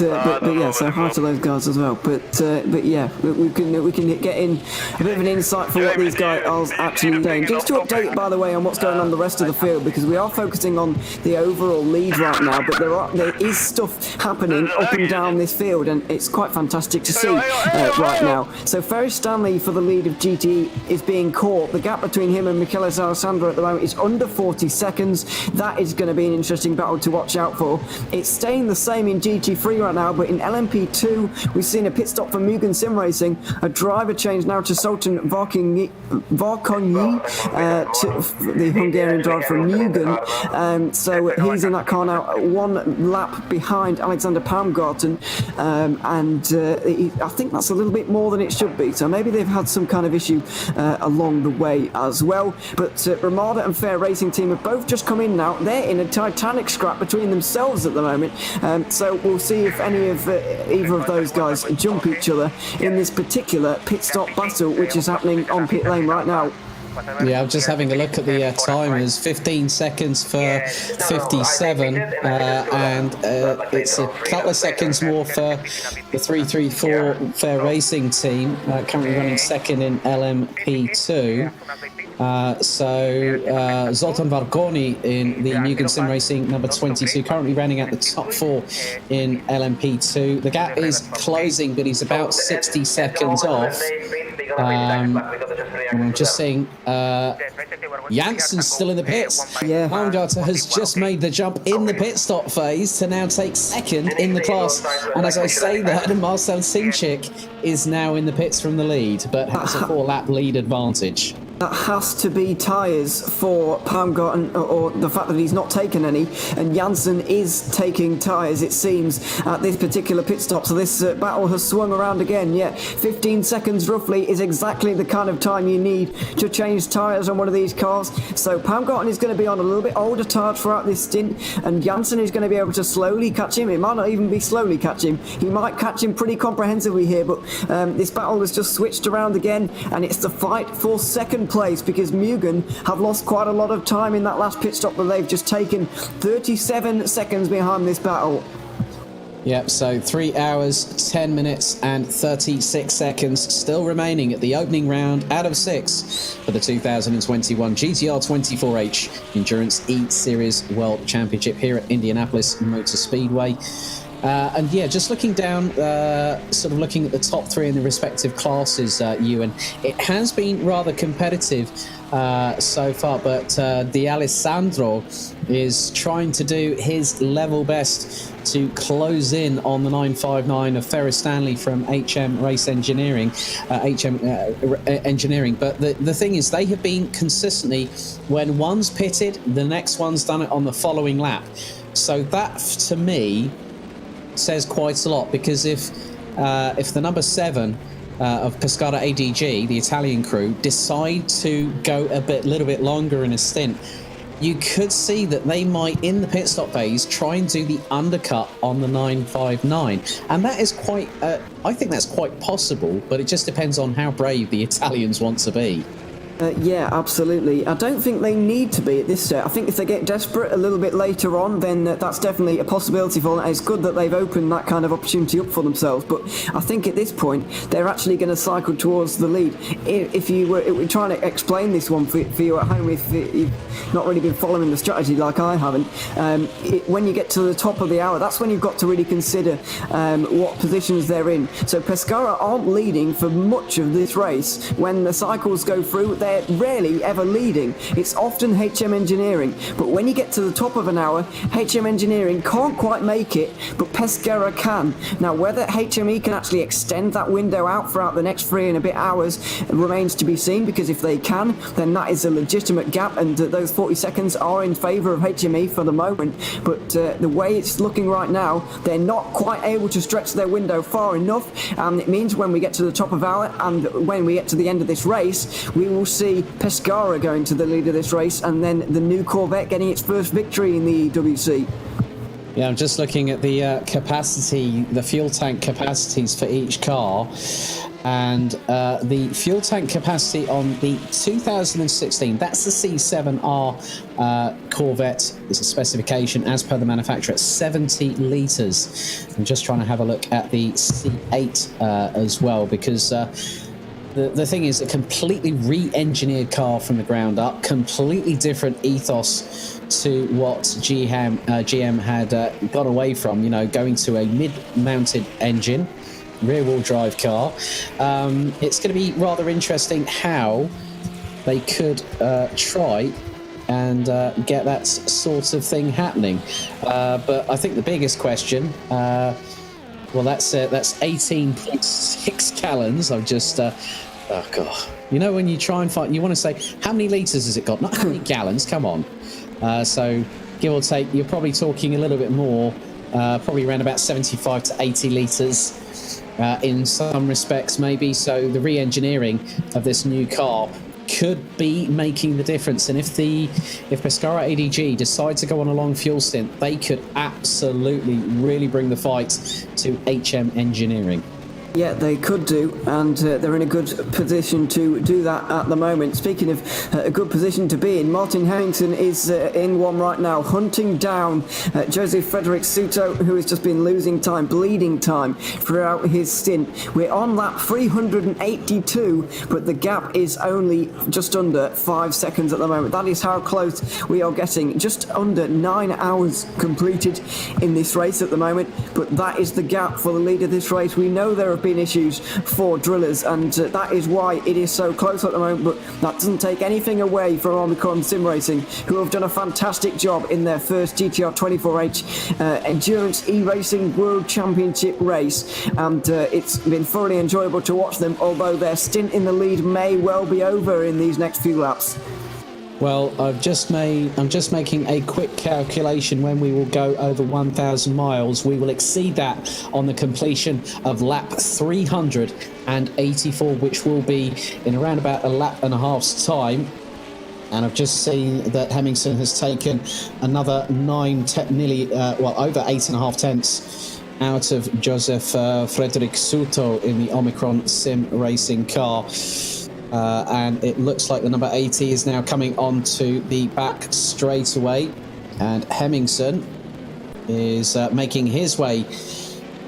yeah, so hi to those guys as well. But yeah, we can get in a bit of an insight for what these guys are actually doing. Just to update, by the way, on what's going on the rest of the field, because we are focusing on the overall lead right now, but there is stuff happening up and down this field, and it's quite fantastic to see right now. So Ferris Stanley for the lead of GT is being caught. The gap between him and Michele Alessandro at the moment is under 40 seconds. That is going to be an interesting battle to watch out for. It's staying the same in GT3 right now, but in LMP2 we've seen a pit stop for Mugen Sim Racing, a driver change now to Sultan Varkonyi, the Hungarian driver from Mugen. So he's in that car now, one lap behind Alexander Palmgarten, and I think that's a little bit more than it should be, so maybe they've had some kind of issue along the way as well. But Ramada and Fair Racing Team have both just come in now. They're in a titanic scrap between themselves at the moment, so we'll see if any of either of those guys jump each other in this particular pit stop battle which is happening on pit lane right now. Yeah, I'm just having a look at the timers. 15 seconds for 57, and it's a couple of seconds more for the 334 Fair Racing Team, currently running second in LMP2. So Zoltan Varkonyi in the Mugen Sim Racing number 22, currently running at the top 4 in LMP2. The gap is closing, but he's about 60 seconds off. I'm just seeing Jansen's still in the pits. Yeah. Baumgartner has just made the jump in the pit stop phase to now take second in the class. And as I say that, Marcel Sinchik is now in the pits from the lead, but has a 4-lap lead advantage. That has to be tyres for Palmgarten, or the fact that he's not taken any, and Janssen is taking tyres, it seems, at this particular pit stop. So this battle has swung around again. Yeah, 15 seconds roughly is exactly the kind of time you need to change tyres on one of these cars. So Palmgarten is going to be on a little bit older tyres throughout this stint, and Janssen is going to be able to slowly catch him. It might not even be slowly catch him. He might catch him pretty comprehensively here, but this battle has just switched around again, and it's the fight for second place, because Mugen have lost quite a lot of time in that last pit stop that they've just taken. 37 seconds behind this battle. Yep, so 3 hours, 10 minutes and 36 seconds still remaining at the opening round out of 6 for the 2021 GTR 24H Endurance E-Series World Championship here at Indianapolis Motor Speedway. And yeah, just looking down, sort of looking at the top 3 in the respective classes, Ewan, it has been rather competitive so far, but D'Alessandro is trying to do his level best to close in on the 959 of Ferris Stanley from HM Race Engineering, Engineering. But the thing is, they have been consistently, when one's pitted, the next one's done it on the following lap. So that, to me, says quite a lot, because if the number 7 of Pescara ADG, the Italian crew, decide to go little bit longer in a stint, you could see that they might, in the pit stop phase, try and do the undercut on the 959. And that is quite, I think that's quite possible, but it just depends on how brave the Italians want to be. Yeah, absolutely. I don't think they need to be at this stage. I think if they get desperate a little bit later on, then that's definitely a possibility for them. It's good that they've opened that kind of opportunity up for themselves, but I think at this point, they're actually going to cycle towards the lead. If you were trying to explain this one for you at home, if you've not really been following the strategy like I haven't, when you get to the top of the hour, that's when you've got to really consider what positions they're in. So Pescara aren't leading for much of this race. When the cycles go through, they're rarely ever leading. It's often HM Engineering, but when you get to the top of an hour, HM Engineering can't quite make it, but Pescara can. Now, whether HME can actually extend that window out throughout the next 3 and a bit hours remains to be seen, because if they can, then that is a legitimate gap, and those 40 seconds are in favour of HME for the moment. But the way it's looking right now, they're not quite able to stretch their window far enough, and it means when we get to the top of hour and when we get to the end of this race, we will see Pescara going to the lead of this race, and then the new Corvette getting its first victory in the EEWC. Yeah, I'm just looking at the capacity, the fuel tank capacities for each car, and the fuel tank capacity on the 2016, that's the C7R Corvette, is a specification as per the manufacturer, 70 litres. I'm just trying to have a look at the C8 as well, because the thing is, a completely re-engineered car from the ground up, completely different ethos to what GM had got away from, going to a mid-mounted engine, rear-wheel drive car. It's going to be rather interesting how they could try and get that sort of thing happening. But I think the biggest question... well, that's 18.6 gallons. I've just, oh god. When you try and find, you want to say, how many litres has it got? Not how many gallons, come on. So, give or take, you're probably talking a little bit more, probably around about 75 to 80 litres in some respects, maybe. So, the re-engineering of this new car could be making the difference, and if Pescara ADG decide to go on a long fuel stint, they could absolutely really bring the fight to HM Engineering. Yeah, they could do, and they're in a good position to do that at the moment. Speaking of a good position to be in, Martin Hemmingsen is in one right now, hunting down Joseph Frederick Suto, who has just been losing time, bleeding time throughout his stint. We're on lap 382, but the gap is only just under 5 seconds at the moment. That is how close we are getting. Just under 9 hours completed in this race at the moment, but that is the gap for the lead of this race. We know there have been issues for drillers, and that is why it is so close at the moment, but that doesn't take anything away from Omicron Sim Racing, who have done a fantastic job in their first GTR 24H Endurance E-Racing World Championship race, and it's been thoroughly enjoyable to watch them, although their stint in the lead may well be over in these next few laps. Well, I'm just making a quick calculation. When we will go over 1,000 miles, we will exceed that on the completion of lap 384, which will be in around about a lap and a half's time. And I've just seen that Hemmingsen has taken another over 8.5 tenths out of Joseph Frederick Suto in the Omicron Sim Racing car. And it looks like the number 80 is now coming onto the back straightaway, and Hemmingsen is making his way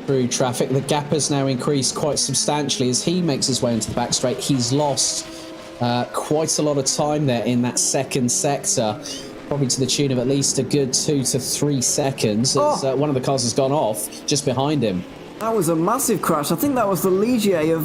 through traffic. The gap has now increased quite substantially as he makes his way into the back straight. He's lost quite a lot of time there in that second sector, probably to the tune of at least a good 2 to 3 seconds, as one of the cars has gone off just behind him. That was a massive crash. I think that was the Ligier of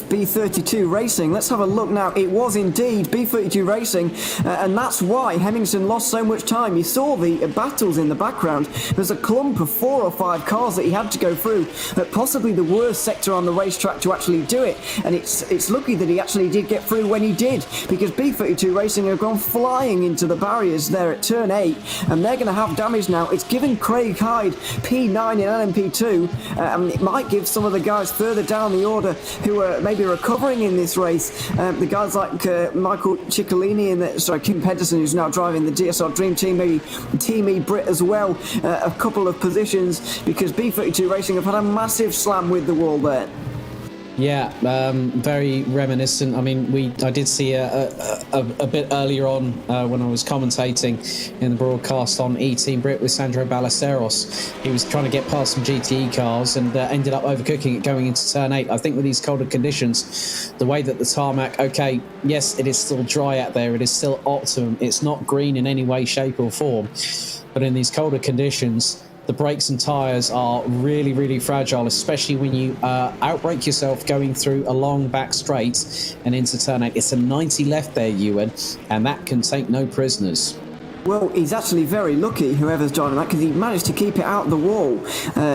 B32 Racing. Let's have a look now. It was indeed B32 Racing, and that's why Hemmingsen lost so much time. You saw the battles in the background. There's a clump of 4 or 5 cars that he had to go through, possibly the worst sector on the racetrack to actually do it. And it's lucky that he actually did get through when he did, because B32 Racing have gone flying into the barriers there at turn 8, and they're going to have damage now. It's given Craig Hyde P9 in LMP2, and it might give some of the guys further down the order who are maybe recovering in this race, the guys like Michael Ciccolini and Kim Pedersen, who's now driving the DSR Dream Team, maybe Team E Brit as well, a couple of positions, because B32 Racing have had a massive slam with the wall there. Yeah, very reminiscent. I mean, I did see a bit earlier on when I was commentating in the broadcast on E-Team Brit with Sandro Ballesteros. He was trying to get past some GTE cars and ended up overcooking it going into turn 8. I think with these colder conditions, the way that the tarmac, okay, yes, it is still dry out there. It is still optimum. It's not green in any way, shape or form. But in these colder conditions, the brakes and tyres are really, really fragile, especially when you outbrake yourself going through a long back straight and into turn 8. It's a 90 left there, Ewan, and that can take no prisoners. Well, he's actually very lucky, whoever's driving that, because he managed to keep it out the wall,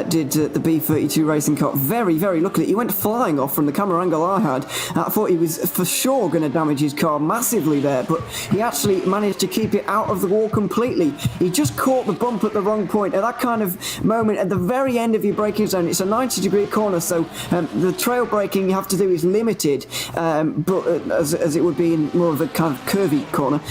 did the B32 Racing car. Very, very luckily. He went flying off from the camera angle I had. I thought he was for sure going to damage his car massively there, but he actually managed to keep it out of the wall completely. He just caught the bump at the wrong point. At that kind of moment, at the very end of your braking zone, it's a 90-degree corner, so the trail braking you have to do is limited, but as it would be in more of a kind of curvy corner.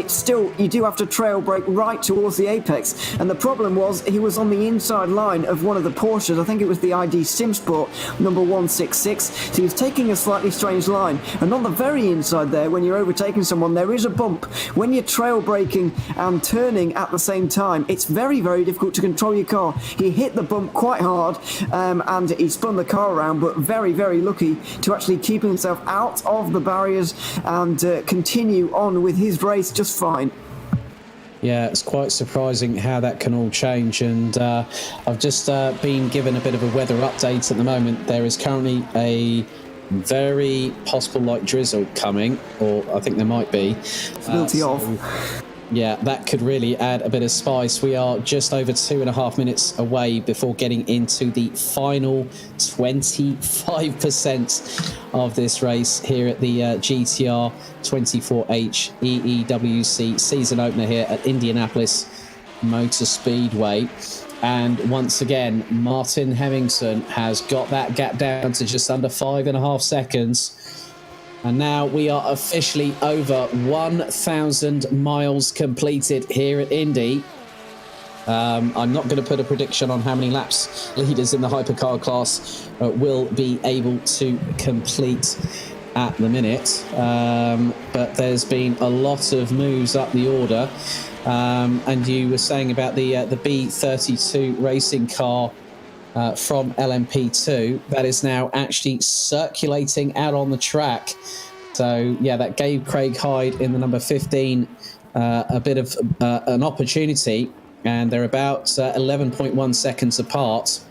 It's still, you do have to trail brake right towards the apex, and the problem was he was on the inside line of one of the Porsches. I think it was the ID SimSport number 166, so he was taking a slightly strange line, and on the very inside there, when you're overtaking someone, there is a bump. When you're trail braking and turning at the same time, it's very, very difficult to control your car. He hit the bump quite hard, and he spun the car around, but very, very lucky to actually keep himself out of the barriers and continue on with his race just fine. Yeah, it's quite surprising how that can all change, and I've just been given a bit of a weather update at the moment. There is currently a very possible light drizzle coming, or I think there might be. Yeah, that could really add a bit of spice. We are just over 2.5 minutes away before getting into the final 25% of this race here at the GTR 24H EEWC season opener here at Indianapolis Motor Speedway. And once again, Martin Hemmingsen has got that gap down to just under 5.5 seconds. And now we are officially over 1,000 miles completed here at Indy. I'm not going to put a prediction on how many laps leaders in the Hypercar class will be able to complete at the minute. But there's been a lot of moves up the order. And you were saying about the B32 racing car from LMP2 that is now actually circulating out on the track. So yeah, that gave Craig Hyde in the number 15 a bit of an opportunity, and they're about 11.1 seconds apart.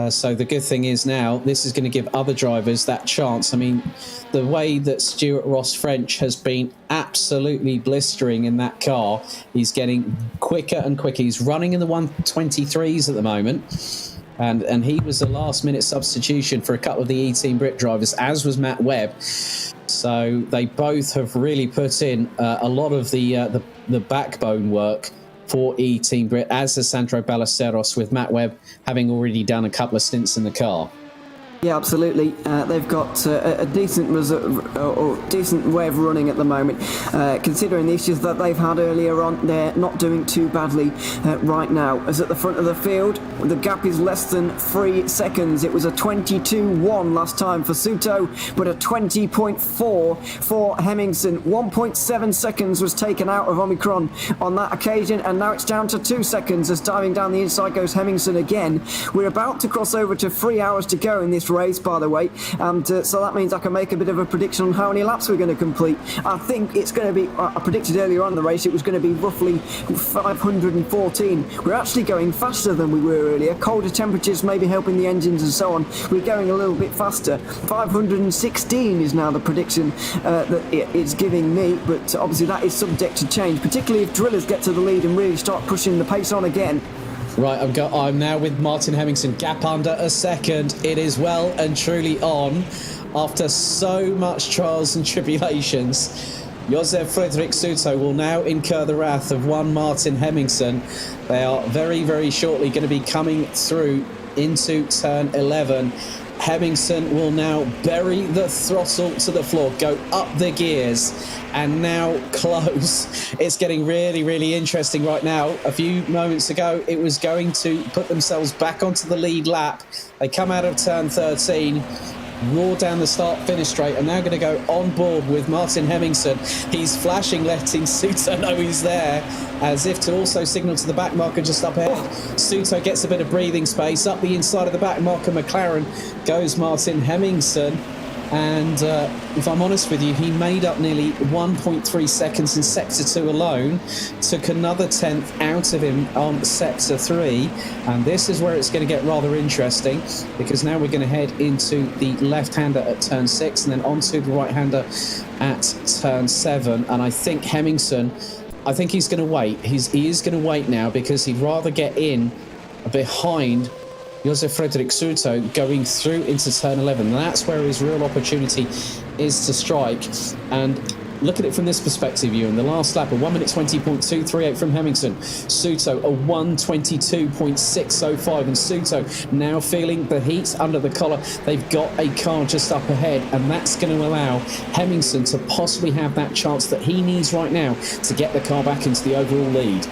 So the good thing is now this is going to give other drivers that chance. I mean, the way that Stuart Ross French has been absolutely blistering in that car, he's getting quicker and quicker. He's running in the 123s at the moment. And he was a last-minute substitution for a couple of the E-Team Brit drivers, as was Matt Webb. So they both have really put in a lot of the backbone work for E-Team Brit, as has Sandro Ballesteros, with Matt Webb having already done a couple of stints in the car. Yeah, absolutely. They've got a decent decent way of running at the moment. Considering the issues that they've had earlier on, they're not doing too badly right now. As at the front of the field, the gap is less than 3 seconds. It was a 22.1 last time for Suto, but a 20.4 for Hemmingsen. 1.7 seconds was taken out of Omicron on that occasion, and now it's down to 2 seconds as diving down the inside goes Hemmingsen again. We're about to cross over to 3 hours to go in this race, by the way, and so that means I can make a bit of a prediction on how many laps we're going to complete. I think it's going to be, I predicted earlier on in the race it was going to be roughly 514. We're actually going faster than we were earlier. Colder temperatures maybe helping the engines and so on. We're going a little bit faster. 516 is now the prediction that it's giving me, but obviously that is subject to change, particularly if drillers get to the lead and really start pushing the pace on again. Right, I'm now with Martin Hemmingsen, gap under a second. It is well and truly on after so much trials and tribulations. Josef Frederick Suto will now incur the wrath of one Martin Hemmingsen. They are very, very shortly going to be coming through into turn 11. Hemmingsen will now bury the throttle to the floor, go up the gears, and now close. It's getting really, really interesting right now. A few moments ago, it was going to put themselves back onto the lead lap. They come out of turn 13, roar down the start-finish straight, and now going to go on board with Martin Hemmingsen. He's flashing, letting Suto know he's there, as if to also signal to the back marker just up ahead. Suto gets a bit of breathing space. Up the inside of the back marker, McLaren, goes Martin Hemmingsen. And if I'm honest with you, he made up nearly 1.3 seconds in Sector 2 alone, took another 10th out of him on Sector 3, and this is where it's going to get rather interesting, because now we're going to head into the left-hander at turn 6 and then onto the right-hander at turn 7, and I think Hemmingsen, I think he's going to wait. He is going to wait now, because he'd rather get in behind Josef Frederick Suto going through into turn 11. That's where his real opportunity is to strike. And look at it from this perspective, Ewan. The last lap, a 1 minute 20.238 from Hemmingsen. Suto, a 1:22.605. And Suto now feeling the heat under the collar. They've got a car just up ahead, and that's going to allow Hemmingsen to possibly have that chance that he needs right now to get the car back into the overall lead.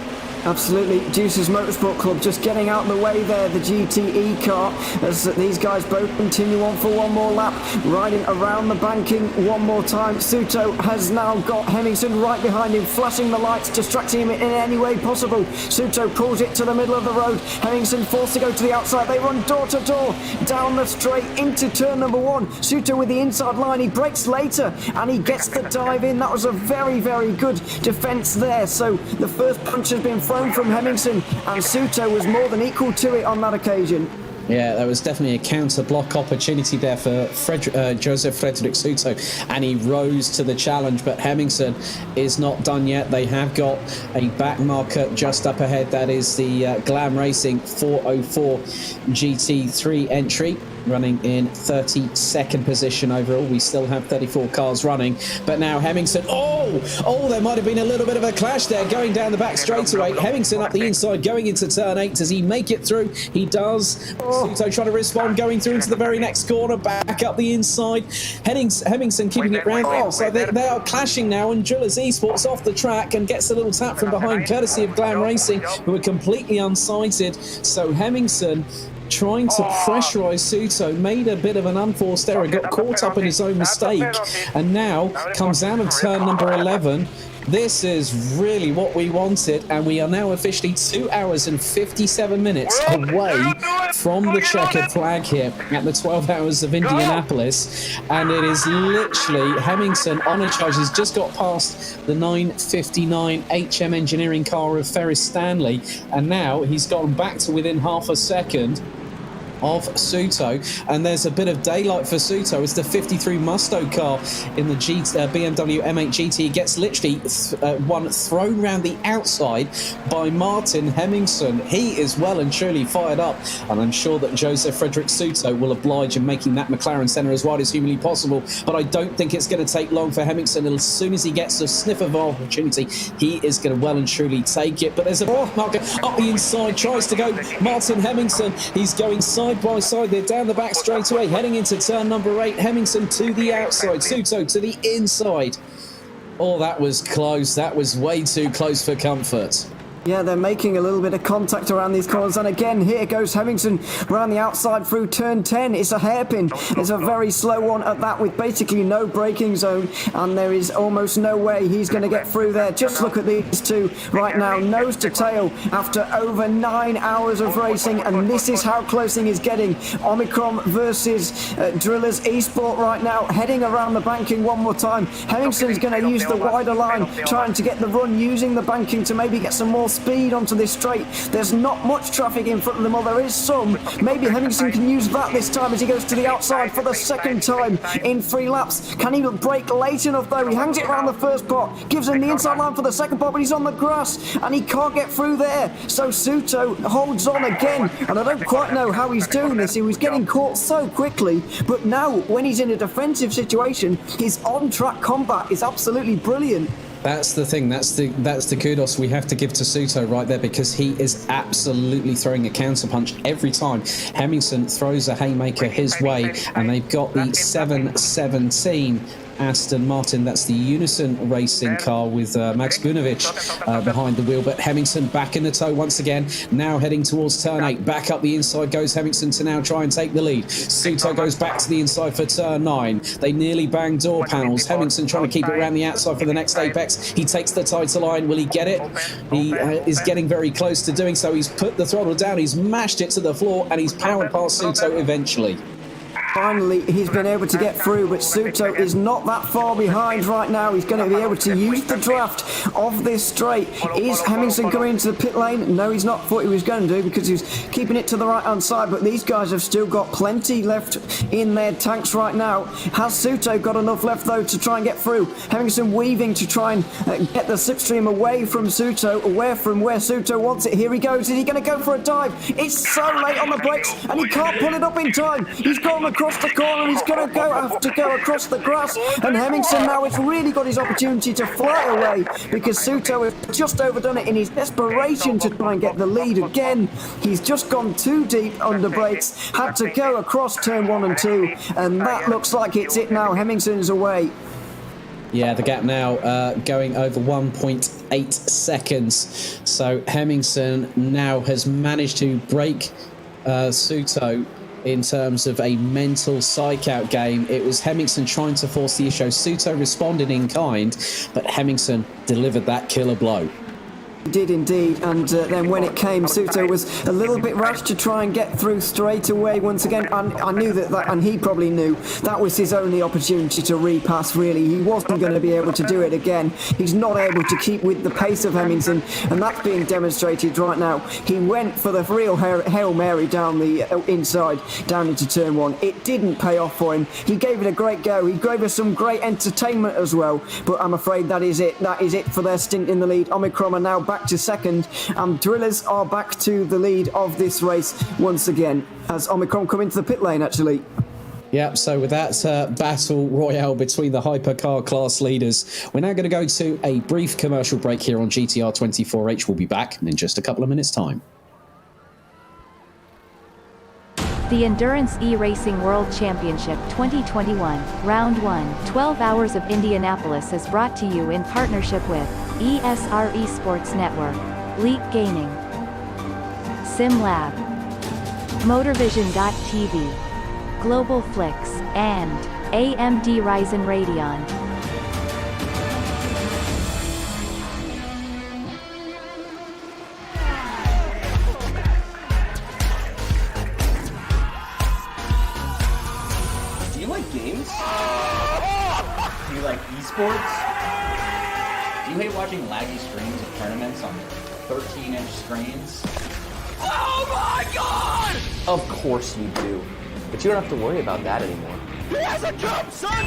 Absolutely. Deuces Motorsport Club just getting out of the way there, the GTE car, as these guys both continue on for one more lap, riding around the banking one more time. Suto has now got Hemmingsen right behind him, flashing the lights, distracting him in any way possible. Suto pulls it to the middle of the road. Hemmingsen forced to go to the outside. They run door to door down the straight into turn number 1. Suto with the inside line. He brakes later and he gets the dive in. That was a very, very good defence there. So the first punch has been thrown from Hemmingsen, and Suto was more than equal to it on that occasion. Yeah, there was definitely a counter-block opportunity there for Josef Frederick Suto, and he rose to the challenge, but Hemmingsen is not done yet. They have got a back marker just up ahead. That is the Glam Racing 404 GT3 entry, running in 32nd position overall. We still have 34 cars running, but now Hemmingsen, there might have been a little bit of a clash there going down the back straightaway. Hemmingsen up the inside going into turn 8. Does he make it through? He does. Suto trying to respond, going through into the very next corner, back up the inside. Hemmingsen keeping it round. So they are clashing now, and Drillers Esports off the track and gets a little tap from behind, courtesy of Glam Racing, who are completely unsighted. So Hemmingsen trying to pressurise Suto, made a bit of an unforced error, got caught up in his own mistake, and now comes out of turn number 11. This is really what we wanted, and we are now officially 2 hours and 57 minutes away from the checkered flag here at the 12 Hours of Indianapolis, and it is literally Hemmingsen on a charge. He's just got past the 959 HM Engineering car of Ferris Stanley, and now he's gone back to within half a second of Suto, and there's a bit of daylight for Suto. It's the 53 Musto car in the BMW M8 GT. He gets literally one thrown round the outside by Martin Hemmingsen. He is well and truly fired up, and I'm sure that Josef Frederick Suto will oblige in making that McLaren centre as wide as humanly possible, but I don't think it's going to take long for Hemmingsen. As soon as he gets a sniff of opportunity, he is going to well and truly take it. But there's a marker up the inside, tries to go Martin Hemmingsen. He's going side by side. They're down the back straight away, heading into turn number 8. Hemmingsen to the outside, Suto to the inside. Oh, that was close. That was way too close for comfort. Yeah, they're making a little bit of contact around these corners, and again, here goes Hemmingsen around the outside through turn 10. It's a hairpin. It's a very slow one at that, with basically no braking zone, and there is almost no way he's going to get through there. Just look at these two right now, nose to tail, after over 9 hours of racing, and this is how close he is getting. Omicron versus Drillers Esport right now, heading around the banking one more time. Hemmingsen's going to use the wider line, trying to get the run, using the banking to maybe get some more speed onto this straight. There's not much traffic in front of them, or there is some. Maybe Hemmingson can use that this time as he goes to the outside for the second time in 3 laps. Can he brake late enough though? He hangs it around the first pot, gives him the inside line for the second pot, but he's on the grass and he can't get through there. So Suto holds on again, and I don't quite know how he's doing this. He was getting caught so quickly, but now when he's in a defensive situation, his on-track combat is absolutely brilliant. That's the thing. That's the kudos we have to give to Suto right there, because he is absolutely throwing a counterpunch every time Hemmingson throws a haymaker his way, and they've got the 717 Aston Martin. That's the Unison racing car with Max Bunovic behind the wheel, but Hemmingson back in the tow once again, now heading towards turn 8. Back up the inside goes Hemmingson to now try and take the lead. Suto goes back to the inside for turn 9. They nearly bang door panels. Hemmingson trying to keep it around the outside for the next apex. He takes the title line. Will he get it? He is getting very close to doing so. He's put the throttle down, he's mashed it to the floor, and he's powered past Suto eventually. Finally, he's been able to get through, but Suto is not that far behind right now. He's going to be able to use the draft of this straight. Is Hemmingson coming into the pit lane? No, he's not. Thought he was going to do, because he's keeping it to the right-hand side, but these guys have still got plenty left in their tanks right now. Has Suto got enough left, though, to try and get through? Hemmingson weaving to try and get the slipstream away from Suto, away from where Suto wants it. Here he goes. Is he going to go for a dive? It's so late on the brakes, and he can't pull it up in time. He's gone across the corner, he's going to have to go across the grass, and Hemmingson now has really got his opportunity to fly away, because Suto has just overdone it in his desperation to try and get the lead again. He's just gone too deep under brakes, had to go across turn 1 and 2, and that looks like it's it now. Hemmingson's away. Yeah, the gap now going over 1.8 seconds. So Hemmingson now has managed to break Suto in terms of a mental psych-out game. It was Hemmingson trying to force the issue. Suto responded in kind, but Hemmingson delivered that killer blow. Did indeed, and then when it came, Suto was a little bit rash to try and get through straight away once again. I knew that, and he probably knew, that was his only opportunity to repass, really. He wasn't going to be able to do it again. He's not able to keep with the pace of Hemmingson, and that's being demonstrated right now. He went for the real Hail Mary down the inside, down into turn 1. It didn't pay off for him. He gave it a great go. He gave us some great entertainment as well, but I'm afraid that is it. That is it for their stint in the lead. Omicron are now back to second, and Drillers are back to the lead of this race once again, as Omicron come into the pit lane actually. Yep, so with that battle royale between the Hypercar class leaders, we're now going to go to a brief commercial break here on GTR 24H. We'll be back in just a couple of minutes' time. The Endurance E-Racing World Championship 2021, Round 1, 12 Hours of Indianapolis is brought to you in partnership with ESR Esports Network, Leap Gaming, SimLab, MotorVision.tv, Global Flix, and AMD Ryzen Radeon. Games? Do you like esports? Do you hate watching laggy streams of tournaments on 13-inch screens? Oh my god! Of course you do. But you don't have to worry about that anymore. He has a jump, son!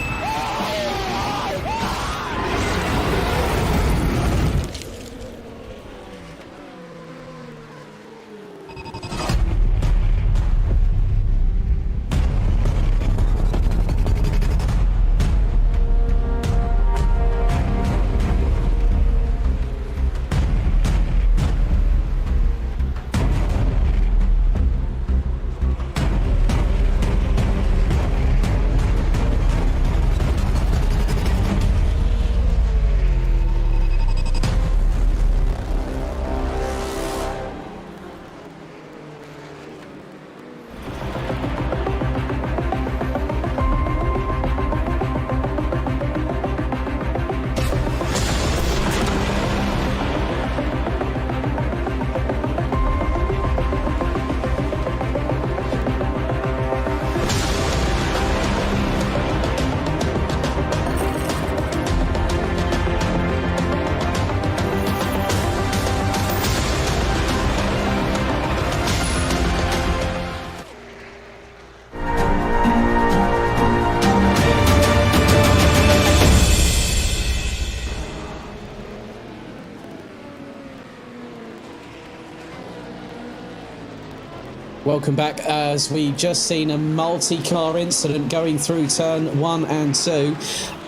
Welcome back. As we just seen a multi-car incident going through turn 1 and 2.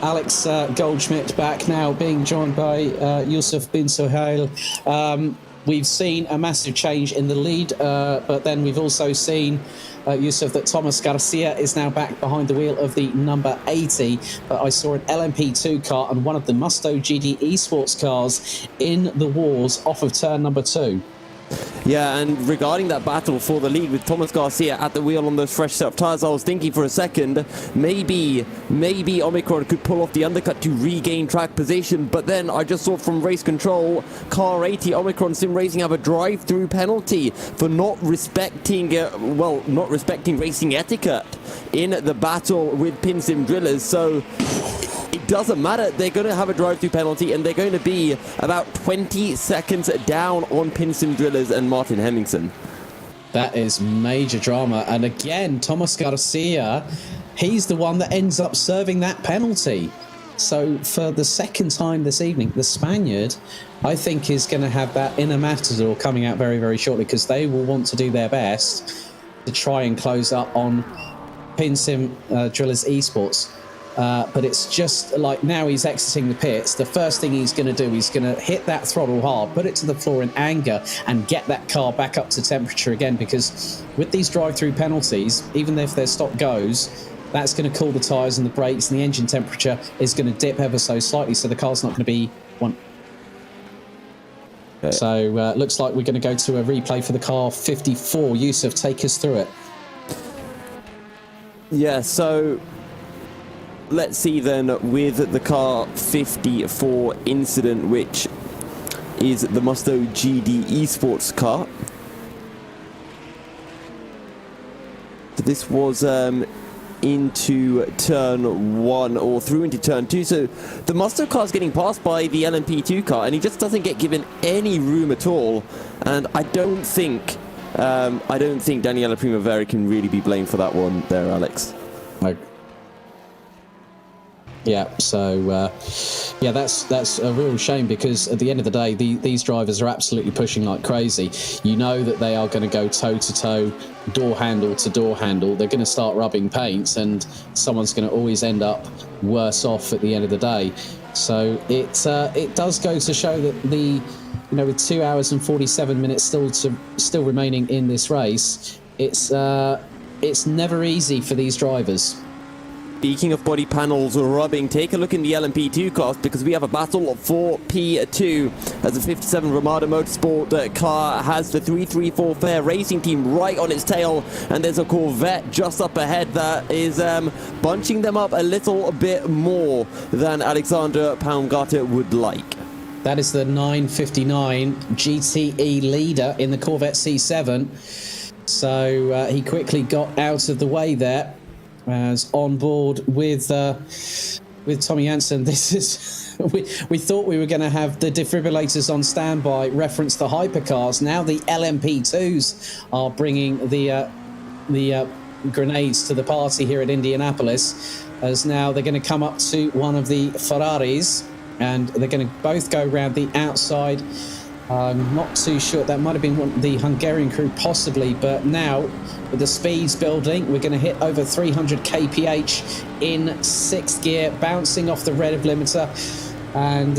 Alex Goldschmidt back now, being joined by Yusuf bin Suhail. We've seen a massive change in the lead, but then we've also seen, Yusuf, that Thomas Garcia is now back behind the wheel of the number 80. But I saw an LMP2 car and one of the Musto GD Esports cars in the wars off of turn number 2. Yeah, and regarding that battle for the lead with Thomas Garcia at the wheel on those fresh set of tyres, I was thinking for a second, maybe Omicron could pull off the undercut to regain track position, but then I just saw from race control, car 80 Omicron Sim Racing have a drive-through penalty for not respecting racing etiquette in the battle with Pin Sim Drillers, so it doesn't matter. They're going to have a drive-through penalty, and they're going to be about 20 seconds down on Pin Sim Drillers and Martin Hemmingson. That is major drama. And again, Thomas Garcia, he's the one that ends up serving that penalty. So for the second time this evening, the Spaniard, I think, is going to have that inner matador coming out very, very shortly, because they will want to do their best to try and close up on Pin Sim Drillers Esports. But it's just like now he's exiting the pits. The first thing he's going to do, he's going to hit that throttle hard, put it to the floor in anger, and get that car back up to temperature again. Because with these drive-through penalties, even if their stop goes, that's going to cool the tyres and the brakes, and the engine temperature is going to dip ever so slightly. So the car's not going to be one. So looks like we're going to go to a replay for the car 54. Yusuf, take us through it. Yeah, so let's see then with the car 54 incident, which is the Musto GD Esports car. So this was into turn 1 or through into turn 2. So the Musto car is getting passed by the LMP2 car, and he just doesn't get given any room at all. And I don't think Daniela Primavera can really be blamed for that one there, Alex. No. Yeah, so that's a real shame, because at the end of the day, these drivers are absolutely pushing like crazy. You know that they are going to go toe to toe, door handle to door handle. They're going to start rubbing paints, and someone's going to always end up worse off at the end of the day. So it does go to show that with 2 hours and 47 minutes still remaining in this race, it's never easy for these drivers. Speaking of body panels rubbing, take a look in the LMP2 class, because we have a battle for P2 as the 57 Ramada Motorsport car has the 334 Fair Racing Team right on its tail, and there's a Corvette just up ahead that is bunching them up a little bit more than Alexander Paumgarten would like. That is the 959 GTE leader in the Corvette C7. So he quickly got out of the way there, as on board with Tommy Jansen. This is we thought we were going to have the defibrillators on standby, reference the hypercars. Now the LMP2s are bringing the grenades to the party here at Indianapolis, as now they're going to come up to one of the Ferraris, and they're going to both go around the outside. I'm not too sure. That might have been the Hungarian crew, possibly. But now, with the speeds building, we're going to hit over 300 kph in 6th gear, bouncing off the rev limiter. And,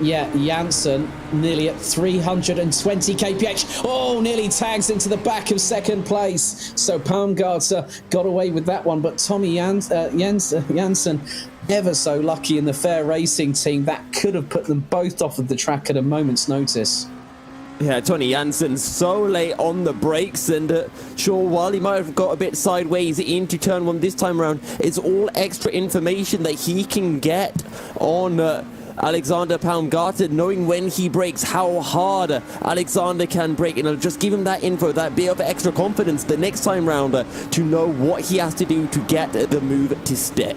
Janssen nearly at 320 kph. Oh, nearly tags into the back of 2nd place. So Paumgarten got away with that one. But Tommy Janssen, ever so lucky in the Fair Racing Team. That could have put them both off of the track at a moment's notice. Yeah, Tony Janssen so late on the brakes, and sure, while he might have got a bit sideways into turn 1 this time around, it's all extra information that he can get on Alexander Paumgarten, knowing when he brakes, how hard Alexander can brake, and it'll just give him that info, that bit of extra confidence the next time round to know what he has to do to get the move to stick.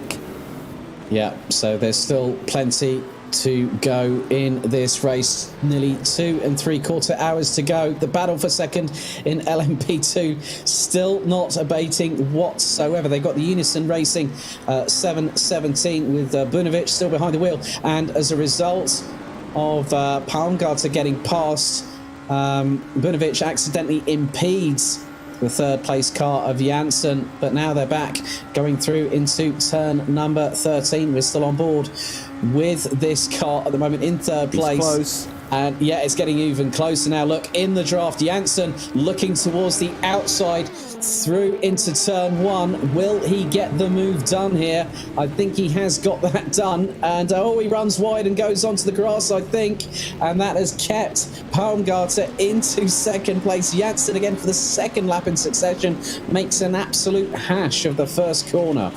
Yeah, so there's still plenty to go in this race. Nearly 2 3/4 hours to go. The battle for second in LMP2 still not abating whatsoever. They've got the Unison Racing 717 with Bunovic still behind the wheel, and as a result of Paumgarten getting past, Bunovic accidentally impedes the third place car of Janssen, but now they're back going through into turn number 13. We're still on board with this car at the moment in third place. It's close. And yeah, it's getting even closer now. Look, in the draft, Janssen looking towards the outside through into turn 1. Will he get the move done here? I think he has got that done. And he runs wide and goes onto the grass, I think. And that has kept Baumgartner into second place. Janssen again for the second lap in succession makes an absolute hash of the first corner.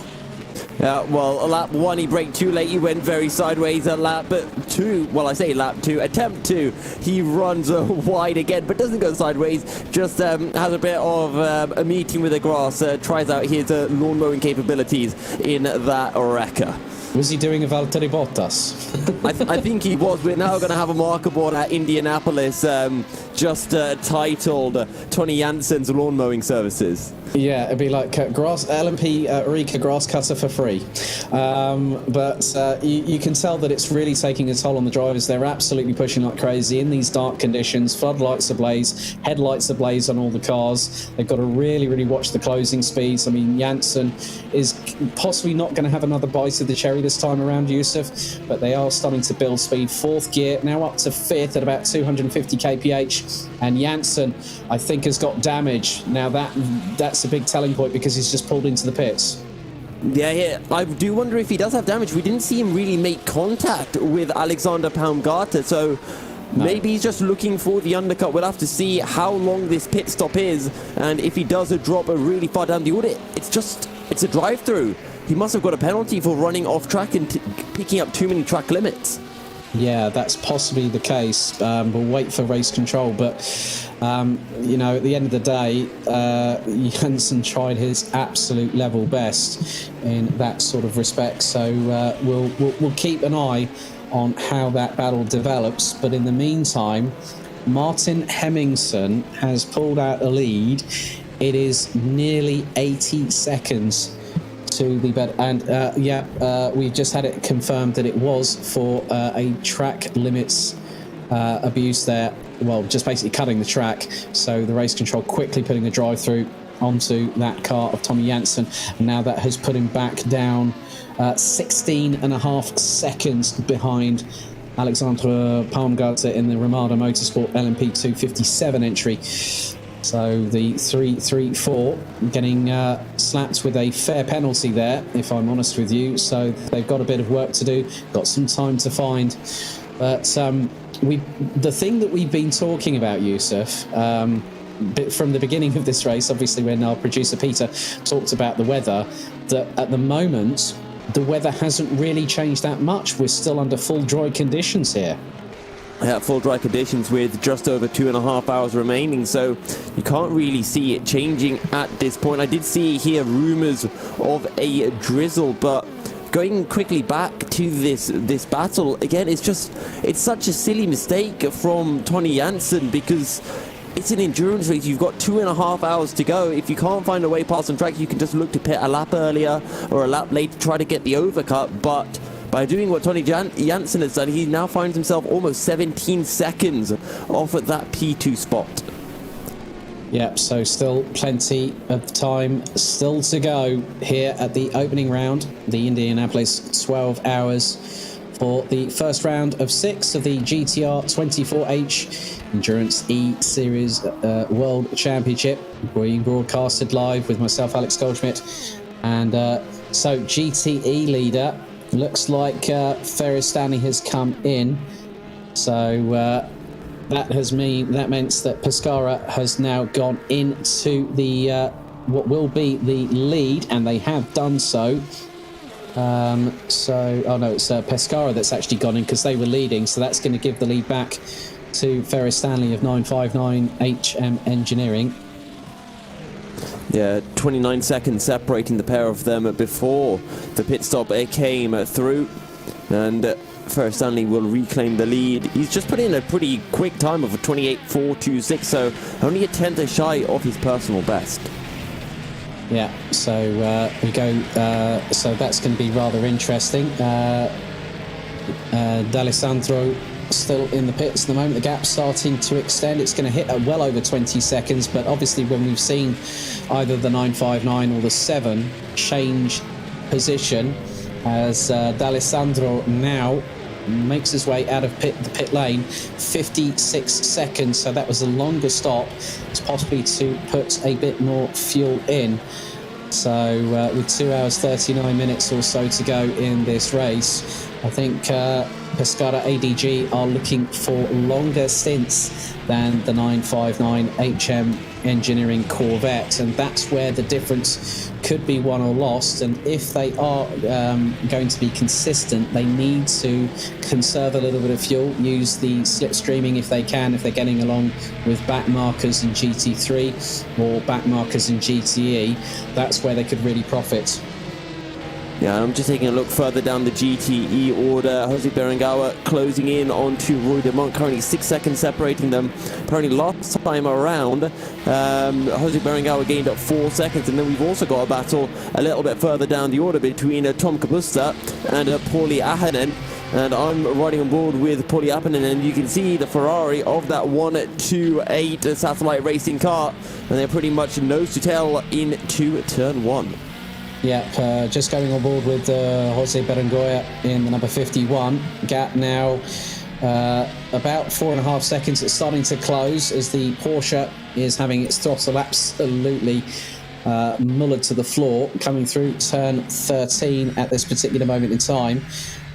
Yeah, well, lap 1 he braked too late, he went very sideways. At lap 2, well, I say lap 2, attempt 2, he runs wide again, but doesn't go sideways, just has a bit of a meeting with the grass, tries out his lawn mowing capabilities in that wrecker. Was he doing a Valtteri Bottas? I think he was. We're now going to have a marker board at Indianapolis just titled Tony Janssen's Lawn Mowing Services. Yeah, it'd be like LMP Eureka grass cutter for free. But you can tell that it's really taking a toll on the drivers. They're absolutely pushing like crazy in these dark conditions. Floodlights ablaze, headlights ablaze on all the cars. They've got to really, really watch the closing speeds. I mean, Janssen is possibly not going to have another bite of the cherry this time around, Yusuf, but they are starting to build speed. Fourth gear, now up to fifth at about 250 kph. And Janssen, I think, has got damage. Now that's a big telling point because he's just pulled into the pits. Yeah, I do wonder if he does have damage. We didn't see him really make contact with Alexander Baumgartner, so maybe he's just looking for the undercut. We'll have to see how long this pit stop is, and if he does drop really far down the audit, it's a drive-through. He must have got a penalty for running off track and picking up too many track limits. Yeah, that's possibly the case. We'll wait for race control, but at the end of the day, Janssen tried his absolute level best in that sort of respect. So we'll keep an eye on how that battle develops. But in the meantime, Martin Hemmingson has pulled out a lead. It is nearly 80 seconds to the bed, and we've just had it confirmed that it was for a track limits abuse there. Well, just basically cutting the track. So the race control quickly putting the drive through onto that car of Tommy Janssen, and now that has put him back down 16 and a half seconds behind Alexandre Baumgartner in the Ramada Motorsport LMP 257 entry. So the 334 getting slapped with a fair penalty there, if I'm honest with you. So they've got a bit of work to do, got some time to find. But the thing that we've been talking about, Yusuf, from the beginning of this race, obviously when our producer Peter talked about the weather, that at the moment the weather hasn't really changed that much. We're still under full dry conditions here. Full dry conditions with just over 2.5 hours remaining, so you can't really see it changing at this point. I did hear rumours of a drizzle, but going quickly back to this battle again, it's such a silly mistake from Tony Janssen because it's an endurance race. You've got 2.5 hours to go. If you can't find a way past on track, you can just look to pit a lap earlier or a lap later, try to get the overcut, but by doing what Tony Janssen has done, he now finds himself almost 17 seconds off at that P2 spot. Yep, so still plenty of time still to go here at the opening round, the Indianapolis 12 hours for the first round of 6 of the GTR 24H Endurance E-Series World Championship, being broadcasted live with myself, Alex Goldschmidt. And so GTE leader, looks like Ferris Stanley has come in, so that meant that Pescara has now gone into the what will be the lead, and they have done so. It's Pescara that's actually gone in because they were leading, so that's going to give the lead back to Ferris Stanley of 959 HM Engineering. Yeah, 29 seconds separating the pair of them before the pit stop came through, and Ferris Stanley will reclaim the lead. He's just put in a pretty quick time of a 28.426, so only a tenth shy of his personal best. Yeah, so we go. So that's going to be rather interesting. D'Alessandro still in the pits at the moment. The gap's starting to extend. It's going to hit at well over 20 seconds, but obviously when we've seen either the 959 or the 7 change position as D'Alessandro now makes his way out of the pit lane, 56 seconds, so that was the longest stop. It's possibly to put a bit more fuel in. So with 2 hours 39 minutes or so to go in this race, I think Pescara ADG are looking for longer stints than the 959 HM Engineering Corvette, and that's where the difference could be won or lost. And if they are going to be consistent, they need to conserve a little bit of fuel, use the slipstreaming if they can, if they're getting along with back markers in GT3 or back markers in GTE. That's where they could really profit. Yeah, I'm just taking a look further down the GTE order. Jose Berenguer closing in onto Roy de Monk, currently 6 seconds separating them. Apparently last time around, Jose Berenguer gained up 4 seconds, and then we've also got a battle a little bit further down the order between Tom Kapusta and Pauli Ahonen. And I'm riding on board with Pauli Ahonen, and you can see the Ferrari of that 128 satellite racing car, and they're pretty much nose to tail into turn 1. Yep, just going on board with Jose Berenguer in the number 51. Gap now about 4.5 seconds. It's starting to close as the Porsche is having its throttle absolutely mullered to the floor, coming through turn 13 at this particular moment in time.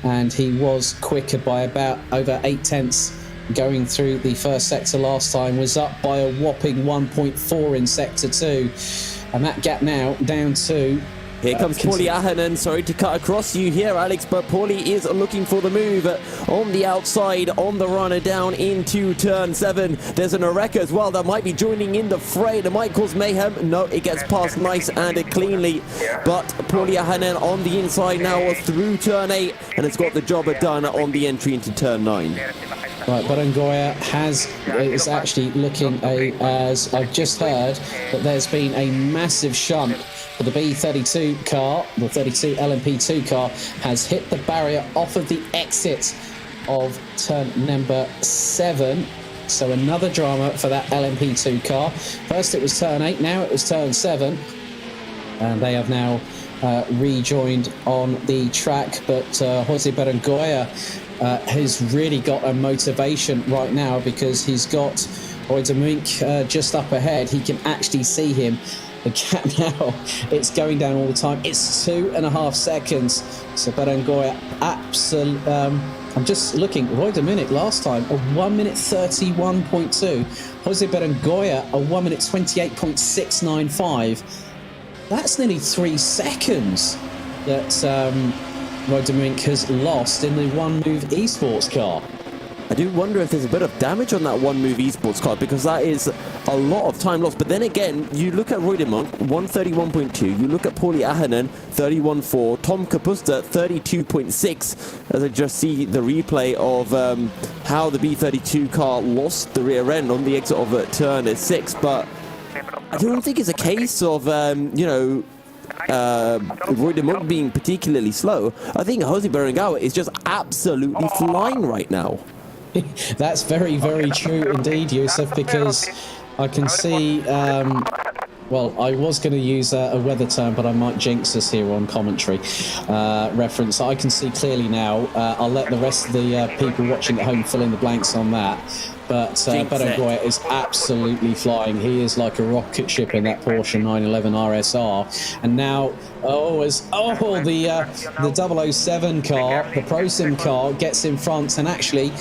And he was quicker by about over 8 tenths going through the first sector last time, was up by a whopping 1.4 in sector 2. And that gap now down to... Here comes Pauli Ahonen. Sorry to cut across you here, Alex, but Pauli is looking for the move on the outside, on the runner down into turn 7. There's an Oreca as well that might be joining in the fray. That might cause mayhem. No, it gets past nice and cleanly. But Pauli Ahonen on the inside now through turn 8, and it's got the job done on the entry into turn 9. Right, Berenguer is actually looking, as I've just heard, that there's been a massive shunt for the B32 car. The 32 LMP2 car has hit the barrier off of the exit of turn number 7. So another drama for that LMP2 car. First it was turn 8, now it was turn 7. And they have now rejoined on the track, but Jose Berenguer has really got a motivation right now because he's got Roy de Monk just up ahead. He can actually see him. The gap now, it's going down all the time. It's 2.5 seconds. So Berenguer, I'm just looking. Roy de Munich last time, a 1 minute 31.2. Jose Berenguer, a 1 minute 28.695. That's nearly 3 seconds that Roy de Munich has lost in the One Move Esports car. I do wonder if there's a bit of damage on that One Move Esports car, because that is a lot of time lost. But then again, you look at Roy de Monk, 131.2. You look at Pauli Ahonen, 31.4. Tom Kapusta, 32.6. As I just see the replay of how the B32 car lost the rear end on the exit of turn 6. But I don't think it's a case of, Roy de Monk being particularly slow. I think Jose Berenguer is just absolutely flying right now. That's very, very true indeed, Yusuf, because I can see... well, I was going to use a weather term, but I might jinx us here on commentary reference. I can see clearly now. I'll let the rest of the people watching at home fill in the blanks on that. But Berenguer is absolutely flying. He is like a rocket ship in that Porsche 911 RSR. And now, the 007 car, the ProSim car, gets in front and actually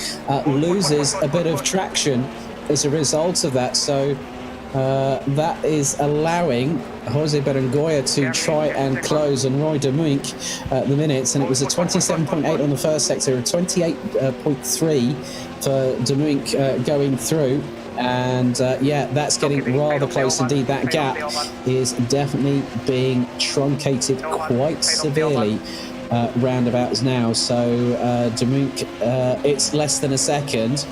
loses a bit of traction as a result of that. So that is allowing Jose Berenguer to try and close on Roy de Monk at the minutes, and it was a 27.8 on the first sector, a 28.3 for de Monk going through, and that's getting rather close indeed. That gap is definitely being truncated quite severely roundabouts now, so de Monk, it's less than a second.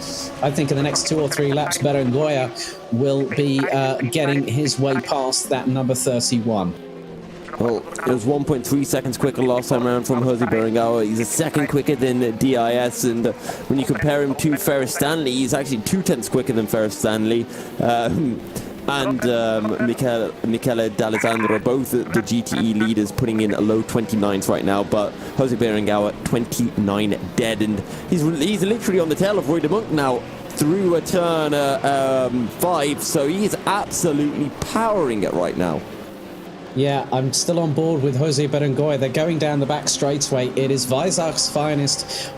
I think in the next 2 or 3 laps Berenguer will be getting his way past that number 31. Well, it was 1.3 seconds quicker last time around from Jose Berenguer. He's a second quicker than DIS, and when you compare him to Ferris Stanley, he's actually 2/10 quicker than Ferris Stanley. And Michele D'Alessandro, both the GTE leaders, putting in a low 29s right now, but Jose Berenguer 29 dead, and he's literally on the tail of Roy de Monk now through a turn 5, so he's absolutely powering it right now. Yeah, I'm still on board with Jose Berenguer. They're going down the back straightaway. It is Weissach's finest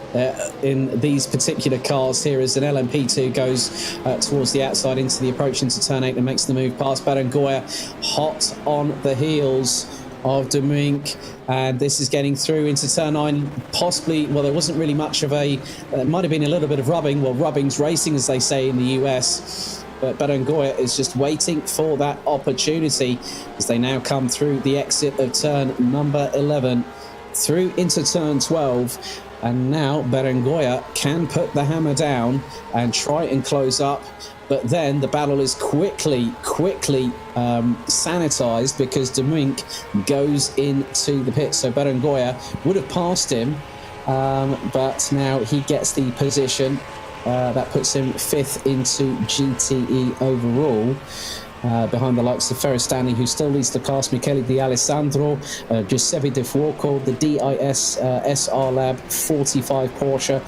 in these particular cars here as an LMP2 goes towards the outside into the approach into turn 8 and makes the move past Berenguer, hot on the heels of de Muynck, and this is getting through into turn 9. Possibly, well, there wasn't really much of a, it might have been a little bit of rubbing. Well, rubbing's racing, as they say in the US. But Berenguer is just waiting for that opportunity as they now come through the exit of turn number 11 through into turn 12. And now Berenguer can put the hammer down and try and close up. But then the battle is quickly sanitized because de Muynck goes into the pit. So Berenguer would have passed him, but now he gets the position. That puts him 5th into GTE overall, behind the likes of Ferris Stanley, who still leads the class, Michele D'Alessandro, Giuseppe De Fuoco, the DIS SR Lab 45 Porsche,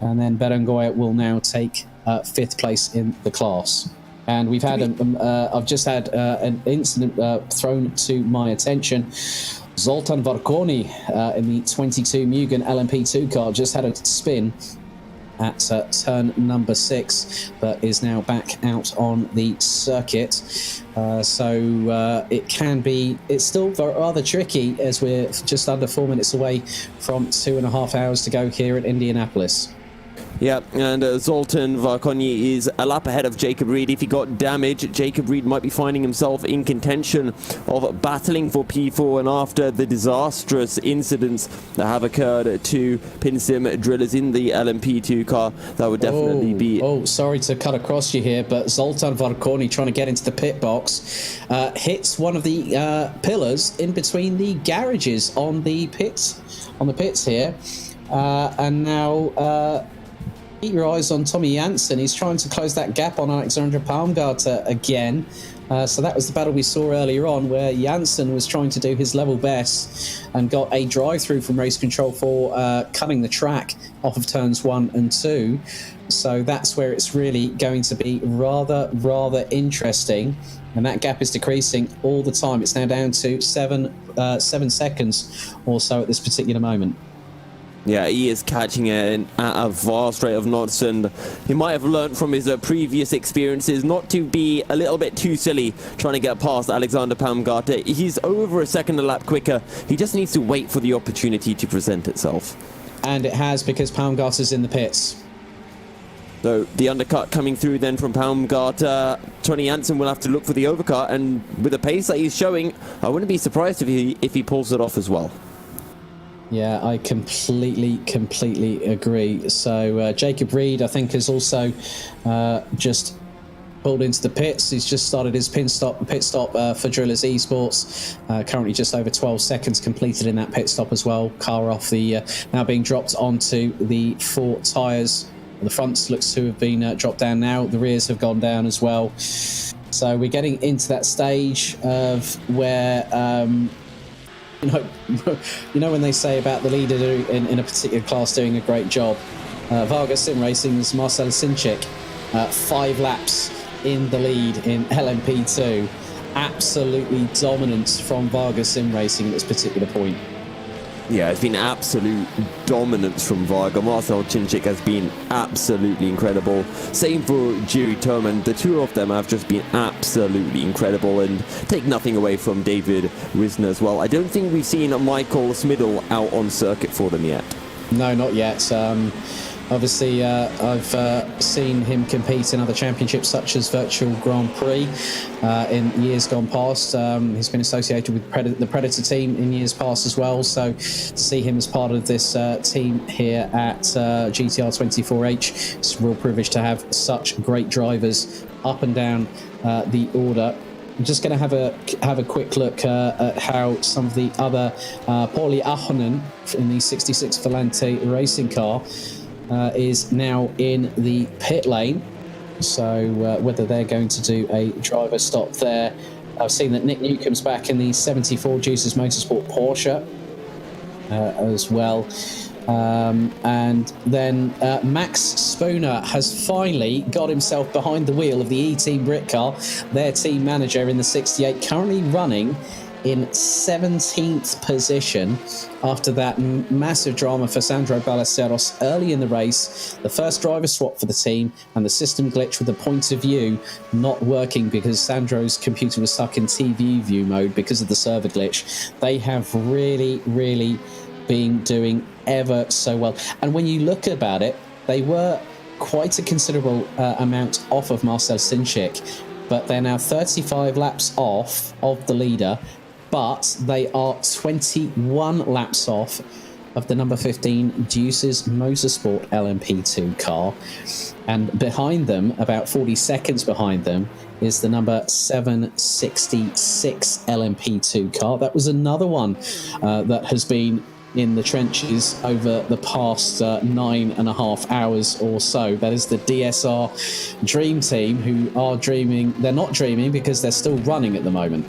and then Berenguer will now take 5th place in the class. And we've had, I've just had an incident thrown to my attention. Zoltan Varconi in the 22 Mugen LMP2 car just had a spin at turn number 6, but is now back out on the circuit. So it's still rather tricky as we're just under 4 minutes away from 2.5 hours to go here at Indianapolis. Yeah, and Zoltan Varconi is a lap ahead of Jacob Reed. If he got damage, Jacob Reed might be finding himself in contention of battling for P4, and after the disastrous incidents that have occurred to Pinsim drillers in the LMP2 car, that would definitely be... Oh, sorry to cut across you here, but Zoltan Varconi trying to get into the pit box hits one of the pillars in between the garages on the pits here, and now... keep your eyes on Tommy Janssen. He's trying to close that gap on Alexander Palmgarter again. So that was the battle we saw earlier on, where Janssen was trying to do his level best and got a drive-through from race control for cutting the track off of turns 1 and 2. So that's where it's really going to be rather interesting. And that gap is decreasing all the time. It's now down to 7 seconds or so at this particular moment. Yeah, he is catching it at a vast rate of knots, and he might have learnt from his previous experiences not to be a little bit too silly trying to get past Alexander Palmgarter. He's over a second a lap quicker. He just needs to wait for the opportunity to present itself. And it has, because Palmgarter's in the pits. So the undercut coming through then from Palmgarter. Tony Janssen will have to look for the overcut, and with the pace that he's showing, I wouldn't be surprised if he pulls it off as well. Yeah, I completely agree. So Jacob Reed, I think, has also just pulled into the pits. He's just started his pit stop for Drillers Esports. Currently just over 12 seconds completed in that pit stop as well. Car off the now being dropped onto the 4 tyres. The fronts looks to have been dropped down now. The rears have gone down as well. So we're getting into that stage of where... You know when they say about the leader in a particular class doing a great job. Varga Sim Racing's Marcel Sinchik, 5 laps in the lead in LMP2. Absolutely dominance from Varga Sim Racing at this particular point. Yeah, it's been absolute dominance from Varga. Marcel Cinchik has been absolutely incredible. Same for Jiri Toman. The two of them have just been absolutely incredible, and take nothing away from David Risner as well. I don't think we've seen Michael Smiddle out on circuit for them yet. No, not yet. Obviously, I've seen him compete in other championships such as Virtual Grand Prix in years gone past. He's been associated with the Predator team in years past as well. So to see him as part of this team here at GTR 24H, it's a real privilege to have such great drivers up and down the order. I'm just going to have a quick look at how some of the other Pauli Ahonen in the 66 Volante racing car is now in the pit lane. So whether they're going to do a driver stop there. I've seen that Nick Newcomb's back in the 74 Juices Motorsport Porsche as well. And then Max Spooner has finally got himself behind the wheel of the E-Team Brit car, their team manager in the 68, currently running in 17th position after that massive drama for Sandro Ballesteros early in the race, the first driver swap for the team, and the system glitch with the point of view not working because Sandro's computer was stuck in TV view mode because of the server glitch. They have really been doing ever so well. And when you look about it, they were quite a considerable amount off of Marcel Sinchik, but they're now 35 laps off of the leader, but they are 21 laps off of the number 15 Deuces Motorsport LMP2 car. And behind them, about 40 seconds behind them, is the number 766 LMP2 car. That was another one that has been in the trenches over the past 9.5 hours or so. That is the DSR Dream Team, who are dreaming. They're not dreaming because they're still running at the moment.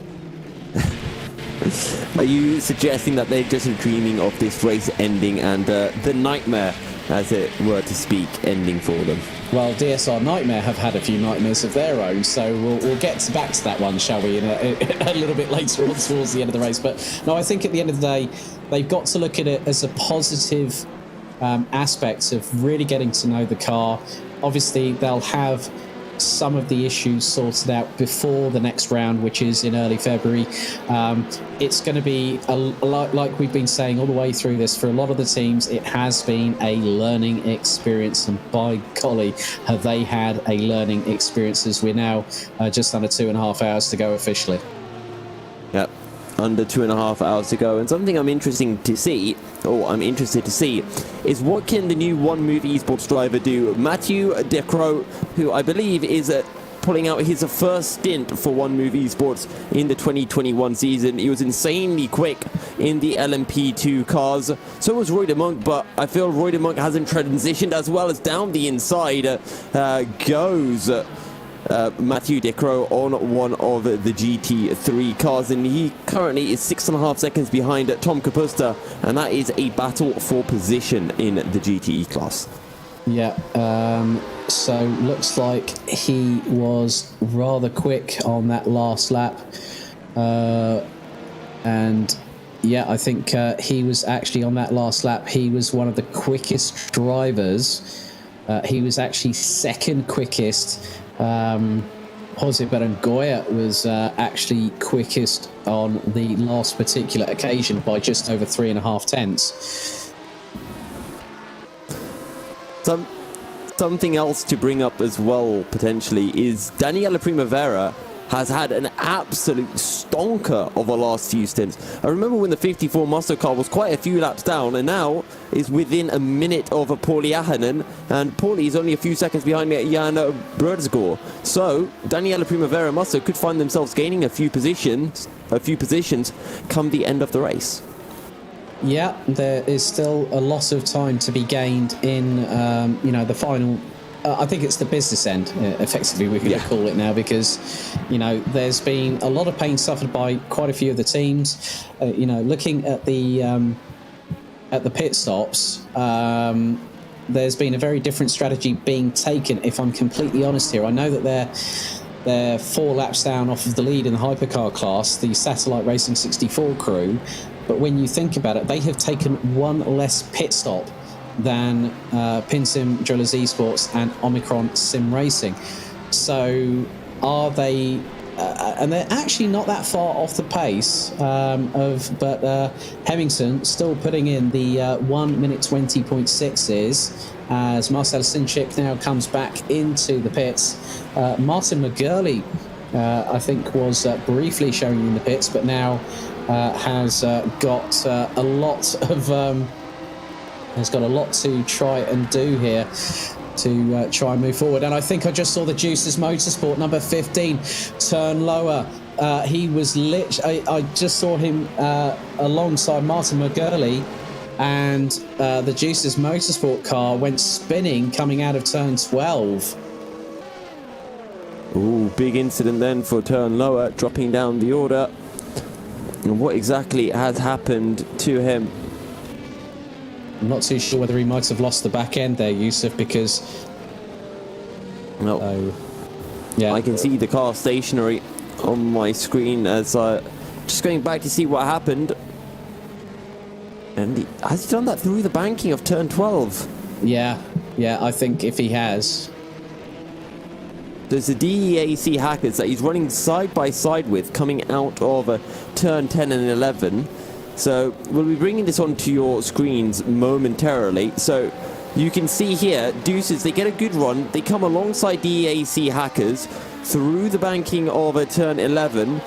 Are you suggesting that they're just dreaming of this race ending and the nightmare, as it were to speak, ending for them? Well, DSR Nightmare have had a few nightmares of their own, so we'll get back to that one, shall we, in a little bit later on towards the end of the race. But no, I think at the end of the day, they've got to look at it as a positive aspect of really getting to know the car. Obviously, they'll have some of the issues sorted out before the next round, which is in early February. It's going to be a lot, like we've been saying all the way through this, for a lot of the teams, it has been a learning experience, and by golly, have they had a learning experience, as we're now just under 2.5 hours to go officially. Yep, under 2.5 hours to go. And something I'm interested to see is what can the new One Move Esports driver do? Mathieu Decroix, who I believe is pulling out his first stint for One Move Esports in the 2021 season. He was insanely quick in the LMP2 cars. So was Roy de Monk, but I feel Roy de Monk hasn't transitioned as well as down the inside goes Mathieu Decroix on one of the GT3 cars, and he currently is 6.5 seconds behind Tom Kapusta, and that is a battle for position in the GTE class. Yeah, so looks like he was rather quick on that last lap, and yeah, I think he was actually on that last lap, he was one of the quickest drivers. He was actually second quickest. Jose Berengoya was actually quickest on the last particular occasion by just over 3.5 tenths. Something else to bring up as well, potentially, is Daniela Primavera has had an absolute stonker of the last few stints. I remember when the 54 muscle car was quite a few laps down, and now is within a minute of a Pauli Ahonen, and Pauli is only a few seconds behind Jan Brødsgaard. So Daniela Primavera Muscle could find themselves gaining a few positions come the end of the race. Yeah, there is still a lot of time to be gained in the final. I think it's the business end, effectively, we could call it now, because, there's been a lot of pain suffered by quite a few of the teams. Looking at the pit stops, there's been a very different strategy being taken, if I'm completely honest here. I know that they're 4 laps down off of the lead in the Hypercar class, the Satellite Racing 64 crew, but when you think about it, they have taken 1 less pit stop than PinSim Drillers Esports and Omicron Sim Racing. So are they and they're actually not that far off the pace but Hemmingson still putting in the 1 minute 20.6s as Marcel Sinchik now comes back into the pits. Martin McGurley I think was briefly showing in the pits, but now has got a lot of has got a lot to try and do here to try and move forward. And I think I just saw the Juices Motorsport number 15 turn lower he was I just saw him alongside Martin McGurley, and the Juice's Motorsport car went spinning coming out of turn 12. Ooh, big incident then for turn lower, dropping down the order. And what exactly has happened to him? I'm not too sure whether he might have lost the back end there, Yusuf, because... No. Yeah. I can see the car stationary on my screen as just going back to see what happened. And has he done that through the banking of turn 12? Yeah, I think if he has... There's the DEAC hackers that he's running side by side with coming out of turn 10 and 11. So we'll be bringing this onto your screens momentarily. So you can see here, Deuces, they get a good run. They come alongside DEAC hackers through the banking of turn 11.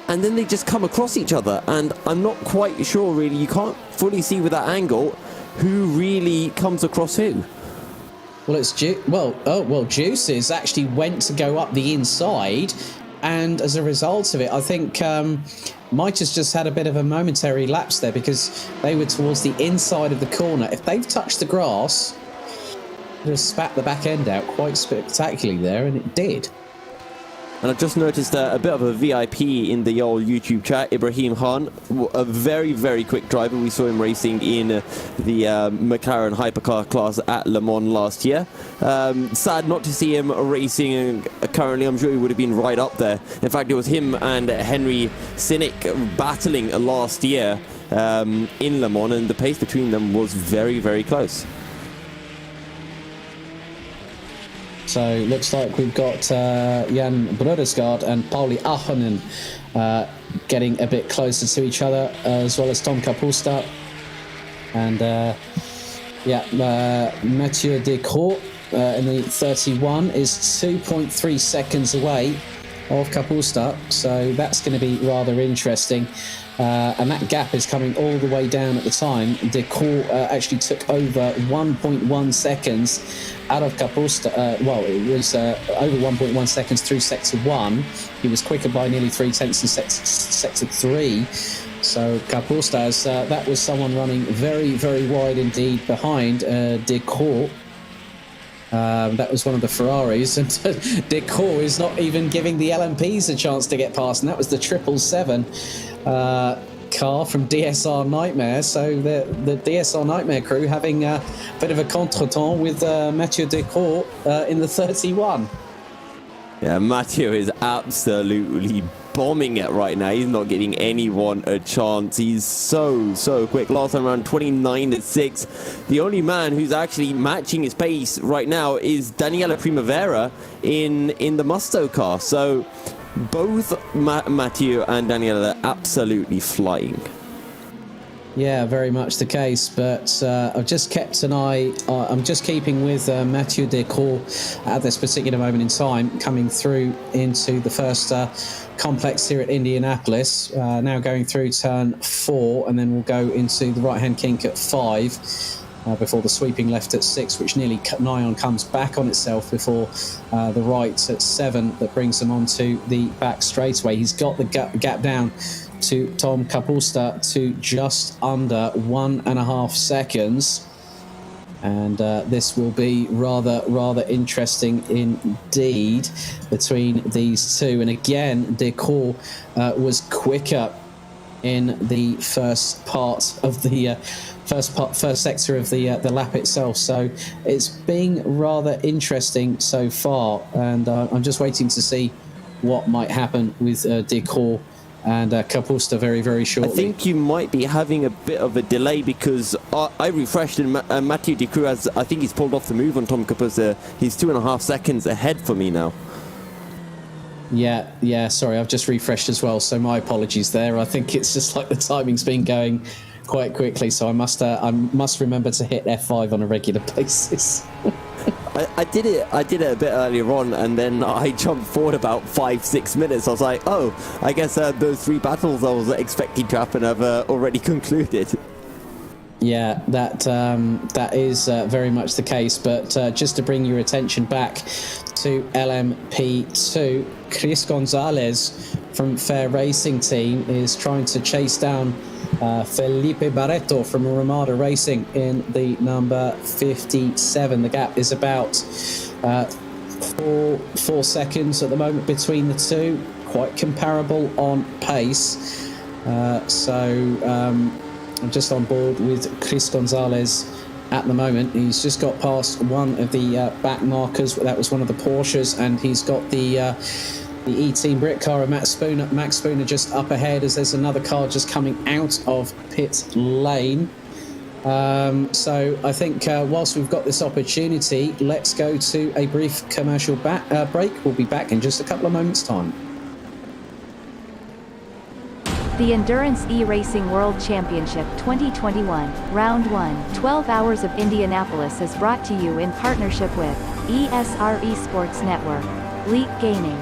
And then they just come across each other. And I'm not quite sure, really, you can't fully see with that angle who really comes across who. Well, it's Juices actually went to go up the inside, and as a result of it, I think might have just had a bit of a momentary lapse there because they were towards the inside of the corner. If they've touched the grass, they'd have spat the back end out quite spectacularly there, and it did. And I've just noticed a bit of a VIP in the old YouTube chat, Ibrahim Khan, a very, very quick driver. We saw him racing in the McLaren Hypercar class at Le Mans last year. Sad not to see him racing currently. I'm sure he would have been right up there. In fact, it was him and Henry Sinnick battling last year in Le Mans, and the pace between them was very, very close. So looks like we've got Jan Brodesgaard and Pauli Ahonen getting a bit closer to each other, as well as Tom Kapusta. And Mathieu Descroix in the 31 is 2.3 seconds away of Kapusta. So that's going to be rather interesting. And that gap is coming all the way down at the time. Descroix actually took over 1.1 seconds out of Kapusta. It was over 1.1 seconds through sector 1. He was quicker by nearly 0.3 in sector 3. So Kapusta, that was someone running very, very wide indeed behind Descroix. That was one of the Ferraris, and Descroix is not even giving the LMPs a chance to get past, and that was the 777 car from DSR Nightmare. So the DSR Nightmare crew having a bit of a contretemps with Mathieu Descroix in the 31. Yeah, Mathieu is absolutely bombing it right now. He's not giving anyone a chance. He's so quick. Last time around 29.6. The only man who's actually matching his pace right now is Daniela Primavera in the Musto car. So both Mathieu and Daniela are absolutely flying. Yeah, very much the case, but I've just kept an eye. I'm just keeping with Mathieu Descroix at this particular moment in time, coming through into the first complex here at Indianapolis. Now going through turn 4, and then we'll go into the right-hand kink at 5 before the sweeping left at 6, which nearly nigh on comes back on itself before the right at 7 that brings them onto the back straightaway. He's got the gap down to Tom Kapusta to just under 1.5 seconds, and this will be rather interesting indeed between these two. And again, Descroix was quicker in the first part of the first sector of the lap itself, so it's been rather interesting so far, and I'm just waiting to see what might happen with Descroix and Kapusta very, very shortly. I think you might be having a bit of a delay because I refreshed and Mathieu Descroix I think he's pulled off the move on Tom Kapusta. He's 2.5 seconds ahead for me now. Yeah, sorry, I've just refreshed as well, so my apologies there. I think it's just like the timing's been going quite quickly, so I must remember to hit F5 on a regular basis. I did it a bit earlier on, and then I jumped forward about 5-6 minutes. I was like, oh, I guess those 3 battles I was expecting to happen have already concluded. Yeah, that is very much the case. But just to bring your attention back to LMP2, Chris Gonzalez from Fair Racing Team is trying to chase down Felipe Barreto from Ramada Racing in the number 57. The gap is about 4 seconds at the moment between the two. Quite comparable on pace. I'm just on board with Chris Gonzalez at the moment. He's just got past one of the back markers. That was one of the Porsches, and he's got the E-Team Brit car and Max Spooner just up ahead as there's another car just coming out of pit lane. So I think whilst we've got this opportunity, let's go to a brief commercial break. We'll be back in just a couple of moments' time. The Endurance E-Racing World Championship 2021, Round 1, 12 Hours of Indianapolis is brought to you in partnership with ESR Sports Network, Leap Gaming,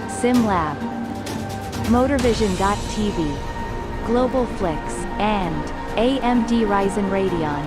SimLab, MotorVision.tv, Global Flix, and AMD Ryzen Radeon.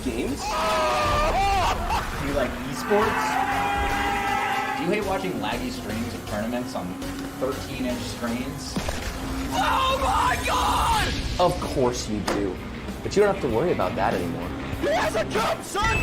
games? Do you like esports? Do you hate watching laggy streams of tournaments on 13-inch screens? Oh my god! Of course you do. But you don't have to worry about that anymore. He has a jump, son!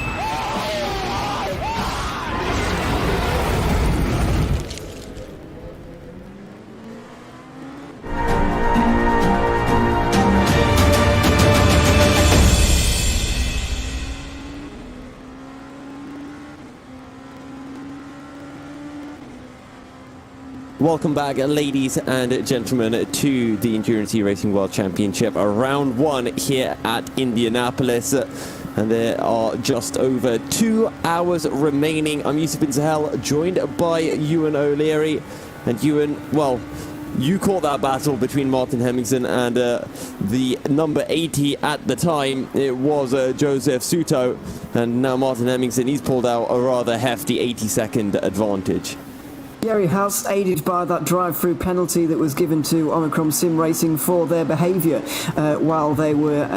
Welcome back, ladies and gentlemen, to the Endurance E-Racing World Championship, round one here at Indianapolis. And there are just over 2 hours remaining. I'm Yusuf Bin Sahel, joined by Ewan O'Leary. And Ewan, well, you caught that battle between Martin Hemmingsen and the number 80 at the time. It was Joseph Suto. And now Martin Hemmingsen, he's pulled out a rather hefty 80-second advantage. Yeah, he has, aided by that drive-through penalty that was given to Omicron Sim Racing for their behaviour while they were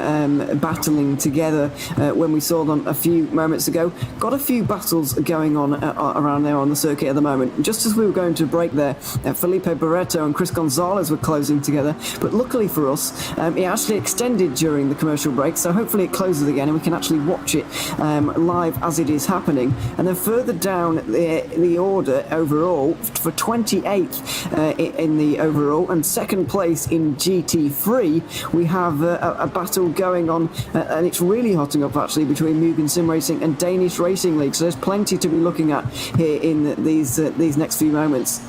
battling together when we saw them a few moments ago. Got a few battles going on around there on the circuit at the moment. Just as we were going to break there, Felipe Barreto and Chris Gonzalez were closing together, but luckily for us, it actually extended during the commercial break, so hopefully it closes again and we can actually watch it live as it is happening. And then further down the order overall, for 28th in the overall and second place in GT3, we have a battle going on, and it's really hotting up actually between Mugen Sim Racing and Danish Racing League, so there's plenty to be looking at here in these next few moments.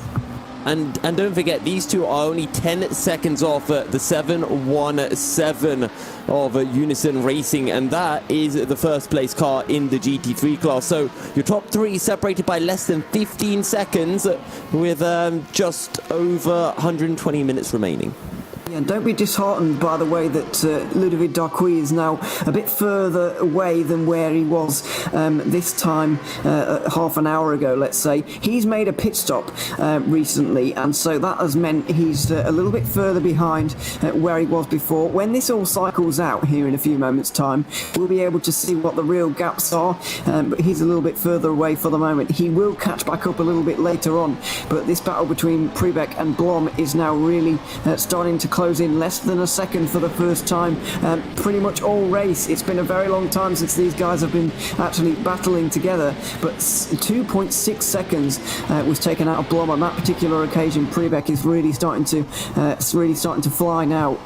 And don't forget, these two are only 10 seconds off the 717 of Unison Racing, and that is the first place car in the GT3 class. So your top three separated by less than 15 seconds with just over 120 minutes remaining. Yeah, don't be disheartened by the way that Ludovic Darquis is now a bit further away than where he was this time half an hour ago, let's say. He's made a pit stop recently, and so that has meant he's a little bit further behind where he was before. When this all cycles out here in a few moments' time, we'll be able to see what the real gaps are, but he's a little bit further away for the moment. He will catch back up a little bit later on, but this battle between Prebeck and Blom is now really starting to close in less than a second for the first time pretty much all race. It's been a very long time since these guys have been actually battling together, but 2.6 seconds was taken out of Blom on that particular occasion. Prebeck is really starting to fly now.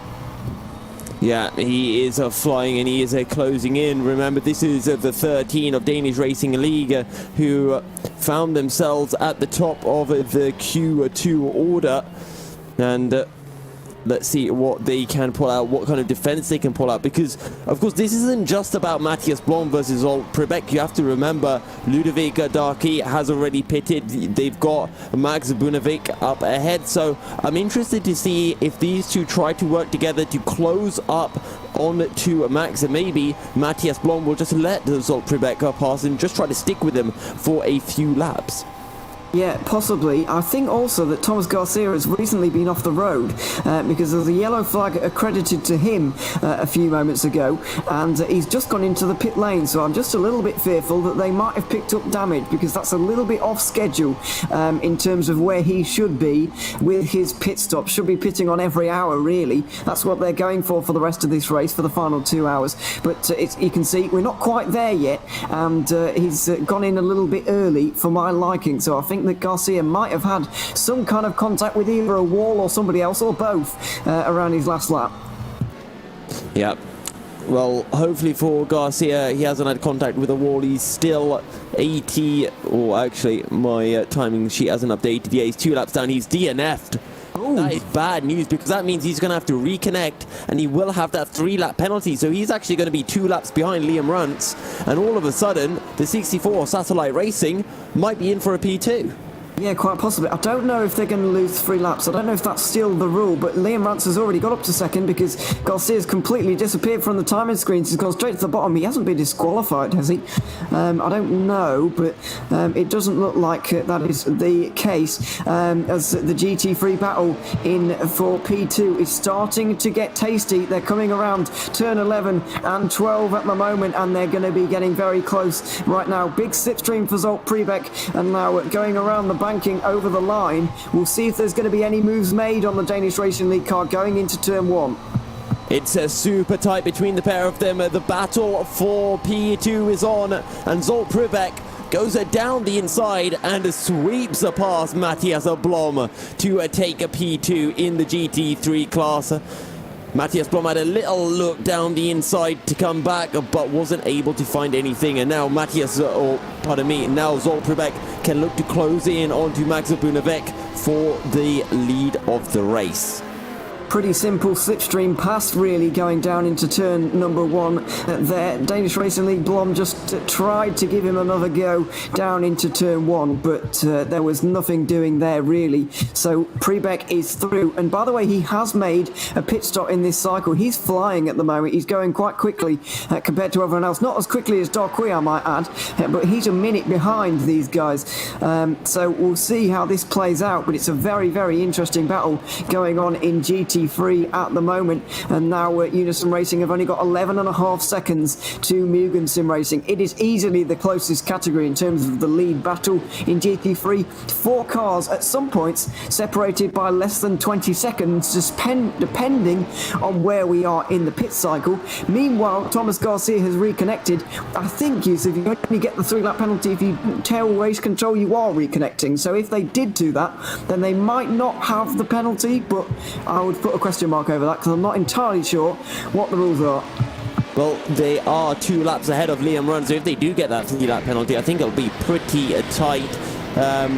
Yeah, he is flying and he is closing in. Remember, this is the 13 of Danish Racing League who found themselves at the top of the Q2 order. And let's see what they can pull out, what kind of defense they can pull out, because of course this isn't just about Matthias Blom versus Zolt Prebeck. You have to remember Ludovic Darquis has already pitted. They've got Max Bunovic up ahead, so I'm interested to see if these two try to work together to close up on to Max, and maybe Matthias Blom will just let Zolt Prebeck pass and just try to stick with him for a few laps. Yeah, possibly. I think also that Thomas Garcia has recently been off the road because there's a yellow flag accredited to him a few moments ago, and he's just gone into the pit lane, so I'm just a little bit fearful that they might have picked up damage, because that's a little bit off schedule in terms of where he should be with his pit stop. Should be pitting on every hour, really. That's what they're going for the rest of this race, for the final 2 hours. But you can see we're not quite there yet, and he's gone in a little bit early for my liking, so I think that Garcia might have had some kind of contact with either a wall or somebody else, or both, around his last lap. Yeah. Well, hopefully for Garcia, he hasn't had contact with a wall. He's still 80, or actually, my timing sheet hasn't updated. Yeah, he's 2 laps down. He's DNF'd. Ooh. That is bad news, because that means he's going to have to reconnect, and he will have that 3-lap penalty. So he's actually going to be 2 laps behind Liam Runts, and all of a sudden, the 64 Satellite Racing might be in for a P2. Yeah, quite possibly. I don't know if they're going to lose 3 laps. I don't know if that's still the rule, but Liam Rance has already got up to second because Garcia's completely disappeared from the timing screens. He's gone straight to the bottom. He hasn't been disqualified, has he? I don't know, but it doesn't look like that is the case, as the GT3 battle in for P2 is starting to get tasty. They're coming around turn 11 and 12 at the moment, and they're going to be getting very close right now. Big slipstream for Zolt Prebeck, and now going around the banking over the line. We'll see if there's going to be any moves made on the Danish Racing League car going into turn 1. It's super tight between the pair of them. The battle for P2 is on, and Zolt Prebeck goes down the inside and sweeps past Matthias Blom to take a P2 in the GT3 class. Matthias Blom had a little look down the inside to come back, but wasn't able to find anything. And now now Zolt Prebeck can look to close in onto Max Bunovic for the lead of the race. Pretty simple slipstream pass, really, going down into turn number 1 there. Danish Racing League Blom just tried to give him another go down into turn 1, but there was nothing doing there, really. So Prebeck is through, and by the way, he has made a pit stop in this cycle. He's flying at the moment. He's going quite quickly compared to everyone else. Not as quickly as Darquis, I might add, but he's a minute behind these guys. So we'll see how this plays out, but it's a very, very interesting battle going on in GT3 at the moment, and now Unison Racing have only got 11.5 seconds to Mugen Sim Racing. It is easily the closest category in terms of the lead battle in GT3. 4 cars at some points separated by less than 20 seconds, depending on where we are in the pit cycle. Meanwhile, Thomas Garcia has reconnected. I think if you only get the 3-lap penalty if you tell race control you are reconnecting. So if they did do that, then they might not have the penalty, but I would put a question mark over that because I'm not entirely sure what the rules are. Well, they are 2 laps ahead of Liam Run, so if they do get that 3-lap penalty, I think it'll be pretty tight.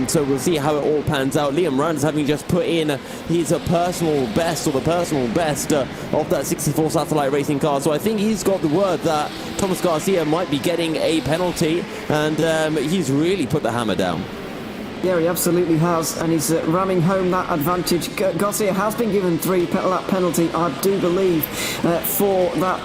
So we'll see how it all pans out. Liam Runs having just put in his personal best, or the personal best of that 64 Satellite Racing car. So I think he's got the word that Thomas Garcia might be getting a penalty, and he's really put the hammer down. Yeah, he absolutely has, and he's ramming home that advantage. Garcia has been given 3 lap penalty, I do believe, for that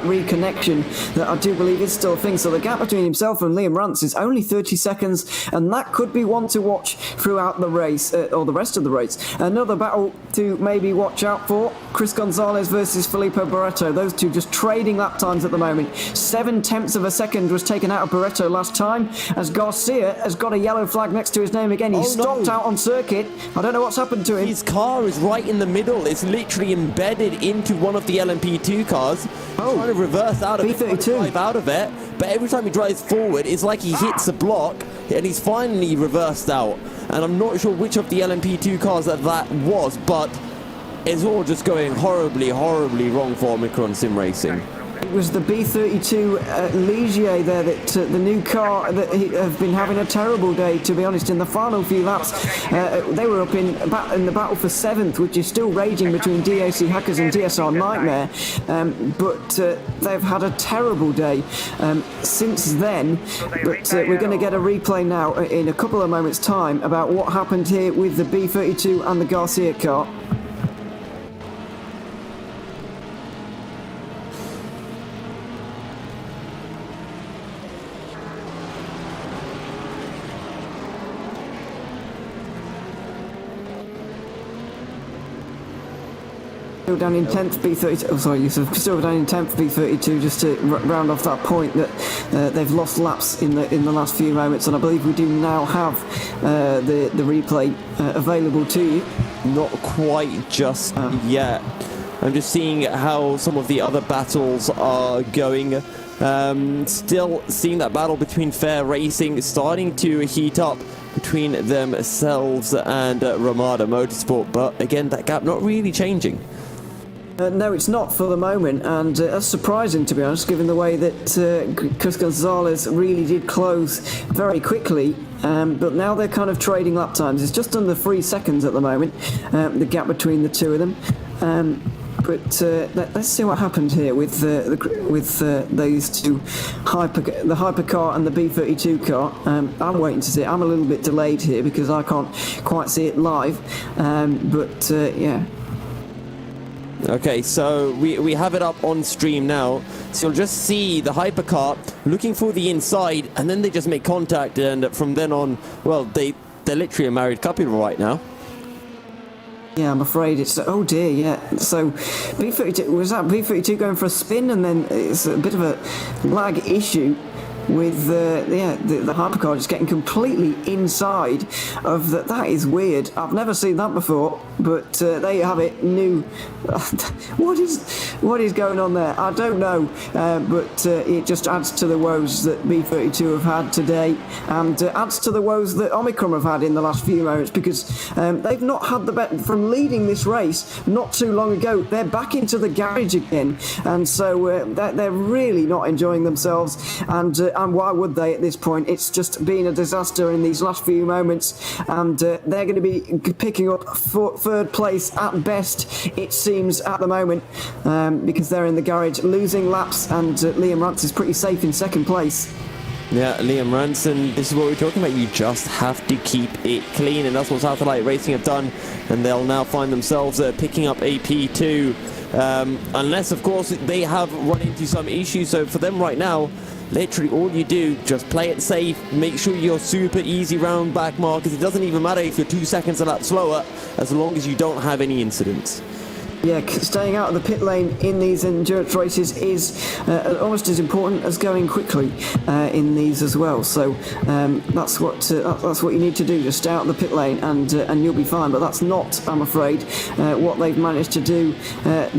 reconnection. That I do believe is still a thing. So the gap between himself and Liam Rance is only 30 seconds, and that could be one to watch throughout the race, or the rest of the race. Another battle to maybe watch out for: Chris Gonzalez versus Filippo Barretto. Those two just trading lap times at the moment. 7/10 of a second was taken out of Barretto last time, as Garcia has got a yellow flag next to his name again. He's stopped out on circuit. I don't know what's happened to him. His car is right in the middle. It's literally embedded into one of the LMP2 cars. Trying to reverse out of B32. it, drive out of it, but every time he drives forward, it's like he hits a block, and he's finally reversed out. And I'm not sure which of the LMP2 cars that was, but it's all just going horribly, horribly wrong for Omicron Sim Racing. It was the B32 Ligier there, that the new car, that have been having a terrible day, to be honest. In the final few laps, they were up in the battle for 7th, which is still raging between DAC Hackers and DSR Nightmare. But they've had a terrible day since then. But we're going to get a replay now in a couple of moments' time about what happened here with the B32 and the Garcia car. Still down in 10th B32. Oh, sorry, Yusuf. Still down in 10th B32. Just to round off that point, that they've lost laps in the last few moments, and I believe we do now have the replay available to you. Not quite just yet. I'm just seeing how some of the other battles are going. Still seeing that battle between Fair Racing starting to heat up between themselves and Ramada Motorsport, but again, that gap not really changing. No, it's not for the moment, and that's surprising, to be honest, given the way that Chris Gonzalez really did close very quickly. But now they're kind of trading lap times. It's just under 3 seconds at the moment, the gap between the two of them. But let's see what happened here with those two, the Hypercar and the B32 car. I'm waiting to see it. I'm a little bit delayed here because I can't quite see it live. But yeah. Okay, so we have it up on stream now. So you'll just see the Hypercar looking for the inside, and then they just make contact, and from then on, well, they're literally a married couple right now. Yeah, I'm afraid it's... Oh dear, yeah. So B32, was that B32 going for a spin, and then it's a bit of a lag issue with the Hypercar just getting completely inside of the... That is weird. I've never seen that before, but there you have it. New... What is going on there? I don't know, but it just adds to the woes that B32 have had today, and adds to the woes that Omicron have had in the last few moments, because they've not had the bet from leading this race not too long ago. They're back into the garage again, and so they're really not enjoying themselves, and why would they at this point? It's just been a disaster in these last few moments, and they're going to be picking up 3rd place at best, it seems, at the moment, because they're in the garage losing laps, and Liam Rance is pretty safe in 2nd place. Yeah, Liam Ranson, this is what we're talking about. You just have to keep it clean, and that's what Satellite Racing have done, and they'll now find themselves picking up a P2, unless, of course, they have run into some issues. So for them right now, literally all you do, just play it safe, make sure you're super easy round back markers. It doesn't even matter if you're 2 seconds a lap slower, as long as you don't have any incidents. Yeah, staying out of the pit lane in these endurance races is almost as important as going quickly in these as well. So that's what you need to do. Just stay out of the pit lane, and you'll be fine. But that's not, I'm afraid, what they've managed to do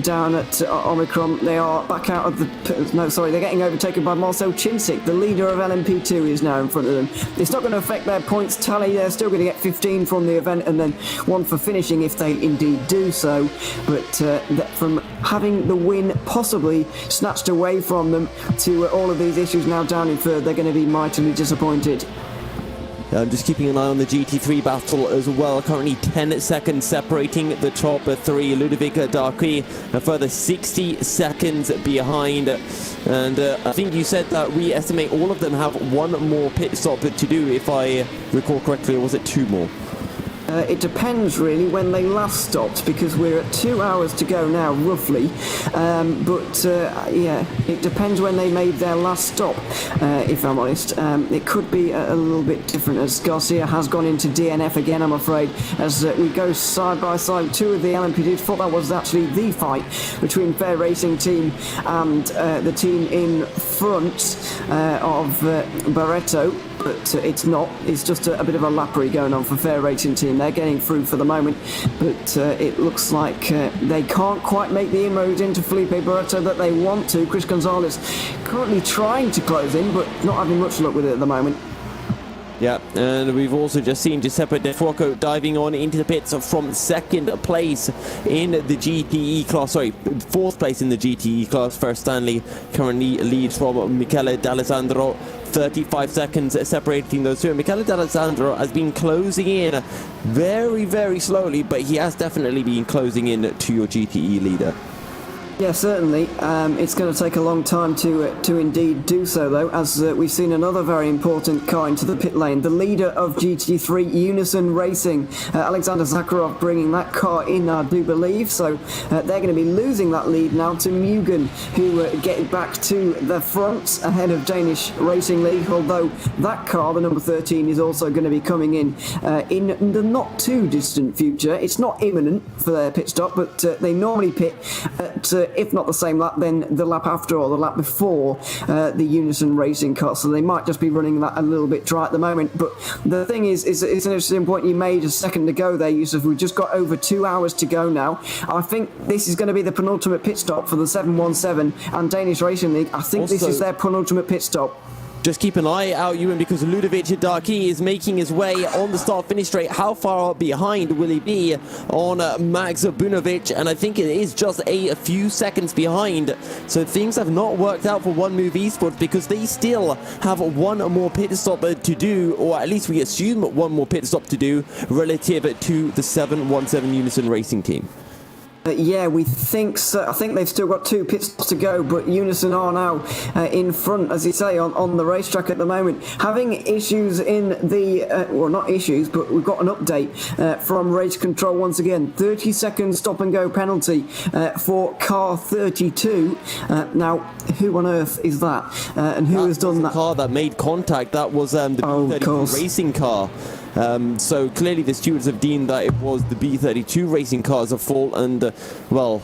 down at Omicron. They are back out of the... No, sorry, they're getting overtaken by Marcel Chinsick. The leader of LMP2 is now in front of them. It's not going to affect their points tally. They're still going to get 15 from the event, and then 1 for finishing if they indeed do so. But that from having the win possibly snatched away from them to all of these issues now down in 3rd, they're going to be mightily disappointed. Just keeping an eye on the GT3 battle as well. Currently 10 seconds separating the top three. Ludovic Darky a further 60 seconds behind. And I think you said that we estimate all of them have one more pit stop to do, if I recall correctly, or was it two more? It depends really when they last stopped, because we're at 2 hours to go now, roughly. Yeah, it depends when they made their last stop, if I'm honest. It could be a little bit different, as Garcia has gone into DNF again, I'm afraid, as we go side by side. Two of the LMP2s thought that was actually the fight between Fair Racing Team and the team in front of Barretto. But it's not. It's just a bit of a lappery going on for Fair Racing Team. They're getting through for the moment, but it looks like they can't quite make the inroads into Felipe Barretto that they want to. Chris Gonzalez currently trying to close in, but not having much luck with it at the moment. Yeah, and we've also just seen Giuseppe De Fuoco diving on into the pits from second place in the GTE class. Sorry, fourth place in the GTE class. First Stanley currently leads from Michele D'Alessandro. 35 seconds separating those two. Michele D'Alessandro has been closing in very, very slowly, but he has definitely been closing in to your GTE leader. Yeah, certainly. It's going to take a long time to indeed do so, though, as we've seen another very important car into the pit lane. The leader of GT3, Unison Racing, Alexander Zakharov, bringing that car in, I do believe. So they're going to be losing that lead now to Mugen, who get back to the front ahead of Danish Racing League, although that car, the number 13, is also going to be coming in the not too distant future. It's not imminent for their pit stop, but they normally pit at if not the same lap, then the lap after or the lap before the Unison Racing car. So they might just be running that a little bit dry at the moment. But the thing is it's an interesting point you made a second ago there, Yusuf. We've just got over 2 hours to go now. I think this is going to be the penultimate pit stop for the 717 and Danish Racing League. I think this is their penultimate pit stop. Just keep an eye out, Ewan, because Ludovic Darky is making his way on the start-finish straight. How far behind will he be on Max Bunovic? And I think it is just a few seconds behind. So things have not worked out for One Move Esports, because they still have one more pit stop to do, or at least we assume one more pit stop to do, relative to the 717 Unison Racing Team. Yeah, we think so. I think they've still got 2 pit stops to go, but Unison are now in front, as you say, on the racetrack at the moment. Having issues in the, well, not issues, but we've got an update from Race Control once again. 30-second stop and go penalty for car 32. Now, who on earth is that? And who has done that? The car that made contact, that was the B32 racing car. So clearly the stewards have deemed that it was the B32 racing car's fault, and well,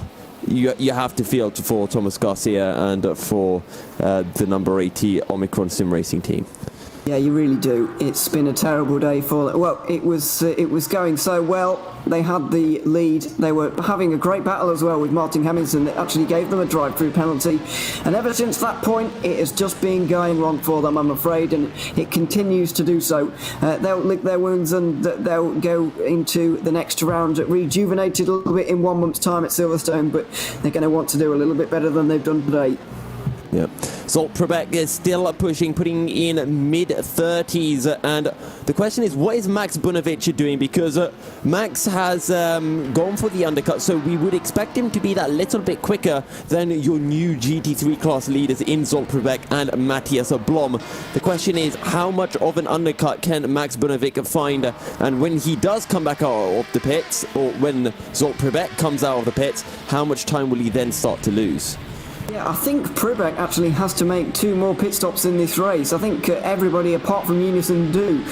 you have to feel for Thomas Garcia and for the number 80 Omicron Sim Racing Team. Yeah, you really do. It's been a terrible day for them. Well, it was going so well. They had the lead. They were having a great battle as well with Martin Hemmingson. That actually gave them a drive-through penalty. And ever since that point, it has just been going wrong for them, I'm afraid, and it continues to do so. They'll lick their wounds and they'll go into the next round rejuvenated a little bit in 1 month's time at Silverstone, but they're going to want to do a little bit better than they've done today. Yep. Zolt Prebeck is still pushing, putting in mid-30s, and the question is, what is Max Bunovic doing? Because Max has gone for the undercut, so we would expect him to be that little bit quicker than your new GT3 class leaders in Zolt Prebeck and Matthias Blom. The question is, how much of an undercut can Max Bunovic find? And when he does come back out of the pits, or when Zolt Prebeck comes out of the pits, how much time will he then start to lose? Yeah, I think Prebeck actually has to make 2 more pit stops in this race. I think everybody apart from Unison do.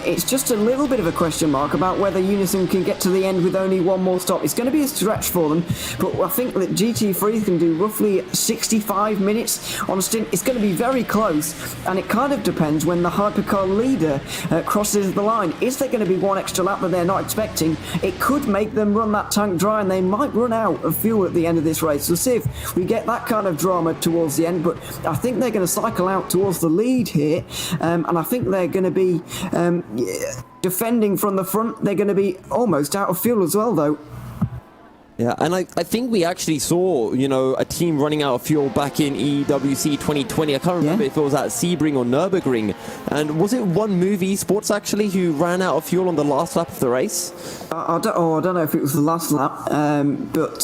It's just a little bit of a question mark about whether Unison can get to the end with only 1 more stop. It's going to be a stretch for them, but I think that GT3 can do roughly 65 minutes on a stint. It's going to be very close, and it kind of depends when the Hypercar leader crosses the line. Is there going to be 1 extra lap that they're not expecting? It could make them run that tank dry, and they might run out of fuel at the end of this race. We'll see if we get that kind of drama towards the end, but I think they're going to cycle out towards the lead here, and I think they're going to be defending from the front. They're going to be almost out of fuel as well, though. Yeah, and I think we actually saw, a team running out of fuel back in EEWC 2020. I can't remember if it was at Sebring or Nürburgring. And was it One Move Esports, actually, who ran out of fuel on the last lap of the race? I don't know if it was the last lap, but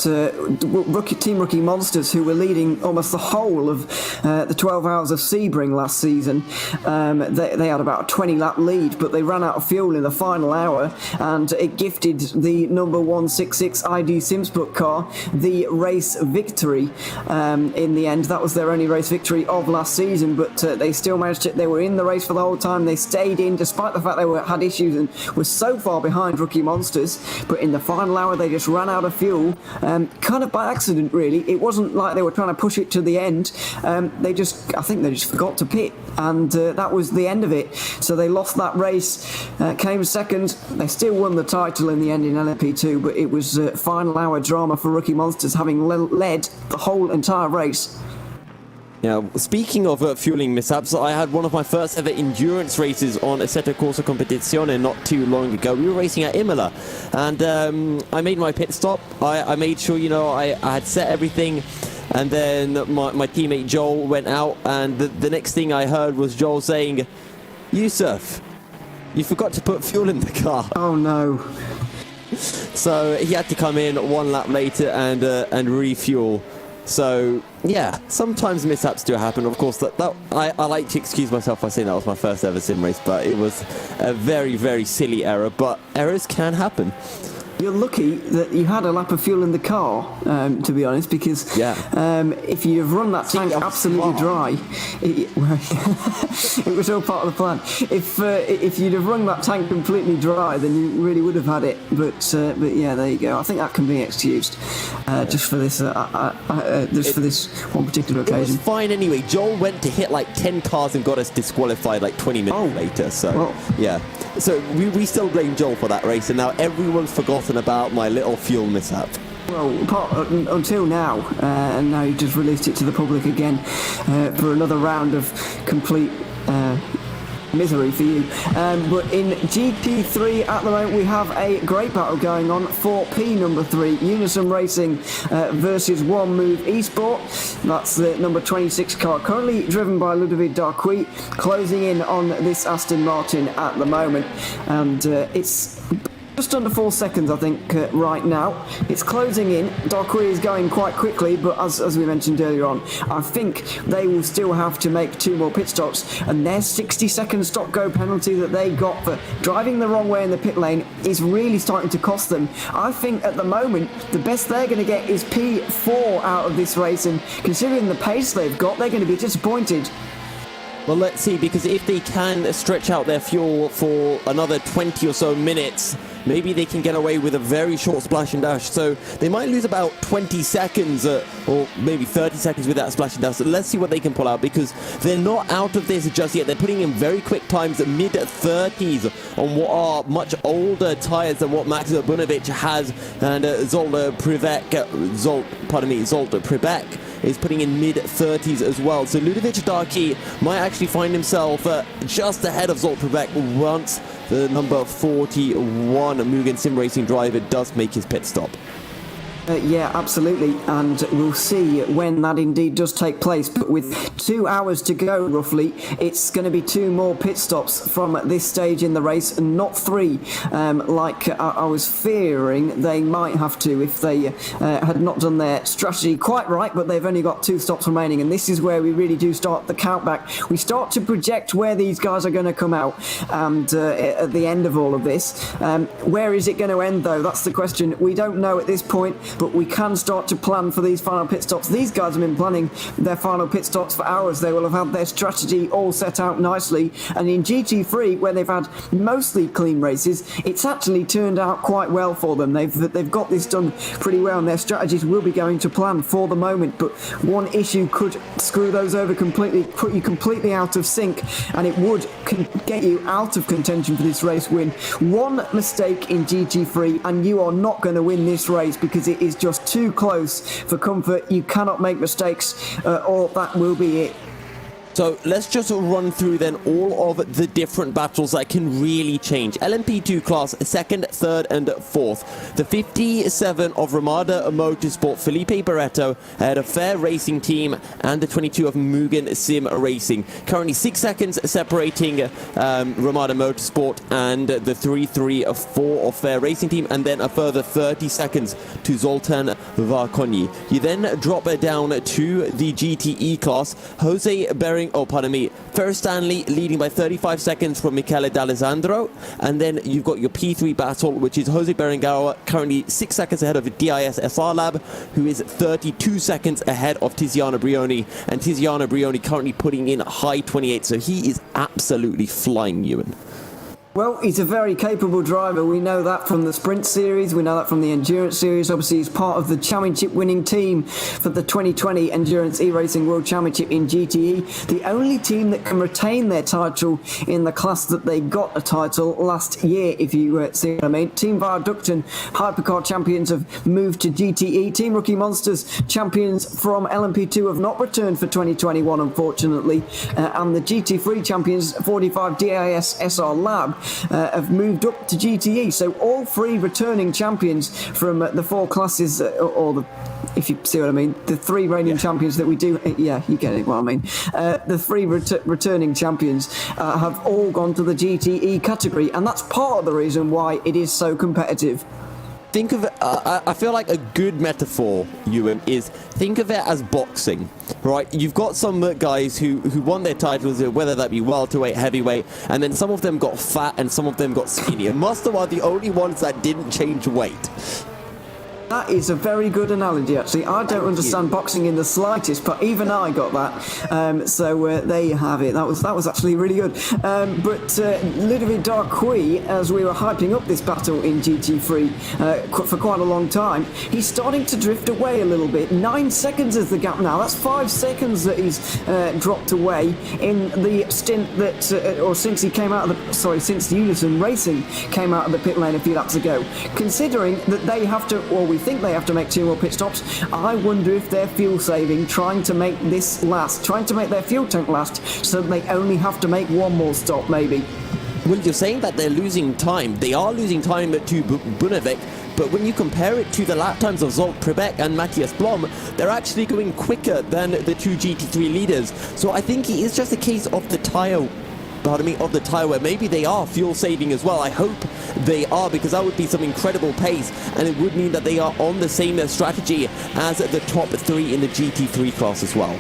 Team Rookie Monsters, who were leading almost the whole of the 12 hours of Sebring last season, they had about a 20-lap lead, but they ran out of fuel in the final hour, and it gifted the number 166 ID Simsbook car the race victory in the end. That was their only race victory of last season, but they still managed to. They were in the race for the whole time. They stayed in despite the fact they had issues and were so far behind Rookie Monsters, but in the final hour they just ran out of fuel, kind of by accident really. It wasn't like they were trying to push it to the end. I think they just forgot to pit, and that was the end of it. So they lost that race, came second. They still won the title in the end in LMP2, but it was final hour drama for Rookie Monsters, having led the whole entire race. Yeah, speaking of fueling mishaps, I had one of my first ever endurance races on Assetto Corsa Competizione not too long ago. We were racing at Imola, and I made my pit stop. I made sure, I had set everything, and then my teammate Joel went out, and the next thing I heard was Joel saying, "Yusuf, you forgot to put fuel in the car." Oh no. So he had to come in one lap later and refuel. So yeah, sometimes mishaps do happen. Of course, I like to excuse myself by saying that was my first ever sim race, but it was a very, very silly error. But errors can happen. You're lucky that you had a lap of fuel in the car, to be honest, because if you'd have run that tank absolutely dry, it was all part of the plan. If you'd have run that tank completely dry, then you really would have had it. But yeah, there you go. I think that can be excused just for this for this one particular occasion. It was fine anyway. Joel went to hit like 10 cars and got us disqualified like 20 minutes later. So yeah. So we still blame Joel for that race, and now everyone's forgotten about my little fuel mishap. Well, until now, and now you've just released it to the public again for another round of complete misery for you. But in GT3 at the moment we have a great battle going on for P number 3, Unison Racing versus One Move Esport. That's the number 26 car, currently driven by Ludovic Darqui, closing in on this Aston Martin at the moment, and it's just under 4 seconds, I think, right now. It's closing in. Darqui is going quite quickly, but as we mentioned earlier on, I think they will still have to make 2 more pit stops, and their 60-second stop-go penalty that they got for driving the wrong way in the pit lane is really starting to cost them. I think at the moment, the best they're going to get is P4 out of this race, and considering the pace they've got, they're going to be disappointed. Well, let's see, because if they can stretch out their fuel for another 20 or so minutes, maybe they can get away with a very short splash and dash. So they might lose about 20 seconds or maybe 30 seconds with that splash and dash. So let's see what they can pull out, because they're not out of this just yet. They're putting in very quick times at mid-30s on what are much older tyres than what Max Bunovic has, and Zolta Pribek is putting in mid-30s as well. So Ludovic Darqui might actually find himself just ahead of Zolta Pribek once the number 41 Mugen Sim Racing driver does make his pit stop. Yeah, absolutely, and we'll see when that indeed does take place. But with 2 hours to go, roughly, it's going to be 2 more pit stops from this stage in the race, and not 3, like I was fearing they might have to if they had not done their strategy quite right. But they've only got 2 stops remaining, and this is where we really do start the countback. We start to project where these guys are going to come out, and at the end of all of this, where is it going to end, though? That's the question. We don't know at this point, but we can start to plan for these final pit stops. These guys have been planning their final pit stops for hours. They will have had their strategy all set out nicely, and in GT3, where they've had mostly clean races, it's actually turned out quite well for them. They've got this done pretty well, and their strategies will be going to plan for the moment, but one issue could screw those over completely, put you completely out of sync, and it would get you out of contention for this race win. One mistake in GT3 and you are not going to win this race, because it is just too close for comfort. You cannot make mistakes, or that will be it. So let's just run through then all of the different battles that can really change. LMP2 class, 2nd, 3rd and 4th. The 57 of Ramada Motorsport, Felipe Barreto, ahead of Fair Racing Team, and the 22 of Mugen Sim Racing. Currently 6 seconds separating Ramada Motorsport and the 3-3-4 of Fair Racing Team, and then a further 30 seconds to Zoltan Varkonyi. You then drop it down to the GTE class. Ferris Stanley leading by 35 seconds from Michele D'Alessandro, and then you've got your P3 battle, which is Jose Berengawa, currently 6 seconds ahead of DIS SR Lab, who is 32 seconds ahead of Tiziano Brioni, and Tiziano Brioni currently putting in high 28, so he is absolutely flying, Ewan. Well, he's a very capable driver. We know that from the Sprint Series. We know that from the Endurance Series. Obviously, he's part of the championship-winning team for the 2020 Endurance E-Racing World Championship in GTE. The only team that can retain their title in the class that they got a title last year, if you see what I mean. Team Viaducton Hypercar champions have moved to GTE. Team Rookie Monsters champions from LMP2 have not returned for 2021, unfortunately. And the GT3 champions, 45 DIS SR Lab, have moved up to GTE. So all three returning champions from the four classes, or the, if you see what I mean, the three reigning champions that we do, yeah, you get it what I mean. The three returning champions have all gone to the GTE category, and that's part of the reason why it is so competitive. Think of it, I feel like a good metaphor, Ewan, is think of it as boxing, right? You've got some guys who won their titles, whether that be welterweight, heavyweight, and then some of them got fat and some of them got skinny. And Master are the only ones that didn't change weight. That is a very good analogy, actually. I don't understand boxing in the slightest, but even I got that. So there you have it. That was actually really good. But Ludovic Darquis, as we were hyping up this battle in GT3 for quite a long time, he's starting to drift away a little bit. 9 seconds is the gap now. That's 5 seconds that he's dropped away in the stint that, or since he came out of the, since Unison Racing came out of the pit lane a few laps ago. Considering that they have to, or we think they have to make 2 more pit stops, I wonder if they're fuel saving, trying to make this last, trying to make their fuel tank last, so that they only have to make 1 more stop, maybe. Well, you're saying that they're losing time. They are losing time to Bunevik, but when you compare it to the lap times of Zolt Prebeck and Matthias Blom, they're actually going quicker than the 2 GT3 leaders. So I think it is just a case of the tyre where maybe they are fuel saving as well. I hope they are, because that would be some incredible pace, and it would mean that they are on the same strategy as the top 3 in the GT3 class as well.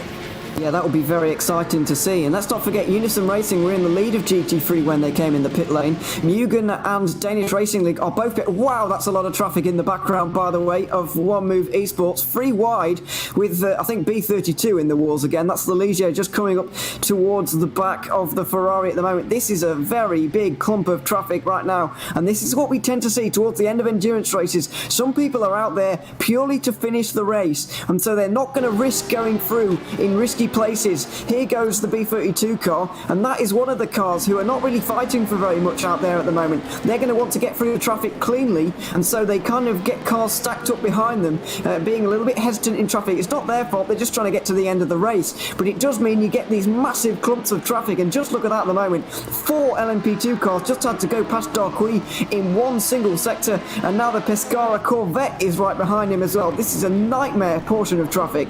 Yeah, that would be very exciting to see. And let's not forget, Unison Racing were in the lead of GT3 when they came in the pit lane. Mugen and Danish Racing League are both... Wow, that's a lot of traffic in the background, by the way, of One Move Esports. 3 wide with, I think, B32 in the walls again. That's the Ligier just coming up towards the back of the Ferrari at the moment. This is a very big clump of traffic right now. And this is what we tend to see towards the end of endurance races. Some people are out there purely to finish the race. And so they're not going to risk going through in risky places. Here goes the B32 car, and that is one of the cars who are not really fighting for very much out there at the moment. They're going to want to get through the traffic cleanly, and so they kind of get cars stacked up behind them, being a little bit hesitant in traffic. It's not their fault, they're just trying to get to the end of the race, but it does mean you get these massive clumps of traffic. And just look at that at the moment. 4 LMP2 cars just had to go past Darquis in one single sector, and now the Pescara Corvette is right behind him as well. This is a nightmare portion of traffic.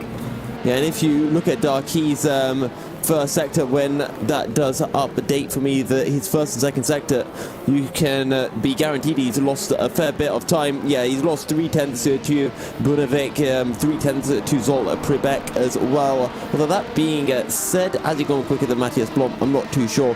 Yeah, and if you look at Darquis' first sector, when that does update for me his first and second sector, you can be guaranteed he's lost a fair bit of time. Yeah, he's lost 3/10 to Bunevik, 3/10 to Zolt Prebeck as well. Although that being said, as you're going quicker than Matthias Blom, I'm not too sure.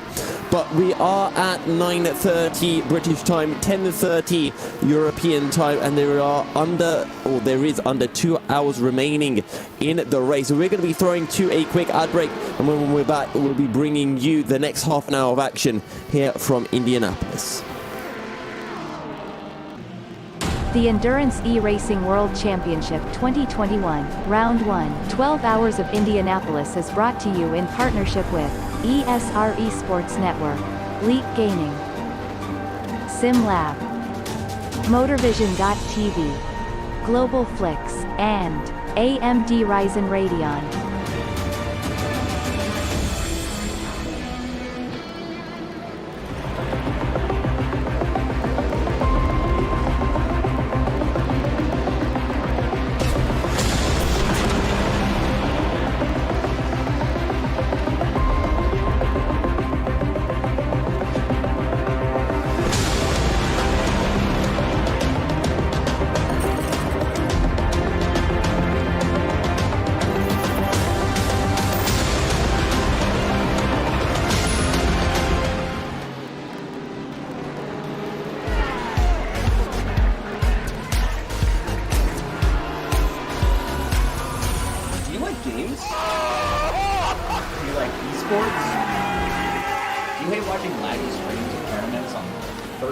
But we are at 9:30 British time, 10:30 European time, and there is under 2 hours remaining in the race. So we're going to be throwing to a quick ad break, and when we're back, we'll be bringing you the next half an hour of action here from Indianapolis. The Endurance E-Racing World Championship 2021, Round 1, 12 Hours of Indianapolis is brought to you in partnership with ESR Esports Network, Leap Gaming, SimLab, MotorVision.tv, Global Flix, and AMD Ryzen Radeon.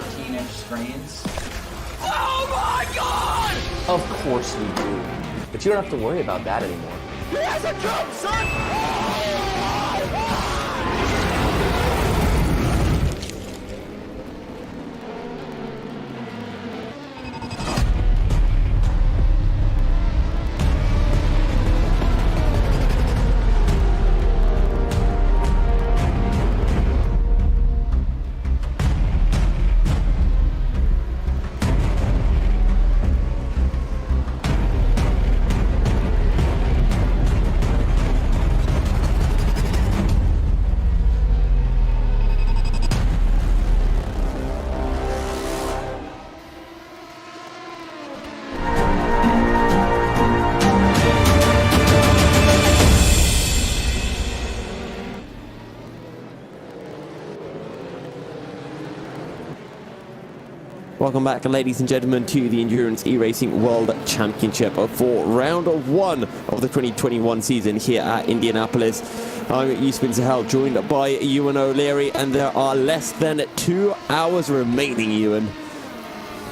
13-inch screens? Oh my god! Of course we do. But you don't have to worry about that anymore. He has a jump, son! Welcome back, ladies and gentlemen, to the Endurance E-Racing World Championship for round 1 of the 2021 season here at Indianapolis. I'm Yusufin Sahel, joined by Ewan O'Leary, and there are less than 2 hours remaining, Ewan.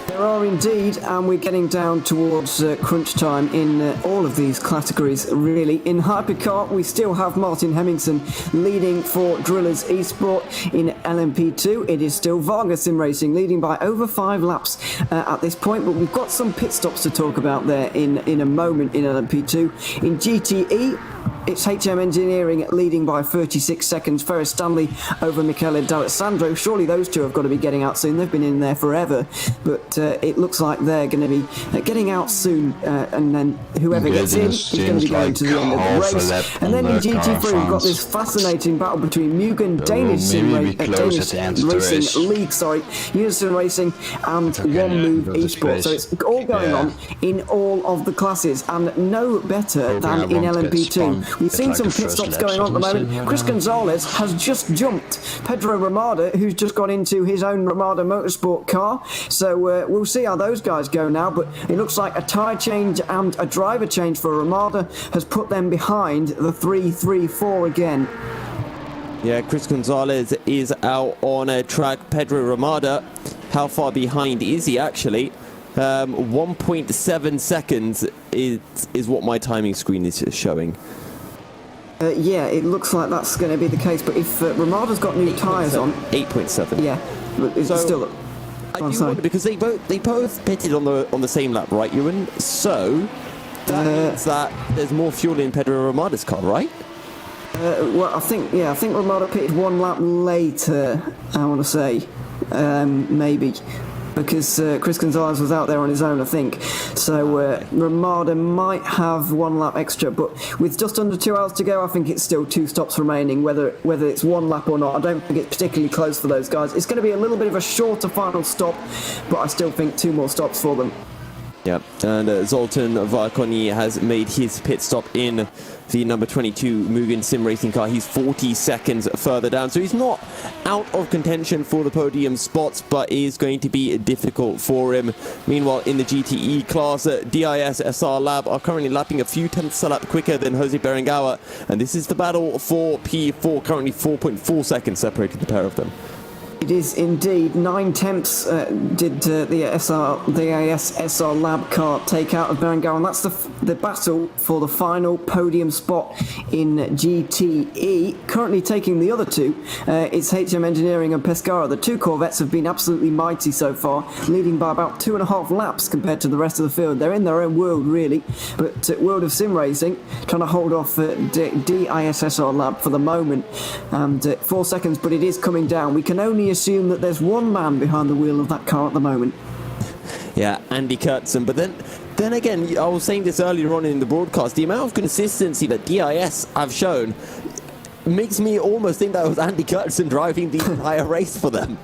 There are indeed, and we're getting down towards crunch time in all of these categories, really. In Hypercar, we still have Martin Hemmingsen leading for Drillers Esport. In LMP2, it is still Vargas Sim Racing leading by over 5 laps at this point, but we've got some pit stops to talk about there in a moment in LMP2. In GTE, it's HM Engineering leading by 36 seconds. Ferris Stanley over Michele D'Alessandro. Surely those two have got to be getting out soon. They've been in there forever. But it looks like they're going to be getting out soon. And then whoever gets in is going to be going to the end of the race. And then in GT3, we've got this fascinating battle between Mugen Danish Racing League, Unison Racing and One Move Esports. So it's all going on in all of the classes, and no better than in LMP2. We've seen some pit stops going on at the moment. Chris Gonzalez has just jumped Pedro Ramada, who's just got into his own Ramada Motorsport car. So we'll see how those guys go now. But it looks like a tyre change and a driver change for Ramada has put them behind the 3-3-4 again. Yeah, Chris Gonzalez is out on a track. Pedro Ramada, how far behind is he actually? 1.7 seconds is what my timing screen is showing. Yeah, it looks like that's going to be the case. But if Ramada's got new tyres on, 8.7. Yeah, but it's still. I do wonder, because they both pitted on the same lap, right, Ewan? So that means that there's more fuel in Pedro Ramada's car, right? Well, I think Ramada pitted 1 lap later. I want to say, maybe. Because Chris Gonzalez was out there on his own, I think. So Ramada might have 1 lap extra, but with just under 2 hours to go, I think it's still 2 stops remaining, whether it's 1 lap or not. I don't think it's particularly close for those guys. It's going to be a little bit of a shorter final stop, but I still think 2 more stops for them. Yeah, and Zoltan Varkoni has made his pit stop in the number 22 Mugen Sim Racing car. He's 40 seconds further down, so he's not out of contention for the podium spots, but is going to be difficult for him. Meanwhile, in the GTE class, DIS SR Lab are currently lapping a few tenths a lap quicker than Jose Berengawa, and this is the battle for P4, currently 4.4 seconds separating the pair of them. It is indeed. 9 tenths did the AS SR Lab car take out of Berengawa, and that's the battle for the final podium spot in GTE. Currently taking the other two, it's HM Engineering and Pescara. The 2 Corvettes have been absolutely mighty so far, leading by about 2.5 laps compared to the rest of the field. They're in their own world, really, but World of Sim Racing trying to hold off DISSR Lab for the moment, and 4 seconds, but it is coming down. We can only assume that there's 1 man behind the wheel of that car at the moment. Yeah, Andy Kurtzen. But then again, I was saying this earlier on in the broadcast, the amount of consistency that DIS have shown makes me almost think that it was Andy Kurtzen driving the entire race for them.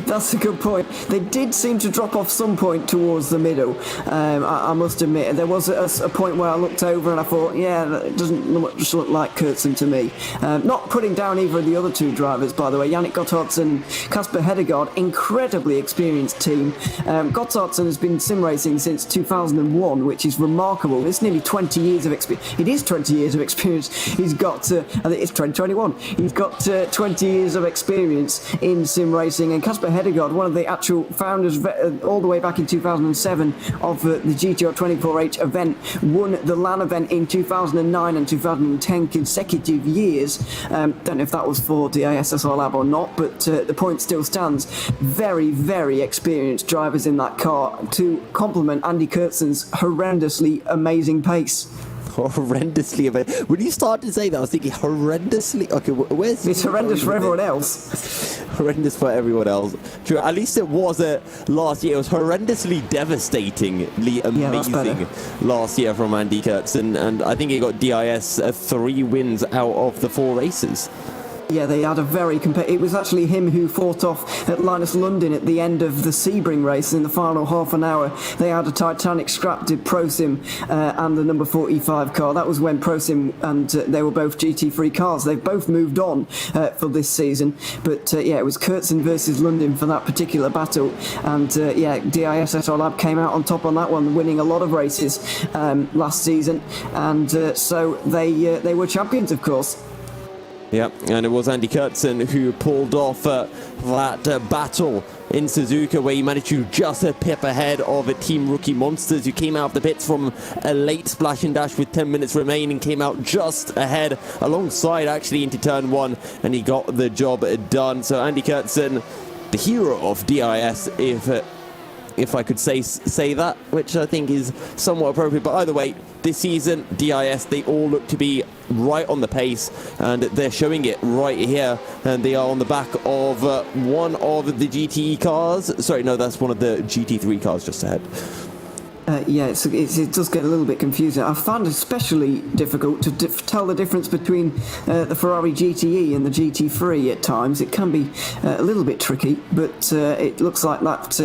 That's a good point. They did seem to drop off some point towards the middle. I must admit, there was a point where I looked over and I thought, yeah, it doesn't much look like Kurtzen to me. Not putting down either of the other 2 drivers, by the way. Yannick Gotthardsen and Kasper Hedegaard, incredibly experienced team. Gotthardsen has been sim racing since 2001, which is remarkable. It's nearly 20 years of experience. It is 20 years of experience. He's got, I think it's 20 21. He's got 20 years of experience in sim racing, and Casper Hedegaard, one of the actual founders all the way back in 2007 of the GTR 24H event, won the LAN event in 2009 and 2010 consecutive years. Don't know if that was for the ISSR Lab or not, but the point still stands. Very, very experienced drivers in that car to complement Andy Kurtzen's horrendously amazing pace. Horrendously amazing. When you started to say that, I was thinking horrendously. Okay, where's it's horrendous for everyone else. Horrendous for everyone else. True. At least it wasn't last year. It was horrendously devastatingly amazing last year from Andy Kurtzen, and I think he got DIS 3 wins out of the 4 races. Yeah, they had a very it was actually him who fought off at Linus London at the end of the Sebring race in the final half an hour. They had a Titanic scrap, did Prosim and the number 45 car. That was when Prosim and they were both GT3 cars. They've both moved on for this season. But yeah, it was Kurtzen versus London for that particular battle. And yeah, DISSR Lab came out on top on that one, winning a lot of races last season. And so they were champions, of course. Yeah, and it was Andy Kurtzen who pulled off that battle in Suzuka, where he managed to just pip ahead of Team Rookie Monsters, who came out of the pits from a late splash and dash with 10 minutes remaining, came out just ahead alongside actually into turn 1, and he got the job done. So Andy Kurtzen, the hero of DIS, if I could say that, which I think is somewhat appropriate. But either way, this season, DIS, they all look to be right on the pace, and they're showing it right here. And they are on the back of one of the GTE cars. Sorry, no, that's one of the GT3 cars just ahead. Yeah, it does get a little bit confusing. I found it especially difficult to tell the difference between the Ferrari GTE and the GT3 at times. It can be a little bit tricky, but it looks like that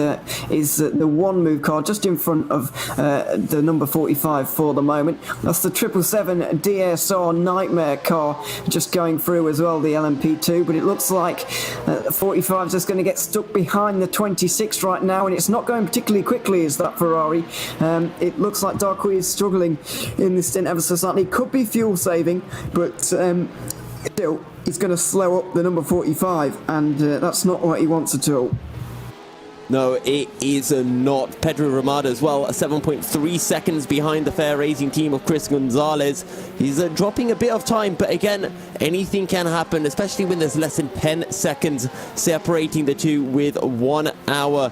is the one move car just in front of the number 45 for the moment. That's the 777 DSR Nightmare car just going through as well, the LMP2, but it looks like 45 is just going to get stuck behind the 26 right now, and it's not going particularly quickly as that Ferrari. It looks like Darkui is struggling in this stint ever so slightly. Could be fuel saving, but still, he's going to slow up the number 45, and that's not what he wants at all. No, it is not. Pedro Ramada as well, 7.3 seconds behind the fair racing team of Chris Gonzalez. He's dropping a bit of time, but again, anything can happen, especially when there's less than 10 seconds separating the two with 1 hour,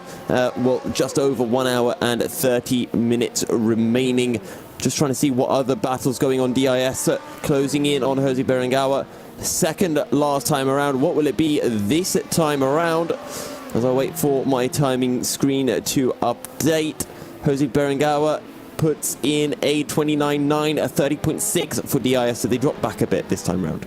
just over 1 hour and 30 minutes remaining. Just trying to see what other battles going on. DIS closing in on Jose Berenguer. Second last time around. What will it be this time around? As I wait for my timing screen to update, Jose Berenguer puts in a 29.9, a 30.6 for DIS, so they drop back a bit this time round.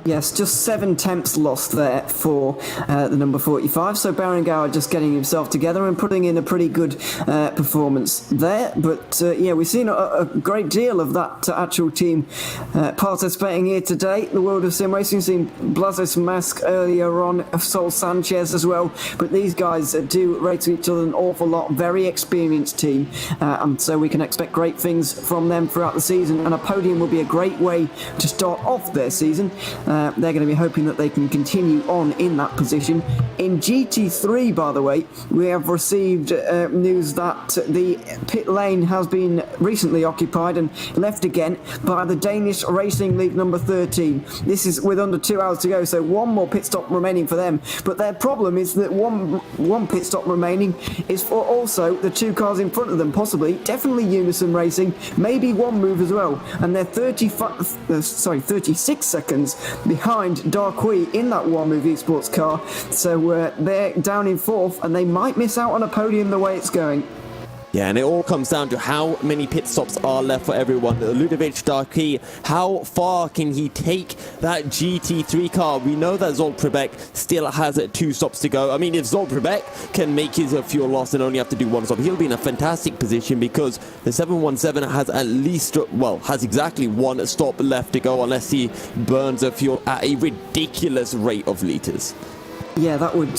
Yes, just 7 tenths lost there for the number 45. So Berenguer just getting himself together and putting in a pretty good performance there. But yeah, we've seen a great deal of that actual team participating here today. The world of sim racing, seen Blazos Mask earlier on, Sol Sanchez as well. But these guys do race each other an awful lot. Very experienced team, and so we can expect great things from them throughout the season. And a podium will be a great way to start off their season. They're going to be hoping that they can continue on in that position. In GT3, by the way, we have received news that the pit lane has been recently occupied and left again by the Danish Racing League number 13. This is with under 2 hours to go, so one more pit stop remaining for them. But their problem is that one pit stop remaining is for also the 2 cars in front of them, possibly, definitely Unison Racing, maybe one move as well. And they're 36 seconds behind Darkui in that one move esports car, so they're down in 4th and they might miss out on a podium the way it's going. Yeah, and it all comes down to how many pit stops are left for everyone. Ludovic Darkui, how far can he take that GT3 car? We know that Zsolt Przebek still has 2 stops to go. I mean, if Zsolt Przebek can make his fuel loss and only have to do 1 stop, he'll be in a fantastic position, because the 717 has at least, has exactly 1 stop left to go, unless he burns fuel at a ridiculous rate of litres. Yeah, that would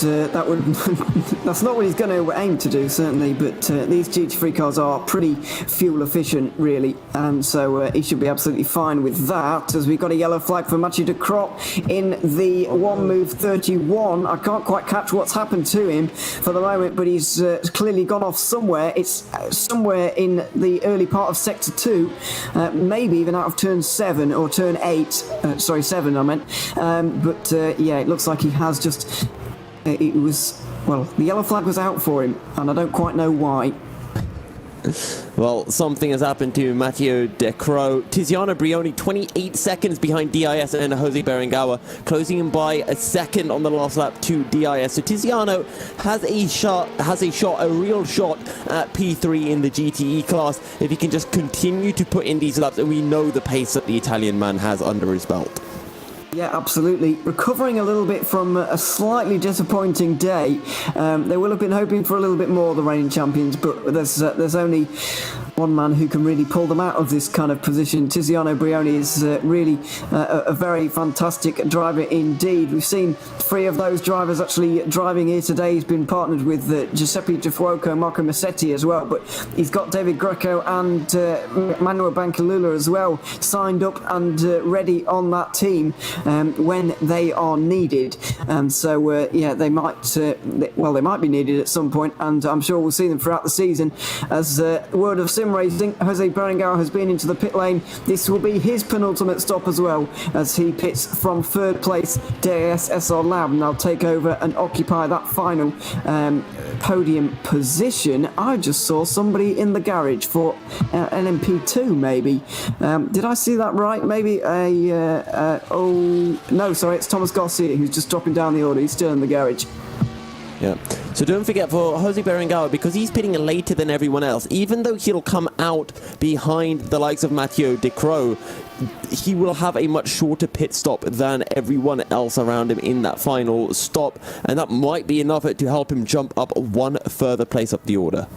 that's not what he's going to aim to do, certainly, but these GT3 cars are pretty fuel efficient, really, and so he should be absolutely fine with that, as we've got a yellow flag for Mathieu de Crot in the one move 31. I can't quite catch what's happened to him for the moment, but he's clearly gone off somewhere. It's somewhere in the early part of Sector 2, maybe even out of Turn 7 or Turn 8, 7 I meant, but yeah, it looks like he has just... It was, well, the yellow flag was out for him, and I don't quite know why. Well, something has happened to Mathieu de Crot. Tiziano Brioni 28 seconds behind DIS and Jose Berengawa, closing him by a second on the last lap to DIS. So Tiziano has a real shot at P3 in the GTE class if he can just continue to put in these laps, and we know the pace that the Italian man has under his belt. Yeah, absolutely. Recovering a little bit from a slightly disappointing day. They will have been hoping for a little bit more, the reigning champions, but there's only one man who can really pull them out of this kind of position. Tiziano Brioni is really a very fantastic driver indeed. We've seen 3 of those drivers actually driving here today. He's been partnered with Giuseppe Giafuoco, Marco Massetti as well, but he's got David Greco and Manuel Bancalula as well signed up and ready on that team when they are needed. And so yeah, they might be needed at some point, and I'm sure we'll see them throughout the season. As word of sim racing, Jose Berengawa has been into the pit lane. This will be his penultimate stop as well, as he pits from 3rd place DAS SR Lab, and they'll take over and occupy that final podium position. I just saw somebody in the garage for LMP2 maybe. Did I see that right? Maybe no, sorry, it's Thomas Garcia who's just dropping down the order. He's still in the garage. Yeah. So don't forget, for Jose Berengawa, because he's pitting later than everyone else, even though he'll come out behind the likes of Mathieu de Crot, he will have a much shorter pit stop than everyone else around him in that final stop, and that might be enough to help him jump up one further place up the order.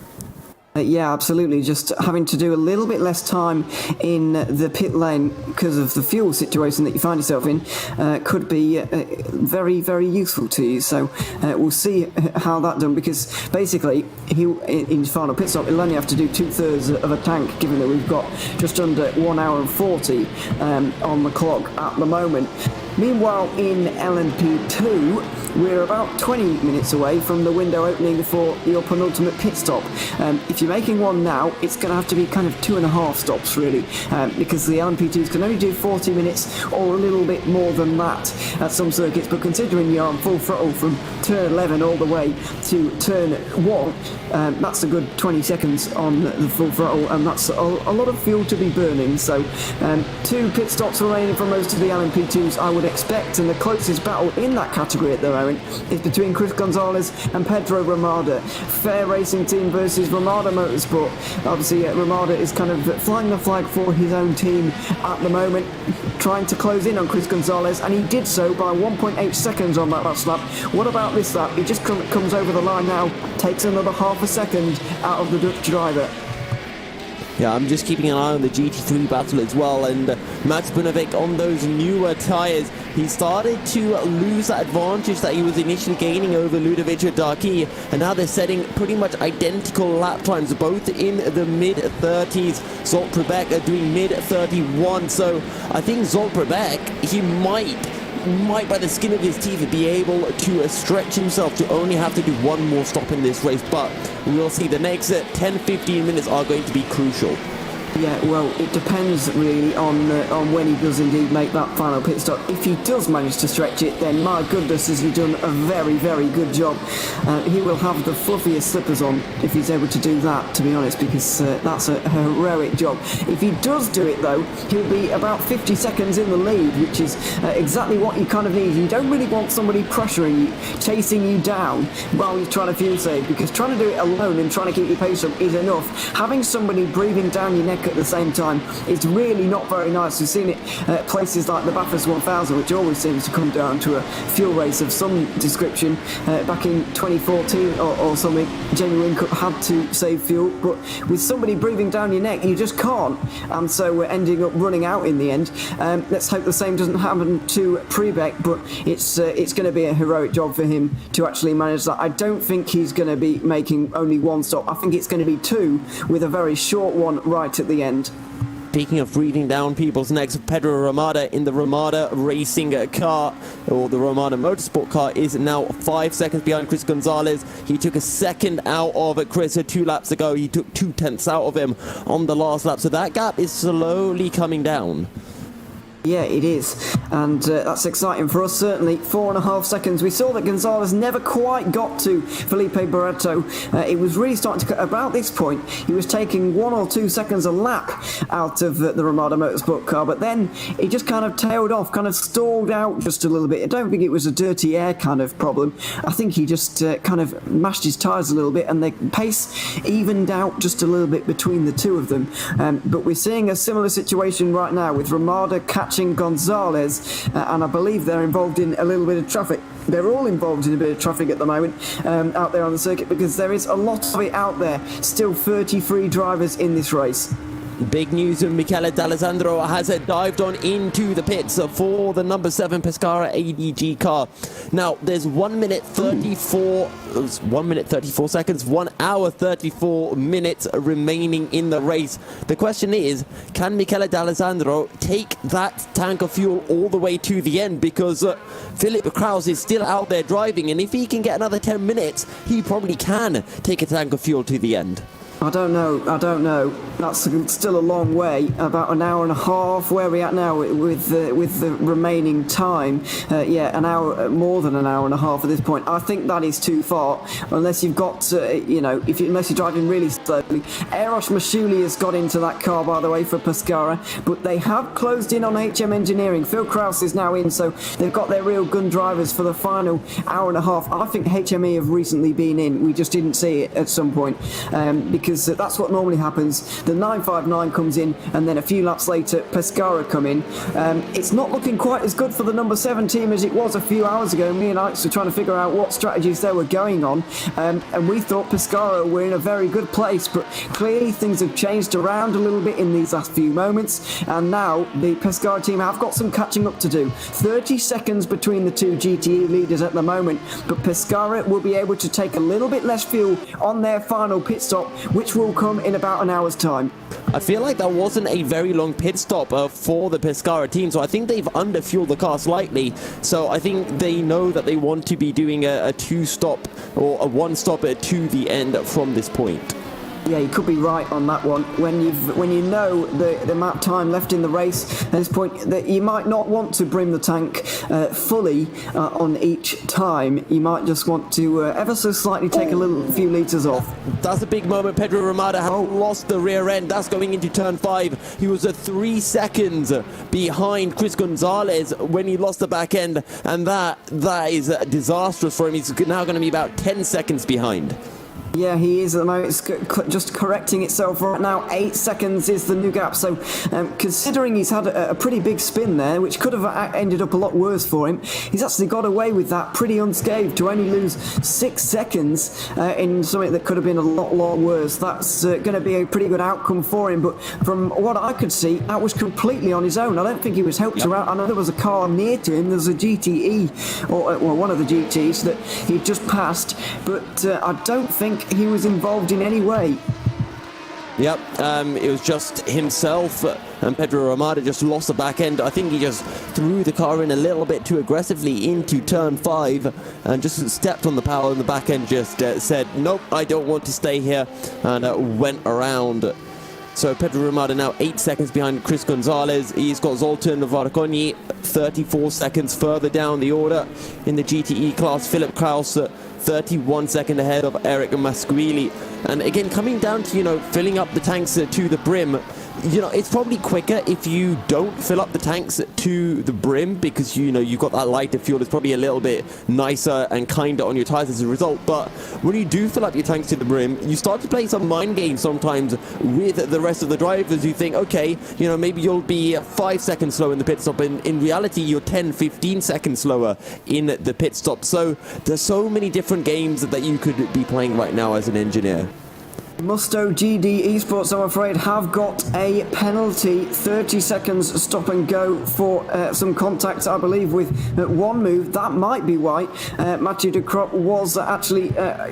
Yeah, absolutely. Just having to do a little bit less time in the pit lane because of the fuel situation that you find yourself in could be very, very useful to you. So we'll see how that done, because basically in his final pit stop he'll only have to do 2/3 of a tank, given that we've got just under 1 hour and 40 on the clock at the moment. Meanwhile, in LMP2, we're about 20 minutes away from the window opening for your penultimate pit stop. If you're making one now, it's going to have to be kind of 2.5 stops, really, because the LMP2s can only do 40 minutes or a little bit more than that at some circuits. But considering you're on full throttle from turn 11 all the way to turn 1, that's a good 20 seconds on the full throttle, and that's a lot of fuel to be burning. So 2 pit stops remaining for most of the LMP2s, I would expect, and the closest battle in that category at the moment is between Chris Gonzalez and Pedro Ramada. Fair Racing Team versus Ramada Motorsport. Obviously, Ramada is kind of flying the flag for his own team at the moment, trying to close in on Chris Gonzalez, and he did so by 1.8 seconds on that last lap. What about this lap? He just comes over the line now, takes another half a second out of the Dutch driver. Yeah, I'm just keeping an eye on the GT3 battle as well, and Max Bunovic on those newer tyres, he started to lose that advantage that he was initially gaining over Ludovic Darky, and now they're setting pretty much identical lap times, both in the mid-30s. Zolt Prebeck are doing mid-31, so I think Zolt Prebeck, he might by the skin of his teeth be able to stretch himself to only have to do one more stop in this race, but we'll see. The next 10-15 minutes are going to be crucial. Yeah, well, it depends really on when he does indeed make that final pit stop. If he does manage to stretch it, then my goodness, has he done a very, very good job. He will have the fluffiest slippers on if he's able to do that, to be honest, because that's a heroic job. If he does do it, though, he'll be about 50 seconds in the lead, which is exactly what you kind of need. You don't really want somebody pressuring you, chasing you down while you're trying to fuel save, because trying to do it alone and trying to keep your pace up is enough. Having somebody breathing down your neck track at the same time is really not very nice. We've seen it at places like the Bathurst 1000, which always seems to come down to a fuel race of some description. Back in 2014 or something, Jamie Whincup had to save fuel, but with somebody breathing down your neck, you just can't, and so we're ending up running out in the end. Let's hope the same doesn't happen to Prebeck, but it's going to be a heroic job for him to actually manage that. I don't think he's going to be making only one stop. I think it's going to be two, with a very short one right at the end. Speaking of breathing down people's necks, Pedro Ramada in the Ramada racing car, or the Ramada motorsport car, is now 5 seconds behind Chris Gonzalez. He took a second out of Chris 2 laps ago. He took 2/10 out of him on the last lap. So that gap is slowly coming down. Yeah, it is, and that's exciting for us, certainly. 4.5 seconds. We saw that Gonzalez never quite got to Felipe Barreto. It was really starting to, about this point, he was taking 1 or 2 seconds a lap out of the Ramada Motorsport car, but then he just kind of tailed off, kind of stalled out just a little bit. I don't think it was a dirty air kind of problem. I think he just kind of mashed his tyres a little bit, and the pace evened out just a little bit between the two of them. But we're seeing a similar situation right now with Ramada catching Gonzalez, and I believe they're involved in a little bit of traffic. They're all involved in a bit of traffic at the moment out there on the circuit, because there is a lot of it out there. Still 33 drivers in this race. Big news, Michele D'Alessandro has dived on into the pits for the number 7 Pescara ADG car. Now, there's 1 minute 34 seconds, 1 hour 34 minutes remaining in the race. The question is, can Michele D'Alessandro take that tank of fuel all the way to the end? Because Philip Kraus is still out there driving, and if he can get another 10 minutes, he probably can take a tank of fuel to the end. I don't know. That's still a long way. About an hour and a half. Where are we at now with the remaining time? An hour, more than an hour and a half at this point. I think that is too far, unless you've got, unless you're driving really slowly. Eros Mashuli has got into that car, by the way, for Pescara, but they have closed in on HM Engineering. Phil Kraus is now in, so they've got their real gun drivers for the final hour and a half. I think HME have recently been in. We just didn't see it at some point, because that's what normally happens. The 959 comes in, and then a few laps later Pescara come in. It's not looking quite as good for the number 7 team as it was a few hours ago. Me and Alex were trying to figure out what strategies they were going on, and we thought Pescara were in a very good place, but clearly things have changed around a little bit in these last few moments, and now the Pescara team have got some catching up to do. 30 seconds between the two GTE leaders at the moment, but Pescara will be able to take a little bit less fuel on their final pit stop, which will come in about an hour's time. I feel like that wasn't a very long pit stop for the Pescara team, so I think they've underfueled the car slightly. So I think they know that they want to be doing a 2-stop or a 1-stop to the end from this point. Yeah, you could be right on that one. When you know the amount of time left in the race at this point, that you might not want to brim the tank fully on each time. You might just want to ever so slightly take a few litres off. That's a big moment. Pedro Ramada has lost the rear end. That's going into turn 5. He was 3 seconds behind Chris Gonzalez when he lost the back end, and that is disastrous for him. He's now going to be about 10 seconds behind. Yeah, he is at the moment. It's just correcting itself right now. 8 seconds is the new gap. So considering he's had a pretty big spin there, which could have ended up a lot worse for him, he's actually got away with that pretty unscathed to only lose 6 seconds in something that could have been a lot worse. That's going to be a pretty good outcome for him. But from what I could see, that was completely on his own. I don't think he was helped around. I know there was a car near to him. There's a GTE, or one of the GTs that he just passed, but I don't think he was involved in any way. Yep, it was just himself, and Pedro Ramada just lost the back end. I think he just threw the car in a little bit too aggressively into turn 5 and just stepped on the power, and the back end just said, nope, I don't want to stay here, and went around. So Pedro Ramada now 8 seconds behind Chris Gonzalez. He's got Zoltan Varconi 34 seconds further down the order in the GTE class. Philip Kraus 31 seconds ahead of Eric Masquili. And again, coming down to, filling up the tanks to the brim, it's probably quicker if you don't fill up the tanks to the brim because, you've got that lighter fuel. It's probably a little bit nicer and kinder on your tires as a result. But when you do fill up your tanks to the brim, you start to play some mind games sometimes with the rest of the drivers. You think, okay, maybe you'll be 5 seconds slower in the pit stop. And in reality, you're 10, 15 seconds slower in the pit stop. So there's so many different games that you could be playing right now as an engineer. Musto GD Esports, I'm afraid, have got a penalty. 30 seconds stop and go for some contact, I believe, with one move. That might be why Mathieu de Crop was actually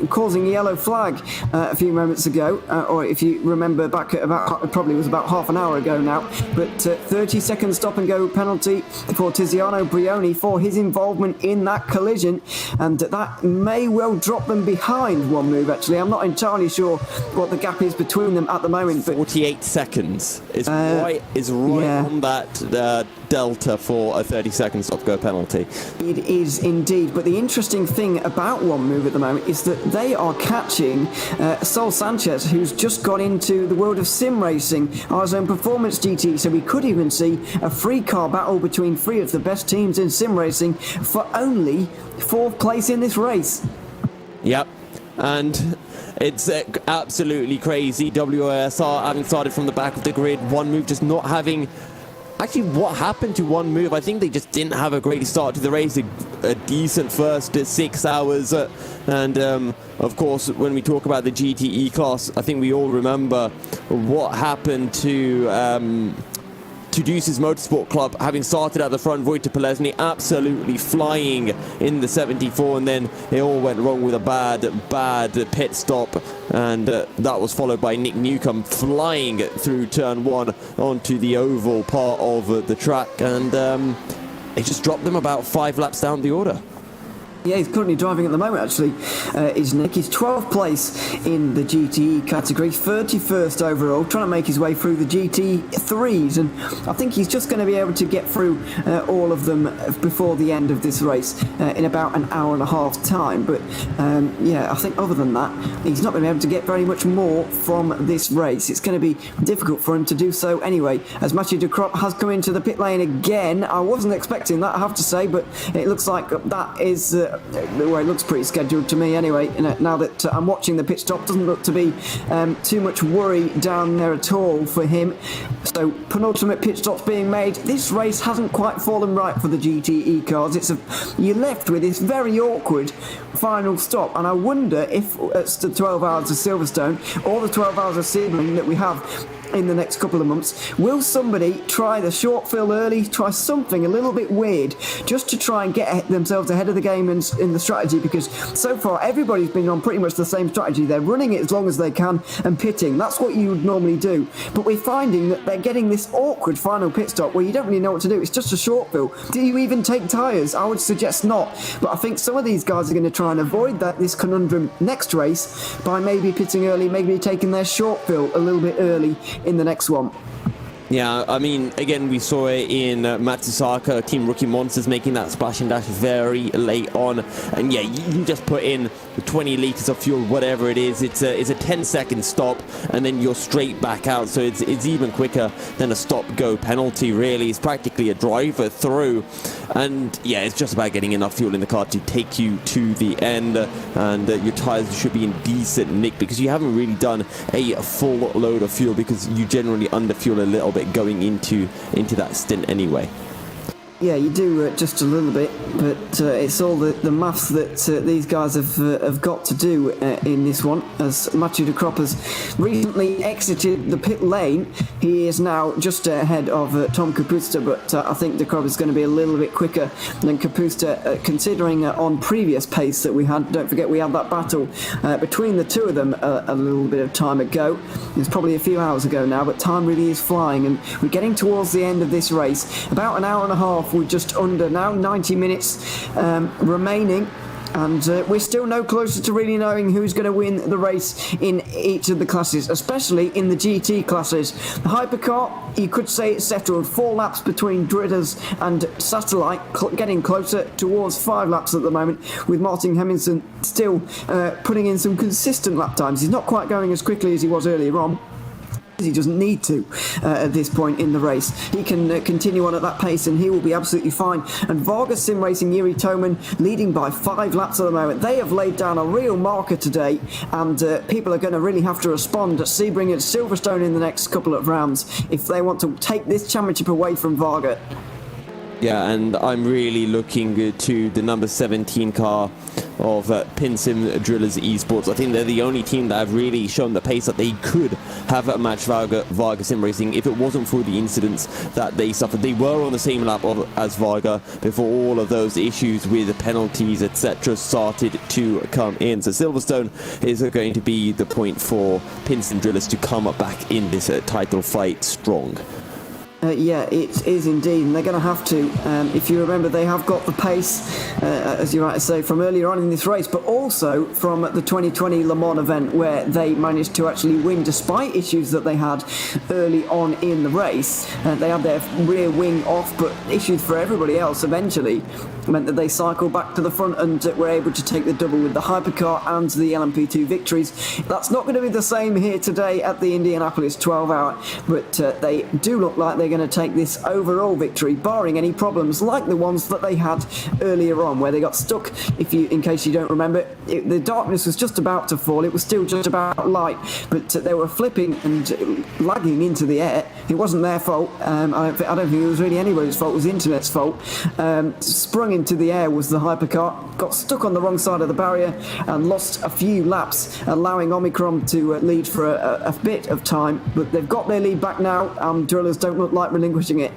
causing a yellow flag a few moments ago, or if you remember back at probably was about half an hour ago now. But 30 second stop and go penalty for Tiziano Brioni for his involvement in that collision, and that may well drop them behind one move. Actually, I'm not entirely sure what the gap is between them at the moment. But 48 seconds is right on that delta for a 30-second stop-go penalty. It is indeed. But the interesting thing about one move at the moment is that they are catching Sol Sanchez, who's just got into the world of sim racing, our zone performance GT. So we could even see a free car battle between three of the best teams in sim racing for only 4th place in this race. Yep. And it's absolutely crazy. WOSR having started from the back of the grid, one move just not having... Actually, what happened to one move? I think they just didn't have a great start to the race, a decent first 6 hours. And, of course, when we talk about the GTE class, I think we all remember what happened to Deuces Motorsport Club, having started at the front. Wojtek Polesny absolutely flying in the 74, and then it all went wrong with a bad pit stop, and that was followed by Nick Newcomb flying through turn 1 onto the oval part of the track, and it just dropped them about 5 laps down the order. Yeah, he's currently driving at the moment, actually, is Nick. He's 12th place in the GTE category, 31st overall, trying to make his way through the GT3s, and I think he's just going to be able to get through all of them before the end of this race in about an hour and a half time. But, yeah, I think other than that, he's not going to be able to get very much more from this race. It's going to be difficult for him to do so anyway, as Mathieu de Crop has come into the pit lane again. I wasn't expecting that, I have to say, but it looks like that is... well, it looks pretty scheduled to me anyway. Now that I'm watching the pit stop, doesn't look to be too much worry down there at all for him. So penultimate pit stops being made. This race hasn't quite fallen right for the GTE cars. You're left with this very awkward final stop, and I wonder if it's the 12 hours of Silverstone or the 12 hours of Sebring that we have in the next couple of months, will somebody try the short fill early, try something a little bit weird, just to try and get themselves ahead of the game in the strategy, because so far everybody's been on pretty much the same strategy. They're running it as long as they can and pitting. That's what you would normally do. But we're finding that they're getting this awkward final pit stop where you don't really know what to do. It's just a short fill. Do you even take tyres? I would suggest not. But I think some of these guys are going to try and avoid this conundrum next race by maybe pitting early, maybe taking their short fill a little bit early in the next one. Yeah, I mean, again, we saw it in Matsusaka, Team Rookie Monsters, making that splash and dash very late on. And yeah, you just put in 20 litres of fuel, whatever it is. It's a 10-second stop, and then you're straight back out. So it's even quicker than a stop-go penalty, really. It's practically a driver through. And yeah, it's just about getting enough fuel in the car to take you to the end. And your tyres should be in decent nick, because you haven't really done a full load of fuel, because you generally underfuel a little bit going into that stint anyway. Yeah, you do just a little bit, but it's all the maths that these guys have got to do in this one. As Mathieu de Crop has recently exited the pit lane, he is now just ahead of Tom Kapusta, but I think de Crop is going to be a little bit quicker than Kapusta, considering on previous pace that we had. Don't forget we had that battle between the two of them a little bit of time ago. It's probably a few hours ago now, but time really is flying, and we're getting towards the end of this race. About an hour and a half. We're just under now, 90 minutes remaining And we're still no closer to really knowing who's going to win the race in each of the classes, especially in the GT classes. The Hypercar, you could say it's settled 4 laps between Drillers and Satellite, getting closer towards 5 laps at the moment, with Martin Hemmingsen still putting in some consistent lap times. He's not quite going as quickly as he was earlier on. He doesn't need to at this point in the race. He can continue on at that pace and he will be absolutely fine. And Varga Sim Racing, Yuri Toman leading by 5 laps at the moment. They have laid down a real marker today, and people are going to really have to respond at Sebring and Silverstone in the next couple of rounds if they want to take this championship away from Varga. Yeah, and I'm really looking to the number 17 car of Pinsim Drillers Esports. I think they're the only team that have really shown the pace that they could have a match Varga Sim Racing if it wasn't for the incidents that they suffered. They were on the same lap as Varga before all of those issues with penalties, etc. started to come in. So Silverstone is going to be the point for Pinsim Drillers to come back in this title fight strong. Yeah, it is indeed, and they're going to have to. If you remember, they have got the pace, as you might say, from earlier on in this race, but also from the 2020 Le Mans event, where they managed to actually win despite issues that they had early on in the race. They had their rear wing off, but issues for everybody else eventually meant that they cycled back to the front and were able to take the double with the Hypercar and the LMP2 victories. That's not going to be the same here today at the Indianapolis 12-hour, but they do look like they're going to take this overall victory, barring any problems like the ones that they had earlier on, where they got stuck. In case you don't remember, the darkness was just about to fall. It was still just about light, but they were flipping and lagging into the air. It wasn't their fault. I don't think it was really anybody's fault. It was the internet's fault. Sprung into the air was the Hypercar, got stuck on the wrong side of the barrier and lost a few laps, allowing Omicron to lead for a bit of time, but they've got their lead back now. Drillers don't look like relinquishing it.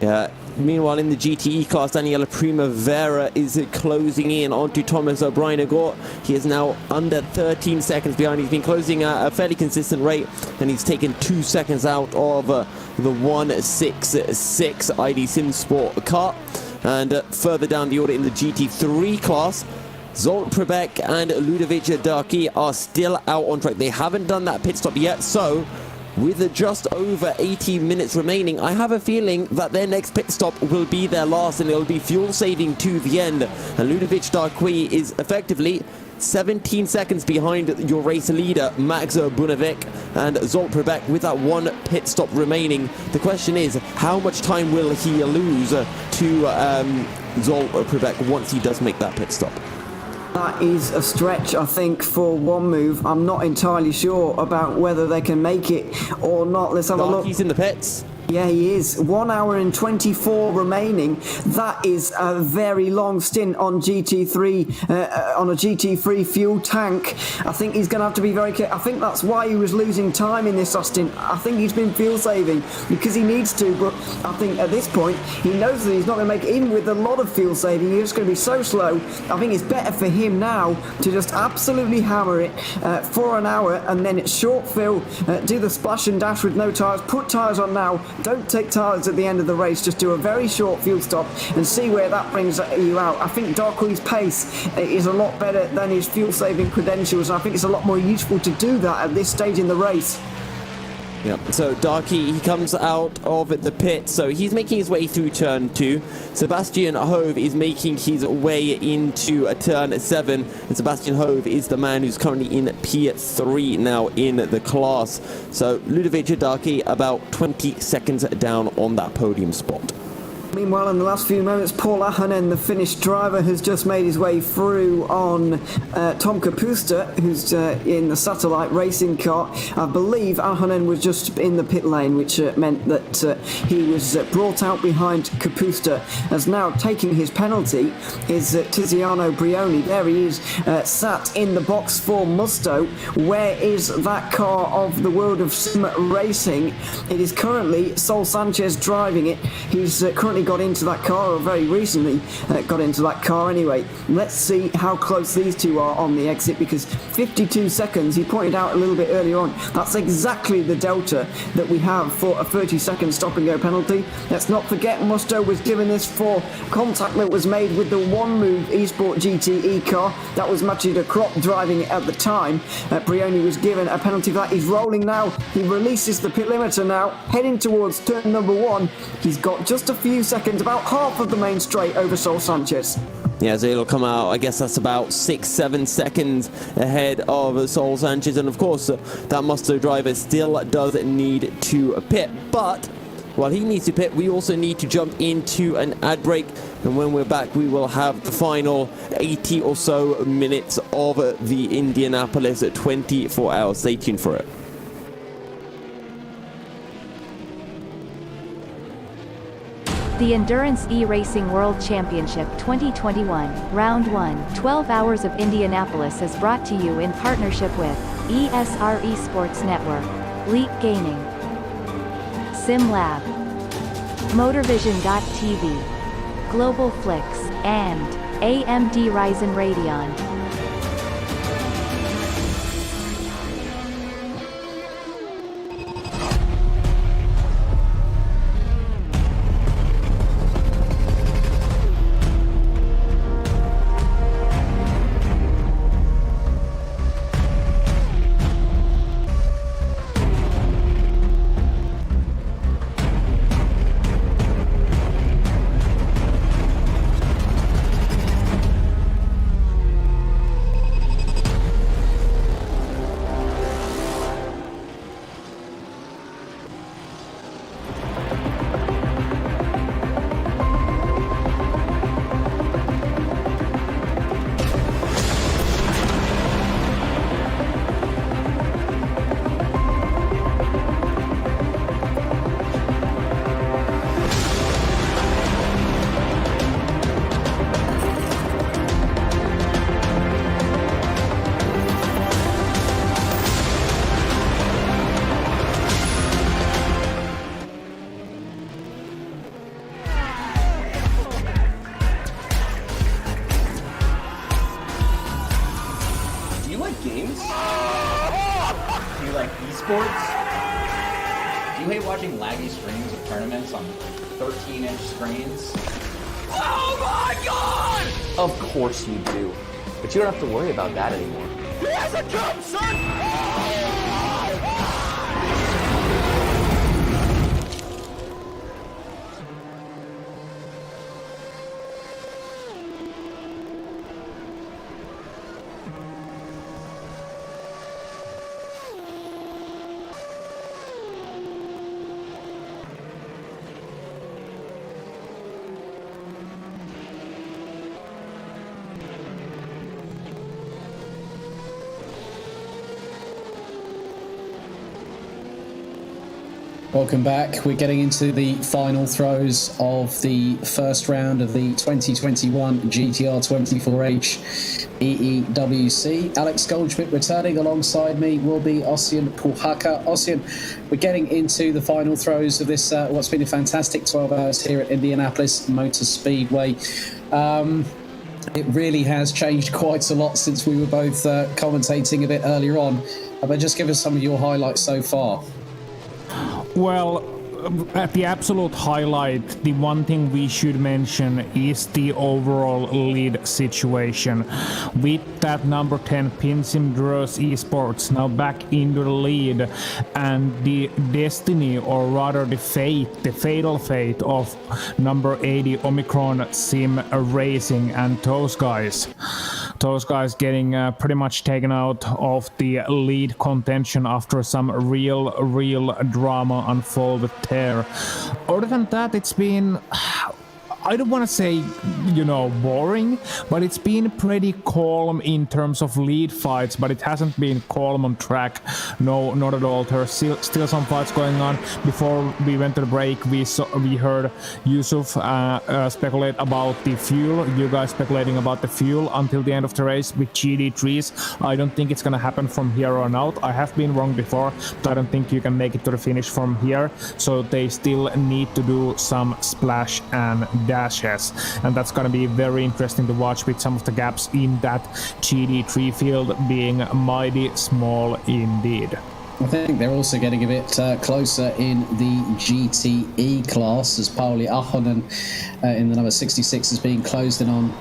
Yeah. Meanwhile, in the GTE class, Daniela Primavera is closing in onto Thomas O'Brien. He is now under 13 seconds behind. He's been closing at a fairly consistent rate, and he's taken 2 seconds out of the 166 ID Sim Sport car. And further down the order in the GT3 class, Zsolt Prebec and Ludovic Darky are still out on track. They haven't done that pit stop yet, so with just over 80 minutes remaining, I have a feeling that their next pit stop will be their last, and it'll be fuel saving to the end. And Ludovic Darky is effectively 17 seconds behind your race leader, Max Bunevik, and Zsolt Prebec with that 1 pit stop remaining. The question is, how much time will he lose to Zsolt Prebec once he does make that pit stop? That is a stretch, I think, for one move. I'm not entirely sure about whether they can make it or not. Let's have a look. He's in the pits. Yeah, he is. 1 hour and 24 remaining. That is a very long stint on GT3, on a GT3 fuel tank. I think he's going to have to be very careful. I think that's why he was losing time in this last stint. I think he's been fuel saving because he needs to, but I think at this point he knows that he's not going to make it. Even with a lot of fuel saving, he's just going to be so slow. I think it's better for him now to just absolutely hammer it for an hour, and then it's short fill, do the splash and dash with no tyres, put tyres on now. Don't take tyres at the end of the race, just do a very short fuel stop and see where that brings you out. I think Darky's pace is a lot better than his fuel saving credentials, and I think it's a lot more useful to do that at this stage in the race. Yeah, so Darky, he comes out of the pit, so he's making his way through turn 2. Sebastian Hove is making his way into turn 7, and Sebastian Hove is the man who's currently in P3 now in the class. So Ludovic Darky about 20 seconds down on that podium spot. Meanwhile, in the last few moments, Paul Ahonen, the Finnish driver, has just made his way through on Tom Kapusta, who's in the Satellite racing car. I believe Ahonen was just in the pit lane, which meant that he was brought out behind Kapusta. As now taking his penalty is Tiziano Brioni. There he is, sat in the box for Musto. Where is that car of the world of sim racing? It is currently Sol Sanchez driving it. He's currently recently got into that car, or very recently got into that car anyway. Let's see how close these two are on the exit, because 52 seconds, he pointed out a little bit earlier on, that's exactly the delta that we have for a 30-second stop-and-go penalty. Let's not forget Musto was given this for contact that was made with the one-move eSport GTE car. That was Machida Krop driving it at the time. Brioni was given a penalty for that. He's rolling now. He releases the pit limiter now, heading towards turn number 1. He's got just a few seconds, about half of the main straight over Sol Sanchez. Yeah, so it'll come out, I guess that's about 6-7 seconds ahead of Sol Sanchez. And of course, that Musto driver still does need to pit. But while he needs to pit, we also need to jump into an ad break. And when we're back, we will have the final 80 or so minutes of the Indianapolis 24 hours. Stay tuned for it. The Endurance E-Racing World Championship 2021, Round 1, 12 Hours of Indianapolis is brought to you in partnership with ESR Esports Network, Leap Gaming, SimLab, MotorVision.tv, Global Flix, and AMD Ryzen Radeon. Do you hate watching laggy streams of tournaments on 13-inch screens? Oh my god! Of course you do. But you don't have to worry about that anymore. He has a jump, son! Welcome back. We're getting into the final throws of the first round of the 2021 GTR 24H EEWC. Alex Goldschmidt returning alongside me will be Ossian Puhaka. Ossian, we're getting into the final throws of this, what's been a fantastic 12 hours here at Indianapolis Motor Speedway. It really has changed quite a lot since we were both commentating a bit earlier on. But just give us some of your highlights so far. Well, at the absolute highlight, the one thing we should mention is the overall lead situation. With that number 10 Pinsim Duros Esports now back into the lead, and the destiny, or rather the fatal fate of number 80 Omicron Sim Racing and those guys getting pretty much taken out of the lead contention after some real drama unfolded there. Other than that, it's been, I don't want to say, boring, but it's been pretty calm in terms of lead fights, but it hasn't been calm on track. No, not at all. There's still some fights going on. Before we went to the break, we heard Yusuf speculate about the fuel. You guys speculating about the fuel until the end of the race with GD3s. I don't think it's going to happen from here on out. I have been wrong before, but I don't think you can make it to the finish from here. So they still need to do some splash and dashes, and that's going to be very interesting to watch with some of the gaps in that GD3 field being mighty small indeed. I think they're also getting a bit closer in the GTE class, as Pauli Ahonen in the number 66 is being closed in on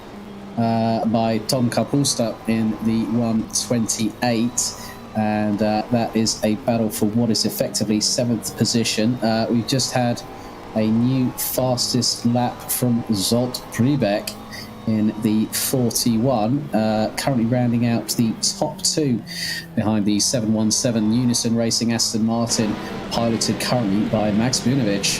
by Tom Kapusta in the 128, and that is a battle for what is effectively 7th position. We've just had a new fastest lap from Zsolt Príbek in the 41, currently rounding out the top 2 behind the 717 Unison Racing Aston Martin, piloted currently by Max Bunovic.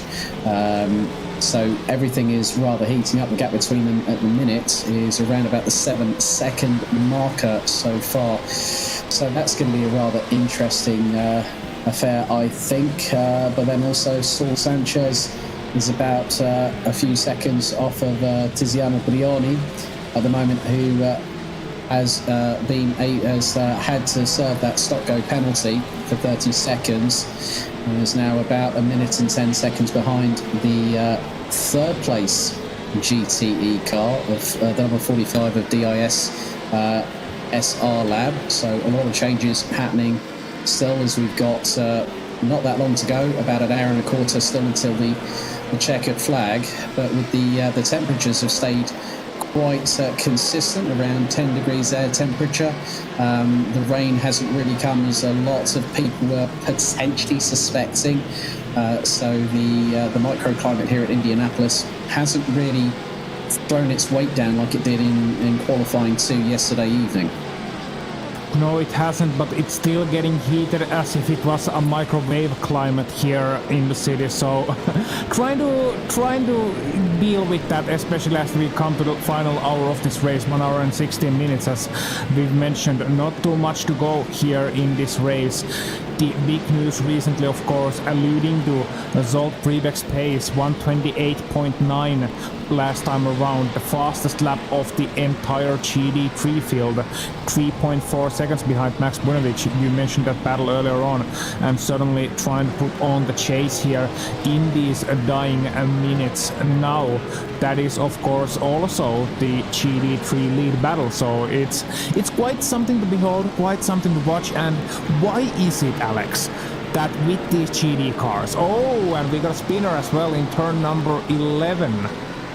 So everything is rather heating up. The gap between them at the minute is around about the 7-second marker so far. So that's going to be a rather interesting affair, I think. But then also Saul Sanchez is about a few seconds off of Tiziano Brioni at the moment, who has had to serve that stop-go penalty for 30 seconds and is now about 1 minute and 10 seconds behind the 3rd place GTE car of the number 45 of DIS SR Lab. So a lot of changes happening still, as we've got not that long to go, about an hour and a quarter still until the checkered flag, but with the temperatures have stayed quite consistent, around 10 degrees air temperature. The rain hasn't really come as a lot of people were potentially suspecting, so the microclimate here at Indianapolis hasn't really thrown its weight down like it did in qualifying 2 yesterday evening. No, it hasn't, but it's still getting heated as if it was a microwave climate here in the city. So trying to deal with that, especially as we come to the final hour of this race, 1 hour and 16 minutes, as we've mentioned. Not too much to go here in this race. The big news recently, of course, alluding to Zsolt Príbek's pace, 128.9 last time around, the fastest lap of the entire GD3 field, 3.4 seconds behind Max Bunovic. You mentioned that battle earlier on, and certainly trying to put on the chase here in these dying minutes now. That is, of course, also the GD3 lead battle, so it's quite something to behold, quite something to watch. And why is it, Alex, that with these GD cars, and we got a spinner as well in turn number 11.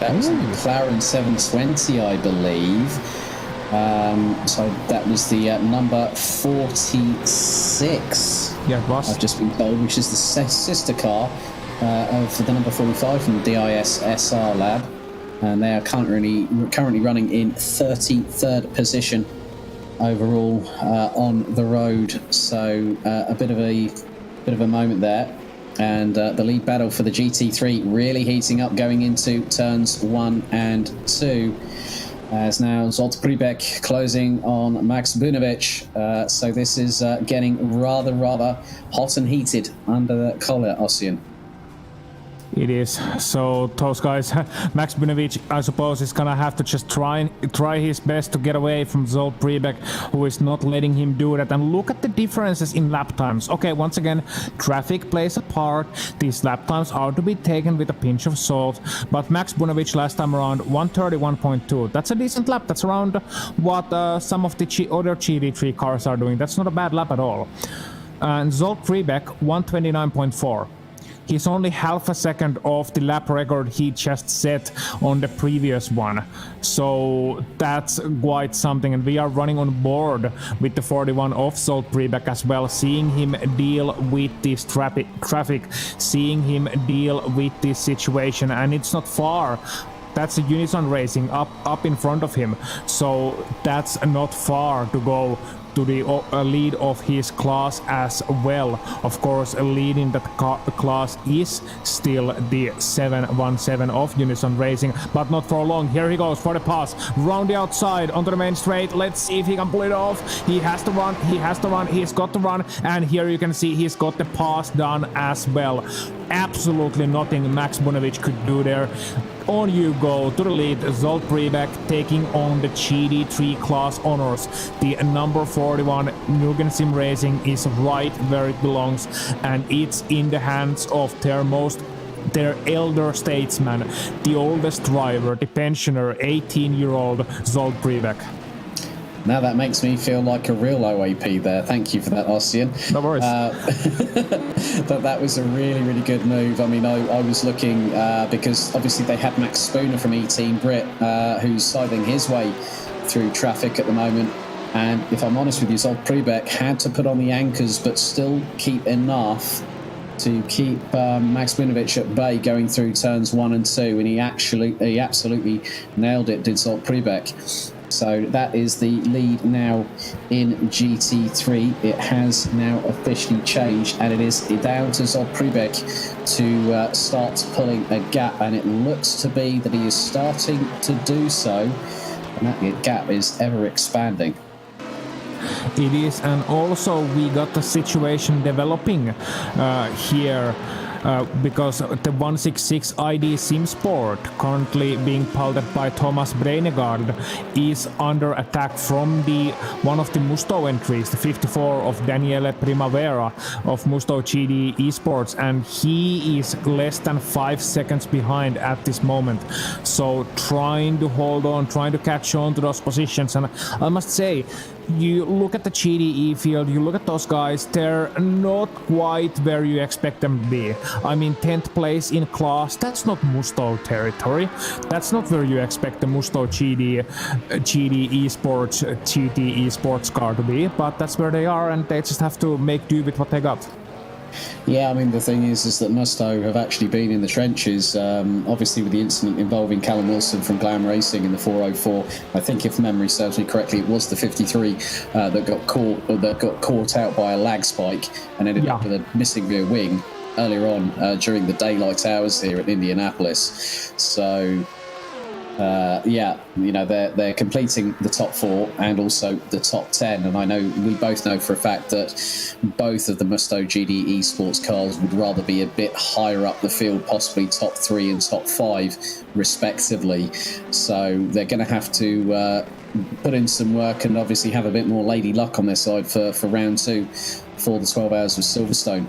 That was a McLaren 720, I believe. So that was the number 46. Yeah, it was. I've just been told, which is the sister car of the number 45 from the DIS SR Lab, and they are currently running in 33rd position overall on the road. So a bit of a moment there. And the lead battle for the GT3 really heating up going into turns 1 and 2. As now Zsolt Príbek closing on Max Bunovic. So this is getting rather hot and heated under the collar, Ossian. It is. So those guys, Max Bunovic, I suppose, is gonna have to just try his best to get away from Zsolt Príbek, who is not letting him do that. And look at the differences in lap times. Okay, once again, traffic plays a part. These lap times are to be taken with a pinch of salt. But Max Bunovic last time around, 131.2. That's a decent lap. That's around what some of the other GT3 cars are doing. That's not a bad lap at all. And Zsolt Príbek, 129.4. He's only half a second off the lap record he just set on the previous one. So that's quite something, and we are running on board with the 41 of Zsolt Príbek as well, seeing him deal with this traffic, seeing him deal with this situation, and it's not far. That's a Unison Racing up in front of him, so that's not far to go to the lead of his class as well. Of course, leading that class is still the 717 of Unison Racing, but not for long. Here he goes for the pass, round the outside onto the main straight. Let's see if he can pull it off. He has to run, he's got to run, and here you can see he's got the pass done as well. Absolutely nothing Max Bunovic could do there. On you go to the lead, Zsolt Príbek taking on the GT3 class honors. The number 41 Mugen Sim Racing is right where it belongs, and it's in the hands of their elder statesman, the oldest driver, the pensioner, 18-year-old Zsolt Príbek. Now that makes me feel like a real OAP there. Thank you for that, Ossian. No worries. But that was a really, really good move. I mean, I was looking because obviously they had Max Spooner from E-Team Brit who's sidling his way through traffic at the moment. And if I'm honest with you, Zsolt Príbek had to put on the anchors but still keep enough to keep Max Bunovic at bay going through turns 1 and 2. And he absolutely nailed it, did Zsolt Príbek. So that is the lead now in GT3. It has now officially changed, and it is down to Zsolt Príbek to start pulling a gap, and it looks to be that he is starting to do so, and that gap is ever expanding. It is, and also we got the situation developing here. Because the 166 ID Sim Sport, currently being piloted by Thomas Breinegard, is under attack from one of the Musto entries, the 54 of Daniele Primavera of Musto GD Esports, and he is less than 5 seconds behind at this moment. So trying to hold on, trying to catch on to those positions, and I must say, you look at the GDE field, you look at those guys, they're not quite where you expect them to be. I mean, 10th place in class, that's not Musto territory. That's not where you expect the Musto GD Esports, GT Esports car to be, but that's where they are, and they just have to make do with what they got. Yeah, I mean, the thing is that Musto have actually been in the trenches, obviously with the incident involving Callum Wilson from Glam Racing in the 404. I think, if memory serves me correctly, it was the 53 that got caught out by a lag spike and ended up with a missing rear wing earlier on during the daylight hours here at Indianapolis. So they're completing the top 4 and also the top 10, and I know we both know for a fact that both of the Musto GD Esports cars would rather be a bit higher up the field, possibly top 3 and top 5 respectively. So they're going to have to put in some work and obviously have a bit more lady luck on their side for round 2 for the 12 Hours of Silverstone.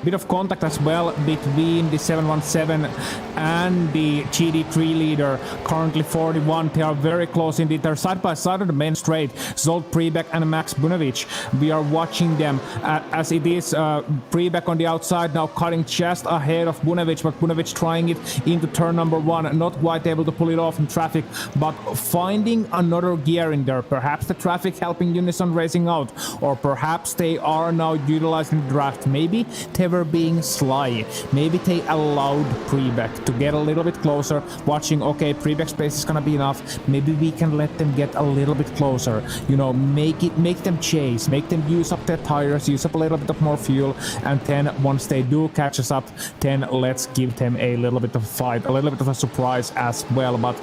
Bit of contact as well between the 717 and the GD3 leader, currently 41. They are very close indeed. They're side by side on the main straight, Zsolt Príbek and Max Bunovic. We are watching them as it is Príbek on the outside now, cutting just ahead of Bunovic, but Bunovic trying it into turn number 1, not quite able to pull it off in traffic, but finding another gear in there. Perhaps the traffic helping Unison Racing out, or perhaps they are now utilizing the draft. Maybe they were being sly. Maybe they allowed Príbek to get a little bit closer, watching, okay, Príbek's pace is gonna be enough, maybe we can let them get a little bit closer, make them chase, make them use up their tires, use up a little bit of more fuel, and then once they do catch us up, then let's give them a little bit of a fight, a little bit of a surprise as well. But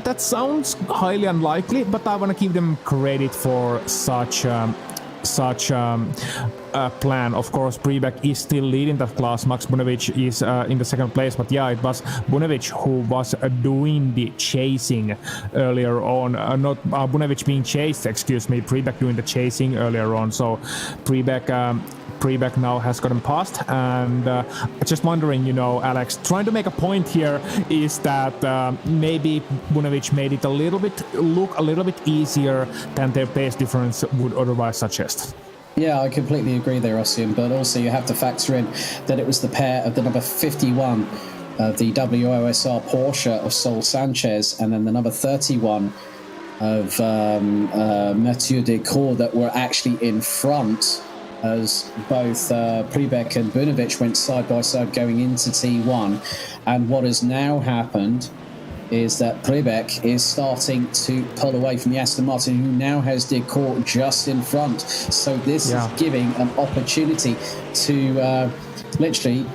that sounds highly unlikely, but I want to give them credit for such plan. Of course, Príbek is still leading that class. Max Bunovic is in the second place, but yeah, it was Bunovic who was doing the chasing earlier on. Not Bunovic being chased, excuse me, Príbek doing the chasing earlier on. So Príbek now has gotten past, and just wondering, Alex, trying to make a point here is that maybe Bunovic made it look a little bit easier than their pace difference would otherwise suggest. Yeah, I completely agree there, Ossian, but also you have to factor in that it was the pair of the number 51 of the WOSR Porsche of Sol Sanchez and then the number 31 of Mathieu Descours that were actually in front, as both Príbek and Bunovic went side by side going into T1. And what has now happened is that Pribeck is starting to pull away from the Aston Martin, who now has Decor just in front. So this is giving an opportunity to literally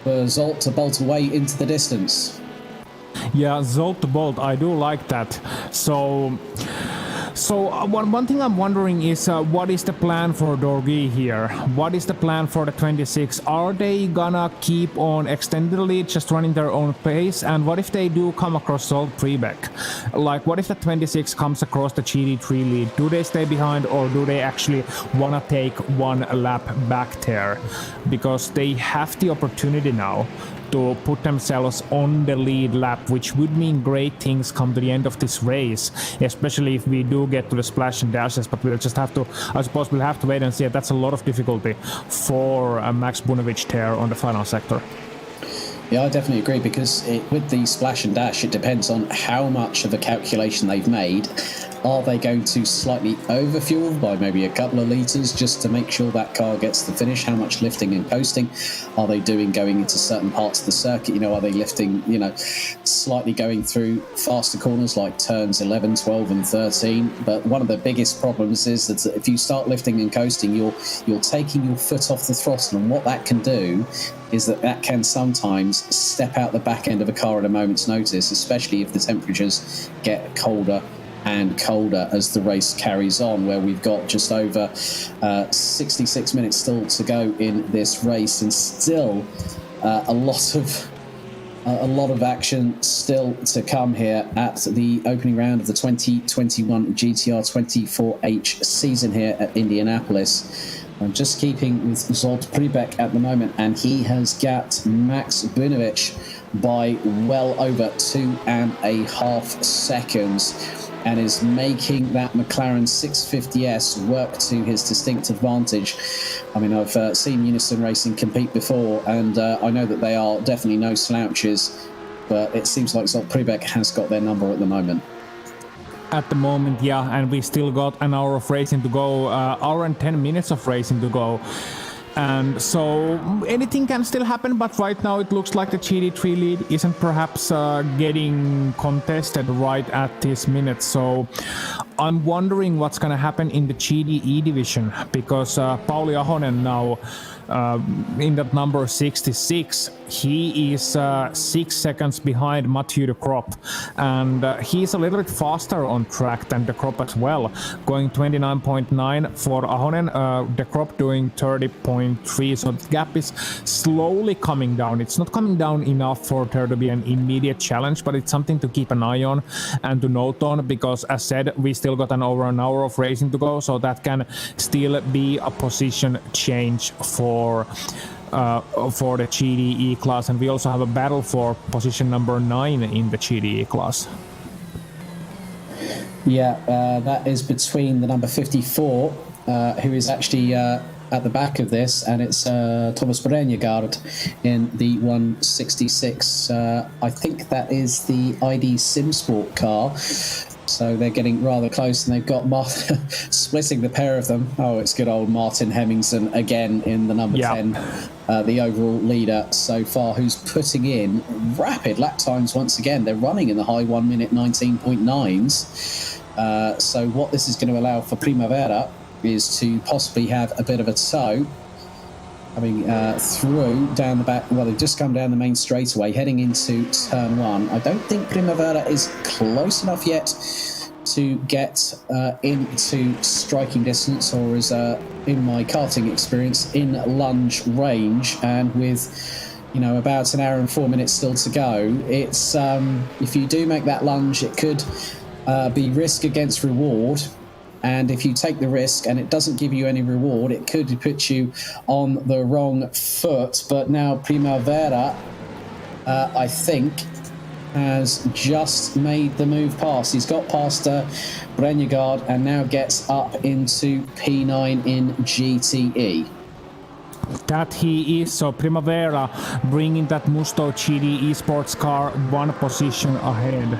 for Zolt to bolt away into the distance. Yeah, Zolt to bolt, I do like that. So one thing I'm wondering is what is the plan for Dorgy here? What is the plan for the 26? Are they gonna keep on extending the lead, just running their own pace? And what if they do come across Zolt Prebeck? Like, what if the 26 comes across the GT3 lead? Do they stay behind, or do they actually wanna take one lap back there? Because they have the opportunity now to put themselves on the lead lap, which would mean great things come to the end of this race, especially if we do get to the splash and dashes. But we'll just have to, I suppose we'll have to wait and see. That's a lot of difficulty for Max Bunovic there on the final sector. Yeah, I definitely agree, because with the splash and dash, it depends on how much of a calculation they've made. Are they going to slightly overfuel by maybe a couple of litres just to make sure that car gets to the finish? How much lifting and coasting are they doing going into certain parts of the circuit? You know, are they lifting, you know, slightly going through faster corners like turns 11, 12 and 13? But one of the biggest problems is that if you start lifting and coasting, you're taking your foot off the throttle, and what that can do is that can sometimes step out the back end of a car at a moment's notice, especially if the temperatures get colder and colder as the race carries on, where we've got just over 66 minutes still to go in this race, and still a lot of action still to come here at the opening round of the 2021 GTR 24H season here at Indianapolis. I'm just keeping with Zolt Prebeck at the moment, and he has got Max Bunovic by well over 2.5 seconds, and is making that McLaren 650S work to his distinct advantage. I mean, I've seen Unison Racing compete before, and I know that they are definitely no slouches, but it seems like Zolt Prebeck has got their number at the moment. At the moment, yeah, and we still got an hour of racing to go, hour and 10 minutes of racing to go. And so anything can still happen, but right now it looks like the GT3 lead isn't perhaps getting contested right at this minute. So I'm wondering what's going to happen in the GTE division, because Pauli Ahonen now in that number 66, he is 6 seconds behind Mathieu de Crop, and he's a little bit faster on track than de Crop as well, going 29.9 for Ahonen, de Crop doing 30.3, so the gap is slowly coming down. It's not coming down enough for there to be an immediate challenge, but it's something to keep an eye on and to note on, because as said, we still got over an hour of racing to go, so that can still be a position change for the GTE class, and we also have a battle for position number 9 in the GTE class. Yeah, that is between the number 54, who is actually at the back of this, and it's Thomas Brenjegard in the 166. I think that is the ID SimSport car. So they're getting rather close, and they've got splitting the pair of them. Oh, it's good old Martin Hemmingsen again in the number 10, the overall leader so far, who's putting in rapid lap times once again. They're running in the high 1 minute 19.9s. So what this is going to allow for Primavera is to possibly have a bit of a tow coming through down the back. Well, they've just come down the main straightaway, heading into turn 1. I don't think Primavera is close enough yet to get into striking distance, or is in my karting experience in lunge range. And with, you know, about an hour and 4 minutes still to go, it's if you do make that lunge, it could be risk against reward. And if you take the risk and it doesn't give you any reward, it could put you on the wrong foot. But now Primavera, I think, has just made the move past. He's got past Brenjegard and now gets up into P9 in GTE. That he is. So Primavera bringing that Musto GTE sports car one position ahead.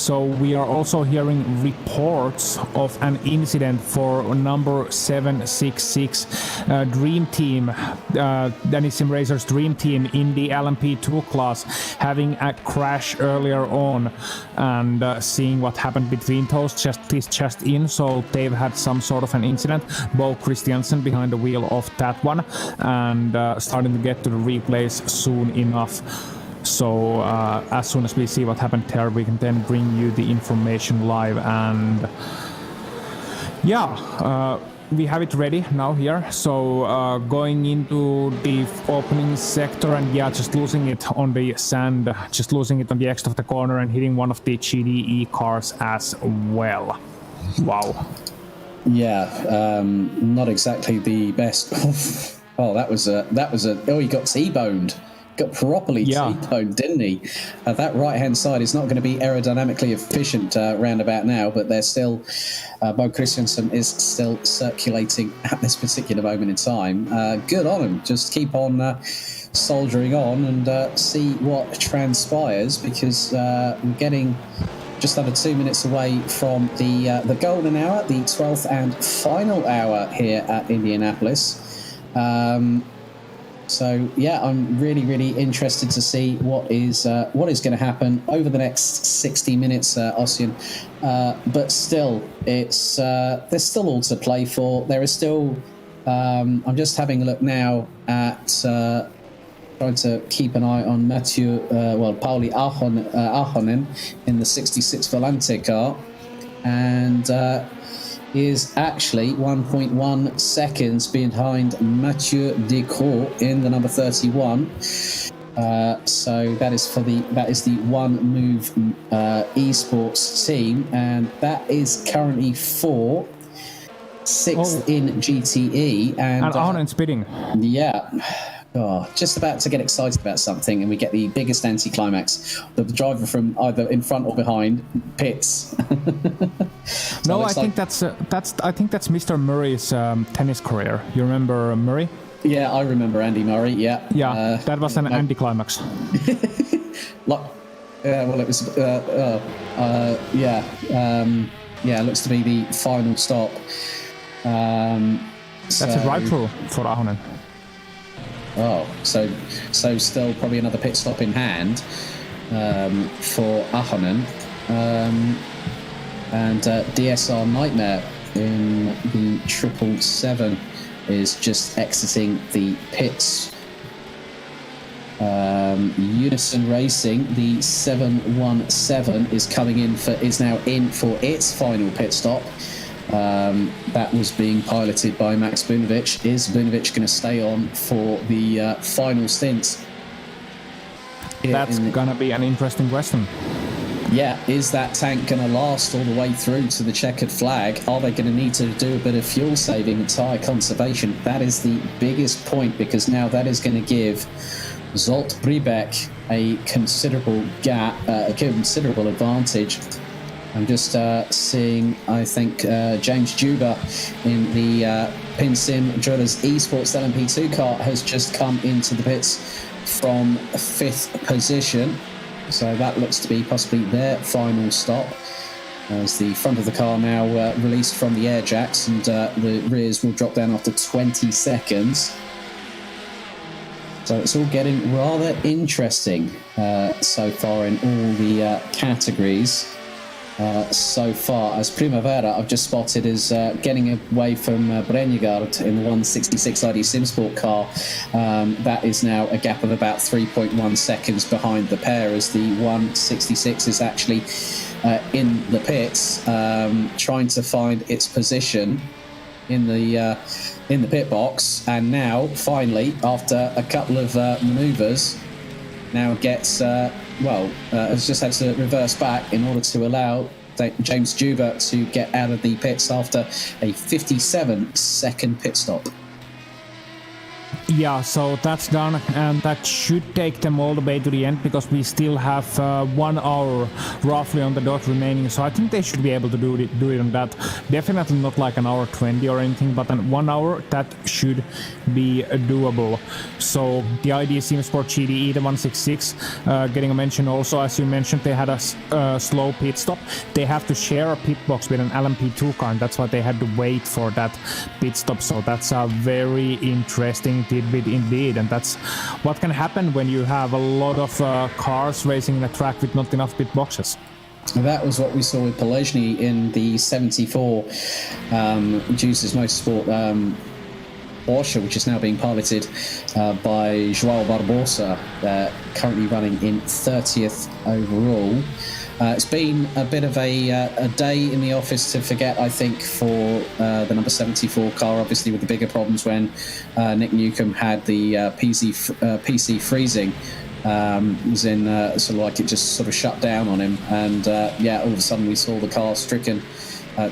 So we are also hearing reports of an incident for number 766 Dream Team, Dennis Sim Racer's Dream Team in the LMP2 class, having a crash earlier on, and seeing what happened between those just in. So they've had some sort of an incident. Bo Christiansen behind the wheel of that one, and starting to get to the replays soon enough. So as soon as we see what happened there, we can then bring you the information live. And we have it ready now here. So going into the opening sector, and just losing it on the sand, just losing it on the exit of the corner and hitting one of the GDE cars as well. Wow. Yeah, not exactly the best. Oh, that was a. Oh, he got T-boned. Got properly T-boned, didn't he? That right-hand side is not going to be aerodynamically efficient roundabout now, but they're still. Bo Christiansen is still circulating at this particular moment in time. Good on him. Just keep on soldiering on and see what transpires, because we're getting just under 2 minutes away from the golden hour, the 12th and final hour here at Indianapolis. So yeah, I'm really interested to see what is going to happen over the next 60 minutes, Ossian. But still, it's there's still all to play for. There is still. I'm just having a look now at trying to keep an eye on Pauli Ahonen in the 66 Volante car, and is actually 1.1 seconds behind Mathieu Decaux in the number 31. So that is the One Move esports team, and that is currently sixth in GTE, and Ahonen's speeding. Yeah. Oh, just about to get excited about something, and we get the biggest anticlimax. The driver from either in front or behind pits. No, I think that's Mr. Murray's tennis career. You remember Murray? Yeah, I remember Andy Murray. Yeah. Yeah, that was an anticlimax. Well, it was. It looks to be the final stop. That's a drive-through for Ahonen. Oh, so still probably another pit stop in hand for Ahonen. And DSR Nightmare in the 777 is just exiting the pits. Unison Racing, the 717 is now in for its final pit stop. That was being piloted by Max Bunovic. Is Bunovic going to stay on for the final stint? That's going to be an interesting question. Yeah, is that tank going to last all the way through to the checkered flag? Are they going to need to do a bit of fuel saving and tyre conservation? That is the biggest point, because now that is going to give Zolt Briebeck a considerable gap, a considerable advantage. I'm just seeing, I think, James Juba in the PinSim Drillers Esports LMP2 car has just come into the pits from 5th position. So that looks to be possibly their final stop, as the front of the car now released from the air jacks, and the rears will drop down after 20 seconds. So it's all getting rather interesting so far in all the categories. So far, as Primavera, I've just spotted, is getting away from Brenjegard in the 166 ID SimSport car. That is now a gap of about 3.1 seconds behind the pair, as the 166 is actually in the pits, trying to find its position in the pit box, and now finally, after a couple of manoeuvres, now gets has just had to reverse back in order to allow James Juba to get out of the pits after a 57-second pit stop. Yeah, so that's done, and that should take them all the way to the end because we still have 1 hour roughly on the dot remaining. So I think they should be able to do it on that. Definitely not like an hour 20 or anything, but in 1 hour that should be doable. So the ID Sim Sport GDE, the 166, getting a mention also. As you mentioned, they had a slow pit stop. They have to share a pit box with an LMP2 car, and that's why they had to wait for that pit stop. So that's a very interesting tidbit indeed, and that's what can happen when you have a lot of cars racing in a track with not enough pit boxes. That was what we saw with Polezny in the 74 Juice's Motorsport Porsche, which is now being piloted by João Barbosa, currently running in 30th overall. It's been a bit of a day in the office to forget, I think, for the number 74 car, obviously with the bigger problems when Nick Newcomb had the PC freezing. It was in sort of like it just sort of shut down on him, and all of a sudden we saw the car stricken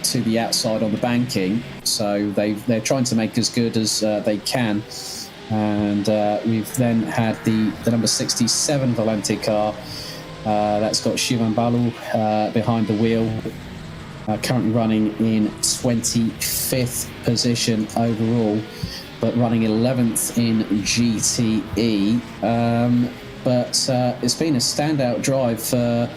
to the outside on the banking. So they're trying to make as good as they can, and we've then had the number 67 Valente car. That's got Shivan Balu behind the wheel, currently running in 25th position overall, but running 11th in GTE. But it's been a standout drive for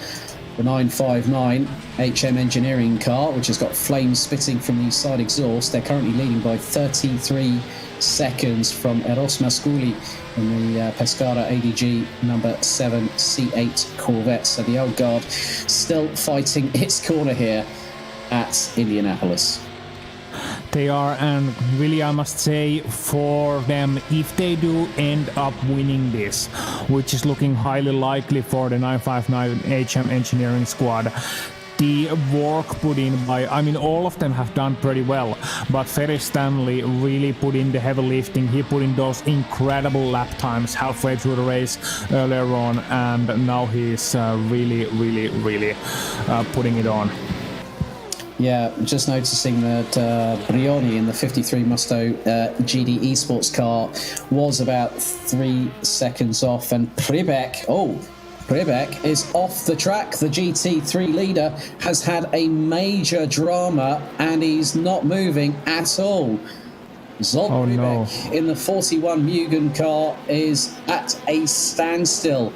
the 959 HM Engineering car, which has got flames spitting from the side exhaust. They're currently leading by 33 seconds from Eros Masculi in the Pescara ADG number 7 C8 Corvette. So the old guard still fighting its corner here at Indianapolis. They are, and really I must say for them, if they do end up winning this, which is looking highly likely for the 959 HM Engineering squad, the work put in by, I mean, all of them have done pretty well, but Ferry Stanley really put in the heavy lifting. He put in those incredible lap times halfway through the race earlier on, and now he's really putting it on. Yeah, just noticing that Brioni in the 53 Musto GD Esports car was about 3 seconds off, and Pribek is off the track. The GT3 leader has had a major drama, and he's not moving at all. Zsolt Pribek in the 41 Mugen car is at a standstill,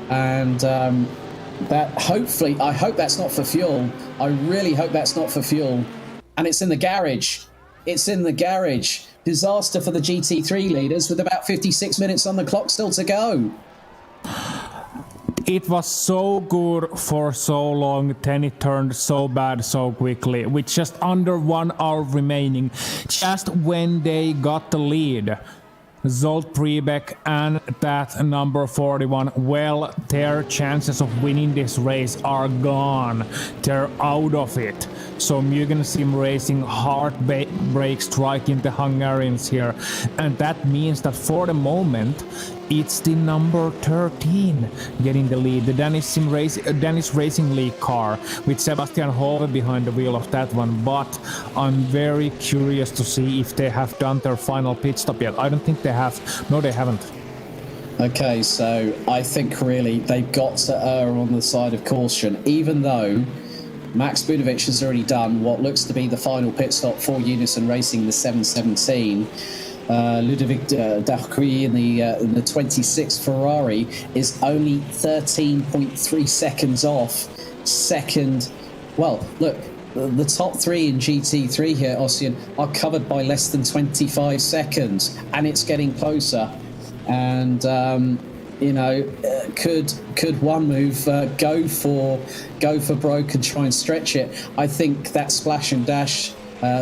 and I hope that's not for fuel. I really hope that's not for fuel. And it's in the garage. Disaster for the GT3 leaders with about 56 minutes on the clock still to go. It was so good for so long, then it turned so bad so quickly, with just under 1 hour remaining, just when they got the lead. Zsolt Pribek and that number 41, well, their chances of winning this race are gone. They're out of it. So Mugen Sim Racing heartbreak striking the Hungarians here. And that means that for the moment, it's the number 13 getting the lead, the Danish Racing League car, with Sebastian Hove behind the wheel of that one. But I'm very curious to see if they have done their final pit stop yet. I don't think they have. No, they haven't. Okay, so I think really they've got to err on the side of caution, even though Max Budovic has already done what looks to be the final pit stop for Unison Racing, the 717. Ludovic Darcuy in the 26 Ferrari is only 13.3 seconds off second. Well, look, the top three in GT3 here, Ossian, are covered by less than 25 seconds, and it's getting closer. And could one move go for broke and try and stretch it? I think that splash and dash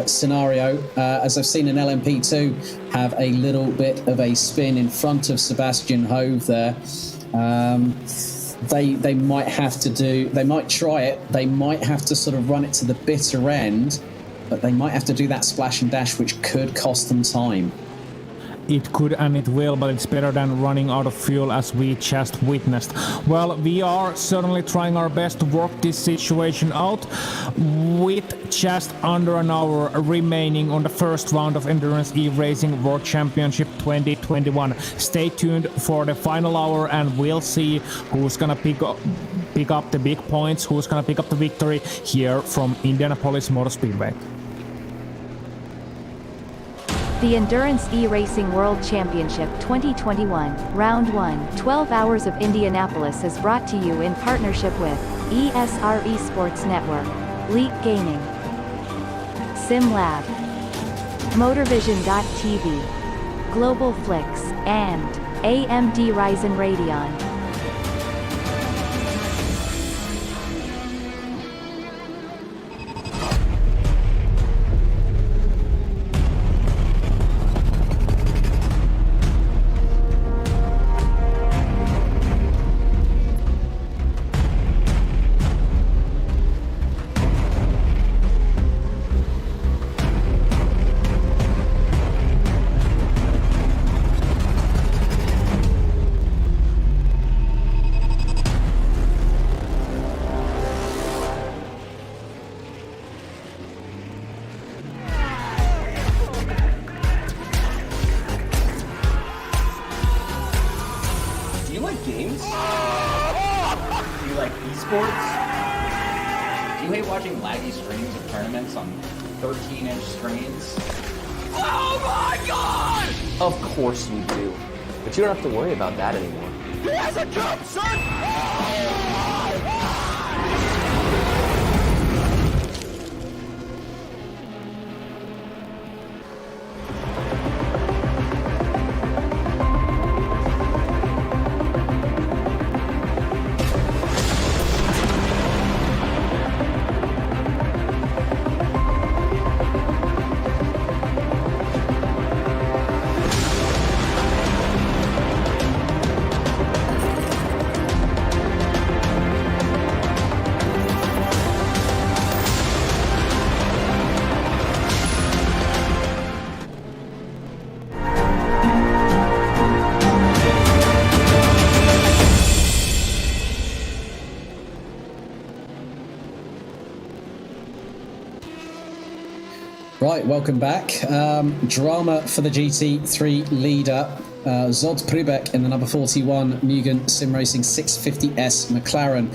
scenario, as I've seen in LMP2, have a little bit of a spin in front of Sebastian Hove there. They might have to they might try it, they might have to sort of run it to the bitter end, but they might have to do that splash and dash, which could cost them time. it could and it will, but it's better than running out of fuel as we just witnessed. Well, we are certainly trying our best to work this situation out with just under an hour remaining on the first round of Endurance E-Racing World Championship 2021. Stay tuned for the final hour and we'll see who's gonna pick up the big points, who's gonna pick up the victory here from Indianapolis Motor Speedway. The Endurance E-Racing World Championship 2021, Round 1, 12 Hours of Indianapolis is brought to you in partnership with ESR Sports Network, Leap Gaming, SimLab, MotorVision.tv, Global Flix, and AMD Ryzen Radeon. Games? Do you like esports? Do you hate watching laggy streams of tournaments on 13-inch screens? Oh my god! Of course you do. But you don't have to worry about that anymore. He has a jump, son! Right, welcome back. Drama for the GT3 leader. Zod Prubek in the number 41 Mugen Sim Racing 650S McLaren.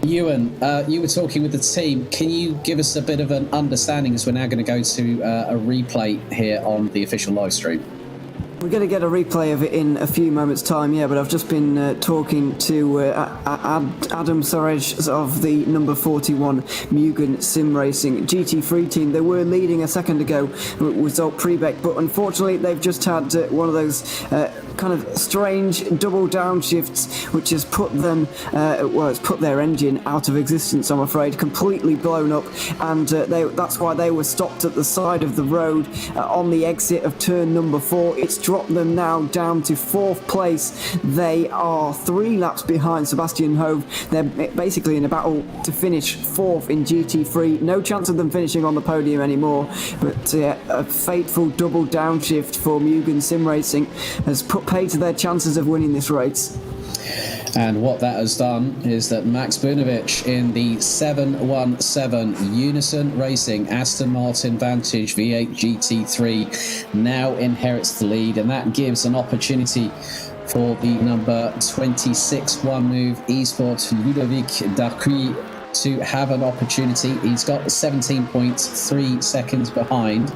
Ewan, you were talking with the team. Can you give us a bit of an understanding as we're now going to go to a replay here on the official live stream? We're going to get a replay of it in a few moments' time, yeah, but I've just been talking to Adam Sorej of the number 41 Mugen Sim Racing GT3 team. They were leading a second ago with Zolt Priebeck, but unfortunately they've just had one of those kind of strange double downshifts, which has put them, it's put their engine out of existence, I'm afraid, completely blown up, and that's why they were stopped at the side of the road on the exit of turn number 4. It's dropped them now down to 4th place. They are 3 laps behind Sebastian Hove. They're basically in a battle to finish 4th in GT3. No chance of them finishing on the podium anymore, but a fateful double downshift for Mugen Sim Racing has put pay to their chances of winning this race. And what that has done is that Max Bunovic in the 717 Unison Racing Aston Martin Vantage V8 GT3 now inherits the lead, and that gives an opportunity for the number 26 One Move Esports Ludovic Darcuy to have an opportunity. He's got 17.3 seconds behind.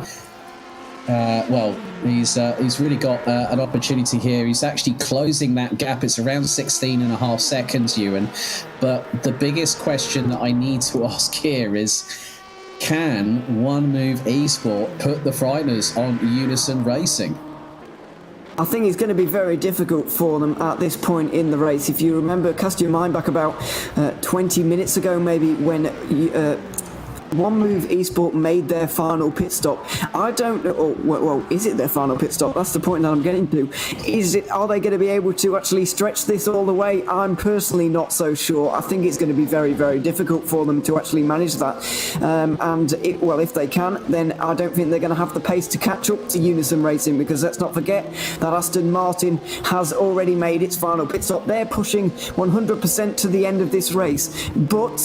He's really got an opportunity here. He's actually closing that gap. It's around 16.5 seconds, Ewan. But the biggest question that I need to ask here is, can One Move Esport put the frighteners on Unison Racing? I think it's going to be very difficult for them at this point in the race. If you remember, cast your mind back about 20 minutes ago, maybe, when One Move Esport made their final pit stop. I don't know. Well, is it their final pit stop? That's the point that I'm getting to. Are they going to be able to actually stretch this all the way? I'm personally not so sure. I think it's going to be very, very difficult for them to actually manage that. If they can, then I don't think they're going to have the pace to catch up to Unison Racing, because let's not forget that Aston Martin has already made its final pit stop. They're pushing 100% to the end of this race, but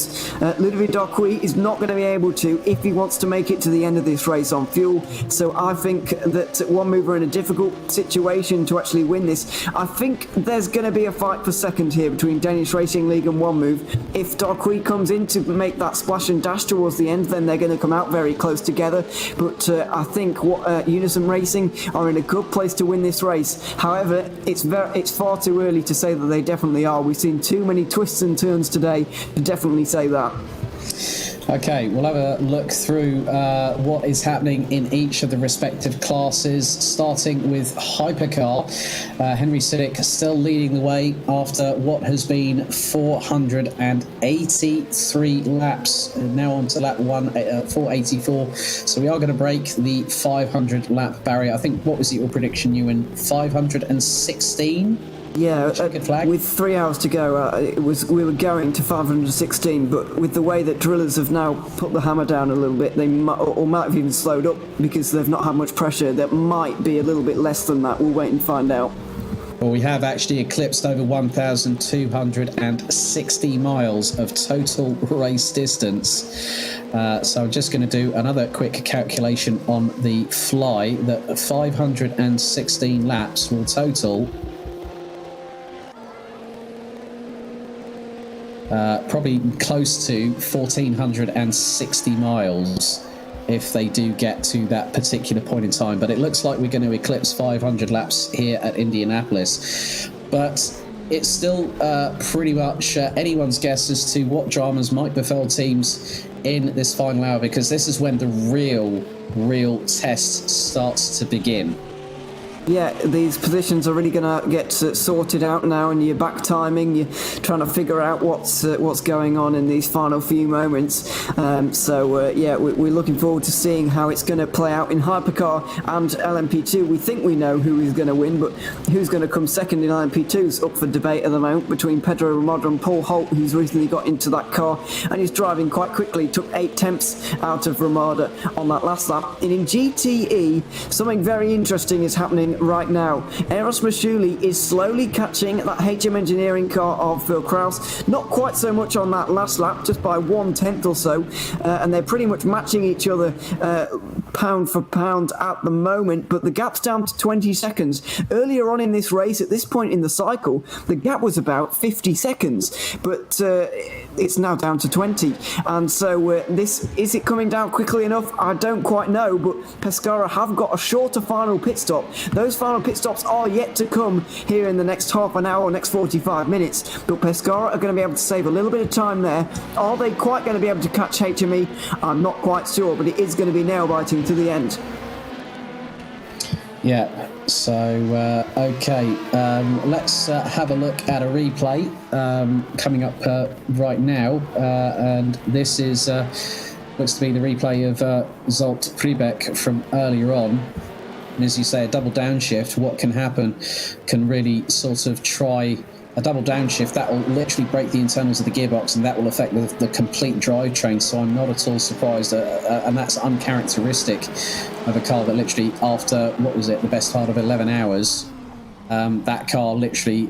Ludovic Darquis is not going to be able to if he wants to make it to the end of this race on fuel. So I think that One Move are in a difficult situation to actually win this. I think there's going to be a fight for second here between Danish Racing League and One Move. If Darquis comes in to make that splash and dash towards the end, then they're going to come out very close together. But I think Unison Racing are in a good place to win this race. However, it's far too early to say that they definitely are. We've seen too many twists and turns today to definitely say that. Okay, we'll have a look through what is happening in each of the respective classes, starting with Hypercar. Henry Siddick still leading the way after what has been 483 laps. Now on to lap 484. So we are going to break the 500 lap barrier. I think, what was your prediction, Ewan? 516? Yeah, flag. With 3 hours to go, we were going to 516, but with the way that drillers have now put the hammer down a little bit, they might have even slowed up because they've not had much pressure. That might be a little bit less than that. We'll wait and find out. Well, we have actually eclipsed over 1,260 miles of total race distance. So I'm just going to do another quick calculation on the fly. That 516 laps will total probably close to 1,460 miles if they do get to that particular point in time. But it looks like we're going to eclipse 500 laps here at Indianapolis. But it's still pretty much anyone's guess as to what dramas might befell teams in this final hour, because this is when the real test starts to begin. Yeah, these positions are really going to get sorted out now, and you're back timing, you're trying to figure out what's going on in these final few moments. We're looking forward to seeing how it's going to play out in Hypercar and LMP2. We think we know who is going to win, but who's going to come second in LMP2 is up for debate at the moment between Pedro Ramada and Paul Holt, who's recently got into that car and he's driving quite quickly. Took 8 tenths out of Ramada on that last lap. And in GTE, something very interesting is happening right now. Eros Mashuli is slowly catching that HM Engineering car of Phil Krause. Not quite so much on that last lap, just by 1/10 or so, and they're pretty much matching each other pound for pound at the moment, but the gap's down to 20 seconds. Earlier on in this race, at this point in the cycle, the gap was about 50 seconds, but it's now down to 20. And so is it coming down quickly enough? I don't quite know, but Pescara have got a shorter final pit stop. Those final pit stops are yet to come here in the next half an hour or next 45 minutes, but Pescara are going to be able to save a little bit of time there. Are they quite going to be able to catch HME? I'm not quite sure, but it is going to be nail-biting to the end. Yeah, so, let's have a look at a replay coming up right now. And this is looks to be the replay of Zolt Priebeck from earlier on. And as you say, a double downshift, what can happen can really sort of try a double downshift. That will literally break the internals of the gearbox, and that will affect the complete drivetrain. So I'm not at all surprised, and that's uncharacteristic of a car that literally, after, the best part of 11 hours, that car literally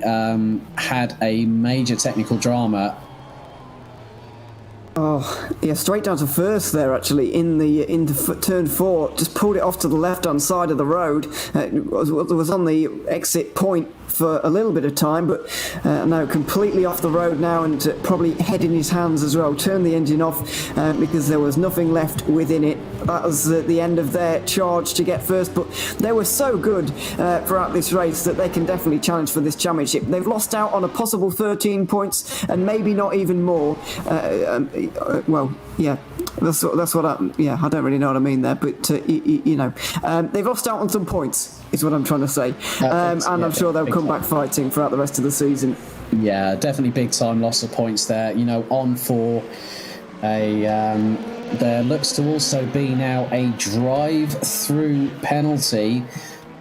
had a major technical drama. Oh, yeah, straight down to first there, actually, in the turn 4. Just pulled it off to the left-hand side of the road. It was on the exit point for a little bit of time, but now completely off the road now, and probably head in his hands as well. Turned the engine off because there was nothing left within it. That was the end of their charge to get first, but they were so good throughout this race that they can definitely challenge for this championship. They've lost out on a possible 13 points and maybe not even more. That's what I don't really know what I mean there, but they've lost out on some points is what I'm trying to say, and I'm sure they'll come back fighting throughout the rest of the season. Yeah, definitely big time loss of points there, on for There looks to also be now a drive-through penalty.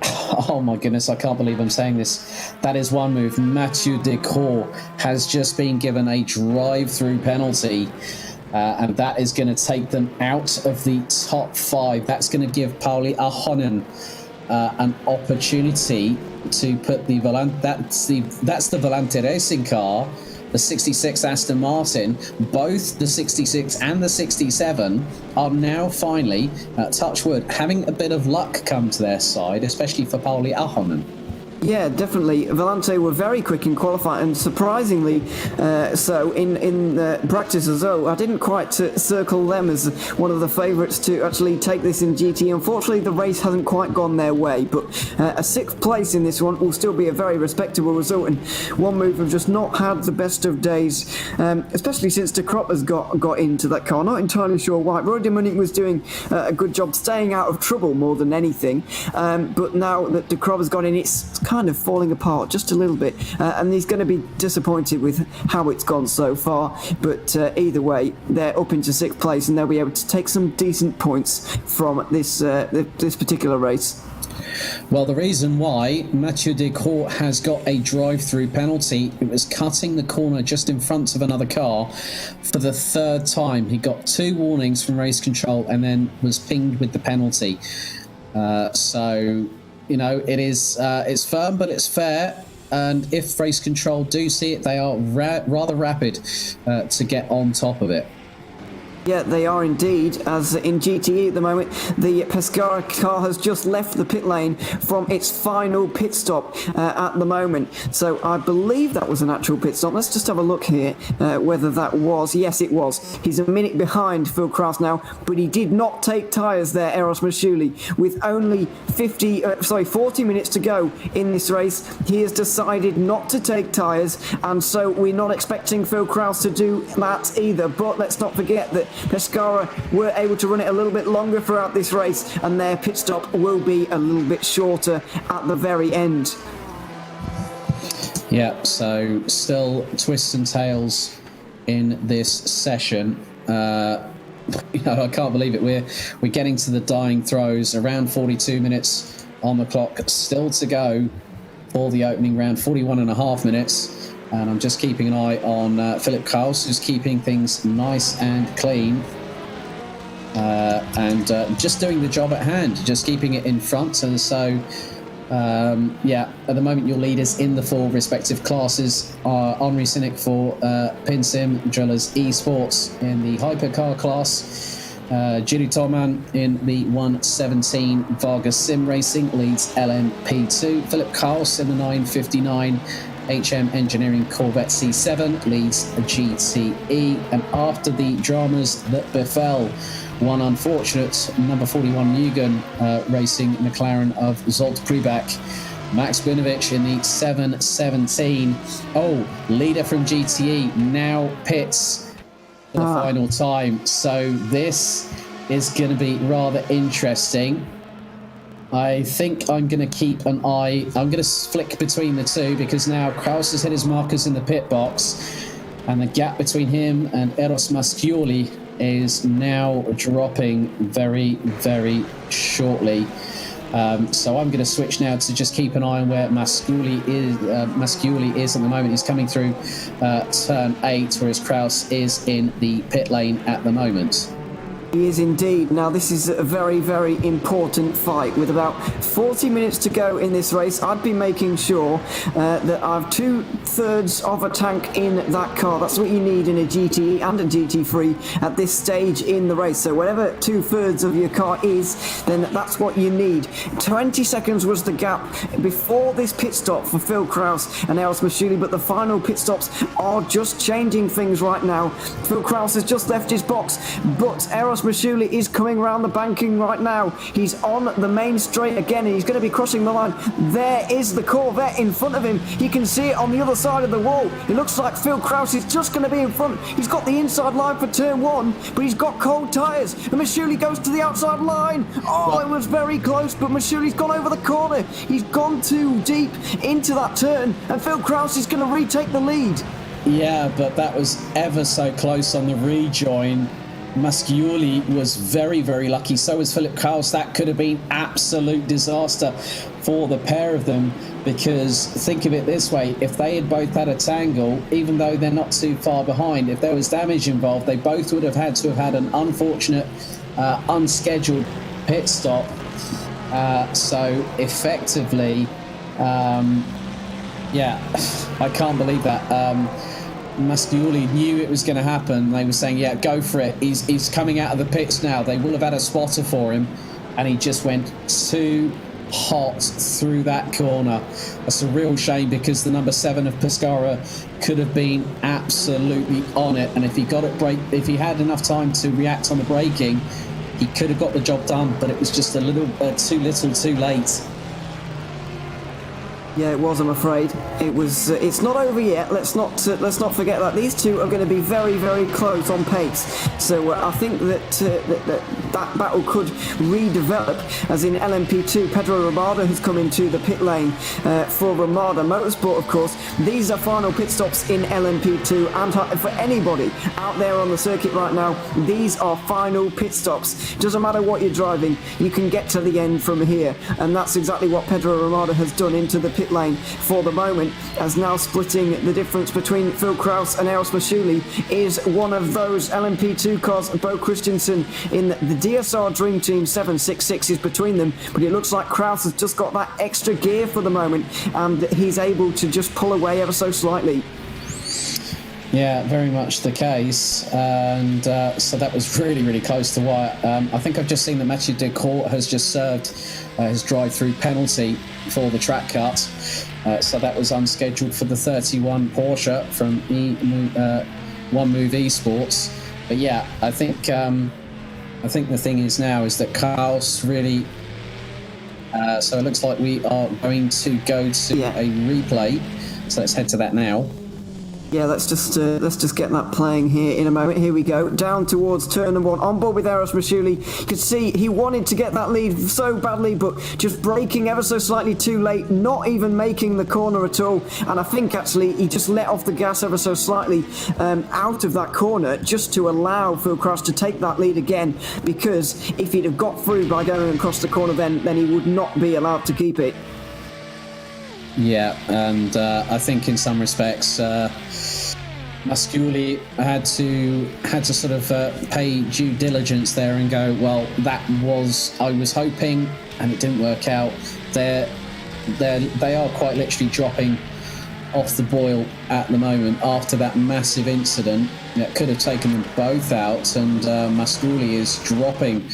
Oh my goodness, I can't believe I'm saying this. That is one move. Mathieu Decaux has just been given a drive-through penalty. And that is going to take them out of the top 5. That's going to give Pauli Ahonen an opportunity to put the that's the Volante racing car, the 66 Aston Martin. Both the 66 and the 67 are now finally, touch wood, having a bit of luck come to their side, especially for Pauli Ahonen. Yeah, definitely. Volante were very quick in qualifying, and surprisingly so in practice as well. I didn't quite circle them as one of the favourites to actually take this in GT. Unfortunately, the race hasn't quite gone their way, but a 6th place in this one will still be a very respectable result. And One Move have just not had the best of days, especially since De Crop has got into that car. Not entirely sure why. Roy de Munich was doing a good job staying out of trouble more than anything, but now that De Crop has gone in, it's kind of falling apart just a little bit, and he's going to be disappointed with how it's gone so far. But either way, they're up into 6th place, and they'll be able to take some decent points from this particular race. Well, the reason why Mathieu Decaux has got a drive-through penalty, it was cutting the corner just in front of another car for the 3rd time. He got 2 warnings from race control and then was pinged with the penalty. So, you know, it's firm, but it's fair. And if race control do see it, they are rather rapid to get on top of it. Yeah, they are indeed, as in GTE at the moment, the Pescara car has just left the pit lane from its final pit stop at the moment. So I believe that was an actual pit stop. Let's just have a look here whether that was. Yes, it was. He's a minute behind Phil Kraus now, but he did not take tyres there, Eros Masciuli. With only 40 minutes to go in this race, he has decided not to take tyres, and so we're not expecting Phil Kraus to do that either. But let's not forget that Pescara were able to run it a little bit longer throughout this race, and their pit stop will be a little bit shorter at the very end. Yeah, so still twists and tails in this session. I can't believe it. We're getting to the dying throes. Around 42 minutes on the clock, still to go for the opening round. 41 and a half minutes. And I'm just keeping an eye on Philip Kraus, who's keeping things nice and clean. And just doing the job at hand, just keeping it in front. And so, at the moment, your leaders in the 4 respective classes are Henri Cynic for PinSim, Drillers Esports in the Hypercar class. Jiri Toman in the 117 Vargas Sim Racing leads LMP2. Philip Kraus in the 959 HM Engineering Corvette C7 leads GTE. And after the dramas that befell one unfortunate number 41 Mugen racing McLaren of Zolt Pribak, Max Bunovic in the 717. Leader from GTE now pits for the final time. So this is going to be rather interesting. I think I'm going to keep an eye. I'm going to flick between the two because now Kraus has hit his markers in the pit box, and the gap between him and Eros Masciuli is now dropping very, very shortly. So I'm going to switch now to just keep an eye on where Masciuli is at the moment. He's coming through turn 8, whereas Kraus is in the pit lane at the moment. He is indeed. Now this is a very, very important fight. With about 40 minutes to go in this race, I'd be making sure that I have 2/3 of a tank in that car. That's what you need in a GTE and a GT3 at this stage in the race. So whatever 2/3 of your car is, then that's what you need. 20 seconds was the gap before this pit stop for Phil Kraus and Eros Masciuli, but the final pit stops are just changing things right now. Phil Kraus has just left his box, but Eros Masciuli is coming around the banking right now. He's on the main straight again, and he's going to be crossing the line. There is the Corvette in front of him. He can see it on the other side of the wall. It looks like Phil Kraus is just going to be in front. He's got the inside line for turn 1, but he's got cold tyres. And Masciuli goes to the outside line. It was very close, but Masciuli's gone over the corner. He's gone too deep into that turn, and Phil Kraus is going to retake the lead. Yeah, but that was ever so close on the rejoin. Masciuli was very, very lucky. So was Philip Kraus. That could have been absolute disaster for the pair of them, because think of it this way: if they had both had a tangle, even though they're not too far behind, if there was damage involved, they both would have had to have had an unfortunate, unscheduled pit stop. So effectively, I can't believe that. Masciuli knew it was going to happen. They were saying, yeah, go for it. He's coming out of the pits now. They will have had a spotter for him, and he just went too hot through that corner. That's a real shame, because the number 7 of Pescara could have been absolutely on it, and if he had enough time to react on the braking, he could have got the job done, but it was just a little too late. Yeah, it was, I'm afraid. It was. It's not over yet. Let's not forget that these two are going to be very, very close on pace. So I think that battle could redevelop, as in LMP2, Pedro Ramada has come into the pit lane for Ramada Motorsport, of course. These are final pit stops in LMP2, and for anybody out there on the circuit right now, these are final pit stops. Doesn't matter what you're driving, you can get to the end from here, and that's exactly what Pedro Ramada has done into the pit lane for the moment, as now splitting the difference between Phil Kraus and Eros Masciuli is one of those LMP2 cars. Bo Christensen in the DSR Dream Team 766 is between them, but it looks like Kraus has just got that extra gear for the moment, and he's able to just pull away ever so slightly. Yeah, very much the case, and so that was really, really close to wire. I think I've just seen that Mathieu Decourt has just served his drive-through penalty for the track cut, so that was unscheduled for the 31 Porsche from One Move Esports. But yeah, I think the thing is now is that Carlos really. So it looks like we are going to go to a replay. So let's head to that now. Yeah, let's just get that playing here in a moment. Here we go, down towards turn number 1, on board with Eros Masciuli. You could see he wanted to get that lead so badly, but just braking ever so slightly too late, not even making the corner at all. And I think actually he just let off the gas ever so slightly out of that corner, just to allow Phil Kraus to take that lead again, because if he'd have got through by going across the corner, then he would not be allowed to keep it. Yeah, and I think in some respects, Masciuli had to sort of pay due diligence there and go, well, I was hoping, and it didn't work out. They are quite literally dropping off the boil at the moment after that massive incident that could have taken them both out, and Masciuli is dropping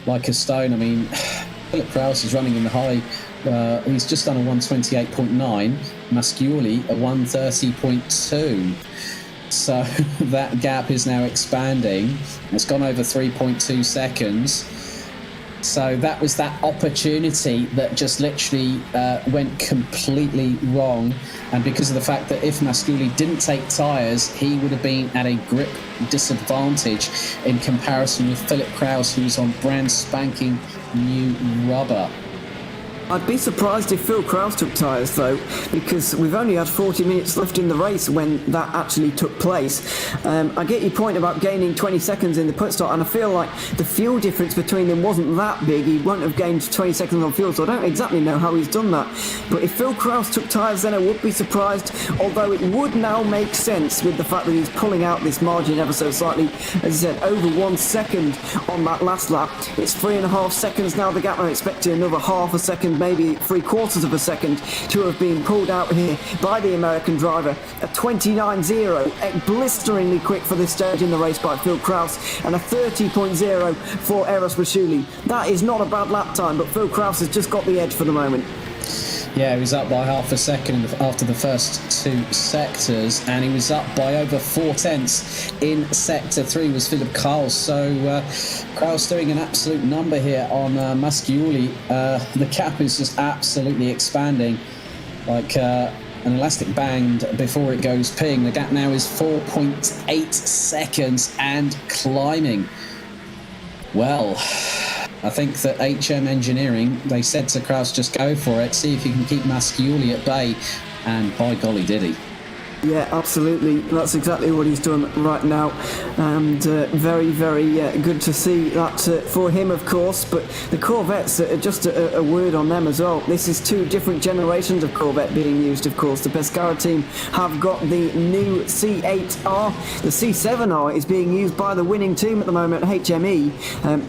like a stone. I mean, Philip Kraus is running in the high. He's just done a 128.9, Masciuli a 130.2. So that gap is now expanding. It's gone over 3.2 seconds. So that was that opportunity that just literally went completely wrong. And because of the fact that if Masciuli didn't take tyres, he would have been at a grip disadvantage in comparison with Philip Kraus, who was on brand spanking new rubber. I'd be surprised if Phil Kraus took tyres though, because we've only had 40 minutes left in the race when that actually took place. I get your point about gaining 20 seconds in the pit stop, and I feel like the fuel difference between them wasn't that big. He won't have gained 20 seconds on fuel, so I don't exactly know how he's done that. But if Phil Kraus took tyres, then I would be surprised, although it would now make sense with the fact that he's pulling out this margin ever so slightly. As I said, over 1 second on that last lap. It's 3.5 seconds now the gap. I'm expecting another half a second, maybe 3/4 of a second, to have been pulled out here by the American driver. A 29.0, blisteringly quick for this stage in the race by Phil Kraus, and a 30.0 for Eros Masciuli. That is not a bad lap time, but Phil Kraus has just got the edge for the moment. Yeah, he was up by half a second after the first 2 sectors, and he was up by over 4/10 in sector 3 was Philip Kraus. So Kraus doing an absolute number here on Masciuli. The gap is just absolutely expanding like an elastic band before it goes ping. The gap now is 4.8 seconds and climbing. Well, I think that HM Engineering, they said to Kraus, just go for it, see if you can keep Masciuli at bay, and by golly did he. Yeah, absolutely. That's exactly what he's done right now, and very, very good to see that for him, of course. But the Corvettes, just a word on them as well. This is two different generations of Corvette being used, of course. The Pescara team have got the new C8R. The C7R is being used by the winning team at the moment, HME,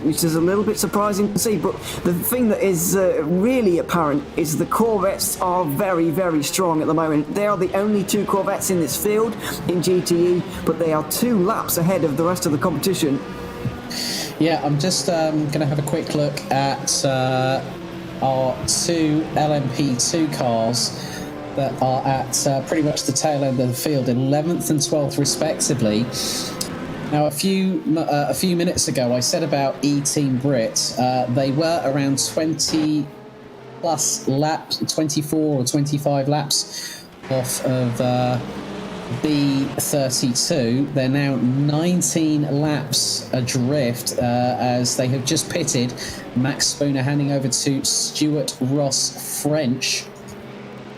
which is a little bit surprising to see. But the thing that is really apparent is the Corvettes are very, very strong at the moment. They are the only two Corvettes in this field in GTE, but they are 2 laps ahead of the rest of the competition. Yeah, I'm just going to have a quick look at our 2 LMP2 cars that are at pretty much the tail end of the field, 11th and 12th respectively. Now, a few minutes ago, I said about E-Team Brit. They were around 20 plus laps, 24 or 25 laps off of B32. They're now 19 laps adrift as they have just pitted. Max Spooner handing over to Stuart Ross French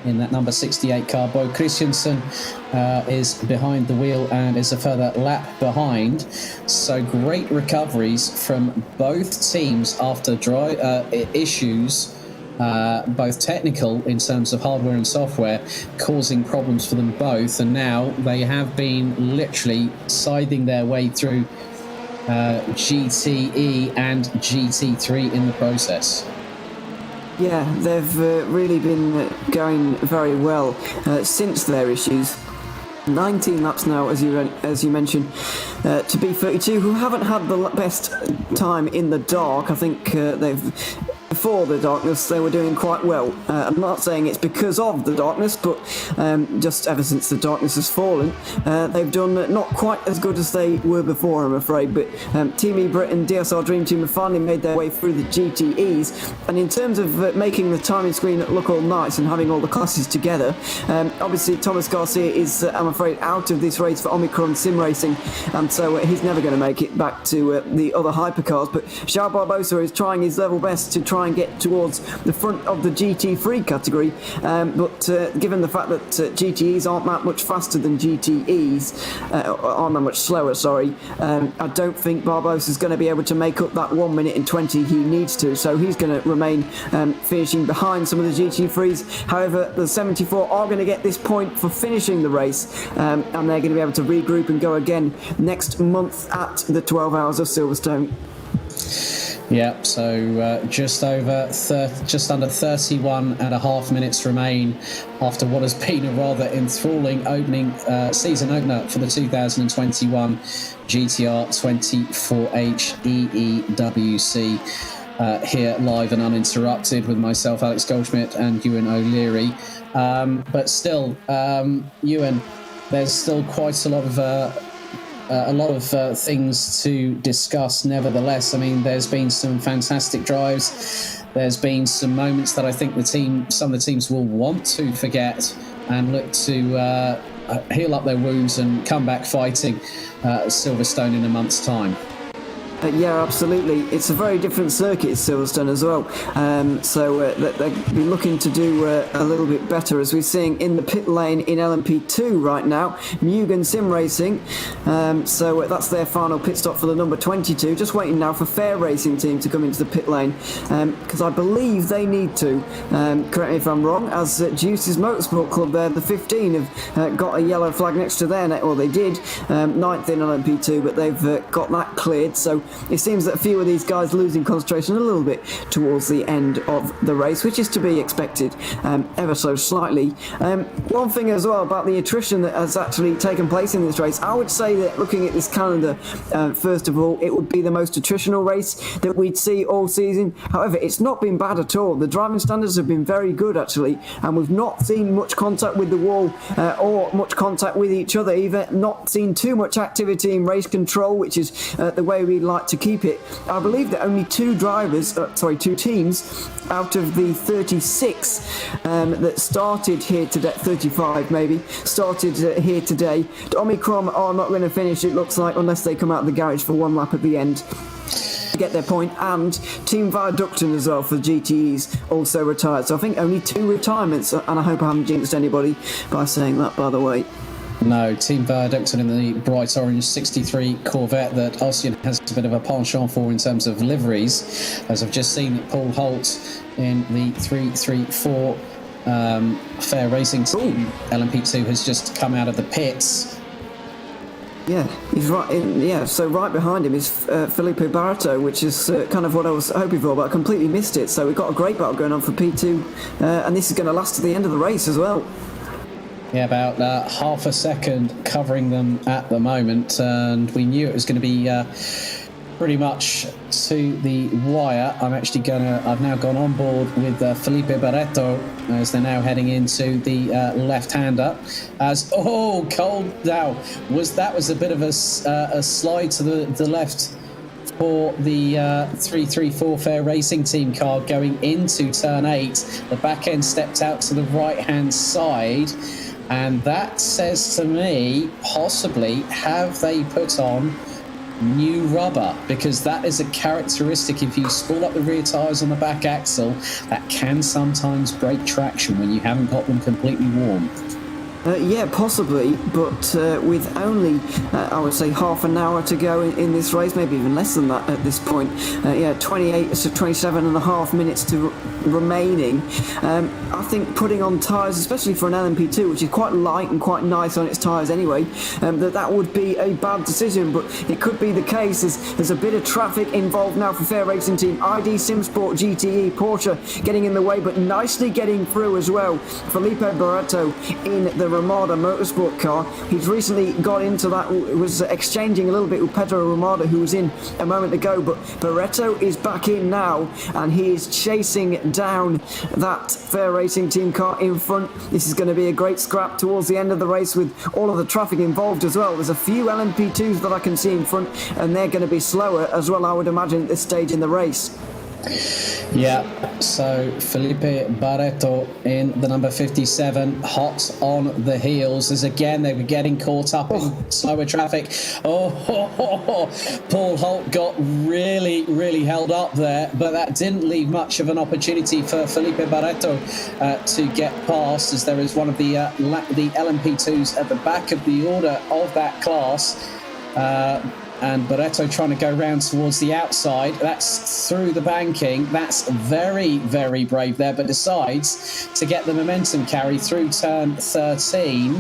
in that number 68 car. Bo Christensen is behind the wheel and is a further lap behind. So great recoveries from both teams after issues, both technical in terms of hardware and software, causing problems for them both. And now they have been literally scything their way through GTE and GT3 in the process. Yeah, they've really been going very well since their issues. 19 laps now, as you mentioned, to B32, who haven't had the best time in the dark. I think before the darkness they were doing quite well. I'm not saying it's because of the darkness, but just ever since the darkness has fallen, they've done not quite as good as they were before, I'm afraid. But Team eBrit and DSR Dream Team have finally made their way through the GTEs, and in terms of making the timing screen look all nice and having all the classes together, obviously Thomas Garcia is, I'm afraid, out of this race for Omicron Sim Racing, and so he's never going to make it back to the other hypercars. But João Barbosa is trying his level best to try and get towards the front of the GT3 category, but given the fact that GTEs aren't that much faster than GTEs, aren't that much slower, sorry, I don't think Barbosa is going to be able to make up that 1 minute and 20 he needs to, so he's going to remain finishing behind some of the GT3s. However, the 74 are going to get this point for finishing the race, and they're going to be able to regroup and go again next month at the 12 Hours of Silverstone. Yeah, so just under 31 and a half minutes remain after what has been a rather enthralling season opener for the 2021 GTR 24H EEWC. Here live and uninterrupted with myself, Alex Goldschmidt, and Ewan O'Leary. But still, Ewan, there's still quite a lot of things to discuss. Nevertheless, I mean, there's been some fantastic drives. There's been some moments that I think some of the teams will want to forget and look to heal up their wounds and come back fighting Silverstone in a month's time. Yeah, absolutely. It's a very different circuit, Silverstone, as well. So they'll be looking to do a little bit better, as we're seeing in the pit lane in LMP2 right now. Mugen Sim Racing. So that's their final pit stop for the number 22. Just waiting now for Fair Racing Team to come into the pit lane, because I believe they need to. Correct me if I'm wrong, as Juice's Motorsport Club there, the 15, have got a yellow flag next to their neck. Well, they did. 9th in LMP2, but they've got that cleared. So it seems that a few of these guys losing concentration a little bit towards the end of the race, which is to be expected ever so slightly. One thing as well about the attrition that has actually taken place in this race, I would say that looking at this calendar, first of all, it would be the most attritional race that we'd see all season. However, it's not been bad at all. The driving standards have been very good, actually, and we've not seen much contact with the wall or much contact with each other either. Not seen too much activity in race control, which is the way we like to keep it. I believe that only two teams out of the 36 that started here today, 35 maybe, started here today. Omicron are not going to finish, it looks like, unless they come out of the garage for one lap at the end to get their point. And Team Viaducton as well for the GTEs also retired. So I think only 2 retirements, and I hope I haven't jinxed anybody by saying that, by the way. No, Team Verdicton in the bright orange 63 Corvette that Ossian has a bit of a penchant for in terms of liveries, as I've just seen Paul Holt in the 334 Fair Racing Team. LMP2 has just come out of the pits. Yeah, he's right. So right behind him is Felipe Barreto, which is kind of what I was hoping for, but I completely missed it. So we've got a great battle going on for P2, and this is going to last to the end of the race as well. Yeah, about half a second covering them at the moment, and we knew it was going to be pretty much to the wire. I've now gone on board with Felipe Barreto as they're now heading into the left-hander. Cold now was a bit of a slide to the left for the 334 Fair Racing Team car going into turn 8. The back end stepped out to the right-hand side. And that says to me, possibly, have they put on new rubber? Because that is a characteristic. If you spool up the rear tyres on the back axle, that can sometimes break traction when you haven't got them completely warm. Yeah, possibly, but with only, I would say, half an hour to go in this race, maybe even less than that at this point. 28 to 27 and a half minutes to remaining. I think putting on tyres, especially for an LMP2, which is quite light and quite nice on its tyres anyway, that would be a bad decision, but it could be the case. There's a bit of traffic involved now for Fair Racing Team. ID Simsport GTE Porsche getting in the way, but nicely getting through as well. Felipe Barreto in the Ramada Motorsport car. He's recently got into that, was exchanging a little bit with Pedro Ramada, who was in a moment ago, but Barreto is back in now, and he is chasing down that Fair Racing Team car in front. This is going to be a great scrap towards the end of the race with all of the traffic involved as well. There's a few LMP2s that I can see in front, and they're going to be slower as well, I would imagine, at this stage in the race. Yeah, so Felipe Barreto in the number 57, hot on the heels, as again they were getting caught up in slower traffic. Paul Holt got really held up there, but that didn't leave much of an opportunity for Felipe Barreto to get past, as there is one of the LMP2s at the back of the order of that class. And Barreto trying to go round towards the outside. That's through the banking. That's very brave there, but decides to get the momentum carry through turn 13.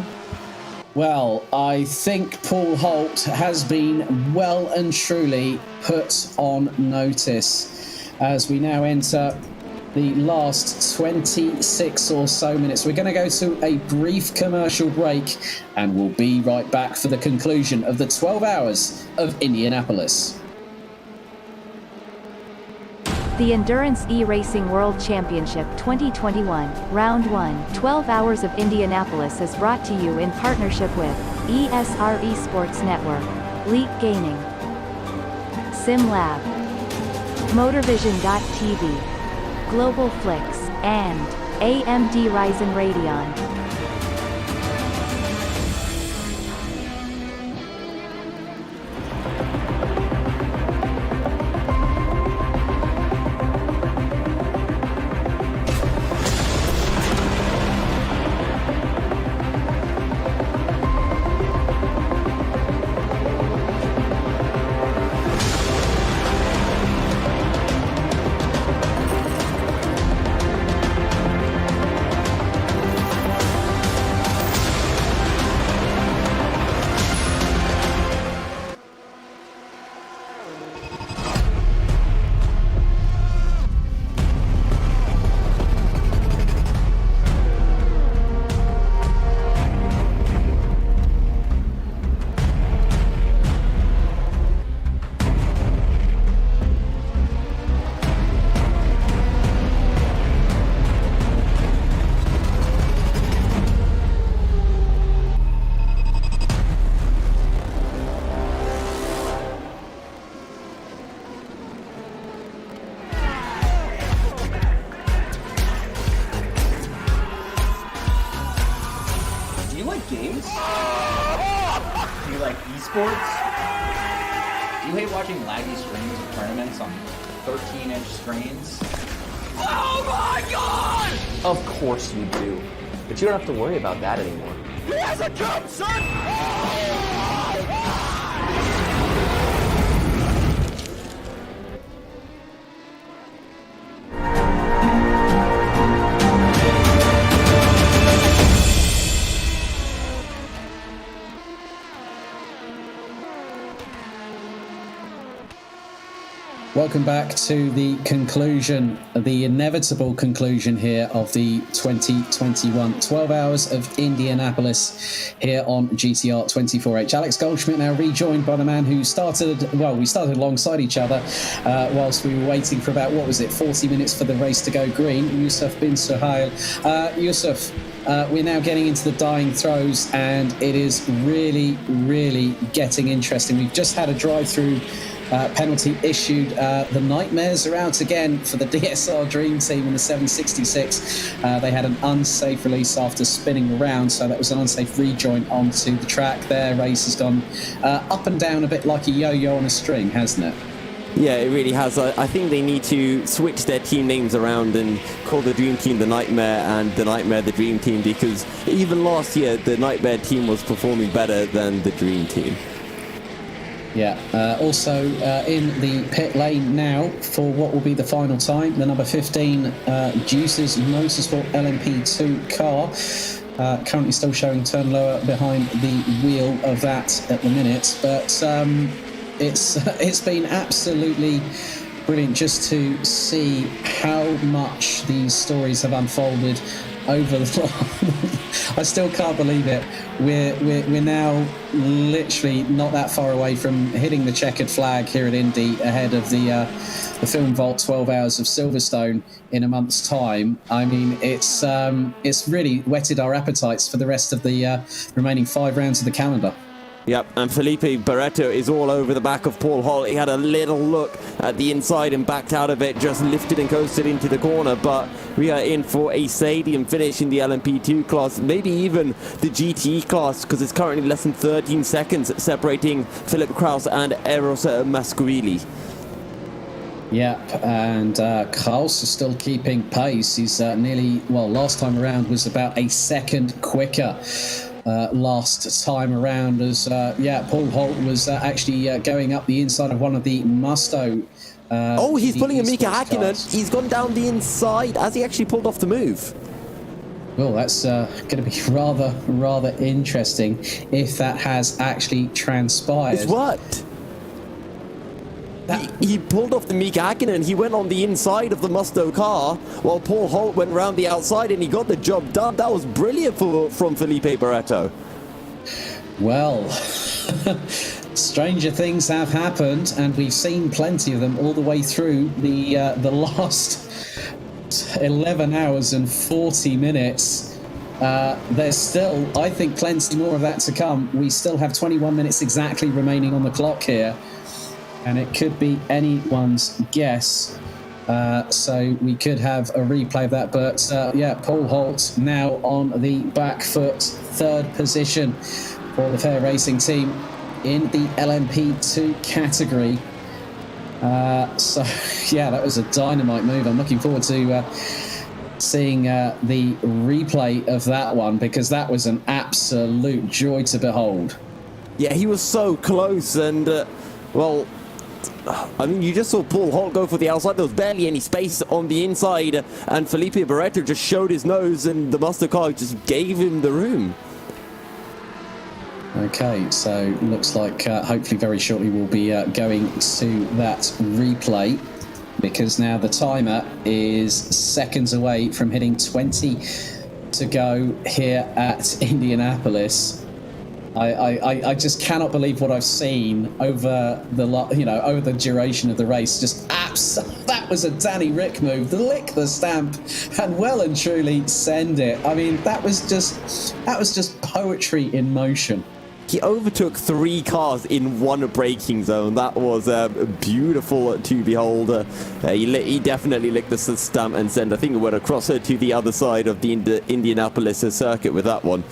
Well, I think Paul Holt has been well and truly put on notice as we now enter the last 26 or so minutes. We're going to go to a brief commercial break, and we'll be right back for the conclusion of the 12 hours of Indianapolis. The Endurance E-Racing World Championship 2021, Round 1, 12 Hours of Indianapolis is brought to you in partnership with ESR Esports Network, Leap Gaming, SimLab, Motorvision.tv, Global Flix, and AMD Ryzen Radeon. games? Do you like esports? Do you hate watching laggy streams of tournaments on 13-inch screens? Oh my god! Of course you do. But you don't have to worry about that anymore. He has a jump, son! Oh, my God! Welcome back to the conclusion, the inevitable conclusion here of the 2021 12 Hours of Indianapolis here on GTR 24H. Alex Goldschmidt now rejoined by the man who started, well, we started alongside each other whilst we were waiting for about, 40 minutes for the race to go green, Yusuf bin Suhail. Yusuf, we're now getting into the dying throes and it is really, really getting interesting. We've just had a drive-through penalty issued. The nightmares are out again for the DSR Dream Team in the 766. They had an unsafe release after spinning around, so that was an unsafe rejoin onto the track. Their race has gone up and down a bit like a yo-yo on a string, hasn't it? Yeah, it really has. I think they need to switch their team names around and call the Dream Team the Nightmare and the Nightmare the Dream Team, because even last year the Nightmare team was performing better than the Dream Team. Yeah, also in the pit lane now for what will be the final time, the number 15 Juices Motorsport LMP2 car. Currently still showing turn lower behind the wheel of that at the minute, but it's been absolutely brilliant just to see how much these stories have unfolded over the I still can't believe it. We're now literally not that far away from hitting the checkered flag here at Indy ahead of the Film Vault 12 Hours of Silverstone in a month's time. I mean, it's really whetted our appetites for the rest of the remaining 5 rounds of the calendar. Yep, and Felipe Barreto is all over the back of Paul Holt. He had a little look at the inside and backed out of it, just lifted and coasted into the corner. But we are in for a stadium finish in the LMP2 class, maybe even the GTE class, because it's currently less than 13 seconds separating Philip Kraus and Eros Mascuili. Yep, and Kraus is still keeping pace. He's last time around was about a second quicker. Last time around as Paul Holt was actually going up the inside of one of the Musto. He's pulling a Mika Hakkinen. Cars. He's gone down the inside as he actually pulled off the move. Well, that's going to be rather interesting if that has actually transpired. It's worked. He pulled off the Mika Hakkinen. He went on the inside of the Musto car while Paul Holt went round the outside and he got the job done. That was brilliant from Felipe Barreto. Well, stranger things have happened and we've seen plenty of them all the way through the last 11 hours and 40 minutes. There's still, I think, plenty more of that to come. We still have 21 minutes exactly remaining on the clock here. And it could be anyone's guess. So we could have a replay of that. But Paul Holt now on the back foot, 3rd position for the Fair Racing team in the LMP2 category. That was a dynamite move. I'm looking forward to seeing the replay of that one, because that was an absolute joy to behold. Yeah, he was so close and, I mean, you just saw Paul Holt go for the outside. There was barely any space on the inside, and Felipe Barreto just showed his nose, and the Musto car just gave him the room. Okay, so looks like hopefully very shortly we'll be going to that replay, because now the timer is seconds away from hitting 20 to go here at Indianapolis. I just cannot believe what I've seen over the duration of the race. That was a Danny Rick move. Lick the stamp and well and truly send it. I mean, that was just poetry in motion. He overtook 3 cars in one braking zone. That was beautiful to behold. He definitely licked the stamp and send. I think it went across to the other side of the Indianapolis circuit with that one.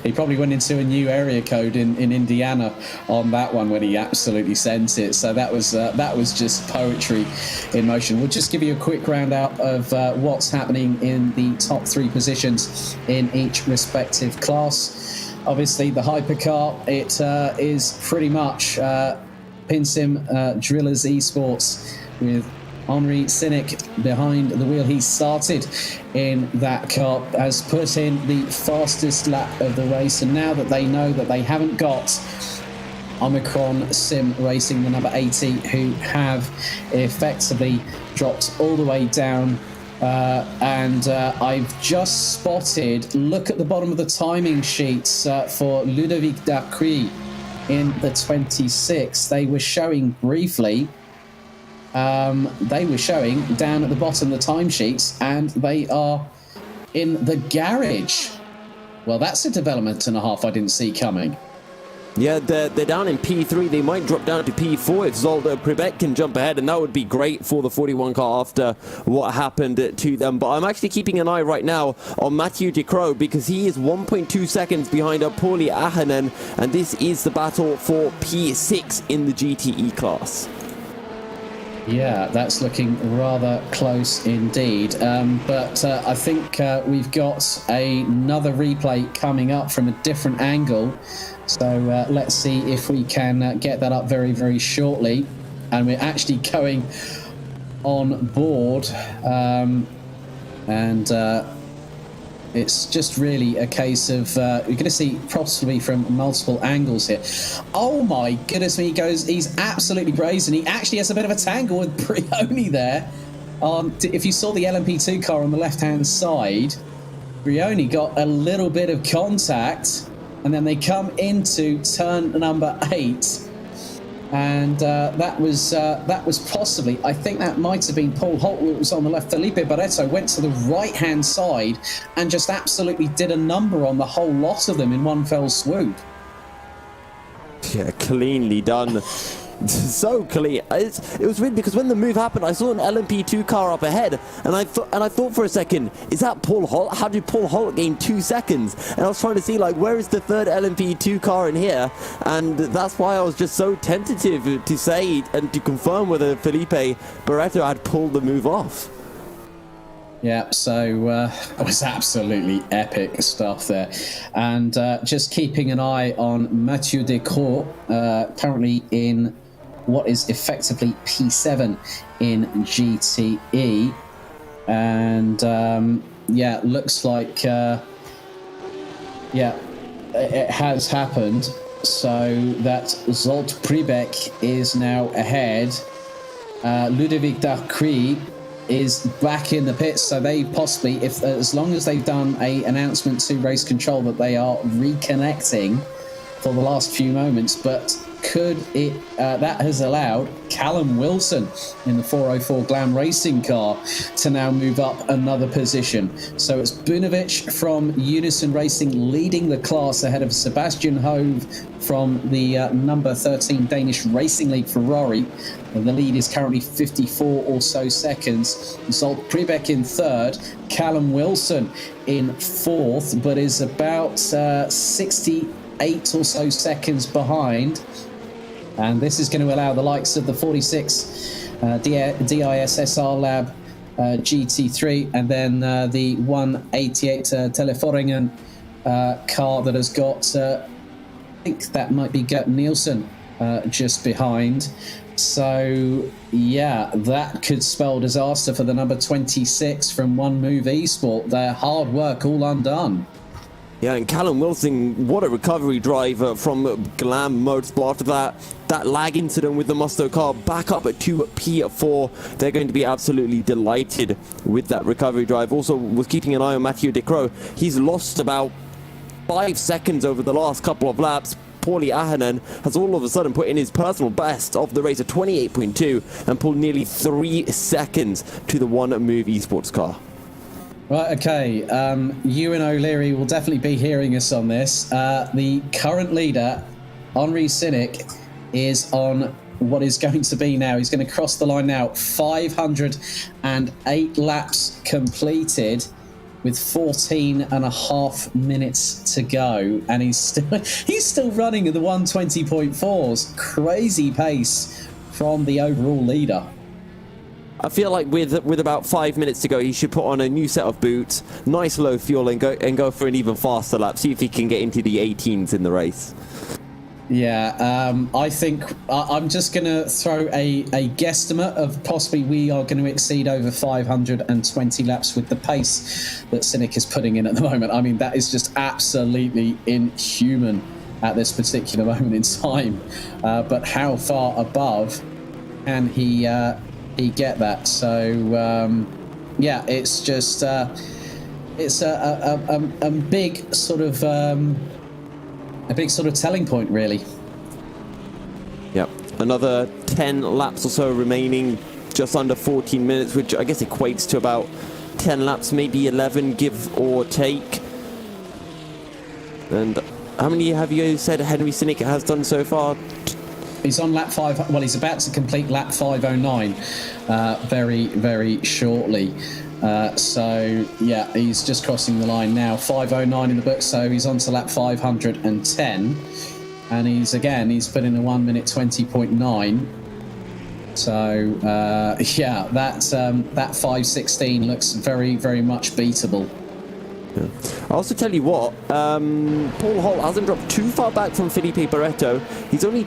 he probably went into a new area code in Indiana on that one when he absolutely sent it. So that was just poetry in motion. We'll just give you a quick roundout of what's happening in the top 3 positions in each respective class. Obviously, the Hypercar, it is pretty much Pinsim Drillers Esports with Henri Cynic behind the wheel. He started in that car, has put in the fastest lap of the race, and now that they know that they haven't got Omicron Sim Racing, the number 80, who have effectively dropped all the way down. And I've just spotted, look at the bottom of the timing sheets for Ludovic Dacry in the 26. They were showing briefly, they were showing down at the bottom of the timesheets, and they are in the garage. Well, that's a development and a half I didn't see coming. Yeah, they're down in P3. They might drop down to P4 if Zolder Pribet can jump ahead, and that would be great for the 41 car after what happened to them. But I'm actually keeping an eye right now on Mathieu Decroix because he is 1.2 seconds behind Pauli Ahonen, and this is the battle for P6 in the GTE class. Yeah, that's looking rather close indeed. But I think we've got another replay coming up from a different angle. So let's see if we can get that up very, very shortly. And we're actually going on board. It's just really a case of you're going to see possibly from multiple angles here. Oh my goodness me, he's absolutely brazen. He actually has a bit of a tangle with Brioni there. If you saw the LMP2 car on the left-hand side, Brioni got a little bit of contact, and then they come into turn number 8. And that was possibly, I think that might have been Paul Holt that was on the left. Felipe Barreto went to the right-hand side and just absolutely did a number on the whole lot of them in one fell swoop. Yeah, cleanly done. So clean. It was weird because when the move happened, I saw an LMP2 car up ahead, and I thought for a second, is that Paul Holt? How did Paul Holt gain 2 seconds? And I was trying to see, like, where is the third LMP2 car in here? And that's why I was just so tentative to say and to confirm whether Felipe Barreto had pulled the move off. Yeah, so it was absolutely epic stuff there. And just keeping an eye on Mathieu Decroix, currently in what is effectively P7 in GTE. And yeah, looks like it has happened. So that Zolt Pribek is now ahead. Ludovic Dacry is back in the pits, so they possibly, if as long as they've done a announcement to race control that they are reconnecting for the last few moments, but could it that has allowed Callum Wilson in the 404 Glam Racing car to now move up another position. So it's Bunovic from Unison Racing leading the class ahead of Sebastian Hove from the number 13 Danish Racing League Ferrari. And the lead is currently 54 or so seconds. Zolt Pribek in third, Callum Wilson in fourth, but is about 68 or so seconds behind. And this is going to allow the likes of the 46 DISSR Lab GT3 and then the 188 Teleforingen car that has got, I think that might be Gert Nielsen just behind. So, yeah, that could spell disaster for the number 26 from One Move Esport. Their hard work all undone. Yeah, and Callum Wilson, what a recovery drive from Glam Motorsport after that lag incident with the Musto car, back up at 2P4. They're going to be absolutely delighted with that recovery drive. Also, was keeping an eye on Mathieu Decroix. He's lost about 5 seconds over the last couple of laps. Pauli Ahonen has all of a sudden put in his personal best of the race at 28.2 and pulled nearly 3 seconds to the One Move Esports car. Right, okay. Ewan O'Leary will definitely be hearing us on this. The current leader, Henri Cynic, is on what is going to be now. He's going to cross the line now. 508 laps completed. with 14 and a half minutes to go, and he's still running at the 120.4s. Crazy pace from the overall leader. I feel like with about 5 minutes to go, he should put on a new set of boots, nice low fuel, and go for an even faster lap. See if he can get into the 18s in the race. Yeah, I think I'm just going to throw a guesstimate of possibly we are going to exceed over 520 laps with the pace that Cynic is putting in at the moment. I mean, that is just absolutely inhuman at this particular moment in time. But how far above can he get that? So, yeah, it's just it's a big sort of... a big sort of telling point, really. Yep. Another 10 laps or so remaining, just under 14 minutes, which I guess equates to about 10 laps, maybe 11, give or take. And how many have you said Henry Cynic has done so far? He's on lap 5. Well, he's about to complete lap 509 very, very shortly. So, yeah, he's just crossing the line now. 509 in the book, so he's on to lap 510. And he's put in a 1 minute 20.9. So, yeah, that 516 looks very, very much beatable. Yeah. I'll also tell you what, Paul Holt hasn't dropped too far back from Felipe Barreto. He's only